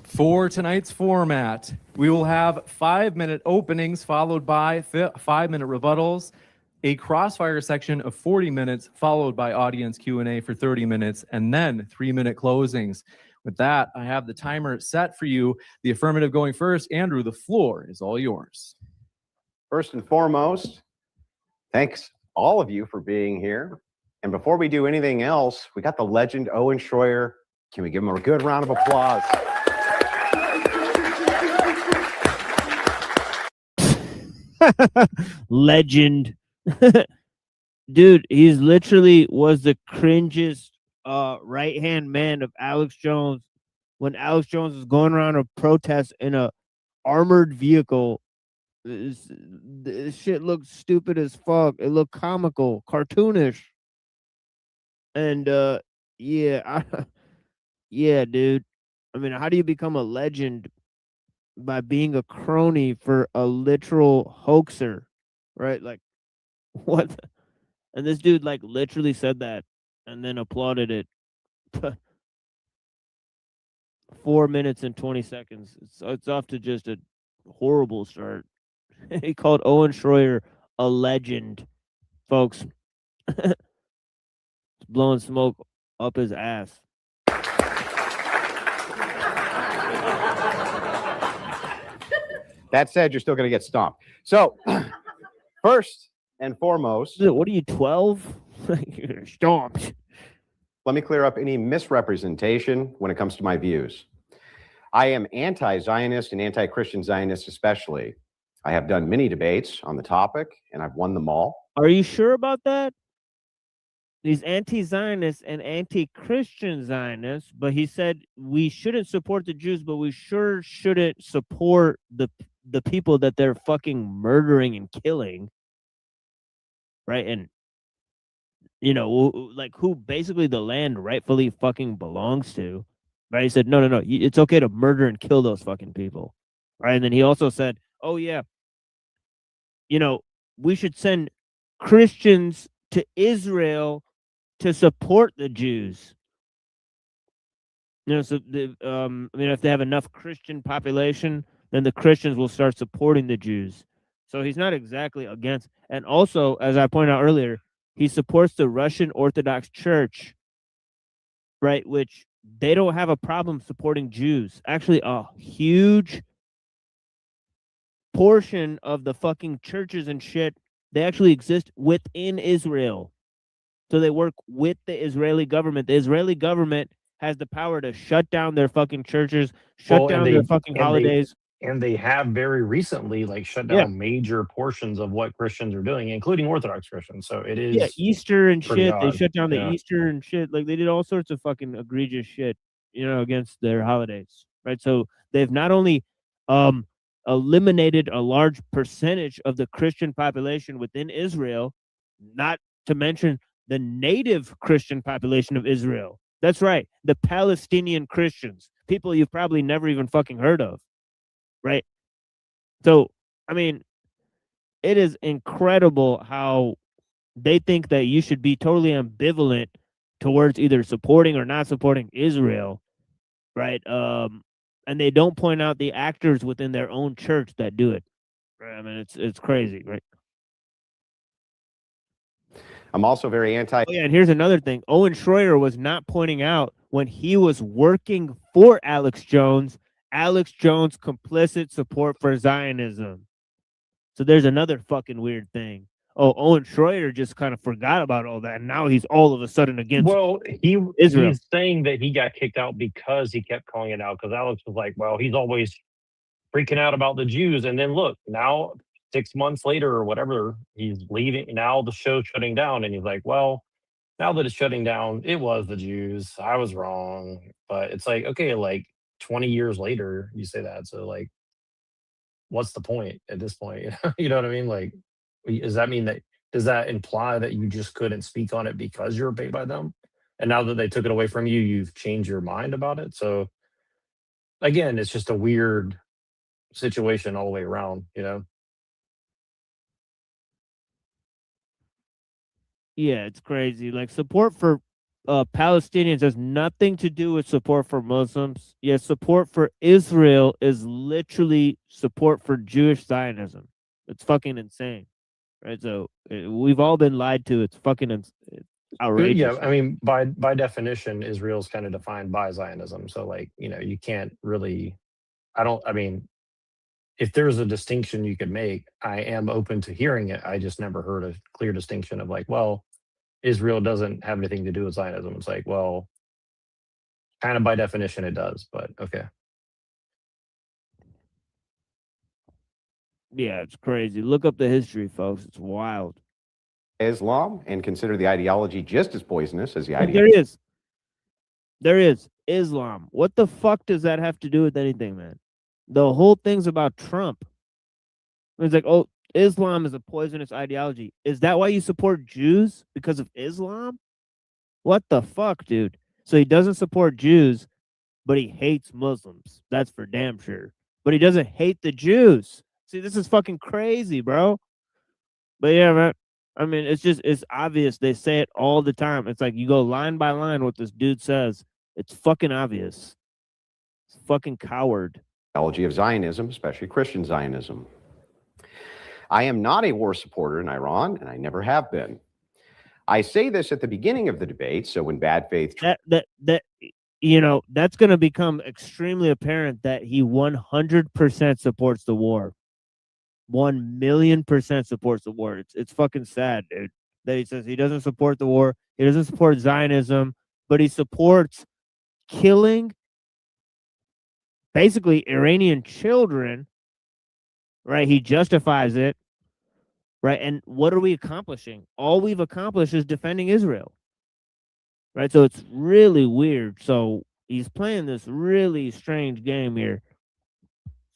For tonight's format, we will have 5-minute openings followed by 5-minute rebuttals, a crossfire section of 40 minutes followed by audience Q&A for 30 minutes, and then 3-minute closings. With that, I have the timer set for you. The affirmative going first. Andrew, the floor is all yours. First and foremost, thanks all of you for being here. And before we do anything else, we got the legend Owen Schroyer. Can we give him a good round of applause? Legend. Dude, he's literally was the cringiest right-hand man of Alex Jones when Alex Jones was going around a protest in a armored vehicle. This shit looked stupid as fuck. It looked comical, cartoonish. And yeah, yeah, dude. I mean, how do you become a legend? By being a crony for a literal hoaxer, right? Like, what? And this dude, like, literally said that and then applauded it. 4 minutes and 20 seconds. It's off to just a horrible start. He called Owen Schroyer a legend, folks. Blowing smoke up his ass. That said, you're still going to get stomped. So, first and foremost, what are you, 12? You're stomped. Let me clear up any misrepresentation when it comes to my views. I am anti-Zionist and anti-Christian Zionist especially. I have done many debates on the topic, and I've won them all. Are you sure about that? He's anti-Zionist and anti-Christian Zionist, but he said we shouldn't support the Jews, but we sure shouldn't support the people that they're fucking murdering and killing, right? And, you know, like who basically the land rightfully fucking belongs to, right? He said, no, it's okay to murder and kill those fucking people, right? And then he also said, oh, yeah, you know, we should send Christians to Israel to support the Jews. You know, so I mean, if they have enough Christian population, then the Christians will start supporting the Jews. So he's not exactly against. And also, as I pointed out earlier, he supports the Russian Orthodox Church, right? Which they don't have a problem supporting Jews. Actually, a huge portion of the fucking churches and shit, they actually exist within Israel. So they work with the Israeli government. The Israeli government has the power to shut down their fucking churches, shut down their fucking holidays. And they have very recently like shut down major portions of what Christians are doing, including Orthodox Christians. So it is Easter and shit. odd. They shut down the Yeah. Easter and shit. Like they did all sorts of fucking egregious shit, you know, against their holidays. Right. So they've not only eliminated a large percentage of the Christian population within Israel, not to mention the native Christian population of Israel. That's right. The Palestinian Christians, people you've probably never even fucking heard of. Right. So, I mean, it is incredible how they think that you should be totally ambivalent towards either supporting or not supporting Israel. Right. And they don't point out the actors within their own church that do it. Right? I mean, it's crazy, right? I'm also very anti. Oh, yeah, and here's another thing. Owen Schroyer was not pointing out when he was working for Alex Jones complicit support for Zionism. So there's another fucking weird thing. Oh, Owen Schroyer just kind of forgot about all that, and now he's all of a sudden against Israel. He's saying that he got kicked out because he kept calling it out, because Alex was like, well, he's always freaking out about the Jews. And then look, now 6 months later or whatever, he's leaving. Now the show's shutting down. And he's like, well, now that it's shutting down, it was the Jews. I was wrong. But it's like, okay, like 20 years later, you say that. So like, what's the point at this point? You know what I mean? Like, does that mean that, does that imply that you just couldn't speak on it because you're paid by them? And now that they took it away from you, you've changed your mind about it. So again, it's just a weird situation all the way around, you know? Yeah, it's crazy. Like support for Palestinians has nothing to do with support for Muslims. Yeah, support for Israel is literally support for Jewish Zionism. It's fucking insane, right? So we've all been lied to. It's fucking outrageous. Yeah, I mean, by definition, Israel's kind of defined by Zionism. So like, you know, you can't really, I mean, if there's a distinction you could make, I am open to hearing it. I just never heard a clear distinction of like, well, Israel doesn't have anything to do with Zionism. It's like, well, kind of by definition it does, but okay. Yeah, it's crazy. Look up the history, folks. It's wild. Islam and consider the ideology just as poisonous as the ideology. There is Islam. What the fuck does that have to do with anything, man? The whole thing's about Trump. It's like, oh, Islam is a poisonous ideology. Is that why you support Jews? Because of Islam? What the fuck, dude? So he doesn't support Jews, but he hates Muslims. That's for damn sure. But he doesn't hate the Jews. See, this is fucking crazy, bro. But yeah, man. I mean, it's obvious. They say it all the time. It's like you go line by line what this dude says. It's fucking obvious. It's fucking coward. Ideology of Zionism, especially Christian Zionism. I am not a war supporter in Iran, and I never have been. I say this at the beginning of the debate, so when bad faith... That you know, that's going to become extremely apparent that he 100% supports the war. 1,000,000% supports the war. It's fucking sad, dude, that he says he doesn't support the war. He doesn't support Zionism, but he supports killing basically Iranian children, right? He justifies it, right? And what are we accomplishing? All we've accomplished is defending Israel, right? So it's really weird. So he's playing this really strange game here.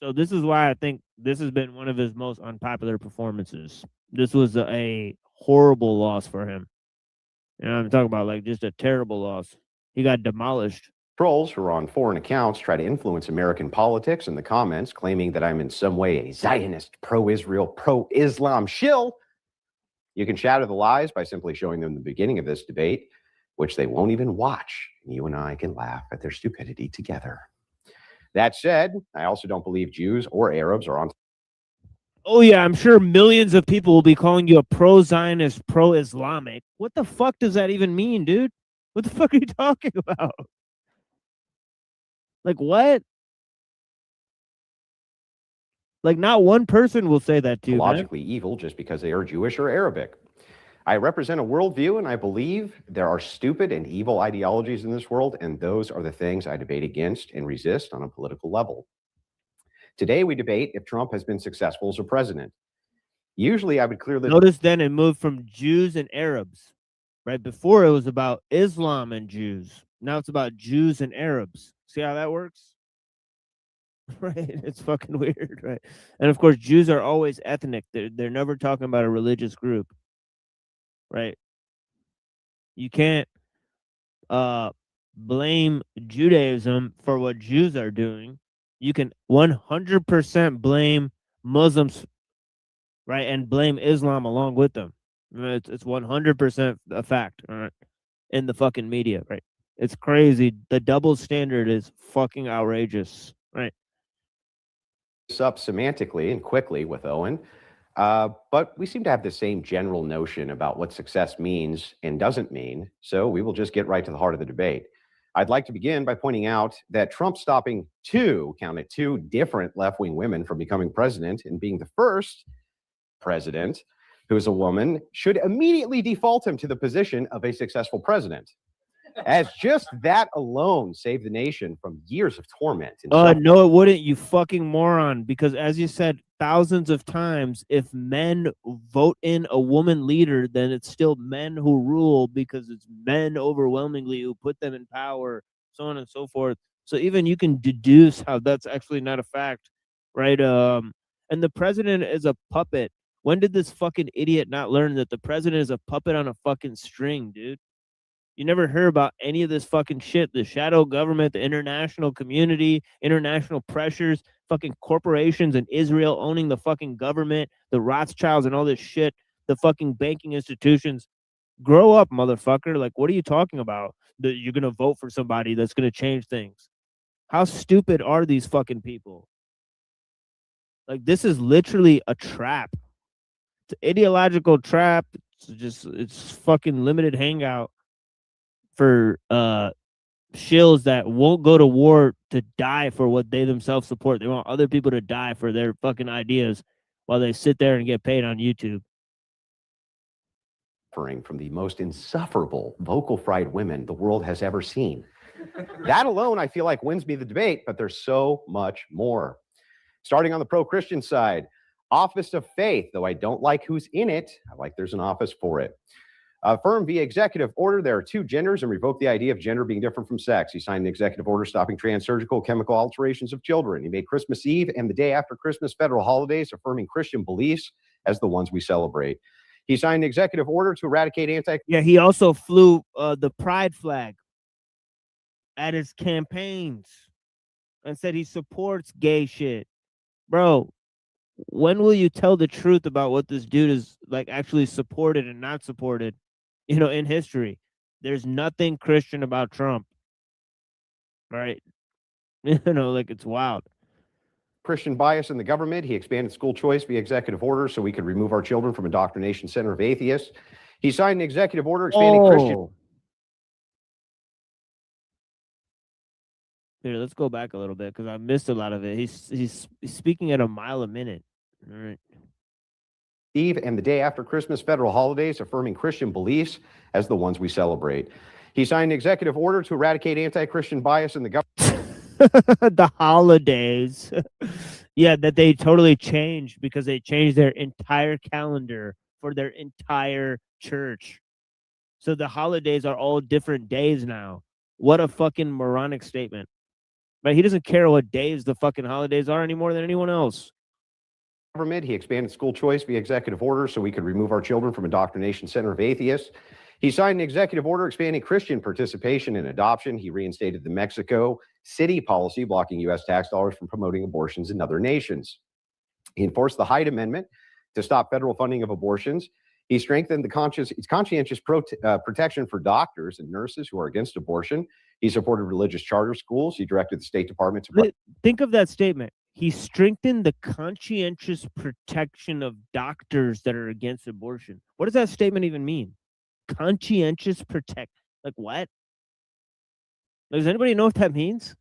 So this is why I think this has been one of his most unpopular performances. This was a horrible loss for him. You know, I'm talking about like just a terrible loss. He got demolished. Trolls who are on foreign accounts try to influence American politics in the comments, claiming that I'm in some way a Zionist, pro-Israel, pro-Islam shill. You can shatter the lies by simply showing them the beginning of this debate. which they won't even watch. You and I can laugh at their stupidity together. That said, I also don't believe Jews or Arabs are on. Oh yeah, I'm sure millions of people will be calling you a pro-Zionist, pro-Islamic. What the fuck does that even mean, dude? What the fuck are you talking about? Like what? Like not one person will say that to you, man. Logically evil just because they are Jewish or Arabic. I represent a worldview, and I believe there are stupid and evil ideologies in this world, and those are the things I debate against and resist on a political level. Today, we debate if Trump has been successful as a president. Usually, I would clear this. Notice then it moved from Jews and Arabs. Right before it was about Islam and Jews. Now it's about Jews and Arabs. See how that works? Right? It's fucking weird, right? And of course, Jews are always ethnic. They're never talking about a religious group. Right? You can't blame Judaism for what Jews are doing. You can 100% blame Muslims, right, and blame Islam along with them. It's 100% a fact, all right, in the fucking media, right? It's crazy. The double standard is fucking outrageous, right? Up semantically and quickly with Owen, but we seem to have the same general notion about what success means and doesn't mean, so we will just get right to the heart of the debate. I'd like to begin by pointing out that Trump stopping two different left-wing women from becoming president and being the first president who is a woman should immediately default him to the position of a successful president. As just that alone saved the nation from years of torment. No, it wouldn't, you fucking moron. Because as you said thousands of times, if men vote in a woman leader, then it's still men who rule because it's men overwhelmingly who put them in power, so on and so forth. So even you can deduce how that's actually not a fact, right? And the president is a puppet. When did this fucking idiot not learn that the president is a puppet on a fucking string, dude? You never hear about any of this fucking shit. The shadow government, the international community, international pressures, fucking corporations in Israel owning the fucking government, the Rothschilds and all this shit, the fucking banking institutions. Grow up, motherfucker. Like, what are you talking about? That you're going to vote for somebody that's going to change things. How stupid are these fucking people? Like, this is literally a trap. It's an ideological trap. It's fucking limited hangout for shills that won't go to war to die for what they themselves support. They want other people to die for their fucking ideas while they sit there and get paid on YouTube. From the most insufferable vocal fried women the world has ever seen. That alone, I feel like, wins me the debate, but there's so much more. Starting on the pro-Christian side, office of faith, though I don't like who's in it, I like there's an office for it. Affirm via executive order there are two genders and revoke the idea of gender being different from sex. He signed an executive order stopping trans-surgical chemical alterations of children. He made Christmas Eve and the day after Christmas federal holidays affirming Christian beliefs as the ones we celebrate. He signed an executive order to eradicate Yeah, he also flew the pride flag at his campaigns and said he supports gay shit. Bro, when will you tell the truth about what this dude is like actually supported and not supported, you know, in history? There's nothing Christian about Trump. Right? You know, like, it's wild. Christian bias in the government. He expanded school choice via executive order so we could remove our children from indoctrination center of atheists. He signed an executive order expanding Christian. Here, let's go back a little bit because I missed a lot of it. He's speaking at a mile a minute. All right. Eve and the day after Christmas federal holidays affirming Christian beliefs as the ones we celebrate. He signed an executive order to eradicate anti-Christian bias in the government. The holidays. Yeah, that they totally changed because they changed their entire calendar for their entire church. So the holidays are all different days now. What a fucking moronic statement. But he doesn't care what days the fucking holidays are any more than anyone else. Government. He expanded school choice via executive order so we could remove our children from indoctrination center of atheists. He signed an executive order expanding Christian participation in adoption. He reinstated the Mexico City policy blocking U.S. tax dollars from promoting abortions in other nations. He enforced the Hyde Amendment to stop federal funding of abortions. He strengthened the conscientious protection for doctors and nurses who are against abortion. He supported religious charter schools. He directed the State Department to think of that statement. He strengthened the conscientious protection of doctors that are against abortion. What does that statement even mean? Conscientious protect. Like what? Does anybody know what that means?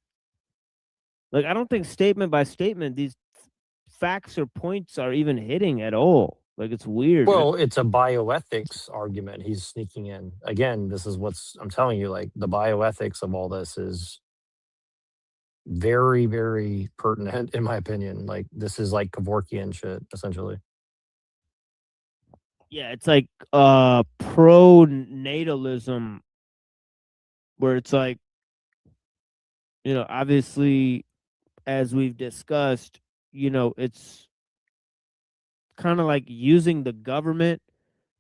Like, I don't think statement by statement these facts or points are even hitting at all. Like, it's weird. Well, it's a bioethics argument he's sneaking in. Again, this is I'm telling you, like, the bioethics of all this is very, very pertinent, in my opinion. Like, this is like Kevorkian shit, essentially. Yeah, it's like pro-natalism, where it's like, you know, obviously, as we've discussed, you know, it's kind of like using the government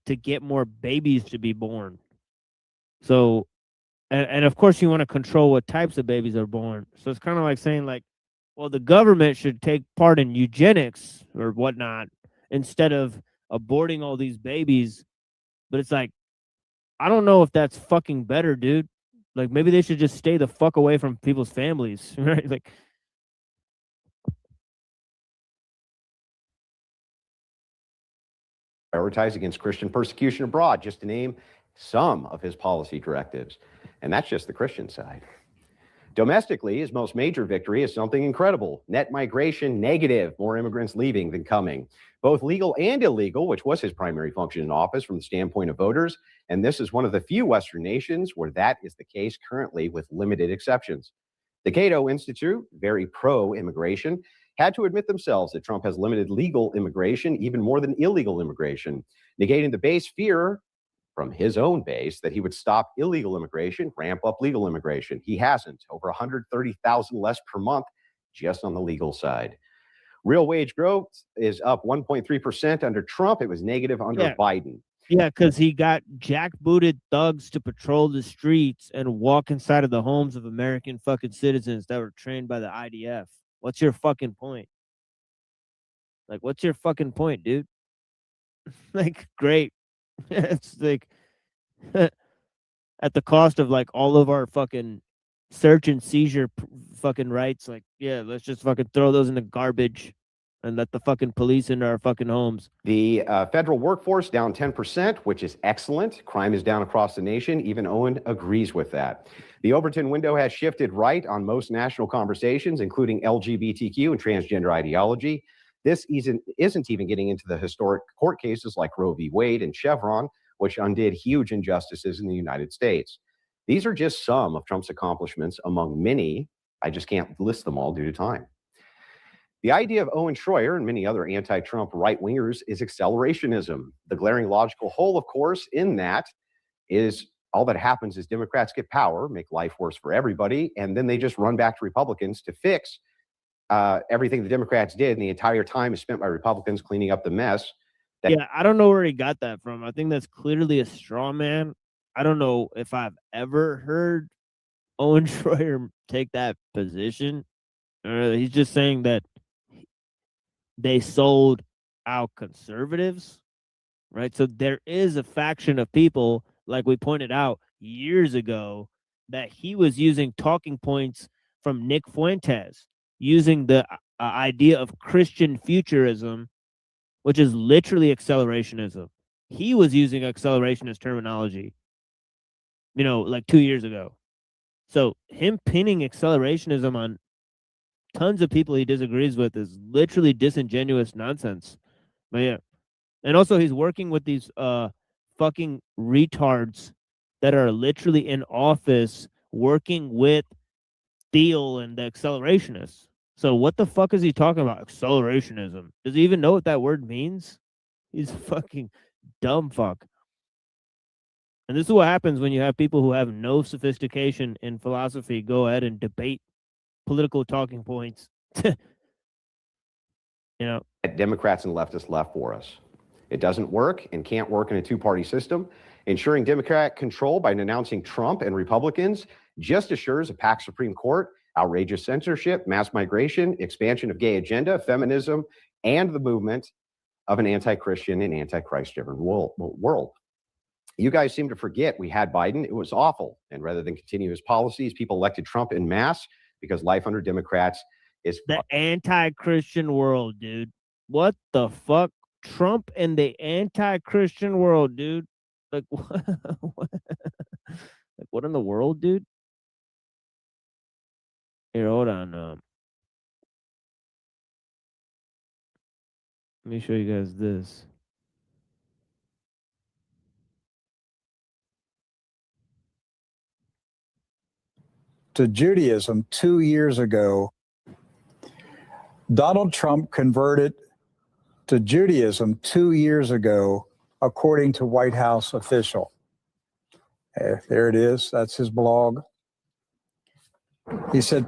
to get more babies to be born. So, and of course, you want to control what types of babies are born. So it's kind of like saying, like, well, the government should take part in eugenics or whatnot instead of aborting all these babies. But it's like, I don't know if that's fucking better, dude. Like, maybe they should just stay the fuck away from people's families, right? Like, prioritize against Christian persecution abroad, just to name some of his policy directives. And that's just the Christian side. Domestically, his most major victory is something incredible. Net migration negative, more immigrants leaving than coming. Both legal and illegal, which was his primary function in office from the standpoint of voters. And this is one of the few Western nations where that is the case currently, with limited exceptions. The Cato Institute, very pro-immigration, had to admit themselves that Trump has limited legal immigration even more than illegal immigration, negating the base fear from his own base that he would stop illegal immigration, ramp up legal immigration. He hasn't. Over 130,000 less per month just on the legal side. Real wage growth is up 1.3% under Trump. It was negative under Biden. Yeah, because he got jackbooted thugs to patrol the streets and walk inside of the homes of American fucking citizens that were trained by the IDF. What's your fucking point? Like, what's your fucking point, dude? Like, great. It's like at the cost of like all of our fucking search and seizure fucking rights. Like, yeah, let's just fucking throw those in the garbage and let the fucking police into our fucking homes. The federal workforce down 10%, which is excellent. Crime is down across the nation. Even Owen agrees with that. The Overton window has shifted right on most national conversations, including LGBTQ and transgender ideology. This isn't even getting into the historic court cases like Roe v. Wade and Chevron, which undid huge injustices in the United States. These are just some of Trump's accomplishments among many. I just can't list them all due to time. The idea of Owen Schroyer and many other anti-Trump right-wingers is accelerationism. The glaring logical hole, of course, in that is all that happens is Democrats get power, make life worse for everybody, and then they just run back to Republicans to fix everything the Democrats did, and the entire time is spent by Republicans cleaning up the mess. Yeah, I don't know where he got that from. I think that's clearly a straw man. I don't know if I've ever heard Owen Schroyer take that position. He's just saying that they sold out conservatives, right? So there is a faction of people, like we pointed out years ago, that he was using talking points from Nick Fuentes, using the idea of Christian futurism, which is literally accelerationism. He was using accelerationist terminology, you know, like 2 years ago. So him pinning accelerationism on tons of people he disagrees with is literally disingenuous nonsense. But yeah. And also he's working with these fucking retards that are literally in office working with Thiel and the accelerationists. So what the fuck is he talking about? Accelerationism. Does he even know what that word means? He's fucking dumb fuck. And this is what happens when you have people who have no sophistication in philosophy go ahead and debate political talking points. You know, Democrats and leftists left for us. It doesn't work and can't work in a two-party system. Ensuring Democrat control by denouncing Trump and Republicans just assures a packed Supreme Court, outrageous censorship, mass migration, expansion of gay agenda, feminism, and the movement of an anti-Christian and anti-Christ-driven world. You guys seem to forget we had Biden. It was awful. And rather than continue his policies, people elected Trump en masse because life under Democrats is the anti-Christian world, dude. What the fuck? Trump and the anti-Christian world, dude. Like, what? Like, what in the world, dude? Here, hold on. Let me show you guys this. To Judaism 2 years ago, Donald Trump converted to Judaism 2 years ago, according to White House official. There it is. That's his blog. He said,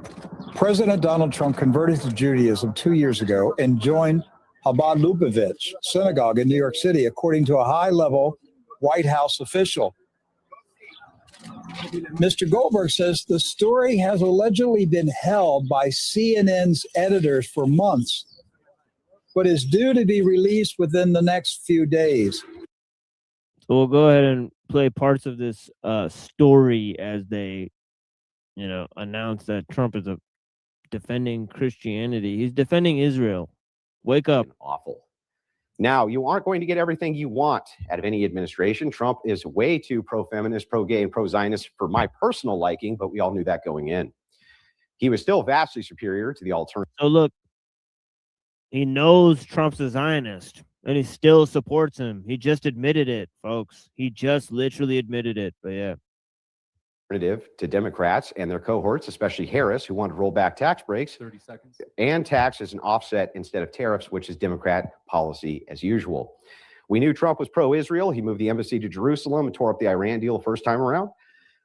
President Donald Trump converted to Judaism 2 years ago and joined Chabad Lubavitch Synagogue in New York City, according to a high-level White House official. Mr. Goldberg says the story has allegedly been held by CNN's editors for months, but is due to be released within the next few days. So we'll go ahead and play parts of this story as they, announce that Trump is defending Christianity. He's defending Israel. Wake up. Awful. Now, you aren't going to get everything you want out of any administration. Trump is way too pro-feminist, pro-gay, and pro-Zionist for my personal liking, but we all knew that going in. He was still vastly superior to the alternative. So look, he knows Trump's a Zionist, and he still supports him. He just admitted it, folks. He just literally admitted it, but yeah. To Democrats and their cohorts, especially Harris, who wanted to roll back tax breaks 30 seconds. And tax as an offset instead of tariffs, which is Democrat policy as usual. We knew Trump was pro-Israel. He moved the embassy to Jerusalem and tore up the Iran deal the first time around.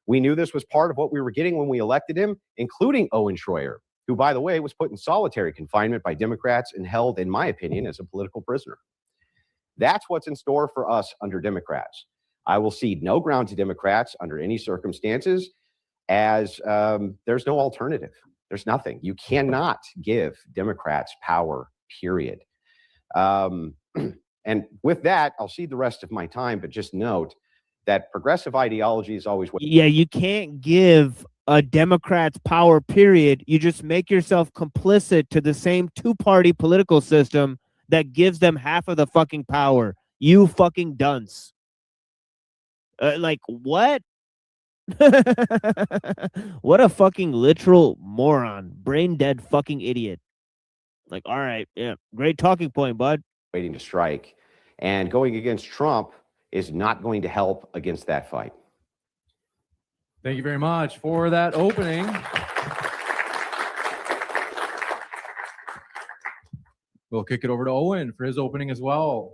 We knew this was part of what we were getting when we elected him, including Owen Schroyer, who, by the way, was put in solitary confinement by Democrats and held, in my opinion, as a political prisoner. That's what's in store for us under Democrats. I will cede no ground to Democrats under any circumstances, as there's no alternative. There's nothing. You cannot give Democrats power, period. And with that, I'll cede the rest of my time, but just note that progressive ideology is always... Yeah, you can't give a Democrat's power, period. You just make yourself complicit to the same two-party political system that gives them half of the fucking power. You fucking dunce. Like, what? What a fucking literal moron. Brain dead fucking idiot. Like, all right, yeah, great talking point, bud. Waiting to strike. And going against Trump is not going to help against that fight. Thank you very much for that opening. We'll kick it over to Owen for his opening as well.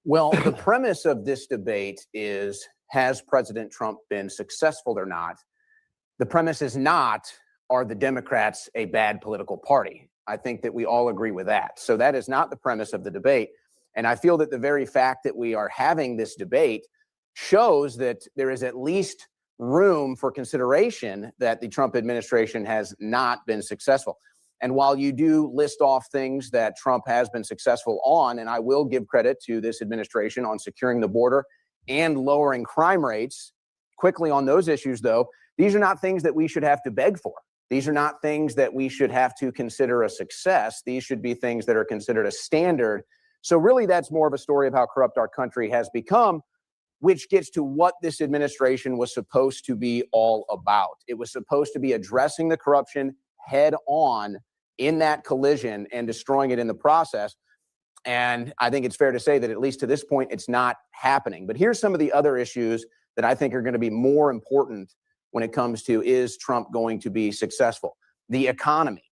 Well, the premise of this debate is, has President Trump been successful or not? The premise is not, are the Democrats a bad political party? I think that we all agree with that. So that is not the premise of the debate. And I feel that the very fact that we are having this debate shows that there is at least room for consideration that the Trump administration has not been successful. And while you do list off things that Trump has been successful on, and I will give credit to this administration on securing the border and lowering crime rates, quickly on those issues, though, these are not things that we should have to beg for. These are not things that we should have to consider a success. These should be things that are considered a standard. So really, that's more of a story of how corrupt our country has become, which gets to what this administration was supposed to be all about. It was supposed to be addressing the corruption head on in that collision and destroying it in the process. And I think it's fair to say that at least to this point, it's not happening. But here's some of the other issues that I think are going to be more important when it comes to, is Trump going to be successful? The economy.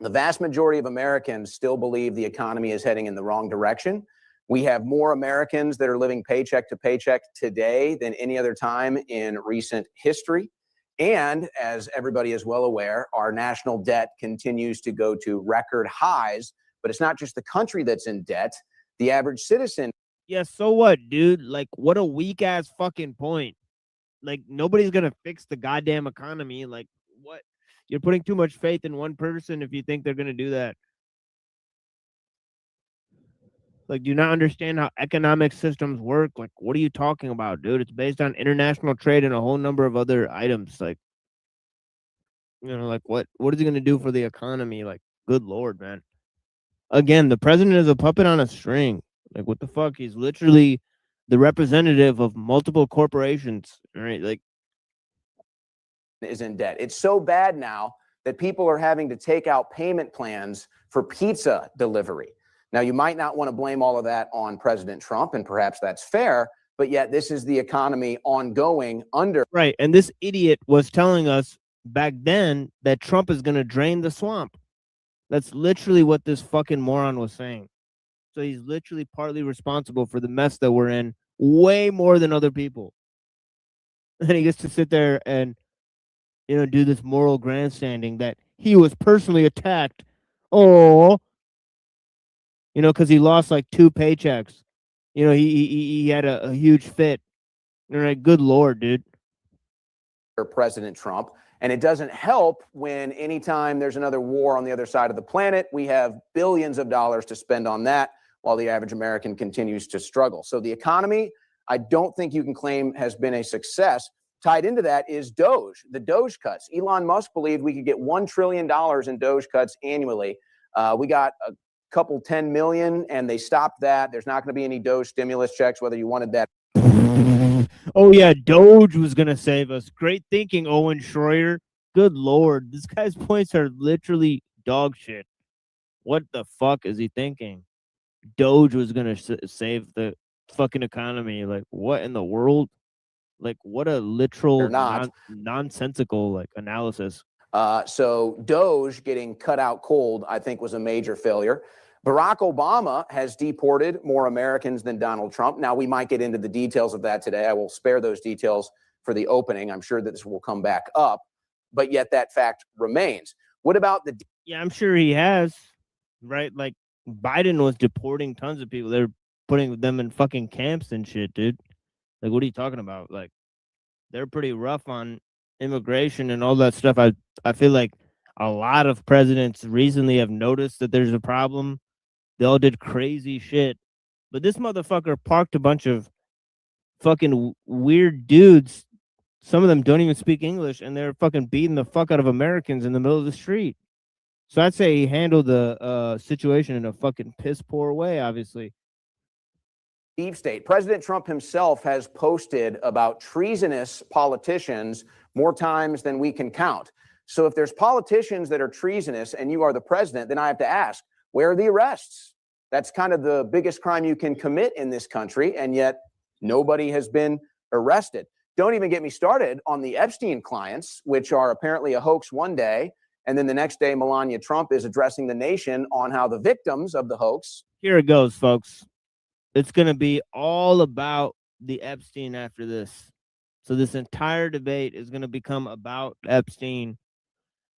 The vast majority of Americans still believe the economy is heading in the wrong direction. We have more Americans that are living paycheck to paycheck today than any other time in recent history. And as everybody is well aware, our national debt continues to go to record highs. But it's not just the country that's in debt. The average citizen. Yeah, so what, dude? Like, what a weak ass fucking point. Like, nobody's gonna fix the goddamn economy. Like, what? You're putting too much faith in one person if you think they're gonna do that. Like, do you not understand how economic systems work? Like, what are you talking about, dude? It's based on international trade and a whole number of other items. Like, like what is he gonna do for the economy? Like, good lord, man. Again, the president is a puppet on a string. Like, what the fuck? He's literally the representative of multiple corporations, right? Like, is in debt. It's so bad now that people are having to take out payment plans for pizza delivery. Now, you might not want to blame all of that on President Trump, and perhaps that's fair, but yet this is the economy ongoing under. Right. And this idiot was telling us back then that Trump is going to drain the swamp. That's literally what this fucking moron was saying. So he's literally partly responsible for the mess that we're in, way more than other people. And he gets to sit there and, do this moral grandstanding that he was personally attacked. Oh, because he lost like 2 paychecks. He had a huge fit. You're like, good lord, dude. President Trump. And it doesn't help when anytime there's another war on the other side of the planet, we have billions of dollars to spend on that while the average American continues to struggle. So the economy, I don't think you can claim has been a success. Tied into that is Doge, the Doge cuts. Elon Musk believed we could get $1 trillion in Doge cuts annually. We got a couple 10 million and they stopped that. There's not going to be any Doge stimulus checks, whether you wanted that. Oh yeah, Doge was gonna save us. Great thinking, Owen Schroyer. Good lord, this guy's points are literally dog shit. What the fuck is he thinking? Doge was gonna save the fucking economy. Like, what in the world? Like, what a literal nonsensical like analysis. So Doge getting cut out cold, I think, was a major failure. Barack Obama has deported more Americans than Donald Trump. Now, we might get into the details of that today. I will spare those details for the opening. I'm sure that this will come back up, but yet that fact remains. What about the... Yeah, I'm sure he has, right? Like, Biden was deporting tons of people. They're putting them in fucking camps and shit, dude. Like, what are you talking about? Like, they're pretty rough on immigration and all that stuff. I feel like a lot of presidents recently have noticed that there's a problem. They all did crazy shit. But this motherfucker parked a bunch of fucking weird dudes. Some of them don't even speak English, and they're fucking beating the fuck out of Americans in the middle of the street. So I'd say he handled the situation in a fucking piss poor way, obviously. Deep state. President Trump himself has posted about treasonous politicians more times than we can count. So if there's politicians that are treasonous and you are the president, then I have to ask, where are the arrests? That's kind of the biggest crime you can commit in this country, and yet nobody has been arrested. Don't even get me started on the Epstein clients, which are apparently a hoax one day, and then the next day Melania Trump is addressing the nation on how the victims of the hoax... Here it goes, folks. It's going to be all about the Epstein after this. So this entire debate is going to become about Epstein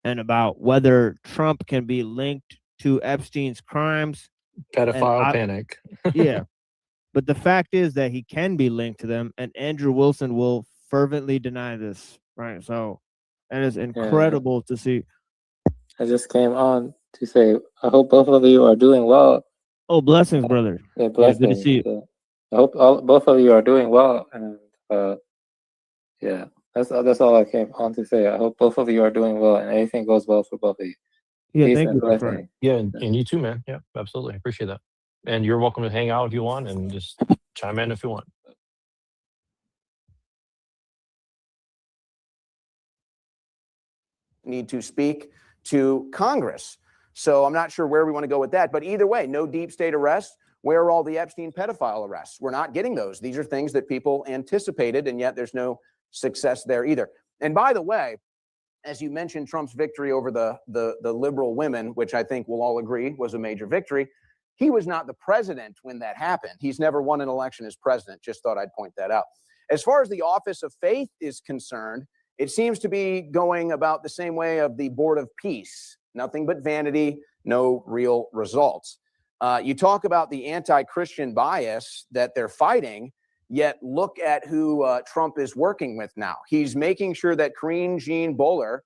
and about whether Trump can be linked to Epstein's crimes. Pedophile panic. Yeah. But the fact is that he can be linked to them, and Andrew Wilson will fervently deny this. Right. So that is incredible to see. I just came on to say, I hope both of you are doing well. Oh, blessings, brother. Yeah, blessings. Good to see you. I hope both of you are doing well. And yeah, that's all I came on to say. I hope both of you are doing well and everything goes well for both of you. Yeah, Peace thank and you. blessings. Yeah, and you too, man. Yeah, absolutely. I appreciate that. And you're welcome to hang out if you want and just chime in if you want. Need to speak to Congress. So I'm not sure where we want to go with that, but either way, no deep state arrests. Where are all the Epstein pedophile arrests? We're not getting those. These are things that people anticipated, and yet there's no success there either. And by the way, as you mentioned, Trump's victory over the liberal women, which I think we'll all agree was a major victory, he was not the president when that happened. He's never won an election as president. Just thought I'd point that out. As far as the office of faith is concerned, it seems to be going about the same way of the Board of Peace. Nothing but vanity, no real results. You talk about the anti-Christian bias that they're fighting, yet look at who Trump is working with now. He's making sure that Karine Jean-Bowler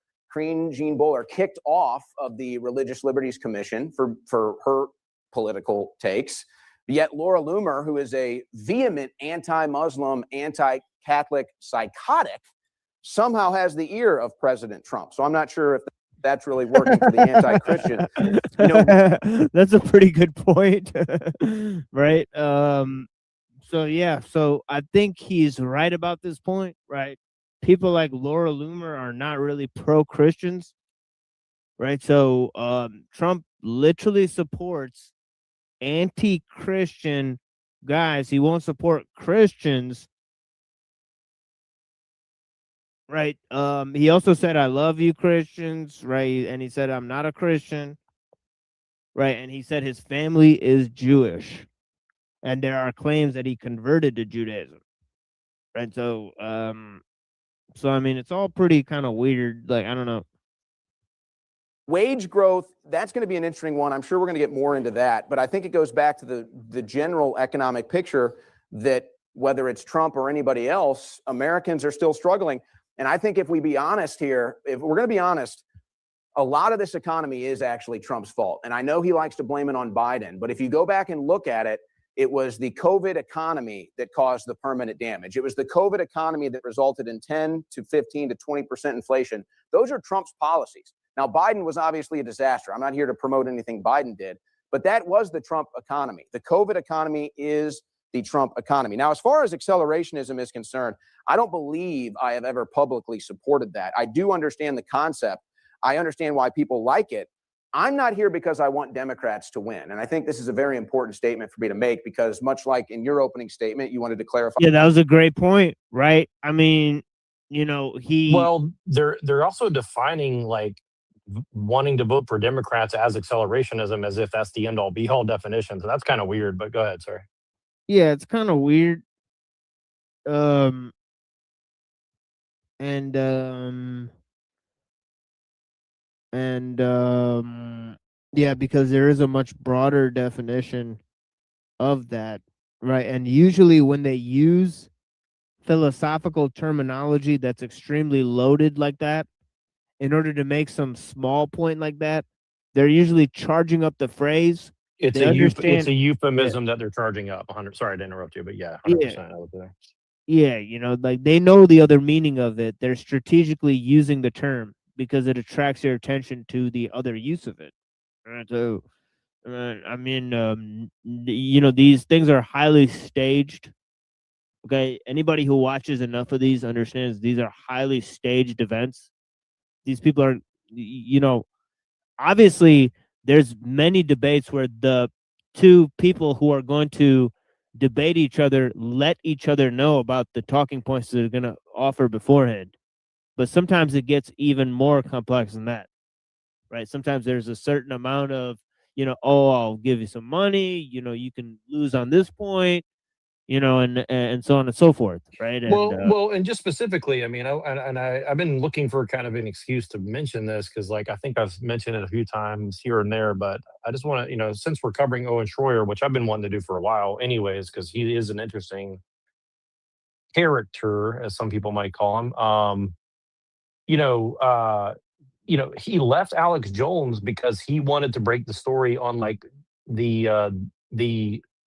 kicked off of the Religious Liberties Commission for her political takes. Yet Laura Loomer, who is a vehement anti-Muslim, anti-Catholic psychotic, somehow has the ear of President Trump. So I'm not sure if that's really working for the anti-Christian. You know, that's a pretty good point, right? So yeah, so I think he's right about this point, right? People like Laura Loomer are not really pro-Christians, right? So Trump literally supports anti-Christian guys. He won't support Christians, right? He also said, "I love you, Christians," right? And he said, "I'm not a Christian," right? And he said his family is Jewish, and there are claims that he converted to Judaism, right? So, so I mean, it's all pretty kind of weird. Like, I don't know. wage growth, that's going to be an interesting one. I'm sure we're going to get more into that. But I think it goes back to the general economic picture that whether it's Trump or anybody else, Americans are still struggling. And I think if we be honest here, if we're going to be honest, a lot of this economy is actually Trump's fault. And I know he likes to blame it on Biden, but if you go back and look at it, it was the COVID economy that caused the permanent damage. It was the COVID economy that resulted in 10 to 15 to 20% inflation. Those are Trump's policies. Now, Biden was obviously a disaster. I'm not here to promote anything Biden did, but that was the Trump economy. The COVID economy is the Trump economy. Now, as far as accelerationism is concerned, I don't believe I have ever publicly supported that. I do understand the concept. I understand why people like it. I'm not here because I want Democrats to win. And I think this is a very important statement for me to make because much like in your opening statement, you wanted to clarify. Yeah, that was a great point, right? I mean, you know, Well, they're also defining like wanting to vote for Democrats as accelerationism as if that's the end all be all definition. So that's kind of weird, but go ahead, sorry. Yeah, it's kind of weird. Yeah, because there is a much broader definition of that, right? And usually when they use philosophical terminology that's extremely loaded like that, in order to make some small point like that, they're usually charging up the phrase. It's a euphemism that they're charging up. 100. Sorry to interrupt you, but yeah, 100%. I was there. Yeah, you know, like they know the other meaning of it. They're strategically using the term because it attracts your attention to the other use of it. Right? So, I mean, you know, these things are highly staged. Okay, anybody who watches enough of these understands these are highly staged events. These people are, you know, obviously there's many debates where the two people who are going to debate each other let each other know about the talking points that they're going to offer beforehand. But sometimes it gets even more complex than that, right? Sometimes there's a certain amount of, you know, oh, I'll give you some money, you know, you can lose on this point, you know, and so on and so forth, right? And just specifically, I mean, I've been looking for kind of an excuse to mention this because, like, I think I've mentioned it a few times here and there, but I just want to, you know, since we're covering Owen Schroyer, which I've been wanting to do for a while, anyways, because he is an interesting character, as some people might call him. You know, he left Alex Jones because he wanted to break the story on like the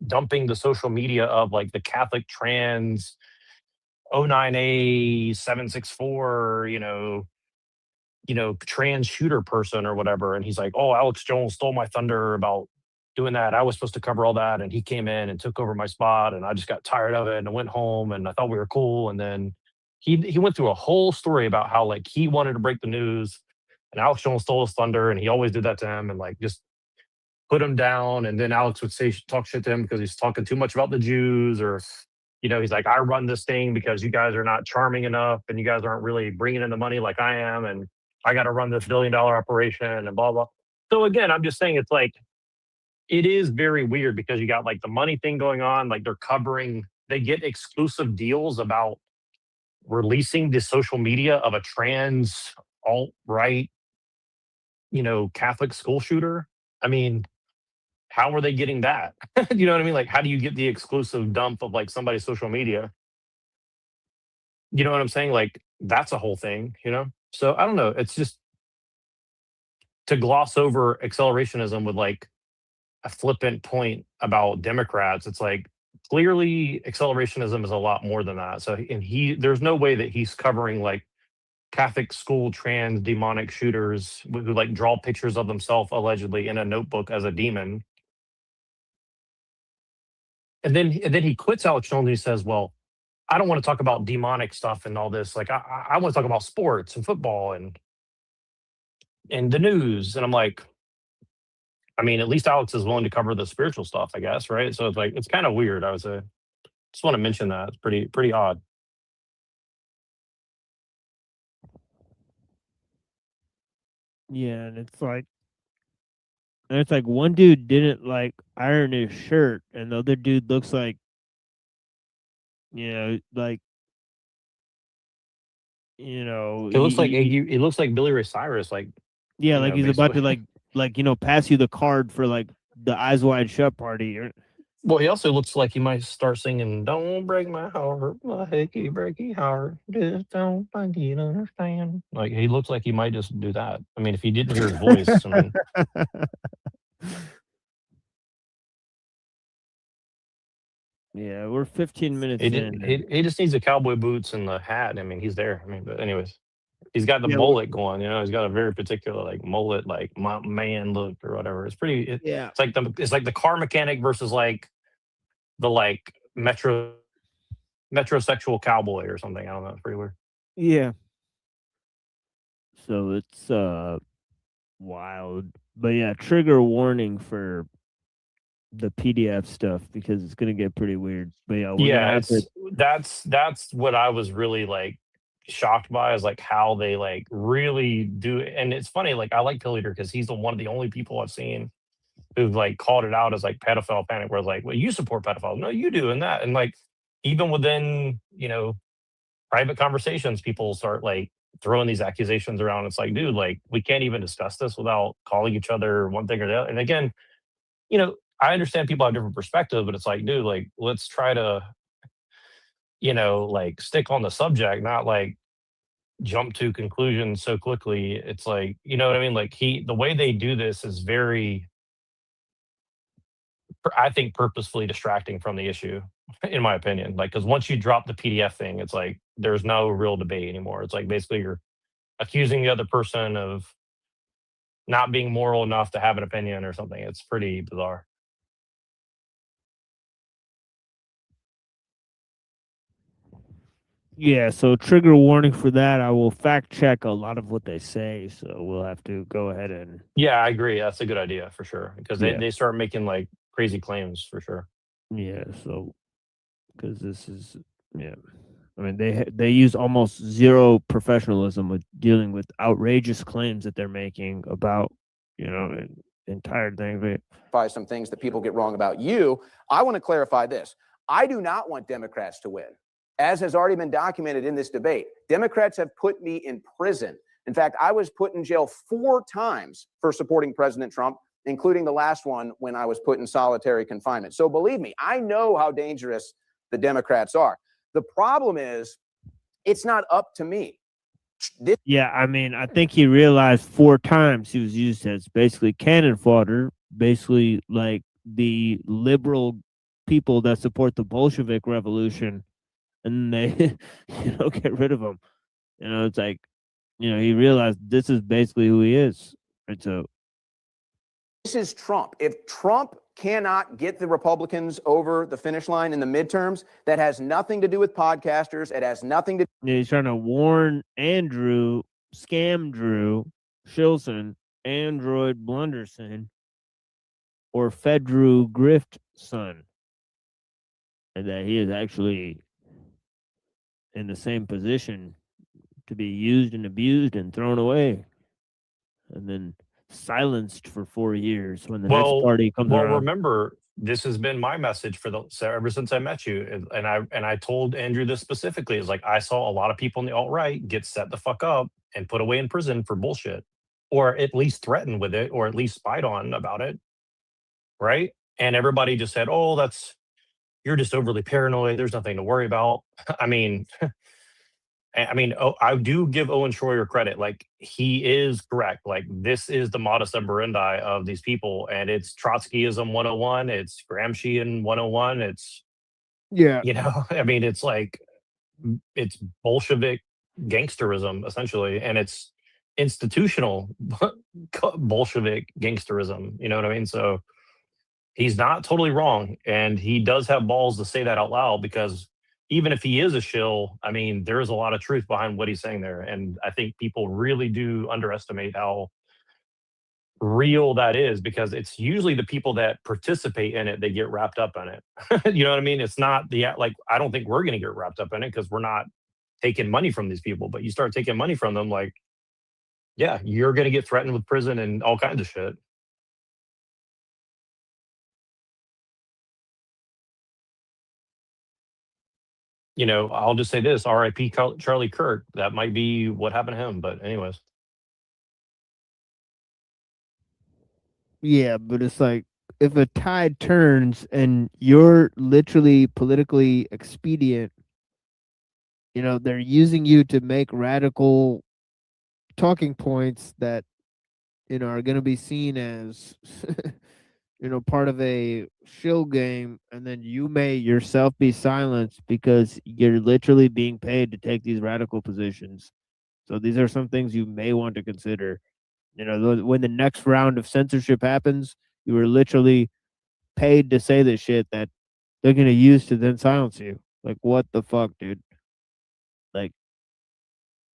dumping the social media of like the Catholic trans 09A 764, you know, trans shooter person or whatever. And he's like, oh, Alex Jones stole my thunder about doing that. I was supposed to cover all that. And he came in and took over my spot. And I just got tired of it and I went home and I thought we were cool. And then he went through a whole story about how like he wanted to break the news and Alex Jones stole his thunder. And he always did that to him and like just put him down. And then Alex would talk shit to him because he's talking too much about the Jews, or, you know, he's like, I run this thing because you guys are not charming enough and you guys aren't really bringing in the money like I am. And I got to run this $1 billion operation and blah, blah. So again, I'm just saying it's like, it is very weird because you got like the money thing going on. Like they get exclusive deals about releasing the social media of a trans alt-right, you know, Catholic school shooter. I mean, how are they getting that? You know what I mean? Like, how do you get the exclusive dump of like somebody's social media? You know what I'm saying? Like, that's a whole thing, you know? So I don't know. It's just to gloss over accelerationism with like a flippant point about Democrats. It's like clearly accelerationism is a lot more than that. So, and there's no way that he's covering like Catholic school trans demonic shooters who like draw pictures of themselves allegedly in a notebook as a demon. And then he quits Alex Jones and he says, well, I don't want to talk about demonic stuff and all this. Like I want to talk about sports and football and the news. And I'm like, I mean, at least Alex is willing to cover the spiritual stuff, I guess, right? So it's like it's kind of weird. I would say, just want to mention that it's pretty odd. Yeah, and it's like one dude didn't like iron his shirt, and the other dude looks like, like, It looks like it looks like Billy Ray Cyrus, like like he's about to pass you the card for like the Eyes Wide Shut party. Well, he also looks like he might start singing "Don't Break My Heart, My Hickey Breaky Heart, Just Don't Think You'd Understand." Like he looks like he might just do that. I mean, if he didn't hear his voice, I mean, yeah, we're 15 minutes he just needs the cowboy boots and the hat. I mean, he's there. I mean, but anyways, he's got the mullet going. He's got a very particular like mullet, like man look or whatever. It's pretty. It's like the car mechanic versus like the like metrosexual cowboy or something. I don't know. It's pretty weird. Yeah. So it's wild. But yeah, trigger warning for the PDF stuff because it's gonna get pretty weird. But yeah, that's what I was really like shocked by is like how they like really do it. And it's funny, like I like Pill Eater because he's one of the only people I've seen who've like called it out as like pedophile panic, where it's like, well, you support pedophiles. No, you do, and that. And like even within, private conversations, people start like throwing these accusations around. It's like, dude, like we can't even discuss this without calling each other one thing or the other. And again, I understand people have different perspectives, but it's like, dude, like let's try to, like stick on the subject, not like jump to conclusions so quickly. It's like, you know what I mean? Like the way they do this is very, I think, purposefully distracting from the issue, in my opinion. Like, because once you drop the PDF thing, it's like there's no real debate anymore. It's like basically you're accusing the other person of not being moral enough to have an opinion or something. It's pretty bizarre. Yeah, so trigger warning for that. I will fact check a lot of what they say, so we'll have to go ahead and. Yeah, I agree. That's a good idea for sure because they start making like crazy claims for sure. Yeah, so because this is I mean they use almost zero professionalism with dealing with outrageous claims that they're making about an entire thing. By some things that people get wrong about you, I want to clarify this. I do not want Democrats to win. As has already been documented in this debate, Democrats have put me in prison. In fact, I was put in jail 4 times for supporting President Trump, including the last one when I was put in solitary confinement. So believe me, I know how dangerous the Democrats are. The problem is, it's not up to me. Yeah, I mean, I think he realized 4 times he was used as basically cannon fodder, basically like the liberal people that support the Bolshevik revolution. And they, get rid of him. It's like, he realized this is basically who he is. Right? So this is Trump. If Trump cannot get the Republicans over the finish line in the midterms, that has nothing to do with podcasters. It has nothing to. He's trying to warn Andrew, scam Drew, Shilson, Android Blunderson, or Fedru Grift son, and that he is actually in the same position to be used and abused and thrown away and then silenced for 4 years when the next party comes around. Well, remember, this has been my message ever since I met you. And I told Andrew this specifically. It's like, I saw a lot of people in the alt-right get set the fuck up and put away in prison for bullshit, or at least threatened with it, or at least spied on about it. Right. And everybody just said, oh, you're just overly paranoid. There's nothing to worry about. I mean, I mean, I do give Owen Schroyer credit. Like, he is correct. Like, this is the modus operandi of these people, and it's Trotskyism 101. It's Gramscian 101. It's, Yeah. you know, I mean, it's like, it's Bolshevik gangsterism, essentially, and it's institutional Bolshevik gangsterism. You know what I mean? So he's not totally wrong, and he does have balls to say that out loud, because even if he is a shill, I mean, there's a lot of truth behind what he's saying there. And I think people really do underestimate how real that is, because it's usually the people that participate in it, they get wrapped up in it. You know what I mean? It's not like, I don't think we're going to get wrapped up in it because we're not taking money from these people, but you start taking money from them, like, yeah, you're going to get threatened with prison and all kinds of shit. You know, I'll just say this, RIP Charlie Kirk, that might be what happened to him. But anyways. Yeah, but it's like, if a tide turns and you're literally politically expedient, you know, they're using you to make radical talking points that, you know, are going to be seen as, you know, part of a shill game, and then you may yourself be silenced because you're literally being paid to take these radical positions. So these are some things you may want to consider. You know, when the next round of censorship happens, you were literally paid to say this shit that they're going to use to then silence you. Like, what the fuck, dude? Like,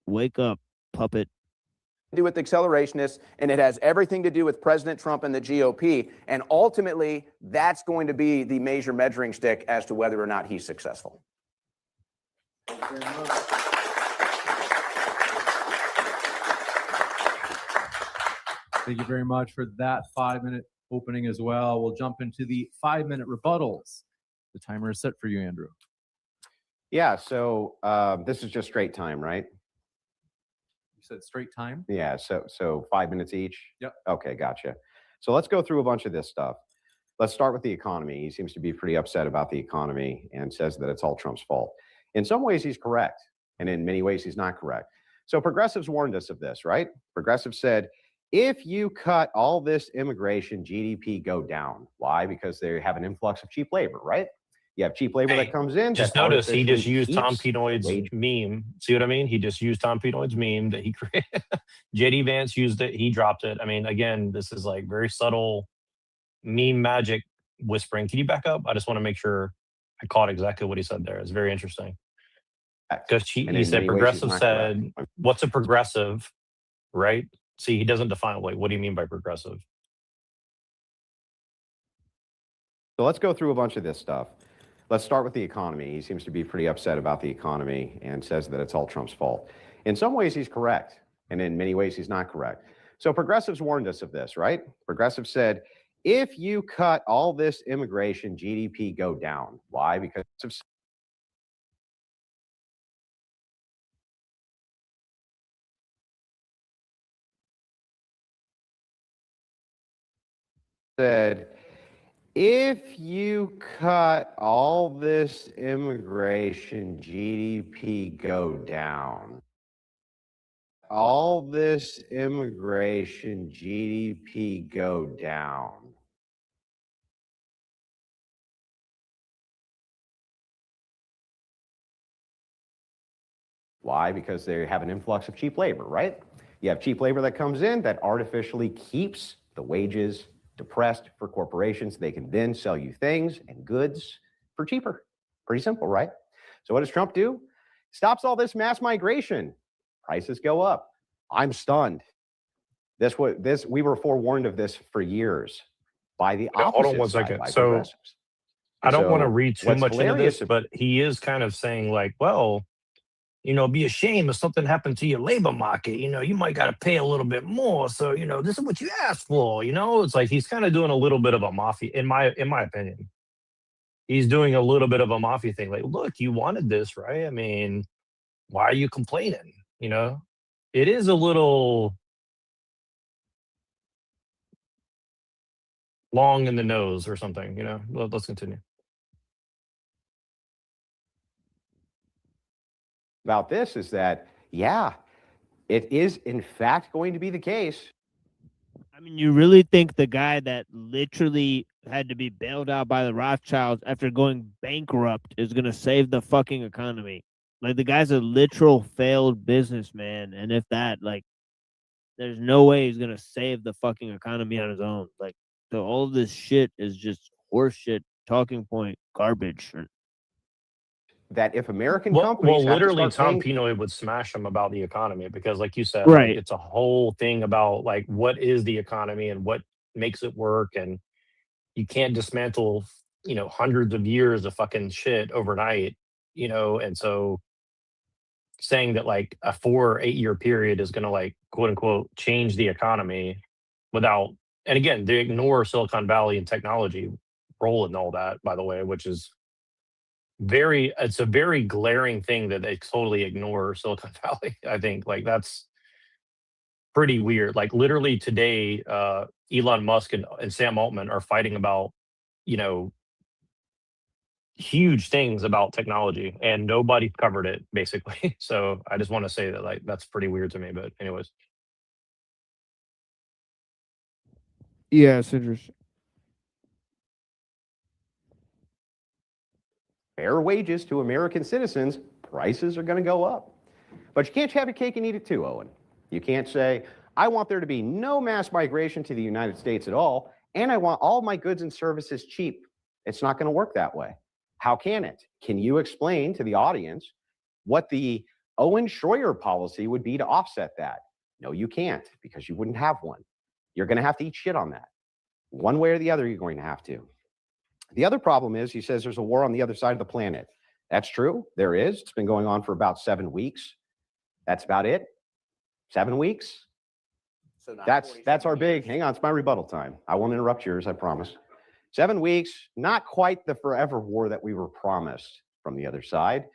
wake up, puppet. Do with accelerationists, and it has everything to do with President Trump and the GOP. And ultimately, that's going to be the major measuring stick as to whether or not he's successful. Thank you very much for that 5-minute opening as well. We'll jump into the 5-minute rebuttals. The timer is set for you, Andrew. Yeah, so this is just straight time, right? You said straight time? Yeah, so 5 minutes each? Yep. Okay, gotcha. So let's go through a bunch of this stuff. Let's start with the economy. He seems to be pretty upset about the economy and says that it's all Trump's fault. In some ways, he's correct, and in many ways, he's not correct. So progressives warned us of this, right? Progressives said, if you cut all this immigration, GDP go down. Why? Because they have an influx of cheap labor, right? You have cheap labor that comes in. Just that notice he just artificially used Tom keeps Pinoy's wage. meme. See what I mean? He just used Tom Pinoy's meme that he created. JD Vance used it. He dropped it. I mean, again, this is like very subtle meme magic whispering. Can you back up? I just want to make sure I caught exactly what he said there. It's very interesting. Because he said progressive said, what's a progressive, right? See, he doesn't define, wait, what do you mean by progressive? So let's go through a bunch of this stuff. Let's start with the economy. He seems to be pretty upset about the economy and says that it's all Trump's fault. In some ways, he's correct, and in many ways, he's not correct. So progressives warned us of this, right? Progressives said, if you cut all this immigration, GDP go down. Why? Because of said, if you cut all this immigration, GDP go down. All this immigration, GDP go down. Why? Because they have an influx of cheap labor, right? You have cheap labor that comes in that artificially keeps the wages depressed for corporations. They can then sell you things and goods for cheaper. Pretty simple, right? So what does Trump do? Stops all this mass migration. Prices go up. I'm stunned. We were forewarned of this for years by the opposite Hold on one side, second. by So progressives. I don't So want to read too what's much into hilarious this, but he is kind of saying like, well, you know, be a shame if something happened to your labor market. You know, you might got to pay a little bit more. So, you know, this is what you asked for. You know, it's like he's kind of doing a little bit of a mafia, in my opinion. He's doing a little bit of a mafia thing. Like, look, you wanted this, right? I mean, why are you complaining? You know, it is a little long in the nose or something. You know, let's continue. about this is that, yeah, it is in fact going to be the case. I mean, you really think the guy that literally had to be bailed out by the Rothschilds after going bankrupt is going to save the fucking economy? Like, the guy's a literal failed businessman. And if that, like, there's no way he's going to save the fucking economy on his own. Like, so all this shit is just horseshit, talking point, garbage. That if American Well, companies have to literally, start Tom paying, Pinoy would smash him about the economy because, like you said, Right. like, it's a whole thing about like what is the economy and what makes it work, and you can't dismantle, hundreds of years of fucking shit overnight, and so saying that like a 4 or 8 year period is going to like quote unquote change the economy without, and again, they ignore Silicon Valley and technology role and all that, by the way, which is it's a very glaring thing that they totally ignore Silicon Valley. I think like that's pretty weird. Like literally today, Elon Musk and Sam Altman are fighting about, huge things about technology, and nobody covered it basically. So I just want to say that like that's pretty weird to me. But anyways, Yeah, it's interesting. fair wages to American citizens, prices are going to go up. But you can't have your cake and eat it too, Owen. You can't say, I want there to be no mass migration to the United States at all, and I want all my goods and services cheap. It's not going to work that way. How can it? Can you explain to the audience what the Owen Schroyer policy would be to offset that? No, you can't, because you wouldn't have one. You're going to have to eat shit on that. One way or the other, you're going to have to. The other problem is, he says there's a war on the other side of the planet. That's true. There is. It's been going on for about 7 weeks. That's about it. 7 weeks. So not That's our big, hang on, it's my rebuttal time. I won't interrupt yours, I promise. 7 weeks, not quite the forever war that we were promised from the other side.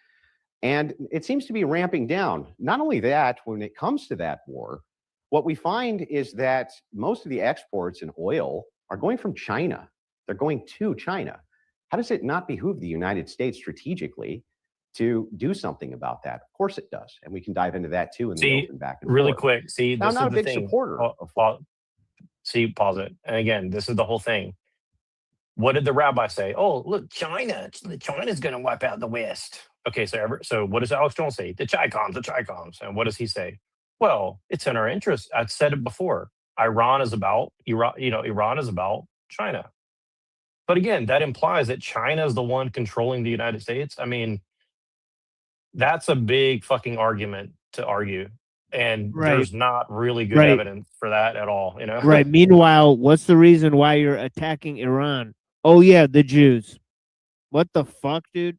And it seems to be ramping down. Not only that, when it comes to that war, what we find is that most of the exports in oil are going from China. They're going to China. How does it not behoove the United States strategically to do something about that? Of course it does. And we can dive into that too in the open back and really forth. quick, Now, I'm not a big supporter of pause it. And again, this is the whole thing. What did the rabbi say? Oh, look, China's going to wipe out the West. Okay, so what does Alex Jones say? The Chi-Coms. And what does he say? Well, it's in our interest. I've said it before. Iran is about China. But again, that implies that China is the one controlling the United States. I mean, that's a big fucking argument to argue. And there's not really good evidence for that at all, Right. Meanwhile, what's the reason why you're attacking Iran? Oh, yeah, the Jews. What the fuck, dude?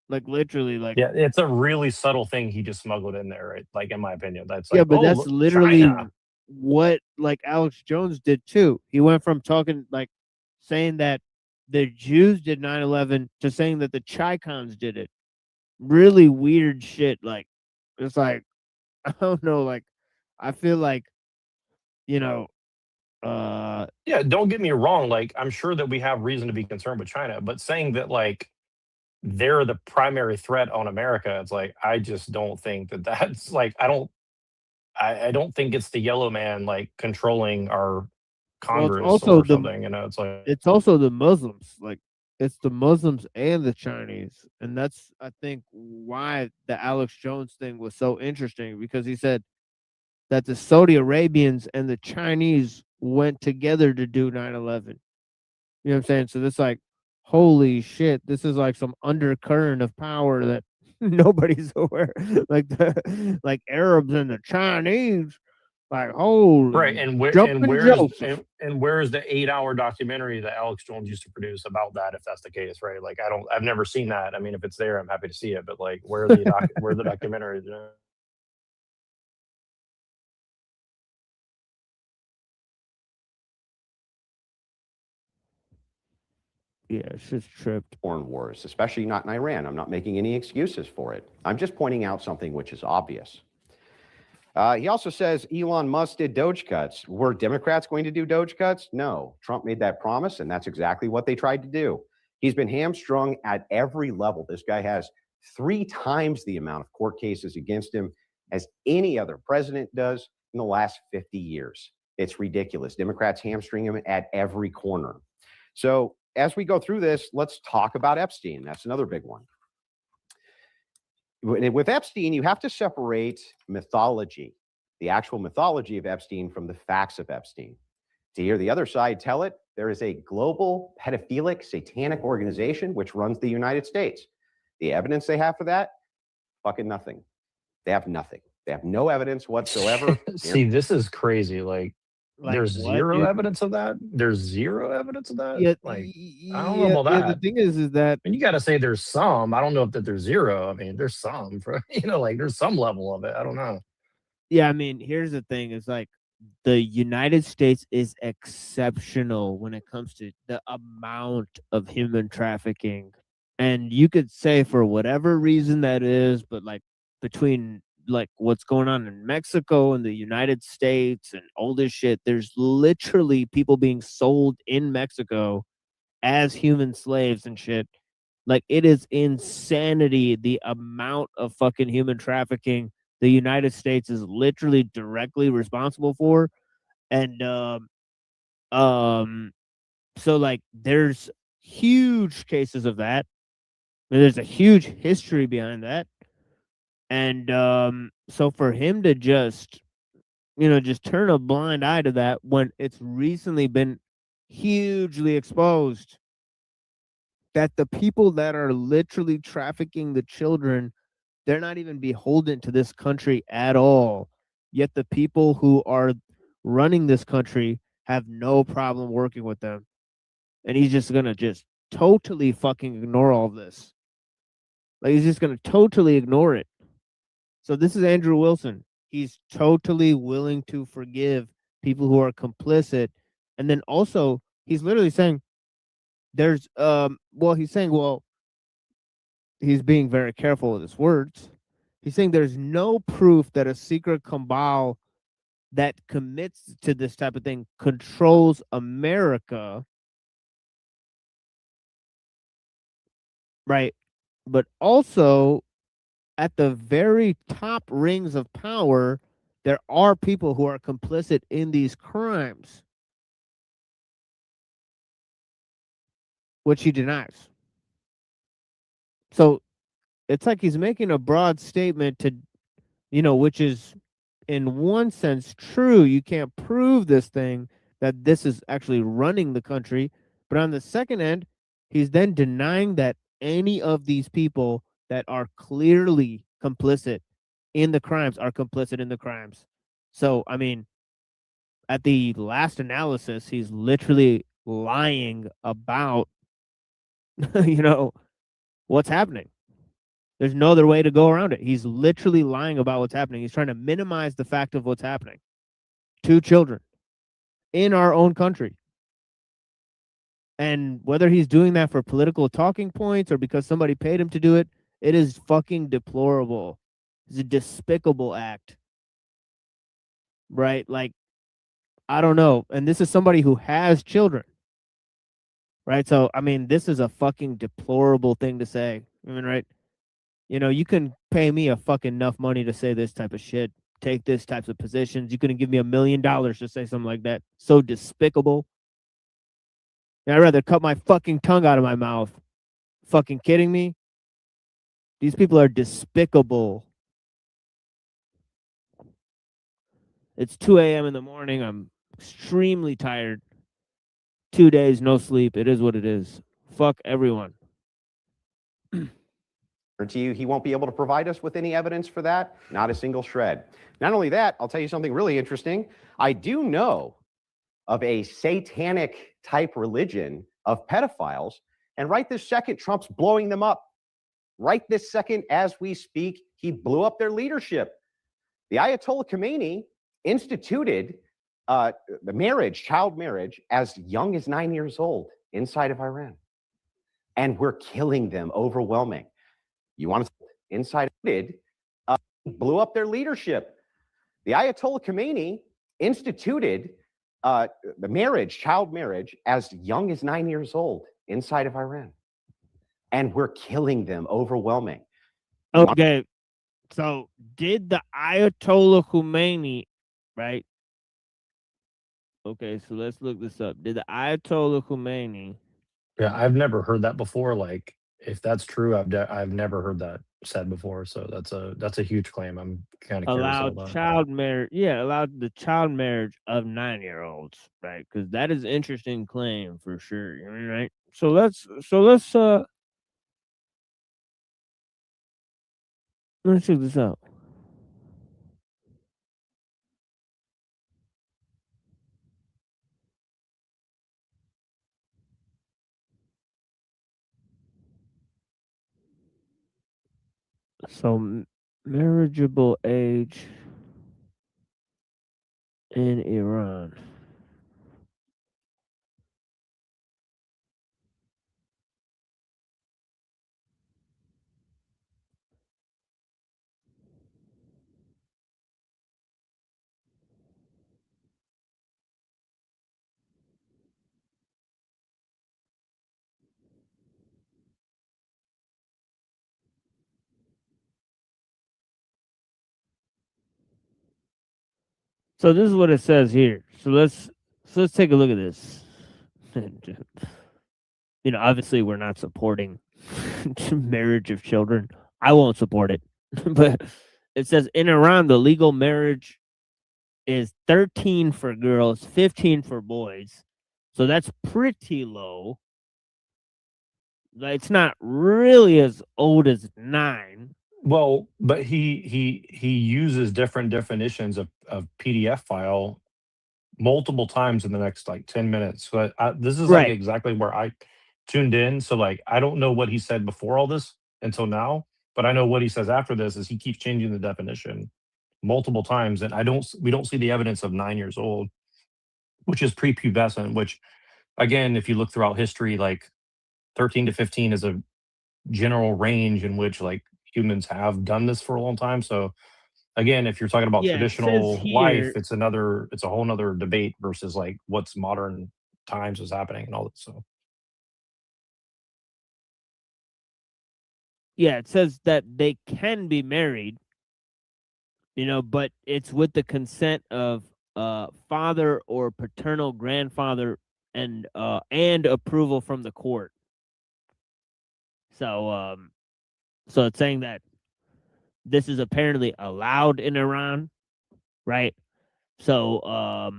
Like, literally, like... Yeah, it's a really subtle thing he just smuggled in there, right? Like, in my opinion. That's like, yeah, but that's look, literally China. what, like, Alex Jones did, too. He went from talking, like, saying that the Jews did 9/11 to saying that the Chi-Coms did it. Really weird shit. Like, it's like, I don't know, like, I feel like, Yeah, don't get me wrong. Like, I'm sure that we have reason to be concerned with China, but saying that, like, they're the primary threat on America, it's like, I just don't think that that's, like, I don't think it's the yellow man, like, controlling our Congress or something, it's like... It's also the Muslims. Like, it's the Muslims and the Chinese. And that's, I think, why the Alex Jones thing was so interesting, because he said that the Saudi Arabians and the Chinese went together to do 9/11. You know what I'm saying? So this, like, holy shit, this is like some undercurrent of power that nobody's aware. Like like Arabs and the Chinese, like, holy Right, and where's the 8-hour documentary that Alex Jones used to produce about that, if that's the case, right? Like, I've never seen that. I mean, if it's there, I'm happy to see it, but like, where are the documentaries? Yeah, it's just tripped. Foreign wars, especially not in Iran. I'm not making any excuses for it. I'm just pointing out something which is obvious. He also says Elon Musk did Doge cuts. Were Democrats going to do Doge cuts? No. Trump made that promise, and that's exactly what they tried to do. He's been hamstrung at every level. This guy has 3 times the amount of court cases against him as any other president does in the last 50 years. It's ridiculous. Democrats hamstring him at every corner. So as we go through this, let's talk about Epstein. That's another big one. With Epstein, you have to separate mythology, the actual mythology of Epstein, from the facts of Epstein. To hear the other side tell it, there is a global pedophilic satanic organization which runs the United States. The evidence they have for that? Fucking nothing. They have nothing. They have no evidence whatsoever. See, this is crazy. Like there's what, zero dude? evidence of that. There's zero evidence of that. Yeah, Like I don't know about yeah, that. the thing is that And you got to say there's some. I don't know if that there's zero. I mean, there's some. For like there's some level of it. I don't know. yeah, I mean, here's the thing: is like the United States is exceptional when it comes to the amount of human trafficking, and you could say for whatever reason that is, but like between like what's going on in Mexico and the United States and all this shit, there's literally people being sold in Mexico as human slaves and shit. Like it is insanity the amount of fucking human trafficking the United States is literally directly responsible for. And so like there's huge cases of that. And there's a huge history behind that. And so for him to just just turn a blind eye to that when it's recently been hugely exposed that the people that are literally trafficking the children, they're not even beholden to this country at all. Yet the people who are running this country have no problem working with them. And he's just going to just totally fucking ignore all of this. Like he's just going to totally ignore it. So this is Andrew Wilson. He's totally willing to forgive people who are complicit. And then also he's literally saying there's he's being very careful with his words. He's saying there's no proof that a secret cabal that commits to this type of thing controls America. Right. But also at the very top rings of power, there are people who are complicit in these crimes, which he denies. So it's like he's making a broad statement to, which is in one sense true. You can't prove this thing that this is actually running the country. But on the second end, he's then denying that any of these people that are clearly complicit in the crimes are complicit in the crimes. So, I mean, at the last analysis, he's literally lying about, what's happening. There's no other way to go around it. He's literally lying about what's happening. He's trying to minimize the fact of what's happening to children in our own country. And whether he's doing that for political talking points or because somebody paid him to do it, it is fucking deplorable. It's a despicable act. Right? Like, I don't know. And this is somebody who has children. Right? So, I mean, this is a fucking deplorable thing to say. I mean, right? You can pay me a fucking enough money to say this type of shit, take this types of positions. You couldn't give me $1 million to say something like that. So despicable. I'd rather cut my fucking tongue out of my mouth. Fucking kidding me? These people are despicable. It's 2 a.m. in the morning. I'm extremely tired. 2 days, no sleep. It is what it is. Fuck everyone. To you, he won't be able to provide us with any evidence for that, not a single shred. Not only that, I'll tell you something really interesting. I do know of a satanic type religion of pedophiles, and right this second, Trump's blowing them up. Right this second, as we speak, he blew up their leadership. The Ayatollah Khomeini instituted the child marriage, as young as 9 years old inside of Iran. And we're killing them overwhelming. You want to inside blew up their leadership. The Ayatollah Khomeini instituted the child marriage, as young as 9 years old inside of Iran. And we're killing them overwhelming. Okay, so did the Ayatollah Khomeini, right? Okay, so let's look this up. Did the Ayatollah Khomeini Yeah, I've never heard that before. Like, if that's true, I've never heard that said before. So that's a huge claim. I'm kind of curious allowed about that. child marriage? Yeah, allowed the child marriage of 9-year-olds, right? Because that is an interesting claim for sure. You know, right? So let's check this out. So marriageable age in Iran. So this is what it says here. So let's take a look at this. You know, obviously we're not supporting marriage of children. I won't support it. But it says in Iran the legal marriage is 13 for girls, 15 for boys. So that's pretty low. It's not really as old as 9. Well, but he uses different definitions of PDF file multiple times in the next like 10 minutes. But this is like Right. exactly where I tuned in. So like I don't know what he said before all this until now, but I know what he says after this is he keeps changing the definition multiple times, and we don't see the evidence of 9 years old, which is prepubescent. Which again, if you look throughout history, like 13 to 15 is a general range in which like humans have done this for a long time. So again, if you're talking about Yeah, it says traditional life, here. it's a whole nother debate versus like what's modern times is happening and all that. So Yeah, it says that they can be married, you know, but it's with the consent of father or paternal grandfather and approval from the court. So so it's saying that this is apparently allowed in Iran, right? So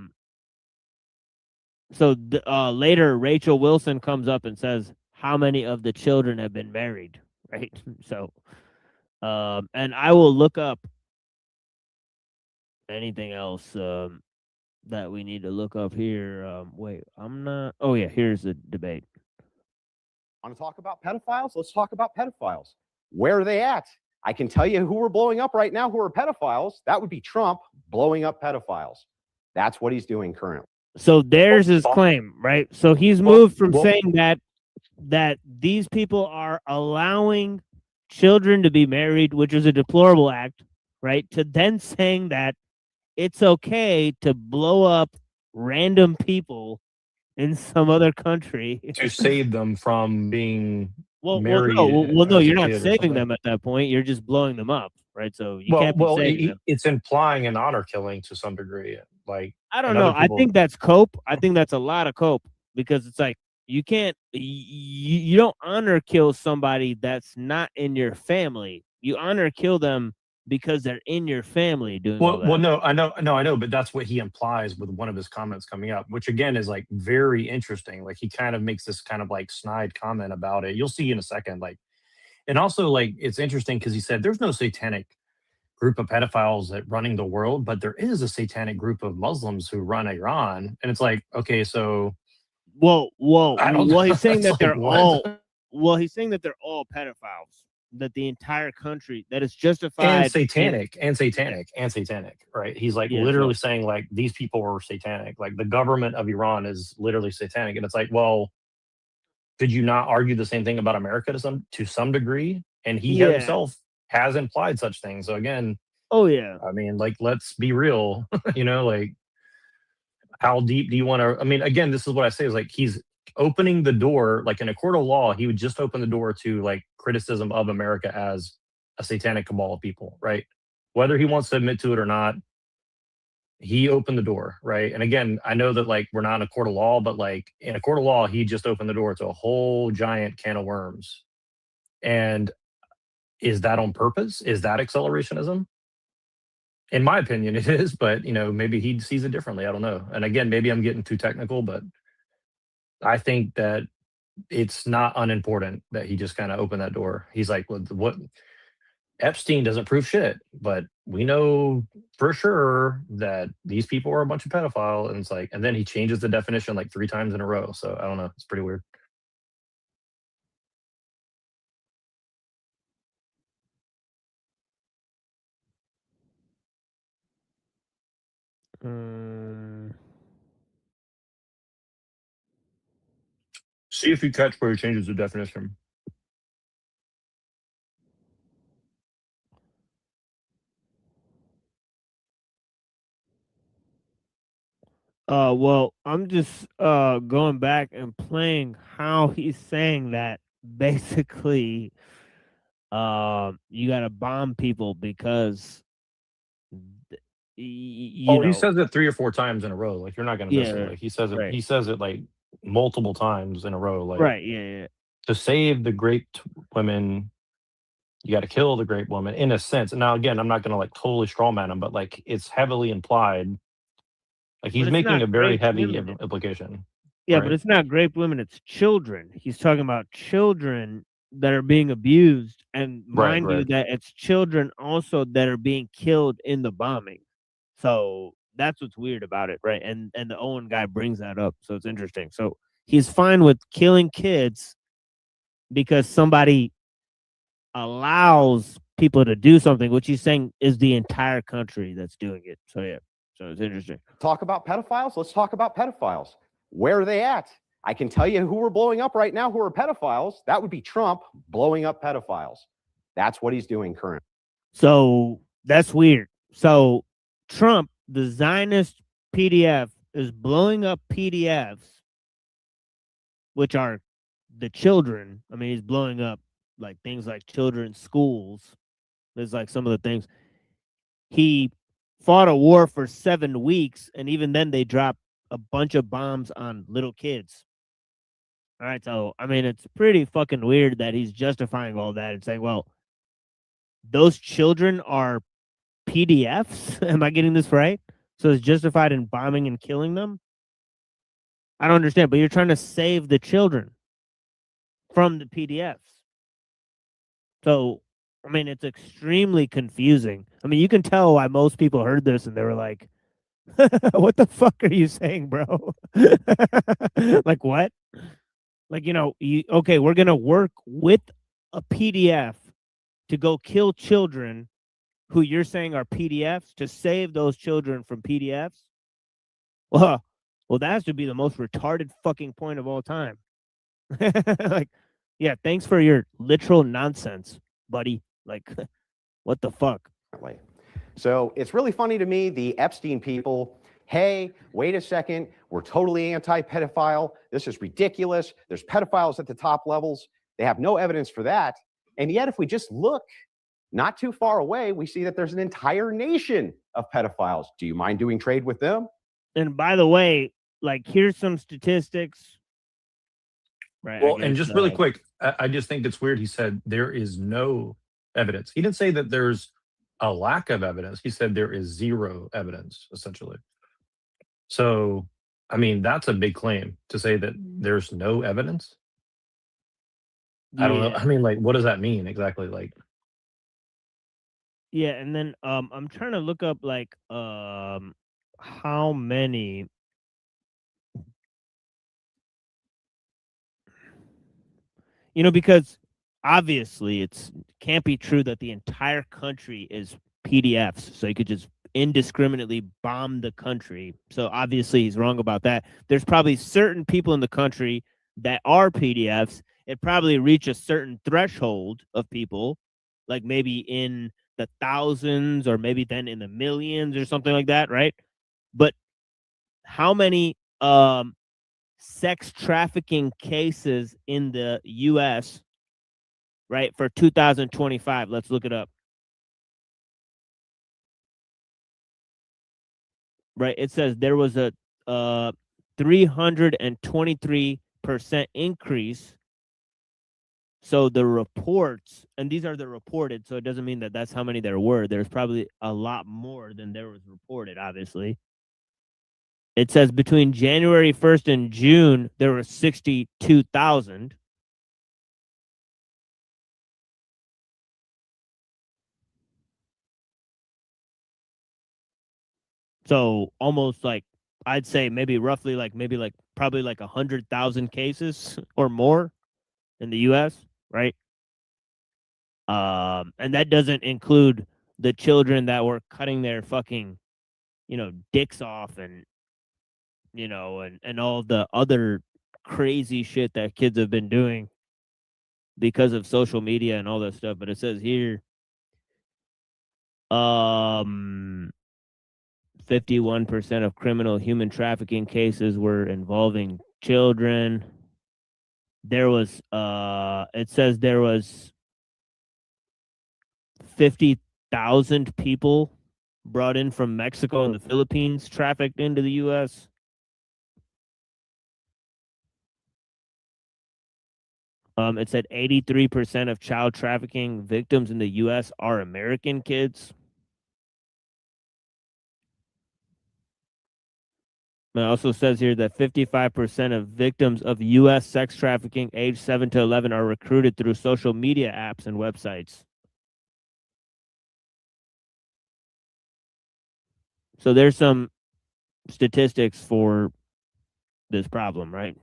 later Rachel Wilson comes up and says how many of the children have been married, right? So and I will look up anything else that we need to look up here. Wait, I'm not. Oh yeah, here's the debate. Want to talk about pedophiles? Let's talk about pedophiles. Where are they at? I can tell you who we're blowing up right now who are pedophiles. That would be Trump blowing up pedophiles. That's what he's doing currently. So there's his claim, right? So he's moved from saying that these people are allowing children to be married, which is a deplorable act, right? To then saying that it's okay to blow up random people in some other country to save them from being married. no, you're not as a kid or saving something. them at that point. You're just blowing them up, right? So you can't be saving them. It's implying an honor killing to some degree. Like I don't know. I think that's cope. I think that's a lot of cope because it's like you can't, you don't honor kill somebody that's not in your family. You honor kill them because they're in your family doing all that. Well, no, I know, but that's what he implies with one of his comments coming up, which again is like very interesting. Like he kind of makes this kind of like snide comment about it. You'll see in a second. Like, and also like it's interesting because he said there's no satanic group of pedophiles that running the world, but there is a satanic group of Muslims who run Iran, and it's like, okay, so well, he's saying that like, they're what? all. Well, he's saying that they're all pedophiles. That the entire country that is justified and satanic, right? He's like literally saying like these people are satanic. Like the government of Iran is literally satanic, and it's like, well, did you not argue the same thing about America to some degree? And he himself has implied such things. So again, oh yeah, I mean, like let's be real, you know, like how deep do you want to? I mean, again, this is what I say is like he's opening the door, like in a court of law, he would just open the door to like criticism of America as a satanic cabal of people, right? Whether he wants to admit to it or not, he opened the door, right? And again, I know that like we're not in a court of law, but like in a court of law, he just opened the door to a whole giant can of worms. And is that on purpose? Is that accelerationism? In my opinion, it is, but you know, maybe he sees it differently. I don't know. And again, maybe I'm getting too technical, but I think that it's not unimportant that he just kind of opened that door. He's like, well, what Epstein doesn't prove shit, but we know for sure that these people are a bunch of pedophiles. And it's like, and then he changes the definition like 3 times in a row. So I don't know. It's pretty weird. See if you catch where he changes the definition. Well, I'm just going back and playing how he's saying that basically you got to bomb people because He says it 3 or 4 times in a row. Like you're not gonna miss it. Like he says it. right. He says it like multiple times in a row. Like Right, yeah. To save the great women, you got to kill the great woman in a sense. And now again, I'm not gonna like totally strawman him, but like it's heavily implied. Like he's it's making not a very great heavy women. implication. Yeah, right? but it's not grape women, it's children. He's talking about children that are being abused, and mind you right. that it's children also that are being killed in the bombing. So that's what's weird about it, right? And the Owen guy brings that up, so it's interesting. So he's fine with killing kids because somebody allows people to do something, which he's saying is the entire country that's doing it. So yeah, so it's interesting. Talk about pedophiles? Let's talk about pedophiles. Where are they at? I can tell you who we're blowing up right now who are pedophiles. That would be Trump blowing up pedophiles. That's what he's doing currently. So that's weird. So Trump, the Zionist PDF, is blowing up PDFs, which are the children. I mean, he's blowing up like things like children's schools. There's like some of the things. He fought a war for 7 weeks, and even then they dropped a bunch of bombs on little kids. All right, so I mean, it's pretty fucking weird that he's justifying all that and saying, well, those children are PDFs. Am I getting this right? So it's justified in bombing and killing them? I don't understand, but you're trying to save the children from the PDFs. So, I mean, it's extremely confusing. I mean, you can tell why most people heard this and they were like, what the fuck are you saying, bro? Like, what? Like, you know, okay, we're going to work with a PDF to go kill children who you're saying are PDFs to save those children from PDFs? Well, that has to be the most retarded fucking point of all time. Like, yeah, thanks for your literal nonsense, buddy. Like, what the fuck? So it's really funny to me, the Epstein people, hey, wait a second, we're totally anti-pedophile. This is ridiculous. There's pedophiles at the top levels. They have no evidence for that. And yet, if we just look not too far away, we see that there's an entire nation of pedophiles. Do you mind doing trade with them? And by the way, like, here's some statistics. Right. Well, and just really quick, I just think it's weird. He said there is no evidence. He didn't say that there's a lack of evidence. He said there is zero evidence, essentially. So, I mean, that's a big claim to say that there's no evidence. I don't know. I mean, like, what does that mean exactly? Like, yeah, and then I'm trying to look up like how many. You know, because obviously it can't be true that the entire country is PDFs, so you could just indiscriminately bomb the country. So obviously he's wrong about that. There's probably certain people in the country that are PDFs. It probably reach a certain threshold of people, like maybe in the thousands or maybe then in the millions or something like that, right? But how many sex trafficking cases in the US right, for 2025. Let's look it up. Right, it says there was a 323% increase. So the reports, and these are the reported, so it doesn't mean that that's how many there were. There's probably a lot more than there was reported, obviously. It says between January 1st and June, there were 62,000. So almost like, I'd say maybe roughly like probably like 100,000 cases or more in the U.S., right? And that doesn't include the children that were cutting their fucking, dicks off and, and all the other crazy shit that kids have been doing because of social media and all that stuff. But it says here, 51% of criminal human trafficking cases were involving children. There was, it says there was 50,000 people brought in from Mexico and the Philippines, trafficked into the U.S. It said 83% of child trafficking victims in the U.S. are American kids. It also says here that 55% of victims of U.S. sex trafficking aged 7 to 11 are recruited through social media apps and websites. So there's some statistics for this problem, right?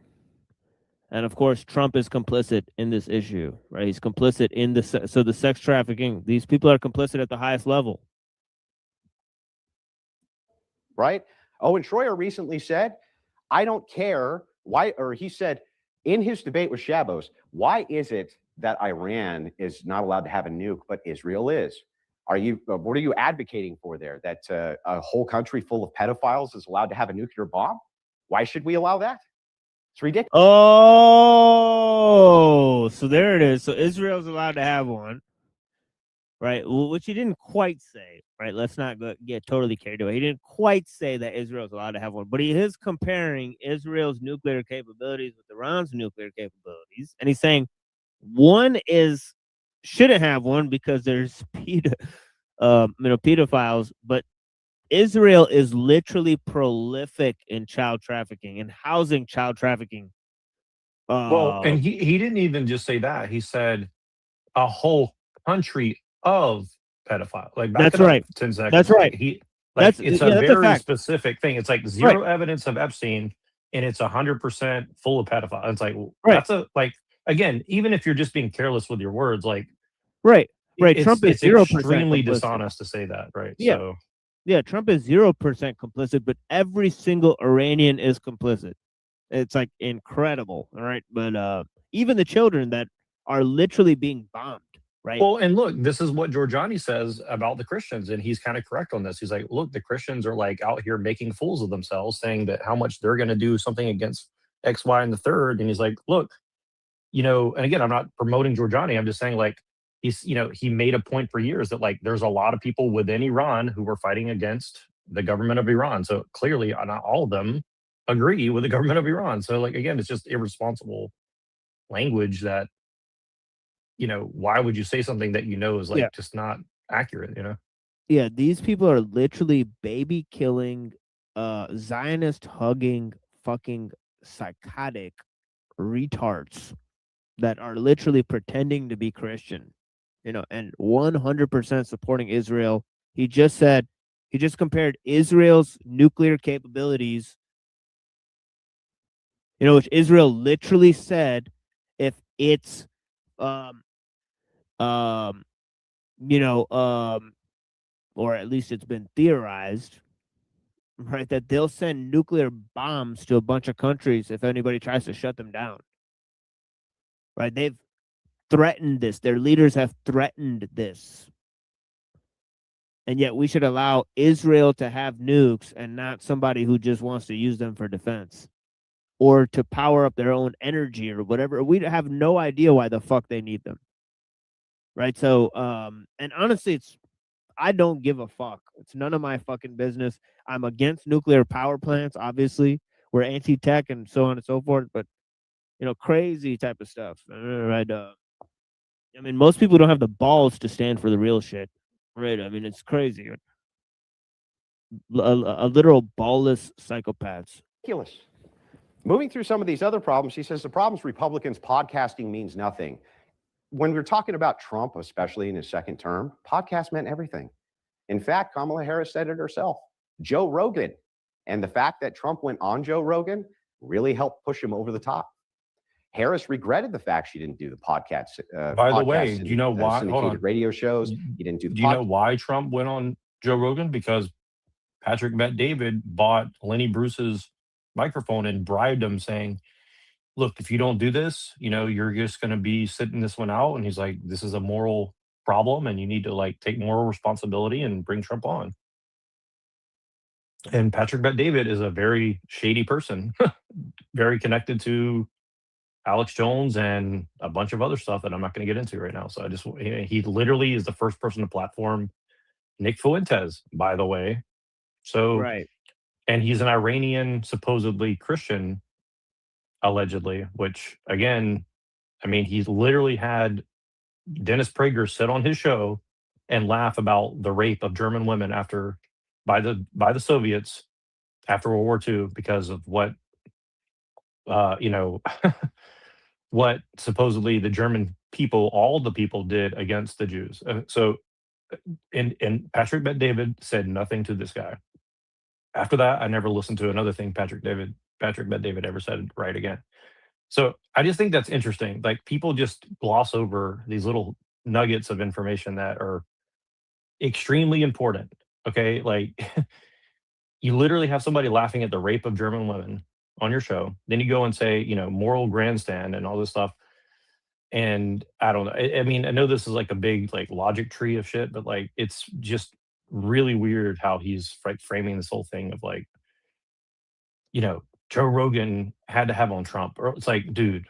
And of course, Trump is complicit in this issue, right? He's complicit in the sex trafficking. These people are complicit at the highest level. Right? Owen Schroyer recently said, I don't care why, or he said in his debate with Shabos, why is it that Iran is not allowed to have a nuke, but Israel is? What are you advocating for there? That a whole country full of pedophiles is allowed to have a nuclear bomb? Why should we allow that? It's ridiculous. Oh, so there it is. So Israel's allowed to have one, right? Which he didn't quite say, right? Let's not get totally carried away. He didn't quite say that Israel's allowed to have one, but he is comparing Israel's nuclear capabilities with Iran's nuclear capabilities, and he's saying one shouldn't have one because there's pedophiles, but Israel is literally prolific in child trafficking and housing child trafficking. Well, and he didn't even just say that. He said a whole country of pedophiles. Like back that's it up right. 10 seconds. That's right. It's a very specific thing. It's like zero evidence of Epstein, and it's 100% full of pedophiles. It's like that's again, even if you're just being careless with your words, like right. Trump is 0% extremely complicit. dishonest to say that, right? Yeah. So yeah, Trump is 0% complicit, but every single Iranian is complicit. It's like incredible, all right? But even the children that are literally being bombed, right? well, and look, this is what Giorgiani says about the Christians, and he's kind of correct on this. He's like, look, the Christians are like out here making fools of themselves, saying that how much they're going to do something against X, Y, and the third. And he's like, look, and again, I'm not promoting Giorgiani. I'm just saying, like, he made a point for years that like there's a lot of people within Iran who were fighting against the government of Iran. So clearly, not all of them agree with the government of Iran. So like again, it's just irresponsible language that why would you say something that is like just not accurate, Yeah, these people are literally baby killing, Zionist hugging, fucking psychotic retards that are literally pretending to be Christian, and 100% supporting Israel. He just compared Israel's nuclear capabilities, which Israel literally said if it's or at least it's been theorized, right, that they'll send nuclear bombs to a bunch of countries if anybody tries to shut them down. Right? They've threatened this. Their leaders have threatened this. And yet we should allow Israel to have nukes and not somebody who just wants to use them for defense or to power up their own energy or whatever. We have no idea why the fuck they need them. right? So, and honestly, I don't give a fuck. It's none of my fucking business. I'm against nuclear power plants, obviously. We're anti-tech and so on and so forth, but crazy type of stuff, right? I mean, most people don't have the balls to stand for the real shit, right? I mean, it's crazy. A literal ballless psychopaths. Ridiculous. Moving through some of these other problems, he says the problems Republicans podcasting means nothing. When we're talking about Trump, especially in his second term, podcast meant everything. In fact, Kamala Harris said it herself. Joe Rogan. And the fact that Trump went on Joe Rogan really helped push him over the top. Harris regretted the fact she didn't do the podcast. By the way, do you know why? Hold on. Radio shows. He didn't do the Do you know why Trump went on Joe Rogan? Because Patrick Bet-David bought Lenny Bruce's microphone and bribed him, saying, look, if you don't do this, you're just going to be sitting this one out. And he's like, this is a moral problem and you need to take moral responsibility and bring Trump on. And Patrick Bet-David is a very shady person, very connected to Alex Jones and a bunch of other stuff that I'm not going to get into right now. So he literally is the first person to platform Nick Fuentes, by the way. So, right. And he's an Iranian, supposedly Christian, allegedly, which again, I mean, he's literally had Dennis Prager sit on his show and laugh about the rape of German women by the Soviets after World War II because of what what supposedly the German people, all the people, did against the Jews. And Patrick Bet-David said nothing to this guy. After that, I never listened to another thing Patrick Bet-David ever said right again. So I just think that's interesting. People just gloss over these little nuggets of information that are extremely important. Okay, you literally have somebody laughing at the rape of German women on your show. Then you go and say, moral grandstand and all this stuff. And I don't know. I mean, I know this is a big logic tree of shit, but it's just really weird how he's framing this whole thing of Joe Rogan had to have on Trump. Or it's dude,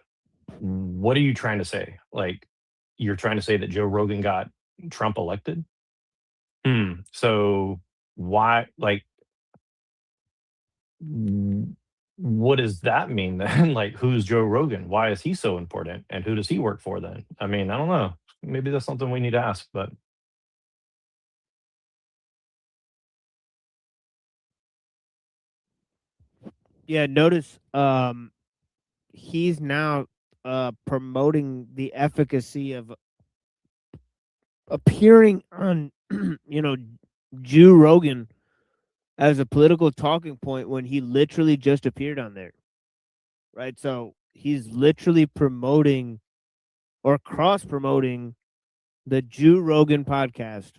what are you trying to say? You're trying to say that Joe Rogan got Trump elected? So why, what does that mean then? Who's Joe Rogan? Why is he so important? And who does he work for then? I mean, I don't know. Maybe that's something we need to ask, but. Yeah, notice he's now promoting the efficacy of appearing on Joe Rogan as a political talking point when he literally just appeared on there. Right? So he's literally promoting or cross promoting the Joe Rogan podcast,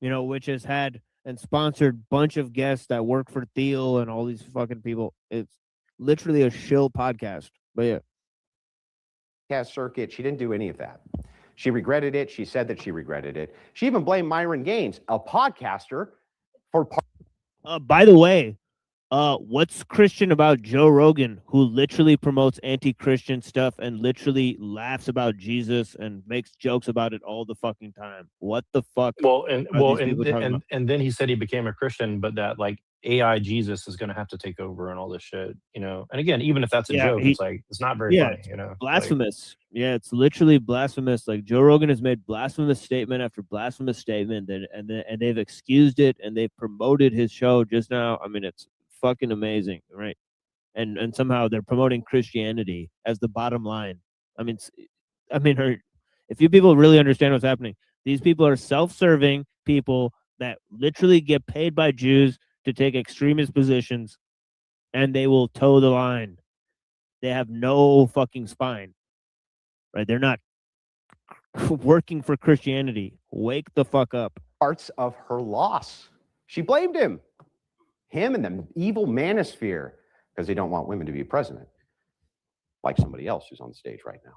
which has had and sponsored bunch of guests that work for Thiel and all these fucking people. It's literally a shill podcast. But yeah. Podcast circuit, she didn't do any of that. She regretted it. She said that she regretted it. She even blamed Myron Gaines, a podcaster, for by the way, what's Christian about Joe Rogan, who literally promotes anti-Christian stuff and literally laughs about Jesus and makes jokes about it all the fucking time? What the fuck? And then he said he became a Christian, but that AI Jesus is going to have to take over and all this shit, And again, even if that's a joke, it's not very funny, Blasphemous. It's literally blasphemous. Joe Rogan has made blasphemous statement after blasphemous statement, and they've excused it and they've promoted his show just now. I mean, it's fucking amazing, right? And somehow they're promoting Christianity as the bottom line. I mean, if you people really understand what's happening, these people are self-serving people that literally get paid by Jews to take extremist positions, and they will toe the line. They have no fucking spine, right? They're not working for Christianity. Wake the fuck up. Parts of her loss. She blamed him and the evil manosphere, because they don't want women to be president, like somebody else who's on the stage right now.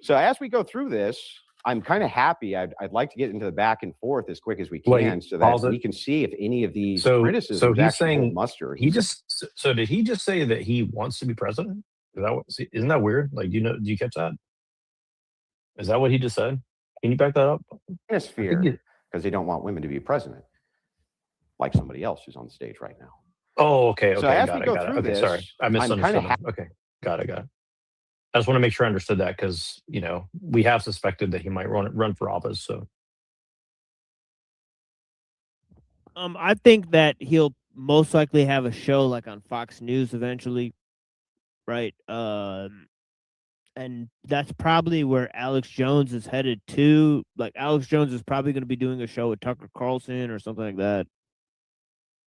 So as we go through this, I'm kind of happy. I'd like to get into the back and forth as quick as we can, so that we can see if any of these criticisms so he's actually saying hold muster. Did he just say that he wants to be president? Isn't that weird? Do you catch that? Is that what he just said? Can you back that up? Manosphere, because they don't want women to be president, like somebody else who's on the stage right now. Oh, okay. So Okay. as Got we it. go Got it. through Okay. this, Sorry. I I'm misunderstood. kind of him. Okay. Got it. Got it. I just want to make sure I understood that because, we have suspected that he might run for office. So, I think that he'll most likely have a show like on Fox News eventually, right? And that's probably where Alex Jones is headed to. Like Alex Jones is probably going to be doing a show with Tucker Carlson or something like that,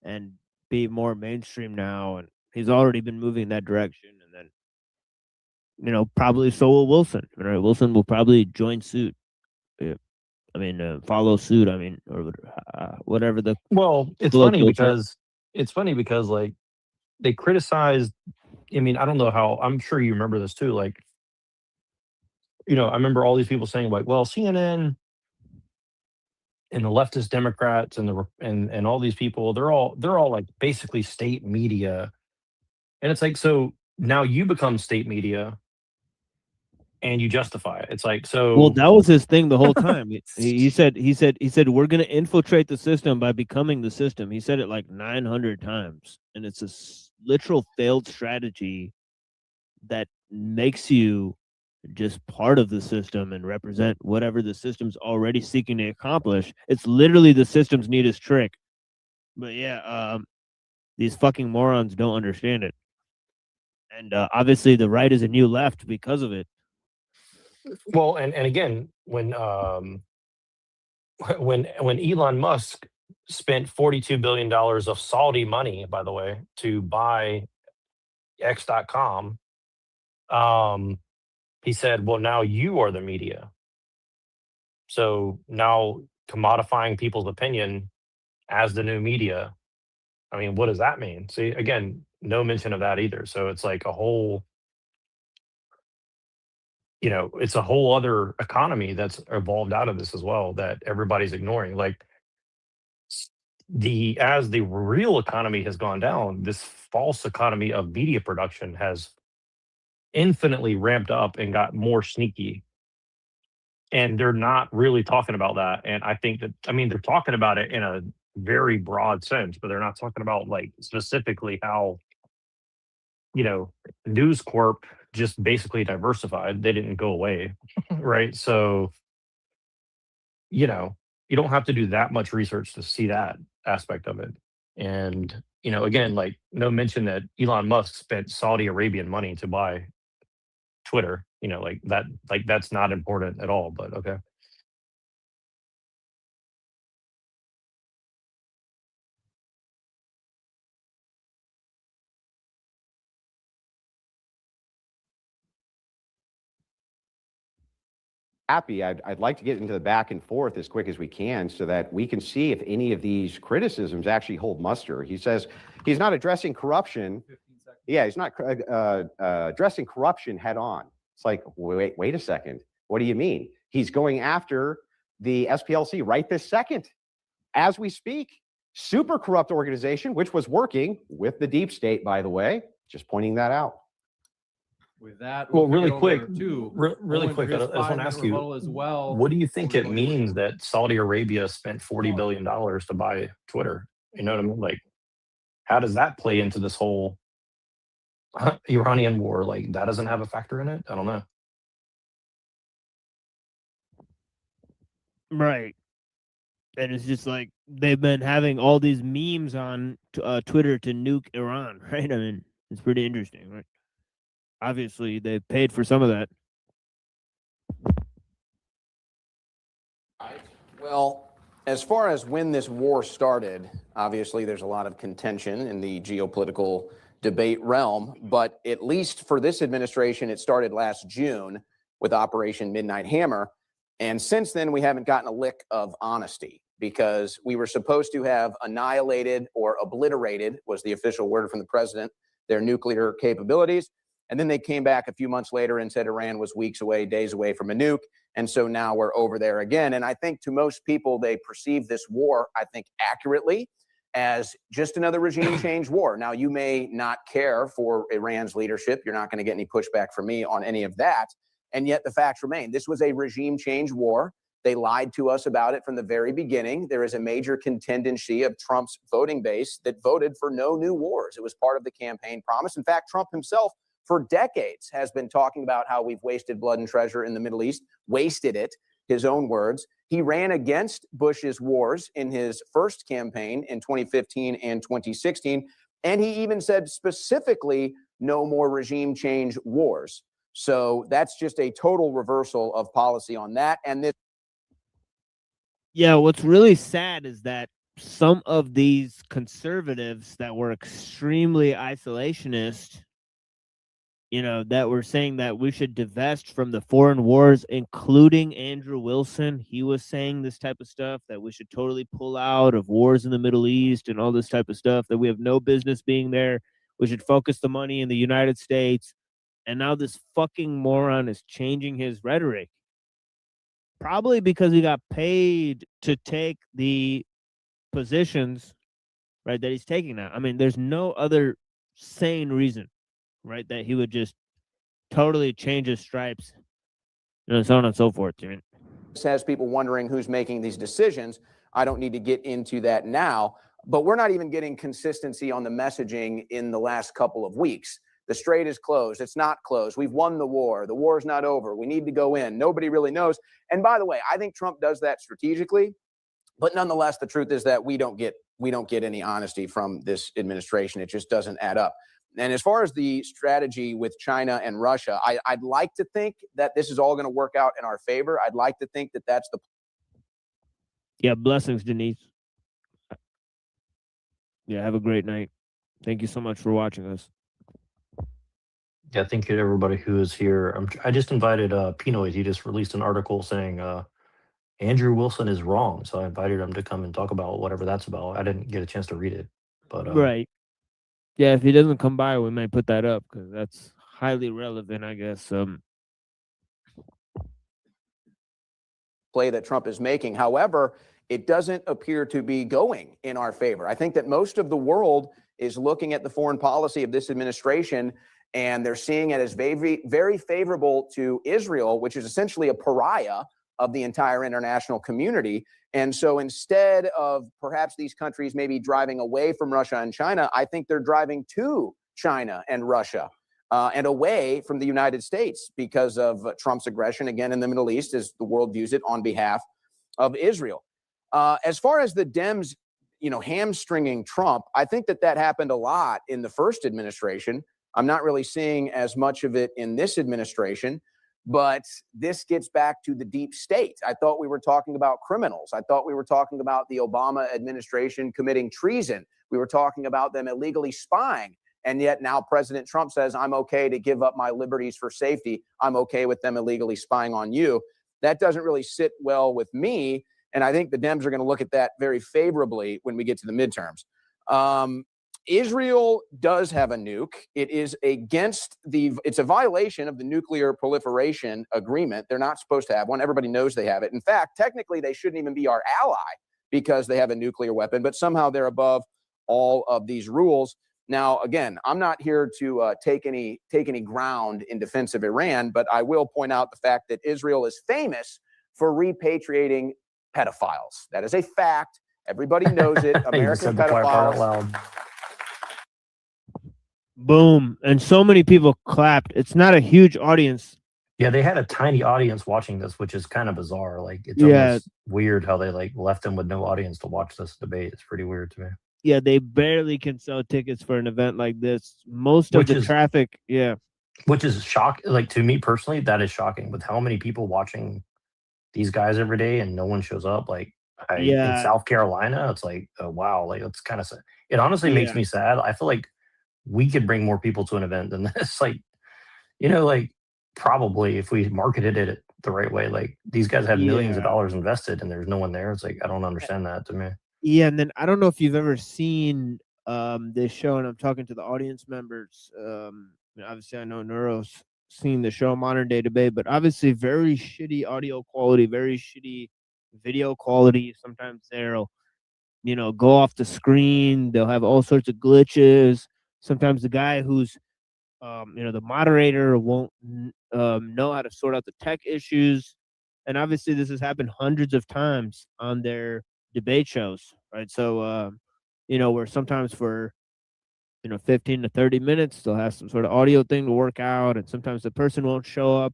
and be more mainstream now. And he's already been moving in that direction. And then, probably so will Wilson. Right? Wilson will probably join suit. Yeah. I mean, follow suit. I mean, or whatever the. well, it's funny because like they criticized. I mean, I don't know how. I'm sure you remember this too. Like, I remember all these people saying like, well, CNN and the leftist Democrats and all these people, they're all like basically state media, and it's like, so now you become state media and you justify it. It's like, so Well, that was his thing the whole time. He said we're going to infiltrate the system by becoming the system. He said it like 900 times, and it's a literal failed strategy that makes you just part of the system and represent whatever the system's already seeking to accomplish. It's literally the system's neatest trick. But yeah, these fucking morons don't understand it, and obviously the right is a new left because of it. well, and again, when Elon Musk spent $42 billion of Saudi money, by the way, to buy X.com, he said, well, now you are the media. So now commodifying people's opinion as the new media. I mean, what does that mean? See, again, no mention of that either. So it's like a whole, it's a whole other economy that's evolved out of this as well that everybody's ignoring. Like as the real economy has gone down, this false economy of media production has infinitely ramped up and got more sneaky. And they're not really talking about that. And I think that, they're talking about it in a very broad sense, but they're not talking about like specifically how, News Corp just basically diversified. They didn't go away, right? So, you don't have to do that much research to see that aspect of it. And, again, like no mention that Elon Musk spent Saudi Arabian money to buy Twitter, like that's not important at all, but okay. Happy. I'd like to get into the back and forth as quick as we can so that we can see if any of these criticisms actually hold muster. He says he's not addressing corruption. Yeah, he's not addressing corruption head on. It's like, wait a second. What do you mean? He's going after the SPLC right this second. As we speak, super corrupt organization, which was working with the deep state, by the way, just pointing that out. With that, well, really quick, I Owen just want to ask you, as well. what do you think it means that Saudi Arabia spent $40 billion to buy Twitter? You know what I mean? Like, how does that play into this whole Iranian war? Like, that doesn't have a factor in it? I don't know. Right. And it's just like they've been having all these memes on Twitter to nuke Iran, right? I mean, it's pretty interesting, right? Obviously, they paid for some of that. Well, as far as when this war started, obviously there's a lot of contention in the geopolitical debate realm, but at least for this administration, it started last June with Operation Midnight Hammer. And since then, we haven't gotten a lick of honesty because we were supposed to have annihilated or obliterated, was the official word from the president, their nuclear capabilities. And then they came back a few months later and said Iran was weeks away, days away from a nuke. And so now we're over there again. And I think to most people, they perceive this war, I think accurately, as just another regime change war. Now, you may not care for Iran's leadership. You're not going to get any pushback from me on any of that. And yet the facts remain. This was a regime change war. They lied to us about it from the very beginning. There is a major contingency of Trump's voting base that voted for no new wars. It was part of the campaign promise. In fact, Trump himself, for decades, has been talking about how we've wasted blood and treasure in the Middle East, wasted it, his own words. He ran against Bush's wars in his first campaign in 2015 and 2016. And he even said specifically, no more regime change wars. So that's just a total reversal of policy on that. And this. Yeah, what's really sad is that some of these conservatives that were extremely isolationist, you know, that were saying that we should divest from the foreign wars, including Andrew Wilson. He was saying this type of stuff, that we should totally pull out of wars in the Middle East and all this type of stuff, that we have no business being there. We should focus the money in the United States. And now this fucking moron is changing his rhetoric. Probably because he got paid to take the positions, right, that he's taking now. I mean, there's no other sane reason, right, that he would just totally change his stripes, you know, so on and so forth. I mean, This has people wondering who's making these decisions. I don't need to get into that now, but we're not even getting consistency on the messaging in the last couple of weeks. The strait is closed. It's not closed. We've won the war. The war is not over. We need to go in. Nobody really knows. And by the way, I think Trump does that strategically, but nonetheless, the truth is that we don't get any honesty from this administration. It just doesn't add up. And as far as the strategy with China and Russia, I'd like to think that this is all going to work out in our favor. I'd like to think that that's the. yeah, blessings, Denise. Yeah, have a great night. Thank you so much for watching us. Yeah, thank you to everybody who is here. I just invited Pinoid. He just released an article saying Andrew Wilson is wrong. So I invited him to come and talk about whatever that's about. I didn't get a chance to read it, but Right. Yeah, if he doesn't come by, we might put that up because that's highly relevant, I guess. Play that Trump is making. However, it doesn't appear to be going in our favor. I think that most of the world is looking at the foreign policy of this administration, and they're seeing it as very, very favorable to Israel, which is essentially a pariah of the entire international community. And so instead of perhaps these countries maybe driving away from Russia and China, I think they're driving to China and Russia and away from the United States because of Trump's aggression, again, in the Middle East, as the world views it, on behalf of Israel. As far as the Dems, you know, hamstringing Trump, I think that happened a lot in the first administration. I'm not really seeing as much of it in this administration, but this gets back to the deep state. I thought we were talking about criminals. I thought we were talking about the Obama administration committing treason. We were talking about them illegally spying. And yet now President Trump says, I'm okay to give up my liberties for safety. I'm okay with them illegally spying on you. That doesn't really sit well with me. And I think the Dems are going to look at that very favorably when we get to the midterms. Israel does have a nuke. It is it's a violation of the nuclear proliferation agreement. They're not supposed to have one. Everybody knows they have it. In fact, technically, they shouldn't even be our ally because they have a nuclear weapon, but somehow they're above all of these rules. Now, again, I'm not here to take any ground in defense of Iran, but I will point out the fact that Israel is famous for repatriating pedophiles. That is a fact. Everybody knows it. American pedophiles. Boom. And so many people clapped. It's not a huge audience. yeah, they had a tiny audience watching this, which is kind of bizarre. Like it's Yeah. almost weird how they like left them with no audience to watch this debate. It's pretty weird to me. Yeah, they barely can sell tickets for an event like this. Most of Which the is- traffic, yeah. Which is like to me personally, that is shocking with how many people watching these guys every day and no one shows up. Like in Yeah. South Carolina, it's like, wow, like it's kind of sad. It honestly makes Yeah. me sad. I feel like we could bring more people to an event than this. Like, you know, like probably if we marketed it the right way, like these guys have millions of Yeah. dollars invested and there's no one there. It's like, I don't understand that to me. Yeah, and then I don't know if you've ever seen this show, and I'm talking to the audience members. Obviously, I know Neuro's seen the show Modern Day Debate, but obviously very shitty audio quality, very shitty video quality. Sometimes they'll, go off the screen. They'll have all sorts of glitches. Sometimes the guy who's, the moderator won't know how to sort out the tech issues. and obviously this has happened hundreds of times on their debate shows, right? So, where sometimes for 15 to 30 minutes, they'll have some sort of audio thing to work out, and sometimes the person won't show up.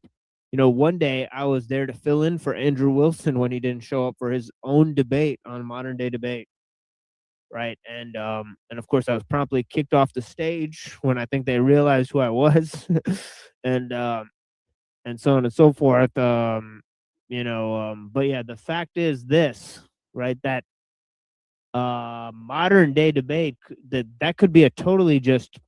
One day I was there to fill in for Andrew Wilson when he didn't show up for his own debate on Modern Day Debate, right? And of course I was promptly kicked off the stage when I think they realized who I was, and so on and so forth. But yeah, the fact is this, right? That modern day debate, that could be a totally just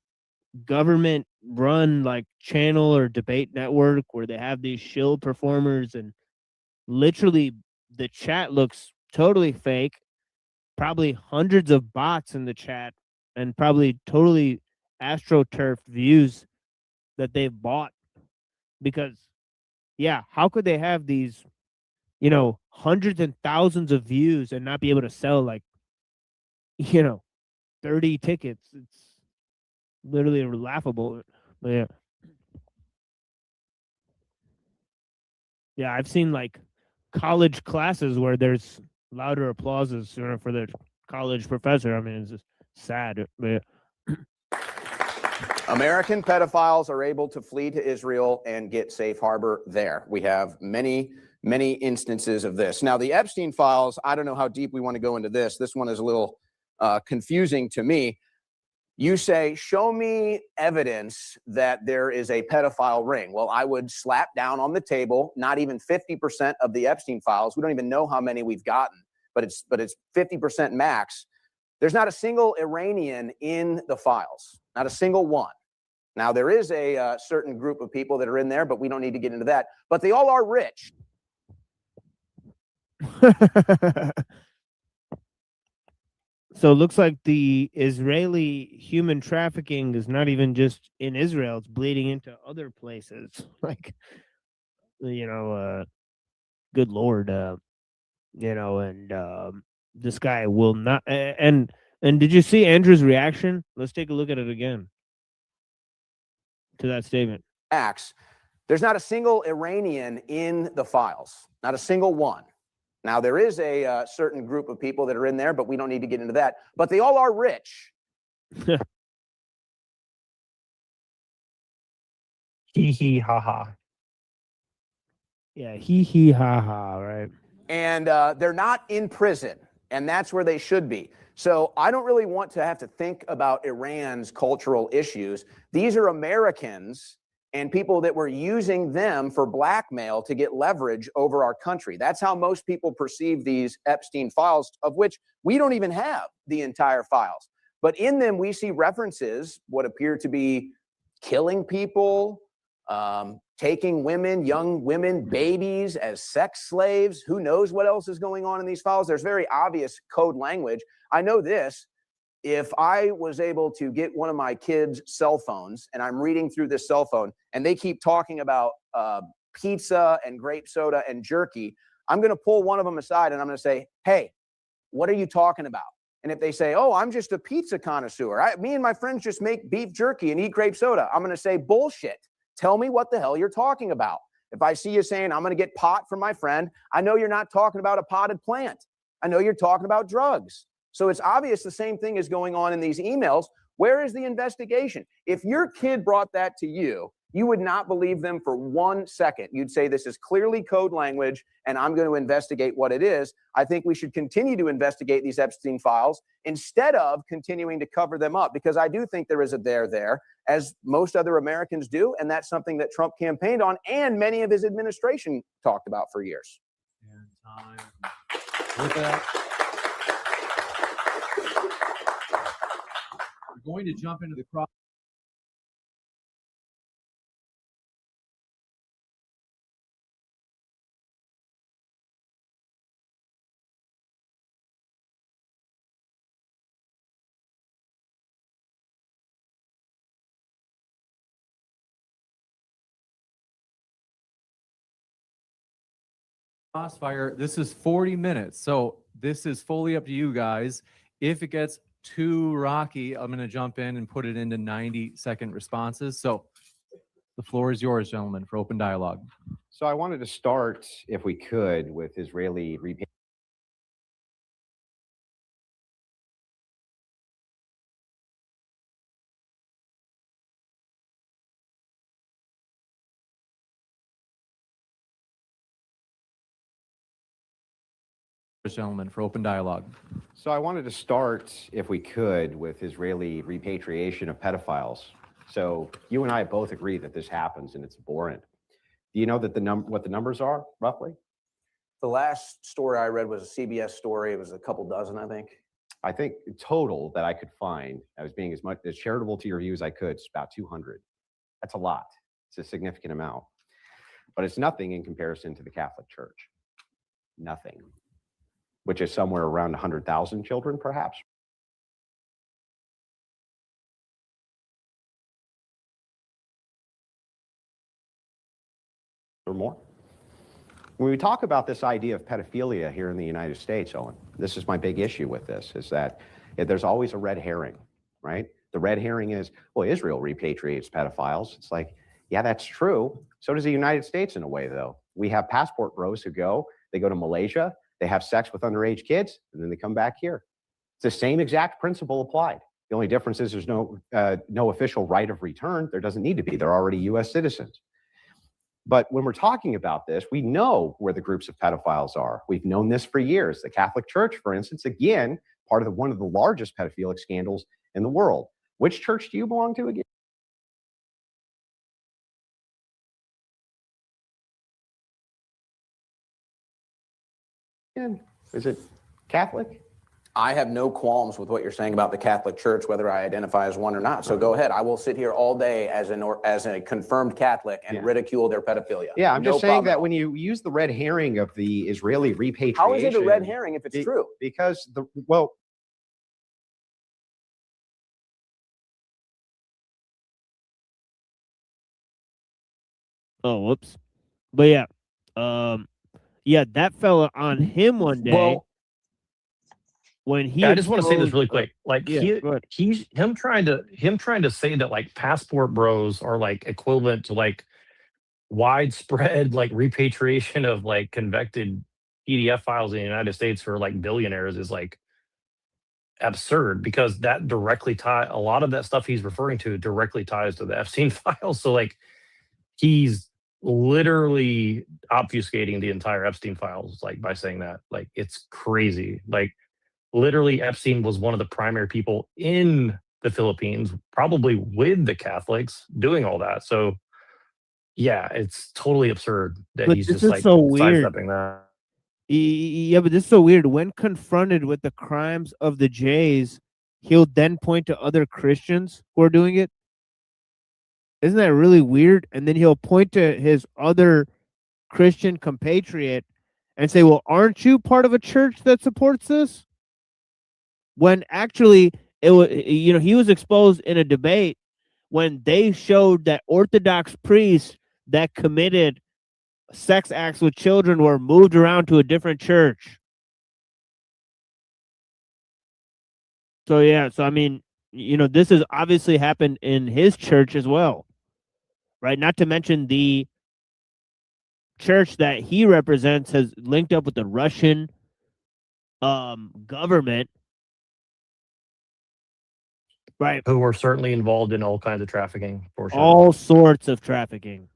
government run like channel or debate network where they have these shill performers, and literally the chat looks totally fake, probably hundreds of bots in the chat, and probably totally astroturfed views that they've bought. Because yeah, how could they have these hundreds and thousands of views and not be able to sell like 30 tickets? It's literally laughable. But yeah, I've seen like college classes where there's louder applauses for the college professor. I mean, it's just sad. But American pedophiles are able to flee to Israel and get safe harbor there. We have many, many instances of this. Now, the Epstein files, I don't know how deep we want to go into this. This one is a little confusing to me. You say, show me evidence that there is a pedophile ring. Well, I would slap down on the table, not even 50% of the Epstein files. We don't even know how many we've gotten, but it's 50% max. There's not a single Iranian in the files, not a single one. Now, there is a certain group of people that are in there, but we don't need to get into that. But they all are rich. So it looks like the Israeli human trafficking is not even just in Israel, it's bleeding into other places. Like, good Lord, this guy will not. And did you see Andrew's reaction? Let's take a look at it again to that statement. Max, there's not a single Iranian in the files, not a single one. Now, there is a certain group of people that are in there, but we don't need to get into that. But they all are rich. Hee hee ha ha. Yeah, hee hee ha ha, right? And they're not in prison, and that's where they should be. So I don't really want to have to think about Iran's cultural issues. These are Americans and people that were using them for blackmail to get leverage over our country. That's how most people perceive these Epstein files, of which we don't even have the entire files. But in them, we see references, what appear to be killing people, taking women, young women, babies as sex slaves. Who knows what else is going on in these files? There's very obvious code language. I know this. If I was able to get one of my kids' cell phones and I'm reading through this cell phone and they keep talking about pizza and grape soda and jerky, I'm going to pull one of them aside and I'm going to say, hey, what are you talking about? And if they say, oh, I'm just a pizza connoisseur, me and my friends just make beef jerky and eat grape soda, I'm going to say, bullshit. Tell me what the hell you're talking about. If I see you saying, I'm going to get pot from my friend, I know you're not talking about a potted plant. I know you're talking about drugs. So it's obvious the same thing is going on in these emails. Where is the investigation? If your kid brought that to you, you would not believe them for 1 second. You'd say this is clearly code language and I'm going to investigate what it is. I think we should continue to investigate these Epstein files instead of continuing to cover them up, because I do think there is a there, as most other Americans do. And that's something that Trump campaigned on and many of his administration talked about for years. And time. With that, we're going to jump into the cross. Crossfire, this is 40 minutes. So this is fully up to you guys. If it gets too rocky, I'm going to jump in and put it into 90-second responses. So The floor is yours, gentlemen, for open dialogue. So I wanted to start, if we could, with Israeli repatriation. Gentlemen, for open dialogue. So I wanted to start, if we could, with Israeli repatriation of pedophiles. So you and I both agree that this happens and it's abhorrent. Do you know that what the numbers are, roughly? The last story I read was a CBS story. It was a couple dozen, I think. I think total that I could find, I was being as charitable to your view as I could, it's about 200. That's a lot. It's a significant amount. But it's nothing in comparison to the Catholic Church. Nothing. Which is somewhere around 100,000 children, perhaps. Or more. When we talk about this idea of pedophilia here in the United States, Owen, this is my big issue with this, is that there's always a red herring, right? The red herring is, well, Israel repatriates pedophiles. It's like, yeah, that's true. So does the United States in a way, though. We have passport bros who they go to Malaysia, they have sex with underage kids, and then they come back here. It's the same exact principle applied. The only difference is there's no official right of return. There doesn't need to be. They're already U.S. citizens. But when we're talking about this, we know where the groups of pedophiles are. We've known this for years. The Catholic Church, for instance, again, part of one of the largest pedophilic scandals in the world. Which church do you belong to again? Is it Catholic? I have no qualms with what you're saying about the Catholic Church, whether I identify as one or not. So go ahead. I will sit here all day as a confirmed Catholic and ridicule their pedophilia. Yeah, I'm just saying that when you use the red herring of the Israeli repatriation. How is it a red herring if it's true? Because Oh, whoops. But yeah, yeah, that fell on him one day. Well, when he I just want to say this really quick. Like he's him trying to say that like passport bros are like equivalent to like widespread like repatriation of like convicted PDF files in the United States for like billionaires is like absurd, because that directly a lot of that stuff he's referring to directly ties to the Epstein files. So like he's literally obfuscating the entire Epstein files, like by saying that. Like it's crazy. Like literally Epstein was one of the primary people in the Philippines, probably with the Catholics, doing all that. So yeah, it's totally absurd that But he's this just is like so weird. sidestepping that. Yeah, but this is so weird. When confronted with the crimes of the Jays, he'll then point to other Christians who are doing it. Isn't that really weird? And then he'll point to his other Christian compatriot and say, well, aren't you part of a church that supports this? When actually, it was, he was exposed in a debate when they showed that Orthodox priests that committed sex acts with children were moved around to a different church. So yeah, so I mean, this has obviously happened in his church as well, right? Not to mention the church that he represents has linked up with the Russian government, right? Who were certainly involved in all kinds of trafficking, for sure. All sorts of trafficking.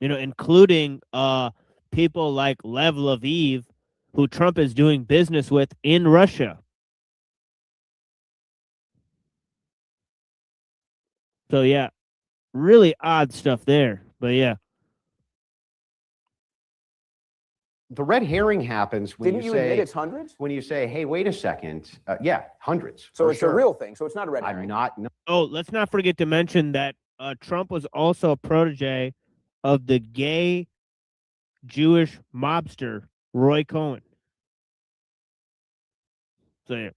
Including people like Lev Lviv, who Trump is doing business with in Russia. So yeah, really odd stuff there. But yeah. The red herring happens when Didn't you say admit it's hundreds? When you say, "Hey, wait a second," yeah, hundreds. So for it's sure. a real thing. So it's not a red herring. I'm not. No. Oh, let's not forget to mention that Trump was also a protege of the gay Jewish mobster Roy Cohen. So yeah.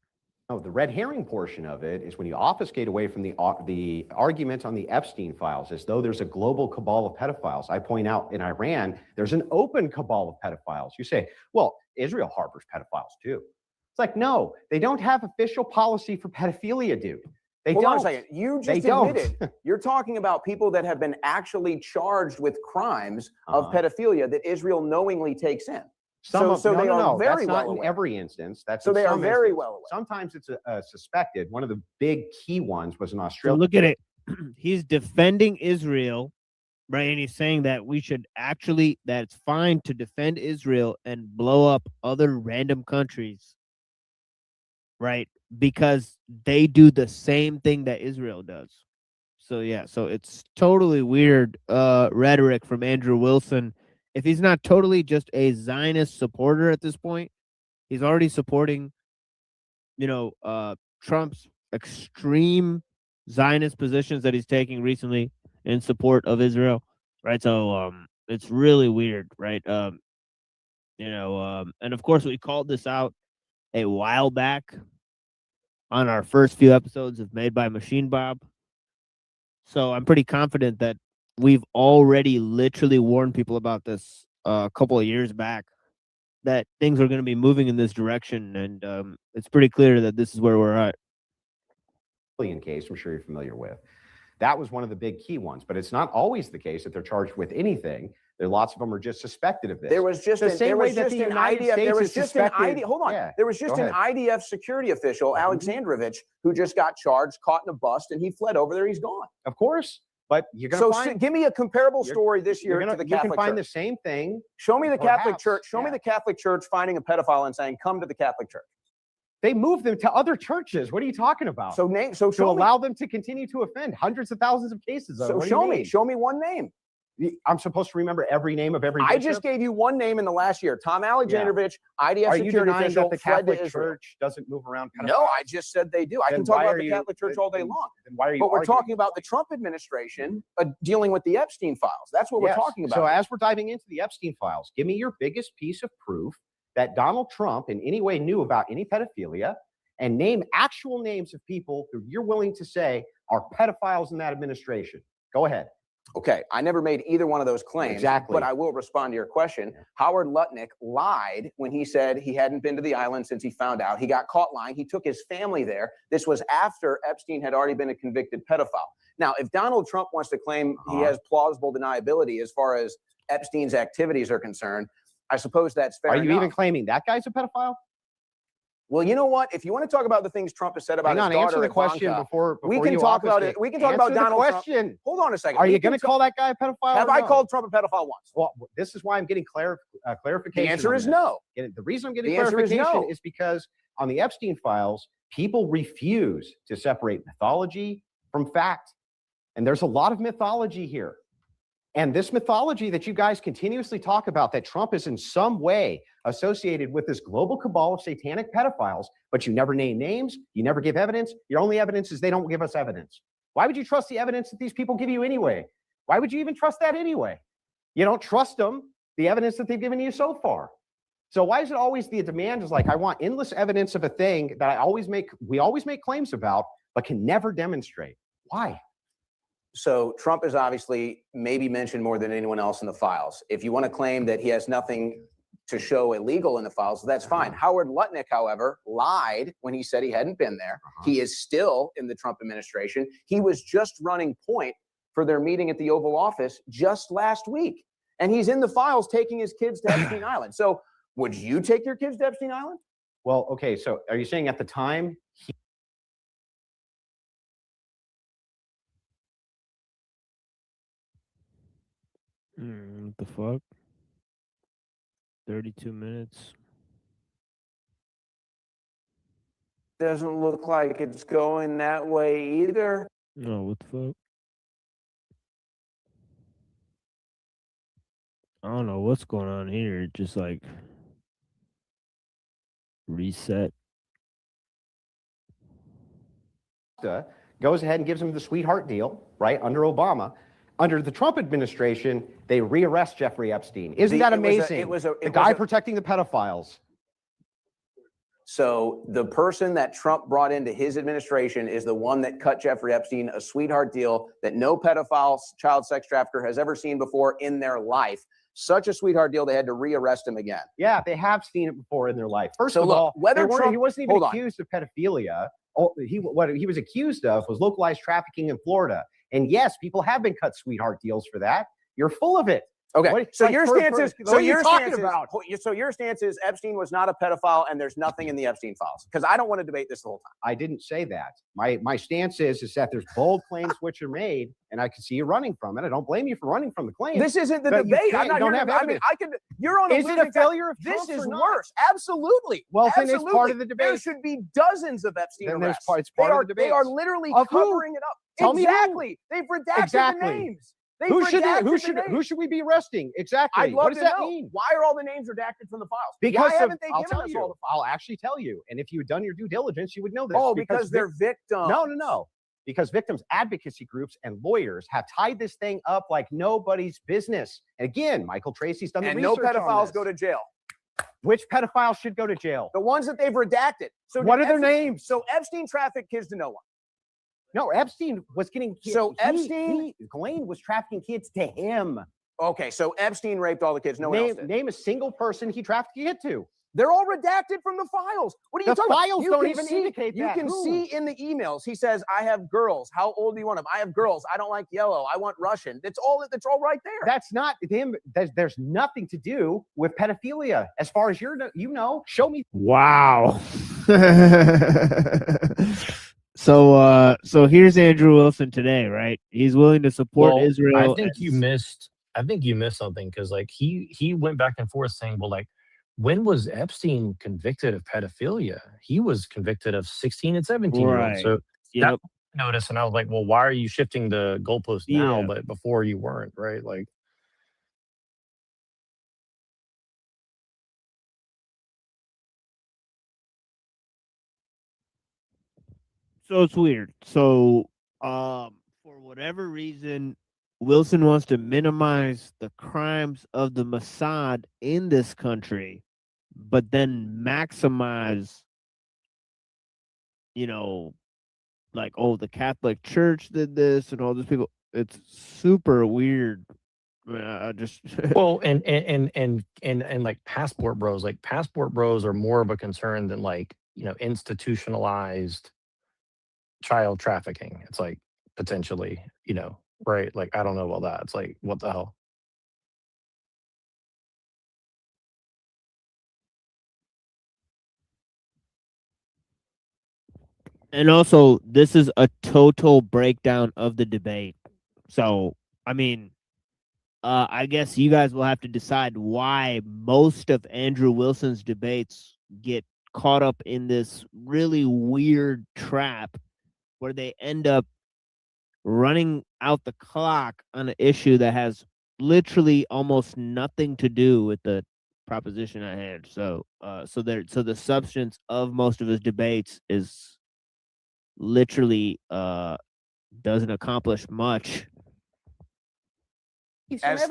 No, the red herring portion of it is when you obfuscate away from the argument on the Epstein files, as though there's a global cabal of pedophiles. I point out in Iran, there's an open cabal of pedophiles. You say, well, Israel harbors pedophiles too. It's like, no, they don't have official policy for pedophilia, dude. They Hold on a don't. second. You They just don't. admitted you're talking about people that have been actually charged with crimes of Uh-huh. pedophilia that Israel knowingly takes in. No, they are no, very that's well not in aware. every instance. That's So in they are some very instance. well aware. Sometimes it's suspected. One of the big key ones was in So Australia. look at it. He's defending Israel, right? And he's saying that we should actually, that it's fine to defend Israel and blow up other random countries, right? Because they do the same thing that Israel does. So yeah, so it's totally weird rhetoric from Andrew Wilson. If he's not totally just a Zionist supporter at this point, he's already supporting, Trump's extreme Zionist positions that he's taking recently in support of Israel, right? So it's really weird, right? And of course we called this out a while back on our first few episodes of Made by Machine Bob. So I'm pretty confident that we've already literally warned people about this a couple of years back, that things are going to be moving in this direction, and it's pretty clear that this is where we're at. Case I'm sure you're familiar with. That was one of the big key ones, but it's not always the case that they're charged with anything. There, lots of them are just suspected of this. There was just the an, same there way was that just the an United IDF. States There was is just an suspected. IDF. Hold on. Yeah, There was just go an ahead. IDF security official, Alexandrovich, who just got charged, caught in a bust, and he fled over there. He's gone. Of course, but you're going So to find. give me a comparable story this year to the You Catholic can find Church. the same thing. Show me the Catholic perhaps, Church. Show me yeah. the Catholic Church finding a pedophile and saying, "Come to the Catholic Church." They moved them to other churches. What are you talking about? So to allow them to continue to offend hundreds of thousands of cases. So show me one name. I'm supposed to remember every name of every. I bishop? just gave you one name in the last year. Tom Alexandrovich, IDF Are you security denying official, that the fled to Catholic Israel. Church doesn't move around? No, I just said they do. I Then can talk why about are the you- Catholic Church all day then- long. Then why are you? But we're arguing? talking about the Trump administration dealing with the Epstein files. That's what we're Yes. talking about. So as we're diving into the Epstein files, give me your biggest piece of proof that Donald Trump in any way knew about any pedophilia, and name actual names of people who you're willing to say are pedophiles in that administration. Go ahead. Okay, I never made either one of those claims. Exactly. But I will respond to your question. Howard Lutnick lied when he said he hadn't been to the island since he found out. He got caught lying. He took his family there. This was after Epstein had already been a convicted pedophile. Now, if Donald Trump wants to claim he has plausible deniability as far as Epstein's activities are concerned, I suppose that's fair Are you enough. even claiming that guy's a pedophile? Well, you know what? If you want to talk about the things Trump has said about Hang on, his daughter, answer the question Ivanka, before we can you talk about obfuscate. it. We can talk about Answer the Donald question. Trump. Hold on a second. Are We you can going to talk- call that guy a pedophile? Have or I no? called Trump a pedophile once? Well, this is why I'm getting clarification. The answer on is this. no. The reason I'm getting The answer is clarification no. is because on the Epstein files, people refuse to separate mythology from fact. And there's a lot of mythology here. And this mythology that you guys continuously talk about, that Trump is in some way associated with this global cabal of satanic pedophiles, but you never name names, you never give evidence. Your only evidence is they don't give us evidence. Why would you trust the evidence that these people give you anyway? Why would you even trust that anyway? You don't trust them, the evidence that they've given you so far. So why is it always the demand is like, I want endless evidence of a thing that we always make claims about, but can never demonstrate? Why? So Trump is obviously maybe mentioned more than anyone else in the files. If you want to claim that he has nothing to show illegal in the files, that's fine. Howard Lutnick, however, lied when he said he hadn't been there. He is still in the Trump administration. He was just running point for their meeting at the Oval Office just last week. And he's in the files taking his kids to Epstein Island. So would you take your kids to Epstein Island? Well, okay, so are you saying at the time What the fuck? 32 minutes. Doesn't look like it's going that way either. No, what the fuck? I don't know what's going on here. It just like reset. goes ahead and gives him the sweetheart deal, right, under Obama. Under the Trump administration, they rearrest Jeffrey Epstein. Isn't that amazing? The guy protecting the pedophiles. So the person that Trump brought into his administration is the one that cut Jeffrey Epstein a sweetheart deal that no pedophile, child sex trafficker has ever seen before in their life. Such a sweetheart deal, they had to rearrest him again. Yeah, they have seen it before in their life. First So of look, all, whether he Trump- wasn't even hold on. accused of pedophilia. what he was accused of was localized trafficking in Florida. And yes, people have been cut sweetheart deals for that. You're full of it. Okay, so your stance is so your stance is Epstein was not a pedophile, and there's nothing in the Epstein files. Because I don't want to debate this the whole time. I didn't say that. My stance is that there's bold claims which are made, and I can see you running from it. I don't blame you for running from the claims. This isn't the debate. I'm not don't here have to, I mean, I can. You're on a Is it losing a failure of This Trump's is or not? worse. Absolutely. Well, then Absolutely. it's part of the debate. There should be dozens of Epstein Then arrests. it's part of the debate. They are literally Of who? covering it up. Tell me who. Exactly. They've redacted the names. Who should we be arresting? Exactly. I'd love What does to that know. mean? Why are all the names redacted from the files? Because Why haven't they I'll given tell us you. all the files? I'll actually tell you. And if you had done your due diligence, you would know this. Oh, because they're victims. No. Because victims advocacy groups and lawyers have tied this thing up like nobody's business. And again, Michael Tracy's done the And research no on pedophiles this. go to jail. Which pedophiles should go to jail? The ones that they've redacted. So What did are their Epstein- names? So Epstein trafficked kids to no one. No, Epstein was getting kids. So Epstein- Ghislaine was trafficking kids to him. Okay, so Epstein raped all the kids. No one else did. Name a single person he trafficked a kid to. They're all redacted from the files. What are you The talking about? files You don't can even see- indicate You that. can Who? see in the emails. He says, "I have girls. How old do you want them? I have girls. I don't like yellow. I want Russian." That's all right there. That's not him. There's nothing to do with pedophilia, as far as you know. Show me. Wow. So here's Andrew Wilson today, right? He's willing to support Israel. I think you missed something, because like he went back and forth saying, well, like, when was Epstein convicted of pedophilia? He was convicted of 16 and 17-year-olds. Right. So Yep. that notice, and I was like, well, why are you shifting the goalpost now, Yeah. but before you weren't, right? Like, So it's weird. So, for whatever reason, Wilson wants to minimize the crimes of the Mossad in this country, but then maximize, like, oh, the Catholic Church did this and all these people. It's super weird. I just well, and like passport bros, are more of a concern than like, institutionalized child trafficking. It's like potentially, right? Like, I don't know about that. It's like, what the hell? And also, this is a total breakdown of the debate. So, I mean, I guess you guys will have to decide why most of Andrew Wilson's debates get caught up in this really weird trap where they end up running out the clock on an issue that has literally almost nothing to do with the proposition at hand. So the substance of most of his debates is literally doesn't accomplish much. As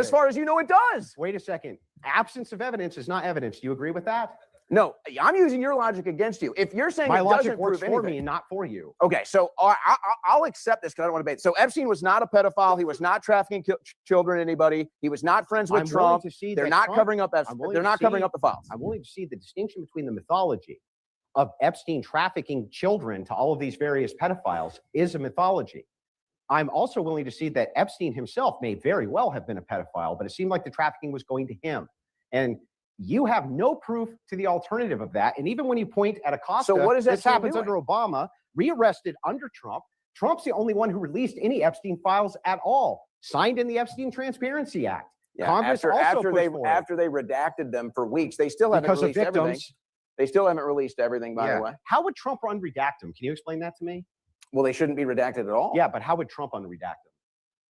far as you know, it does. Wait a second. Absence of evidence is not evidence. Do you agree with that? No, I'm using your logic against you. If you're saying My it logic doesn't works prove for anything, me, not for you. Okay, so I'll accept this because I don't want to debate. So Epstein was not a pedophile. He was not trafficking children, anybody. He was not friends with I'm willing Trump. to see They're that not Trump- covering up. I'm willing They're to not covering see- up the files. I'm willing to see the distinction between the mythology of Epstein trafficking children to all of these various pedophiles is a mythology. I'm also willing to see that Epstein himself may very well have been a pedophile, but it seemed like the trafficking was going to him. And you have no proof to the alternative of that. And even when you point at Acosta, So what is this Epstein happens doing? under Obama, rearrested under Trump. Trump's the only one who released any Epstein files at all, signed in the Epstein Transparency Act. Yeah, Congress also after pushed for it. they redacted them for weeks, they still haven't Because of released everything. victims. They still haven't released everything, by Yeah. the way. How would Trump unredact them? Can you explain that to me? Well, they shouldn't be redacted at all. Yeah, but how would Trump unredact them?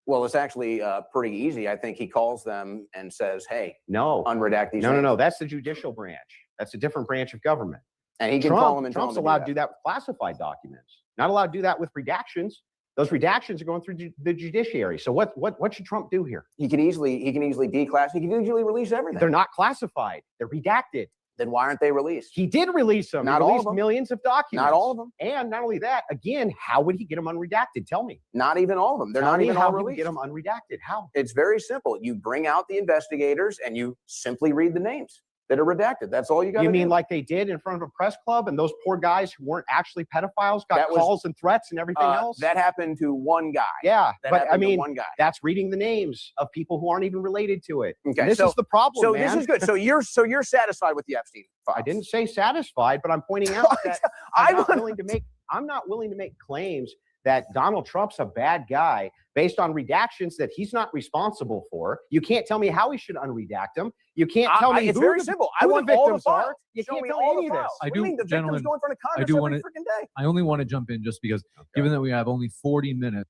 Well, it's actually pretty easy. I think he calls them and says, "Hey, No. unredact these." No. names." That's the judicial branch. That's a different branch of government. And he can call them and tell Trump's them to do allowed that. to do that with classified documents. Not allowed to do that with redactions. Those redactions are going through the judiciary. So what should Trump do here? He can easily declass. He can usually release everything. They're not classified. They're redacted. Then why aren't they released? He did release them. Not He all released of them. millions of documents. Not all of them. And not only that, again, how would he get them unredacted? Tell me. Not even all of them. They're Tell not me even how all he would released. get them unredacted. How? It's very simple. You bring out the investigators and you simply read the names. that are redacted. That's all you got. You mean like they did in front of a press club, and those poor guys who weren't actually pedophiles got calls and threats and everything else? That happened to one guy. Yeah, That but I happened to mean, one guy. that's reading the names of people who aren't even related to it. Okay, This is the problem. So man. this is good. So you're satisfied with the Epstein files? I didn't say satisfied, but I'm pointing out that I'm not willing to make claims that Donald Trump's a bad guy based on redactions that he's not responsible for. You can't tell me how he should unredact them. You can't tell me it's who very the, simple. who I want the all the victims are. files. You Show can't me tell me all any the of files. this. I do, the victims go in front of Congress every freaking day. I only want to jump in just because, given that we have only 40 minutes.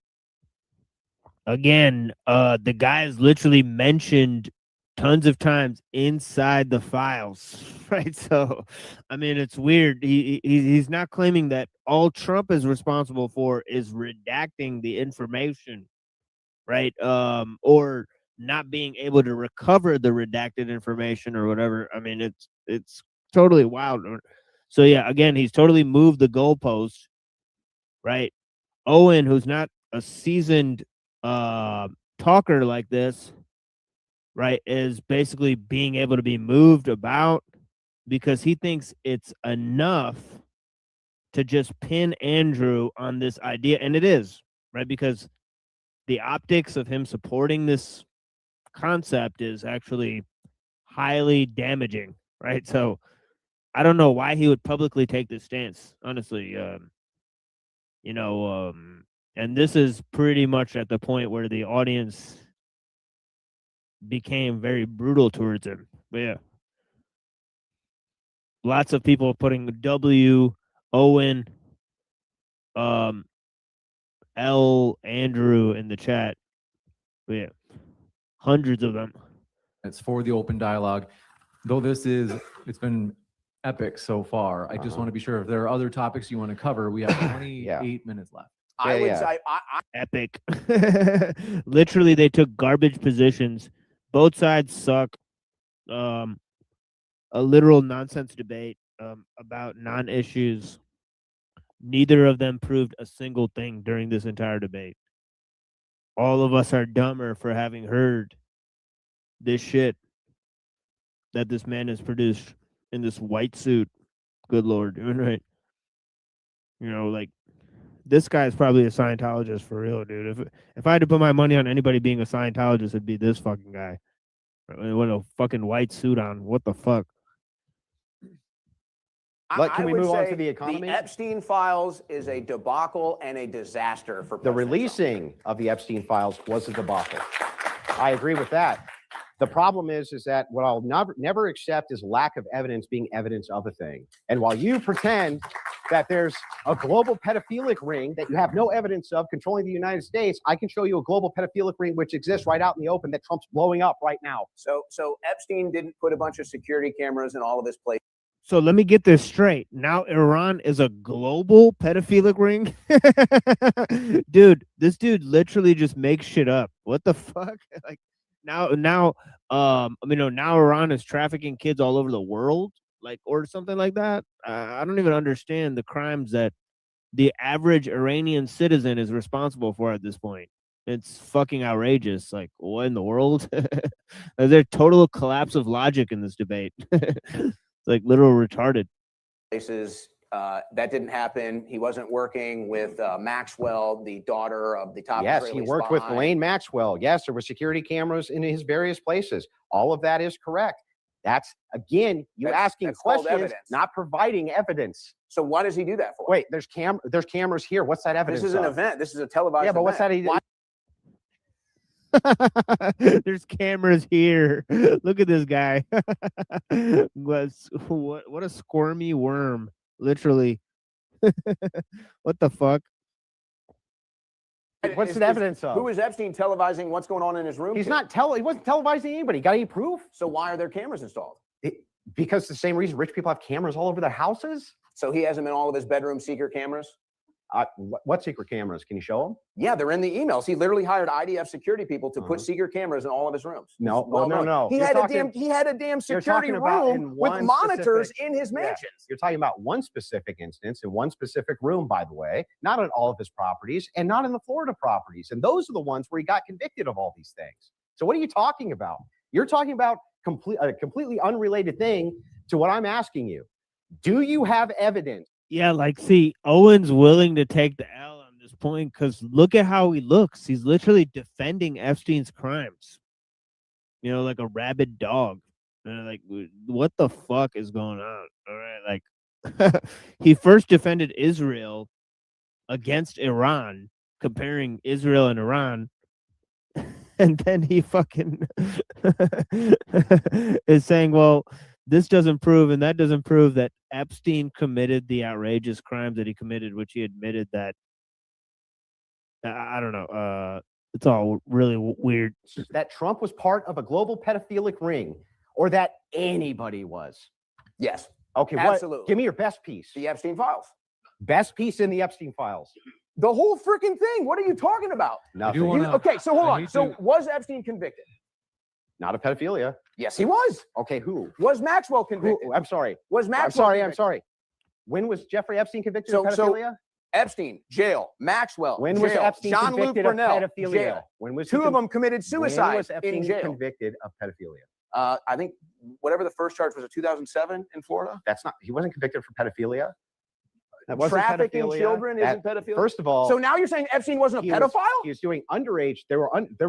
Again, the guy is literally mentioned tons of times inside the files, right? So, I mean, it's weird. He's not claiming that all Trump is responsible for is redacting the information, right? Or not being able to recover the redacted information or whatever. I mean, it's totally wild. So yeah, again, he's totally moved the goalpost, right? Owen, who's not a seasoned talker like this, right, is basically being able to be moved about because he thinks it's enough to just pin Andrew on this idea. And it is, right? Because the optics of him supporting this concept is actually highly damaging, right? So I don't know why he would publicly take this stance, honestly. And this is pretty much at the point where the audience became very brutal towards him. But yeah. Lots of people putting W, Owen, L, Andrew in the chat. But yeah. Hundreds of them. It's for the open dialogue. Though it's been epic so far. I just want to be sure if there are other topics you want to cover. We have 28 minutes left. I would say epic. Literally, they took garbage positions. Both sides suck. A literal nonsense debate about non-issues. Neither of them proved a single thing during this entire debate. All of us are dumber for having heard this shit that this man has produced in this white suit. Good Lord, right? Like, this guy's probably a Scientologist for real, dude. If I had to put my money on anybody being a Scientologist, it'd be this fucking guy. With a fucking white suit on. What the fuck? Can we move on to the economy? The Epstein files is a debacle and a disaster for the releasing of the Epstein files was a debacle. I agree with that. The problem is that what I'll never accept is lack of evidence being evidence of a thing. And while you pretend that there's a global pedophilic ring that you have no evidence of controlling the United States, I can show you a global pedophilic ring which exists right out in the open that Trump's blowing up right now. So Epstein didn't put a bunch of security cameras in all of his places. So let me get this straight. Now Iran is a global pedophilic ring? Dude, this dude literally just makes shit up. What the fuck? Like now Iran is trafficking kids all over the world, like, or something like that. I don't even understand the crimes that the average Iranian citizen is responsible for at this point. It's fucking outrageous. Like, what in the world? Is there total collapse of logic in this debate? It's like literal retarded. Places that didn't happen. He wasn't working with Maxwell, the daughter of the top. Yes, Israeli he worked spy. with Ghislaine Maxwell. Yes, there were security cameras in his various places. All of that is correct. That's, again, asking questions, not providing evidence. So why does he do that for? Wait, there's cameras here. What's that evidence? This is an event. This is a televised event. Yeah, but what's that? There's cameras here. Look at this guy. What a squirmy worm. Literally. What the fuck? What's the evidence of? Who is Epstein televising what's going on in his room? He wasn't televising anybody. Got any proof? So why are there cameras installed? Because the same reason rich people have cameras all over their houses. So he has them in all of his bedroom secret cameras? What secret cameras? Can you show them? Yeah, they're in the emails. He literally hired IDF security people to put secret cameras in all of his rooms. No. He had a damn security room with monitors in his mansions. You're talking about one specific instance in one specific room, by the way, not on all of his properties and not in the Florida properties. And those are the ones where he got convicted of all these things. So what are you talking about? You're talking about a completely unrelated thing to what I'm asking you. Do you have evidence? Yeah, like, see, Owen's willing to take the L on this point because look at how he looks. He's literally defending Epstein's crimes. You know, like a rabid dog. And like, what the fuck is going on? All right, like, he first defended Israel against Iran, comparing Israel and Iran, and then he fucking is saying, well, this doesn't prove and that doesn't prove that Epstein committed the outrageous crimes that he committed, which he admitted that. I don't know. It's all really weird. That Trump was part of a global pedophilic ring, or that anybody was? Yes. Okay, Absolutely. What? Give me your best piece. The Epstein files. Best piece in the Epstein files. The whole freaking thing. What are you talking about? Nothing. Okay, so hold on. So was Epstein convicted? Not of pedophilia. Yes, he was. Okay, who? Was Maxwell convicted? I'm sorry. Was Maxwell I'm sorry. convicted? I'm sorry. When was Jeffrey Epstein convicted of pedophilia? Epstein, jail. Maxwell, When jail. was Epstein Jean-Luc convicted of Brunel, pedophilia? jail. When was Two of them committed suicide When was Epstein in jail. convicted of pedophilia? I think whatever the first charge was, 2007 in Florida. That's not. He wasn't convicted for pedophilia. That wasn't Trafficking pedophilia. children isn't pedophilia. First of all, so now you're saying Epstein wasn't a pedophile? He was doing underage. There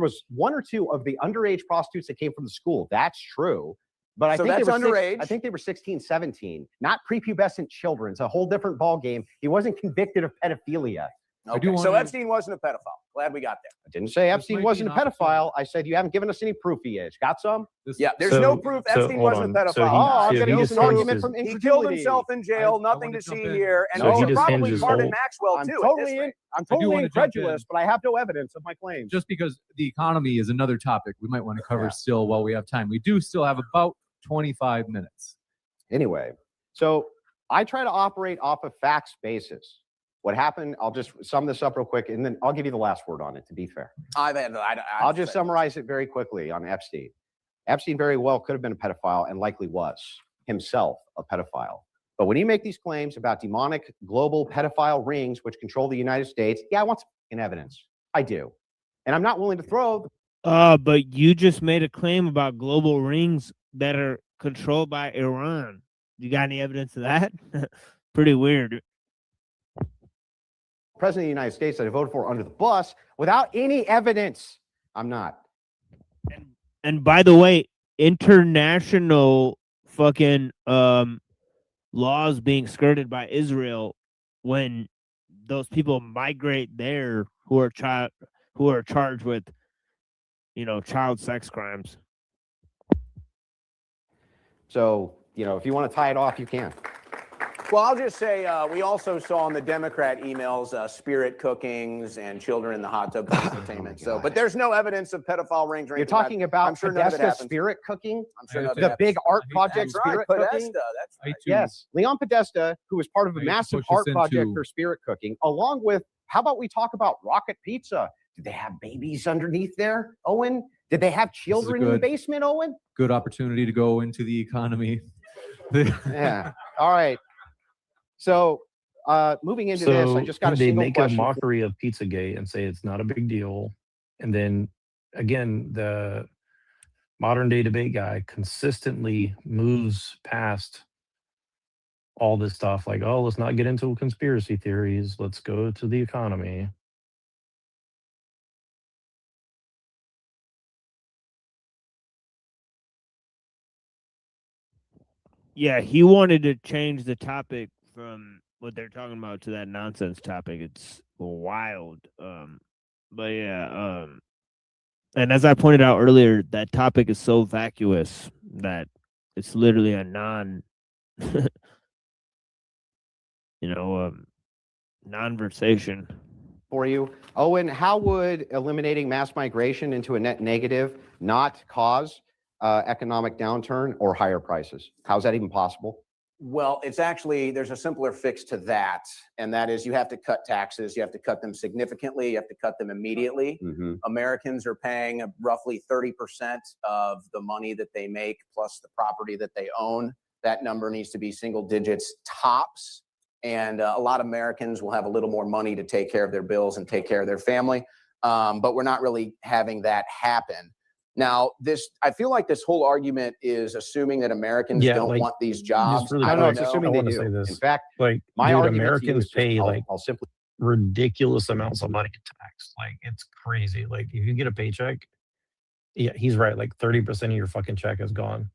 was one or two of the underage prostitutes that came from the school. That's true. But I So think that's they were underage. I think they were 16, 17, not prepubescent children. It's a whole different ball game. He wasn't convicted of pedophilia. Okay. So Epstein wasn't a pedophile. Glad we got there. I didn't say Epstein wasn't a pedophile. I said you haven't given us any proof he is. Got some? Yeah, there's no proof Epstein wasn't a pedophile. I'm going to use an argument from He killed incredulity. himself in jail. Nothing to see here. And So he he just probably hinges pardoned whole- Maxwell I'm too. totally I'm I do totally wanna jump in. incredulous, but I have no evidence of my claims. Just because the economy is another topic we might want to cover still while we have time. We do still have about 25 minutes. Anyway, so I try to operate off of facts basis. What happened, I'll just sum this up real quick, and then I'll give you the last word on it, to be fair. I'll just summarize it very quickly on Epstein. Epstein very well could have been a pedophile and likely was himself a pedophile. But when you make these claims about demonic global pedophile rings which control the United States, yeah, I want some evidence. I do. And I'm not willing to throw. But you just made a claim about global rings that are controlled by Iran. You got any evidence of that? Pretty weird. President of the United States that I voted for under the bus without any evidence. I'm not. And by the way, international fucking laws being skirted by Israel when those people migrate there who are charged with, you know, child sex crimes. So, you know, if you want to tie it off, you can. Well, I'll just say we also saw in the Democrat emails spirit cookings and children in the hot tub entertainment. So, but there's no evidence of pedophile rings. Or You're anything like talking that. about I'm sure none of it Podesta happens. spirit cooking? I'm sure none of it the happens. big art project That's right, spirit Podesta, cooking? that's right. Yes, Leon Podesta, who was part of a I hate to massive push this art project into- for spirit cooking, along with, how about we talk about Rocket Pizza? Did they have babies underneath there, Owen? Did they have children in the good- basement, Owen? Good opportunity to go into the economy. Yeah. All right. So, moving into this, I just got a they single make question. a mockery of Pizzagate and say it's not a big deal, and then again the modern day debate guy consistently moves past all this stuff like, oh, let's not get into conspiracy theories, let's go to the economy. Yeah, he wanted to change the topic from what they're talking about to that nonsense topic. It's wild. But yeah, and as I pointed out earlier, that topic is so vacuous that it's literally a non-versation. For you, Owen, how would eliminating mass migration into a net negative not cause economic downturn or higher prices? How's that even possible? Well, it's actually, there's a simpler fix to that. And that is you have to cut taxes. You have to cut them significantly. You have to cut them immediately. Americans are paying roughly 30% of the money that they make plus the property that they own. That number needs to be single digits tops. And a lot of Americans will have a little more money to take care of their bills and take care of their family. But we're not really having that happen. Now, I feel like this whole argument is assuming that Americans don't want these jobs. Really I quick, don't it's know. assuming they do. In fact, like my dude, argument to you Americans is just, pay like I'll simply ridiculous amounts of money in tax. Like it's crazy. Like if you get a paycheck, yeah, he's right. Like 30% of your fucking check is gone.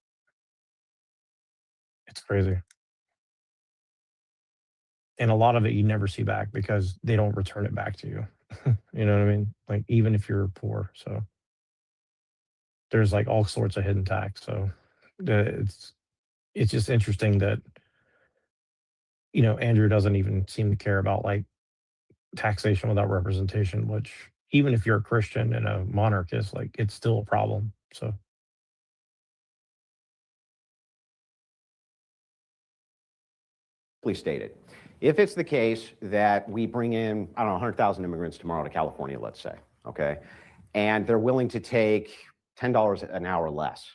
It's crazy. And a lot of it you never see back because they don't return it back to you. You know what I mean? Like even if you're poor. So there's like all sorts of hidden tax. So it's just interesting that, you know, Andrew doesn't even seem to care about like taxation without representation, which even if you're a Christian and a monarchist, like it's still a problem. So stated. If it's the case that we bring in, I don't know, 100,000 immigrants tomorrow to California, let's say, okay, and they're willing to take $10 an hour less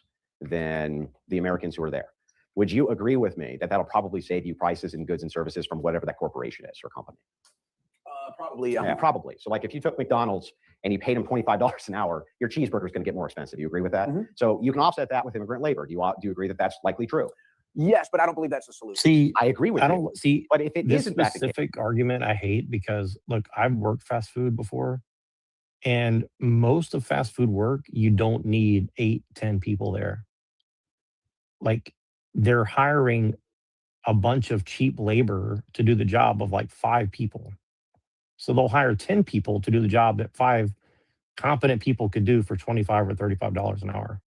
than the Americans who are there, would you agree with me that that'll probably save you prices in goods and services from whatever that corporation is or company? Probably, yeah, probably. So like if you took McDonald's and you paid them $25 an hour, your cheeseburger is going to get more expensive. You agree with that? So you can offset that with immigrant labor. Do you agree that that's likely true? Yes, but I don't believe that's the solution. see, I agree with I you. don't see, But if it this isn't that the case, specific argument I hate because look, I've worked fast food before, and most of fast food work, you don't need 8-10 people there. Like they're hiring a bunch of cheap labor to do the job of like 5 people. So they'll hire 10 people to do the job that 5 competent people could do for $25 or $35 an hour.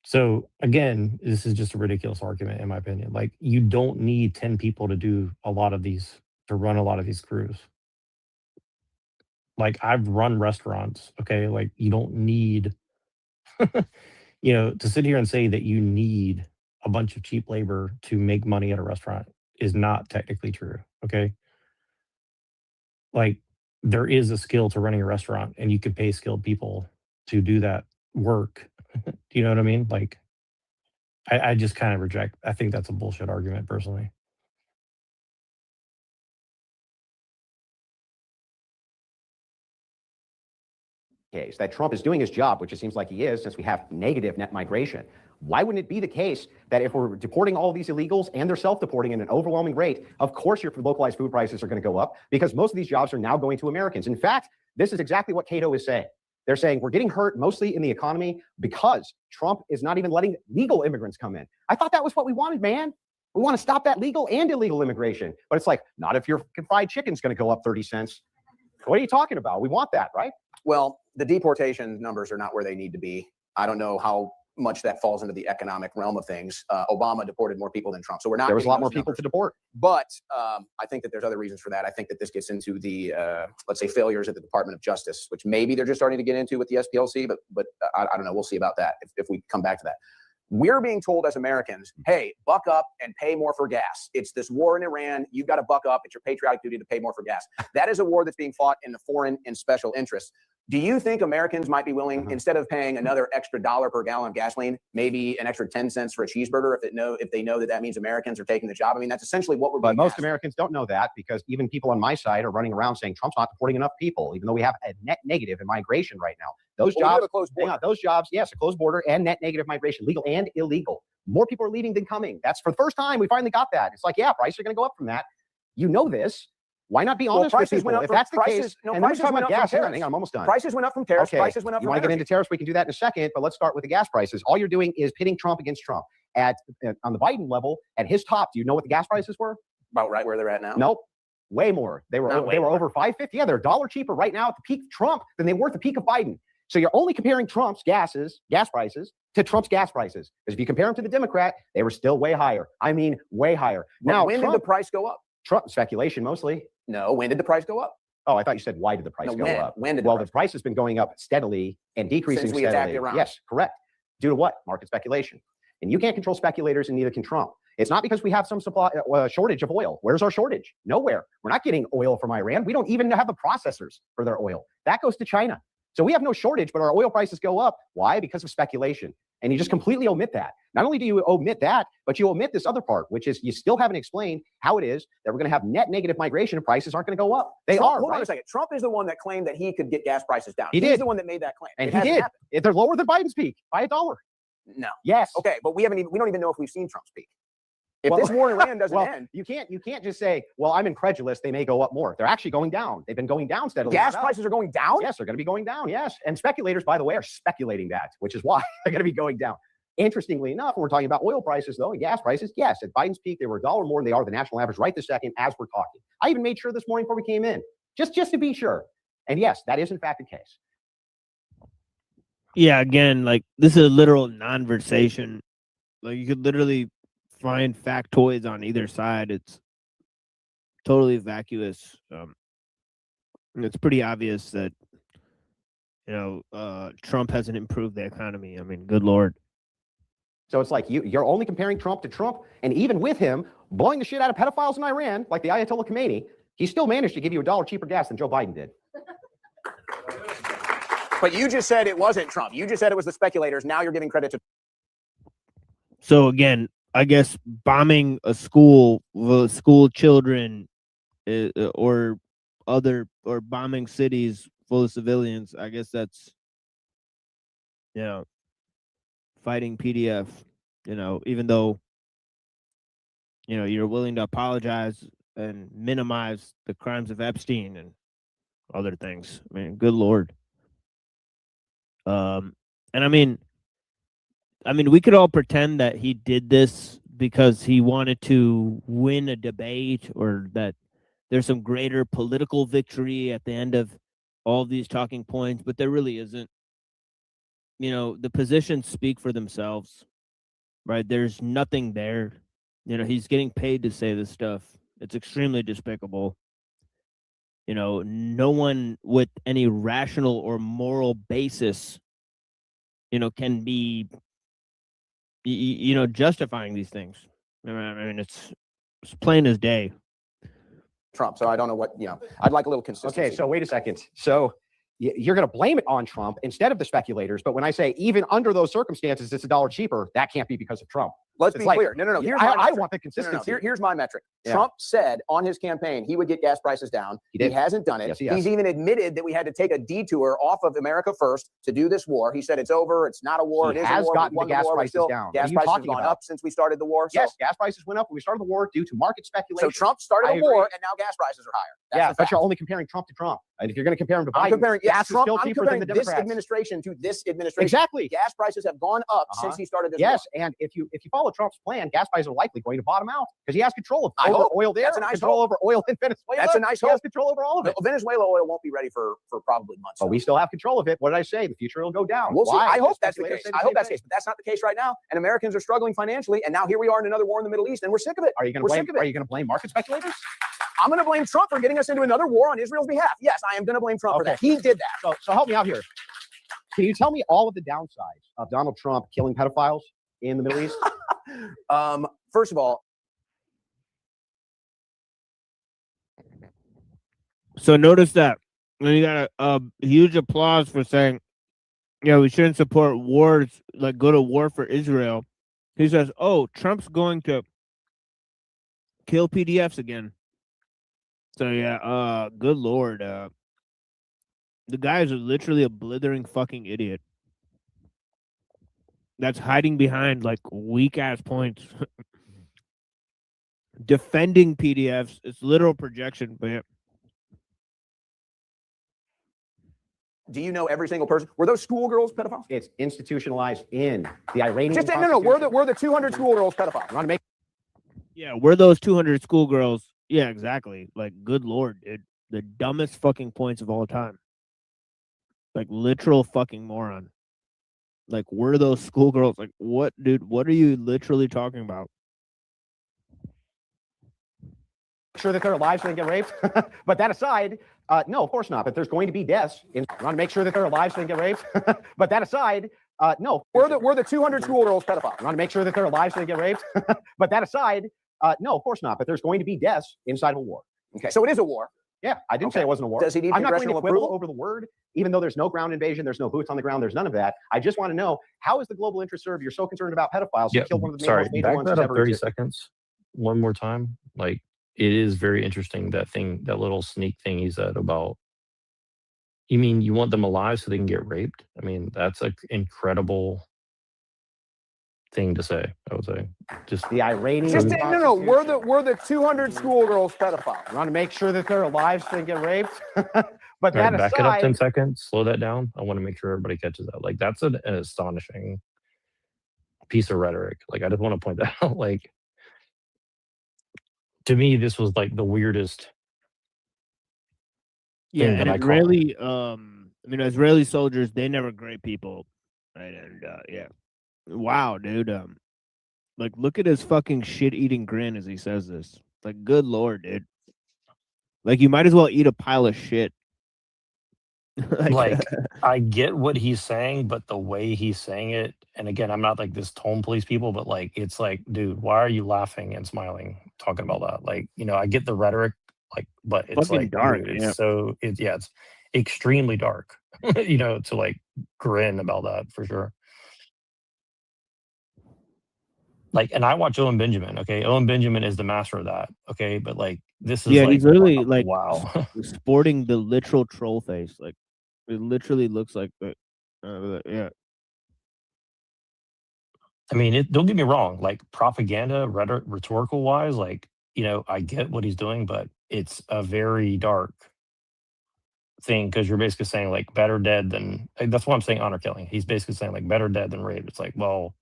So again, this is just a ridiculous argument in my opinion. Like you don't need 10 people to do a lot of these, to run a lot of these crews. Like I've run restaurants, okay? Like you don't need, you know, to sit here and say that you need a bunch of cheap labor to make money at a restaurant is not technically true, okay? Like there is a skill to running a restaurant and you could pay skilled people to do that work. Do you know what I mean? Like I just kind of reject, I think that's a bullshit argument personally. case that Trump is doing his job, which it seems like he is, since we have negative net migration. Why wouldn't it be the case that if we're deporting all these illegals and they're self-deporting at an overwhelming rate, of course your localized food prices are going to go up because most of these jobs are now going to Americans. In fact, this is exactly what Cato is saying. They're saying we're getting hurt mostly in the economy because Trump is not even letting legal immigrants come in. I thought that was what we wanted, man. We want to stop that legal and illegal immigration. But it's like, not if your fried chicken's going to go up 30 cents. What are you talking about? We want that, right? Well, the deportation numbers are not where they need to be. I don't know how much that falls into the economic realm of things. Obama deported more people than Trump. So we're not. There was a lot more getting those people numbers. to deport. But I think that there's other reasons for that. I think that this gets into the, let's say, failures at the Department of Justice, which maybe they're just starting to get into with the SPLC, but I don't know. We'll see about that if we come back to that. We're being told as Americans, hey, buck up and pay more for gas. It's this war in Iran. You've got to buck up. It's your patriotic duty to pay more for gas. That is a war that's being fought in the foreign and special interests. Do you think Americans might be willing, instead of paying another extra $1 per gallon of gasoline, maybe an extra 10 cents for a cheeseburger if they know that means Americans are taking the job? I mean, that's essentially what we're But being most asked. Americans don't know that because even people on my side are running around saying Trump's not deporting enough people, even though we have a net negative in migration right now. Those Well, we have jobs, a closed border. hang on, those jobs, yes, a closed border and net negative migration, legal and illegal. More people are leaving than coming. That's for the first time we finally got that. It's like, yeah, prices are going to go up from that. You know this. Why not be honest with people? If that's the case, and then we're talking about gas. Hang on, I'm almost done. Prices went up from tariffs. Okay. Prices went up You from want to get energy. into tariffs? We can do that in a second, but let's start with the gas prices. All you're doing is pitting Trump against Trump. On the Biden level, at his top, do you know what the gas prices were? About right where they're at now? Nope. Way more. They were over $5.50. Yeah, they're $1 cheaper right now at the peak of Trump than they were at the peak of Biden. So you're only comparing Trump's gas prices to Trump's gas prices. Because if you compare them to the Democrat, they were still way higher. I mean, way higher. Now, when did the price go up? Trump speculation mostly. No, when did the price go up? Oh, I thought you said why did the price go up? When did the price has been going up steadily and decreasing Since we steadily. attacked Iran. Yes, correct. Due to what? Market speculation. And you can't control speculators, and neither can Trump. It's not because we have some supply shortage of oil. Where's our shortage? Nowhere. We're not getting oil from Iran. We don't even have the processors for their oil. That goes to China. So we have no shortage, but our oil prices go up. Why? Because of speculation. And you just completely omit that. Not only do you omit that, but you omit this other part, which is you still haven't explained how it is that we're going to have net negative migration and prices aren't going to go up. They Trump, are. Hold right? on a second. Trump is the one that claimed that he could get gas prices down. He He's did. the one that made that claim. And It he hasn't did. happened. They're lower than Biden's peak by $1. No. Yes. Okay, but we don't even know if we've seen Trump's peak. If Well- this war in Iran doesn't well, end, you can't just say, well, I'm incredulous, they may go up more. They're actually going down. They've been going down steadily. gas prices are going down. Yes, they're going to be going down. Yes. And speculators, by the way, are speculating that, which is why they're going to be going down. Interestingly enough, when we're talking about oil prices, though, and gas prices, yes, at Biden's peak, they were $1 more than they are the national average right this second as we're talking. I even made sure this morning before we came in, just to be sure. And yes, that is in fact the case. Yeah, again, like this is a literal non-versation. Like you could literally find factoids on either side. It's totally vacuous. It's pretty obvious that Trump hasn't improved the economy. I mean, good Lord. So it's like you're only comparing Trump to Trump, and even with him blowing the shit out of pedophiles in Iran, like the Ayatollah Khomeini, he still managed to give you $1 cheaper gas than Joe Biden did. but you just said it wasn't Trump. You just said it was the speculators. Now you're giving credit to. So again, I guess bombing a school, school children, or bombing cities full of civilians. I guess that's, fighting PDF. Even though, you're willing to apologize and minimize the crimes of Epstein and other things. I mean, good Lord. And I mean, we could all pretend that he did this because he wanted to win a debate or that there's some greater political victory at the end of all these talking points, but there really isn't. The positions speak for themselves, right? There's nothing there. He's getting paid to say this stuff. It's extremely despicable. No one with any rational or moral basis, can be justifying these things. I mean, it's plain as day. Trump. So I don't know what, I'd like a little consistency. Okay, so wait a second. So you're going to blame it on Trump instead of the speculators. But when I say even under those circumstances, it's $1 cheaper, that can't be because of Trump. Let's be clear. No. Here's I want the consistency. Here's my metric. Yeah. Trump said on his campaign he would get gas prices down. He hasn't done it. Yes, he has. He's even admitted that we had to take a detour off of America First to do this war. He said it's over. It's not a war. He it is has a war. gotten We the won gas war, but prices still, down. Gas What are you prices have talking gone about? up since we started the war. Yes, gas prices went up when we started the war due to market speculation. So Trump started I a war, agree. and now gas prices are higher. Yeah, but you're only comparing Trump to Trump. And if you're going to compare him to I'm Biden, comparing, gas is Trump, still I'm cheaper comparing than the this Democrats. administration to this administration. Exactly. Gas prices have gone up since he started this war. Yes, and if you follow Trump's plan, gas prices are likely going to bottom out because he has control of oil there, That's a nice control hope. over oil in Venezuela. That's a nice He hope. has control over all of it. Venezuela oil won't be ready for probably months. But we still have control of it. What did I say? The future will go down. We'll see. Why? I hope The that's the speculators case. say I hope same that's the thing. case, but that's not the case right now. And Americans are struggling financially, and now here we are in another war in the Middle East, and we're sick of it. Are you going We're to sick blame? of it. Are you going to blame market speculators? I'm going to blame Trump for getting us into another war on Israel's behalf. Yes, I am going to blame Trump for that. He did that. So help me out here. Can you tell me all of the downsides of Donald Trump killing pedophiles in the Middle East? First of all, So notice that when you got a huge applause for saying, we shouldn't support wars, like go to war for Israel. He says, oh, Trump's going to kill PDFs again. So yeah, good Lord. The guy is literally a blithering fucking idiot. That's hiding behind like weak ass points. Defending PDFs, it's literal projection, but yeah. do you know every single person? Were those schoolgirls pedophiles? It's institutionalized in the Iranian Just no. We're the 200 schoolgirls pedophiles. Yeah, we're those 200 schoolgirls. Yeah, exactly. Like, good Lord, dude. The dumbest fucking points of all time. Like, literal fucking moron. Like, we're those schoolgirls. Like, what, dude? What are you literally talking about? Sure that they're alive so they get raped. But that aside, no, of course not. But there's going to be deaths. I want to make sure that they're alive so they get raped. But that aside, no. We're the 200 schoolgirls pedophiles. I want to make sure that they're alive so they get raped. But that aside, no, of course not. But there's going to be deaths inside of a war. Okay, so it is a war. Yeah, I didn't say it wasn't a war. Does he need I'm not going to congressional quibble approval? over the word, even though there's no ground invasion, there's no boots on the ground, there's none of that. I just want to know, how is the global interest served? You're so concerned about pedophiles. You killed one of the Sorry, most major back ones that who's up ever 30 existed. seconds one more time. Like, it is very interesting, that thing, that little sneak thing he said about, you mean you want them alive so they can get raped? I mean, that's an incredible thing to say, I would say. Just the Iranian. Just no. We're the 200 schoolgirls pedophiles. You want to make sure that they're alive so they get raped. But All that right, back it up 10 aside, seconds, slow that down. I want to make sure everybody catches that. Like, that's an astonishing piece of rhetoric. Like, I just want to point that out. Like, to me, this was like the weirdest Yeah, thing and that I caught. Israeli, Israeli soldiers, they never great people, right? And yeah, wow, dude. Like, look at his fucking shit-eating grin as he says this. Like, good lord, dude. Like, you might as well eat a pile of shit. Like, I get what he's saying, but the way he's saying it, and again, I'm not like this tone police people, but like, it's like, dude, why are you laughing and smiling talking about that? Like, I get the rhetoric, like, but it's Fucking like, dark, dude, yeah. it's extremely dark, to like grin about that for sure. Like, and I watch Owen Benjamin, okay? Owen Benjamin is the master of that, okay? But like, this is Yeah, like, he's really like wow. sporting the literal troll face. Like, it literally looks like that. Yeah. I mean, don't get me wrong, like propaganda, rhetorical wise, like, I get what he's doing, but it's a very dark thing, because you're basically saying like better dead than, that's why I'm saying honor killing. He's basically saying like better dead than rape. It's like, well,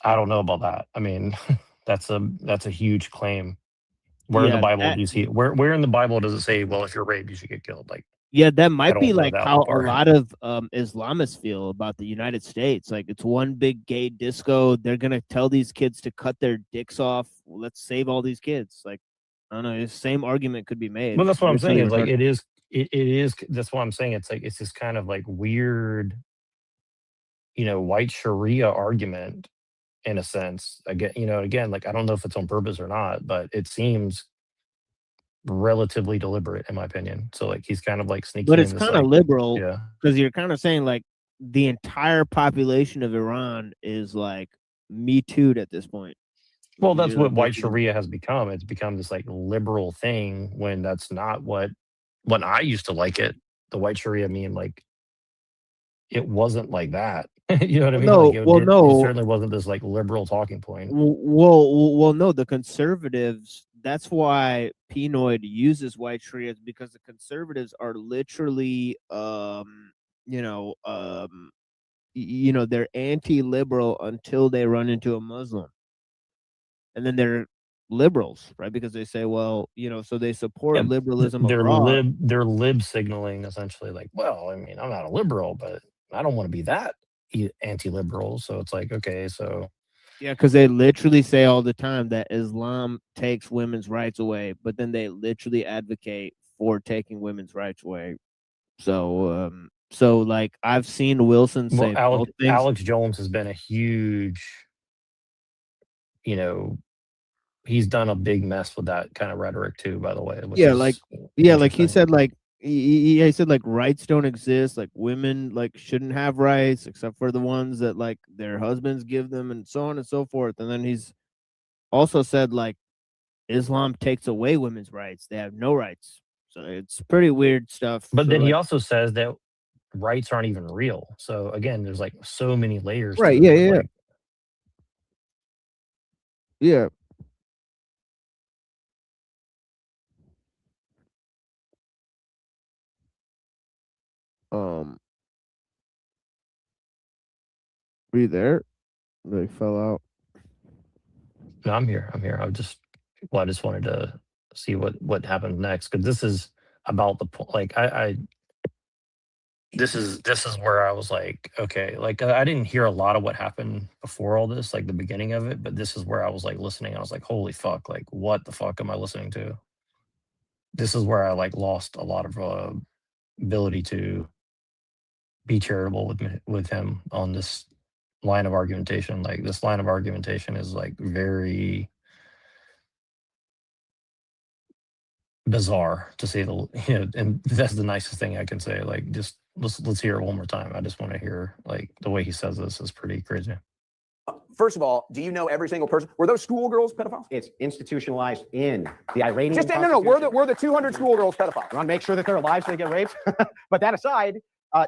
I don't know about that. I mean, that's a huge claim. Where in the Yeah, Bible do you see it? Where in the Bible does it say, well, if you're raped, you should get killed? Like, Yeah, that I might don't be know like that how one a part. lot of Islamists feel about the United States. Like, it's one big gay disco. They're gonna tell these kids to cut their dicks off. Let's save all these kids. Like, I don't know. The same argument could be made. Well, that's what I'm saying. Literally Is like, retarded. it is. That's what I'm saying. It's like, it's this kind of like weird, white Sharia argument in a sense. Again, like, I don't know if it's on purpose or not, but it seems relatively deliberate in my opinion. So like, he's kind of like sneaking But in it's this kind of like, liberal yeah. because you're kind of saying like the entire population of Iran is like Me Too'd at this point. Well, that's You're what like white basically- Sharia has become. It's become this like liberal thing when that's not what, when I used to like it, the white Sharia meme, like, it wasn't like that. You know what I mean? No, Like, well, it no. certainly wasn't this like liberal talking point. Well, no. The conservatives. That's why Pinoid uses white Sharia, because the conservatives are literally, they're anti-liberal until they run into a Muslim, and then they're liberals, right? Because they say, well, so they support liberalism abroad. They're lib signaling essentially. Like, well, I mean, I'm not a liberal, but I don't want to be that anti-liberal. So it's like, okay, so Yeah, because they literally say all the time that Islam takes women's rights away, but then they literally advocate for taking women's rights away. So, like I've seen Wilson say both things. Alex Jones has been a huge, he's done a big mess with that kind of rhetoric too, by the way. Yeah, like he said, like he said like rights don't exist, like women like shouldn't have rights except for the ones that like their husbands give them, and so on and so forth. And then he's also said like Islam takes away women's rights; they have no rights. So it's pretty weird stuff. But So, then he like, also says that rights aren't even real. So again, there's like so many layers. right? To Yeah, it, yeah, like, yeah. Were you there? They fell out. No, I'm here. I just wanted to see what happens next, because this is about the point. Like this is where I was like, okay, like I didn't hear a lot of what happened before all this, like the beginning of it, but this is where I was like listening. I was like, holy fuck, like what the fuck am I listening to? This is where I like lost a lot of ability to be charitable with him on this line of argumentation. Like this line of argumentation is like very bizarre to say the and that's the nicest thing I can say. Like, just let's hear it one more time. I just want to hear, like, the way he says this is pretty crazy. First of all, do you know every single person? Were those schoolgirls pedophiles? It's institutionalized in the Iranian. Just no. Were the 200 schoolgirls pedophiles? I want to make sure that they're alive so they get raped. But that aside,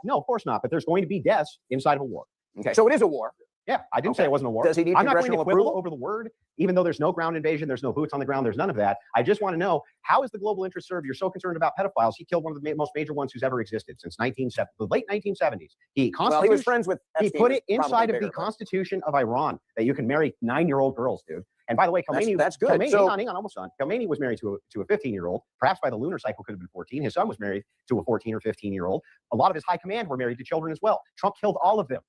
no, of course not. But there's going to be deaths inside of a war. Okay, so it is a war. Yeah, I didn't say it wasn't a war. Does he need I'm not going to congressional quibble approval? over the word, even though there's no ground invasion, there's no boots on the ground, there's none of that. I just want to know, how is the global interest served? You're so concerned about pedophiles. He killed one of the most major ones who's ever existed since the late 1970s. He was friends with Epstein, He put it was probably inside of bigger, the but- Constitution of Iran that you can marry 9-year-old girls, dude. And by the way, Khomeini, That's good. Khomeini, So- hang on, almost done. Khomeini was married to a 15-year-old. Perhaps by the lunar cycle could have been 14. His son was married to a 14 or 15-year-old. A lot of his high command were married to children as well. Trump killed all of them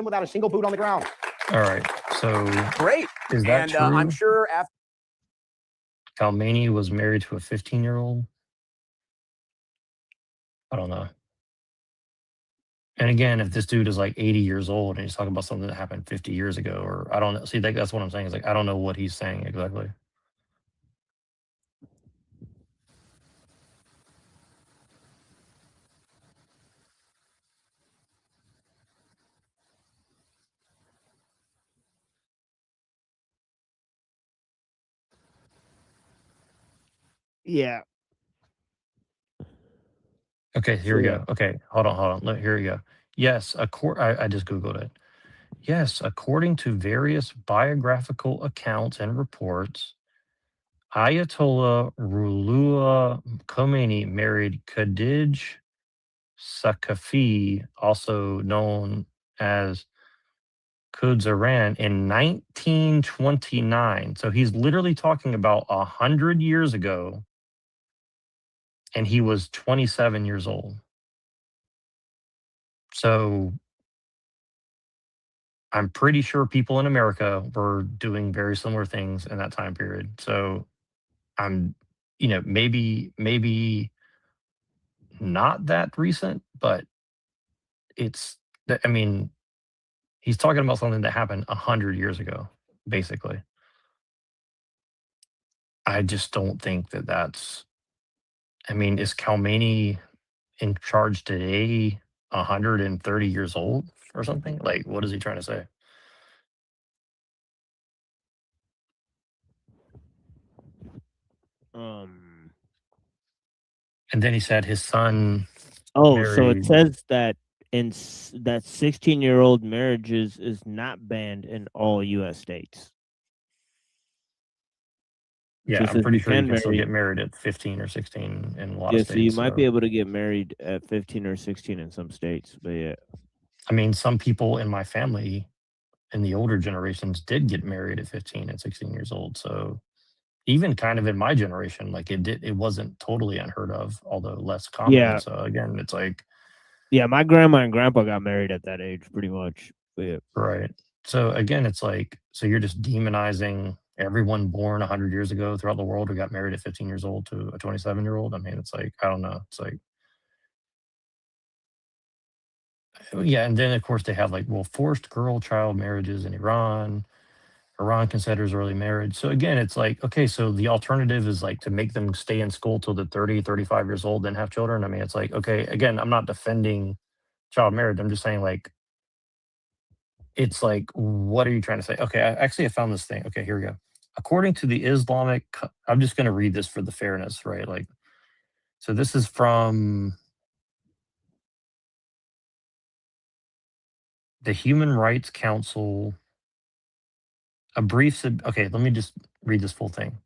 without a single boot on the ground. All right, so Great. is that true? I'm sure after Khomeini was married to a 15-year-old. I don't know. And again, if this dude is like 80 years old and he's talking about something that happened 50 years ago, or I don't know. See, that's what I'm saying. Is like, I don't know what he's saying exactly. Yeah. Okay, here we go. Okay, hold on. Look, here we go. Yes, I just Googled it. Yes, according to various biographical accounts and reports, Ayatollah Ruhollah Khomeini married Khadija Saqafi, also known as Kudzaran, in 1929. So he's literally talking about 100 years ago, and he was 27 years old. So I'm pretty sure people in America were doing very similar things in that time period. So I'm, maybe not that recent, but it's, I mean, he's talking about something that happened 100 years ago, basically. I just don't think that that's, I mean, is Khomeini in charge today 130 years old or something? Like, what is he trying to say? And then he said his son. Oh, so it married- says that that 16-year-old marriages is not banned in all U.S. states. Yeah, So it I'm says pretty you sure you can still marry- get married at 15 or 16 in a lot Yeah, of so you states. might be able to get married at 15 or 16 in some states, but yeah. I mean, some people in my family in the older generations did get married at 15 and 16 years old. So even kind of in my generation, like it wasn't totally unheard of, although less common. Yeah. So again, it's like, Yeah, my grandma and grandpa got married at that age, pretty much. But yeah. right. So again, it's like, so you're just demonizing everyone born 100 years ago throughout the world who got married at 15 years old to a 27-year-old. I mean, it's like, I don't know. It's like, yeah. And then of course they have like, well, forced child marriages in Iran. Iran considers early marriage. So again, it's like, okay, so the alternative is like to make them stay in school till they're 30, 35 years old, then have children. I mean, it's like, okay, again, I'm not defending child marriage. I'm just saying, like, it's like, what are you trying to say? Okay, I found this thing. Okay, here we go. According to the Islamic, I'm just going to read this for the fairness, right? Like, so this is from the Human Rights Council. Okay, let me just read this full thing.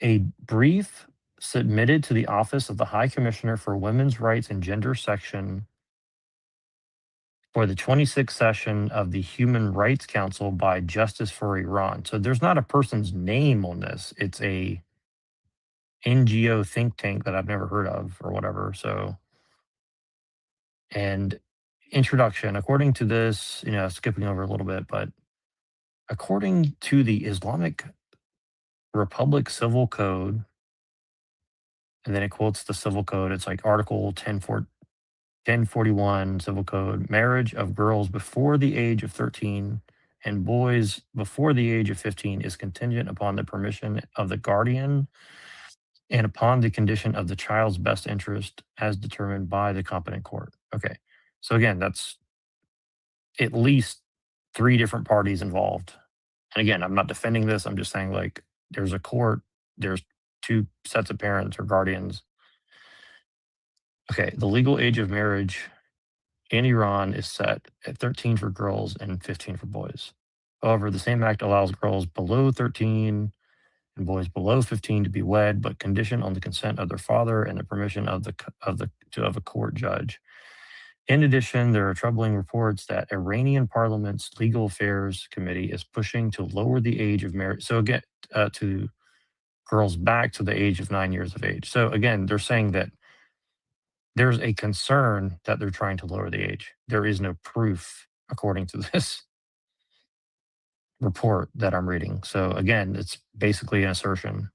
A brief submitted to the Office of the High Commissioner for Women's Rights and Gender section for the 26th session of the Human Rights Council by Justice for Iran. So there's not a person's name on this. It's a NGO think tank that I've never heard of or whatever. So, and introduction, according to this, skipping over a little bit, but according to the Islamic Republic Civil Code, and then it quotes the Civil Code. It's like Article 1041 Civil Code, marriage of girls before the age of 13 and boys before the age of 15 is contingent upon the permission of the guardian and upon the condition of the child's best interest as determined by the competent court. Okay. So again, that's at least 3 different parties involved. And again, I'm not defending this. I'm just saying, like, there's a court, there's 2 sets of parents or guardians. Okay, the legal age of marriage in Iran is set at 13 for girls and 15 for boys. However, the same act allows girls below 13 and boys below 15 to be wed, but conditioned on the consent of their father and the permission of a court judge. In addition, there are troubling reports that Iranian Parliament's Legal Affairs Committee is pushing to lower the age of marriage. So again, to girls back to the age of 9 years of age. So again, they're saying that there's a concern that they're trying to lower the age. There is no proof, according to this report that I'm reading. So again, it's basically an assertion.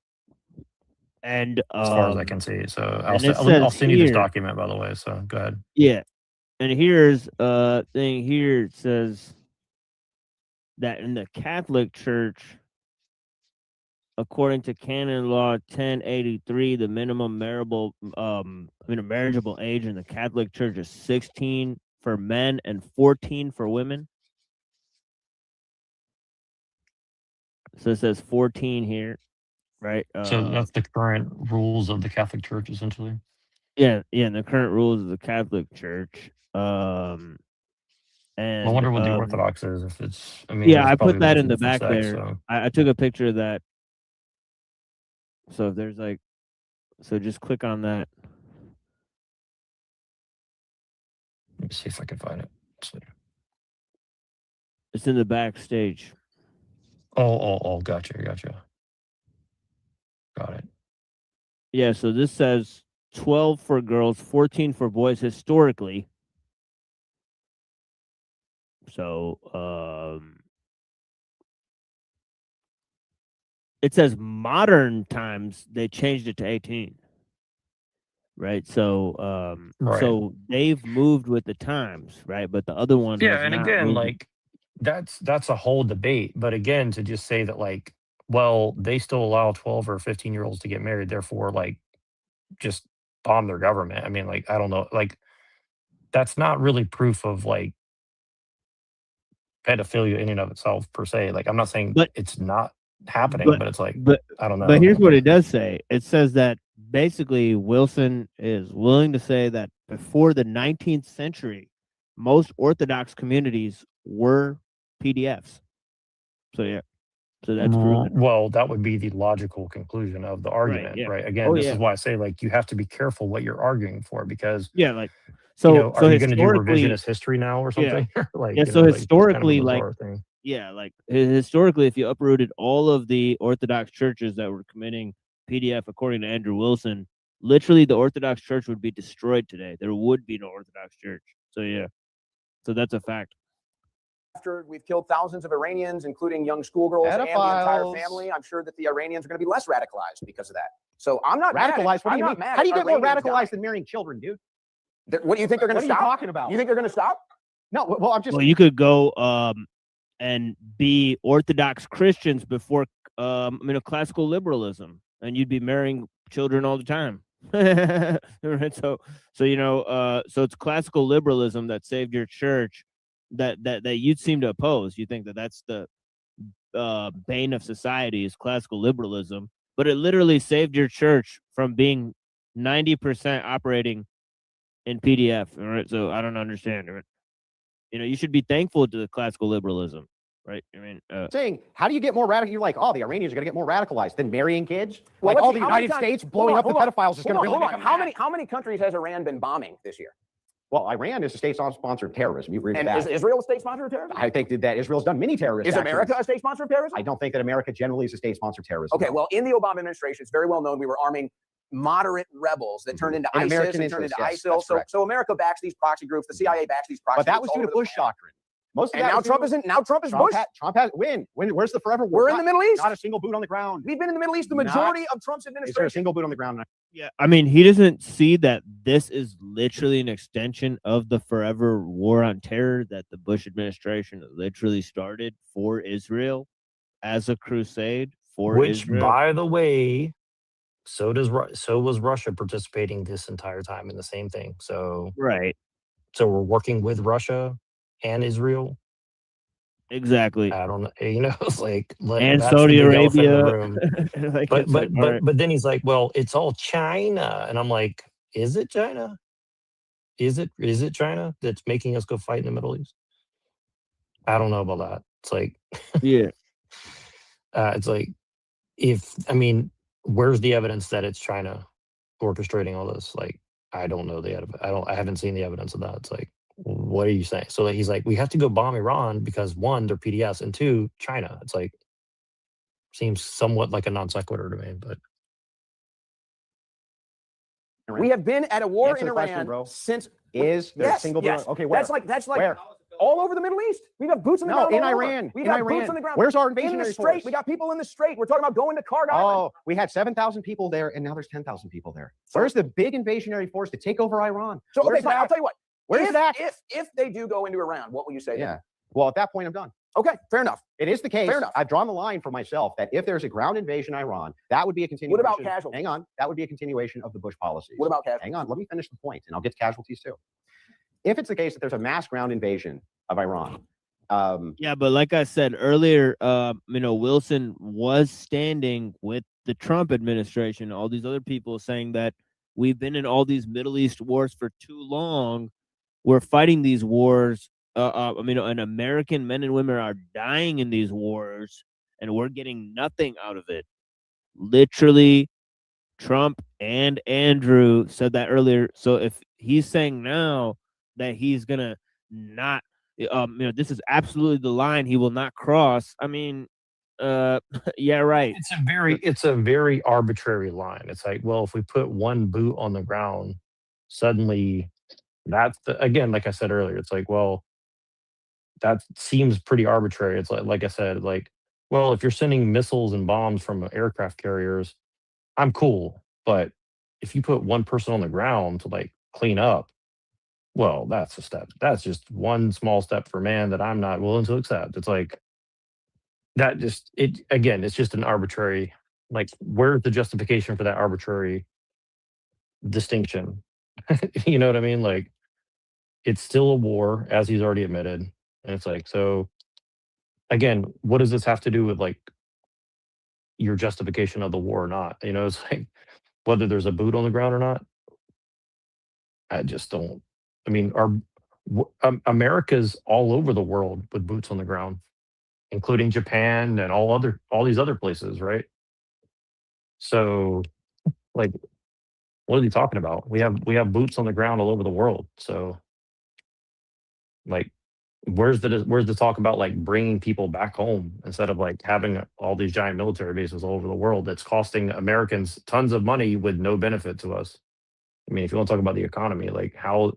And as far as I can see. So I'll says send you this here- document, by the way. So go ahead. Yeah. And here's a thing here. It says that in the Catholic Church, according to Canon Law 1083, the minimum marriageable age in the Catholic Church is 16 for men and 14 for women. So it says 14 here, right? So that's the current rules of the Catholic Church, essentially. Yeah, and the current rules of the Catholic Church. And I wonder what the Orthodox is. If it's, I mean, yeah, there's I probably put that lots in of the different back sects, there. so. I took a picture of that. So if there's like, so just click on that. Let me see if I can find it. Let's see. It's in the backstage. Oh, gotcha. Got it. Yeah, so this says 12 for girls, 14 for boys historically. So it says modern times they changed it to 18. Right. So Right. so they've moved with the times, right? But the other one Yeah, has and not again, moved. like that's a whole debate. But again, to just say that, like, well, they still allow 12 or 15-year-olds to get married, therefore, like, just bomb their government. I mean, like, I don't know, like, that's not really proof of, like, pedophilia in and of itself per se. Like, I'm not saying it's not happening, but it's like, I don't know. But here's what it does say. It says that basically Wilson is willing to say that before the 19th century, most Orthodox communities were PDFs. So yeah, so that's proven. Well, that would be the logical conclusion of the argument, yeah. right? Again, Oh, this yeah. is why I say, like, you have to be careful what you're arguing for, because Yeah, so you know, so are you going to do historically- revisionist history now or something? Yeah, you so know, like, it's historically, kind of a like, bizarre thing. yeah, like historically, if you uprooted all of the Orthodox churches that were committing PDF, according to Andrew Wilson, literally the Orthodox Church would be destroyed today. There would be no Orthodox Church. So yeah, so that's a fact. After we've killed thousands of Iranians, including young schoolgirls and the entire Pedophiles. family, I'm sure that the Iranians are going to be less radicalized because of that. So I'm not mad at- Radicalized? What do I'm you not mean? mad How do you at get more Iranians radicalized dying. than marrying children, dude? What do you think they're going What to are you stop? talking about? You think they're going to stop? No, well, I'm just. Well, you could go and be Orthodox Christians before classical liberalism, and you'd be marrying children all the time. Right? So you know, so it's classical liberalism that saved your church, that you seem to oppose. You think that that's the bane of society is classical liberalism, but it literally saved your church from being 90% operating in PDF. All right, so I don't understand. Right? You know, you should be thankful to the classical liberalism, right? I mean, saying, how do you get more radical? You're like, oh, the Iranians are going to get more radicalized than marrying kids. Well, Like, let's all see, the how many United times- States blowing up the hold on, pedophiles is going to hold really on, make hold on. them How many countries has Iran been bombing this year? Well, Iran is a state-sponsored of terrorism. You agree with And that? is Israel a state sponsor of terrorism? I think that Israel's done many terrorist Is actions. America a state sponsor of terrorism? I don't think that America generally is a state-sponsored terrorism. Okay, well, in the Obama administration, it's very well known we were arming moderate rebels that turned into In ISIS American and turned into interests, yes, ISIL. that's So, correct. so America backs these proxy groups. The CIA backs these proxy But that groups was all due to over the Bush planet. doctrine. Most of And that now was due Trump to- isn't. Now Trump is Trump Bush. Trump has where's the forever war? We're in the Middle East. Not a single boot on the ground. We've been in the Middle East the Not- majority of Trump's Is there a administration. single boot on the ground? yeah, I mean, he doesn't see that this is literally an extension of the forever war on terror that the Bush administration literally started for Israel as a crusade for Which, Israel. by the way, so was Russia participating this entire time in the same thing. So Right. So we're working with Russia and Israel. Exactly. I don't know. It's like And that's the Saudi big elephant in the Arabia. room. Like, But it's like, all right. then he's like, well, it's all China, and I'm like, is it China? Is it China that's making us go fight in the Middle East? I don't know about that. It's like, yeah, it's like, where's the evidence that it's China orchestrating all this? Like, I don't know the evidence. I haven't seen the evidence of that. It's like, what are you saying? So he's like, we have to go bomb Iran because one, they're PDS, and two, China. It's like, seems somewhat like a non sequitur to me, but. We have been at a war in Iran since. Is there a single? Okay, where? That's like where? All over the Middle East. We got boots on the ground. in all over. Iran. We In got Iran. boots on the ground. Where's our in the invasionary strait? force? We got people in the strait. We're talking about going to Kharg Island. Oh, we had 7,000 people there, and now there's 10,000 people there. Where's the big invasionary force to take over Iran? So okay, Where's fine, that? I'll tell you what. Where's if, that? If they do go into Iran, what will you say? Yeah. Then? Well, at that point, I'm done. Okay, fair enough. It is the case. Fair enough. I've drawn the line for myself that if there's a ground invasion Iran, that would be a continuation. What about casualties? Hang on. That would be a continuation of the Bush policies. What about casualties? Hang on. Let me finish the point, and I'll get to casualties too. If it's the case that there's a mass ground invasion of Iran. Yeah, but like I said earlier, Wilson was standing with the Trump administration, all these other people saying that we've been in all these Middle East wars for too long. We're fighting these wars. And American men and women are dying in these wars, and we're getting nothing out of it. Literally, Trump and Andrew said that earlier. So if he's saying now that he's gonna not, this is absolutely the line he will not cross. I mean, yeah, right. It's a very arbitrary line. It's like, well, if we put one boot on the ground, suddenly that's again, like I said earlier, it's like, well, that seems pretty arbitrary. It's like I said, like, well, if you're sending missiles and bombs from aircraft carriers, I'm cool. But if you put one person on the ground to like clean up, well, that's a step. That's just one small step for man that I'm not willing to accept. It's like that it's just an arbitrary, like, where's the justification for that arbitrary distinction? You know what I mean? Like, it's still a war, as he's already admitted. And it's like, so again, what does this have to do with like your justification of the war or not? It's like whether there's a boot on the ground or not. I just don't. I mean, America's all over the world with boots on the ground, including Japan and all these other places, right? So, like, what are you talking about? We have boots on the ground all over the world. So, like, where's the talk about like bringing people back home instead of like having all these giant military bases all over the world that's costing Americans tons of money with no benefit to us? I mean, if you want to talk about the economy, like how,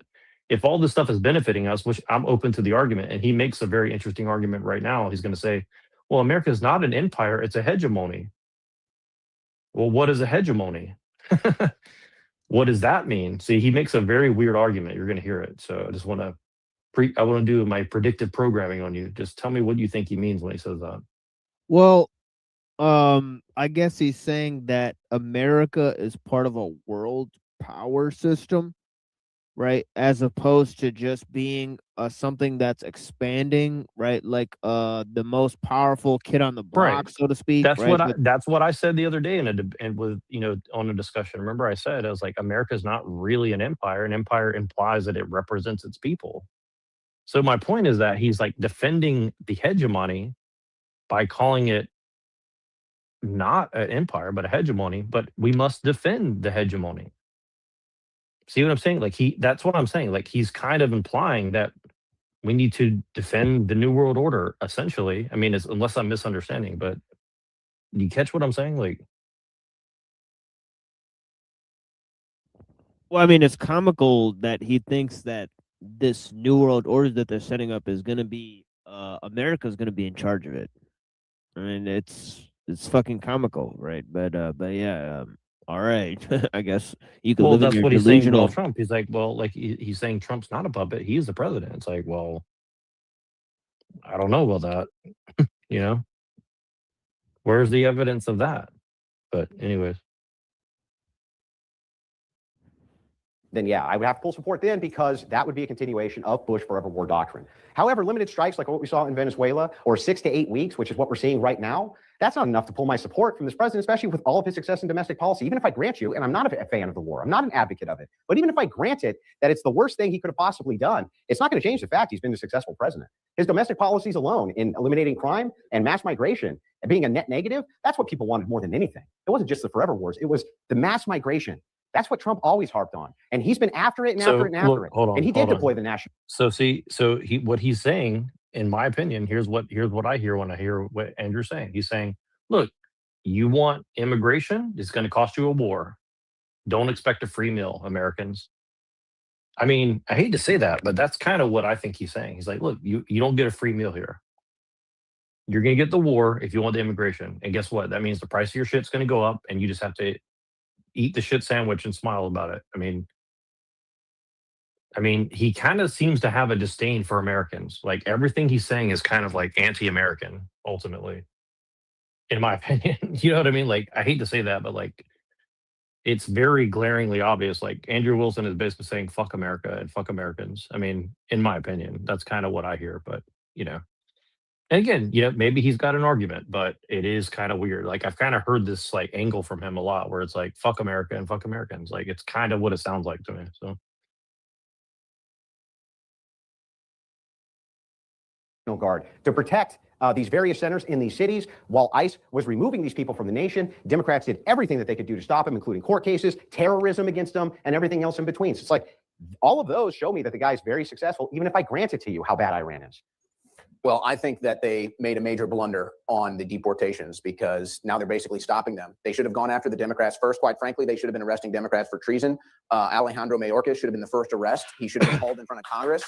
if all this stuff is benefiting us, which I'm open to the argument, and he makes a very interesting argument right now. He's going to say, well, America is not an empire, it's a hegemony. Well, what is a hegemony? What does that mean? See, he makes a very weird argument. You're going to hear it. So I just want to I want to do my predictive programming on you. Just tell me what you think he means when he says that. Well, I guess he's saying that America is part of a world power system, right? As opposed to just being something that's expanding, right? Like the most powerful kid on the block, so to speak. That's right? that's what I said the other day and with on a discussion. Remember, I said I was like, America's not really an empire. An empire implies that it represents its people. So my point is that he's like defending the hegemony by calling it not an empire, but a hegemony, but we must defend the hegemony. See what I'm saying? Like that's what I'm saying. Like he's kind of implying that we need to defend the New World Order, essentially. I mean, unless I'm misunderstanding, but you catch what I'm saying? Like, well, I mean, it's comical that he thinks that this New World Order that they're setting up is going to be, America's going to be in charge of it. I mean, it's fucking comical, right? But yeah, all right. I guess you could live in your what he's delusional. saying about Trump. He's like, well, like he's saying Trump's not a puppet. He's the president. It's like, well, I don't know about that. Where's the evidence of that? But anyways. then yeah, I would have full support then, because that would be a continuation of Bush forever war doctrine. However, limited strikes like what we saw in Venezuela, or 6 to 8 weeks, which is what we're seeing right now, that's not enough to pull my support from this president, especially with all of his success in domestic policy. Even if I grant you, and I'm not a fan of the war, I'm not an advocate of it, but even if I grant it that it's the worst thing he could have possibly done, it's not going to change the fact he's been a successful president. His domestic policies alone in eliminating crime and mass migration and being a net negative, that's what people wanted more than anything. It wasn't just the forever wars, it was the mass migration. That's what Trump always harped on. And he's been after it and after it and after it. And he did deploy the national. So what he's saying, in my opinion, here's what I hear when I hear what Andrew's saying. He's saying, look, you want immigration, it's going to cost you a war. Don't expect a free meal, Americans. I mean, I hate to say that, but that's kind of what I think he's saying. He's like, look, you don't get a free meal here. You're going to get the war if you want the immigration. And guess what? That means the price of your shit's going to go up, and you just have to eat the shit sandwich and smile about it. I mean, he kind of seems to have a disdain for Americans. Like, everything he's saying is kind of like anti-American, ultimately, in my opinion. You know what I mean? Like, I hate to say that, but like, it's very glaringly obvious. Like, Andrew Wilson is basically saying fuck America and fuck Americans. I mean, in my opinion, that's kind of what I hear. But, you know, and again, you know, maybe he's got an argument, but it is kind of weird. Like, I've kind of heard this like angle from him a lot, where it's like fuck America and fuck Americans. Like, it's kind of what it sounds like to me. So Guard to protect these various centers in these cities, while ICE was removing these people from the nation. Democrats did everything that they could do to stop them, including court cases, terrorism against them, and everything else in between. So it's like, all of those show me that the guy's very successful, even if I grant it to you how bad Iran is. Well, I think that they made a major blunder on the deportations, because now they're basically stopping them. They should have gone after the Democrats first. Quite frankly, they should have been arresting Democrats for treason. Alejandro Mayorkas should have been the first arrest. He should have been hauled in front of Congress.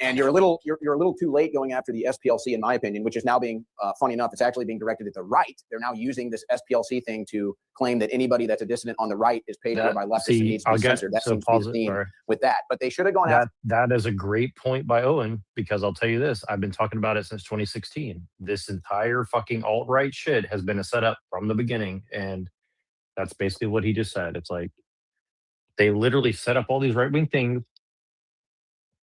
And you're a little too late going after the SPLC, in my opinion, which is now being, funny enough, it's actually being directed at the right. They're now using this SPLC thing to claim that anybody that's a dissident on the right is paid for by leftists and needs to be censored. That seems to be the theme with that. But they should have gone after. That is a great point by Owen, because I'll tell you this, I've been talking about it since 2016. This entire fucking alt-right shit has been a setup from the beginning, and that's basically what he just said. It's like, they literally set up all these right-wing things,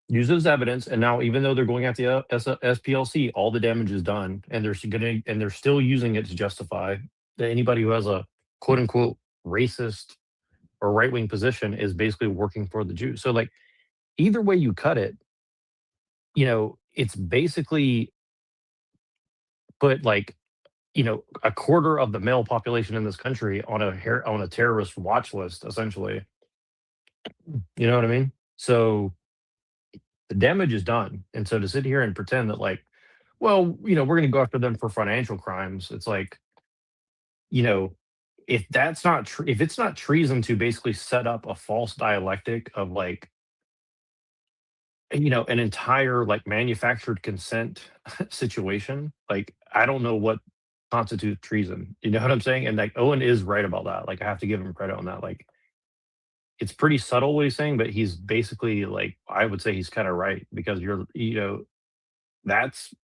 use it as evidence, and now even though they're going at the SPLC, all the damage is done, and they're still using it to justify that anybody who has a quote unquote racist or right-wing position is basically working for the Jews. So like, either way you cut it, you know, it's basically put like, you know, a quarter of the male population in this country on a terrorist watch list, essentially. You know what I mean? So the damage is done. And so to sit here and pretend that like, well, you know, we're going to go after them for financial crimes. It's like, you know, if that's not if it's not treason to basically set up a false dialectic of like, you know, an entire like manufactured consent situation, like, I don't know what constitutes treason. You know what I'm saying? And like, Owen is right about that. Like, I have to give him credit on that. Like, it's pretty subtle what he's saying, but he's basically like, I would say he's kind of right, because you know, that's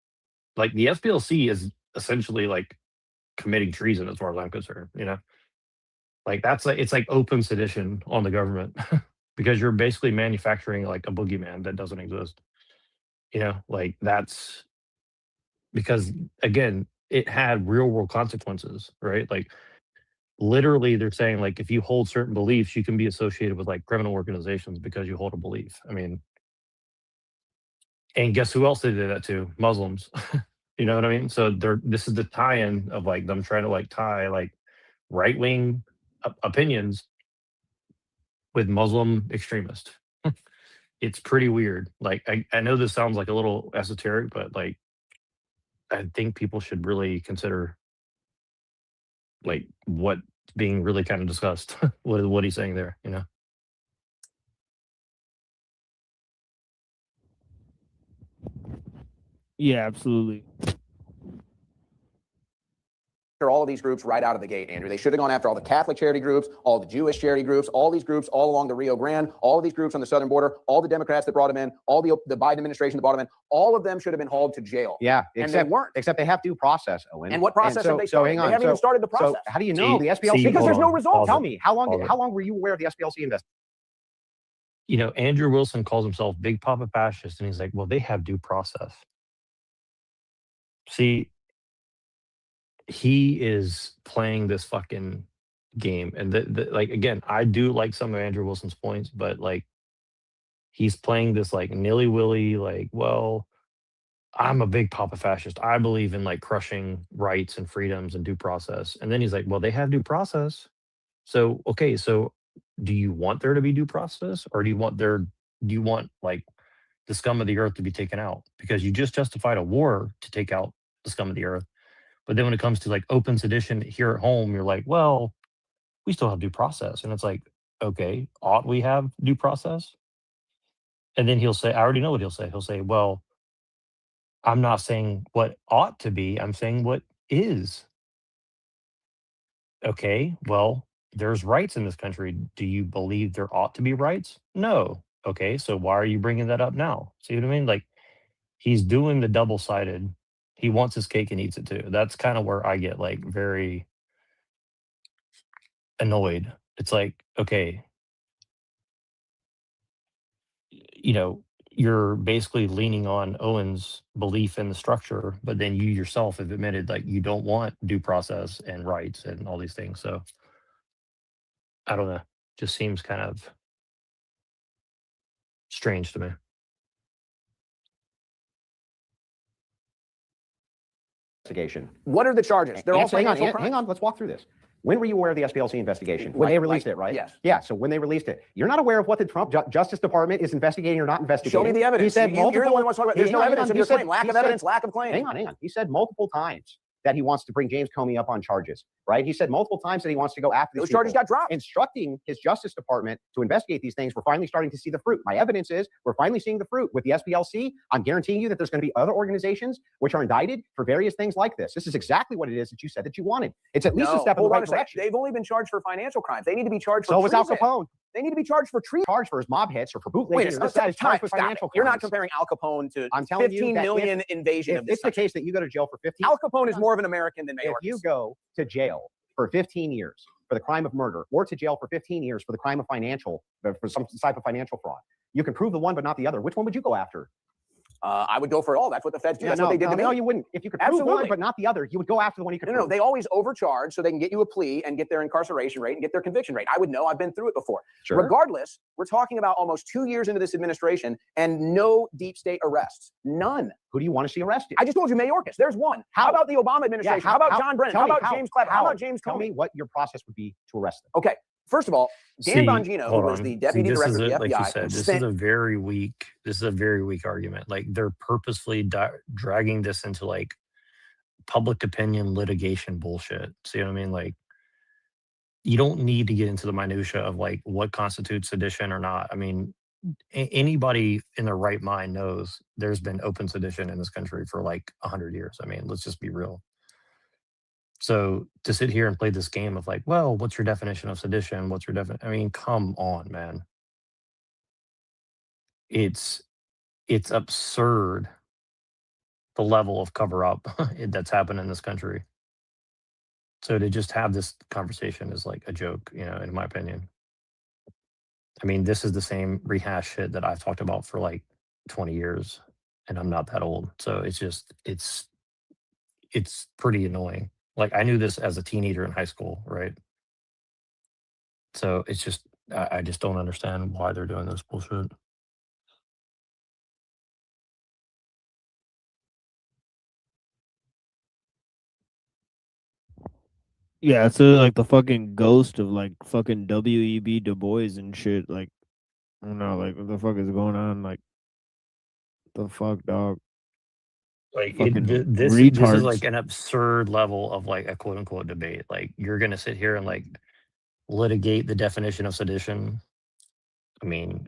like, the SPLC is essentially like committing treason as far as I'm concerned, you know? Like, that's like, it's like open sedition on the government because you're basically manufacturing like a boogeyman that doesn't exist. You know, like, that's because, again, it had real world consequences, right? Like, literally they're saying like, if you hold certain beliefs, you can be associated with like criminal organizations because you hold a belief. I mean, and guess who else they did that to? Muslims. You know what I mean? So this is the tie-in of like them trying to like tie like right-wing opinions with Muslim extremists. It's pretty weird. Like, I know this sounds like a little esoteric, but like, I think people should really consider like what's being really kind of discussed. what he's saying there, you know? Yeah, absolutely. All all of these groups right out of the gate, Andrew. They should have gone after all the Catholic charity groups, all the Jewish charity groups, all these groups all along the Rio Grande, all of these groups on the southern border, all the Democrats that brought them in, all the Biden administration that brought them in. All of them should have been hauled to jail. Yeah, and they weren't. Except they have due process, Owen. And what process have they started? hang on. They haven't even started the process. So how do you know the SPLC? Because there's no results. Tell me, how long were you aware of the SPLC investigation? You know, Andrew Wilson calls himself Big Papa Fascist, and he's like, well, they have due process. See, he is playing this fucking game. And like, again, I do like some of Andrew Wilson's points, but like, he's playing this like nilly-willy, like, well, I'm a big Papa Fascist. I believe in like crushing rights and freedoms and due process. And then he's like, well, they have due process. So, okay, so do you want there to be due process, or do you want like the scum of the earth to be taken out? Because you just justified a war to take out the scum of the earth. But then when it comes to like open sedition here at home, you're like, well, we still have due process. And it's like, okay, ought we have due process? And then he'll say, I already know what he'll say. He'll say, well, I'm not saying what ought to be, I'm saying what is. Okay, well, there's rights in this country. Do you believe there ought to be rights? No. Okay, so why are you bringing that up now? See what I mean? Like, he's doing the double-sided. He wants his cake and eats it too. That's kind of where I get like very annoyed. It's like, okay, you know, you're basically leaning on Owen's belief in the structure, but then you yourself have admitted like you don't want due process and rights and all these things. So I don't know. Just seems kind of strange to me. Investigation. What are the charges? They're all hang on, financial crimes. hang on. Let's walk through this. When were you aware of the SPLC investigation? When Like- they released like- it, right? yes. Yeah. So when they released it, you're not aware of what the Trump Justice Department is investigating or not investigating. Show me the evidence. He said You're the one who wants to talk about. There's no hang on, evidence of he your said- claim. Lack he of said- evidence. Lack of claim. Hang on. He said multiple times that he wants to bring James Comey up on charges, right? He said multiple times that he wants to go after these Those charges people. got dropped. Instructing his Justice Department to investigate these things. We're finally starting to see the fruit. My evidence is we're finally seeing the fruit with the SPLC. I'm guaranteeing you that there's going to be other organizations which are indicted for various things like this. This is exactly what it is that you said that you wanted. It's at least a step in the hold on right a second. direction. They've only been charged for financial crimes. They need to be charged for So was Al treason. Capone. They need to be charged for treason. Charged for his mob hits or for bootlegging. Wait, or stop, this guy is stop, charged with stop it. financial You're not crimes. comparing Al Capone to I'm telling you 15 that million if- invasion if of this it's the case that you go to jail for 15 Al Capone is more of an American than if Mayorkas. you go to jail for 15 years for the crime of murder, or to jail for 15 years for the crime of for some type of financial fraud, you can prove the one but not the other. Which one would you go after? I would go for it all. That's what the feds do. That's what they did to me. No, you wouldn't. If you could prove Absolutely. one but not the other, you would go after the one you could No, prove. they always overcharge so they can get you a plea and get their incarceration rate and get their conviction rate. I would know. I've been through it before. Sure. Regardless, we're talking about almost 2 years into this administration and no deep state arrests. None. Who do you want to see arrested? I just told you Mayorkas. There's one. How about the Obama administration? how about John Brennan? How about James Clapper? How about James Comey? Tell me what your process would be to arrest them. Okay. First of all, Dan Bongino, who was the deputy this director is of the like FBI, you said, this is a very weak. This is a very weak argument. Like they're purposefully dragging this into like public opinion litigation bullshit. See what I mean? Like you don't need to get into the minutia of like what constitutes sedition or not. I mean, anybody in their right mind knows there's been open sedition in this country for like 100 years. I mean, let's just be real. So to sit here and play this game of like, well, what's your definition of sedition? What's your definition? I mean, come on, man. It's absurd the level of cover up that's happened in this country. So to just have this conversation is like a joke, you know, in my opinion. I mean, this is the same rehash shit that I've talked about for like 20 years, and I'm not that old. So it's just, it's pretty annoying. Like I knew this as a teenager in high school, right? So it's just, I just don't understand why they're doing this bullshit. Yeah, it's like the fucking ghost of like fucking W.E.B. Du Bois and shit. Like, I don't know, like what the fuck is going on? Like, the fuck, dog. Like Fucking this retards. is like an absurd level of like a quote unquote debate. Like you're gonna sit here and like litigate the definition of sedition. I mean,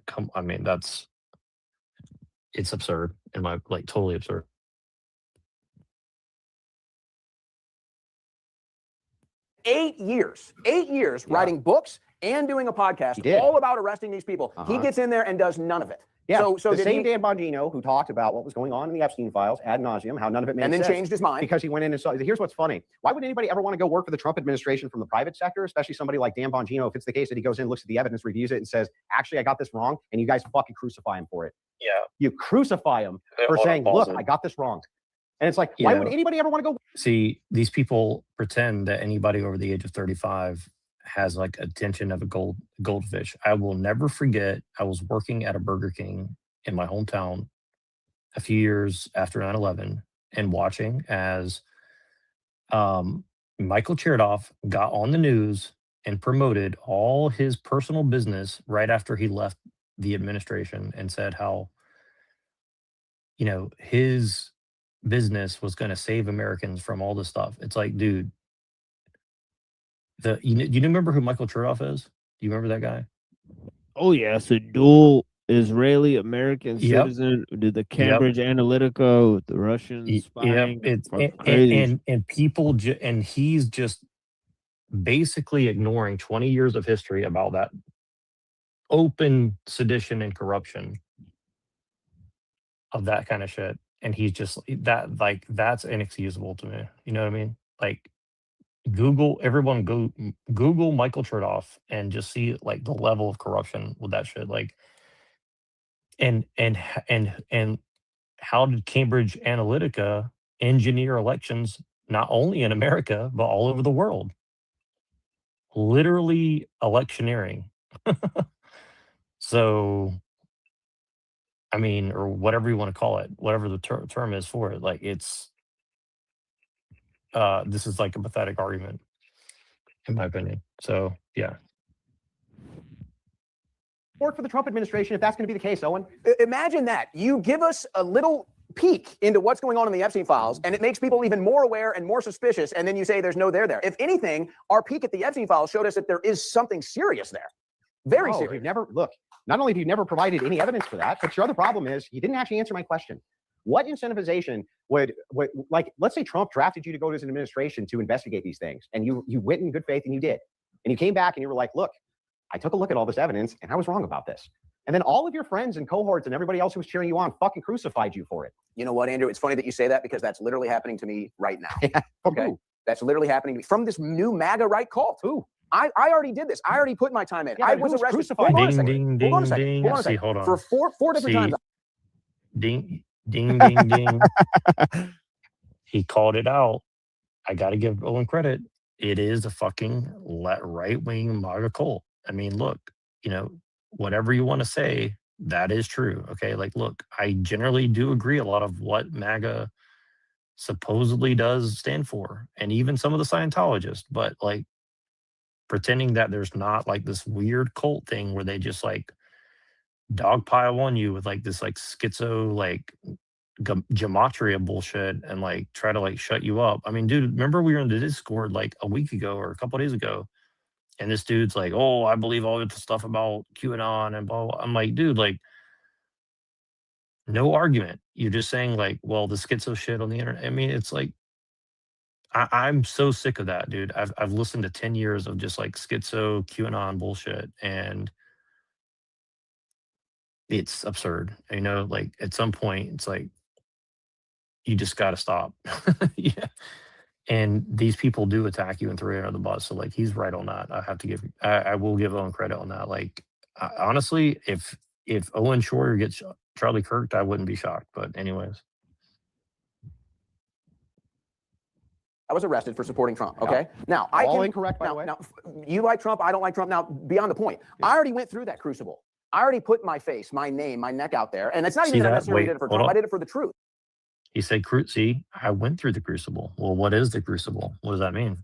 it's absurd in my like totally absurd. 8 years writing books and doing a podcast all about arresting these people. He gets in there and does none of it. Yeah, So the did same he, Dan Bongino who talked about what was going on in the Epstein files ad nauseum, how none of it made and then sense, changed his mind because he went in and saw. Here's what's funny: why would anybody ever want to go work for the Trump administration from the private sector, especially somebody like Dan Bongino? If it's the case that he goes in, looks at the evidence, reviews it, and says, "Actually, I got this wrong," and you guys fucking crucify him for it. Yeah, you crucify him for saying, "Look, I got this wrong," and it's like, why would anybody ever want to go? See, these people pretend that anybody over the age of 35 has like attention of a goldfish. I will never forget. I was working at a Burger King in my hometown a few years after 9/11 and watching as Michael Chertoff got on the news and promoted all his personal business right after he left the administration and said how, you know, his business was going to save Americans from all this stuff. It's like, dude, you remember who Michael Chertoff is? Do you remember that guy? Oh yeah, it's a dual Israeli American citizen. Did the Cambridge Analytica with the Russians spying? It's crazy. and people and he's just basically ignoring 20 years of history about that open sedition and corruption of that kind of shit. And he's just that, like, that's inexcusable to me. You know what I mean? Like, everyone Google Michael Chertoff and just see like the level of corruption with that shit. Like, and how did Cambridge Analytica engineer elections not only in America but all over the world? Literally electioneering. So, I mean, or whatever you want to call it, whatever the term is for it, like it's this is like a pathetic argument, in my opinion. So yeah. Work for the Trump administration if that's going to be the case, Owen. Imagine that. You give us a little peek into what's going on in the Epstein files, and it makes people even more aware and more suspicious, and then you say there's no there there. If anything, our peek at the Epstein files showed us that there is something serious there. Very serious. You've never, look, not only have you never provided any evidence for that, but your other problem is you didn't actually answer my question. What incentivization would like, let's say Trump drafted you to go to his administration to investigate these things, and you went in good faith and you did. And you came back and you were like, look, I took a look at all this evidence and I was wrong about this. And then all of your friends and cohorts and everybody else who was cheering you on fucking crucified you for it. You know what, Andrew? It's funny that you say that because that's literally happening to me right now. Okay. That's literally happening to me from this new MAGA right cult. Who? I already did this. I already put my time in. Yeah, I was arrested. Crucified. Hold on a second. Ding, Hold on a second. ding, Hold on a see, second. hold on. For four different times. Ding, ding, ding, ding. He called it out. I got to give Owen credit. It is a fucking right-wing MAGA cult. I mean, look, you know, whatever you want to say, that is true. Okay, like, look, I generally do agree a lot of what MAGA supposedly does stand for, and even some of the Scientologists, but like pretending that there's not like this weird cult thing where they just like dogpile on you with like this like schizo like gematria bullshit and like try to like shut you up. I mean, dude, remember we were in the Discord like a week ago or a couple of days ago, and this dude's like, oh, I believe all the stuff about QAnon and blah, blah. I'm like, dude, like, no argument. You're just saying like, well, the schizo shit on the internet. I mean, it's like, I'm so sick of that, dude. I've listened to 10 years of just like schizo QAnon bullshit, and it's absurd. You know, like at some point, it's like you just got to stop. Yeah. And these people do attack you and throw you under the bus. So like he's right on that. I will give Owen credit on that. Like honestly, if Owen Shroyer gets Charlie Kirk, I wouldn't be shocked. But anyways. I was arrested for supporting Trump. Okay. Now incorrect, by the way. Now, you like Trump, I don't like Trump. Now, beyond the point, I already went through that crucible. I already put my face, my name, my neck out there, and it's not even that I necessarily did it for Trump. I did it for the truth. He said, see, I went through the crucible. Well, what is the crucible? What does that mean?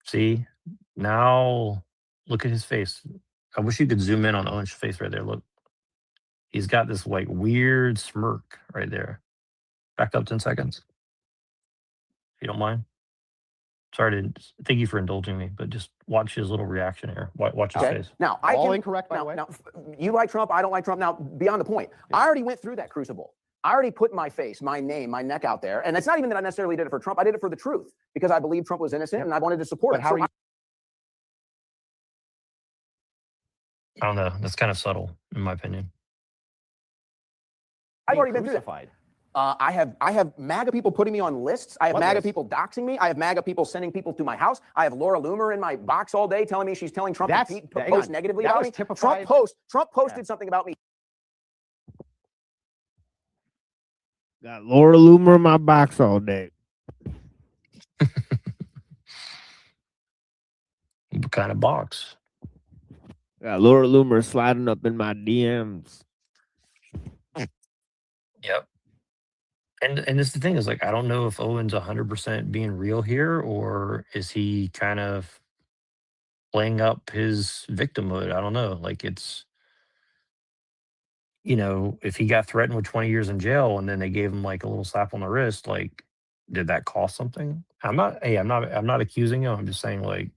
See, now look at his face. I wish you could zoom in on Owen's face right there. Look, he's got this like weird smirk right there. Back up 10 seconds. If you don't mind. Sorry to thank you for indulging me, but just watch his little reaction here. Watch his face. Now, incorrect, by the way. Now, you like Trump, I don't like Trump. Now, beyond the point, I already went through that crucible. I already put my face, my name, my neck out there. And it's not even that I necessarily did it for Trump. I did it for the truth because I believe Trump was innocent and I wanted to support him. How are you? I don't know. That's kind of subtle, in my opinion. I've already been crucified. I have MAGA people putting me on lists. I have What MAGA list? people doxing me. I have MAGA people sending people to my house. I have Laura Loomer in my box all day telling me she's telling Trump to post negatively about me. Trump posted something about me. Got Laura Loomer in my box all day. What kind of box? Got Laura Loomer sliding up in my DMs. Yep. And this the thing is, like, I don't know if Owen's 100% being real here, or is he kind of playing up his victimhood? I don't know. Like, it's, you know, if he got threatened with 20 years in jail and then they gave him like a little slap on the wrist, like, did that cost something? I'm not accusing him. I'm just saying, like,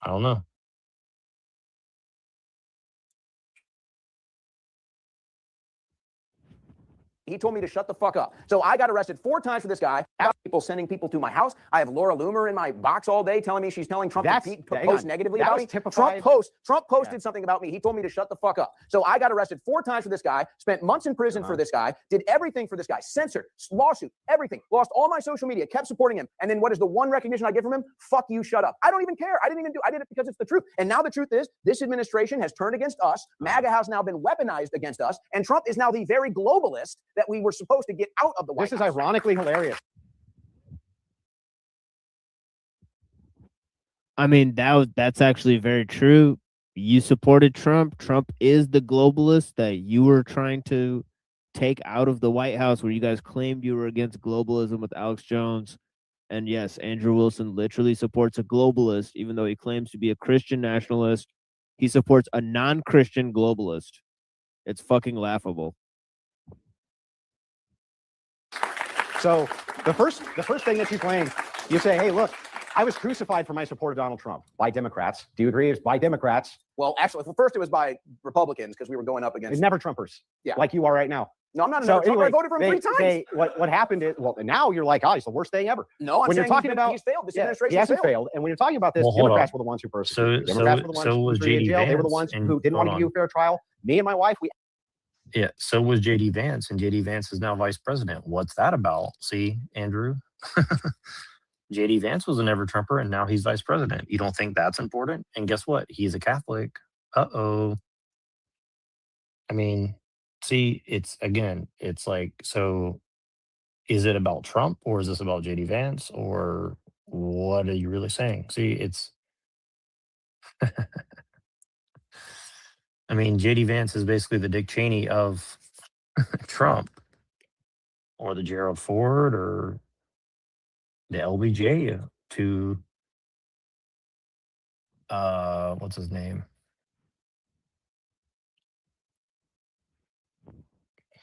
I don't know. He told me to shut the fuck up. So I got arrested 4 times for this guy. I have people sending people to my house. I have Laura Loomer in my box all day telling me she's telling Trump to post negatively about me. Trump posted something about me. He told me to shut the fuck up. So I got arrested 4 times for this guy, spent months in prison for this guy, did everything for this guy, censored, lawsuit, everything, lost all my social media, kept supporting him. And then what is the one recognition I get from him? Fuck you, shut up. I don't even care. I did it because it's the truth. And now the truth is this administration has turned against us. MAGA has now been weaponized against us. And Trump is now the very globalist that we were supposed to get out of the White House. This is ironically hilarious. I mean, that's actually very true. You supported Trump. Trump is the globalist that you were trying to take out of the White House, where you guys claimed you were against globalism with Alex Jones. And yes, Andrew Wilson literally supports a globalist, even though he claims to be a Christian nationalist. He supports a non-Christian globalist. It's fucking laughable. So the first thing that you claim, you say, hey, look, I was crucified for my support of Donald Trump by Democrats. Do you agree? It's by Democrats. Well, actually, first it was by Republicans because we were going up against. It's never Trumpers. Yeah. Like you are right now. No, I'm not a So never Trumper. anyway, I voted for him 3 times. what happened is, well, now you're like, oh, he's the worst thing ever. No, I'm when you're saying talking about he's failed. This yeah, administration he hasn't failed. And when you're talking about this, Well, hold Democrats on. were the ones who persecuted. So Democrats were the ones so who was threw you in JD jail. They were the Vance, ones and who didn't want to hold give you a fair trial. Me and my wife, we Yeah, so was JD Vance, and JD Vance is now vice president. What's that about? See, Andrew? JD Vance was a never Trumper, and now he's vice president. You don't think that's important? And guess what? He's a Catholic. Uh-oh. I mean, see, it's like, so is it about Trump, or is this about JD Vance, or what are you really saying? See, it's I mean, JD Vance is basically the Dick Cheney of Trump, or the Gerald Ford, or the LBJ to what's his name?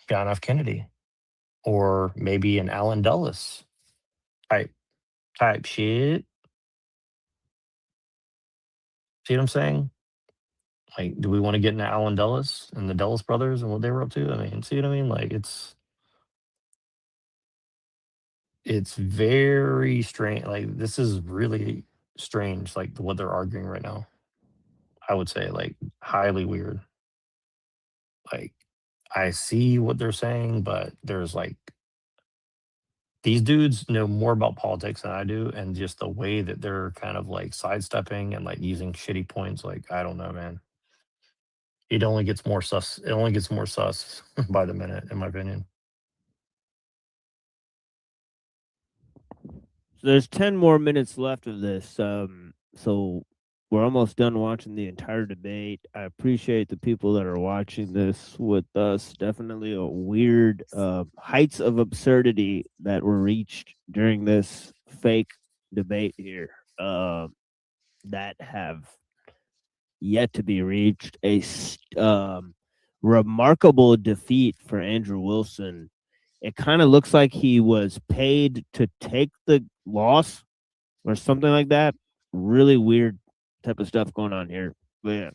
John F. Kennedy, or maybe an Allen Dulles type shit. See what I'm saying? Like, do we want to get into Allen Dulles and the Dulles brothers and what they were up to? I mean, see what I mean? Like, it's very strange. Like, this is really strange, like what they're arguing right now. I would say, like, highly weird. Like, I see what they're saying, but there's like, these dudes know more about politics than I do, and just the way that they're kind of like sidestepping and like using shitty points, like, I don't know, man. It only gets more sus. It only gets more sus by the minute, in my opinion. So there's 10 more minutes left of this. So we're almost done watching the entire debate. I appreciate the people that are watching this with us. Definitely a weird heights of absurdity that were reached during this fake debate here that have yet to be reached. A remarkable defeat for Andrew Wilson. It kind of looks like he was paid to take the loss or something like that. Really weird type of stuff going on here. But yeah.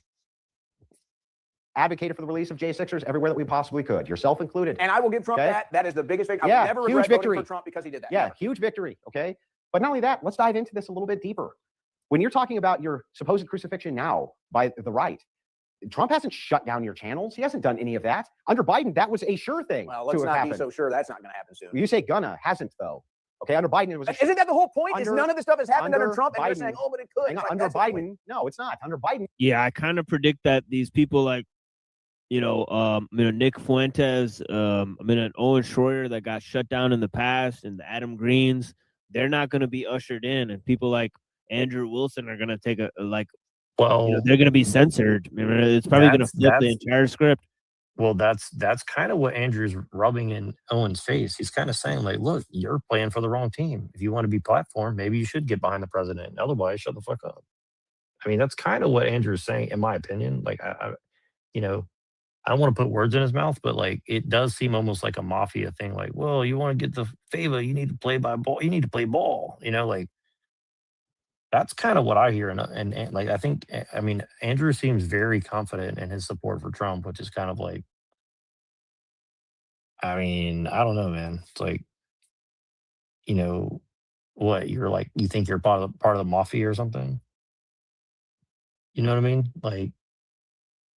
advocated for the release of J6ers everywhere that we possibly could, yourself included. And I will give Trump Okay? that. That is the biggest victory. I Yeah, will never huge regret voting victory. for Trump because he did that. Yeah, Never. huge victory. Okay. But not only that, let's dive into this a little bit deeper. When you're talking about your supposed crucifixion now by the right, Trump hasn't shut down your channels. He hasn't done any of that. Under Biden, that was a sure thing. Well, let's to have not be happened. so sure that's not going to happen soon. You say gonna, hasn't though. Okay, under Biden, it was. Isn't that the whole point? Is Under- none of this stuff has happened under under Trump, and you're Biden. saying, oh, but it could. Hang on, It's like, under that's the point. Biden, no, it's not. Under Biden, Yeah, I kind of predict that these people like, Nick Fuentes, Owen Schroyer that got shut down in the past, and the Adam Greens, they're not going to be ushered in, and people like Andrew Wilson are going to take Well, they're going to be censored. It's probably going to flip the entire script. Well, that's kind of what Andrew's rubbing in Owen's face. He's kind of saying, like, look, you're playing for the wrong team. If you want to be platform, maybe you should get behind the president. Otherwise, shut the fuck up. I mean, that's kind of what Andrew's saying, in my opinion. Like, I don't want to put words in his mouth, but like, it does seem almost like a mafia thing. Like, well, you want to get the favor, you need to play by ball. You need to play ball. Like, that's kind of what I hear. And like, I mean, Andrew seems very confident in his support for Trump, which is kind of like, I mean, I don't know, man. It's like, what you're like, you think you're part of the mafia or something? You know what I mean? Like,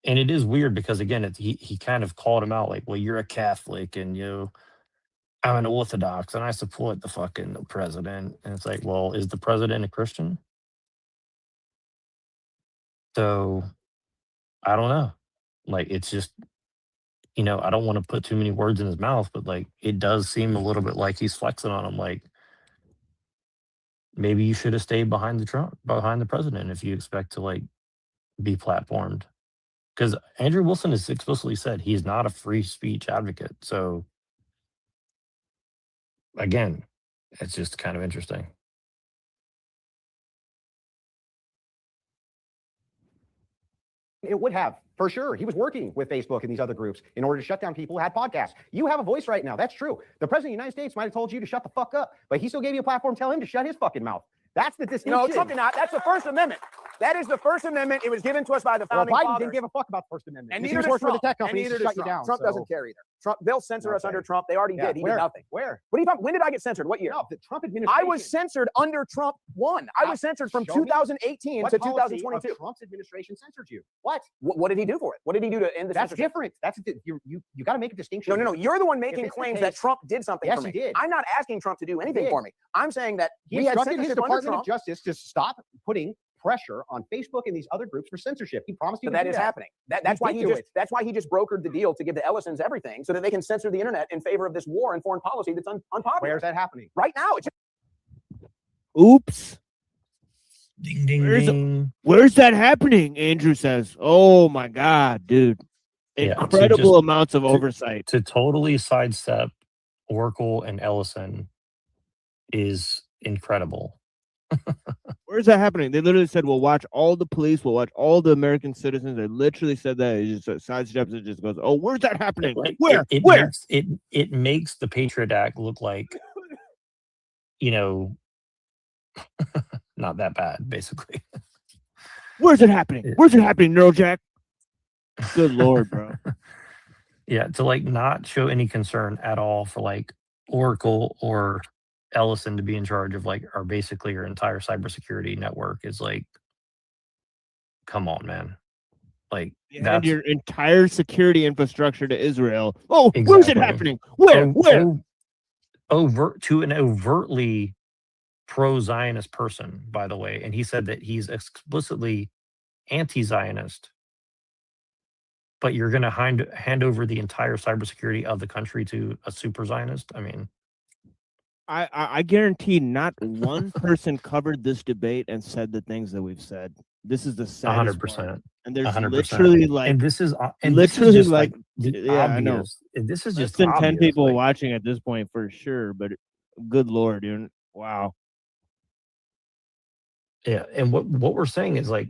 and it is weird because again, he kind of called him out like, well, you're a Catholic and I'm an Orthodox and I support the president. And it's like, well, is the president a Christian? So I don't know. Like, it's just, I don't want to put too many words in his mouth, but like, it does seem a little bit like he's flexing on him. Like, maybe you should have stayed behind the president if you expect to like be platformed. Because Andrew Wilson has explicitly said he's not a free speech advocate. So again, it's just kind of interesting. it would have, for sure. He was working with Facebook and these other groups in order to shut down people who had podcasts. You have a voice right now. That's true. The president of the United States might have told you to shut the fuck up, but he still gave you a platform. Tell him to shut his fucking mouth. That's the distinction. No, Trump did not. That's the First Amendment. That is the First Amendment. It was given to us by the founding Biden fathers. didn't give a fuck about the First Amendment. And He neither was does working for the Trump. tech companies And neither to does shut you Trump. down. Trump doesn't care either. Trump, they'll censor us under Trump. They already did. He did nothing. Where? What are you talking? When did I get censored? What year? No, the Trump administration. I was censored under Trump 1. I was censored from 2018 to 2022. Trump's administration censored you. What? What did he do for it? What did he do to end the That's censorship? different. That's you got to make a distinction. No. You're the one If making it's the claims case- that Trump did something Yes, for me. he did. I'm not asking Trump to do anything did. for me. I'm saying that He we had instructed his censorship under Department of Trump. Justice to stop putting pressure on Facebook and these other groups for censorship. He promised you But to that do is that. happening. That's why did he do just it. that's why he just brokered the deal to give the Ellisons everything so that they can censor the internet in favor of this war and foreign policy that's unpopular. Where's that happening? Right now, it's Oops. Ding, ding, ding. Where's that happening? Andrew says. Oh my God, dude. Yeah, to Incredible just- amounts of to- oversight. To totally sidestep Oracle and Ellison is incredible. Where's that happening? They literally said, we'll watch all the police, we'll watch all the American citizens. They literally said that. It just sidesteps it, just goes, oh, where's that happening? Like, Where? It Where? makes, it makes the Patriot Act look like, not that bad, basically. Where's it happening? Where's it happening, Neurojack? Good Lord, bro. Yeah, to like not show any concern at all for like Oracle or Ellison to be in charge of like our entire cybersecurity network is like, come on, man. Like And your entire security infrastructure to Israel. Oh, where's it Exactly. happening? Where? Where? To an overtly pro-Zionist person, by the way, and he said that he's explicitly anti-Zionist, but you're going to hand over the entire cybersecurity of the country to a super Zionist? I mean, I guarantee not one person covered this debate and said the things that we've said. This is the saddest 100%. part. And there's 100%. literally like, and this is literally just like, the yeah, I know. obvious. This is Less just than 10 obvious, people like- watching at this point for sure, but good Lord, dude. Wow. Yeah, and what we're saying is like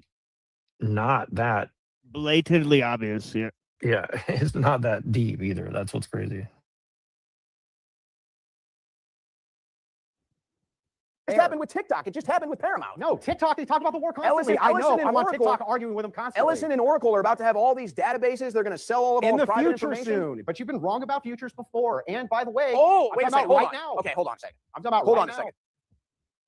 not that blatantly obvious. Yeah. Yeah, it's not that deep either. That's what's crazy. fair. happened with TikTok. It just happened with Paramount. No, TikTok, they talk about the war constantly. I know. and I'm on Oracle- TikTok arguing with them constantly. Ellison and Oracle are about to have all these databases. They're going to sell all of in all the private future information. soon. But you've been wrong about futures before. And by the way, Oh, I'm wait a talking second. about Hold right on. now. Okay, hold on a second. I'm talking about Hold right on a now. second.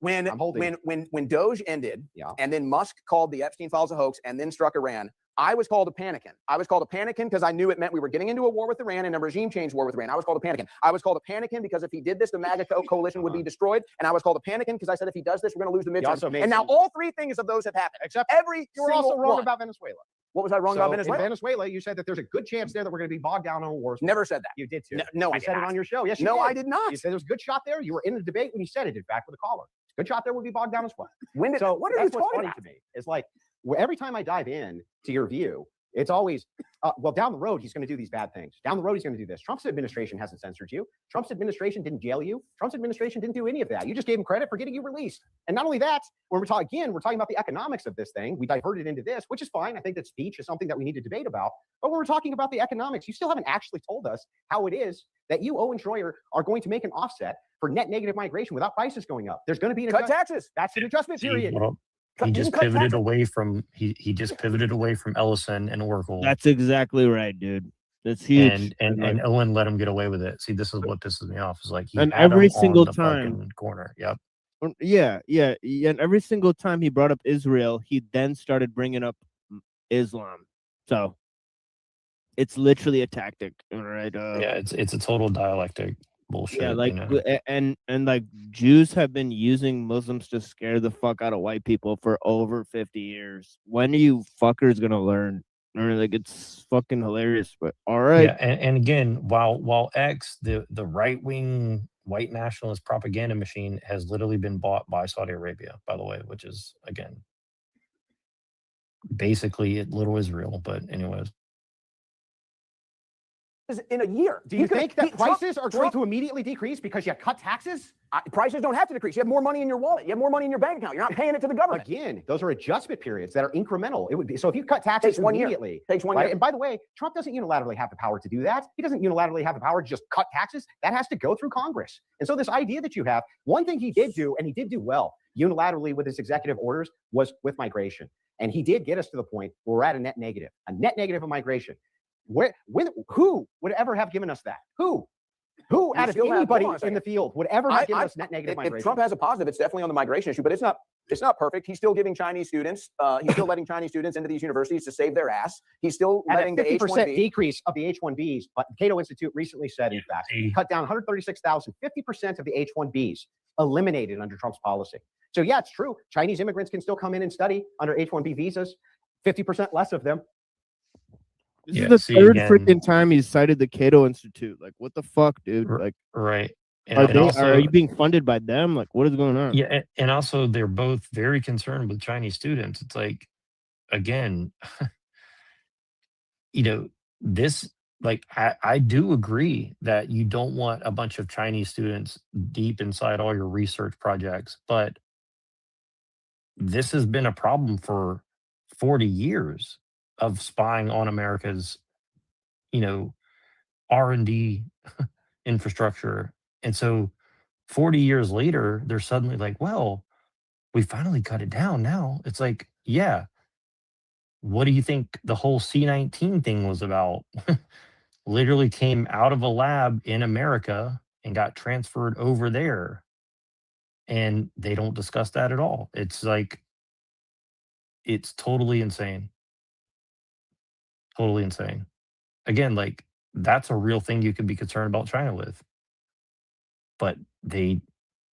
When I'm Doge ended, Yeah. and then Musk called the Epstein files a hoax, and then struck Iran, I was called a panican. I was called a panican because I knew it meant we were getting into a war with Iran and a regime change war with Iran. I was called a panican. I was called a panican because if he did this, the MAGA coalition would be destroyed. And I was called a panican because I said if he does this, we're going to lose the midterms. And now all three things of those have happened. Except every you were also single wrong one. about Venezuela. What was I wrong So about Venezuela? In Venezuela, you said that there's a good chance there that we're going to be bogged down on wars. Never said that. You did too. No, I you did said not. it on your show. Yes, you No, did. I did not. You said there's a good shot there. You were in the debate when you said it. In fact, with a caller, good shot there would be bogged down as well. When did? So What are you that's what's talking funny about? to me. It's like every time I dive in to your view, it's always, well, down the road, he's going to do these bad things. Down the road, he's going to do this. Trump's administration hasn't censored you. Trump's administration didn't jail you. Trump's administration didn't do any of that. You just gave him credit for getting you released. And not only that, when we're talking again, we're talking about the economics of this thing. We diverted into this, which is fine. I think that speech is something that we need to debate about. But when we're talking about the economics, you still haven't actually told us how it is that you, Owen Schroyer, are going to make an offset for net negative migration without prices going up. There's going to be an Cut taxes. That's an adjustment period. Well, he just pivoted away from he just pivoted away from Ellison and Oracle. That's exactly right, dude. That's huge. And Owen let him get away with it. See, this is what pisses me off. Is like he And had every him on single the time. fucking corner. Yep. Yeah. And every single time he brought up Israel, he then started bringing up Islam. So it's literally a tactic, all right? Yeah, it's a total dialectic bullshit. Yeah, like you know? and like Jews have been using Muslims to scare the fuck out of white people for over 50 years. When are you fuckers gonna learn? Or like it's fucking hilarious, but all right. Yeah, and again, while X, the right wing white nationalist propaganda machine has literally been bought by Saudi Arabia, by the way, which is again basically little Israel. But anyways. In a year. Do you think that prices are going to immediately decrease because you cut taxes? Prices don't have to decrease. You have more money in your wallet. You have more money in your bank account. You're not paying it to the government. Again, those are adjustment periods that are incremental. It would be so if you cut taxes Takes 1 year. immediately. Takes 1 right? year. And by the way, Trump doesn't unilaterally have the power to do that. He doesn't unilaterally have the power to just cut taxes. That has to go through Congress. And so this idea that you have, one thing he did do, and he did do well unilaterally with his executive orders, was with migration. And he did get us to the point where we're at a net negative of migration. Who would ever have given us that? Who out of anybody in the field would ever have given us net negative migration? If Trump has a positive, it's definitely on the migration issue, but it's not perfect. He's still giving Chinese students, he's still letting Chinese students into these universities to save their ass. He's still letting the 50% decrease of the H-1Bs. But the Cato Institute recently said, in fact, cut down 136,000, 50% of the H-1Bs eliminated under Trump's policy. So yeah, it's true. Chinese immigrants can still come in and study under H-1B visas, 50% less of them. This is the third freaking time he's cited the Cato Institute. Like, what the fuck, dude? Like, right. Are you being funded by them? Like, what is going on? Yeah, and also they're both very concerned with Chinese students. It's like, again, this, like, I do agree that you don't want a bunch of Chinese students deep inside all your research projects, but this has been a problem for 40 years of spying on America's, R&D infrastructure. And so 40 years later, they're suddenly like, well, we finally cut it down now. It's like, yeah, what do you think the whole C-19 thing was about? Literally came out of a lab in America and got transferred over there. And they don't discuss that at all. It's like, it's totally insane. Totally insane. Again, like, that's a real thing you could be concerned about China with. But they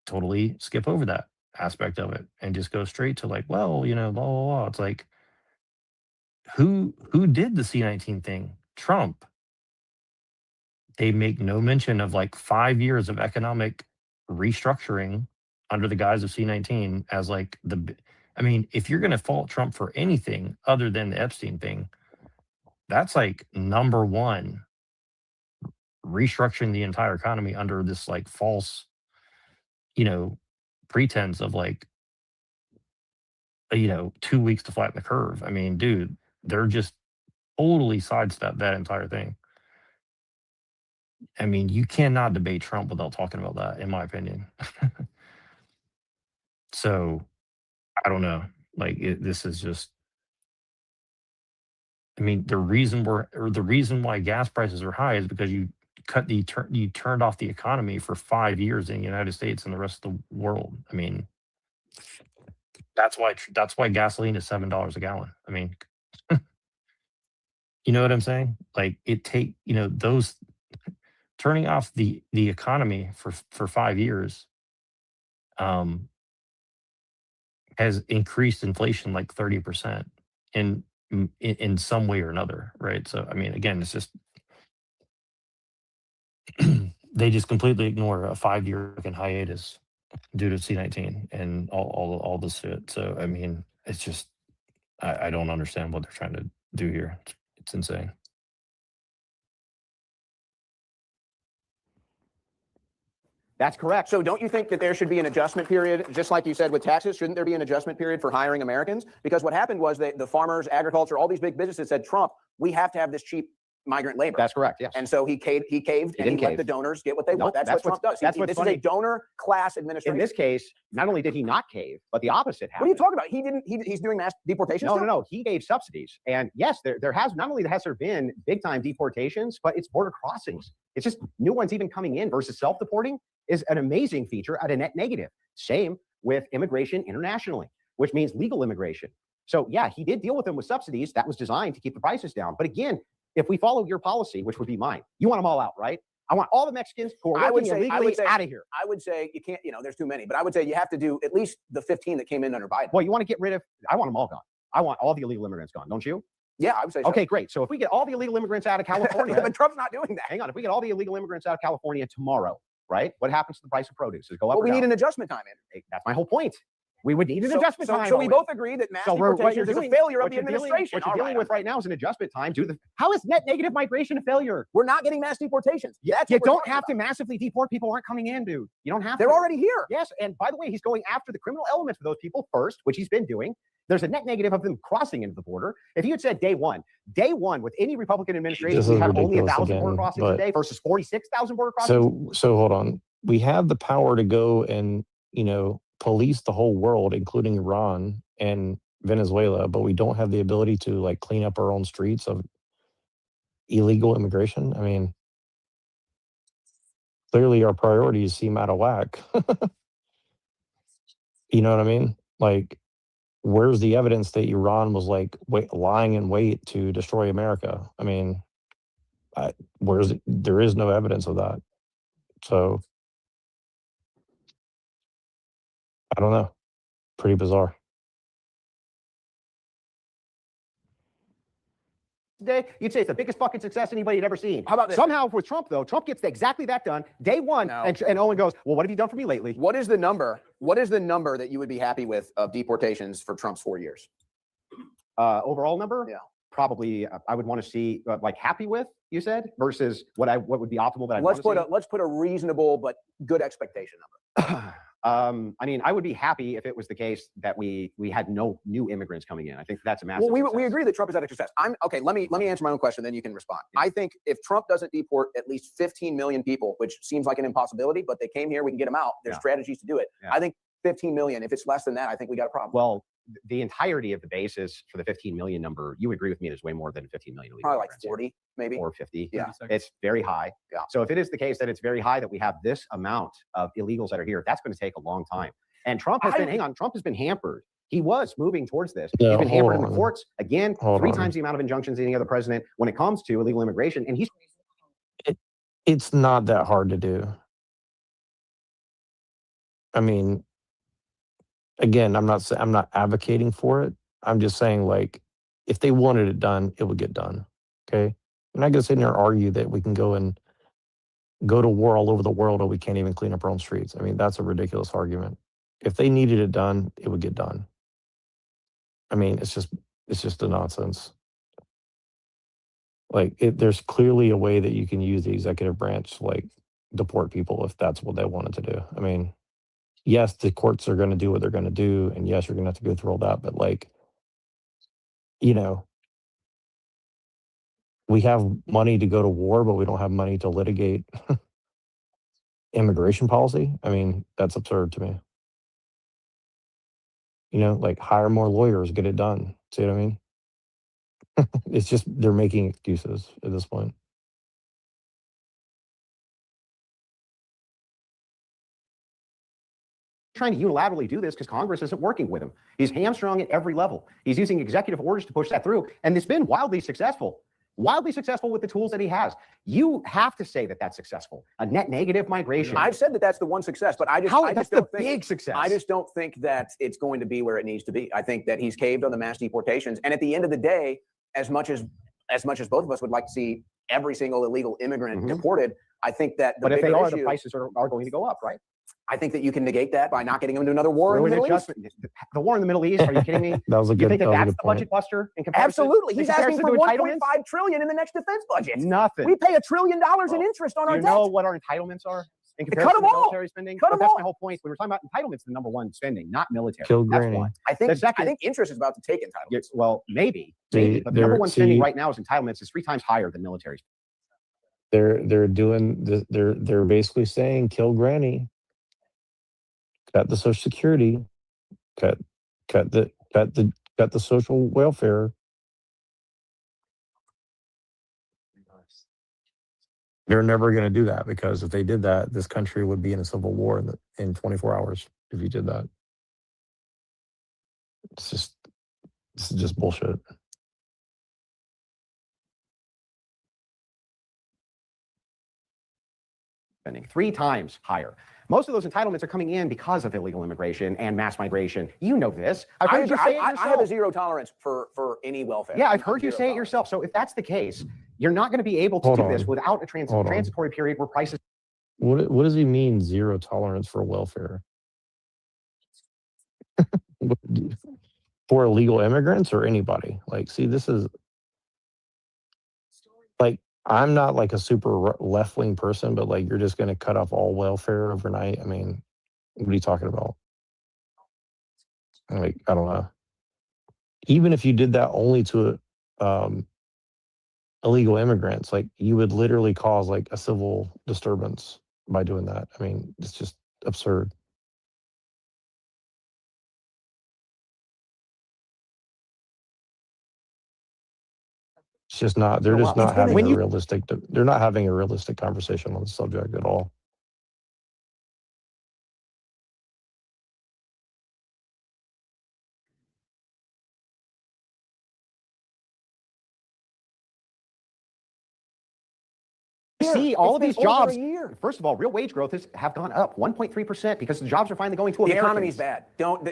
totally skip over that aspect of it and just go straight to like, well, blah, blah, blah. It's like, who did the C-19 thing? Trump. They make no mention of like 5 years of economic restructuring under the guise of C-19 as like if you're going to fault Trump for anything other than the Epstein thing, that's like number one, restructuring the entire economy under this like false, pretense of like, 2 weeks to flatten the curve. I mean, dude, they're just totally sidestep that entire thing. I mean, you cannot debate Trump without talking about that, in my opinion. So I don't know. Like this is just. I mean, the reason why gas prices are high is because you turned off the economy for 5 years in the United States and the rest of the world. I mean, that's why gasoline is $7 a gallon. I mean, you know what I'm saying? Like those turning off the economy for 5 years has increased inflation like 30% in some way or another, right? So I mean, again, it's just they just completely ignore a 5-year hiatus due to C-19 and all this shit. So I mean, it's just I don't understand what they're trying to do here. It's insane. That's correct. So don't you think that there should be an adjustment period, just like you said with taxes? Shouldn't there be an adjustment period for hiring Americans? Because what happened was that the farmers, agriculture, all these big businesses said, Trump, we have to have this cheap migrant labor. That's correct, yes. And so he caved and he let the donors get what they want. That's what Trump does. That's This is a donor class administration. In this case, not only did he not cave, but the opposite happened. What are you talking about? He didn't. He's doing mass deportations. No. He gave subsidies, and yes, there has not only has there been big time deportations, but it's border crossings. It's just new ones even coming in versus self-deporting is an amazing feature at a net negative. Same with immigration internationally, which means legal immigration. So yeah, he did deal with them with subsidies. That was designed to keep the prices down. But again, if we follow your policy, which would be mine, you want them all out, right? I want all the Mexicans who are working illegally out of here. I would say you can't, there's too many, but I would say you have to do at least the 15 that came in under Biden. Well, you want to get rid of, I want them all gone. I want all the illegal immigrants gone, don't you? Yeah, I would say so. Okay, great. So if we get all the illegal immigrants out of California. But Trump's not doing that. Hang on. If we get all the illegal immigrants out of California tomorrow, right? What happens to the price of produce? Does it go up? Well, we need an adjustment time, Andrew. That's my whole point. We would need an adjustment time. So we both agree that mass deportations is a failure of the administration. What you're dealing with right now is an adjustment time. How is net negative migration a failure? We're not getting mass deportations. You don't have to massively deport people who aren't coming in, dude. You don't have to. They're already here. Yes, and by the way, he's going after the criminal elements of those people first, which he's been doing. There's a net negative of them crossing into the border. If you had said day one with any Republican administration, we have only 1,000 border crossings a day versus 46,000 border crossings. So hold on. We have the power to go and, police the whole world, including Iran and Venezuela, but we don't have the ability to like clean up our own streets of illegal immigration. I mean, clearly our priorities seem out of whack. You know what I mean? Like, where's the evidence that Iran was like lying in wait to destroy America? I mean, there is no evidence of that. So I don't know. Pretty bizarre. Today, you'd say it's the biggest fucking success anybody had ever seen. How about this? Somehow with Trump, though, Trump gets exactly that done day one, No. and Owen goes, well, what have you done for me lately? What is the number? What is the number that you would be happy with of deportations for Trump's 4 years? Overall number? Yeah. Probably, I would want to see like happy with, you said, versus what would be optimal that I want to see. Let's put a reasonable but good expectation number. I mean, I would be happy if it was the case that we had no new immigrants coming in. I think that's a massive. Well, we agree that Trump is at a success. Okay. Let me answer my own question, then you can respond. I think if Trump doesn't deport at least 15 million people, which seems like an impossibility, but they came here, we can get them out. There's strategies to do it. Yeah. I think 15 million. If it's less than that, I think we got a problem. Well, the entirety of the basis for the 15 million number, you agree with me, there's way more than 15 million. Probably like 40, maybe. Or 50. Yeah. It's very high. Yeah. So if it is the case that it's very high that we have this amount of illegals that are here, that's going to take a long time. And Trump has been hampered. He was moving towards this. Yeah, He's been hampered in the hold on. courts, again, Hold 3 on. times the amount of injunctions any other president when it comes to illegal immigration. And It's not that hard to do. I mean, again, I'm not advocating for it. I'm just saying, like, if they wanted it done, it would get done. Okay. I'm not going to sit there and argue that we can go to war all over the world and we can't even clean up our own streets. I mean, that's a ridiculous argument. If they needed it done, it would get done. I mean, it's just a nonsense. Like, there's clearly a way that you can use the executive branch to, like, deport people if that's what they wanted to do. I mean, yes, the courts are going to do what they're going to do, and yes, you're going to have to go through all that, but, like, we have money to go to war, but we don't have money to litigate immigration policy. I mean, that's absurd to me. You know, like hire more lawyers, get it done. See what I mean? It's just they're making excuses at this point. Trying to unilaterally do this because Congress isn't working with him. He's hamstrung at every level. He's using executive orders to push that through, and it's been wildly successful with the tools that he has. You have to say that that's successful. A net negative migration. I've said that that's the one success, but I just that's don't the think, big success. I just don't think that it's going to be where it needs to be. I think that he's caved on the mass deportations, and at the end of the day, as much as both of us would like to see every single illegal immigrant deported, I think that but if they are, the prices are going to go up, right? I think that you can negate that by not getting them into another war in the Middle East. The war in the Middle East, are you kidding me? That was a good. You think that was a that's good the point. budget buster in comparison? Absolutely. He's asking for to 1.5 trillion in the next defense budget. Nothing. We pay $1 trillion in interest on our You debt. know what our entitlements are in Cut comparison them to all. military spending? Cut But them that's all. my whole point. We were talking about entitlements, the number one spending, not military. Kill That's Granny. why. I think second- I think interest is about to take entitlements. Yes, well, maybe. See, But the number they're- one spending see- right now is entitlements is 3 times higher than military. They're doing this, they're basically saying kill Granny, cut the Social Security, cut the social welfare. They're never going to do that because if they did that, this country would be in a civil war in 24 hours. If you did that, this is just bullshit. Spending 3 times higher. Most of those entitlements are coming in because of illegal immigration and mass migration. You know this. I've heard you say it yourself. I have a zero tolerance for any welfare. Yeah, I've heard you say it yourself. So if that's the case, you're not going to be able to do this without a transitory period where prices. What does he mean, zero tolerance for welfare? For illegal immigrants or anybody? Like, see, this is like, I'm not like a super left-wing person, but like, you're just going to cut off all welfare overnight. I mean, what are you talking about? Like, I don't know. Even if you did that only to illegal immigrants, like you would literally cause like a civil disturbance by doing that. I mean, it's just absurd. It's just not, they're just not having a realistic, they're not having a realistic conversation on the subject at all. See, all of these jobs, first of all, real wage growth have gone up 1.3% because the jobs are finally going to The Americans. economy's bad.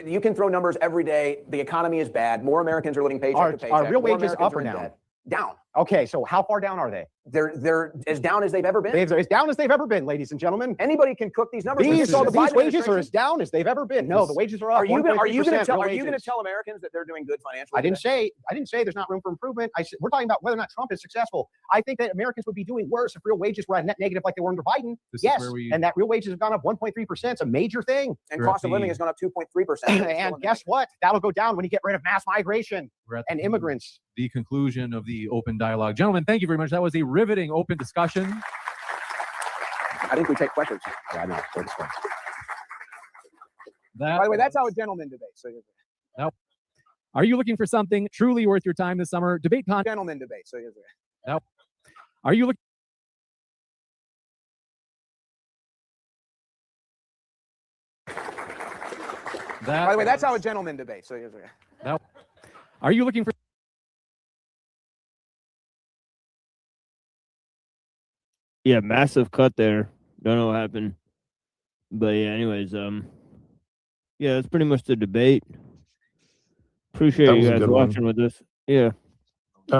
You can throw numbers every day. The economy is bad. More Americans are living paycheck to paycheck. Are real More wages Americans up or are in down? debt. Down. Okay, so how far down are they? They're as down as they've ever been. They're as down as they've ever been, ladies and gentlemen. Anybody can cook these numbers. These The Biden wages are administration- as down as they've ever been. No, the wages are up. Are you going to 1.3% tell? real Are you going to wages. tell Americans that they're doing good financially? I didn't say there's not room for improvement. We're talking about whether or not Trump is successful. I think that Americans would be doing worse if real wages were at net negative like they were under Biden. This is Yes, where we- and that real wages have gone up 1.3%. It's a major thing. And cost of living has gone up 2.3%. And guess what? That'll go down when you get rid of mass migration and immigrants. The conclusion of the open dialogue. Gentlemen, thank you very much. That was a riveting open discussion. I think we take questions. Yeah, I know. By the way, that's how a gentleman debates. So Now, are you looking for something truly worth your time this summer? Debate con. Gentleman debate. So Now, are you looking? By the way, that's how a gentleman debates. So Now, are you looking for? Yeah, massive cut there. Don't know what happened. But yeah, anyways, yeah, that's pretty much the debate. Appreciate That you was a guys good one. watching with us. Yeah.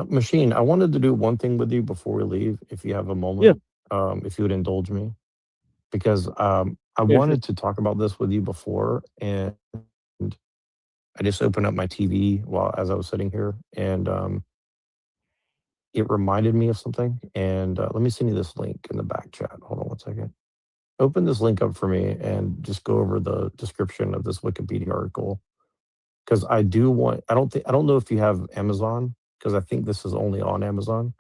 Machine, I wanted to do one thing with you before we leave, if you have a moment. If you would indulge me. Because I wanted to talk about this with you before, and I just opened up my TV as I was sitting here, and it reminded me of something. And let me send you this link in the back chat. Hold on one second. Open this link up for me and just go over the description of this Wikipedia article. Because I don't know if you have Amazon, because I think this is only on Amazon.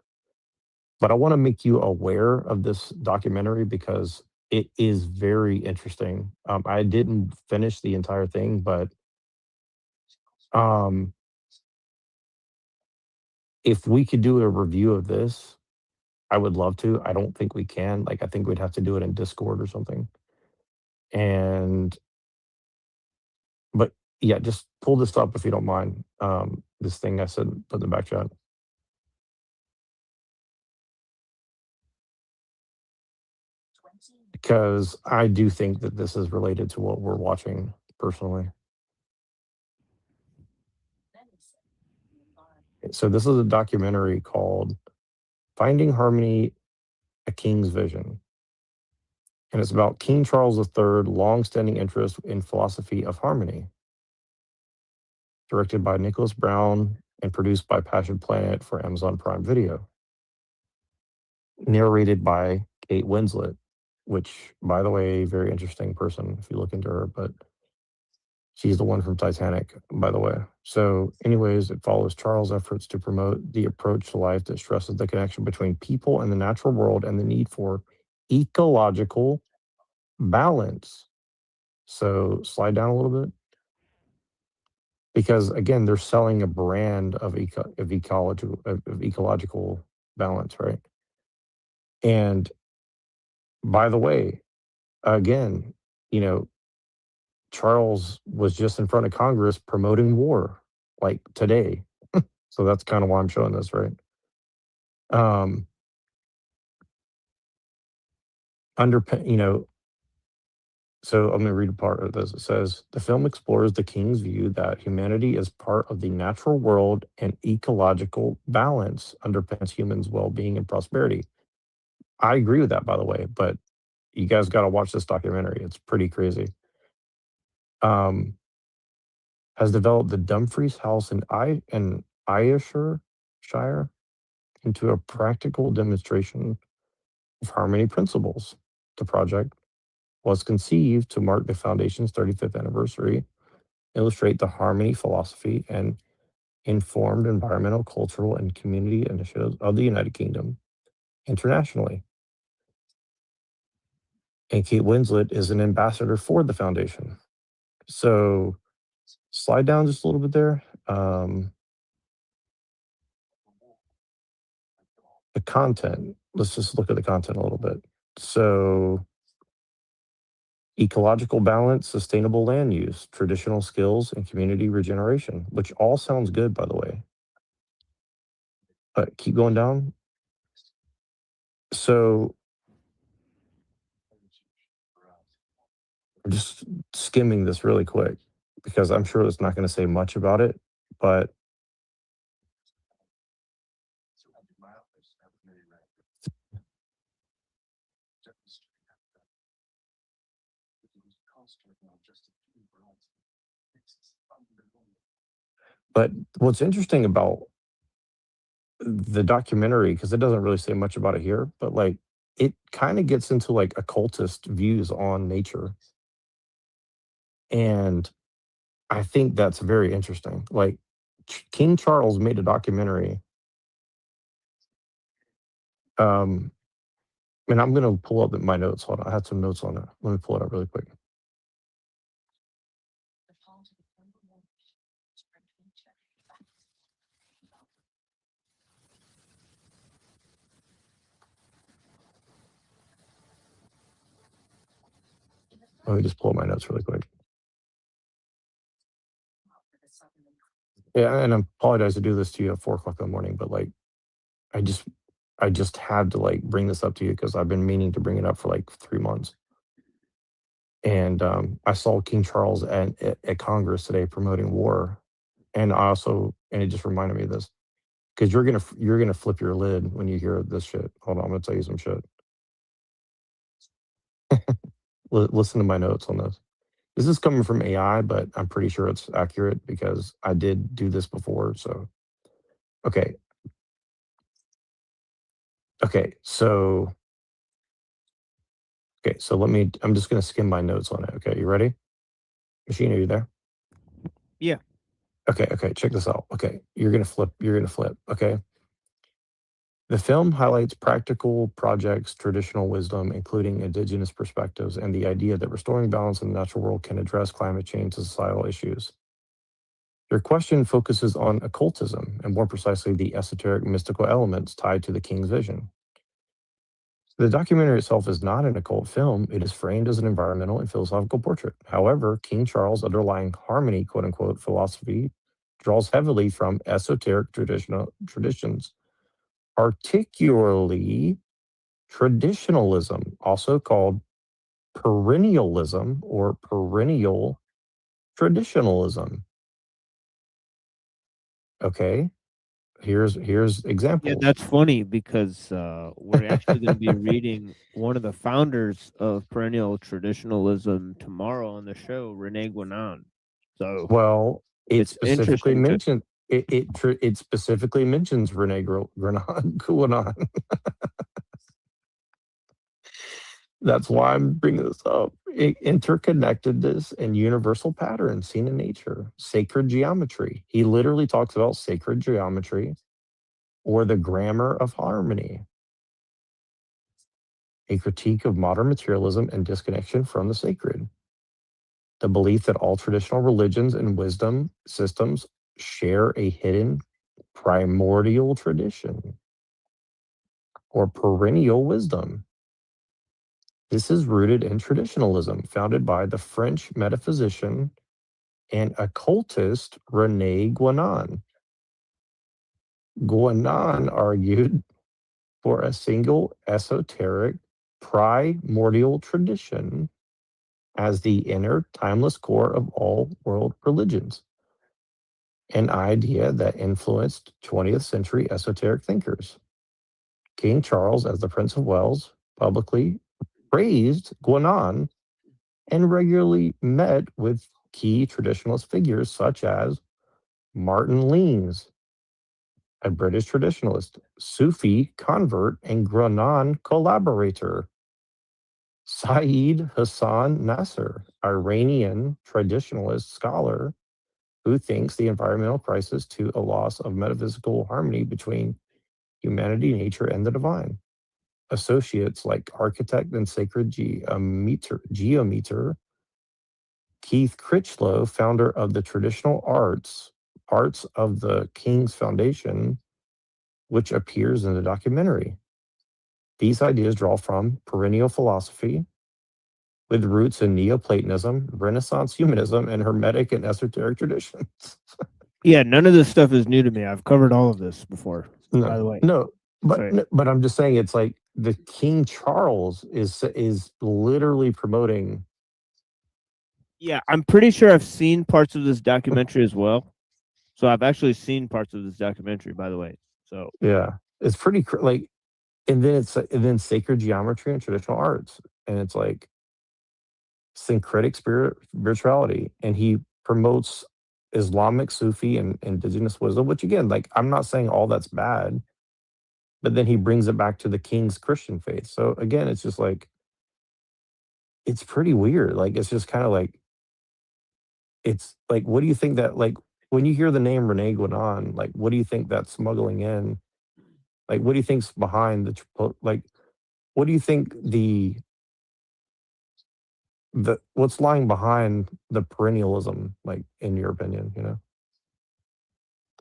But I want to make you aware of this documentary because it is very interesting. I didn't finish the entire thing, but If we could do a review of this, I would love to. I don't think we can. Like, I think we'd have to do it in Discord or something. But yeah, just pull this up if you don't mind. This thing I said, put in the back chat. Because I do think that this is related to what we're watching personally. So this is a documentary called Finding Harmony, A King's Vision. And it's about King Charles III, long-standing interest in philosophy of harmony. Directed by Nicholas Brown and produced by Passion Planet for Amazon Prime Video. Narrated by Kate Winslet, which, by the way, very interesting person if you look into her, but she's the one from Titanic, by the way. So anyways, it follows Charles' efforts to promote the approach to life that stresses the connection between people and the natural world and the need for ecological balance. So slide down a little bit. Because again, they're selling a brand of ecological balance, right? And by the way, again, you know, Charles was just in front of Congress promoting war, like today. So that's kind of why I'm showing this, right? You know, so I'm going to read a part of this. It says, the film explores the king's view that humanity is part of the natural world and ecological balance underpins humans' well-being and prosperity. I agree with that, by the way, but you guys got to watch this documentary. It's pretty crazy. Has developed the Dumfries House in Ayrshire into a practical demonstration of harmony principles. The project was conceived to mark the Foundation's 35th anniversary, illustrate the harmony philosophy and informed environmental, cultural, and community initiatives of the United Kingdom internationally. And Kate Winslet is an ambassador for the Foundation. So slide down just a little bit there. The content, let's just look at the content a little bit. So ecological balance, sustainable land use, traditional skills, and community regeneration, which all sounds good, by the way. But keep going down. So I'm just skimming this really quick because I'm sure it's not going to say much about it, but what's interesting about the documentary, because it doesn't really say much about it here, but like it kind of gets into like occultist views on nature. And I think that's very interesting. Like King Charles made a documentary. And I'm going to pull up my notes. Hold on. I had some notes on it. Let me pull it up really quick. Let me just pull up my notes really quick. Yeah, and I apologize to do this to you at 4 o'clock in the morning, but like, I just had to like bring this up to you because I've been meaning to bring it up for like 3 months. And I saw King Charles at Congress today promoting war, and it just reminded me of this because you're gonna flip your lid when you hear this shit. Hold on, I'm gonna tell you some shit. Listen to my notes on this. This is coming from AI, but I'm pretty sure it's accurate because I did do this before. So, okay. So I'm just going to skim my notes on it. Okay, you ready? Machine, are you there? Yeah. Okay, check this out. Okay, you're going to flip. Okay. The film highlights practical projects, traditional wisdom, including indigenous perspectives, and the idea that restoring balance in the natural world can address climate change and societal issues. Your question focuses on occultism, and more precisely, the esoteric mystical elements tied to the king's vision. The documentary itself is not an occult film. It is framed as an environmental and philosophical portrait. However, King Charles' underlying harmony, quote unquote, philosophy draws heavily from esoteric traditions, particularly traditionalism, also called perennialism or perennial traditionalism. Okay, here's Yeah, examples. that's funny because we're actually going to be reading one of the founders of perennial traditionalism tomorrow on the show, Rene Guénon. So, Well, it it's specifically interesting to mentioned it specifically mentions Rene Guénon. That's why I'm bringing this up. Interconnectedness and universal patterns seen in nature, sacred geometry. He literally talks about sacred geometry or the grammar of harmony, a critique of modern materialism and disconnection from the sacred, the belief that all traditional religions and wisdom systems share a hidden primordial tradition or perennial wisdom. This is rooted in traditionalism, founded by the French metaphysician and occultist Rene Guénon. Guénon argued for a single esoteric primordial tradition as the inner timeless core of all world religions, an idea that influenced 20th century esoteric thinkers. King Charles, as the Prince of Wales, publicly praised Guénon and regularly met with key traditionalist figures such as Martin Leeds, a British traditionalist, Sufi convert, and Guénon collaborator, Saeed Hassan Nasser, Iranian traditionalist scholar who thinks the environmental crisis to a loss of metaphysical harmony between humanity, nature, and the divine. Associates like architect and sacred geometer Keith Critchlow, founder of the traditional arts, parts of the King's Foundation, which appears in the documentary. These ideas draw from perennial philosophy with roots in Neoplatonism, Renaissance humanism, and Hermetic and esoteric traditions. Yeah, none of this stuff is new to me. I've covered all of this before, by the way. But I'm just saying it's like the King Charles is literally promoting. Yeah, I'm pretty sure I've seen parts of this documentary as well. So I've actually seen parts of this documentary, by the way. So Yeah, it's pretty like, and then sacred geometry and traditional arts, and it's like syncretic spirituality, and he promotes Islamic, Sufi, and indigenous wisdom. Which again, like I'm not saying all that's bad, but then he brings it back to the King's Christian faith. So again, it's just like it's pretty weird. Like it's just kind of like it's like, what do you think that like when you hear the name Rene Guénon, like what do you think that's smuggling in? Like what do you think's behind like what do you think the what's lying behind the perennialism, like in your opinion,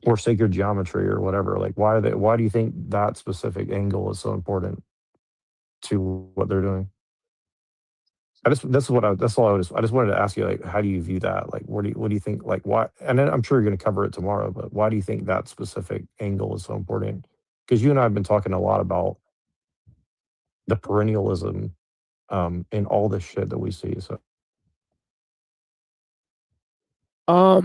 or sacred geometry or whatever? Like why do you think that specific angle is so important to what they're doing? I just that's all I just wanted to ask you, like, how do you view that? Like what do you think, like why, and then I'm sure you're gonna cover it tomorrow, but why do you think that specific angle is so important? Because you and I have been talking a lot about the perennialism in all this shit that we see. So I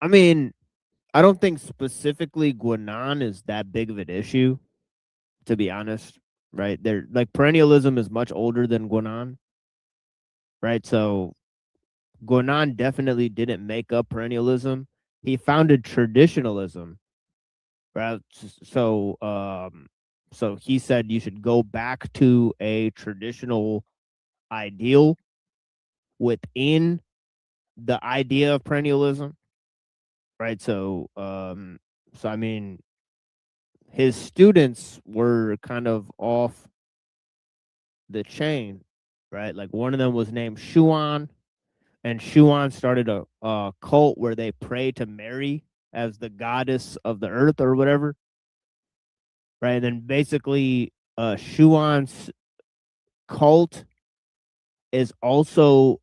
mean, I don't think specifically Guénon is that big of an issue, to be honest. Right? They're like perennialism is much older than Guénon. Right? So Guénon definitely didn't make up perennialism. He founded traditionalism. Right? So he said you should go back to a traditional ideal within the idea of perennialism. Right? So I mean, his students were kind of off the chain, right? Like one of them was named Shuan, and Shuan started a cult where they pray to Mary as the goddess of the earth or whatever, right? And then basically, Shuan's cult is also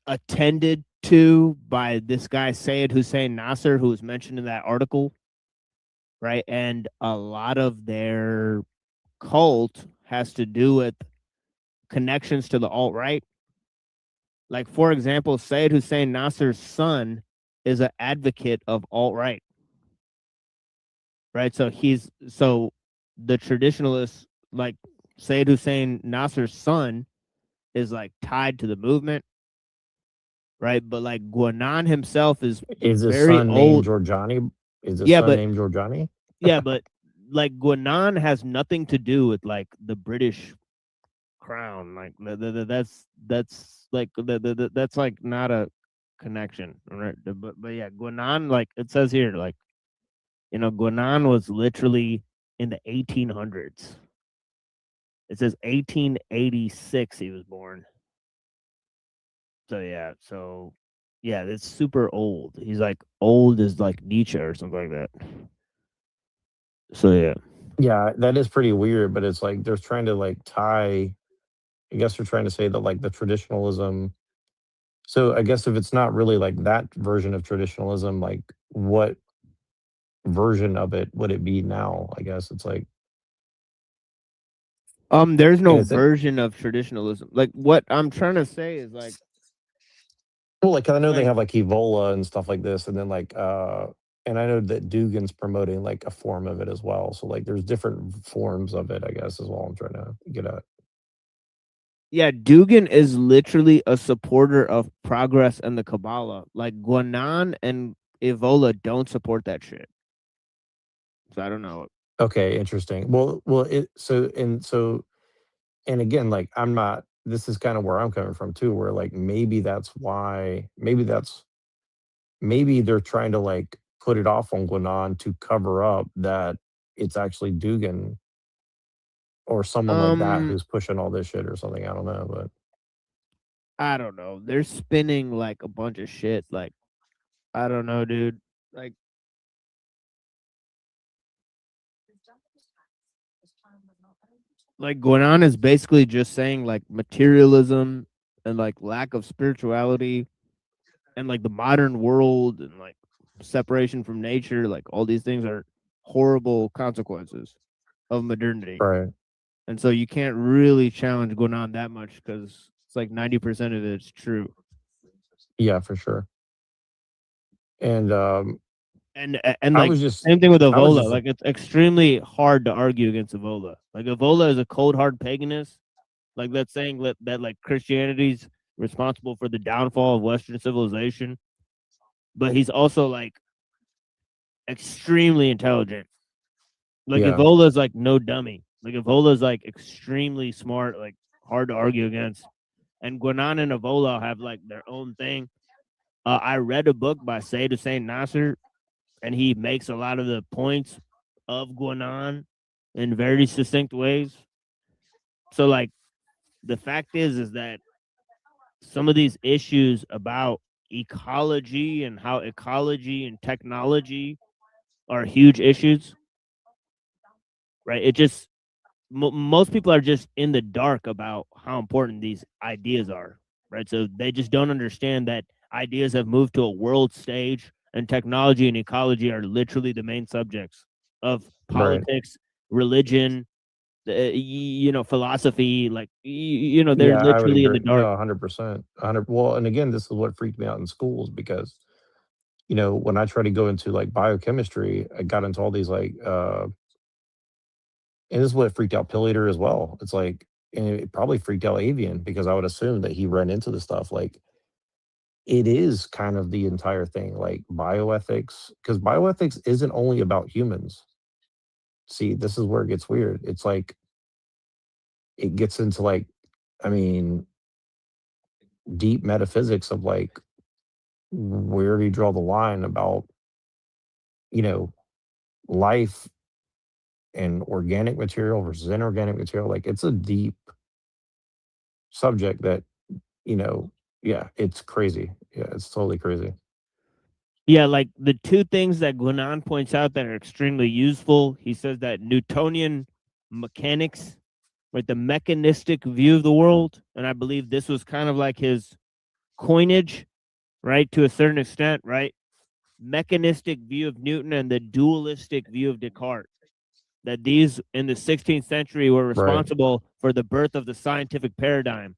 attended to by this guy Syed Hussein Nasser, who was mentioned in that article, right? And a lot of their cult has to do with connections to the alt-right. Like, for example, Syed Hussein Nasser's son is an advocate of alt-right, right? So the traditionalists, like Syed Hussein Nasser's son, is like tied to the movement, right? But like Guanan himself is Is his very son named old. Giorgiani? Is his Yeah, son but named Giorgiani? yeah, but like Guanan has nothing to do with like the British crown. Like that's like that's like not a connection, right? But yeah, Guanan, like it says here, like, you know, Guanan was literally in the 1800s. It says 1886 he was born. So yeah, it's super old. He's like old as like Nietzsche or something like that. So yeah. Yeah, that is pretty weird, but it's like they're trying to like tie, I guess they're trying to say that like the traditionalism. So I guess if it's not really like that version of traditionalism, like what version of it would it be now? I guess it's like, There's no is it, version of traditionalism. Like what I'm trying to say is like, well, like 'cause I know they like have like Evola and stuff like this, and then like and I know that Dugan's promoting like a form of it as well. So like there's different forms of it, I guess, is all I'm trying to get at. yeah, Dugan is literally a supporter of progress and the Kabbalah. Like Guanan and Evola don't support that shit. So I don't know. Okay, interesting. And again, like I'm not. This is kind of where I'm coming from too, where like maybe that's why, maybe they're trying to like put it off on Guanan to cover up that it's actually Dugan or someone like that who's pushing all this shit or something. I don't know, but I don't know. They're spinning like a bunch of shit. Like, I don't know, dude. Like, Guanan is basically just saying like materialism and like lack of spirituality and like the modern world and like separation from nature, like all these things are horrible consequences of modernity. right. And so you can't really challenge Guanan that much because it's like 90% of it's true. Yeah, for sure. And And I like was just same thing with I was Evola. just Like it's extremely hard to argue against Evola. Like Evola is a cold hard paganist. Like that's saying that like Christianity's responsible for the downfall of Western civilization. But he's also like extremely intelligent. Like yeah. Evola is like no dummy. Like Evola is like extremely smart, like hard to argue against. And Guanan and Evola have like their own thing. I read a book by Syed Hussein Nasser, and he makes a lot of the points of Guanan in very succinct ways. So like the fact is that some of these issues about ecology and how ecology and technology are huge issues, right? It just most people are just in the dark about how important these ideas are, right? So they just don't understand that ideas have moved to a world stage and technology and ecology are literally the main subjects of Right. politics, religion, you know, philosophy. Like, you know, they're Yeah, I would literally in the agree. No, dark. 100%. 100. Well, and again, this is what freaked me out in schools because, you know, when I tried to go into like biochemistry, I got into all these like, and this is what freaked out Pillator as well. It's like, and it probably freaked out Avian because I would assume that he ran into the stuff. Like, it is kind of the entire thing, like bioethics, because bioethics isn't only about humans. See, this is where it gets weird. It's like, it gets into like, I mean, deep metaphysics of like, where do you draw the line about, you know, life and organic material versus inorganic material? Like, it's a deep subject that, you know, yeah, it's crazy. Yeah, it's totally crazy. Yeah, like the two things that Guinan points out that are extremely useful. He says that Newtonian mechanics, right, the mechanistic view of the world, and I believe this was kind of like his coinage, right, to a certain extent, right? Mechanistic view of Newton and the dualistic view of Descartes. That these in the 16th century were responsible for the birth of the scientific paradigm.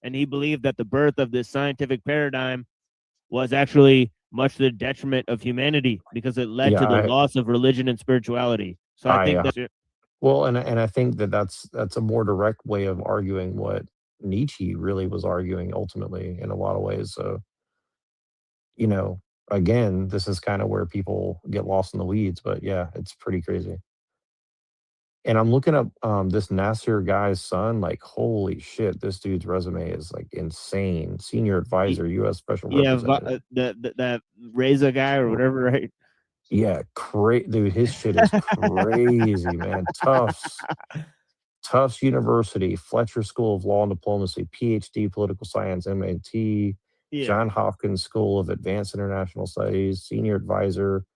And he believed that the birth of this scientific paradigm was actually much to the detriment of humanity because it led to the loss of religion and spirituality. So I think that's it. Well, and I think that that's a more direct way of arguing what Nietzsche really was arguing ultimately in a lot of ways. So, you know, again, this is kind of where people get lost in the weeds, but yeah, it's pretty crazy. And I'm looking up this Nasser guy's son. Like, holy shit, this dude's resume is like insane. Senior advisor, U.S. Special Representative. That Reza guy or whatever, right? Yeah, dude, his shit is crazy, man. Tufts University, Fletcher School of Law and Diplomacy, PhD, Political Science, MIT, John Hopkins School of Advanced International Studies, Senior Advisor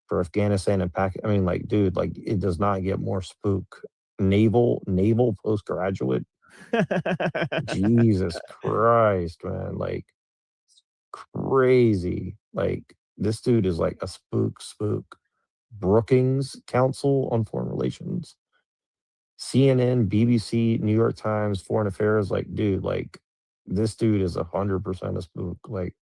for Afghanistan and Pakistan. I mean, like, dude, like, it does not get more spook. Naval postgraduate. Jesus Christ, man. Like, crazy. Like, this dude is like a spook. Brookings Council on Foreign Relations. CNN, BBC, New York Times, Foreign Affairs. Like, dude, like, this dude is 100% a spook. Like,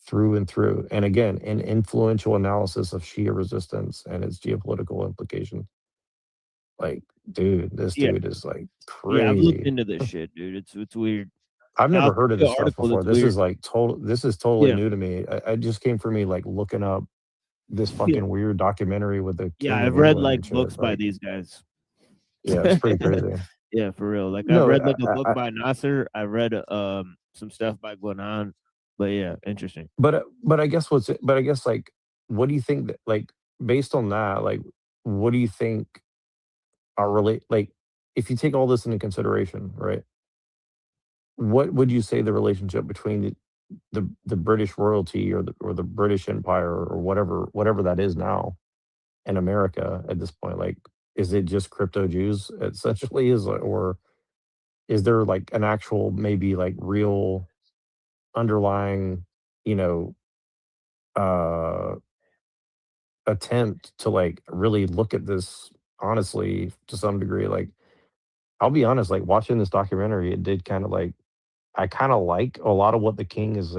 through and through. And again, an influential analysis of Shia resistance and its geopolitical implication. Like, dude, this dude is like crazy. Yeah, I've looked into this shit, dude. It's weird. I've never heard of this stuff before. This weird. is like this is totally new to me. I just came for me like looking up this fucking weird documentary with the King I've of read England like and shit. books by Like, these guys. yeah, it's pretty crazy. Yeah, for real. Like No, I've read like a book by Nasser. I read some stuff by Guinan. But yeah, interesting. But I guess like, what do you think that, like, based on that, like, what do you think are like, if you take all this into consideration, right? What would you say the relationship between the British royalty or the British Empire or whatever that is now in America at this point? Like, is it just crypto Jews essentially? Or is there like an actual, maybe like real underlying, you know, attempt to like really look at this honestly to some degree? Like, I'll be honest, like watching this documentary, it did kind of like, I kind of like a lot of what the king is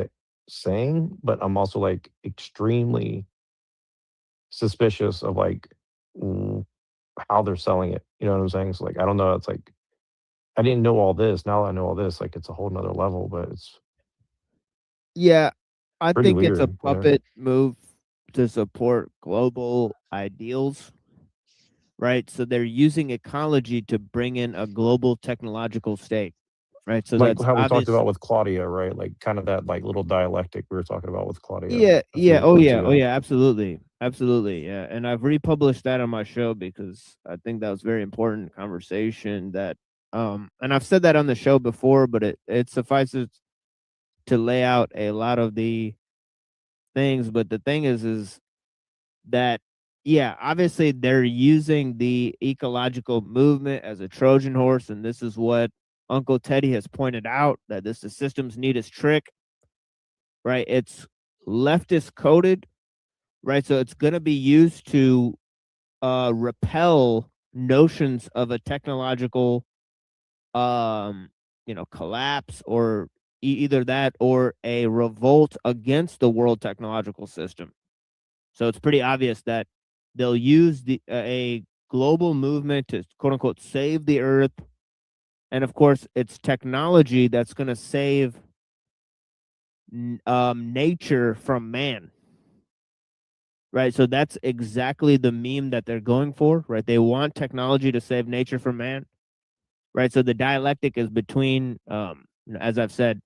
saying, but I'm also like extremely suspicious of like how they're selling it. You know what I'm saying? So like, I don't know. It's like, I didn't know all this. Now I know all this. Like, it's a whole nother level, but it's Yeah, I pretty think it's a weird, you know? puppet move to support global ideals, right? So they're using ecology to bring in a global technological state, right? So Like that's how we obvious. talked about with Claudia, right? Like kind of that like little dialectic we were talking about with Claudia. Yeah, oh yeah, absolutely. Yeah. And I've republished that on my show because I think that was very important conversation that and I've said that on the show before, but it suffices to lay out a lot of the things. But the thing is that, yeah, obviously they're using the ecological movement as a Trojan horse, and this is what Uncle Teddy has pointed out, that this is system's neatest trick, right? It's leftist coded, right? So it's going to be used to repel notions of a technological collapse, or either that or a revolt against the world technological system. So it's pretty obvious that they'll use a global movement to quote unquote save the earth, and of course it's technology that's going to save nature from man, right? So that's exactly the meme that they're going for, right? They want technology to save nature from man, right? So the dialectic is between, as I've said,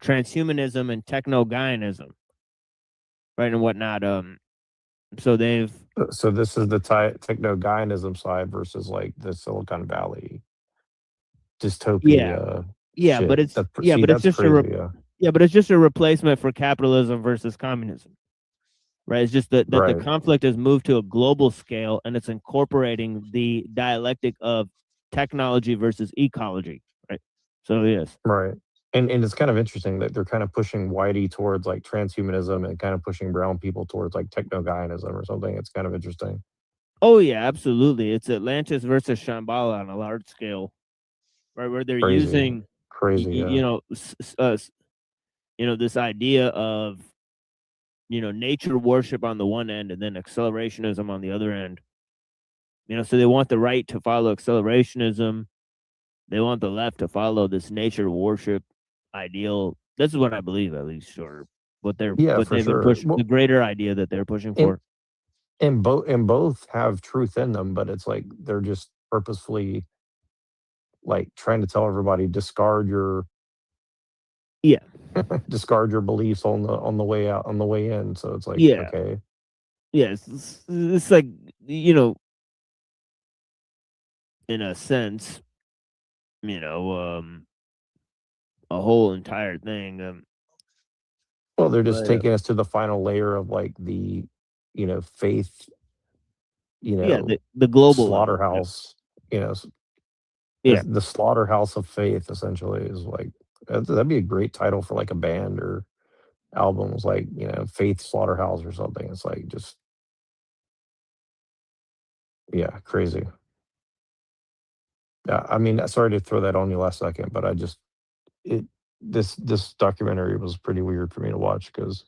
transhumanism and techno-Gaianism, right, and whatnot. So they've So this is the techno-Gaianism side versus like the Silicon Valley dystopia. Yeah, shit. but it's That's, yeah, see, but it's that's just a crazy. Yeah. yeah, but it's just a replacement for capitalism versus communism, right? It's just that the Right. conflict has moved to a global scale, and it's incorporating the dialectic of technology versus ecology, right? So yes, Right. And it's kind of interesting that they're kind of pushing whitey towards like transhumanism and kind of pushing brown people towards like techno-Gaianism or something. It's kind of interesting. oh yeah, absolutely. It's Atlantis versus Shambhala on a large scale, right? Where they're Crazy. using, Crazy, yeah. This idea of, nature worship on the one end, and then accelerationism on the other end. So they want the right to follow accelerationism. They want the left to follow this nature worship ideal. This is what I believe, at least, or what they've for been sure. pushing, Well, the greater idea that they're pushing and, for. and both have truth in them, but it's like they're just purposefully like trying to tell everybody discard your discard your beliefs on the way out, on the way in. So it's like, Yeah. okay. Yeah, it's like, in a sense, a whole entire thing. Well, they're just But, taking us to the final layer of like the, faith, yeah, the global level, slaughterhouse, Yeah. the slaughterhouse of faith essentially is like, that'd be a great title for like a band or albums, like, Faith Slaughterhouse or something. It's like just, yeah, crazy. Yeah, I mean, sorry to throw that on you last second, but this documentary was pretty weird for me to watch because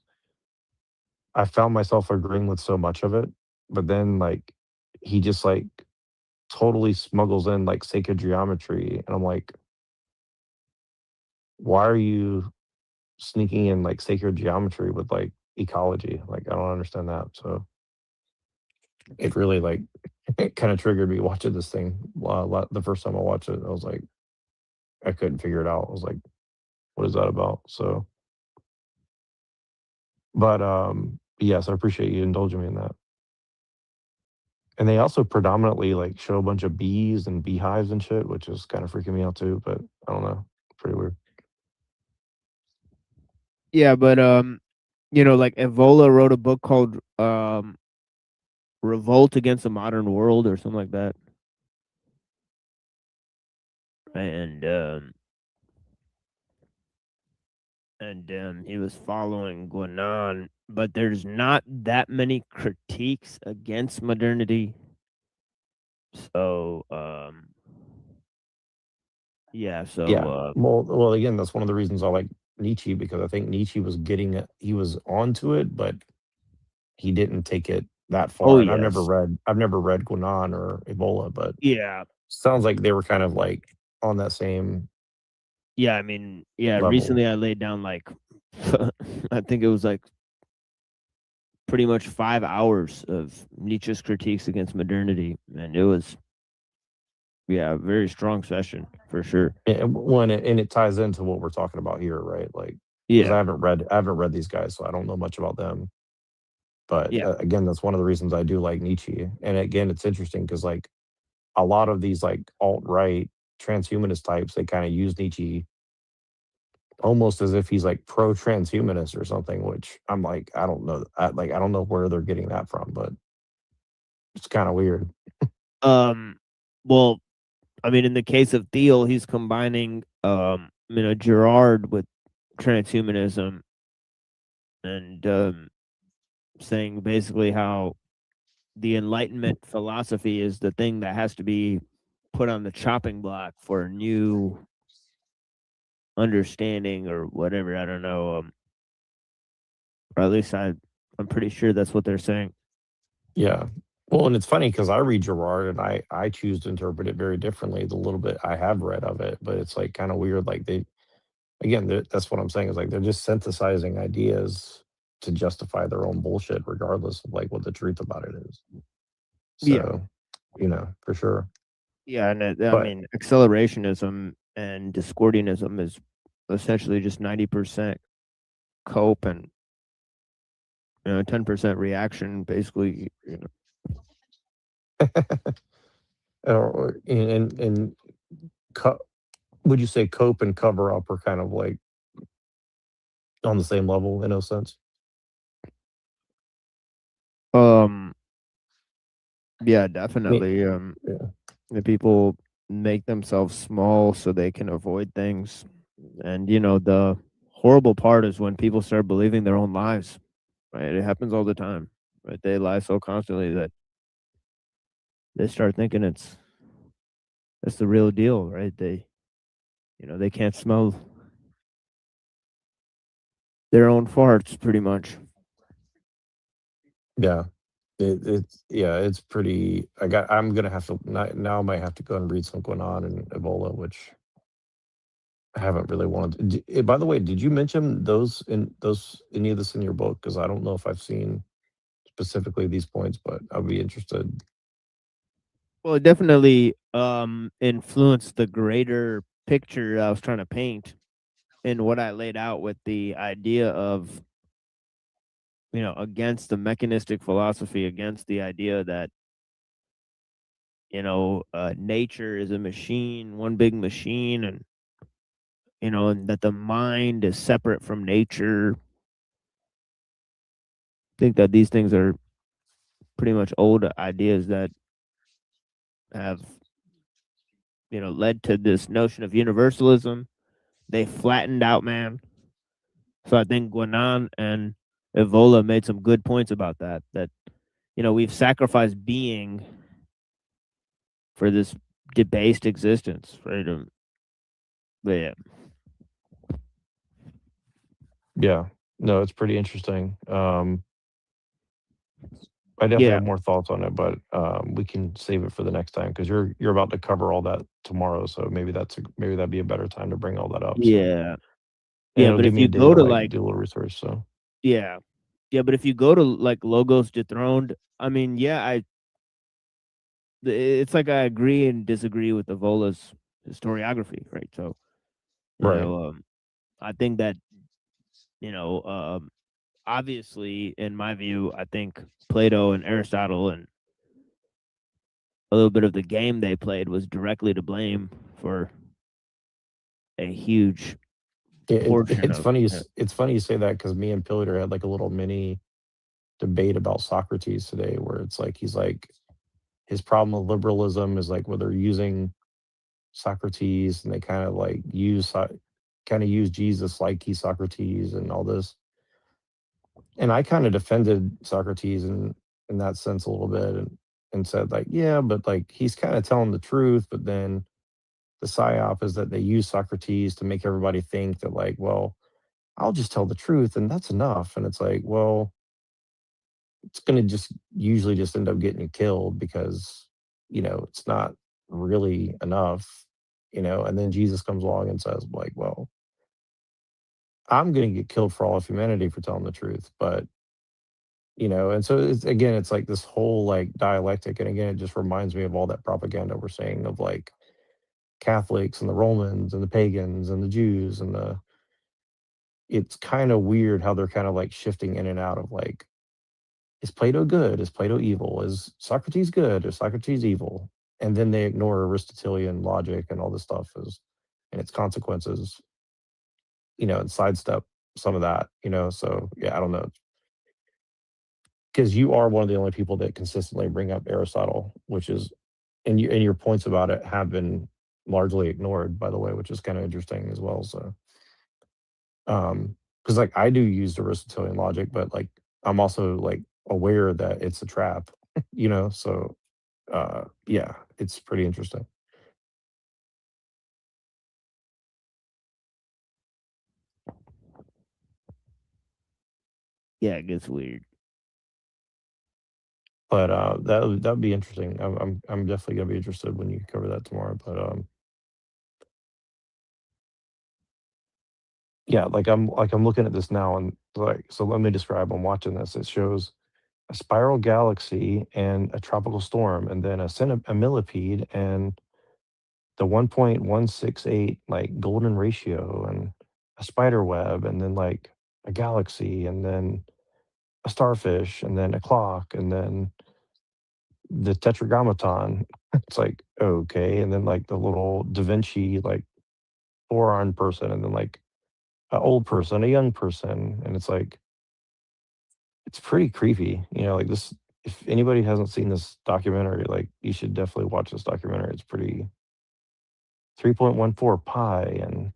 I found myself agreeing with so much of it, but then like he just like totally smuggles in like sacred geometry, and I'm like, why are you sneaking in like sacred geometry with like ecology? Like, I don't understand that. So it really like it kind of triggered me watching this thing. The first time I watched it, I was like, I couldn't figure it out. I was like, what is that about? So, but yes, I appreciate you indulging me in that. And they also predominantly like show a bunch of bees and beehives and shit, which is kind of freaking me out too. But I don't know, pretty weird. Yeah, but like Evola wrote a book called Revolt Against the Modern World or something like that. And he was following Guanan, but there's not that many critiques against modernity. So yeah, Well, again, that's one of the reasons I like Nietzsche, because I think Nietzsche was he was onto it, but he didn't take it that far. Oh, And I've yes. never read Guanan or Ebola, but Yeah. sounds like they were kind of like on that same. Yeah, I mean, yeah, level. recently I laid down like I think it was like pretty much 5 hours of Nietzsche's critiques against modernity, and it was a very strong session for sure. And it ties into what we're talking about here, right? Like, because I haven't read these guys, so I don't know much about them. But again, that's one of the reasons I do like Nietzsche. And again, it's interesting because like a lot of these like alt-right transhumanist types, they kind of use Nietzsche almost as if he's like pro-transhumanist or something, which I'm like, I don't know. I don't know where they're getting that from, but it's kind of weird. Well, I mean, in the case of Thiel, he's combining Girard with transhumanism, and saying basically how the Enlightenment philosophy is the thing that has to be put on the chopping block for a new understanding or whatever. I don't know. Or at least I'm pretty sure that's what they're saying. Yeah. Well, and it's funny because I read Girard and I choose to interpret it very differently. The little bit I have read of it, but it's like kind of weird. Like that's what I'm saying is like they're just synthesizing ideas to justify their own bullshit, regardless of like what the truth about it is. So, for sure. Yeah, and I mean, accelerationism and Discordianism is essentially just 90% cope and 10% reaction, basically. And would you say cope and cover up are kind of like on the same level in a sense? Yeah, definitely. The people make themselves small so they can avoid things. And the horrible part is when people start believing their own lies. Right? It happens all the time. Right? They lie so constantly that they start thinking it's the real deal, right? They can't smell their own farts pretty much. Yeah. It's pretty. I'm gonna have to now. I might have to go and read something going on in Ebola, which I haven't really wanted. By the way, did you mention any of this in your book? Because I don't know if I've seen specifically these points, but I'd be interested. Well, it definitely influenced the greater picture I was trying to paint in what I laid out with the idea of against the mechanistic philosophy, against the idea that nature is a machine, one big machine, and and that the mind is separate from nature. I think that these things are pretty much old ideas that have led to this notion of universalism. They flattened out man. So I think Guanan and Evola made some good points about that. That we've sacrificed being for this debased existence, right? But yeah. Yeah, no, it's pretty interesting. I definitely have more thoughts on it, but we can save it for the next time because you're about to cover all that tomorrow. So maybe that'd be a better time to bring all that up. So. Yeah. And Yeah, it'll but give if me you a day go to do a little research. So yeah, but if you go to Logos Dethroned, I mean, it's like I agree and disagree with Evola's historiography, right? So, I think that obviously, in my view, I think Plato and Aristotle and a little bit of the game they played was directly to blame for a huge portion it's of funny. It's funny you say that because me and Pillager had like a little mini debate about Socrates today, where it's like he's like his problem with liberalism is like where they're using Socrates and they kind of like use Jesus like he's Socrates and all this. And I kind of defended Socrates in that sense a little bit and said like, yeah, but like he's kind of telling the truth, but then the psyop is that they use Socrates to make everybody think that like, well, I'll just tell the truth and that's enough. And it's like, well, it's going to just usually just end up getting you killed because, it's not really enough, and then Jesus comes along and says like, well, I'm going to get killed for all of humanity for telling the truth. But, and so it's like this whole like dialectic. And again, it just reminds me of all that propaganda we're seeing of like Catholics and the Romans and the pagans and the Jews and it's kind of weird how they're kind of like shifting in and out of like, is Plato good? Is Plato evil? Is Socrates good? Is Socrates evil? And then they ignore Aristotelian logic and all this stuff and its consequences, and sidestep some of that, So yeah, I don't know. Because you are one of the only people that consistently bring up Aristotle, which is, and your points about it have been largely ignored, by the way, which is kind of interesting as well. So, because like I do use Aristotelian logic, but like I'm also like aware that it's a trap, So, yeah, it's pretty interesting. Yeah, it gets weird. But that'd be interesting. I'm definitely gonna be interested when you cover that tomorrow. But yeah, like I'm looking at this now and like so let me describe. I'm watching this. It shows a spiral galaxy and a tropical storm, and then a millipede and the 1.168 like golden ratio and a spider web, and then like a galaxy, and then a starfish, and then a clock, and then the tetragrammaton. It's like, okay. And then like the little Da Vinci like four-armed person, and then like an old person, a young person, and it's like it's pretty creepy. You know, like this. If anybody hasn't seen this documentary, like you should definitely watch this documentary. It's pretty 3.14 pi, and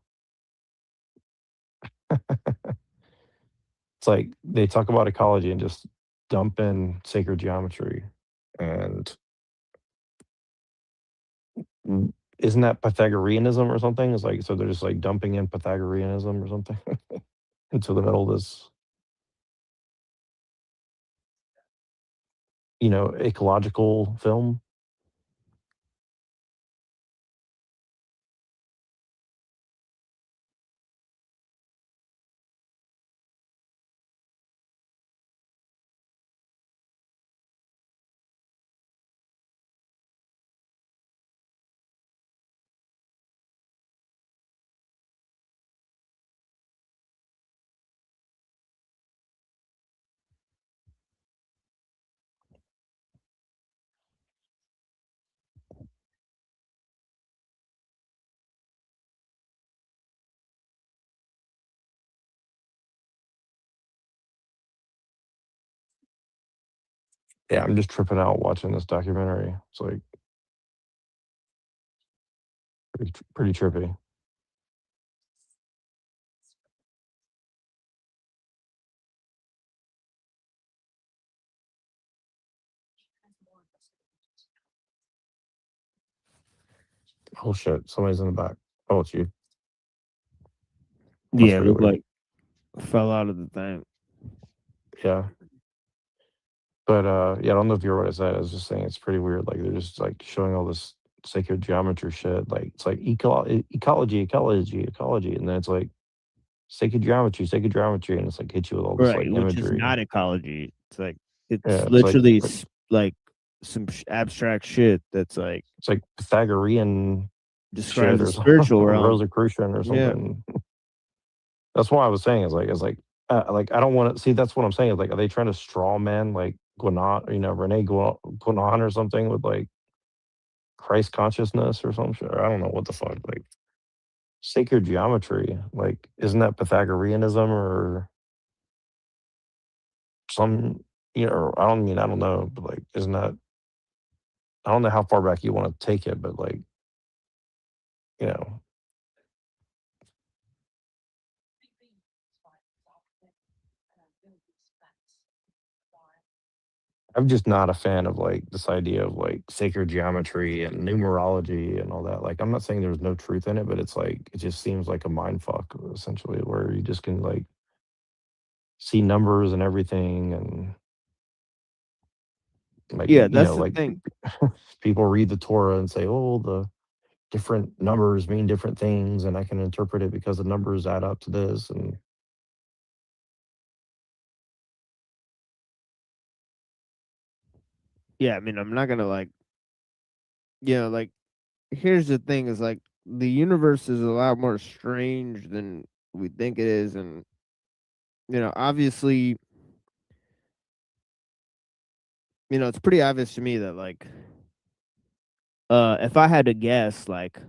it's like they talk about ecology and just dump in sacred geometry, and isn't that Pythagoreanism or something? It's like so they're just like dumping in Pythagoreanism or something into the middle of this, ecological film. Yeah, I'm just tripping out watching this documentary. It's like pretty trippy. Oh shit! Somebody's in the back. Oh, it's you. Yeah, it looked like fell out of the thing. Yeah. But yeah, I don't know if you heard what I said. I was just saying it's pretty weird. Like they're just like showing all this sacred geometry shit. Like it's like ecology, and then it's like sacred geometry, and it's like hit you with all this like Right, which is imagery. not ecology. It's like it's Yeah, it's literally like like some abstract shit that's like it's like Pythagorean describes shit the or something, spiritual or realm. Rosicrucian or Yeah. something. That's what I was saying. Like I don't want to see. That's what I'm saying. Is like, are they trying to straw man like Guénon, Rene Guénon or something with like Christ consciousness or some shit? I don't know what the fuck. Like sacred geometry. Like, isn't that Pythagoreanism or some? I don't know, but like, isn't that? I don't know how far back you want to take it, but like, you know. I'm just not a fan of like this idea of like sacred geometry and numerology and all that. Like, I'm not saying there's no truth in it, but it's like it just seems like a mind fuck essentially, where you just can like see numbers and everything, and like Yeah, that's the thing. people read the Torah and say, "Oh, the different numbers mean different things, and I can interpret it because the numbers add up to this." And Yeah, I mean, I'm not gonna like, like here's the thing: is like the universe is a lot more strange than we think it is, and obviously, it's pretty obvious to me that like, if I had to guess, like,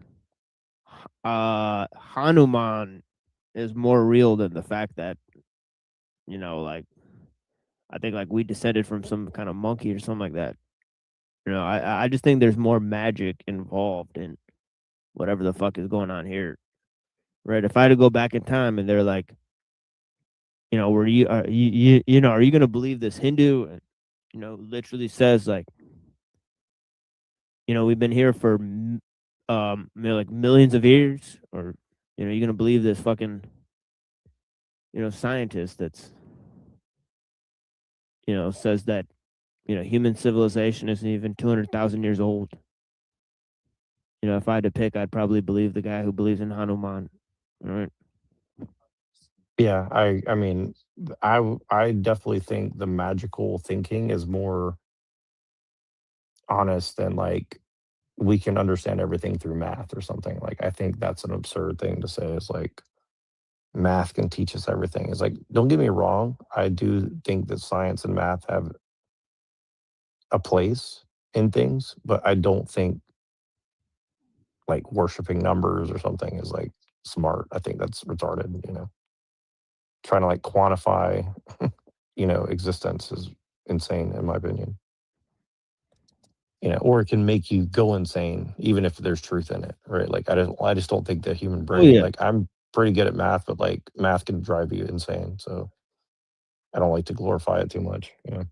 Hanuman is more real than the fact that, like, I think like we descended from some kind of monkey or something like that. I just think there's more magic involved in whatever the fuck is going on here, right? If I had to go back in time and they're like, are you gonna believe this Hindu? Literally says like, we've been here for like millions of years, or you're gonna believe this fucking scientist that's says that human civilization isn't even 200,000 years old. If I had to pick, I'd probably believe the guy who believes in Hanuman. All right. yeah, I mean, I definitely think the magical thinking is more honest than like we can understand everything through math or something. Like, I think that's an absurd thing to say. Is like math can teach us everything. It's like, don't get me wrong, I do think that science and math have a place in things, but I don't think like worshiping numbers or something is like smart. I think that's retarded, you know. Trying to like quantify, you know, existence is insane in my opinion. You know, or it can make you go insane even if there's truth in it, right? Like I just don't think the human brain, yeah. like I'm pretty good at math, but like math can drive you insane. So I don't like to glorify it too much, you know.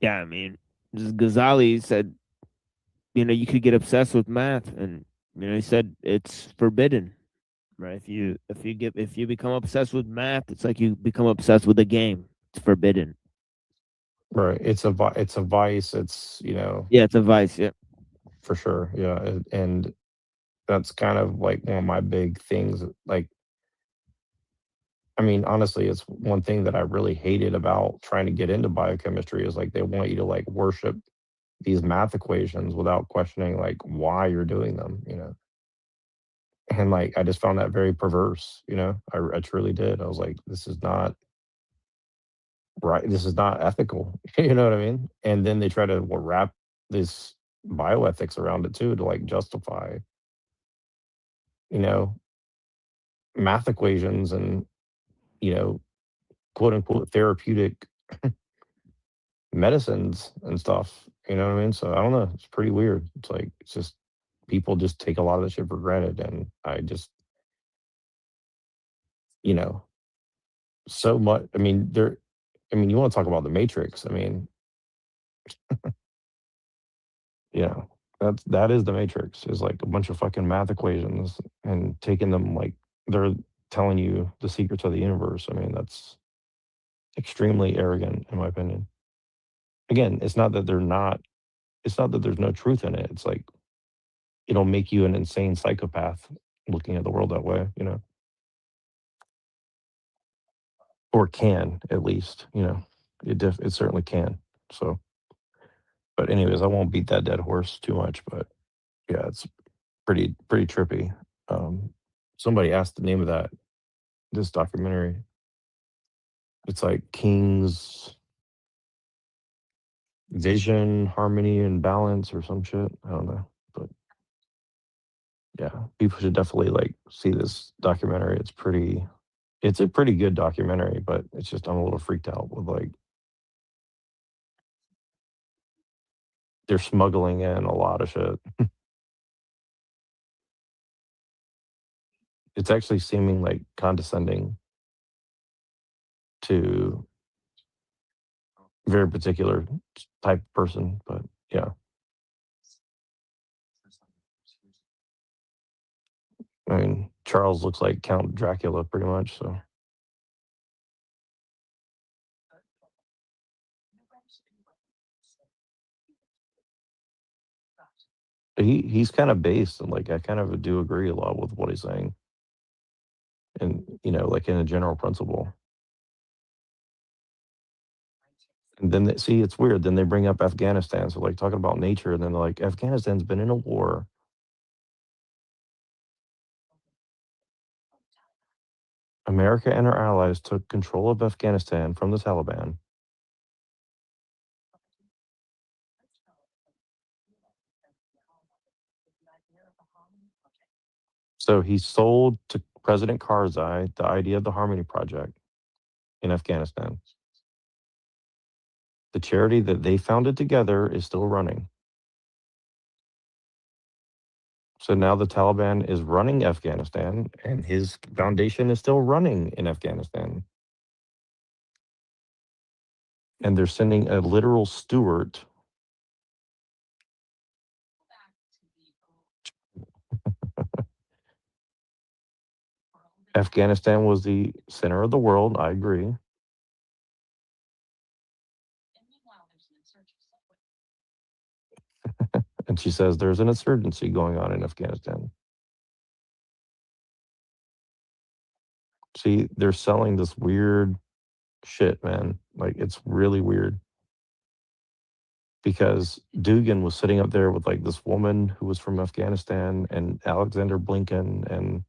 Yeah, I mean, just Ghazali said, you know, you could get obsessed with math, and you know, he said it's forbidden, right? If you become obsessed with math, it's like you become obsessed with a game. It's forbidden. Right. It's a vice. It's, you know, Yeah, it's a vice. Yeah. for sure. Yeah. And that's kind of like one of my big things. Like, I mean, honestly, it's one thing that I really hated about trying to get into biochemistry is like they want you to like worship these math equations without questioning like why you're doing them, you know. And like I just found that very perverse, you know. I truly did. I was like, this is not right. This is not ethical. You know what I mean? And then they try to wrap this bioethics around it too to like justify, you know, math equations and, you know, quote unquote therapeutic medicines and stuff. You know what I mean? So I don't know. It's pretty weird. It's like it's just people just take a lot of this shit for granted, and I just, you know, so much. I mean, there. I mean, you want to talk about the Matrix? I mean, you know, that is the Matrix. Is like a bunch of fucking math equations and taking them like they're telling you the secrets of the universe. I mean, that's extremely arrogant, in my opinion. Again, it's not that they're not. It's not that there's no truth in it. It's like it'll make you an insane psychopath looking at the world that way, you know, or can at least, you know, it certainly can. So, but anyways, I won't beat that dead horse too much. But yeah, it's pretty trippy. Somebody asked the name of this documentary. It's like King's Vision, Harmony, and Balance, or some shit. I don't know, but yeah, people should definitely like see this documentary. It's a pretty good documentary, but it's just I'm a little freaked out with like they're smuggling in a lot of shit. It's actually seeming like condescending to a very particular type of person, but yeah. I mean, Charles looks like Count Dracula pretty much, so. He's kind of based, and like I kind of do agree a lot with what he's saying, and you know, like in a general principle. And then see, it's weird. Then they bring up Afghanistan, so like talking about nature, and then they're like Afghanistan's been in a war. America and our allies took control of Afghanistan from the Taliban. So he sold to President Karzai the idea of the Harmony Project in Afghanistan. The charity that they founded together is still running. So now the Taliban is running Afghanistan, and his foundation is still running in Afghanistan. And they're sending a literal steward. Afghanistan was the center of the world, I agree. And she says there's an insurgency going on in Afghanistan. See, they're selling this weird shit, man. Like, it's really weird. Because Dugan was sitting up there with like this woman who was from Afghanistan and Alexander Blinken and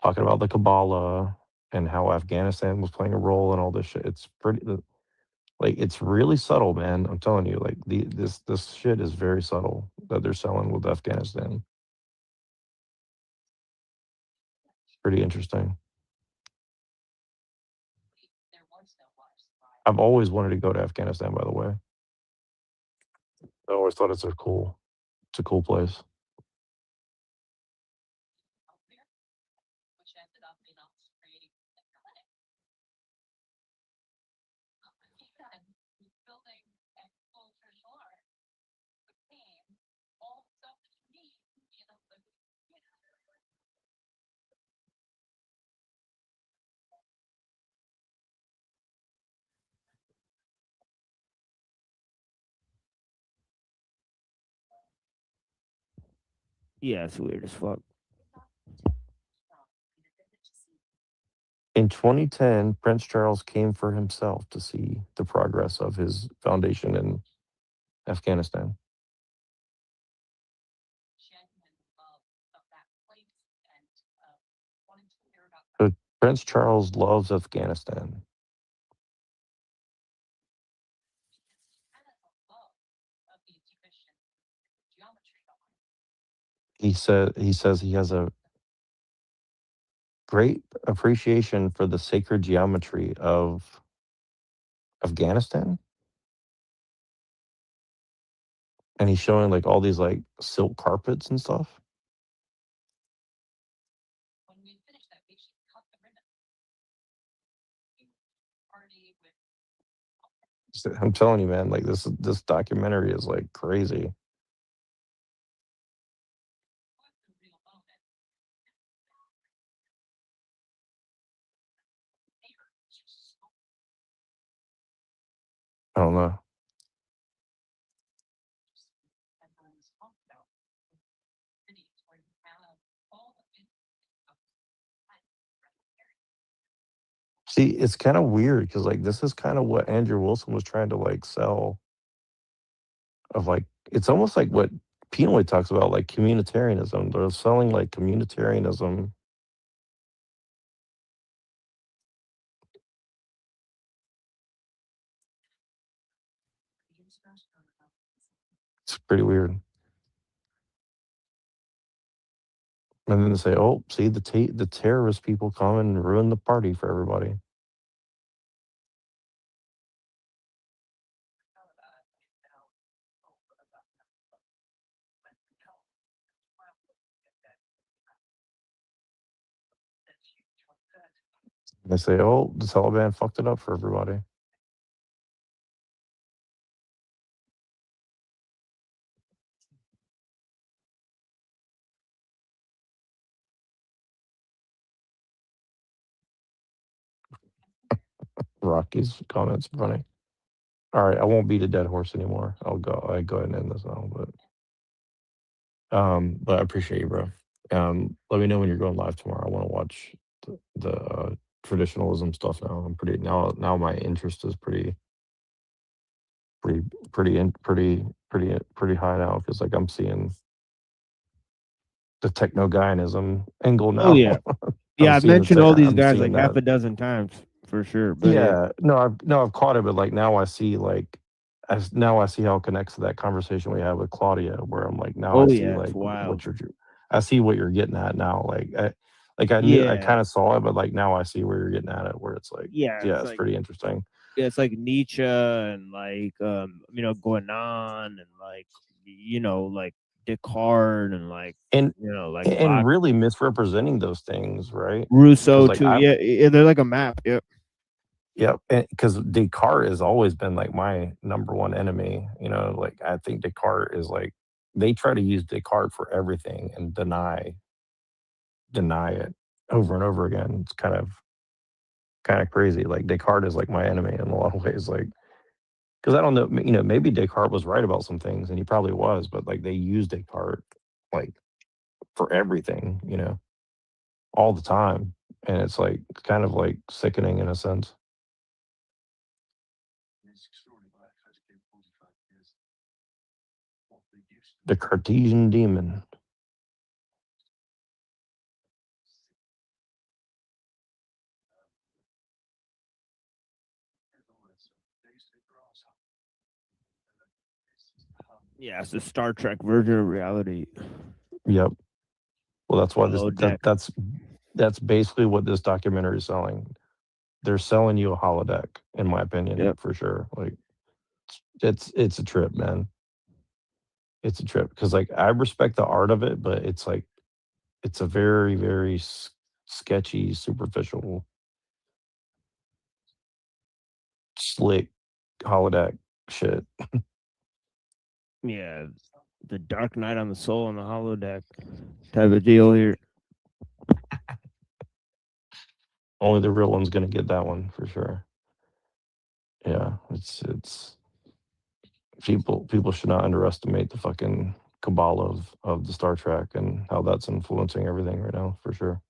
talking about the Kabbalah and how Afghanistan was playing a role in all this shit. It's pretty, Like it's really subtle, man. I'm telling you, like this shit is very subtle that they're selling with Afghanistan. It's pretty interesting. I've always wanted to go to Afghanistan, by the way. I always thought it's a cool place. Yeah, it's weird as fuck. In 2010, Prince Charles came for himself to see the progress of his foundation in Afghanistan. So Prince Charles loves Afghanistan. He says he has a great appreciation for the sacred geometry of Afghanistan. And he's showing like all these like silk carpets and stuff. I'm telling you, man, like this documentary is like crazy. I don't know. See, it's kind of weird because like this is kind of what Andrew Wilson was trying to like sell of like it's almost like what Pinoy talks about, like communitarianism. They're selling like communitarianism. It's pretty weird. And then they say, "Oh, see the terrorist people come and ruin the party for everybody." They say, "Oh, the Taliban fucked it up for everybody." Rocky's comments funny. All right, I won't beat a dead horse anymore. I go ahead and end this now, but I appreciate you, bro. Let me know when you're going live tomorrow. I want to watch the traditionalism stuff now. I'm pretty now my interest is pretty high now because like I'm seeing the techno-Gaianism angle Oh now. yeah, yeah. I've mentioned all these I'm guys seeing like half that. a dozen times for sure. But Yeah, no, I've caught it, but like now I see like now I see how it connects to that conversation we had with Claudia, where I'm like now I oh see yeah, it's like wild. I see what you're getting at now. Like I knew I Yeah, kind of saw it, but like now I see where you're getting at it, where it's like yeah. yeah, It's it's like pretty interesting. it's like Nietzsche and like Guénon and like like Descartes and like And like and Locke, really misrepresenting those things, right? Because Rousseau like too. Yeah, yeah, they're like a map. Yep. yep, because Descartes has always been like my number one enemy. Like I think Descartes is like they try to use Descartes for everything and deny it over and over again. It's kind of crazy. Like Descartes is like my enemy in a lot of ways. Like because I don't know, maybe Descartes was right about some things, and he probably was, but like they use Descartes like for everything, all the time, and it's like kind of like sickening in a sense. The Cartesian demon. Yeah, it's the Star Trek version of reality. Yep. Well, that's why this Holodeck. that's basically what this documentary is selling. They're selling you a holodeck, in my opinion, for sure. Like, it's a trip, man. It's a trip because, like, I respect the art of it, but it's like it's a very, very sketchy, superficial, slick holodeck shit. Yeah, the Dark Knight on the Soul on the holodeck type of deal here. Only the real one's gonna get that one for sure. Yeah, it's people should not underestimate the fucking cabal of the Star Trek and how that's influencing everything right now for sure.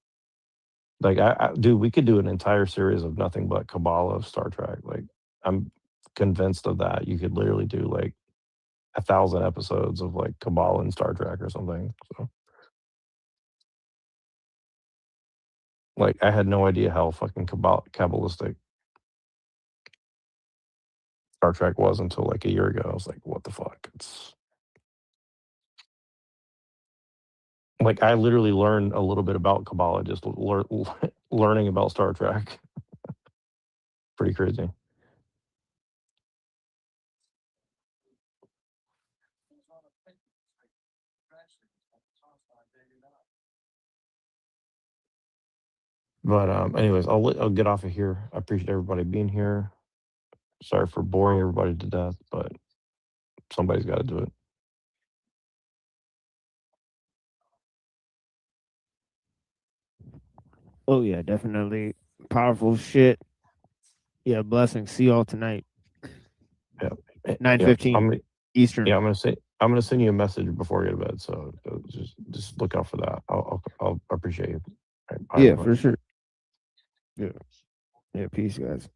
Like, dude, we could do an entire series of nothing but cabal of Star Trek. Like, I'm convinced of that. You could literally do like 1,000 episodes of like cabal and Star Trek or something. So, like, I had no idea how fucking cabalistic Star Trek was until like a year ago. I was like, what the fuck? It's like I literally learned a little bit about Kabbalah just learning about Star Trek. Pretty crazy. But anyways, I'll get off of here. I appreciate everybody being here. Sorry for boring everybody to death, but somebody's got to do it. Oh yeah, definitely powerful shit. Yeah, blessings. See y'all tonight. Yeah. 9:15 Eastern. Yeah, I'm gonna send you a message before you go to bed. So just look out for that. I'll appreciate you. All right, bye, Yeah, everybody. for sure. Yeah. Yeah, peace, guys.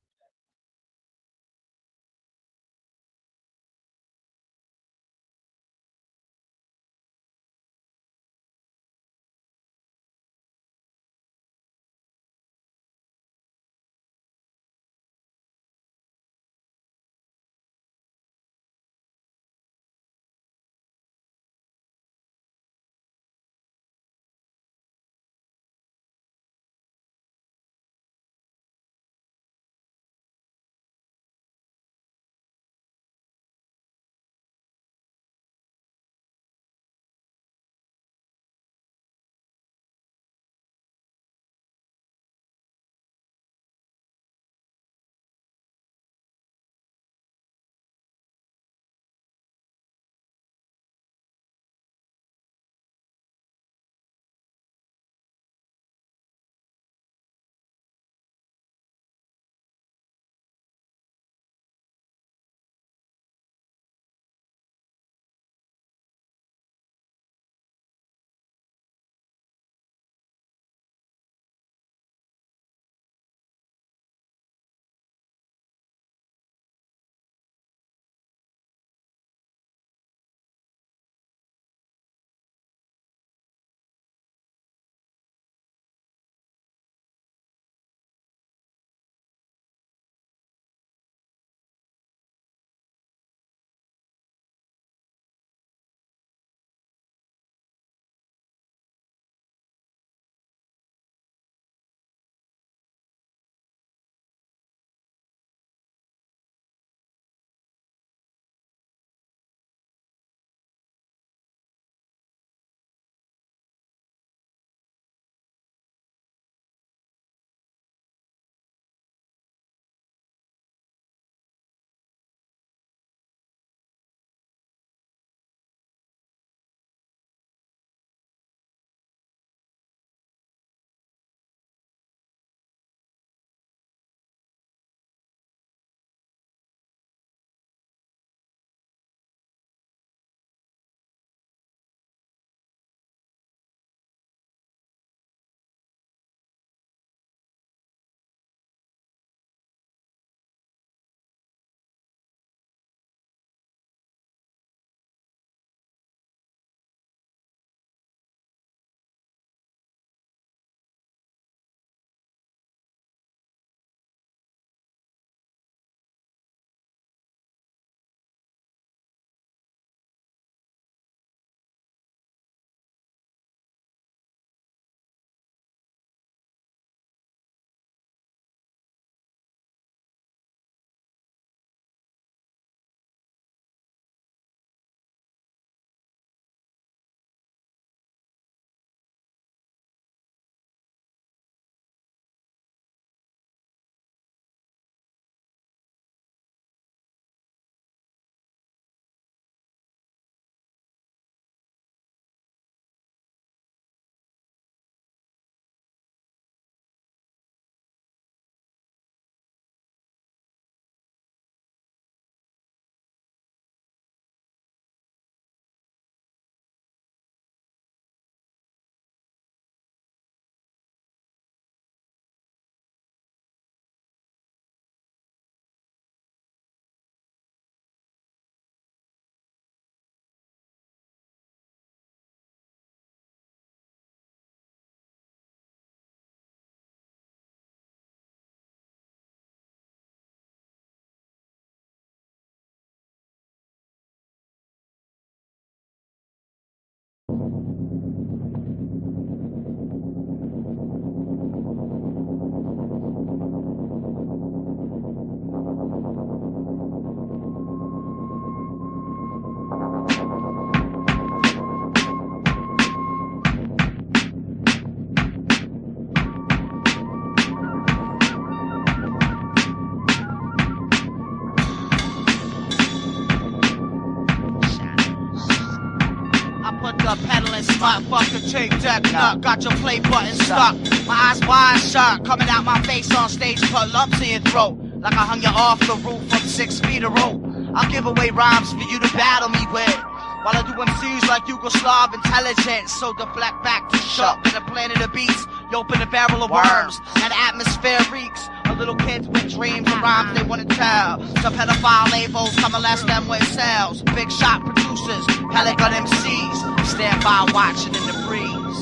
Fucking tape deck nut, got your play button stuck. My eyes wide shut, coming out my face on stage, put lumps in your throat. Like I hung you off the roof from 6 feet of rope. I'll give away rhymes for you to battle me with. While I do MCs like Yugoslav intelligence. So deflect back to sharp in the planet of beats. You open a barrel of worms, and the atmosphere reeks. A little kids with dreams and rhymes they wanna tell. The pedophile labels come molest them with cells. Big shot producers, Pelican MCs. Stand by watching in the breeze.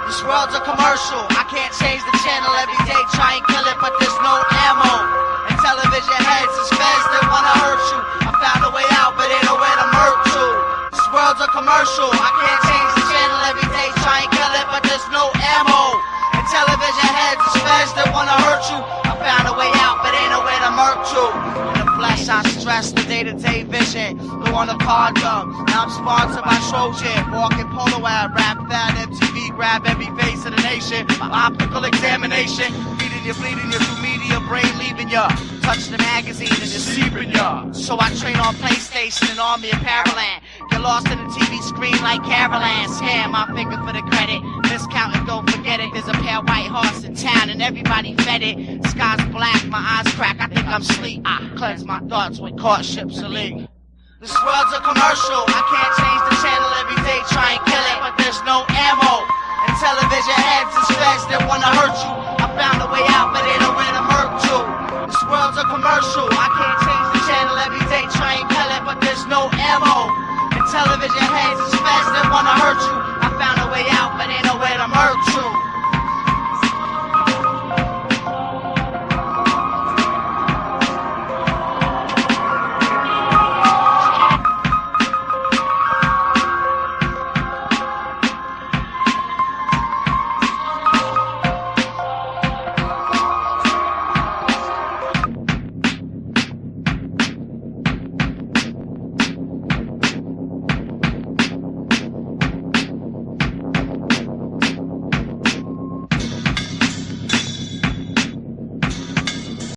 This world's a commercial. I can't change the channel every day. Try and kill it, but there's no ammo. And television heads is feds that wanna hurt you. I found a way out, but ain't nowhere to murk to. This world's a commercial. I can't change the channel every day. Try and kill it, but there's no ammo. And television heads is feds that wanna hurt you. I found a way out, but ain't nowhere to murk to. In the flesh, I stress the day-to-day vision. Go on the condom. Now I'm sponsored by Trojan. Walking polo ad, rap fat, MTV, grab every face of the nation. My optical examination. Feeding you, bleeding you through media, brain leaving ya. Touch the magazine and deceiving ya. So I train on PlayStation and Army of Paraland. Get lost in the TV screen like Caroline. Scan my finger for the credit. Discount and don't forget it. There's a pair of white horse in town and everybody fed it. Sky's black, my eyes crack, I think I'm asleep. I cleanse my thoughts when courtships are leak. This world's a commercial. I can't change the channel every day, try and kill it, but there's no ammo. And television heads is feds that wanna hurt you. I found a way out, but ain't nowhere to murk to. This world's a commercial. I can't change the channel every day, try and kill it, but there's no ammo. And television heads is feds that wanna hurt you. I